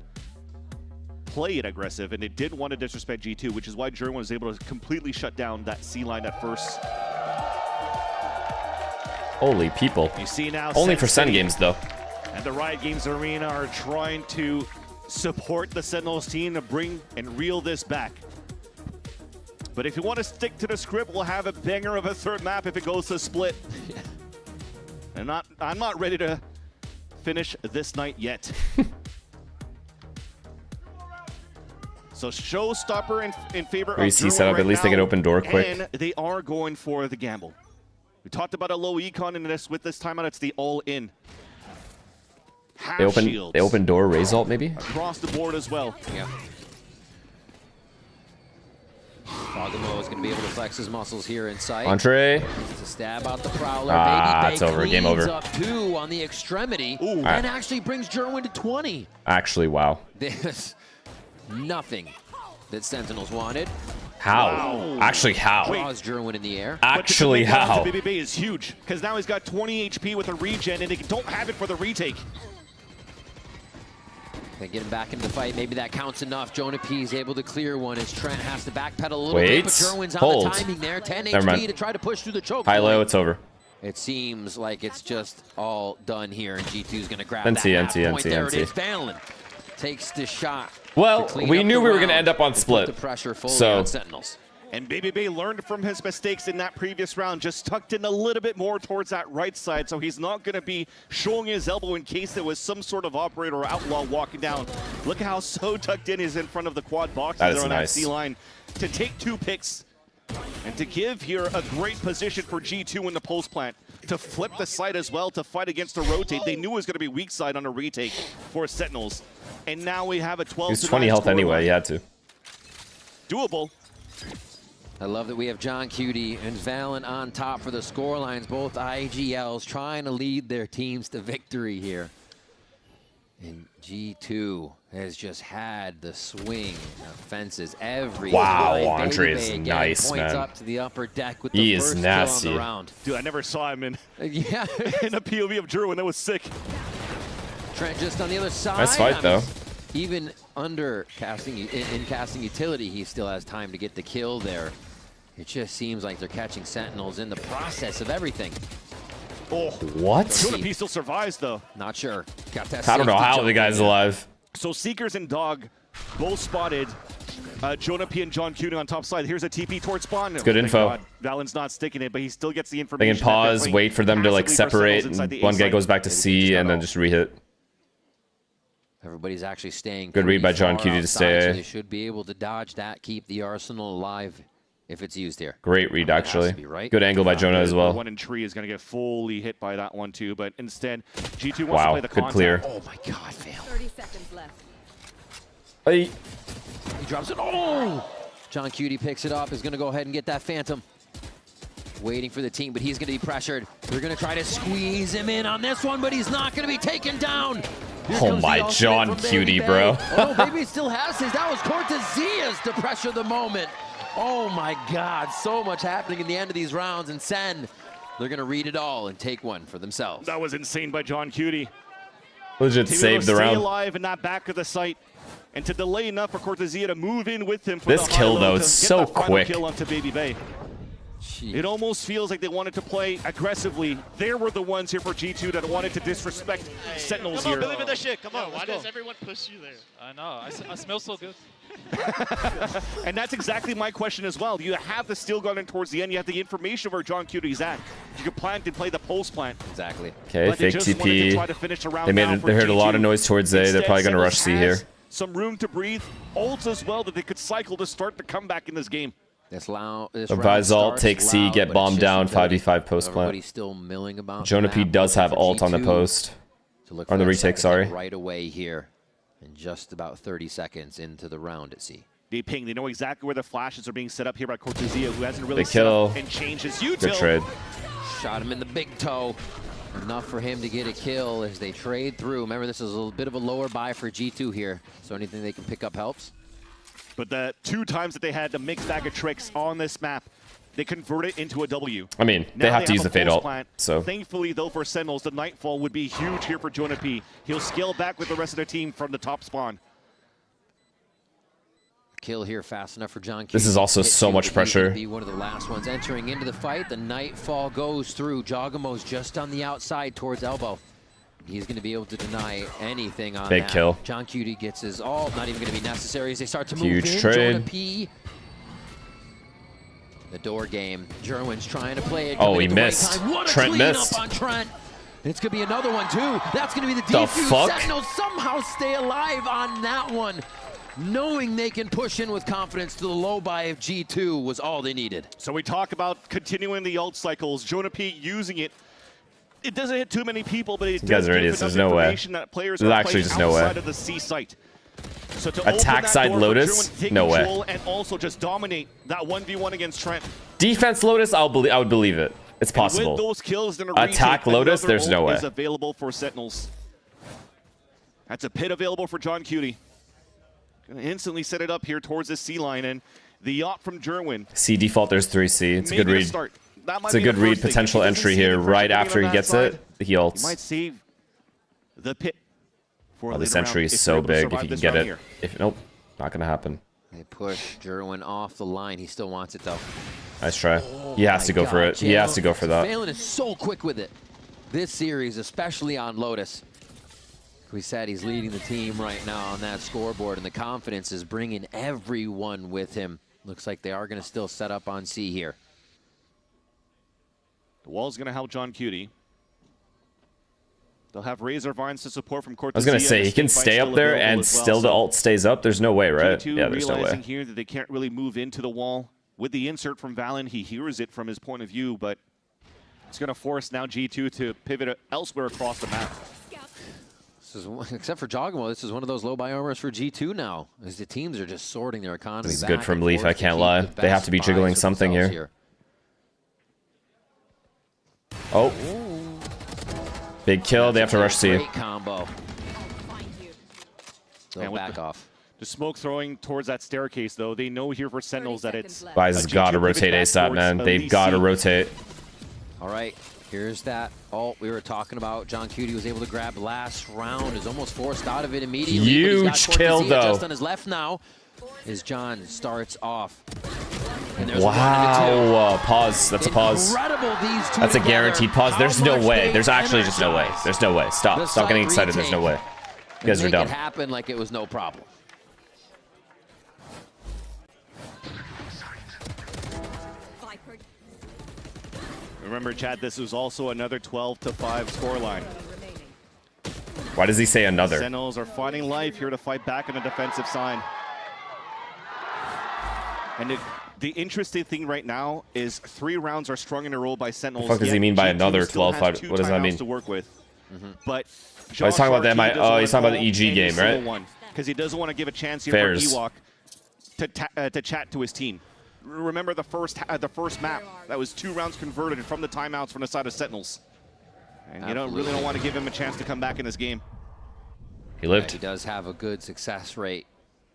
play it aggressive, and they didn't want to disrespect G2, which is why Jerwin was able to completely shut down that C line at first. Holy people. You see now Only for Sen Sen games, though. And the Riot Games Arena are trying to support the Sentinels team to bring and reel this back. But if you want to stick to the script, we'll have a banger of a third map if it goes to split. I'm not ready to finish this night yet. So showstopper in favor of AC Jerwin setup, right at least they now, get open door quick. And they are going for the gamble. We talked about a low econ in this. With this timeout, it's the all-in. They open door, raise ult maybe? Across the board as well. Yeah. Fogamo is going to be able to flex his muscles here inside. Entree. To stab out the Prowler. Ah, Baby it's Bay over. Game cleans over. up 2 on the extremity. Ooh. And actually brings Jerwin to 20. Actually, wow. There's nothing that Sentinels wanted. How? Wow. Actually, how? Draws Jerwin in the air. Actually, But the how? to BBB is huge because now he's got 20 HP with a regen, and they don't have it for the retake. They get him back into the fight. Maybe that counts enough. Jonah P is able to clear one as Trent has to backpedal a little Wait. bit, but Jerwin's on Hold. the timing there. 10 Never HP mind. to try to push through the choke. High low, point. it's over. It seems like it's just all done here, and G2's going to grab NC, that half NC, point. NC, There NC. it is. Valen takes the shot. Well, to clean we up knew the we were going to round end up on and put split. the pressure fully So on Sentinels. And Baby Bay learned from his mistakes in that previous round, just tucked in a little bit more towards that right side, so he's not going to be showing his elbow in case there was some sort of operator or outlaw walking down. Look at how so tucked in is in front of the quad boxes That is there on nice. that C line to take 2 picks and to give here a great position for G2 in the post plant to flip the side as well to fight against the rotate. They knew it was going to be weak side on a retake for Sentinels, and now we have a 12-9 He was 20 health score anyway, line. he had to. Doable. I love that we have John Cutie and Valen on top for the score lines. Both IGLs trying to lead their teams to victory here. And G2 has just had the swing of fences every Wow, time. Andre Baby is Bay again nice, points man. up to the upper deck with He the is first nasty. kill on the round. Dude, I never saw him in Yeah. in a POV of Jerwin. That was sick. Trent just on the other side. Nice fight, though. Even under casting in casting utility, he still has time to get the kill there. It just seems like they're catching Sentinels in the process of everything. Oh, what? Jonah still survives though. Not sure. Got that I don't know safety how jump the guy's in. alive. So Seekers and Dog both spotted Jonah P and John Cutie on top side. Here's a TP towards spawn. It's good info. Valen's not sticking it, but he still gets the They information. can pause, wait for them to like separate, and one guy goes back to C, and then just rehit. Everybody's actually staying. Good read by John far Cutie to outside, stay so A. they should be able to dodge that, keep the arsenal alive if it's used here. Great read, That has actually. to be right. Good angle by Jonah as well. One in tree is going to get fully hit by that one too, but instead G2 wants to Wow, play the good contact. clear. Oh my God, fail. 30 seconds left. Hey. He drops it. Oh! John Cutie picks it up, is going to go ahead and get that Phantom. Waiting for the team, but he's going to be pressured. They're going to try to squeeze him in on this one, but he's not going to be taken down. Here Oh comes my the John ultimate from Cutie, Baby bro. Bay. Oh, Baby still has his. That was Cortesias to pressure the moment. Oh my God, so much happening in the end of these rounds, and SEN, they're going to read it all and take one for themselves. That was insane by John Cutie. Legit To be able saved to the stay round. alive in that back of the site, and to delay enough for Cortesia to move in with him. For This the kill, high though, low is to get so that final quick. Kill onto Baby Bay. It almost feels like they wanted to play aggressively. They were the ones here for G2 that wanted to disrespect Sentinels Come on, here. believe in that shit. Come on, Why does everyone push you there? I know. I smell so good. And that's exactly my question as well. You have the steel gun in towards the end. You have the information where John Cutie's at. You can plant and play the post plant. Exactly. Okay, But they fake just wanted to try to TP. finish the round They now for heard a lot of G2. noise towards A. They're Instead, probably going to rush Sentinels C here. has some room to breathe. Ults as well that they could cycle to start the comeback in this game. This Advise alt, take C, get bombed down, 5v5 post plant. Everybody's still milling about. Jonah P does have alt on the post. Look On the for that retake, second sorry. right away here, in just about 30 seconds into the round at C. They ping. They know exactly where the flashes are being set up here by Cortesia, who hasn't really They set up kill. and changed his Good util. trade. Shot him in the big toe. Enough for him to get a kill as they trade through. Remember, this is a little bit of a lower buy for G2 here, so anything they can pick up helps. But the 2 times that they had the mixed bag of tricks on this map, they convert it into a W. I mean, Now they have to use a the fade pulse alt, plant. so. Thankfully, though, for Sentinels, the Nightfall would be huge here for Jonah P. He'll scale back with the rest of the team from the top spawn. Kill here fast enough for John. This is also Hit so two, much but he's pressure. gonna be one of the last ones entering into the fight. The Nightfall goes through. Jogamo's just on the outside towards elbow. He's going to be able to deny anything on Big that. kill. John Cutie gets his all. Not even going to be necessary as they start to move Huge in. trade. Jonah P. The door game. Jerwin's trying to play it. Oh, coming he at the right missed. time. What a Trent cleanup missed. on Trent. It's going to be another one, too. That's going to be the The defuse. fuck? Sentinels somehow stay alive on that one. Knowing they can push in with confidence to the low buy of G2 was all they needed. So we talk about continuing the ult cycles. Jonah P using it. It doesn't hit too many people, but it You guys does are give idiots. enough There's no way. information that players There's are actually playing just no way. outside of the C site. So to open Attack that side door for Lotus? Jerwin to take No way. control and also just dominate that 1v1 against Trent. Defense Lotus, I would believe it. It's possible. With those kills in a Attack retake, Lotus, another there's no ult way. is available for Sentinels. That's a pit available for John Cutie. Gonna instantly set it up here towards the C line, and the yacht from Jerwin. C default, there's 3C. It's a Maybe good to read. start. That might It's a be good the read, first thing. If he potential doesn't entry see the here. pressure Right coming after on he that gets side, it, he He ults. might save the pit for a Oh, this later round entry is if so you're able to big if survive you can this get round it. here. If Nope, not going to happen. They push Jerwin off the line. He still wants it, though. Nice try. He has to go for it. He has to go for that. Valen is so quick with it. This series, especially on Lotus. We said he's leading the team right now on that scoreboard, and the confidence is bringing everyone with him. Looks like they are going to still set up on C here. The wall's going to help John Cutie. They'll have Razor Vines to support from Cortesia. I was going to say, he can stay up there and still the ult stays up. There's no way, right? G2 Yeah, there's no realizing way. here that they can't really move into the wall. With the insert from Valen, he hears it from his point of view, but it's going to force now G2 to pivot elsewhere across the map. This is, except for Jogamo, this is one of those low buy armors for G2 now, as the teams are just sorting their economy. This is back good from and Leaf, forth I to can't keep lie. the They have best to be buys jiggling for something themselves here. Oh. Big kill. They have to rush C. Great combo. They'll back off. The smoke throwing towards that staircase, though. They know here for Sentinels that it's... Guys has got to rotate ASAP, man. They've got to rotate. All right, here's that ult we were talking about. John Cutie was able to grab last round, is almost forced out of it immediately. Huge but he's got kill, Cortesia though. just on his left now, as John starts off. Wow. Pause. That's a pause. That's a guaranteed pause. There's no way. There's actually just no way. There's no way. Stop. Stop getting excited. There's no way. You guys are dumb. Make it happen like it was no problem. Remember, Chad, this was also another 12-5 scoreline. Why does he say another? Sentinels are finding life here to fight back on the defensive side. And the interesting thing right now is 3 rounds are strung in a row by Sentinels. What the fuck does he mean by another 12-5? What does that mean? To work with. But he's talking about the he's talking about the EG game, right? Because he doesn't want to give a chance here Fairs. for Ewok to chat to his team. Remember the first map that was 2 rounds converted from the timeouts from the side of Sentinels, and you don't really want to give him a chance to come back in this game. He lived. Yeah, he does have a good success rate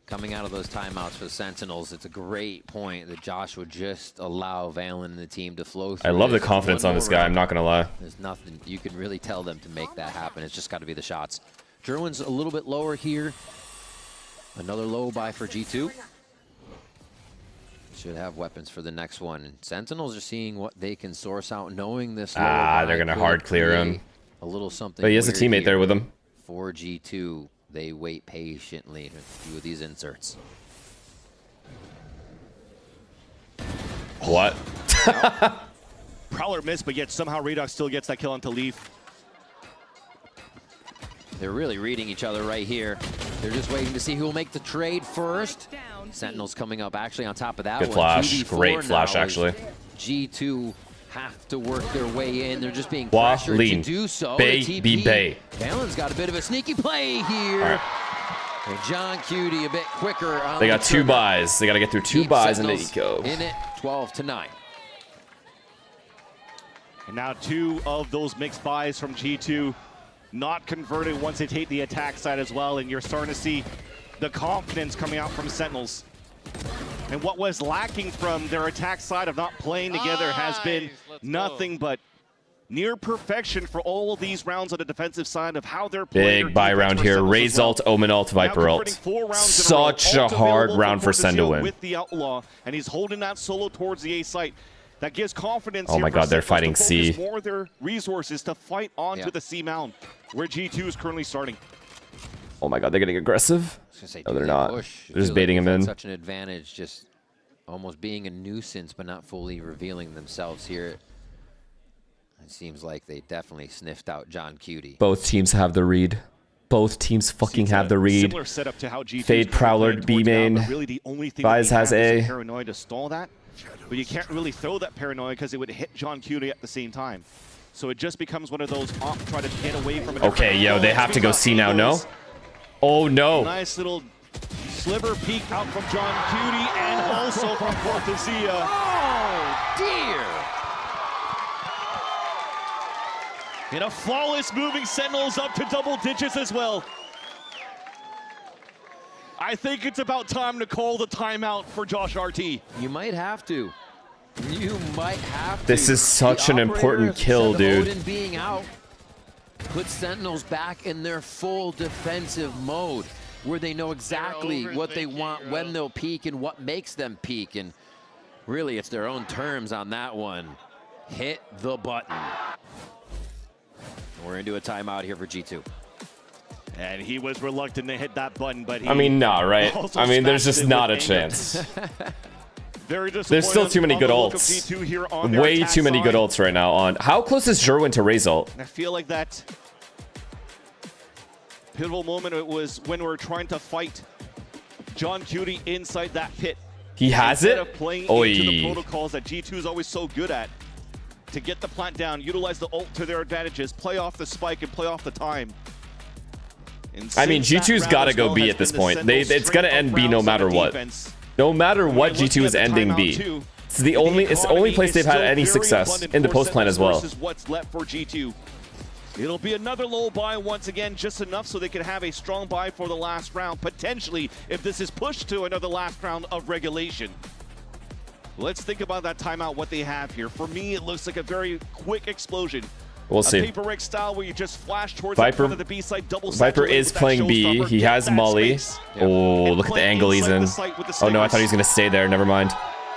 coming out of those timeouts for the Sentinels. It's a great point that Josh would just allow Valen and the team to flow through. I love the confidence on this guy. I'm not gonna lie. There's nothing you can really tell them to make that happen. It's just got to be the shots. Jerwin's a little bit lower here. Another low buy for G2. Should have weapons for the next one. And Sentinels are seeing what they can source out, knowing this. They're gonna hard clear him. A little something. But he has a teammate there with him. For G2, they wait patiently to do these inserts. What? Prowler missed, but yet somehow Redux still gets that kill onto Leaf. They're really reading each other right here. They're just waiting to see who will make the trade first. Sentinels coming up actually on top of that. Good one. flash. 2v4 Great flash, now actually. G2 have to work their way in. They're just being pressured to do so. Bay, be Bay. Valen's got a bit of a sneaky play here. And John Cutie a bit quicker on They got 2 buys. They got to get through 2 buys and Sentinels they go. in it, 12-9. And now 2 of those mixed buys from G2 not converted once they take the attack side as well, and you're starting to see the confidence coming out from Sentinels. And what was lacking from their attack side of not playing together has been nothing but near perfection for all of these rounds on the defensive side of how they're playing. Big buy round here. Raze ult, Omen ult, Viper ult. Such a hard round for Sen to win. With the Outlaw, and he's holding that solo towards the A site. That gives confidence. Oh my God, they're fighting C. More of their resources to fight onto the C mound, where G2 is currently starting. Oh my God, they're getting aggressive. No, they're not. They're just baiting him in. Such an advantage, just almost being a nuisance, but not fully revealing themselves here. It seems like they definitely sniffed out John Cutie. Both teams have the read. Both teams fucking have the read. Similar setup to how G2 Fade Prowler B main. Really the only thing Vise has A. Paranoid to stall that. But you can't really throw that Paranoid because it would hit John Cutie at the same time. So it just becomes one of those try to get away from it. Okay, yo, they have to go C now, no? Oh, no. Nice little sliver peek out from John Cutie and also from Cortezia. Oh, dear. In a flawless moving Sentinels up to double digits as well. I think it's about time to call the timeout for Josh RT. You might have to. You might have to. This is such an important kill, dude. Odin being out puts Sentinels back in their full defensive mode, where they know exactly what they want, when they'll peak, and what makes them peak. And really, it's their own terms on that one. Hit the button. We're into a timeout here for G2. And he was reluctant to hit that button, but he I mean, nah, right? I mean, there's just not a chance. There's still too many good ults. Way too many good ults right now on. How close is Jerwin to Raze ult? I feel like that pivotal moment, it was when we were trying to fight John Cutie inside that pit. He has Instead it? of playing Oy. into the protocols that G2 is always so good at, to get the plant down, utilize the ult to their advantages, play off the spike, and play off the time. I mean, G2's got to go B at this point. It's going to end B no matter what. No matter what, G2 is ending B. It's the only place they've had any success in the post plan as well. What's left for G2. It'll be another low buy once again, just enough so they can have a strong buy for the last round, potentially, if this is pushed to another last round of regulation. Let's think about that timeout, what they have here. For me, it looks like a very quick explosion. We'll see. A paper rig style where you just flash towards Viper, the front of the B side, double Viper is playing B. He has Molly. Oh, look at the angle he's in. Oh no, I thought he was going to stay there. Never mind.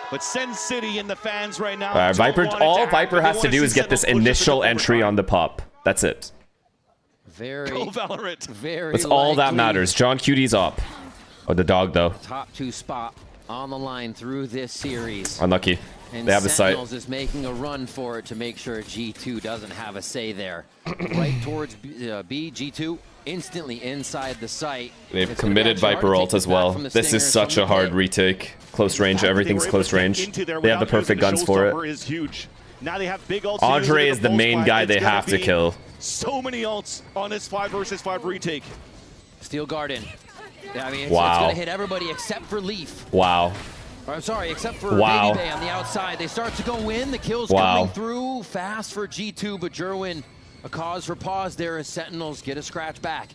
But Sen City and the fans right now. Viper. All Viper has to do is get this initial entry on the pop. That's it. Very. Go Valorant. Very. That's all that likely matters. John Cuty's up. Oh, the dog though. Top 2 spot on the line through this series. Unlucky. And They have the site. Sentinels is making a run for it to make sure G2 doesn't have a say there. Right towards B, G2 instantly inside the site. They've committed Viper ult as well. This is such a hard retake. Close range, everything's close range. They have the perfect guns for it. Is huge. Now they have big ults. Andre is the main guy they have to kill. So many ults on this 5 versus 5 retake. Steel Garden. I mean, it's Wow. going to hit everybody except for Leaf. Wow. Or, I'm sorry, except for Wow. Baby Bay on the outside. They start to go in. The kills Wow. coming through fast for G2, but Jerwin, a cause for pause there as Sentinels get a scratch back.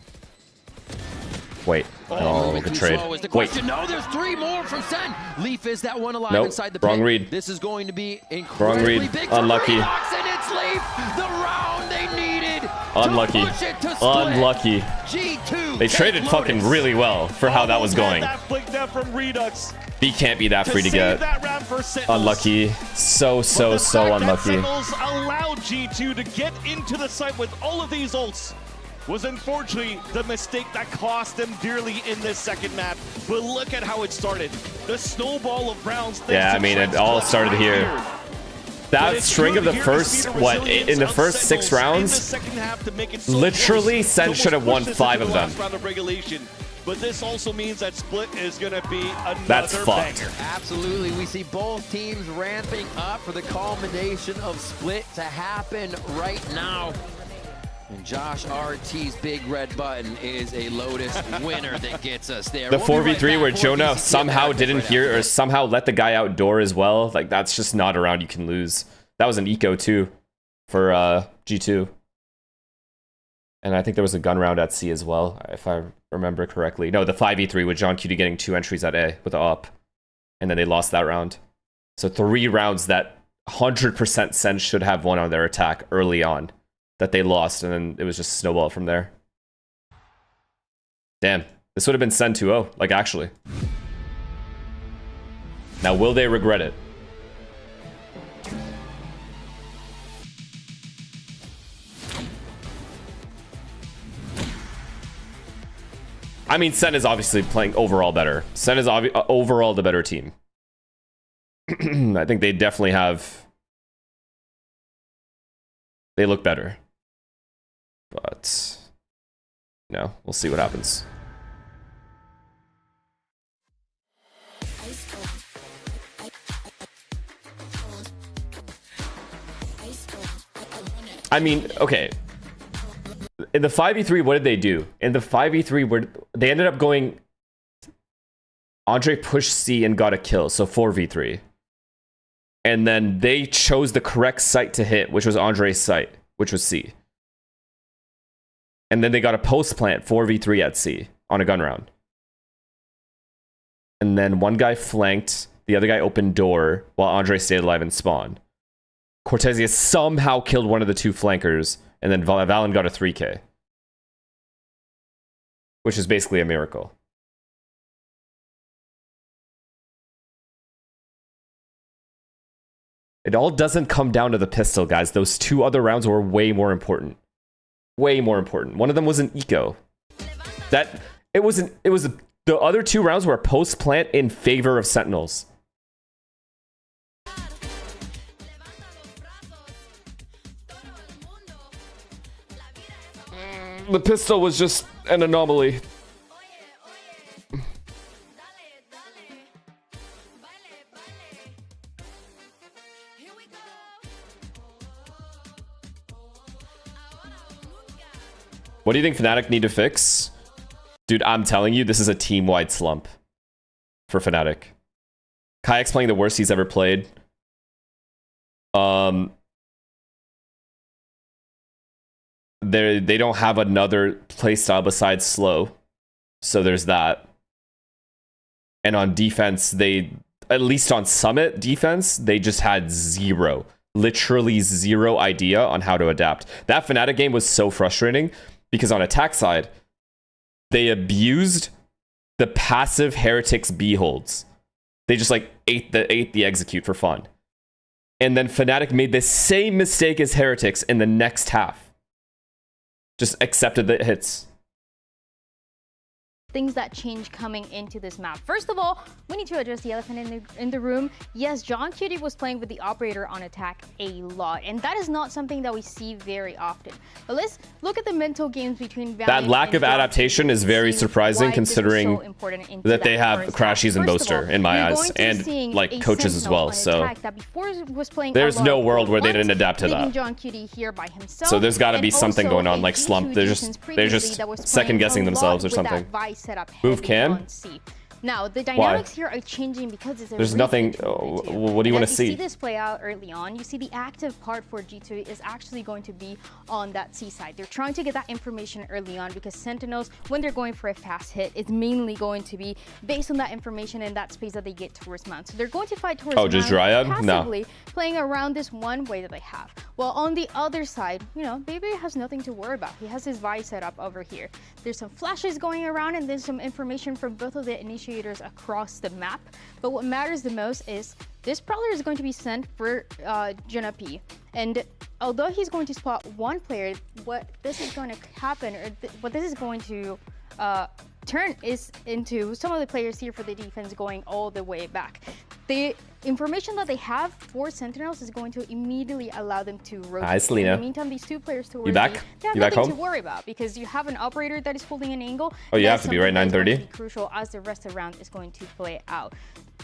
Wait. Oh, Moving good too trade. slow is the Wait. question. No, there's 3 more from Sen. Leaf is that one alive Nope, inside the wrong pit. read. This is going to be Wrong incredibly read. big for Unlucky. Redox, and it's Leaf. The round they needed Unlucky. to push it to split. Unlucky. G2 They traded fucking really well for how that was going. That flick there from Redux. B can't be that free to save get. that round for Sentinels. Unlucky. So unlucky. Sentinels allowed G2 to get into the site with all of these ults was unfortunately the mistake that cost them dearly in this second map. But look at how it started. The snowball of rounds. Yeah, I mean, it all started here. That string of the first, what, in the first 6 rounds, literally Sen should have won 5 of them. But this also means that Split is going to be another That's fucked. banger. Absolutely. We see both teams ramping up for the culmination of Split to happen right now. And Josh RT's big red button is a Lotus winner that gets us there. The We'll be right 4v3 back where for Jonah VCT somehow Americas didn't right hear after or this. somehow let the guy outdoor as well. Like, that's just not a round you can lose. That was an eco too for G2. And I think there was a gun round at C as well, if I remember correctly. No, the 5v3 with John Cutie getting 2 entries at A with the up. And then they lost that round. So 3 rounds that 100% Sen should have won on their attack early on that they lost, and then it was just snowball from there. Damn, this would have been Sen 2-0, like actually. Now, will they regret it? I mean, Sen is obviously playing overall better. Sen is overall the better team. I think they definitely have... They look better. But... No, we'll see what happens. I mean, okay. In the 5v3, what did they do? In the 5v3, where they ended up going... Andre pushed C and got a kill, so 4v3. And then they chose the correct site to hit, which was Andre's site, which was C. And then they got a post plant 4v3 at C on a gun round. And then one guy flanked, the other guy opened door while Andre stayed alive and spawned. Cortezia somehow killed one of the 2 flankers, and then Valen got a 3k. Which is basically a miracle. It all doesn't come down to the pistol, guys. Those 2 other rounds were way more important. Way more important. One of them was an eco. It was the other 2 rounds were a post plant in favor of Sentinels. The pistol was just an anomaly. What do you think Fnatic need to fix? Dude, I'm telling you, this is a team-wide slump for Fnatic. Kayak's playing the worst he's ever played. They don't have another playstyle besides slow. So there's that. And on defense, at least on Summit defense, they just had literally zero idea on how to adapt. That Fnatic game was so frustrating because on attack side, they abused the passive Heretics B holds. They just like ate the execute for fun. And then Fnatic made the same mistake as Heretics in the next half. Just accepted the hits. Things that change coming into this map. First of all, we need to address the elephant in the room. Yes, John Cutie was playing with the operator on attack a lot, and that is not something that we see very often. But let's look at the mental games between Valiant. That lack of adaptation is very surprising, considering that they have Crashies and Boaster in my eyes, and like coaches as well. So there's no world where they didn't adapt to that. John Cutie here by himself, so there's got to be something going on, like slump. They're just second guessing themselves or something. Move Cam. Now, the dynamics here are changing because there's nothing. What do you want to see? You see this play out early on. You see the active part for G2 is actually going to be on that C side. They're trying to get that information early on because Sentinels, when they're going for a fast hit, it's mainly going to be based on that information and that space that they get towards Mount. So they're going to fight towards just Dryad? passively, No. playing around this one way that they have. Well, on the other side, you know, Baby has nothing to worry about. He has his Vi set up over here. There's some flashes going around and then some information from both of the initiators across the map, but what matters the most is this Prowler is going to be sent for Jenna P. And although he's going to spot one player, what this is going to happen, or what this is going to turn is into some of the players here for the defense going all the way back. The information that they have for Sentinels is going to immediately allow them to rotate. Hi, Selena. In the meantime, these two players towards you back? they have you back nothing home? to worry about because you have an operator that is holding an angle. Oh, you have to be right. 9:30. Crucial as the rest of the round is going to play out.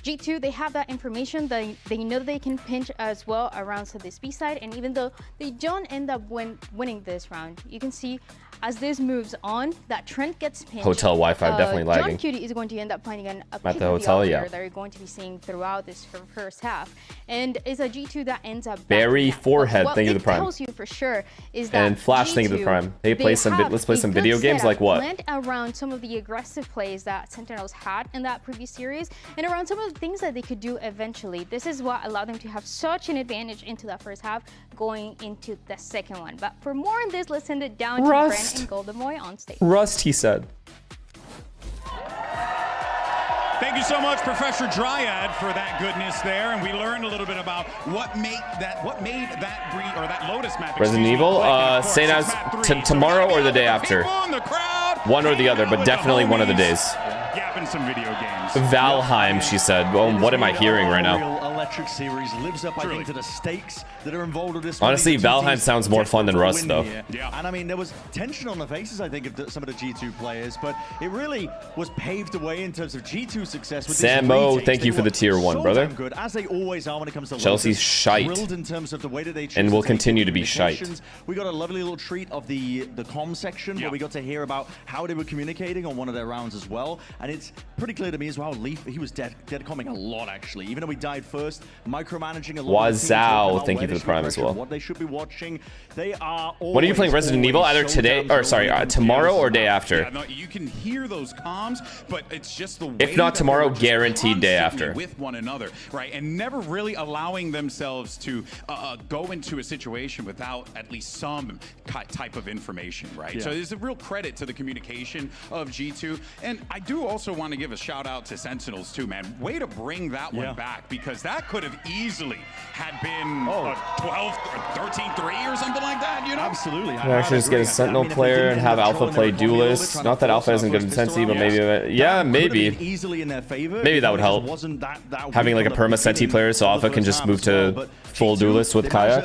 G2, they have that information. They know they can pinch as well around to this B side, and even though they don't end up winning this round, you can see as this moves on, that Trent gets pinched. Hotel Wi-Fi definitely lagging. John Cutie is going to end up finding a at pick the of hotel, the yeah. that you're going to be seeing throughout this first half, and it's a G2 that ends up. Barry Forehead, thank you for the prime. What it tells you for sure is that and Flash, G2, thank you for the prime. Hey, let's play some video games. Like what? Planned around some of the aggressive plays that Sentinels had in that previous series, and around some of the things that they could do eventually. This is what allowed them to have such an advantage into that first half, going into the second one. But for more on this, let's send it down to Brent and Goldenboy on stage. Rust, he said. Thank you so much, Professor Dryad, for that goodness there, and we learned a little bit about what made that Lotus map. Resident Evil, same as tomorrow or the day after. One or the other, but definitely one of the days. Yapping some video games. Valheim, she said. Well, what am I hearing right now? Electric series lives up, I think, to the stakes that are involved with this. Honestly, Valheim sounds more fun than Rust, though. Yeah. And I mean, there was tension on the faces, I think, of some of the G2 players, but it really was paved the way in terms of G2 success. With Samo, thank you for the tier 1, brother. Good, as they always are when it comes to Chelsea's shite, in terms of the way that they and will continue to be shite. We got a lovely little treat of the comm section where we got to hear about how they were communicating on one of their rounds as well, and it's pretty clear to me as well. Leaf, he was dead comming a lot actually, even though he died first, micromanaging a lot. Wazao, thank you for the prime as well. What they should be watching. They are. When are you playing Resident Evil? Either today, or sorry, tomorrow or day after. Yeah, no, you can hear those comms, but it's just the way if not tomorrow, guaranteed day after. With one another, right, and never really allowing themselves to go into a situation without at least some type of information, right? Yeah. So there's a real credit to the communication of G2, and I do also want to give a shout out to Sentinels too, man. Way to bring that one back, because that could have easily had been 12, 13-3 or something like that, you know? Absolutely. You actually just get a Sentinel player and have Alpha play Duelist. Not that Alpha isn't good intensity, but maybe, yeah, maybe. Maybe that would help. Having like a perma Senti player so Alpha can just move to full Duelist with Kayak.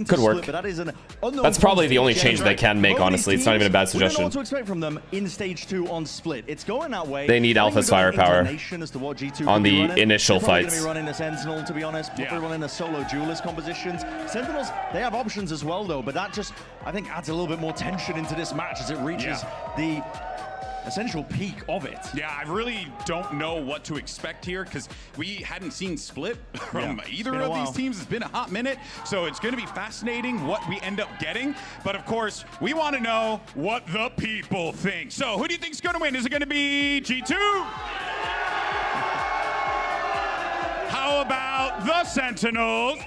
Could work. That's probably the only change they can make, honestly. It's not even a bad suggestion. What to expect from them in stage 2 on Split. It's going that way. They need Alpha's firepower on the initial fights. Running the Sentinel, to be honest, running the solo Duelist compositions. Sentinels, they have options as well, though, but that just, I think, adds a little bit more tension into this match as it reaches the essential peak of it. Yeah, I really don't know what to expect here, because we hadn't seen Split from either of these teams. It's been a hot minute, so it's going to be fascinating what we end up getting. But of course, we want to know what the people think. So who do you think is going to win? Is it going to be G2? How about the Sentinels?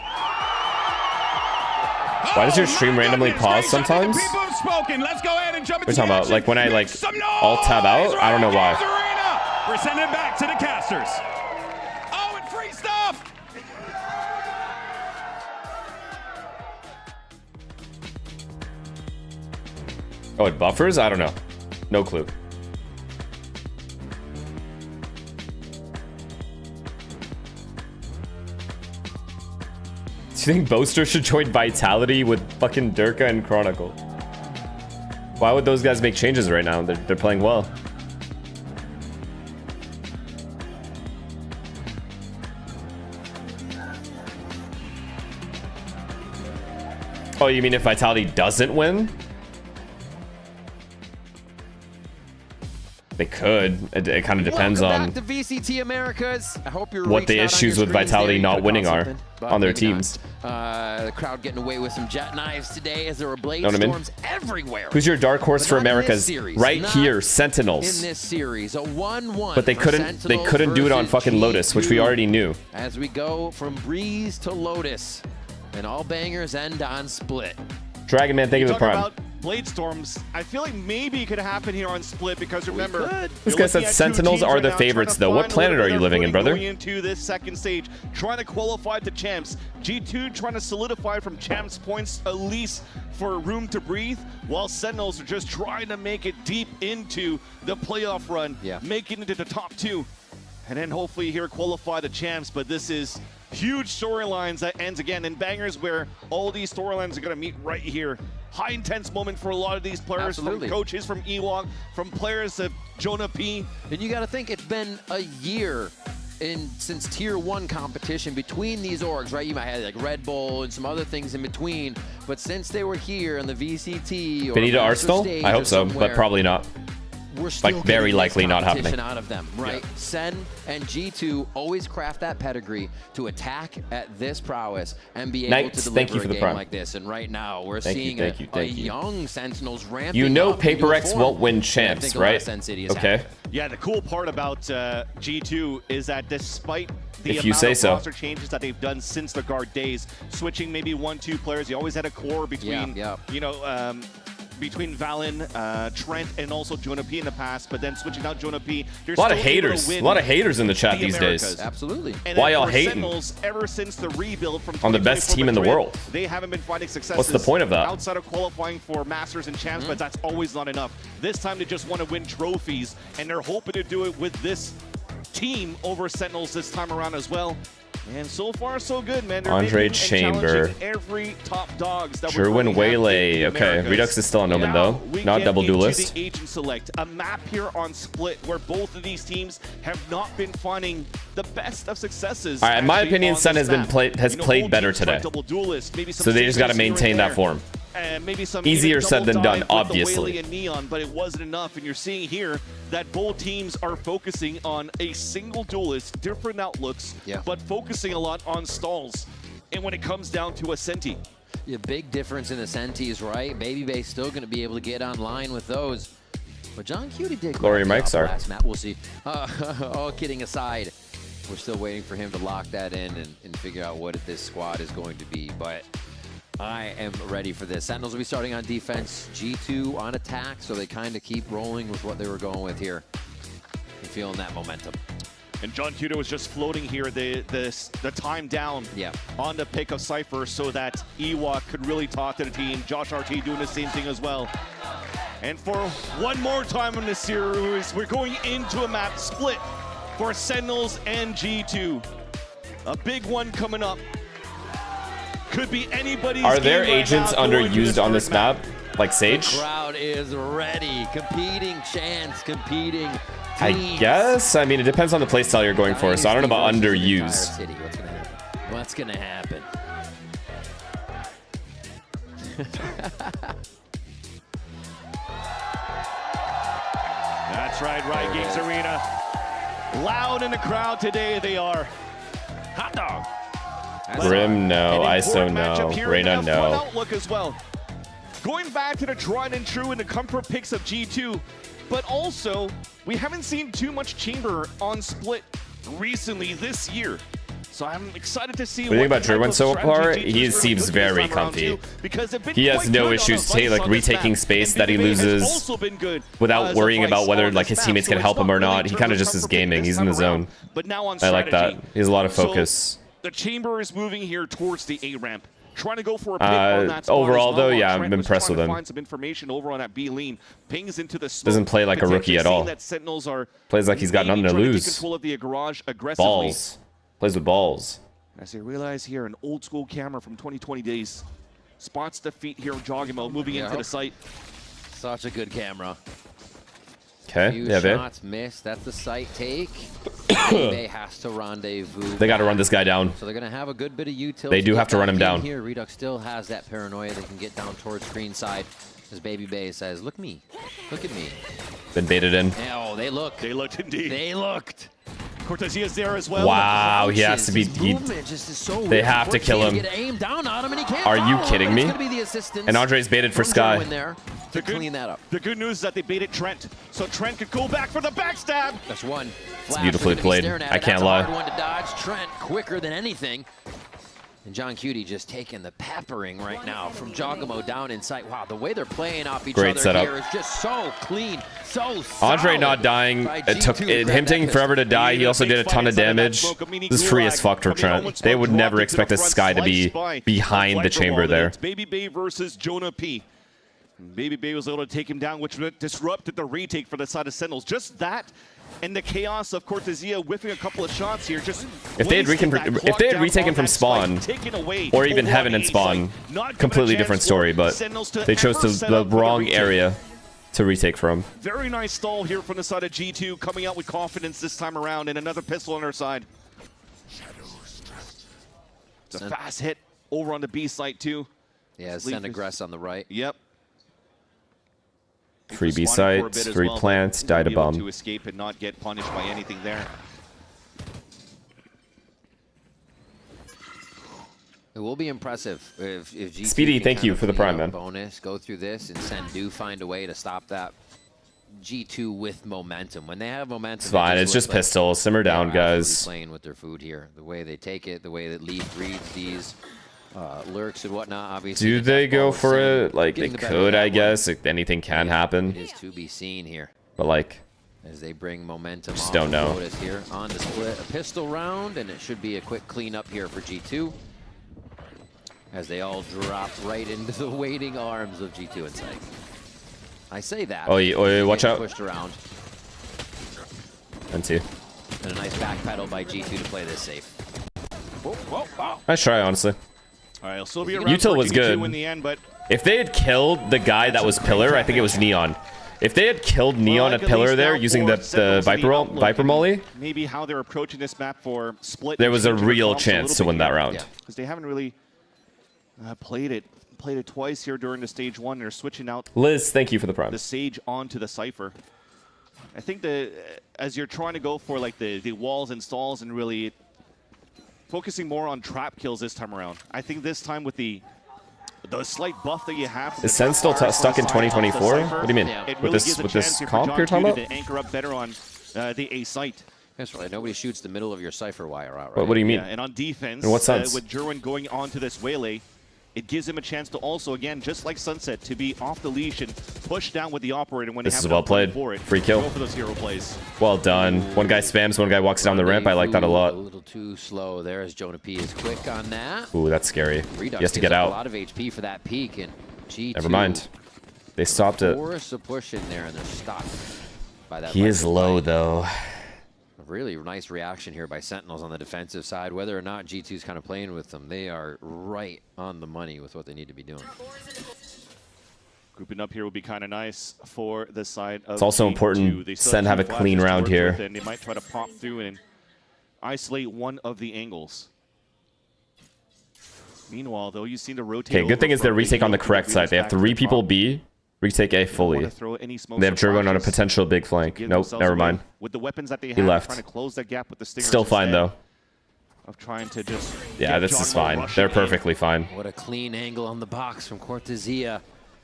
Why does your stream randomly pause sometimes? People have spoken. Let's go ahead and jump What are you talking about? Like when I like alt tab out? I don't know why. We're sending it back to the casters. Oh, and free stuff! Oh, it buffers? I don't know. No clue. Do you think Boaster should join Vitality with fucking Durka and Chronicle? Why would those guys make changes right now? They're playing well. Oh, you mean if Vitality doesn't win? They could. It kind of depends on the VCT Americas. I hope you're what the issues with Vitality not winning are on their teams. The crowd getting away with some jet knives today as there were blade storms everywhere. Who's your dark horse for Americas? Right here, Sentinels. In this series, a 1-1. But they couldn't do it on fucking Lotus, which we already knew. As we go from Breeze to Lotus, and all bangers end on Split. Dragon Man, thank you for the prime. Blade storms, I feel like maybe it could happen here on Split because remember, This guy said Sentinels are the favorites though. What planet are you living in, brother? Going into this second stage, trying to qualify to champs. G2 trying to solidify from champs points at least for room to breathe, while Sentinels are just trying to make it deep into the playoff run, making it to the top 2. And then hopefully here qualify the champs, but this is huge storylines that ends again in bangers where all these storylines are going to meet right here. High intense moment for a lot of these players, from coaches, from Ewok, from players of Jonah P. And you got to think it's been a year since tier 1 competition between these orgs, right? You might have like Red Bull and some other things in between, but since they were here on the VCT or Benita Arsenal? I hope so, but probably not. We're still like very likely not happening. Out of them, right? Yeah. SEN and G2 always craft that pedigree to attack at this prowess and be able to deliver a game like this. And right now, we're seeing a young Sentinels ramping. You know, Paper X won't win champs, right? Okay. Yeah, the cool part about G2 is that despite the amount of roster changes that they've done since the guard days, switching maybe 1-2 players, you always had a core between, you know, between Valen, Trent, and also Jonah P in the past, but then switching out Jonah P. A lot of haters. A lot of haters in the chat these days. Absolutely. And why y'all hating? Ever since the rebuild from on the best team in the world, they haven't been finding successes. What's the point of that? Outside of qualifying for Masters and Champs, but that's always not enough. This time they just want to win trophies, and they're hoping to do it with this team over Sentinels this time around as well. And so far, so good, man. They're Andre Chamber. Every top dogs that Sherwin Waylay. Okay, Redux is still on Omen though. Not double duelist. The agent select, a map here on Split where both of these teams have not been finding the best of successes. All right, in my opinion, Sen has played better today. So they just got to maintain that form. Maybe some easier said than done, obviously. And Neon, but it wasn't enough, and you're seeing here that both teams are focusing on a single duelist, different outlooks, but focusing a lot on stalls. And when it comes down to a Senti, yeah, big difference in the Sentis, right? Baby Bay's still going to be able to get online with those. But John Cutie did Glory Mike's are. Last map. We'll see. All kidding aside, we're still waiting for him to lock that in and figure out what this squad is going to be. But I am ready for this. Sentinels will be starting on defense, G2 on attack, so they kind of keep rolling with what they were going with here. And feeling that momentum. And John Cuda was just floating here the time down on the pick of Cypher so that Ewok could really talk to the team. Josh RT doing the same thing as well. And for one more time in this series, we're going into a map split for Sentinels and G2. A big one coming up. Could be anybody's. Are there agents underused on this map, like Sage? The crowd is ready. Competing chance, competing teams. I guess. I mean, it depends on the playstyle you're going for, so I don't know about underused. What's gonna happen? That's right, Riot Games Arena. Loud in the crowd today they are. Hot dog. Grim, no. ISO, no. Reyna, no. Outlook as well. Going back to the tried and true and the comfort picks of G2, but also we haven't seen too much Chamber on Split recently this year. So I'm excited to see What do you think about type Jerwin of so strategy far? G2 He is gonna seems put this very time around comfy. too, because they've been He has quite no good on issues the Vice on this retaking map. space And that he BBB has loses also been good without as worrying a Vice about whether on like this his map. teammates So can it's help him not or really not. He kind of just is turn for pick gaming. this He's in the time around, zone. but now on I like that. strategy. He has a lot of So focus. the chamber is moving here towards the A ramp. Trying to go for a pick on that spot Overall, as well, though, while yeah, Trent I'm was impressed trying with to him. Find some information over on that B lean. Pings into the smoke. Doesn't play like a rookie at all. That Sentinels are Plays like he's got maybe nothing to trying lose. take control of the garage aggressively. Balls. Plays with balls. As they realize here, an old school camera from 2020 days spots the feet here of Jogimo moving into the site. Such a good camera. Okay, Few yeah, they. shots missed. That's the site take. They has to rendezvous. They got to run this guy down. So they're going to have a good bit of utility. They do have to run him down. Here, Redux still has that paranoia. They can get down towards screen side. As Baby Bay says, "Look me, look at me." Been baited in. Oh, they looked. They looked indeed. They looked. Cortesia is there as well. Wow, he has to be. They have to kill him. Are you kidding me? And Andre's baited for Sky. To clean that up. The good news is that they baited Trent, so Trent could go back for the backstab. That's one. It's beautifully played. I can't lie. Hard one to dodge. Trent quicker than anything. And John Cutie just taking the peppering right now from Jogimo down in sight. Wow, the way they're playing off each Great other setup. here is just so clean, so Andre solid not dying. by It took G2 to grab him that taking pistol. forever to die. He also did a ton of damage. This is free as fuck for Trent. They would never expect this Sky to be behind the chamber there. It's Baby Bay versus Jonah P. Baby Bay was able to take him down, which disrupted the retake for the side of Sentinels. Just that, and the chaos of Cortesia whiffing a couple of shots here. Just If they had retaken from spawn, or even Heaven and spawn, completely different story. But they chose the wrong area to retake from. Very nice stall here from the side of G2, coming out with confidence this time around, and another pistol on her side. It's a fast hit over on the B site too. Yeah, send aggress on the right. Yep. Free B sites, free plants, died a bomb. To escape and not get punished by anything there. It will be impressive if G2 Speedy, can thank kind you of for the clean prime, out man. Bonus, go through this, and Sen do find a way to stop that G2 with momentum. When they have momentum, It's fine. It's just pistols. Simmer down, guys. Playing with their food here, the way they take it, the way that Leaf reads these lurks and whatnot. Obviously, Do they go for it? Like, they getting the better could, of I that guess. Like, anything can happen. It is to be seen here. But, like, As they bring momentum just off don't the know. Lotus here on to split a pistol round, and it should be a quick cleanup here for G2. As they all drop right into the waiting arms of G2 in sight. I say that. Oh, watch out. Pushed around. And two. And a nice back pedal by G2 to play this safe. Whoa, whoa, wow. Nice try, honestly. All right, it'll still be around Util for was G2 good. in the end, but If they had killed the guy that was Pillar, I think it was Neon. If they had killed Neon at Pillar there using the Viper Molly, maybe how they're approaching this map for split. there was a real comps chance to little win bit that here. round. Because they haven't really played it twice here during the stage one. They're switching out Liz, thank you for the prime. the Sage onto the Cypher. I think as you're trying to go for like the walls and stalls and really focusing more on trap kills this time around. I think this time with the slight buff that you have. Is Sen still stuck in 2024? What do you mean? It With really this gives a with chance this here for comp John you're talking Cutie about? to anchor up better on the A site. That's right. Nobody shoots the middle of your Cypher wire out, right? What do you mean? Yeah, and on defense, In what sense? with Jerwin going on to this Waylay, it gives him a chance to also, again, just like Sunset, to be off the leash and push down with the operator when This they is have well no plan played. for it. Free kill. Go for those hero plays. Well done. One guy spams, one guy walks down the ramp. I like that a A lot. little too slow there as Jonah P is quick on that. Ooh, that's scary. Redux He has to gives get up out. a lot of HP for that peak, and G2 Never mind. They stopped it. force a push in there, and they're stopped by that. He is Viper low, fight. though. A really nice reaction here by Sentinels on the defensive side. Whether or not G2's kind of playing with them, they are right on the money with what they need to be doing. Grouping up here would be kind of nice for the side of It's also G2. important They still Sen have a two clean flashes to round work here. with, and they might try to pop through and isolate one of the angles. Meanwhile, though, you seem to rotate. Okay, good thing is they retake on the correct side. They have 3 people B, retake A fully. They have Jerwin on a potential big flank. Nope, never mind. With the weapons that they He have, left. trying to close that gap with the stingers. Still fine, instead though. Of trying to just Yeah, get this is Jogmo fine. rushing They're in. perfectly fine. What a clean angle on the box from Cortesia.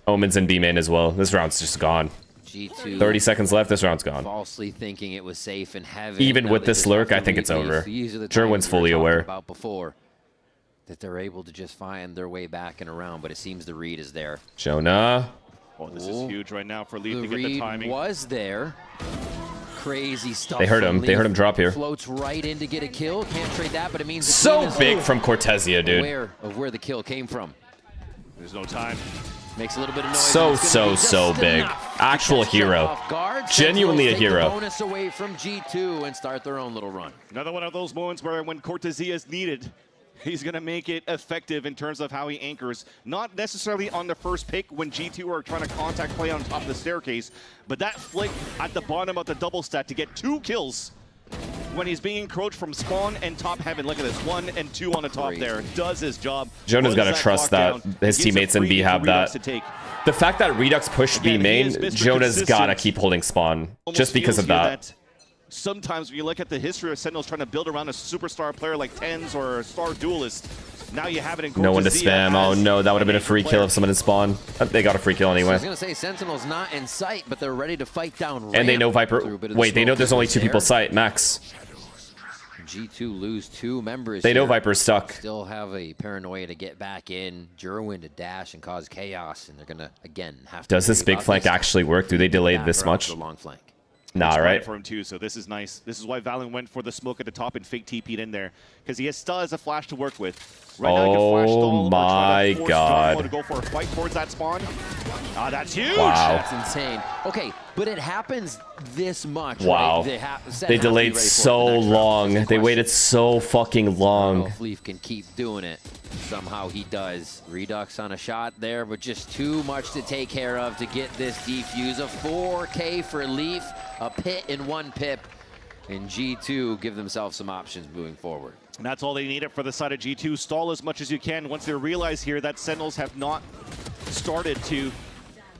Omen's in B main as well. This round's just gone. G2 30 seconds left. This round's gone. falsely thinking it was safe and heaven. Even Now with they this just lurk, have I to think it's repeat. over. These are the Jerwin's times we were fully talking aware. about before, that they're able to just find their way back and around, but it seems the read is there. Jonah. Oh, this is huge right now for Leaf The to get the read timing. was there. Crazy stuff. They heard from him. They heard Leaf. him drop here. Floats right in to get a kill. Can't trade that, but it means the So team is big from Cortesia, dude. aware of where the kill came from. There's no time. Makes a little bit of noise. So, and it's gonna be so just big. enough Actual to catch Jeff hero. off guard. Genuinely a Sentinels take the hero. bonus away from G2 and start their own little run. Another one of those moments where when Cortesia is needed, he's going to make it effective in terms of how he anchors. Not necessarily on the first pick when G2 are trying to contact play on top of the staircase, but that flick at the bottom of the double stack to get 2 kills when he's being encroached from spawn and top heaven. Look at this, 1 and 2 on the top there. Does his job. Jonah's got to Runs trust that lockdown. his Gives teammates a in B freebie have for Redux that. to take. The fact that Redux pushed B Again, he main, is Mr. Jonah's got to Consistent. keep holding spawn. Almost Just because feels of here that. Sometimes when you look at the history of Sentinels trying to build around a superstar player like Tens or a star duelist, now you have it in No one to Cortesia spam. Oh as no, that would have been a free player. kill if someone had spawned. They got a free kill I anyway. was going to say Sentinel's not in sight, but they're ready to fight down. And they know ramp Viper. through a bit of the Wait, they know smoke there's only that's 2 people there. sight, max. G2 lose 2 members. They know here. Viper's stuck. Still have a paranoia to get back in. Jerwin to dash and cause chaos, and they're going to, again, have to Does this worry big about flank this. actually work? Do they delay Back this or out much? to the long flank. Nah, It's right? for him too, so this is nice. This is why Valen went for the smoke at the top and fake TP'd in there, because he still has a flash to work with. Right now, he can flash stall or try to force Geronimo to go for a fight towards that spawn. Ah, that's huge. Wow. That's insane. Okay, but it happens this much. Wow. Right? They delayed so long. They waited so fucking I don't know long. if Leaf can keep doing it. Somehow he does. Redux on a shot there, but just too much to take care of to get this defuse. A 4K for Leaf, a pit and 1 pip. And G2 give themselves some options moving forward. And that's all they needed for the side of G2. Stall as much as you can once they realize here that Sentinels have not started to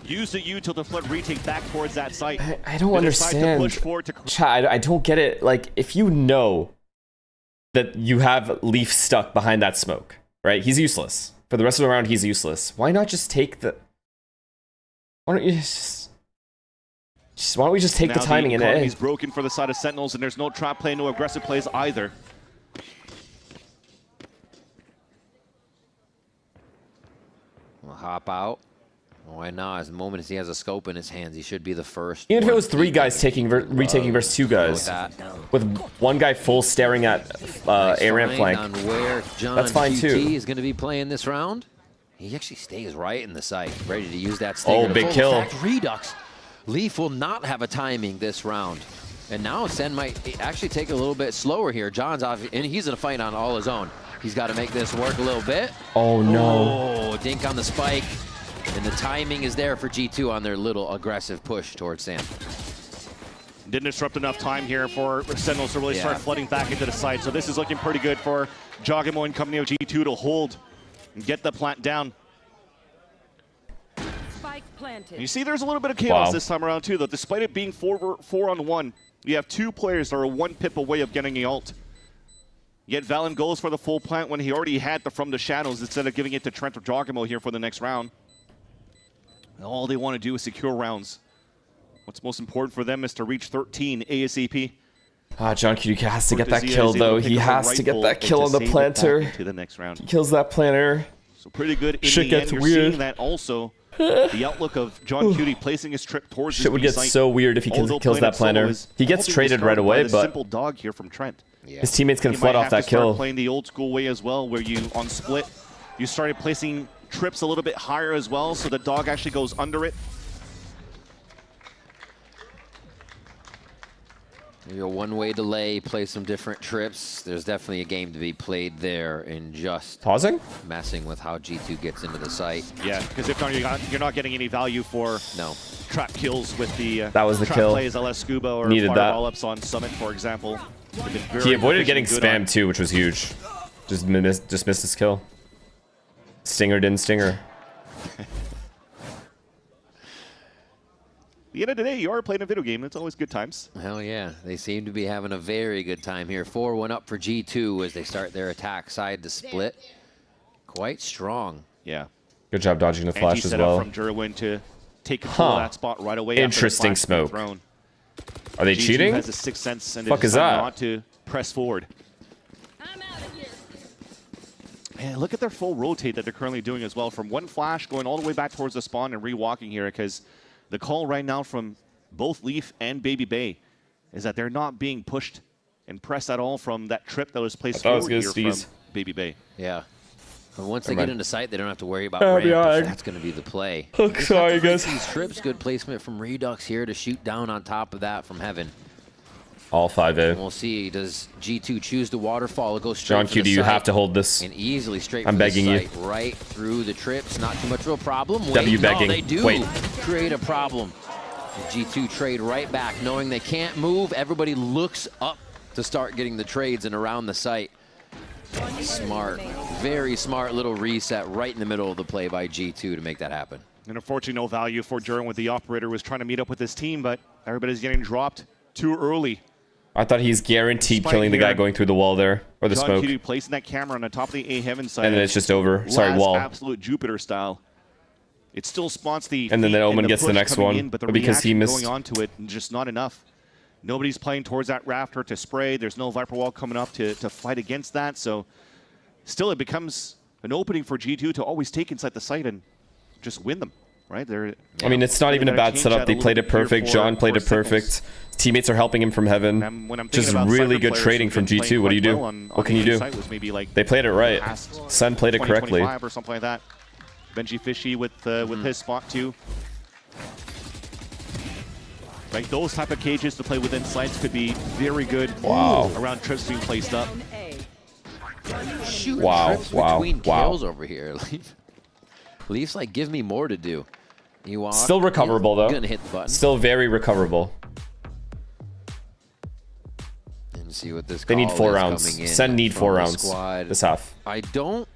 use the util to flood retake back towards that site. I don't They decide to understand. push forward to Chad, I don't get it. Like, if you know that you have Leaf stuck behind that smoke, right? He's useless. For the rest of the round, he's useless. Why not just take the... Why don't you just why don't we just take now the timing and economy's broken for the side of Sentinels, and there's no trap play, no aggressive plays either. We'll hop out. Why not? As the moment as he has a scope in his hands, he should be the first. Even if it one was 3 guys taking retaking versus 2 guys, with 1 guy full staring at A ramp flank, on where John that's fine QT too. is going to be playing this round. He actually stays right in the site, ready to use that Oh, stinger. to big full kill. stack Redux. Leaf will not have a timing this round. And now Sen might actually take it a little bit slower here. John's off, and he's in a fight on all his own. He's got to make this work a little bit. Oh no. Oh, dink on the spike. And the timing is there for G2 on their little aggressive push towards Sam. Didn't disrupt enough time here for Sentinels to really start flooding back into the site. So this is looking pretty good for Jogamo and company of G2 to hold and get the plant down. Spike planted. You see there's a little bit of chaos Wow. this time around too, though. Despite it being 4-on-1, you have 2 players that are 1 pip away of getting the ult. Yet Valen goes for the full plant when he already had the from the shadows instead of giving it to Trent or Jogamo here for the next round. And all they want to do is secure rounds. What's most important for them is to reach 13 ASAP. John QT has to get that Cortesia kill is able though. to pick He up a has to get rifle that and kill to on the save it back planter. into the next round. He kills that planter. So pretty good in Shit the gets end. You're weird. seeing that also. The outlook of John QT placing his trip towards Shit would get so weird if he kills that planter. He gets traded right away, but simple dog here from Trent. his teammates can You flood might off have to that start kill. playing the old school way as well, where you on split, you started placing trips a little bit higher as well, so the dog actually goes under it. Maybe a one-way delay, play some different trips. There's definitely a game to be played there in just pausing, messing with how G2 gets into the site. Yeah, because if not, you're not getting any value for trap kills with the That was the trap kill. plays, LS Scuba or Needed that. Fireball ups on Summit, for example. They've been very He avoided getting efficient and good spammed too, which was huge. Just missed his kill. Stinger didn't stinger. At the end of the day, you are playing a video game. It's always good times. Hell yeah. They seem to be having a very good time here. 4-1 up for G2 as they start their attack side to split. Quite strong. Yeah. Good job dodging the flash as Anti-setup well. from Jerwin to take control of that spot right away. Interesting smoke. Are they G2 cheating? has a sixth sense and Fuck is that? not to press forward. And look at their full rotate that they're currently doing as well. From one flash going all the way back towards the spawn and re-walking here, because the call right now from both Leaf and Baby Bay is that they're not being pushed and pressed at all from that trip that was placed forward here from Baby Bay. Yeah. But once they get into sight, they don't have to worry about Oh, ramp. yeah. If that's going to be the play. Oh, sorry, guys. These trips, good placement from Redux here to shoot down on top of that from heaven. All 5A. And we'll see. Does G2 choose the waterfall or go straight John for Q, the do you site? have to hold this? And easily straight I'm for begging the you. site, right through the trips. Not too much of a problem. Wait, W begging. No, they do Wait. create a problem. The G2 trade right back, knowing they can't move. Everybody looks up to start getting the trades and around the site. Smart, very smart little reset right in the middle of the play by G2 to make that happen. And unfortunately, no value for Durin with the operator was trying to meet up with his team, but everybody's getting dropped too early. I thought he's guaranteed Spike killing the guy here. going through the wall there, or the John smoke. Q placing that camera on the top of the A heaven side. And then it's just over. Sorry, Last wall. Absolute Jupiter style. It still spawns the And then feet the Omen and gets the push next coming one, in, but the but because he reaction missed- going onto it, just not enough. Nobody's playing towards that rafter to spray. There's no Viper Wall coming up to fight against that. So still, it becomes an opening for G2 to always take inside the site and just win them, right? I mean, it's not even a bad setup. They played it perfect. John played it perfect. His teammates are helping him from heaven. when I'm thinking Just about really Cypher good players trading who've from been G2. playing What do you quite do? well on What can you the do? site was maybe like They played it right. past Sen played it correctly. 2025 or something like that. Benji Fishy with his spot too. Right, those type of cages to play within sites could be very good. Wow. Around trips being placed up. Shoot, Wow, trips wow, between wow. kills over here. Leafs like, give me more to do. You are Still recoverable, though. Gonna hit the button. Still very recoverable. And see what this They need call 4 is rounds. coming in Sen need from 4 the rounds squad. this half. I don't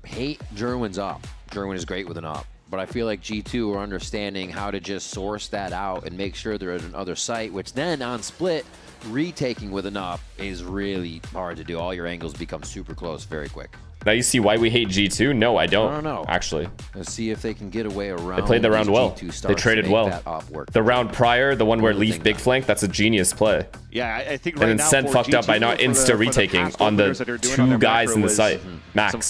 hate Jerwin's op. Jerwin is great with an op. But I feel like G2 are understanding how to just source that out and make sure they're at another site, which then on split, retaking with an op is really hard to do. All your angles become super close very quick. Now you see why we hate G2? No, I don't. I don't know. Actually. Let's see if they can get away around. They played the round these well. G2 They starts to traded make well. that op work. The round prior, the one where Leaf big flank, that's a genius play. Yeah, I think And right then now Sen for fucked up by G2 not for the retaking past on the openers that they're doing on their 2 guys macro in the was site. Max. Some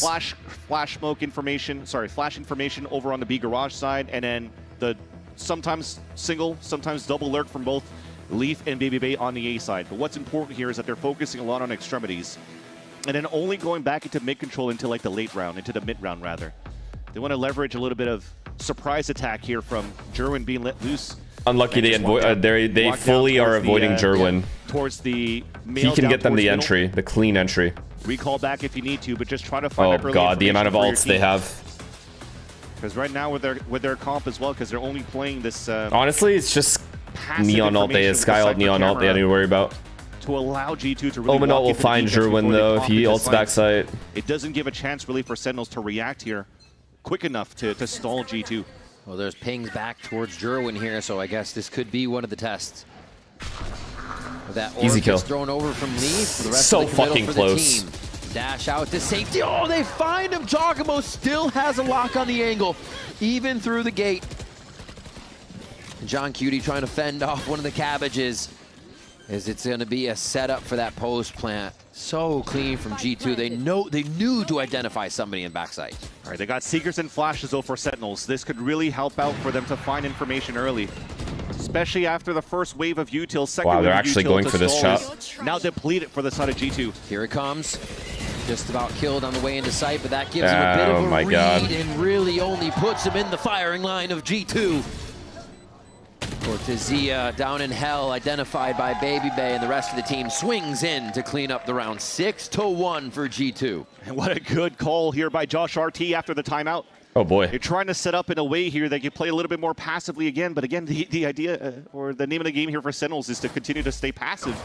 flash smoke information, flash information over on the B garage side, and then the sometimes single, sometimes double lurk from both Leaf and Baby Bay on the A side. But what's important here is that they're focusing a lot on extremities. And then only going back into mid-control into like the late round, into the mid-round rather. They want to leverage a little bit of surprise attack here from Jerwin being let loose. Unlucky they fully are avoiding Jerwin. Towards the He can get them the entry, the clean entry. Recall back if you need to, but just try to find Oh that early god, the amount of information ults for they your team. have. Because right now with their comp as well, because they're only playing this. Honestly, it's just passive Neon ult. They information have with Sky the ult, Neon ult. They don't need to worry about. To allow G2 to really Omen walk ult will into the find defense Jerwin before they though if pop he into ults sites. backside. It doesn't give a chance really for Sentinels to react here quick enough to stall G2. Well, there's pings back towards Jerwin here, so I guess this could be one of the tests. That orb Easy kill. gets thrown over from Leaf. The rest So of the committal fucking for close. The team. Dash out to safety. Oh, they find him. Giacomo still has a lock on the angle, even through the gate. John Cutie trying to fend off one of the cabbages. As it's going to be a setup for that post plant. So clean from G2. They knew to identify somebody in backside. All right, they got Seekers and Flashes though for Sentinels. This could really help out for them to find information early. Especially after the first wave of util, second Wow, wave they're of actually util going to for this stall shot. is now depleted for the side of G2. Here it comes. Just about killed on the way into sight, but that gives him a bit of a my read God. and really only puts him in the firing line of G2. Cortezia down in hell, identified by Baby Bay, and the rest of the team swings in to clean up the round. 6-1 for G2. And what a good call here by Josh RT after the timeout. Oh boy. They're trying to set up in a way here that you play a little bit more passively again, but again, the idea or the name of the game here for Sentinels is to continue to stay passive.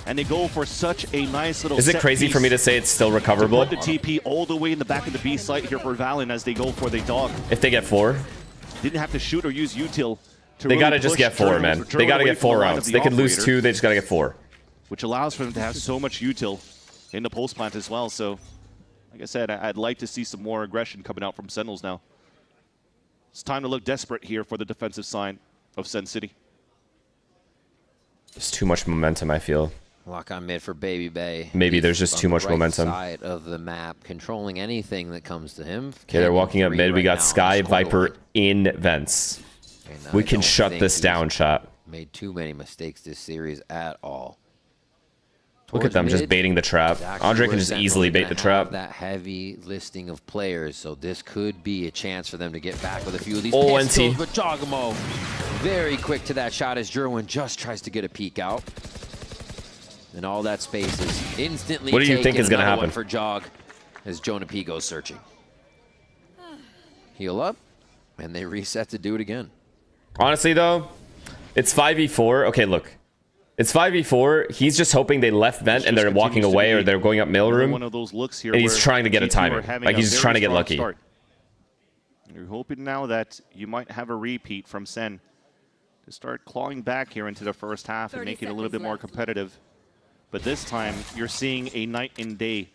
And they go for such a nice little Is it set crazy piece for me to say it's still recoverable? to put the TP all the way in the back of the B site here for Valen as they go for the dog. If they get 4, Didn't have to shoot or use util. they gotta just get 4, man. They gotta get 4 rounds. They could lose 2, they just gotta get 4. Which allows for them to have so much util in the post plant as well. So, like I said, I'd like to see some more aggression coming out from Sentinels now. It's time to look desperate here for the defensive side of Sen City. There's too much momentum, I feel. Lock on mid for Baby Bay. Maybe there's just too much momentum. Side of the map, controlling anything that comes to him. Okay, they're walking up mid. We got Sky, Viper in vents. We can shut this down, chat. Made too many mistakes this series at all. Look at them just baiting the trap. Andre can just easily bait the trap. That heavy listing of players, so this could be a chance for them to get back with a few of these Oh, pistols. NT. But Jogamo very quick to that shot as Jerwin just tries to get a peek out. And all that space is instantly What do you think is going to happen? For Jog as Jonah P goes searching. Heal up, and they reset to do it again. Honestly, though, it's 5v4. Okay, look. It's 5v4. He's just hoping they left vent and they're walking away or they're going up middle room. One of those looks here and he's trying to get a G2 timing. Like, he's just trying to get lucky. Start. You're hoping now that you might have a repeat from Sen to start clawing back here into the first half and make it a little bit more competitive. But this time, you're seeing a night and day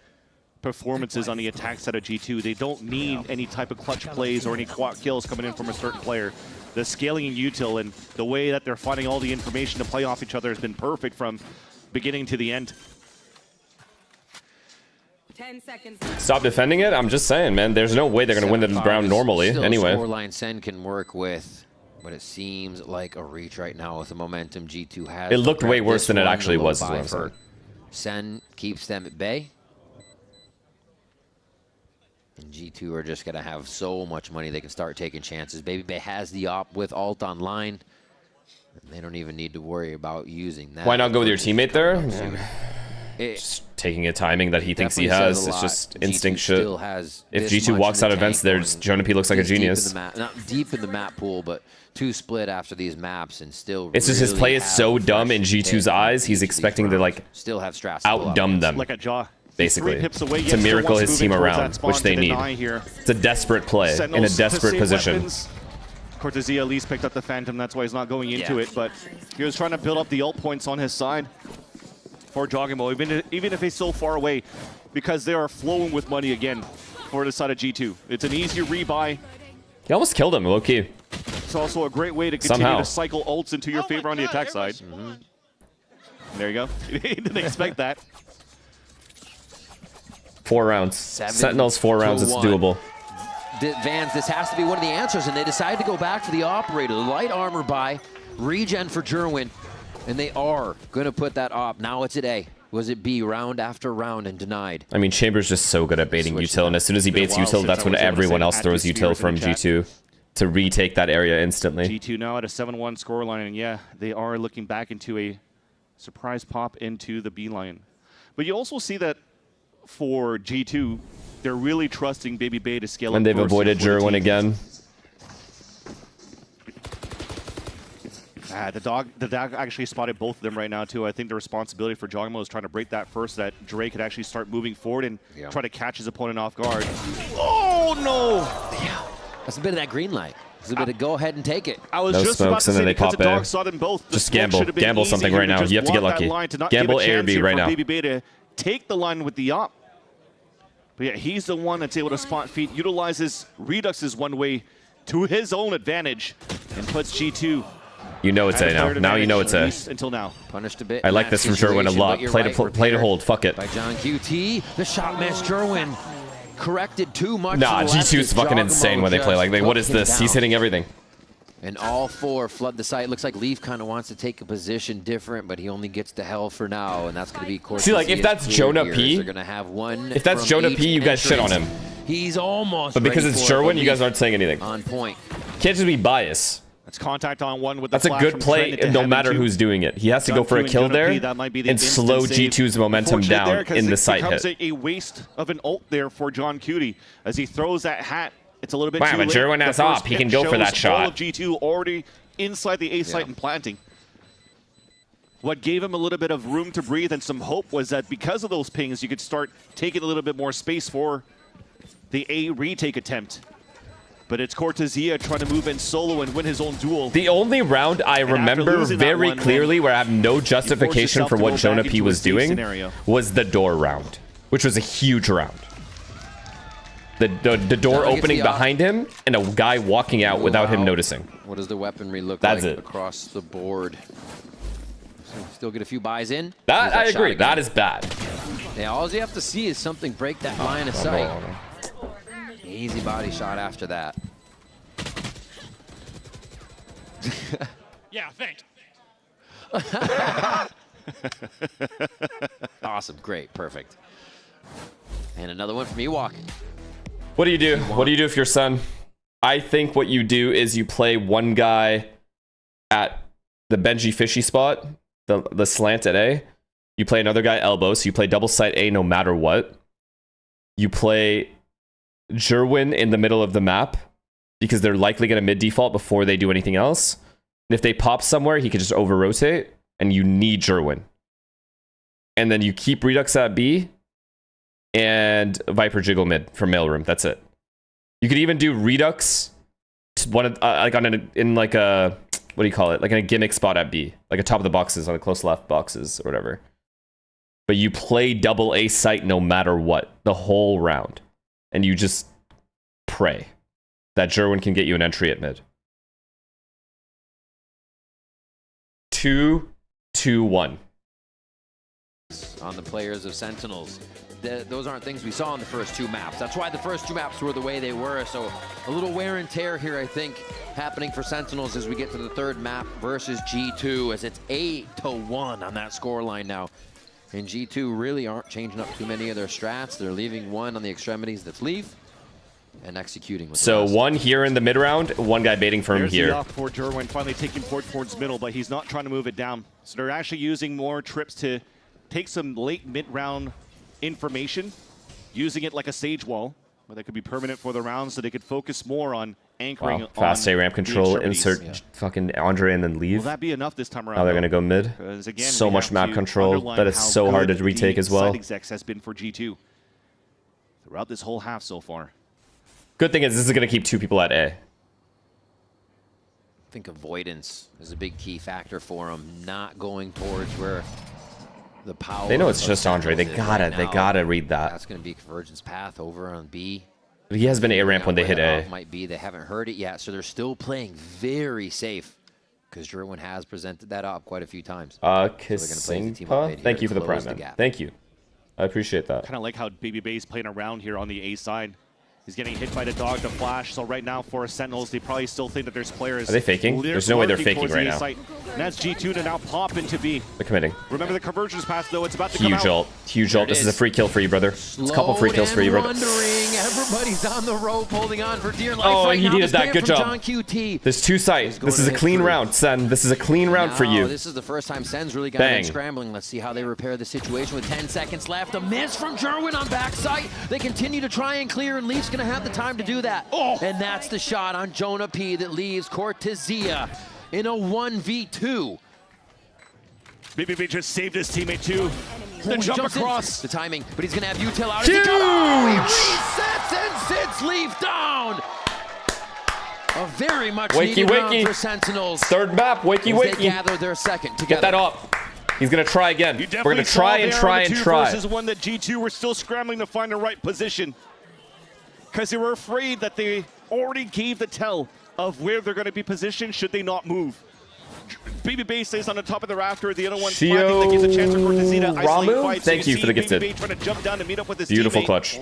performances on the attack side of G2. They don't need any type of clutch plays or any quad kills coming in from a certain player. The scaling in util and the way that they're finding all the information to play off each other has been perfect from beginning to the end. 10 seconds. Stop defending it? I'm just saying, man. There's no way they're going to win the round normally. Anyway. Scoreline Sen can work with, but it seems like a reach right now with the momentum G2 has. It looked way worse than it actually was, is what I'm saying. Sen keeps them at bay. And G2 are just going to have so much money they can start taking chances. Baby Bay has the op with ult online. And they don't even need to worry about using that. Why not go with your teammate there? Just taking a timing that he thinks he has. It's just instinct shit. If G2 walks out of vents, there's Jonah P looks like a genius. Not deep in the map pool, but 2 split after these maps and still. It's just his play is so dumb in G2's eyes. He's expecting to like still have strats out-dumb them. Like a jaw. Basically, it's a miracle his team around, which they need. It's a desperate play in a desperate position. Cortezia at least picked up the Phantom, that's why he's not going into it, but he was trying to build up the ult points on his side for Jogamo, even if he's so far away, because they are flowing with money again for the side of G2. It's an easy rebuy. He almost killed him, low-key. It's also a great way to continue to cycle ults into your favor on the attack side. There you go. You didn't expect that. 4 rounds. Sentinels 4 rounds. It's doable. Vans, this has to be one of the answers, and they decide to go back for the operator. Light armor buy, regen for Jerwin, and they are going to put that op. Now it's at A. Was it B, round after round, and denied? I mean, Chamber's just so good at baiting util, and as soon as he baits util, that's when everyone else throws util from G2 to retake that area instantly. G2 now at a 7-1 scoreline, and yeah, they are looking back into a surprise pop into the B line. But you also see that for G2, they're really trusting Baby Bay to scale up. And they've avoided Jerwin again. The dog actually spotted both of them right now, too. I think the responsibility for Jogamo is trying to break that first, so that Dre could actually start moving forward and try to catch his opponent off guard. Oh, no! Yeah. That's a bit of that green light. It's a bit of go ahead and take it. I was just about to say, because the dog saw them both. Just gamble something right now. You have to get lucky. Gamble A or B right now. Baby Bay to take the line with the op. But yeah, he's the one that's able to spot feet, utilizes Redux's one way to his own advantage, and puts G2. You know it's A now. Now you know it's A. Until now. Punished a bit. I like this from Jerwin a lot. Play to hold. Fuck it. By John QT. The shot missed Jerwin. Corrected too much. Nah, G2 is fucking insane when they play like that. What is this? He's hitting everything. And all 4 flood the site. Looks like Leaf kind of wants to take a position different, but he only gets to hell for now, and that's going to be Cortez. See, like, if that's Jonah P, they're going to have one. If that's Jonah P, you guys shit on him. He's almost. But because it's Jerwin, you guys aren't saying anything. On point. Can't just be biased. That's contact on one with the That's a good play, no matter who's doing it. He has to go for a kill there and slow G2's momentum down in the site hit. It becomes a waste of an ult there for John Cutie as he throws that hat. It's a little bit too late. But Jerwin has op. He can go for that shot. All of G2 already inside the A site and planting. What gave him a little bit of room to breathe and some hope was that because of those pings, you could start taking a little bit more space for the A retake attempt. But it's Cortezia trying to move in solo and win his own duel. The only round I remember very clearly where I have no justification for what Jonah P was doing was the door round, which was a huge round. The door opening behind him and a guy walking out without him noticing. What does the weaponry look That's like it. across the board? Still get a few buys in. That I agree. That is bad. Yeah, all you have to see is something break that line of sight. Easy body shot after that. Yeah, thanks. Awesome, great, perfect. And another one from Ewok. What do you do? What do you do if you're Sen? I think what you do is you play one guy at the Benji Fishy spot, the slant at A. You play another guy elbow, so you play double sight A no matter what. You play Jerwin in the middle of the map because they're likely going to mid default before they do anything else. And if they pop somewhere, he could just over rotate, and you need Jerwin. And then you keep Redux at B and Viper Jiggle mid from mailroom. That's it. You could even do Redux like in like a, what do you call it? Like in a gimmick spot at B, like a top of the boxes on the close left boxes or whatever. But you play double A sight no matter what the whole round, and you just pray that Jerwin can get you an entry at mid. 2-2-1. On the players of Sentinels. Those aren't things we saw in the first two maps. That's why the first two maps were the way they were. So a little wear and tear here, I think, happening for Sentinels as we get to the third map versus G2, as it's 8-1 on that scoreline now. And G2 really aren't changing up too many of their strats. They're leaving one on the extremities that's leave and executing with So one here in the mid round, one guy baiting for him There's here. The off for Jerwin, finally taking forward towards middle, but he's not trying to move it down. So they're actually using more trips to take some late mid-round information, using it like a stage wall, where that could be permanent for the round, so they could focus more on anchoring on fast A ramp control, the insert fucking Andre and then leave. Will that be enough this time around? Now they're gonna go mid. Again, So we much have map to control. underline That is how so hard to good retake the as well. side execs has been for G2 throughout this whole half so far. Good thing is this is gonna keep two people at A. I think avoidance is a big key factor for them, not going towards where the power. They know it's just Andre. They gotta read that. That's going to be Convergence path over on B. He has been A ramp when they hit A. Might be. They haven't heard it yet, so they're still playing very safe because Jerwin has presented that up quite a few times. Kasimpa, thank you for the prime, man. Thank you. I appreciate that. Kind of like how Baby Bay's playing around here on the A side. He's getting hit by the dog, the flash. So right now for Sentinels, they probably still think that there's players. Are they faking? There's no way they're faking right now. And that's G2 to now pop into B. They're committing. Remember the convergence pass, though. It's about to come out. Huge ult. Huge ult. This is a free kill for you, brother. It's a couple free kills for you, brother. Everybody's on the rope, holding on for dear life. Oh, right he now. needed that. Good job. John QT. There's two sight. This is a clean round, Sen. This is a clean round for you. This is the first time Sen's really gotten in scrambling. Let's see how they repair the situation with 10 seconds left. A miss from Jerwin on backside. They continue to try and clear, and Leaf's going to have the time to do that. And that's the shot on Jonah P that leaves Cortezia in a 1v2. BBB just saved his teammate too. The jump across. The timing, but he's going to have util out. Huge! He resets and sits Leaf down. A very much needed round for Sentinels. Third map, wakey. They gather their second together. Get that up. He's going to try again. We're going to try and try and try. This is one that G2 were still scrambling to find the right position, because they were afraid that they already gave the tell of where they're going to be positioned should they not move. Baby Bay stays on the top of the rafter. The other one planting that gives a chance for Cortezia to isolate fights. Thank you for the gifted. Baby Bay trying to jump down to meet up with his Beautiful teammate. clutch.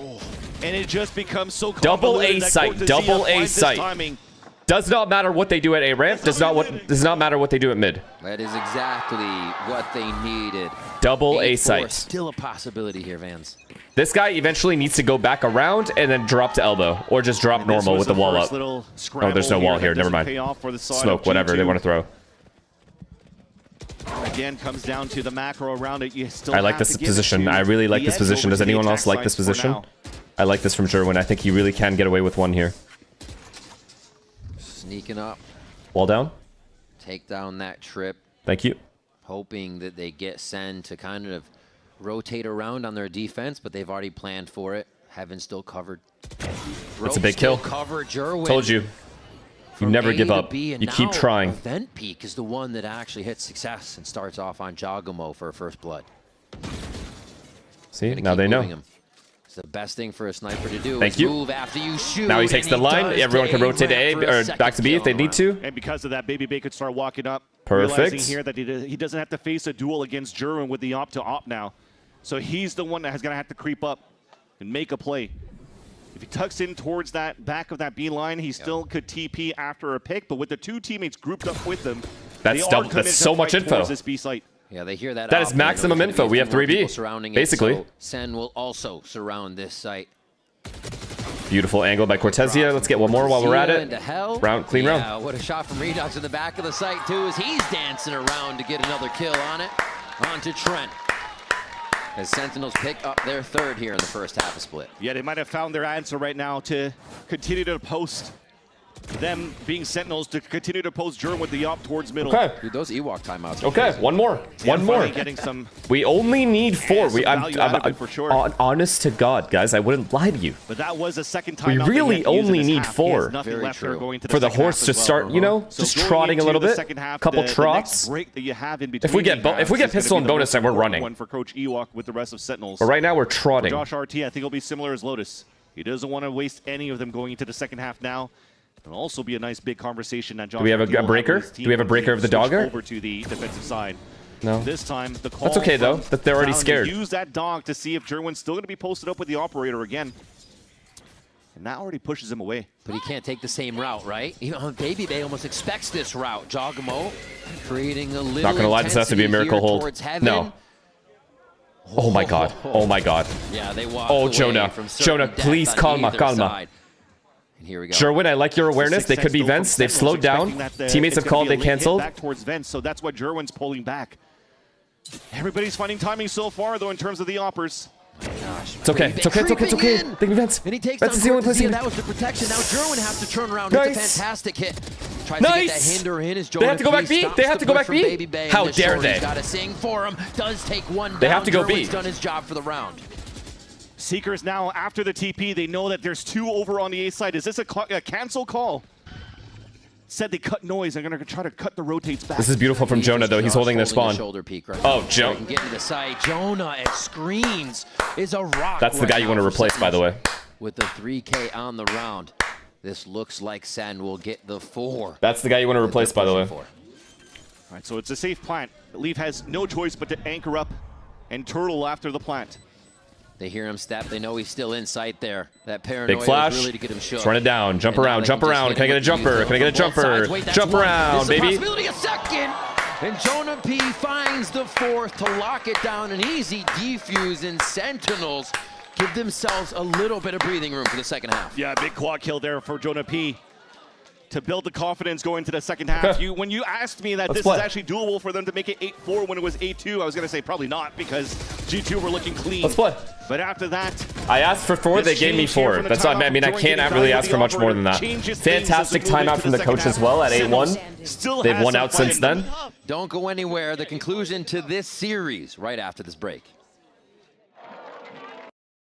And it just becomes so double A that sight. Cortezia Double A finds his sight. timing. Does not matter what they do at A ramp. Does not matter what they do at mid. That is exactly what they needed. Double A sight. Still a possibility here, Vans. This guy eventually needs to go back around and then drop to elbow, or just drop normal with the wall up. Oh, there's no wall here. Never mind. Smoke, whatever they want to throw. Again, comes down to the macro around it. You still I like this position. I really like this position. Does anyone else like this position? I like this from Jerwin. I think he really can get away with one here. Sneaking up. Wall down. Take down that trip. Thank you. Hoping that they get Sen to kind of rotate around on their defense, but they've already planned for it. Heaven still covered. It's a big kill. Covered. Jerwin. Told you. You never give up. You keep trying. Event Peak is the one that actually hits success and starts off on Jogamo for first blood. See, now they know. It's the best thing for a sniper to do. Thank is you. Move after you shoot. Now he takes the line. Everyone can rotate to A or back to B if they need to. And because of that, Baby Bay could start walking up. Perfect. Realizing here that he doesn't have to face a duel against Jerwin with the op to op now. So he's the one that has going to have to creep up and make a play. If he tucks in towards that back of that B line, he still could TP after a pick. But with the two teammates grouped up with them, that's so much info. This B site. Yeah, they hear that. That is maximum info. We have 3B, basically. So SEN will also surround this site. Beautiful angle by Cortesia. Let's get one more while we're at it. Clean round. Yeah, what a shot from Redux in the back of the site, too, as he's dancing around to get another kill on it. On to Trent. As Sentinels pick up their third here in the first half of split. Yeah, they might have found their answer right now to continue to post them being Sentinels to continue to post Jerwin with the op towards middle. Okay. Dude, those Ewok timeouts. Okay, crazy. One more. One more. Getting some, we only need 4. I'm for sure. Honest to God, guys, I wouldn't lie to you. But that was a second time. We really only need 4 for the horse to start, you know, just trotting a little bit. Couple trots. If we get pistol and bonus, then we're running. One for Coach Ewok with the rest of Sentinels. But right now we're trotting. For Josh RT, I think it'll be similar as Lotus. He doesn't want to waste any of them going into the second half now. It'll also be a nice big conversation that Josh. Do we have a breaker? Do we have a breaker of the dogger? Over to the defensive side. No. This time the call. That's okay though. That they're already scared. Use that dog to see if Jerwin's still going to be posted up with the operator again. And that already pushes him away. But he can't take the same route, right? Even Baby Bay almost expects this route. Jogamo creating a little. Not gonna lie, this has to be a miracle hold. No. Oh my God. Oh my God. Yeah, they walk. Oh Jonah. Jonah, please calma, calma. Here we go. Jerwin, I like your awareness. They could be vents. They've slowed down. Teammates have called. They canceled. Back towards vents, so that's why Jerwin's pulling back. Everybody's finding timing so far, though, in terms of the oppers. Gosh, it's okay. It's okay. It's okay. It's okay. They can vents. And he takes That's the only place. That was the protection. Now Jerwin has to turn around. Nice. It's a fantastic hit. Tries to get that hinder in. As they have to go back B. They have to go back B. How dare they? Got to sing for him. Does take one down. They have to go B. Jerwin's done his job for the round. Seekers now, after the TP, they know that there's 2 over on the A side. Is this a cancel call? Said they cut noise. They're going to try to cut the rotates back. This is beautiful from Jonah, though. He's holding their spawn. Shoulder peek right oh, Jonah. Get to the side. Jonah at screens is a rock. That's the guy you want to replace, by the way. With the 3K on the round, this looks like SEN will get the 4. That's the guy you want to replace, by the way. All right, so it's a safe plant. Leaf has no choice but to anchor up and turtle after the plant. They hear him step. They know he's still in sight there. That paranoia big flash. is really to get him shook. Let's run it down. Jump around. Jump around. Can I get a jumper? Can I get a jumper? Jump around, baby. Possibility a second. And Jonah P finds the 4th to lock it down. An easy defuse, and Sentinels give themselves a little bit of breathing room for the second half. Yeah, big quad kill there for Jonah P. To build the confidence going into the second half. When you asked me that this is actually doable for them to make it 8-4 when it was 8-2, I was going to say probably not because G2 were looking clean. Let's play. But after that, I asked for 4, they gave me 4. That's not, I mean, I can't really ask for much more than that. Fantastic timeout from the coach as well at 8-1. They've won out since then. Don't go anywhere. The conclusion to this series right after this break.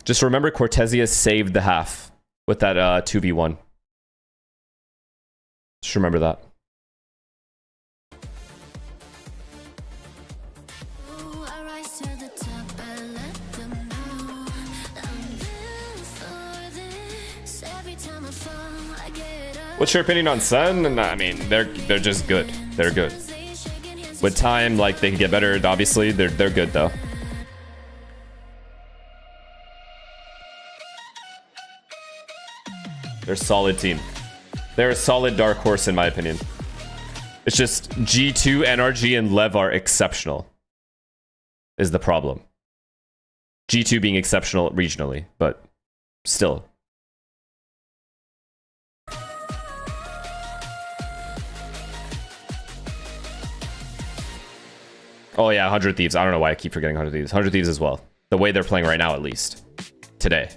Just remember, Cortesia saved the half with that 2v1. Just remember that. What's your opinion on SEN? I mean, they're just good. They're good. With time, like, they can get better. Obviously, they're good though. They're a solid team. They're a solid dark horse in my opinion. It's just G2, NRG, and Lev are exceptional. Is the problem. G2 being exceptional regionally, but still. Oh yeah, 100 Thieves. I don't know why I keep forgetting 100 Thieves. 100 Thieves as well. The way they're playing right now, at least. Today.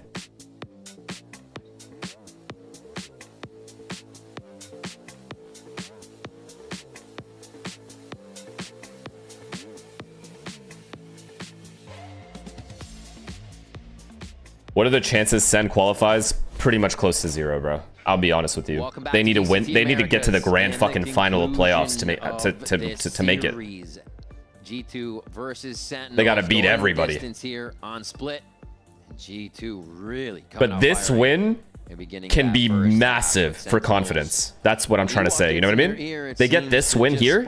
What are the chances SEN qualifies? Pretty much close to 0, bro. I'll be honest with you. They need to win. They need to get to the grand fucking final of playoffs to make to make it. G2 versus Sentinels. They got to beat everybody. Here on split. G2 really coming But out this firing win and beginning can that be first massive half. for confidence. That's what I'm trying to say. You know what I mean? They get this win here,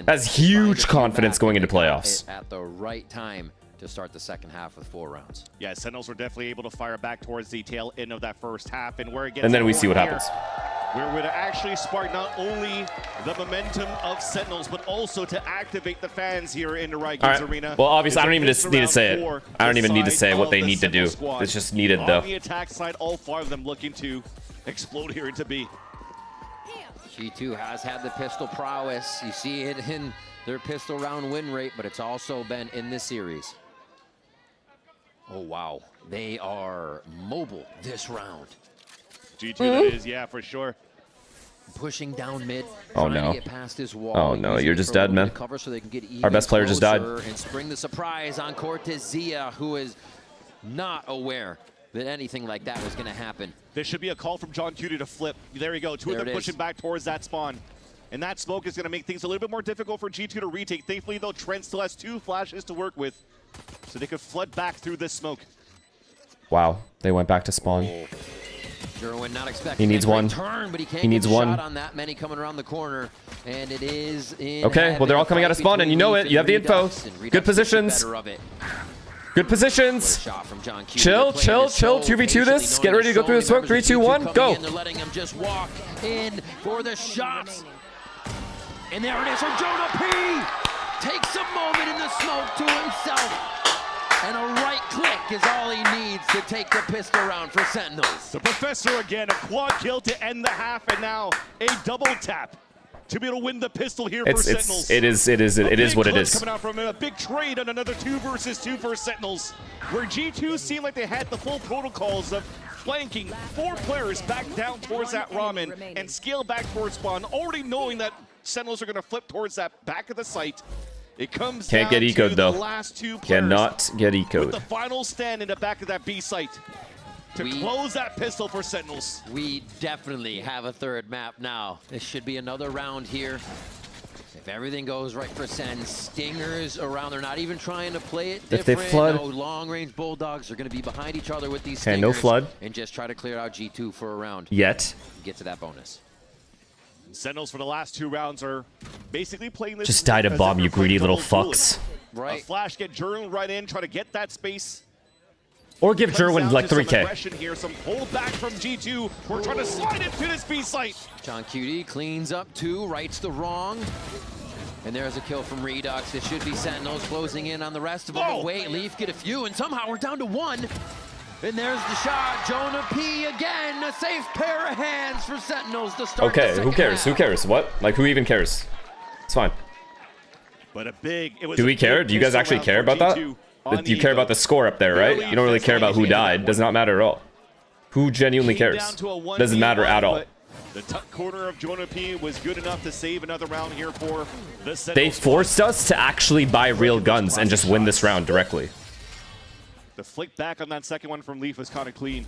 has huge confidence going into playoffs. At the right time to start the second half with 4 rounds. Yeah, Sentinels were definitely able to fire back towards the tail end of that first half, and where it gets And then we see what here, happens. We're going to actually spark not only the momentum of Sentinels, but also to activate the fans here in the Riot Games Arena. Well, obviously, I don't even It's need to say round it. four, I don't the even need to side say what of they the need to do. Sentinel squad. It's just needed, On though. the attack side, all 5 of them looking to explode here into B. G2 has had the pistol prowess. You see it in their pistol round win rate, but it's also been in this series. Oh, wow. They are mobile this round. G2 that is, yeah, for sure. Pushing down mid. Oh, trying to no. get past this wall. Oh, no. Using You're it just for a dead, little man. bit of cover so they can get Our best player just died. closer and spring the surprise on Cortezia, who is not aware that anything like that was going to happen. There should be a call from John Cutie to flip. There you go. Two of them pushing back towards that spawn. And that smoke is going to make things a little bit more difficult for G2 to retake. Thankfully, though, Trent still has 2 flashes to work with, so they could flood back through this smoke. Wow. They went back to spawn. Jerwin not expecting He needs a great one. turn, but he can't He needs get a one. shot on that many coming around the corner, and it is in Okay, well, they're all coming out of spawn, and you know it. You have the info. Good positions. Good positions. Chill, chill, chill. 2v2 this. Get ready to go through the smoke. 3, 2, 1, go. They're letting him just walk in for the shots. And there it is from Jonah P. Takes a moment in the smoke to himself. And a right click is all he needs to take the pistol round for Sentinels. The Professor again, a quad kill to end the half, and now a double tap to be able to win the pistol here for Sentinels. It is what it is. Coming out from a big trade on another 2 versus 2 for Sentinels, where G2 seemed like they had the full protocols of flanking 4 players back down towards that ramen and scale back towards spawn, already knowing that Sentinels are going to flip towards that back of the site. It comes Can't down get to ecoed, the though. last 2 players Cannot get with the ecoed. final stand in the back of that B site to close that pistol for Sentinels. We definitely have a 3rd map now. This should be another round here. If everything goes right for Sen, Stingers around. They're not even trying to play it If they different. flood. No, long-range Bulldogs are going to be behind each other with these Okay, Stingers. no flood. And just try to clear out G2 for a round. Yet. Get to that bonus. Sentinels for the last 2 rounds are basically playing this. Just die to as bomb, if you they're playing greedy little double duelist. fucks. A flash, get Jerwin right in, try to get that space. Or give Comes Jerwin down like to some 3K. aggression here, some pull back from G2. We're trying to slide into this B site. John Cutie cleans up 2, rights the wrong. And there's a kill from Redux. It should be Sentinels closing in on the rest of them. But wait, Leaf get a few, and somehow we're down to 1. And there's the shot. Jonah P again. A safe pair of hands for Sentinels to start the Okay, who second cares? half. Who cares? What? Like, who even cares? It's fine. But a big. It was Do a we care? big Do you guys pistol actually round care for about that? G2 on You the care Evo. about the score up there, right? You don't really care about who died. Does not matter at all. Who genuinely Came cares? down to a 1v1, Doesn't matter at all. but the tuck corner of Jonah P was good enough to save another round here for the Sentinels. They forced us to actually buy real guns and just win this round directly. The flick back on that second one from Leaf was kind of clean.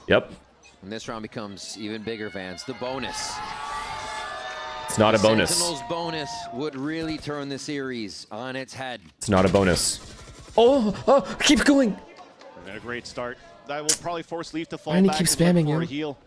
Yep. And this round becomes even bigger, fans. The bonus. It's not a bonus. Sentinels bonus would really turn the series on its head. It's not a bonus. Oh, keep going. And a great start. That will probably force Leaf to fall Why do you back keep and look spamming for a him? heal.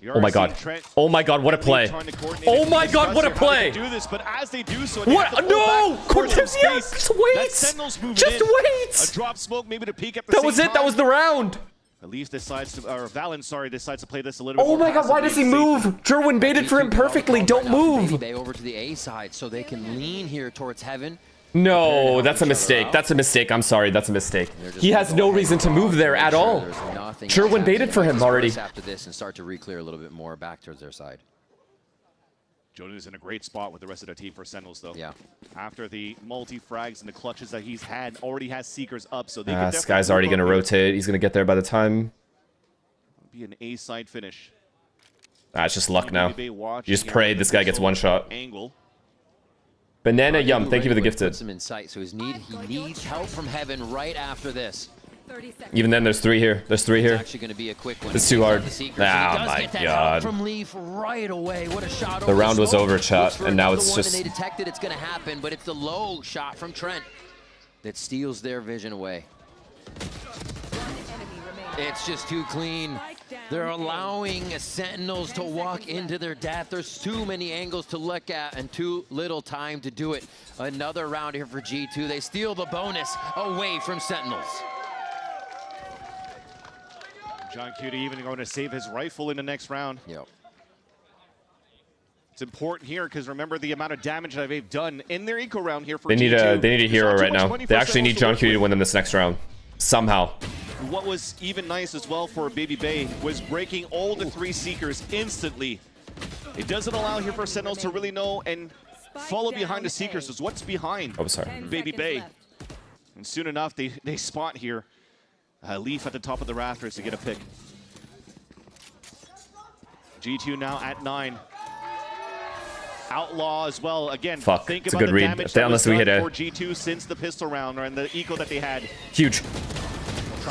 You Oh are my seeing god. Trent Oh my god, what a and play. Leaf trying to coordinate Oh and my god, what a discuss how they play. can do this, but as they do so, they What? have to pull No! back for some Cortezia, space. just wait. That Sentinels moving Just in. wait. A drop smoke, maybe to peek at the That same was it. time. That was the round. Leaf decides to, or Valen, sorry, decides to play this a little bit Oh more my god, why does he passively and move? Jerwin baited for him perfectly. Don't move. They over to the A side so they can lean here towards heaven. No, that's a mistake. That's a mistake. I'm sorry. That's a mistake. He has no reason to move there at all. Jerwin baited for him already. After this and start to re-clear a little bit more back towards their side. Jonah is in a great spot with the rest of the team for Sentinels, though. Yeah. After the multi-frags and the clutches that he's had, already has Seekers up, so they can This definitely guy's already move going to up rotate. He's going to get there by the time. here. Be an A-side finish. It's just luck now. Bay You watching just here pray with this the guy gets missile one shot. Angle. Banana Yum, thank you for the Right, gifted. puts him in sight, so he needs help from heaven right after this. Even then, there's 3 here. There's 3 here. It's actually going to be a quick one. It's too hard. The Seekers, Oh and he does my get that god. help from Leaf right away. What a shot The over round was smoke. over, chat, Looks for and now another it's one, just- and they detected it's going to happen, but it's the low shot from Trent. that steals their vision away. It's just too clean. They're allowing Sentinels to walk into their death. There's too many angles to look at and too little time to do it. Another round here for G2. They steal the bonus away from Sentinels. John Cutie even going to save his rifle in the next round. Yep. It's important here because remember the amount of damage that they've done in their eco round here for They need a hero right now. They actually need John Cutie to win them this next round. Somehow. What was even nice as well for Baby Bay was breaking all the 3 Seekers instantly. It doesn't allow here for Sentinels to really know and follow behind the Seekers is what's behind Baby Bay. And soon enough, they spot here. Leaf at the top of the rafters to get a pick. G2 now at 9. Outlaw as well. Again, Fuck, think it's a about good the read. damage that was Unless we done hit a for G2 since the pistol round and the eco that they had. Huge.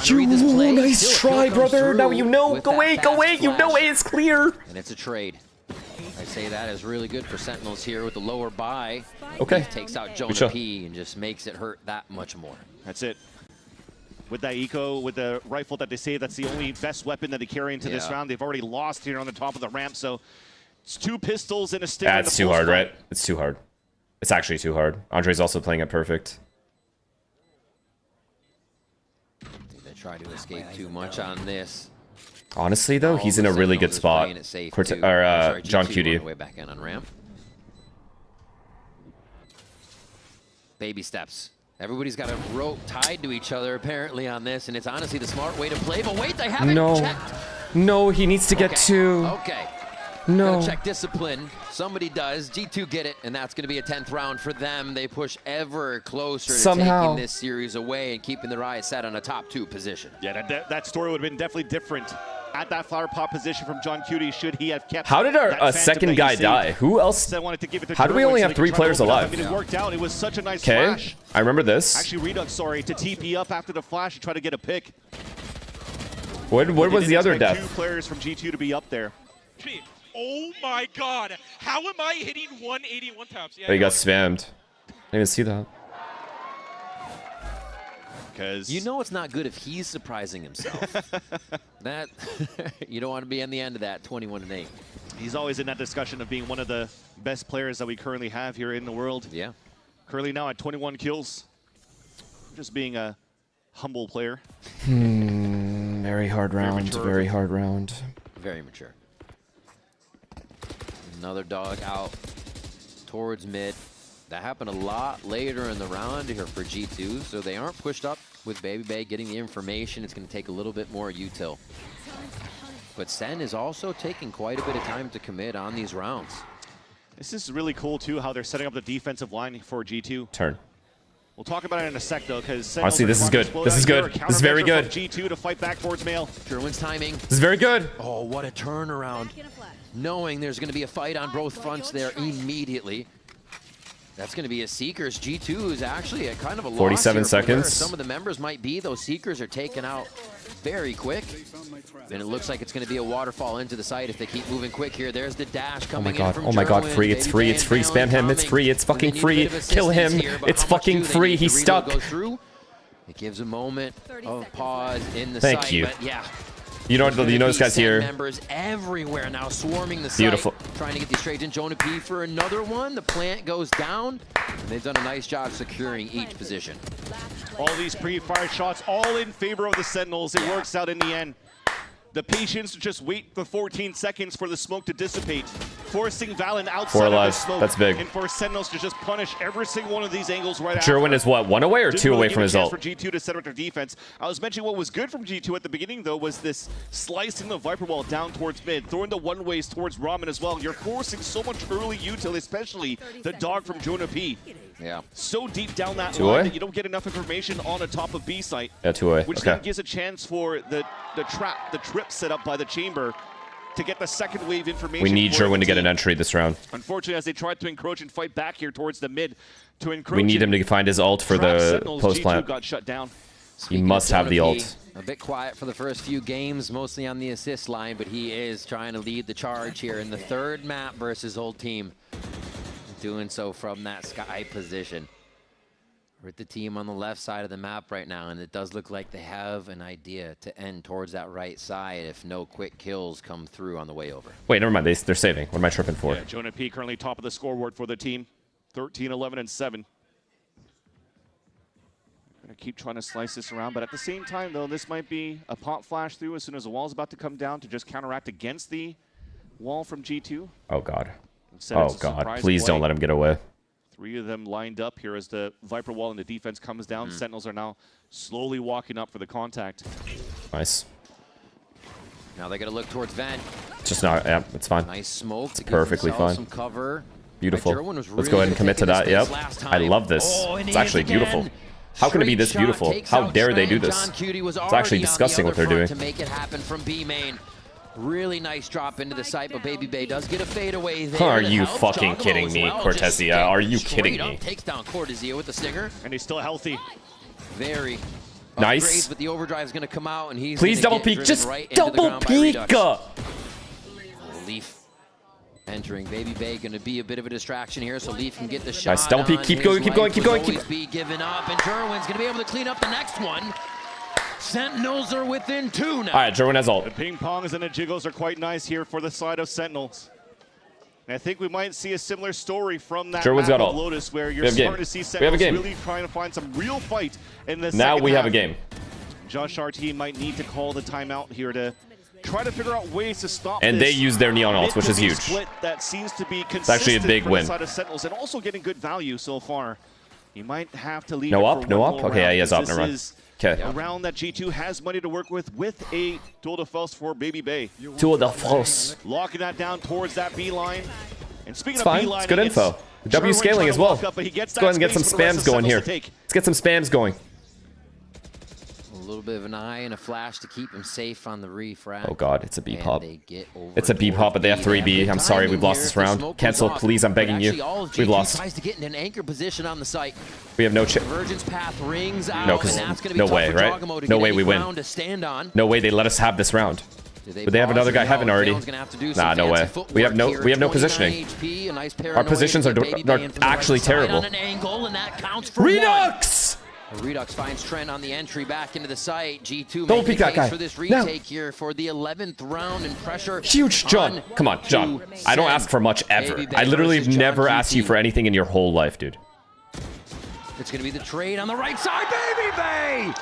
Nice try, brother. Now you know. Go away, go away. You know A is clear. And it's a trade. I say that is really good for Sentinels here with the lower buy. Okay. He takes out Jonah P and just makes it hurt that much more. That's it. With that eco, with the rifle that they say that's the only best weapon that they carry into this round. They've already lost here on the top of the ramp, so it's 2 pistols and a stinger. That's too hard, right? It's too hard. It's actually too hard. Andre's also playing it perfect. They try to escape too much on this. Honestly, though, he's in a really good spot. John Cutie. Way back in on ramp. Baby steps. Everybody's got a rope tied to each other apparently on this, and it's honestly the smart way to play. But wait, they haven't checked. No, he needs to get 2. Okay. No. Gotta check discipline. Somebody does. G2 get it, and that's going to be a 10th round for them. They push ever closer to taking this series away and keeping their eyes set on a top 2 position. Yeah, that story would have been definitely different at that flower pot position from John Cutie should he have kept. How did a second guy die? Who else? Wanted to give it to How do we only have 3 players alive? I mean, it worked out. It was such a nice flash. I remember this. Actually, Redux, sorry, to TP up after the flash and try to get a pick. What was the other death? 2 players from G2 to be up there. Oh my god! How am I hitting 181 taps? Yeah, Oh, he got spammed. I didn't even see that. Because you know it's not good if he's surprising himself. That you don't want to be on the end of that 21-8. He's always in that discussion of being one of the best players that we currently have here in the world. Yeah. Currently now at 21 kills. Just being a humble player. Very hard round. Very hard round. Very mature. Another dog out towards mid. That happened a lot later in the round here for G2, so they aren't pushed up with Baby Bay getting the information. It's going to take a little bit more util. But SEN is also taking quite a bit of time to commit on these rounds. This is really cool, too, how they're setting up the defensive line for G2. Turn. We'll talk about it in a sec, though, because honestly, this is good. This is good. This is very good. G2 to fight back towards Mail. Gerwin's timing. This is very good. Oh, what a turnaround. Knowing there's going to be a fight on both fronts there immediately. That's going to be a Seekers. G2 is actually at kind of a loss 47 seconds. Some of the members might be. Those Seekers are taken out very quick. And it looks like it's going to be a waterfall into the site if they keep moving quick here. There's the dash coming in from Oh my god, Gerwin. free. It's free. It's free. Spam him. It's free. It's fucking free. Kill him. It's fucking free. He's stuck. It gives a moment of pause in the Thank site. you. But yeah. You know this guy's here. Members everywhere now swarming the site. Beautiful. Trying to get these straight in. Jonah P for another one. The plant goes down. And they've done a nice job securing each position. All these pre-fire shots, all in favor of the Sentinels. It works out in the end. The patience to just wait the 14 seconds for the smoke to dissipate, forcing Valen outside of the smoke. That's big. And for Sentinels to just punish every single one of these angles right Gerwin is what, 1 away or 2 away from his ult? For G2 to set up their defense. I was mentioning what was good from G2 at the beginning, though, was this slicing the Viper Wall down towards mid, throwing the one-ways towards Ramen as well. You're forcing so much early util, especially the dog from Jonah P. Yeah. So deep down that 2 line away? that you don't get enough information on the top of B site. Yeah, 2 away. Which then gives a chance for the trip set up by the chamber to get the second wave information. We need Gerwin to get an entry this round. Unfortunately, as they tried to encroach and fight back here towards the mid to encroach. We need him to find his ult for the post plant. Got shut down. He must have the ult. A bit quiet for the first few games, mostly on the assist line, but he is trying to lead the charge here in the 3rd map versus old team. Doing so from that sky position. We're at the team on the left side of the map right now, and it does look like they have an idea to end towards that right side if no quick kills come through on the way over. Wait, never mind. They're saving. What am I tripping for? Yeah, Jonah P currently top of the scoreboard for the team. 13, 11, and 7. Gonna keep trying to slice this around, but at the same time, though, this might be a pop flash through as soon as the wall's about to come down to just counteract against the wall from G2. Oh, God. Instead, Oh, God. Please don't let him get away. 3 of them lined up here as the Viper wall and the defense comes down. Sentinels are now slowly walking up for the contact. Nice. Now they're going to look towards Van. Just not, yeah, it's fine. Nice smoke. It's perfectly fine. Some cover. Beautiful. Let's go ahead and commit to that. Yep. I love this. It's actually beautiful. How can it be this beautiful? How dare they do this? It's actually disgusting what they're doing. To make it happen from B main. Really nice drop into the site, but Baby Bay does get a fadeaway there. Are you fucking kidding me, Cortesia? Are you kidding me? Takes down Cortesia with the stinger. And he's still healthy. Very nice. But the overdrive is going to come out, and he's please double peek. Just double peek. Leaf entering. Baby Bay going to be a bit of a distraction here, so Leaf can get the shot. Nice. Double peek. Keep going. Keep going. Keep going. Keep be given up, and Jerwin's going to be able to clean up the next one. Sentinels are within 2 now. All right, Jerwin has ult. The ping pongs and the jiggles are quite nice here for the side of Sentinels. And I think we might see a similar story from that Jerwin's got ult. Lotus, where you're starting to see Sentinels really trying to find some real fight in the now we have a game. Josh RT might need to call the timeout here to try to figure out ways to stop and this they use their neon ults, which is huge. Split that seems to be it's actually a big for win. The side of Sentinels and also getting good value so far. You might have to leave. No it up. for No one up. more Okay, yeah, round, he has up. Never mind. Okay. A round that G2 has money to work with a duel de force for Baby Bay. Duel de force. Locking that down towards that B line. And speaking It's of fine. B line, It's good info. W scaling as well. Let's go ahead and get some spams going here. Let's get some spams going. A little bit of an eye and a flash to keep him safe on the refrag. Oh God, it's a B pop. It's a B pop, but they have 3B. I'm sorry, we've lost this round. Cancel, please. I'm begging you. We've lost. Tries to get in an anchor position on the site. We have no chance. Convergence path rings out. No, because no way, right? No way we win. No way they let us have this round. But they have another guy heaven already. Nah, no way. We have no positioning. Our positions are actually terrible. Redux! Redux finds Trent on the entry back into the site. G2 don't peek that guy. For this retake here for the 11th round and pressure. Huge John. Come on, John. I don't ask for much ever. I literally have never asked you for anything in your whole life, dude. It's going to be the trade on the right side. Baby Bay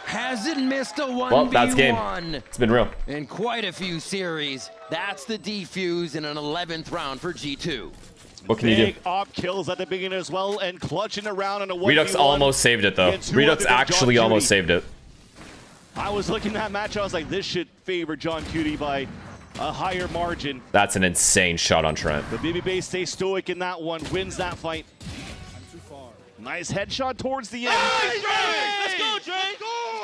hasn't missed a 1v1. Well, that's game. It's been real. In quite a few series. That's the defuse in an 11th round for G2. What can you do? Big op kills at the beginning as well, and clutching around in a 1v1. Redux almost saved it, though. Redux actually almost saved it. I was looking at that match, I was like, this should favor John Cutie by a higher margin. That's an insane shot on Trent. The Baby Bay stays stoic in that one, wins that fight. Nice headshot towards the end. Let's go, Drake!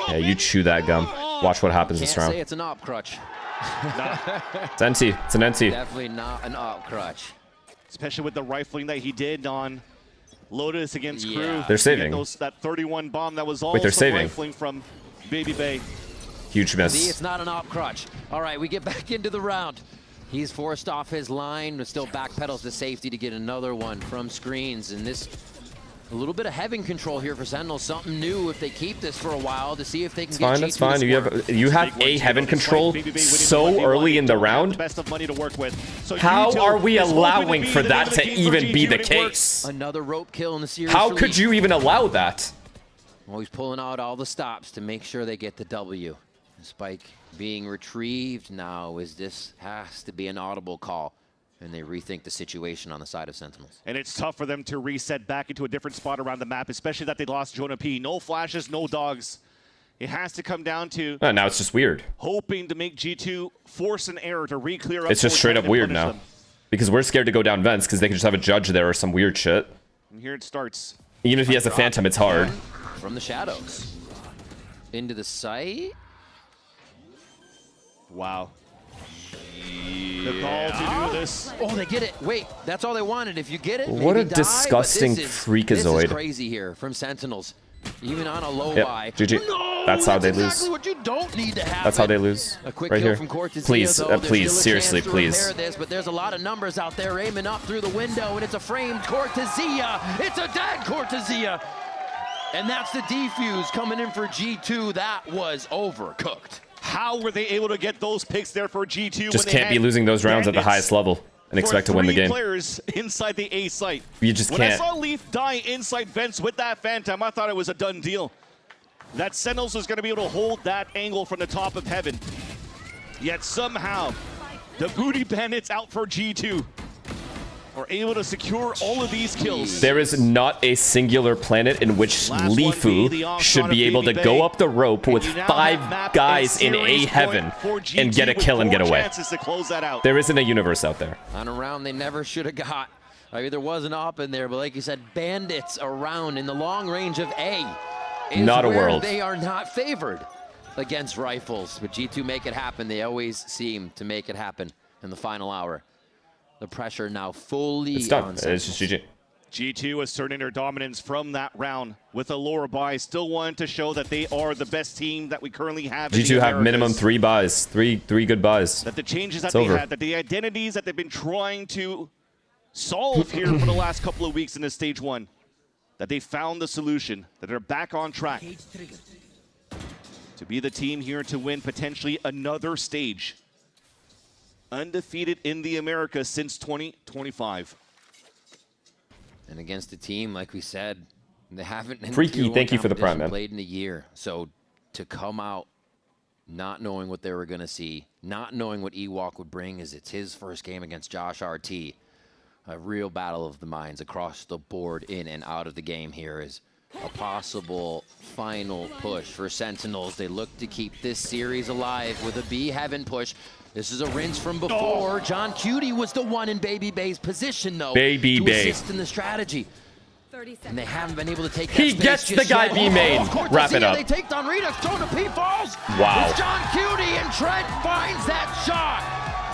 Yeah, you chew that gum. Watch what happens this round. Say it's an op crutch. It's NT. It's an NT. Definitely not an op crutch. Especially with the rifling that he did on Lotus against Crew. They're saving. That 31 bomb that was all they're saving. Rifling from Baby Bay. Huge miss. See, it's not an op crutch. All right, we get back into the round. He's forced off his line, but still backpedals to safety to get another one from screens. And this, a little bit of heaven control here for Sentinel. Something new if they keep this for a while to see if they can get G2 That's fine. You have a heaven control so early in the round. How are we allowing for that to even be the case? Another rope kill in the series. How could you even allow that? Well, he's pulling out all the stops to make sure they get the W. The spike being retrieved now is this has to be an audible call. And they rethink the situation on the side of Sentinels. And it's tough for them to reset back into a different spot around the map, especially that they lost Jonah P. No flashes, no dogs. It has to come down to now it's just weird. Hoping to make G2 force an error to re-clear up. It's just straight up weird now. Because we're scared to go down vents because they can just have a judge there or some weird shit. And here it starts. Even if he has a phantom, it's hard. From the shadows. Into the site. Wow. The call to do this. Oh, they get it. Wait, that's all they wanted. If you get it, what a die, disgusting freakazoid. freakazoid. This is crazy here from Sentinels. Even on a low Yep. buy. GG. No, That's how they exactly lose. what you don't need to happen. That's how they lose. A quick right kill here. from Cortezia, Please, though. There's please, still a seriously, chance to please. repair this, but there's a lot of numbers out there aiming up through the window, and it's a framed Cortezia. It's a dead Cortezia. And that's the defuse coming in for G2. That was overcooked. How were they able to get those picks there for G2? Just when they can't be had losing those rounds at the bandits highest level and expect for to win the 3 game. players inside the A site. You just when can't. I saw Leaf die inside vents with that Phantom, I thought it was a done deal. That Sentinels was going to be able to hold that angle from the top of heaven. Yet somehow, the Booty Bandits out for G2 are able to secure all of these kills. There is not a singular planet in which Lifu should be able to go up the rope with 5 guys in A heaven and get a kill and get away. To close that out. There isn't a universe out there. On a round they never should have got. I mean, there was an op in there, but like you said, bandits around in the long range of A. Is Not a where world. They are not favored against rifles, but G2 make it happen. They always seem to make it happen in the final hour. The pressure now fully It's done. on It's just GG. G2 asserting their dominance from that round with a lower buy, still wanting to show that they are the best team that we currently have. G2 in the have minimum Americas. 3 buys, three good buys. That the changes that It's they over. had, that the identities that they've been trying to solve here for the last couple of weeks in this stage 1, that they found the solution, that they're back on track to be the team here to win potentially another stage. Undefeated in the Americas since 2025. And against a team, like we said, they haven't. in Freaky, Tier 1 thank you for the prime, competition man. Played in a year, so to come out not knowing what they were going to see, not knowing what Ewok would bring, as it's his first game against Josh RT. A real battle of the minds across the board, in and out of the game here is a possible final push for Sentinels. They look to keep this series alive with a B Heaven push. This is a rinse from before. John Cutie was the one in Baby Bay's position, though, Baby to Bay. assist in the strategy. And they haven't been able to take that He space gets the just guy yet. B main. Cortezia, Wrap it up. They take down Redux, throw to P-Falls. Wow. It's John Cutie, and Trent finds that shot.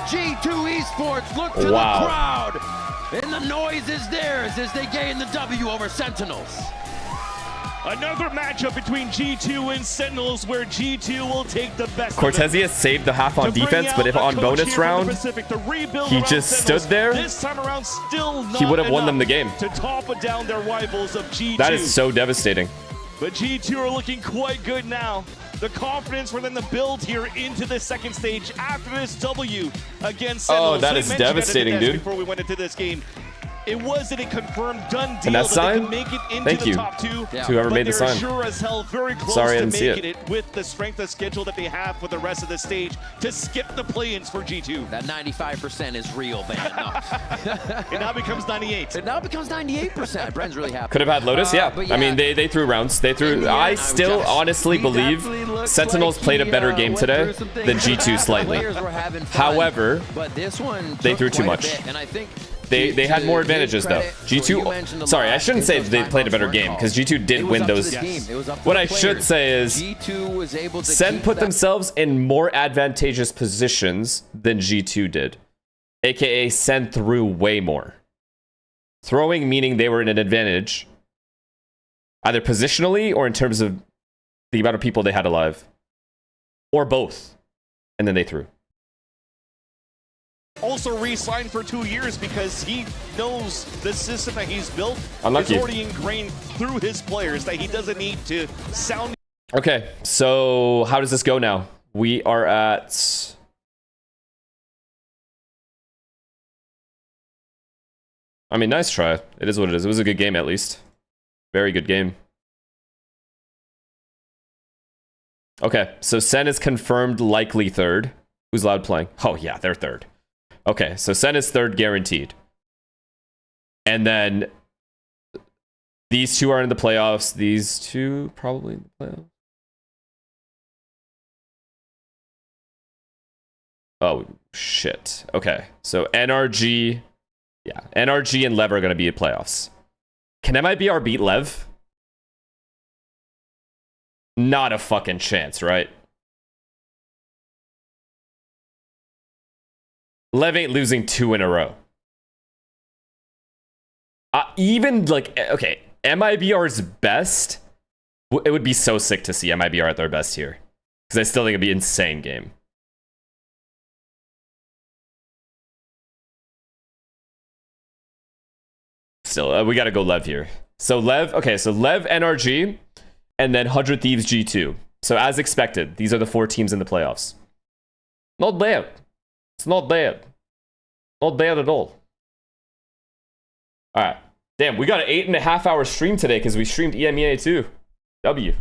G2 Esports look to Wow. the crowd. And the noise is theirs as they gain the W over Sentinels. Another matchup between G2 and Sentinels where G2 will take the best of it. Cortezia saved the half on To bring defense, but out if a on coach bonus here from the round, Pacific to rebuild he around just Sentinels. stood there, This time around, still not he would have won them the enough game. to top down their rivals of G2. That is so devastating. But G2 are looking quite good now. The confidence for them to build here into the second stage after this W against Sentinels. Oh, that We is mentioned devastating, at the desk dude. Before we went into this game, it wasn't a confirmed done deal And that that sign? they could make it into Thank the you top 2. to whoever but made the they're sign. sure as hell very close Sorry, I to didn't see making it. it with the strength of schedule that they have for the rest of the stage to skip the play-ins for G2. That 95% is real, man. No. It now becomes 98. It now becomes 98%. Brent's really happy. Could have had Lotus, yeah. But I mean, they threw rounds. They threw. I still honestly believe Sentinels played a better game today than G2 slightly. Players were having fun, However, but this one they took threw too quite a much. bit, and I think They had more to give advantages though. credit, so you mentioned a G2. Sorry, lot, I shouldn't say those they timeouts played a better weren't game called. because G2 did It was win up to those. the team. It was up to What the I should players. say is G2 was able to Sen keep put that- themselves in more advantageous positions than G2 did. AKA Sen threw way more. Throwing meaning they were in an advantage, either positionally or in terms of the amount of people they had alive. Or both. And then they threw. Also re-signed for 2 years because he knows the system that he's built Unlucky. is already ingrained through his players, that he doesn't need to sound. Okay, so how does this go now? We are at... I mean, nice try. It is what it is. It was a good game, at least. Very good game. Okay, so Sen is confirmed likely third. Who's loud playing? Oh, yeah, they're third. Okay, so Sen is third guaranteed. And then these two are in the playoffs. These two probably in the playoffs. Oh, shit. Okay, so NRG... Yeah, NRG and Lev are going to be in playoffs. Can MIBR beat Lev? Not a fucking chance, right? Lev ain't losing 2 in a row. Even, like, okay, MIBR's best It would be so sick to see MIBR at their best here. Because I still think it'd be an insane game. Still, we gotta go Lev here. So Lev, okay, so Lev, NRG, and then 100 Thieves G2. So as expected, these are the 4 teams in the playoffs. Not bad. It's not bad. Not bad at all. Alright. Damn, we got an 8.5 hour stream today because we streamed EMEA too. W.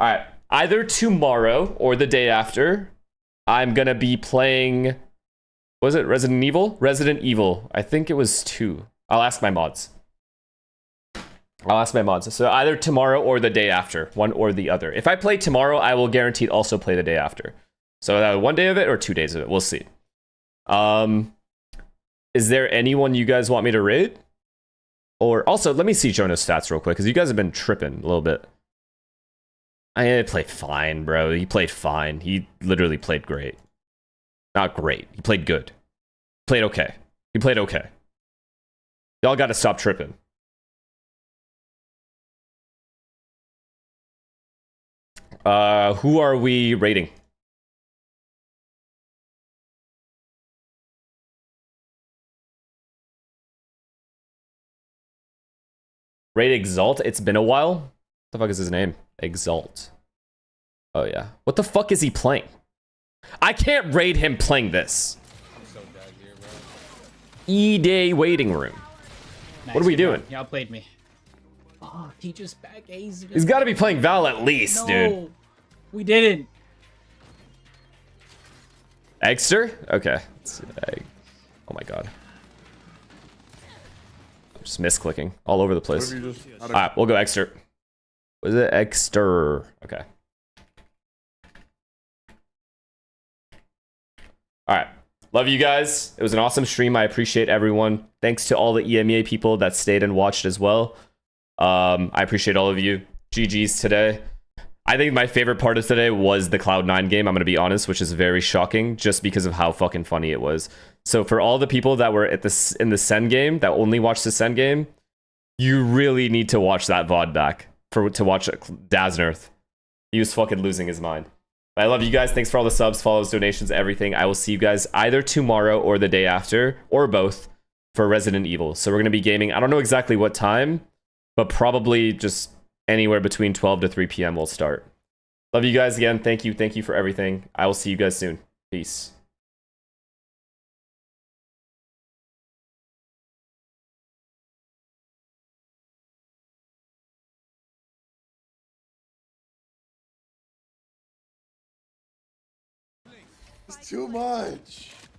Alright. Either tomorrow or the day after, I'm gonna be playing... Was it Resident Evil? Resident Evil. I think it was 2. I'll ask my mods. So either tomorrow or the day after. One or the other. If I play tomorrow, I will guaranteed also play the day after. So 1 day of it or 2 days of it. We'll see. Is there anyone you guys want me to raid? Or also, let me see Jonah's stats real quick, because you guys have been tripping a little bit. I played fine, bro. He played fine. He literally played great. Not great. He played good. Played okay. He played okay. Y'all gotta stop tripping. Who are we rating? Raid Exalt? It's been a while? What the fuck is his name? Exalt. Oh yeah. What the fuck is he playing? I can't raid him playing this. I'm so dead here, bro. E-Day waiting room. Nice, what are we doing? Y'all played me. Oh, he just back A's. He's got to be playing Val at least, dude. We didn't. Eggster? Okay. Oh my god. I'm just misclicking all over the place. Alright, we'll go Eggster. Was it Eggster? Okay. Alright. Love you guys. It was an awesome stream. I appreciate everyone. Thanks to all the EMEA people that stayed and watched as well. I appreciate all of you. GG's today. I think my favorite part of today was the Cloud9 game, I'm going to be honest, which is very shocking just because of how fucking funny it was. So for all the people that were at in the SEN game, that only watched the SEN game, you really need to watch that VOD back to watch Daznirth. He was fucking losing his mind. I love you guys. Thanks for all the subs, follows, donations, everything. I will see you guys either tomorrow or the day after, or both, for Resident Evil. So we're going to be gaming. I don't know exactly what time, but probably just anywhere between 12 to 3 p.m. we'll start. Love you guys again. Thank you. Thank you for everything. I will see you guys soon. Peace. It's too much.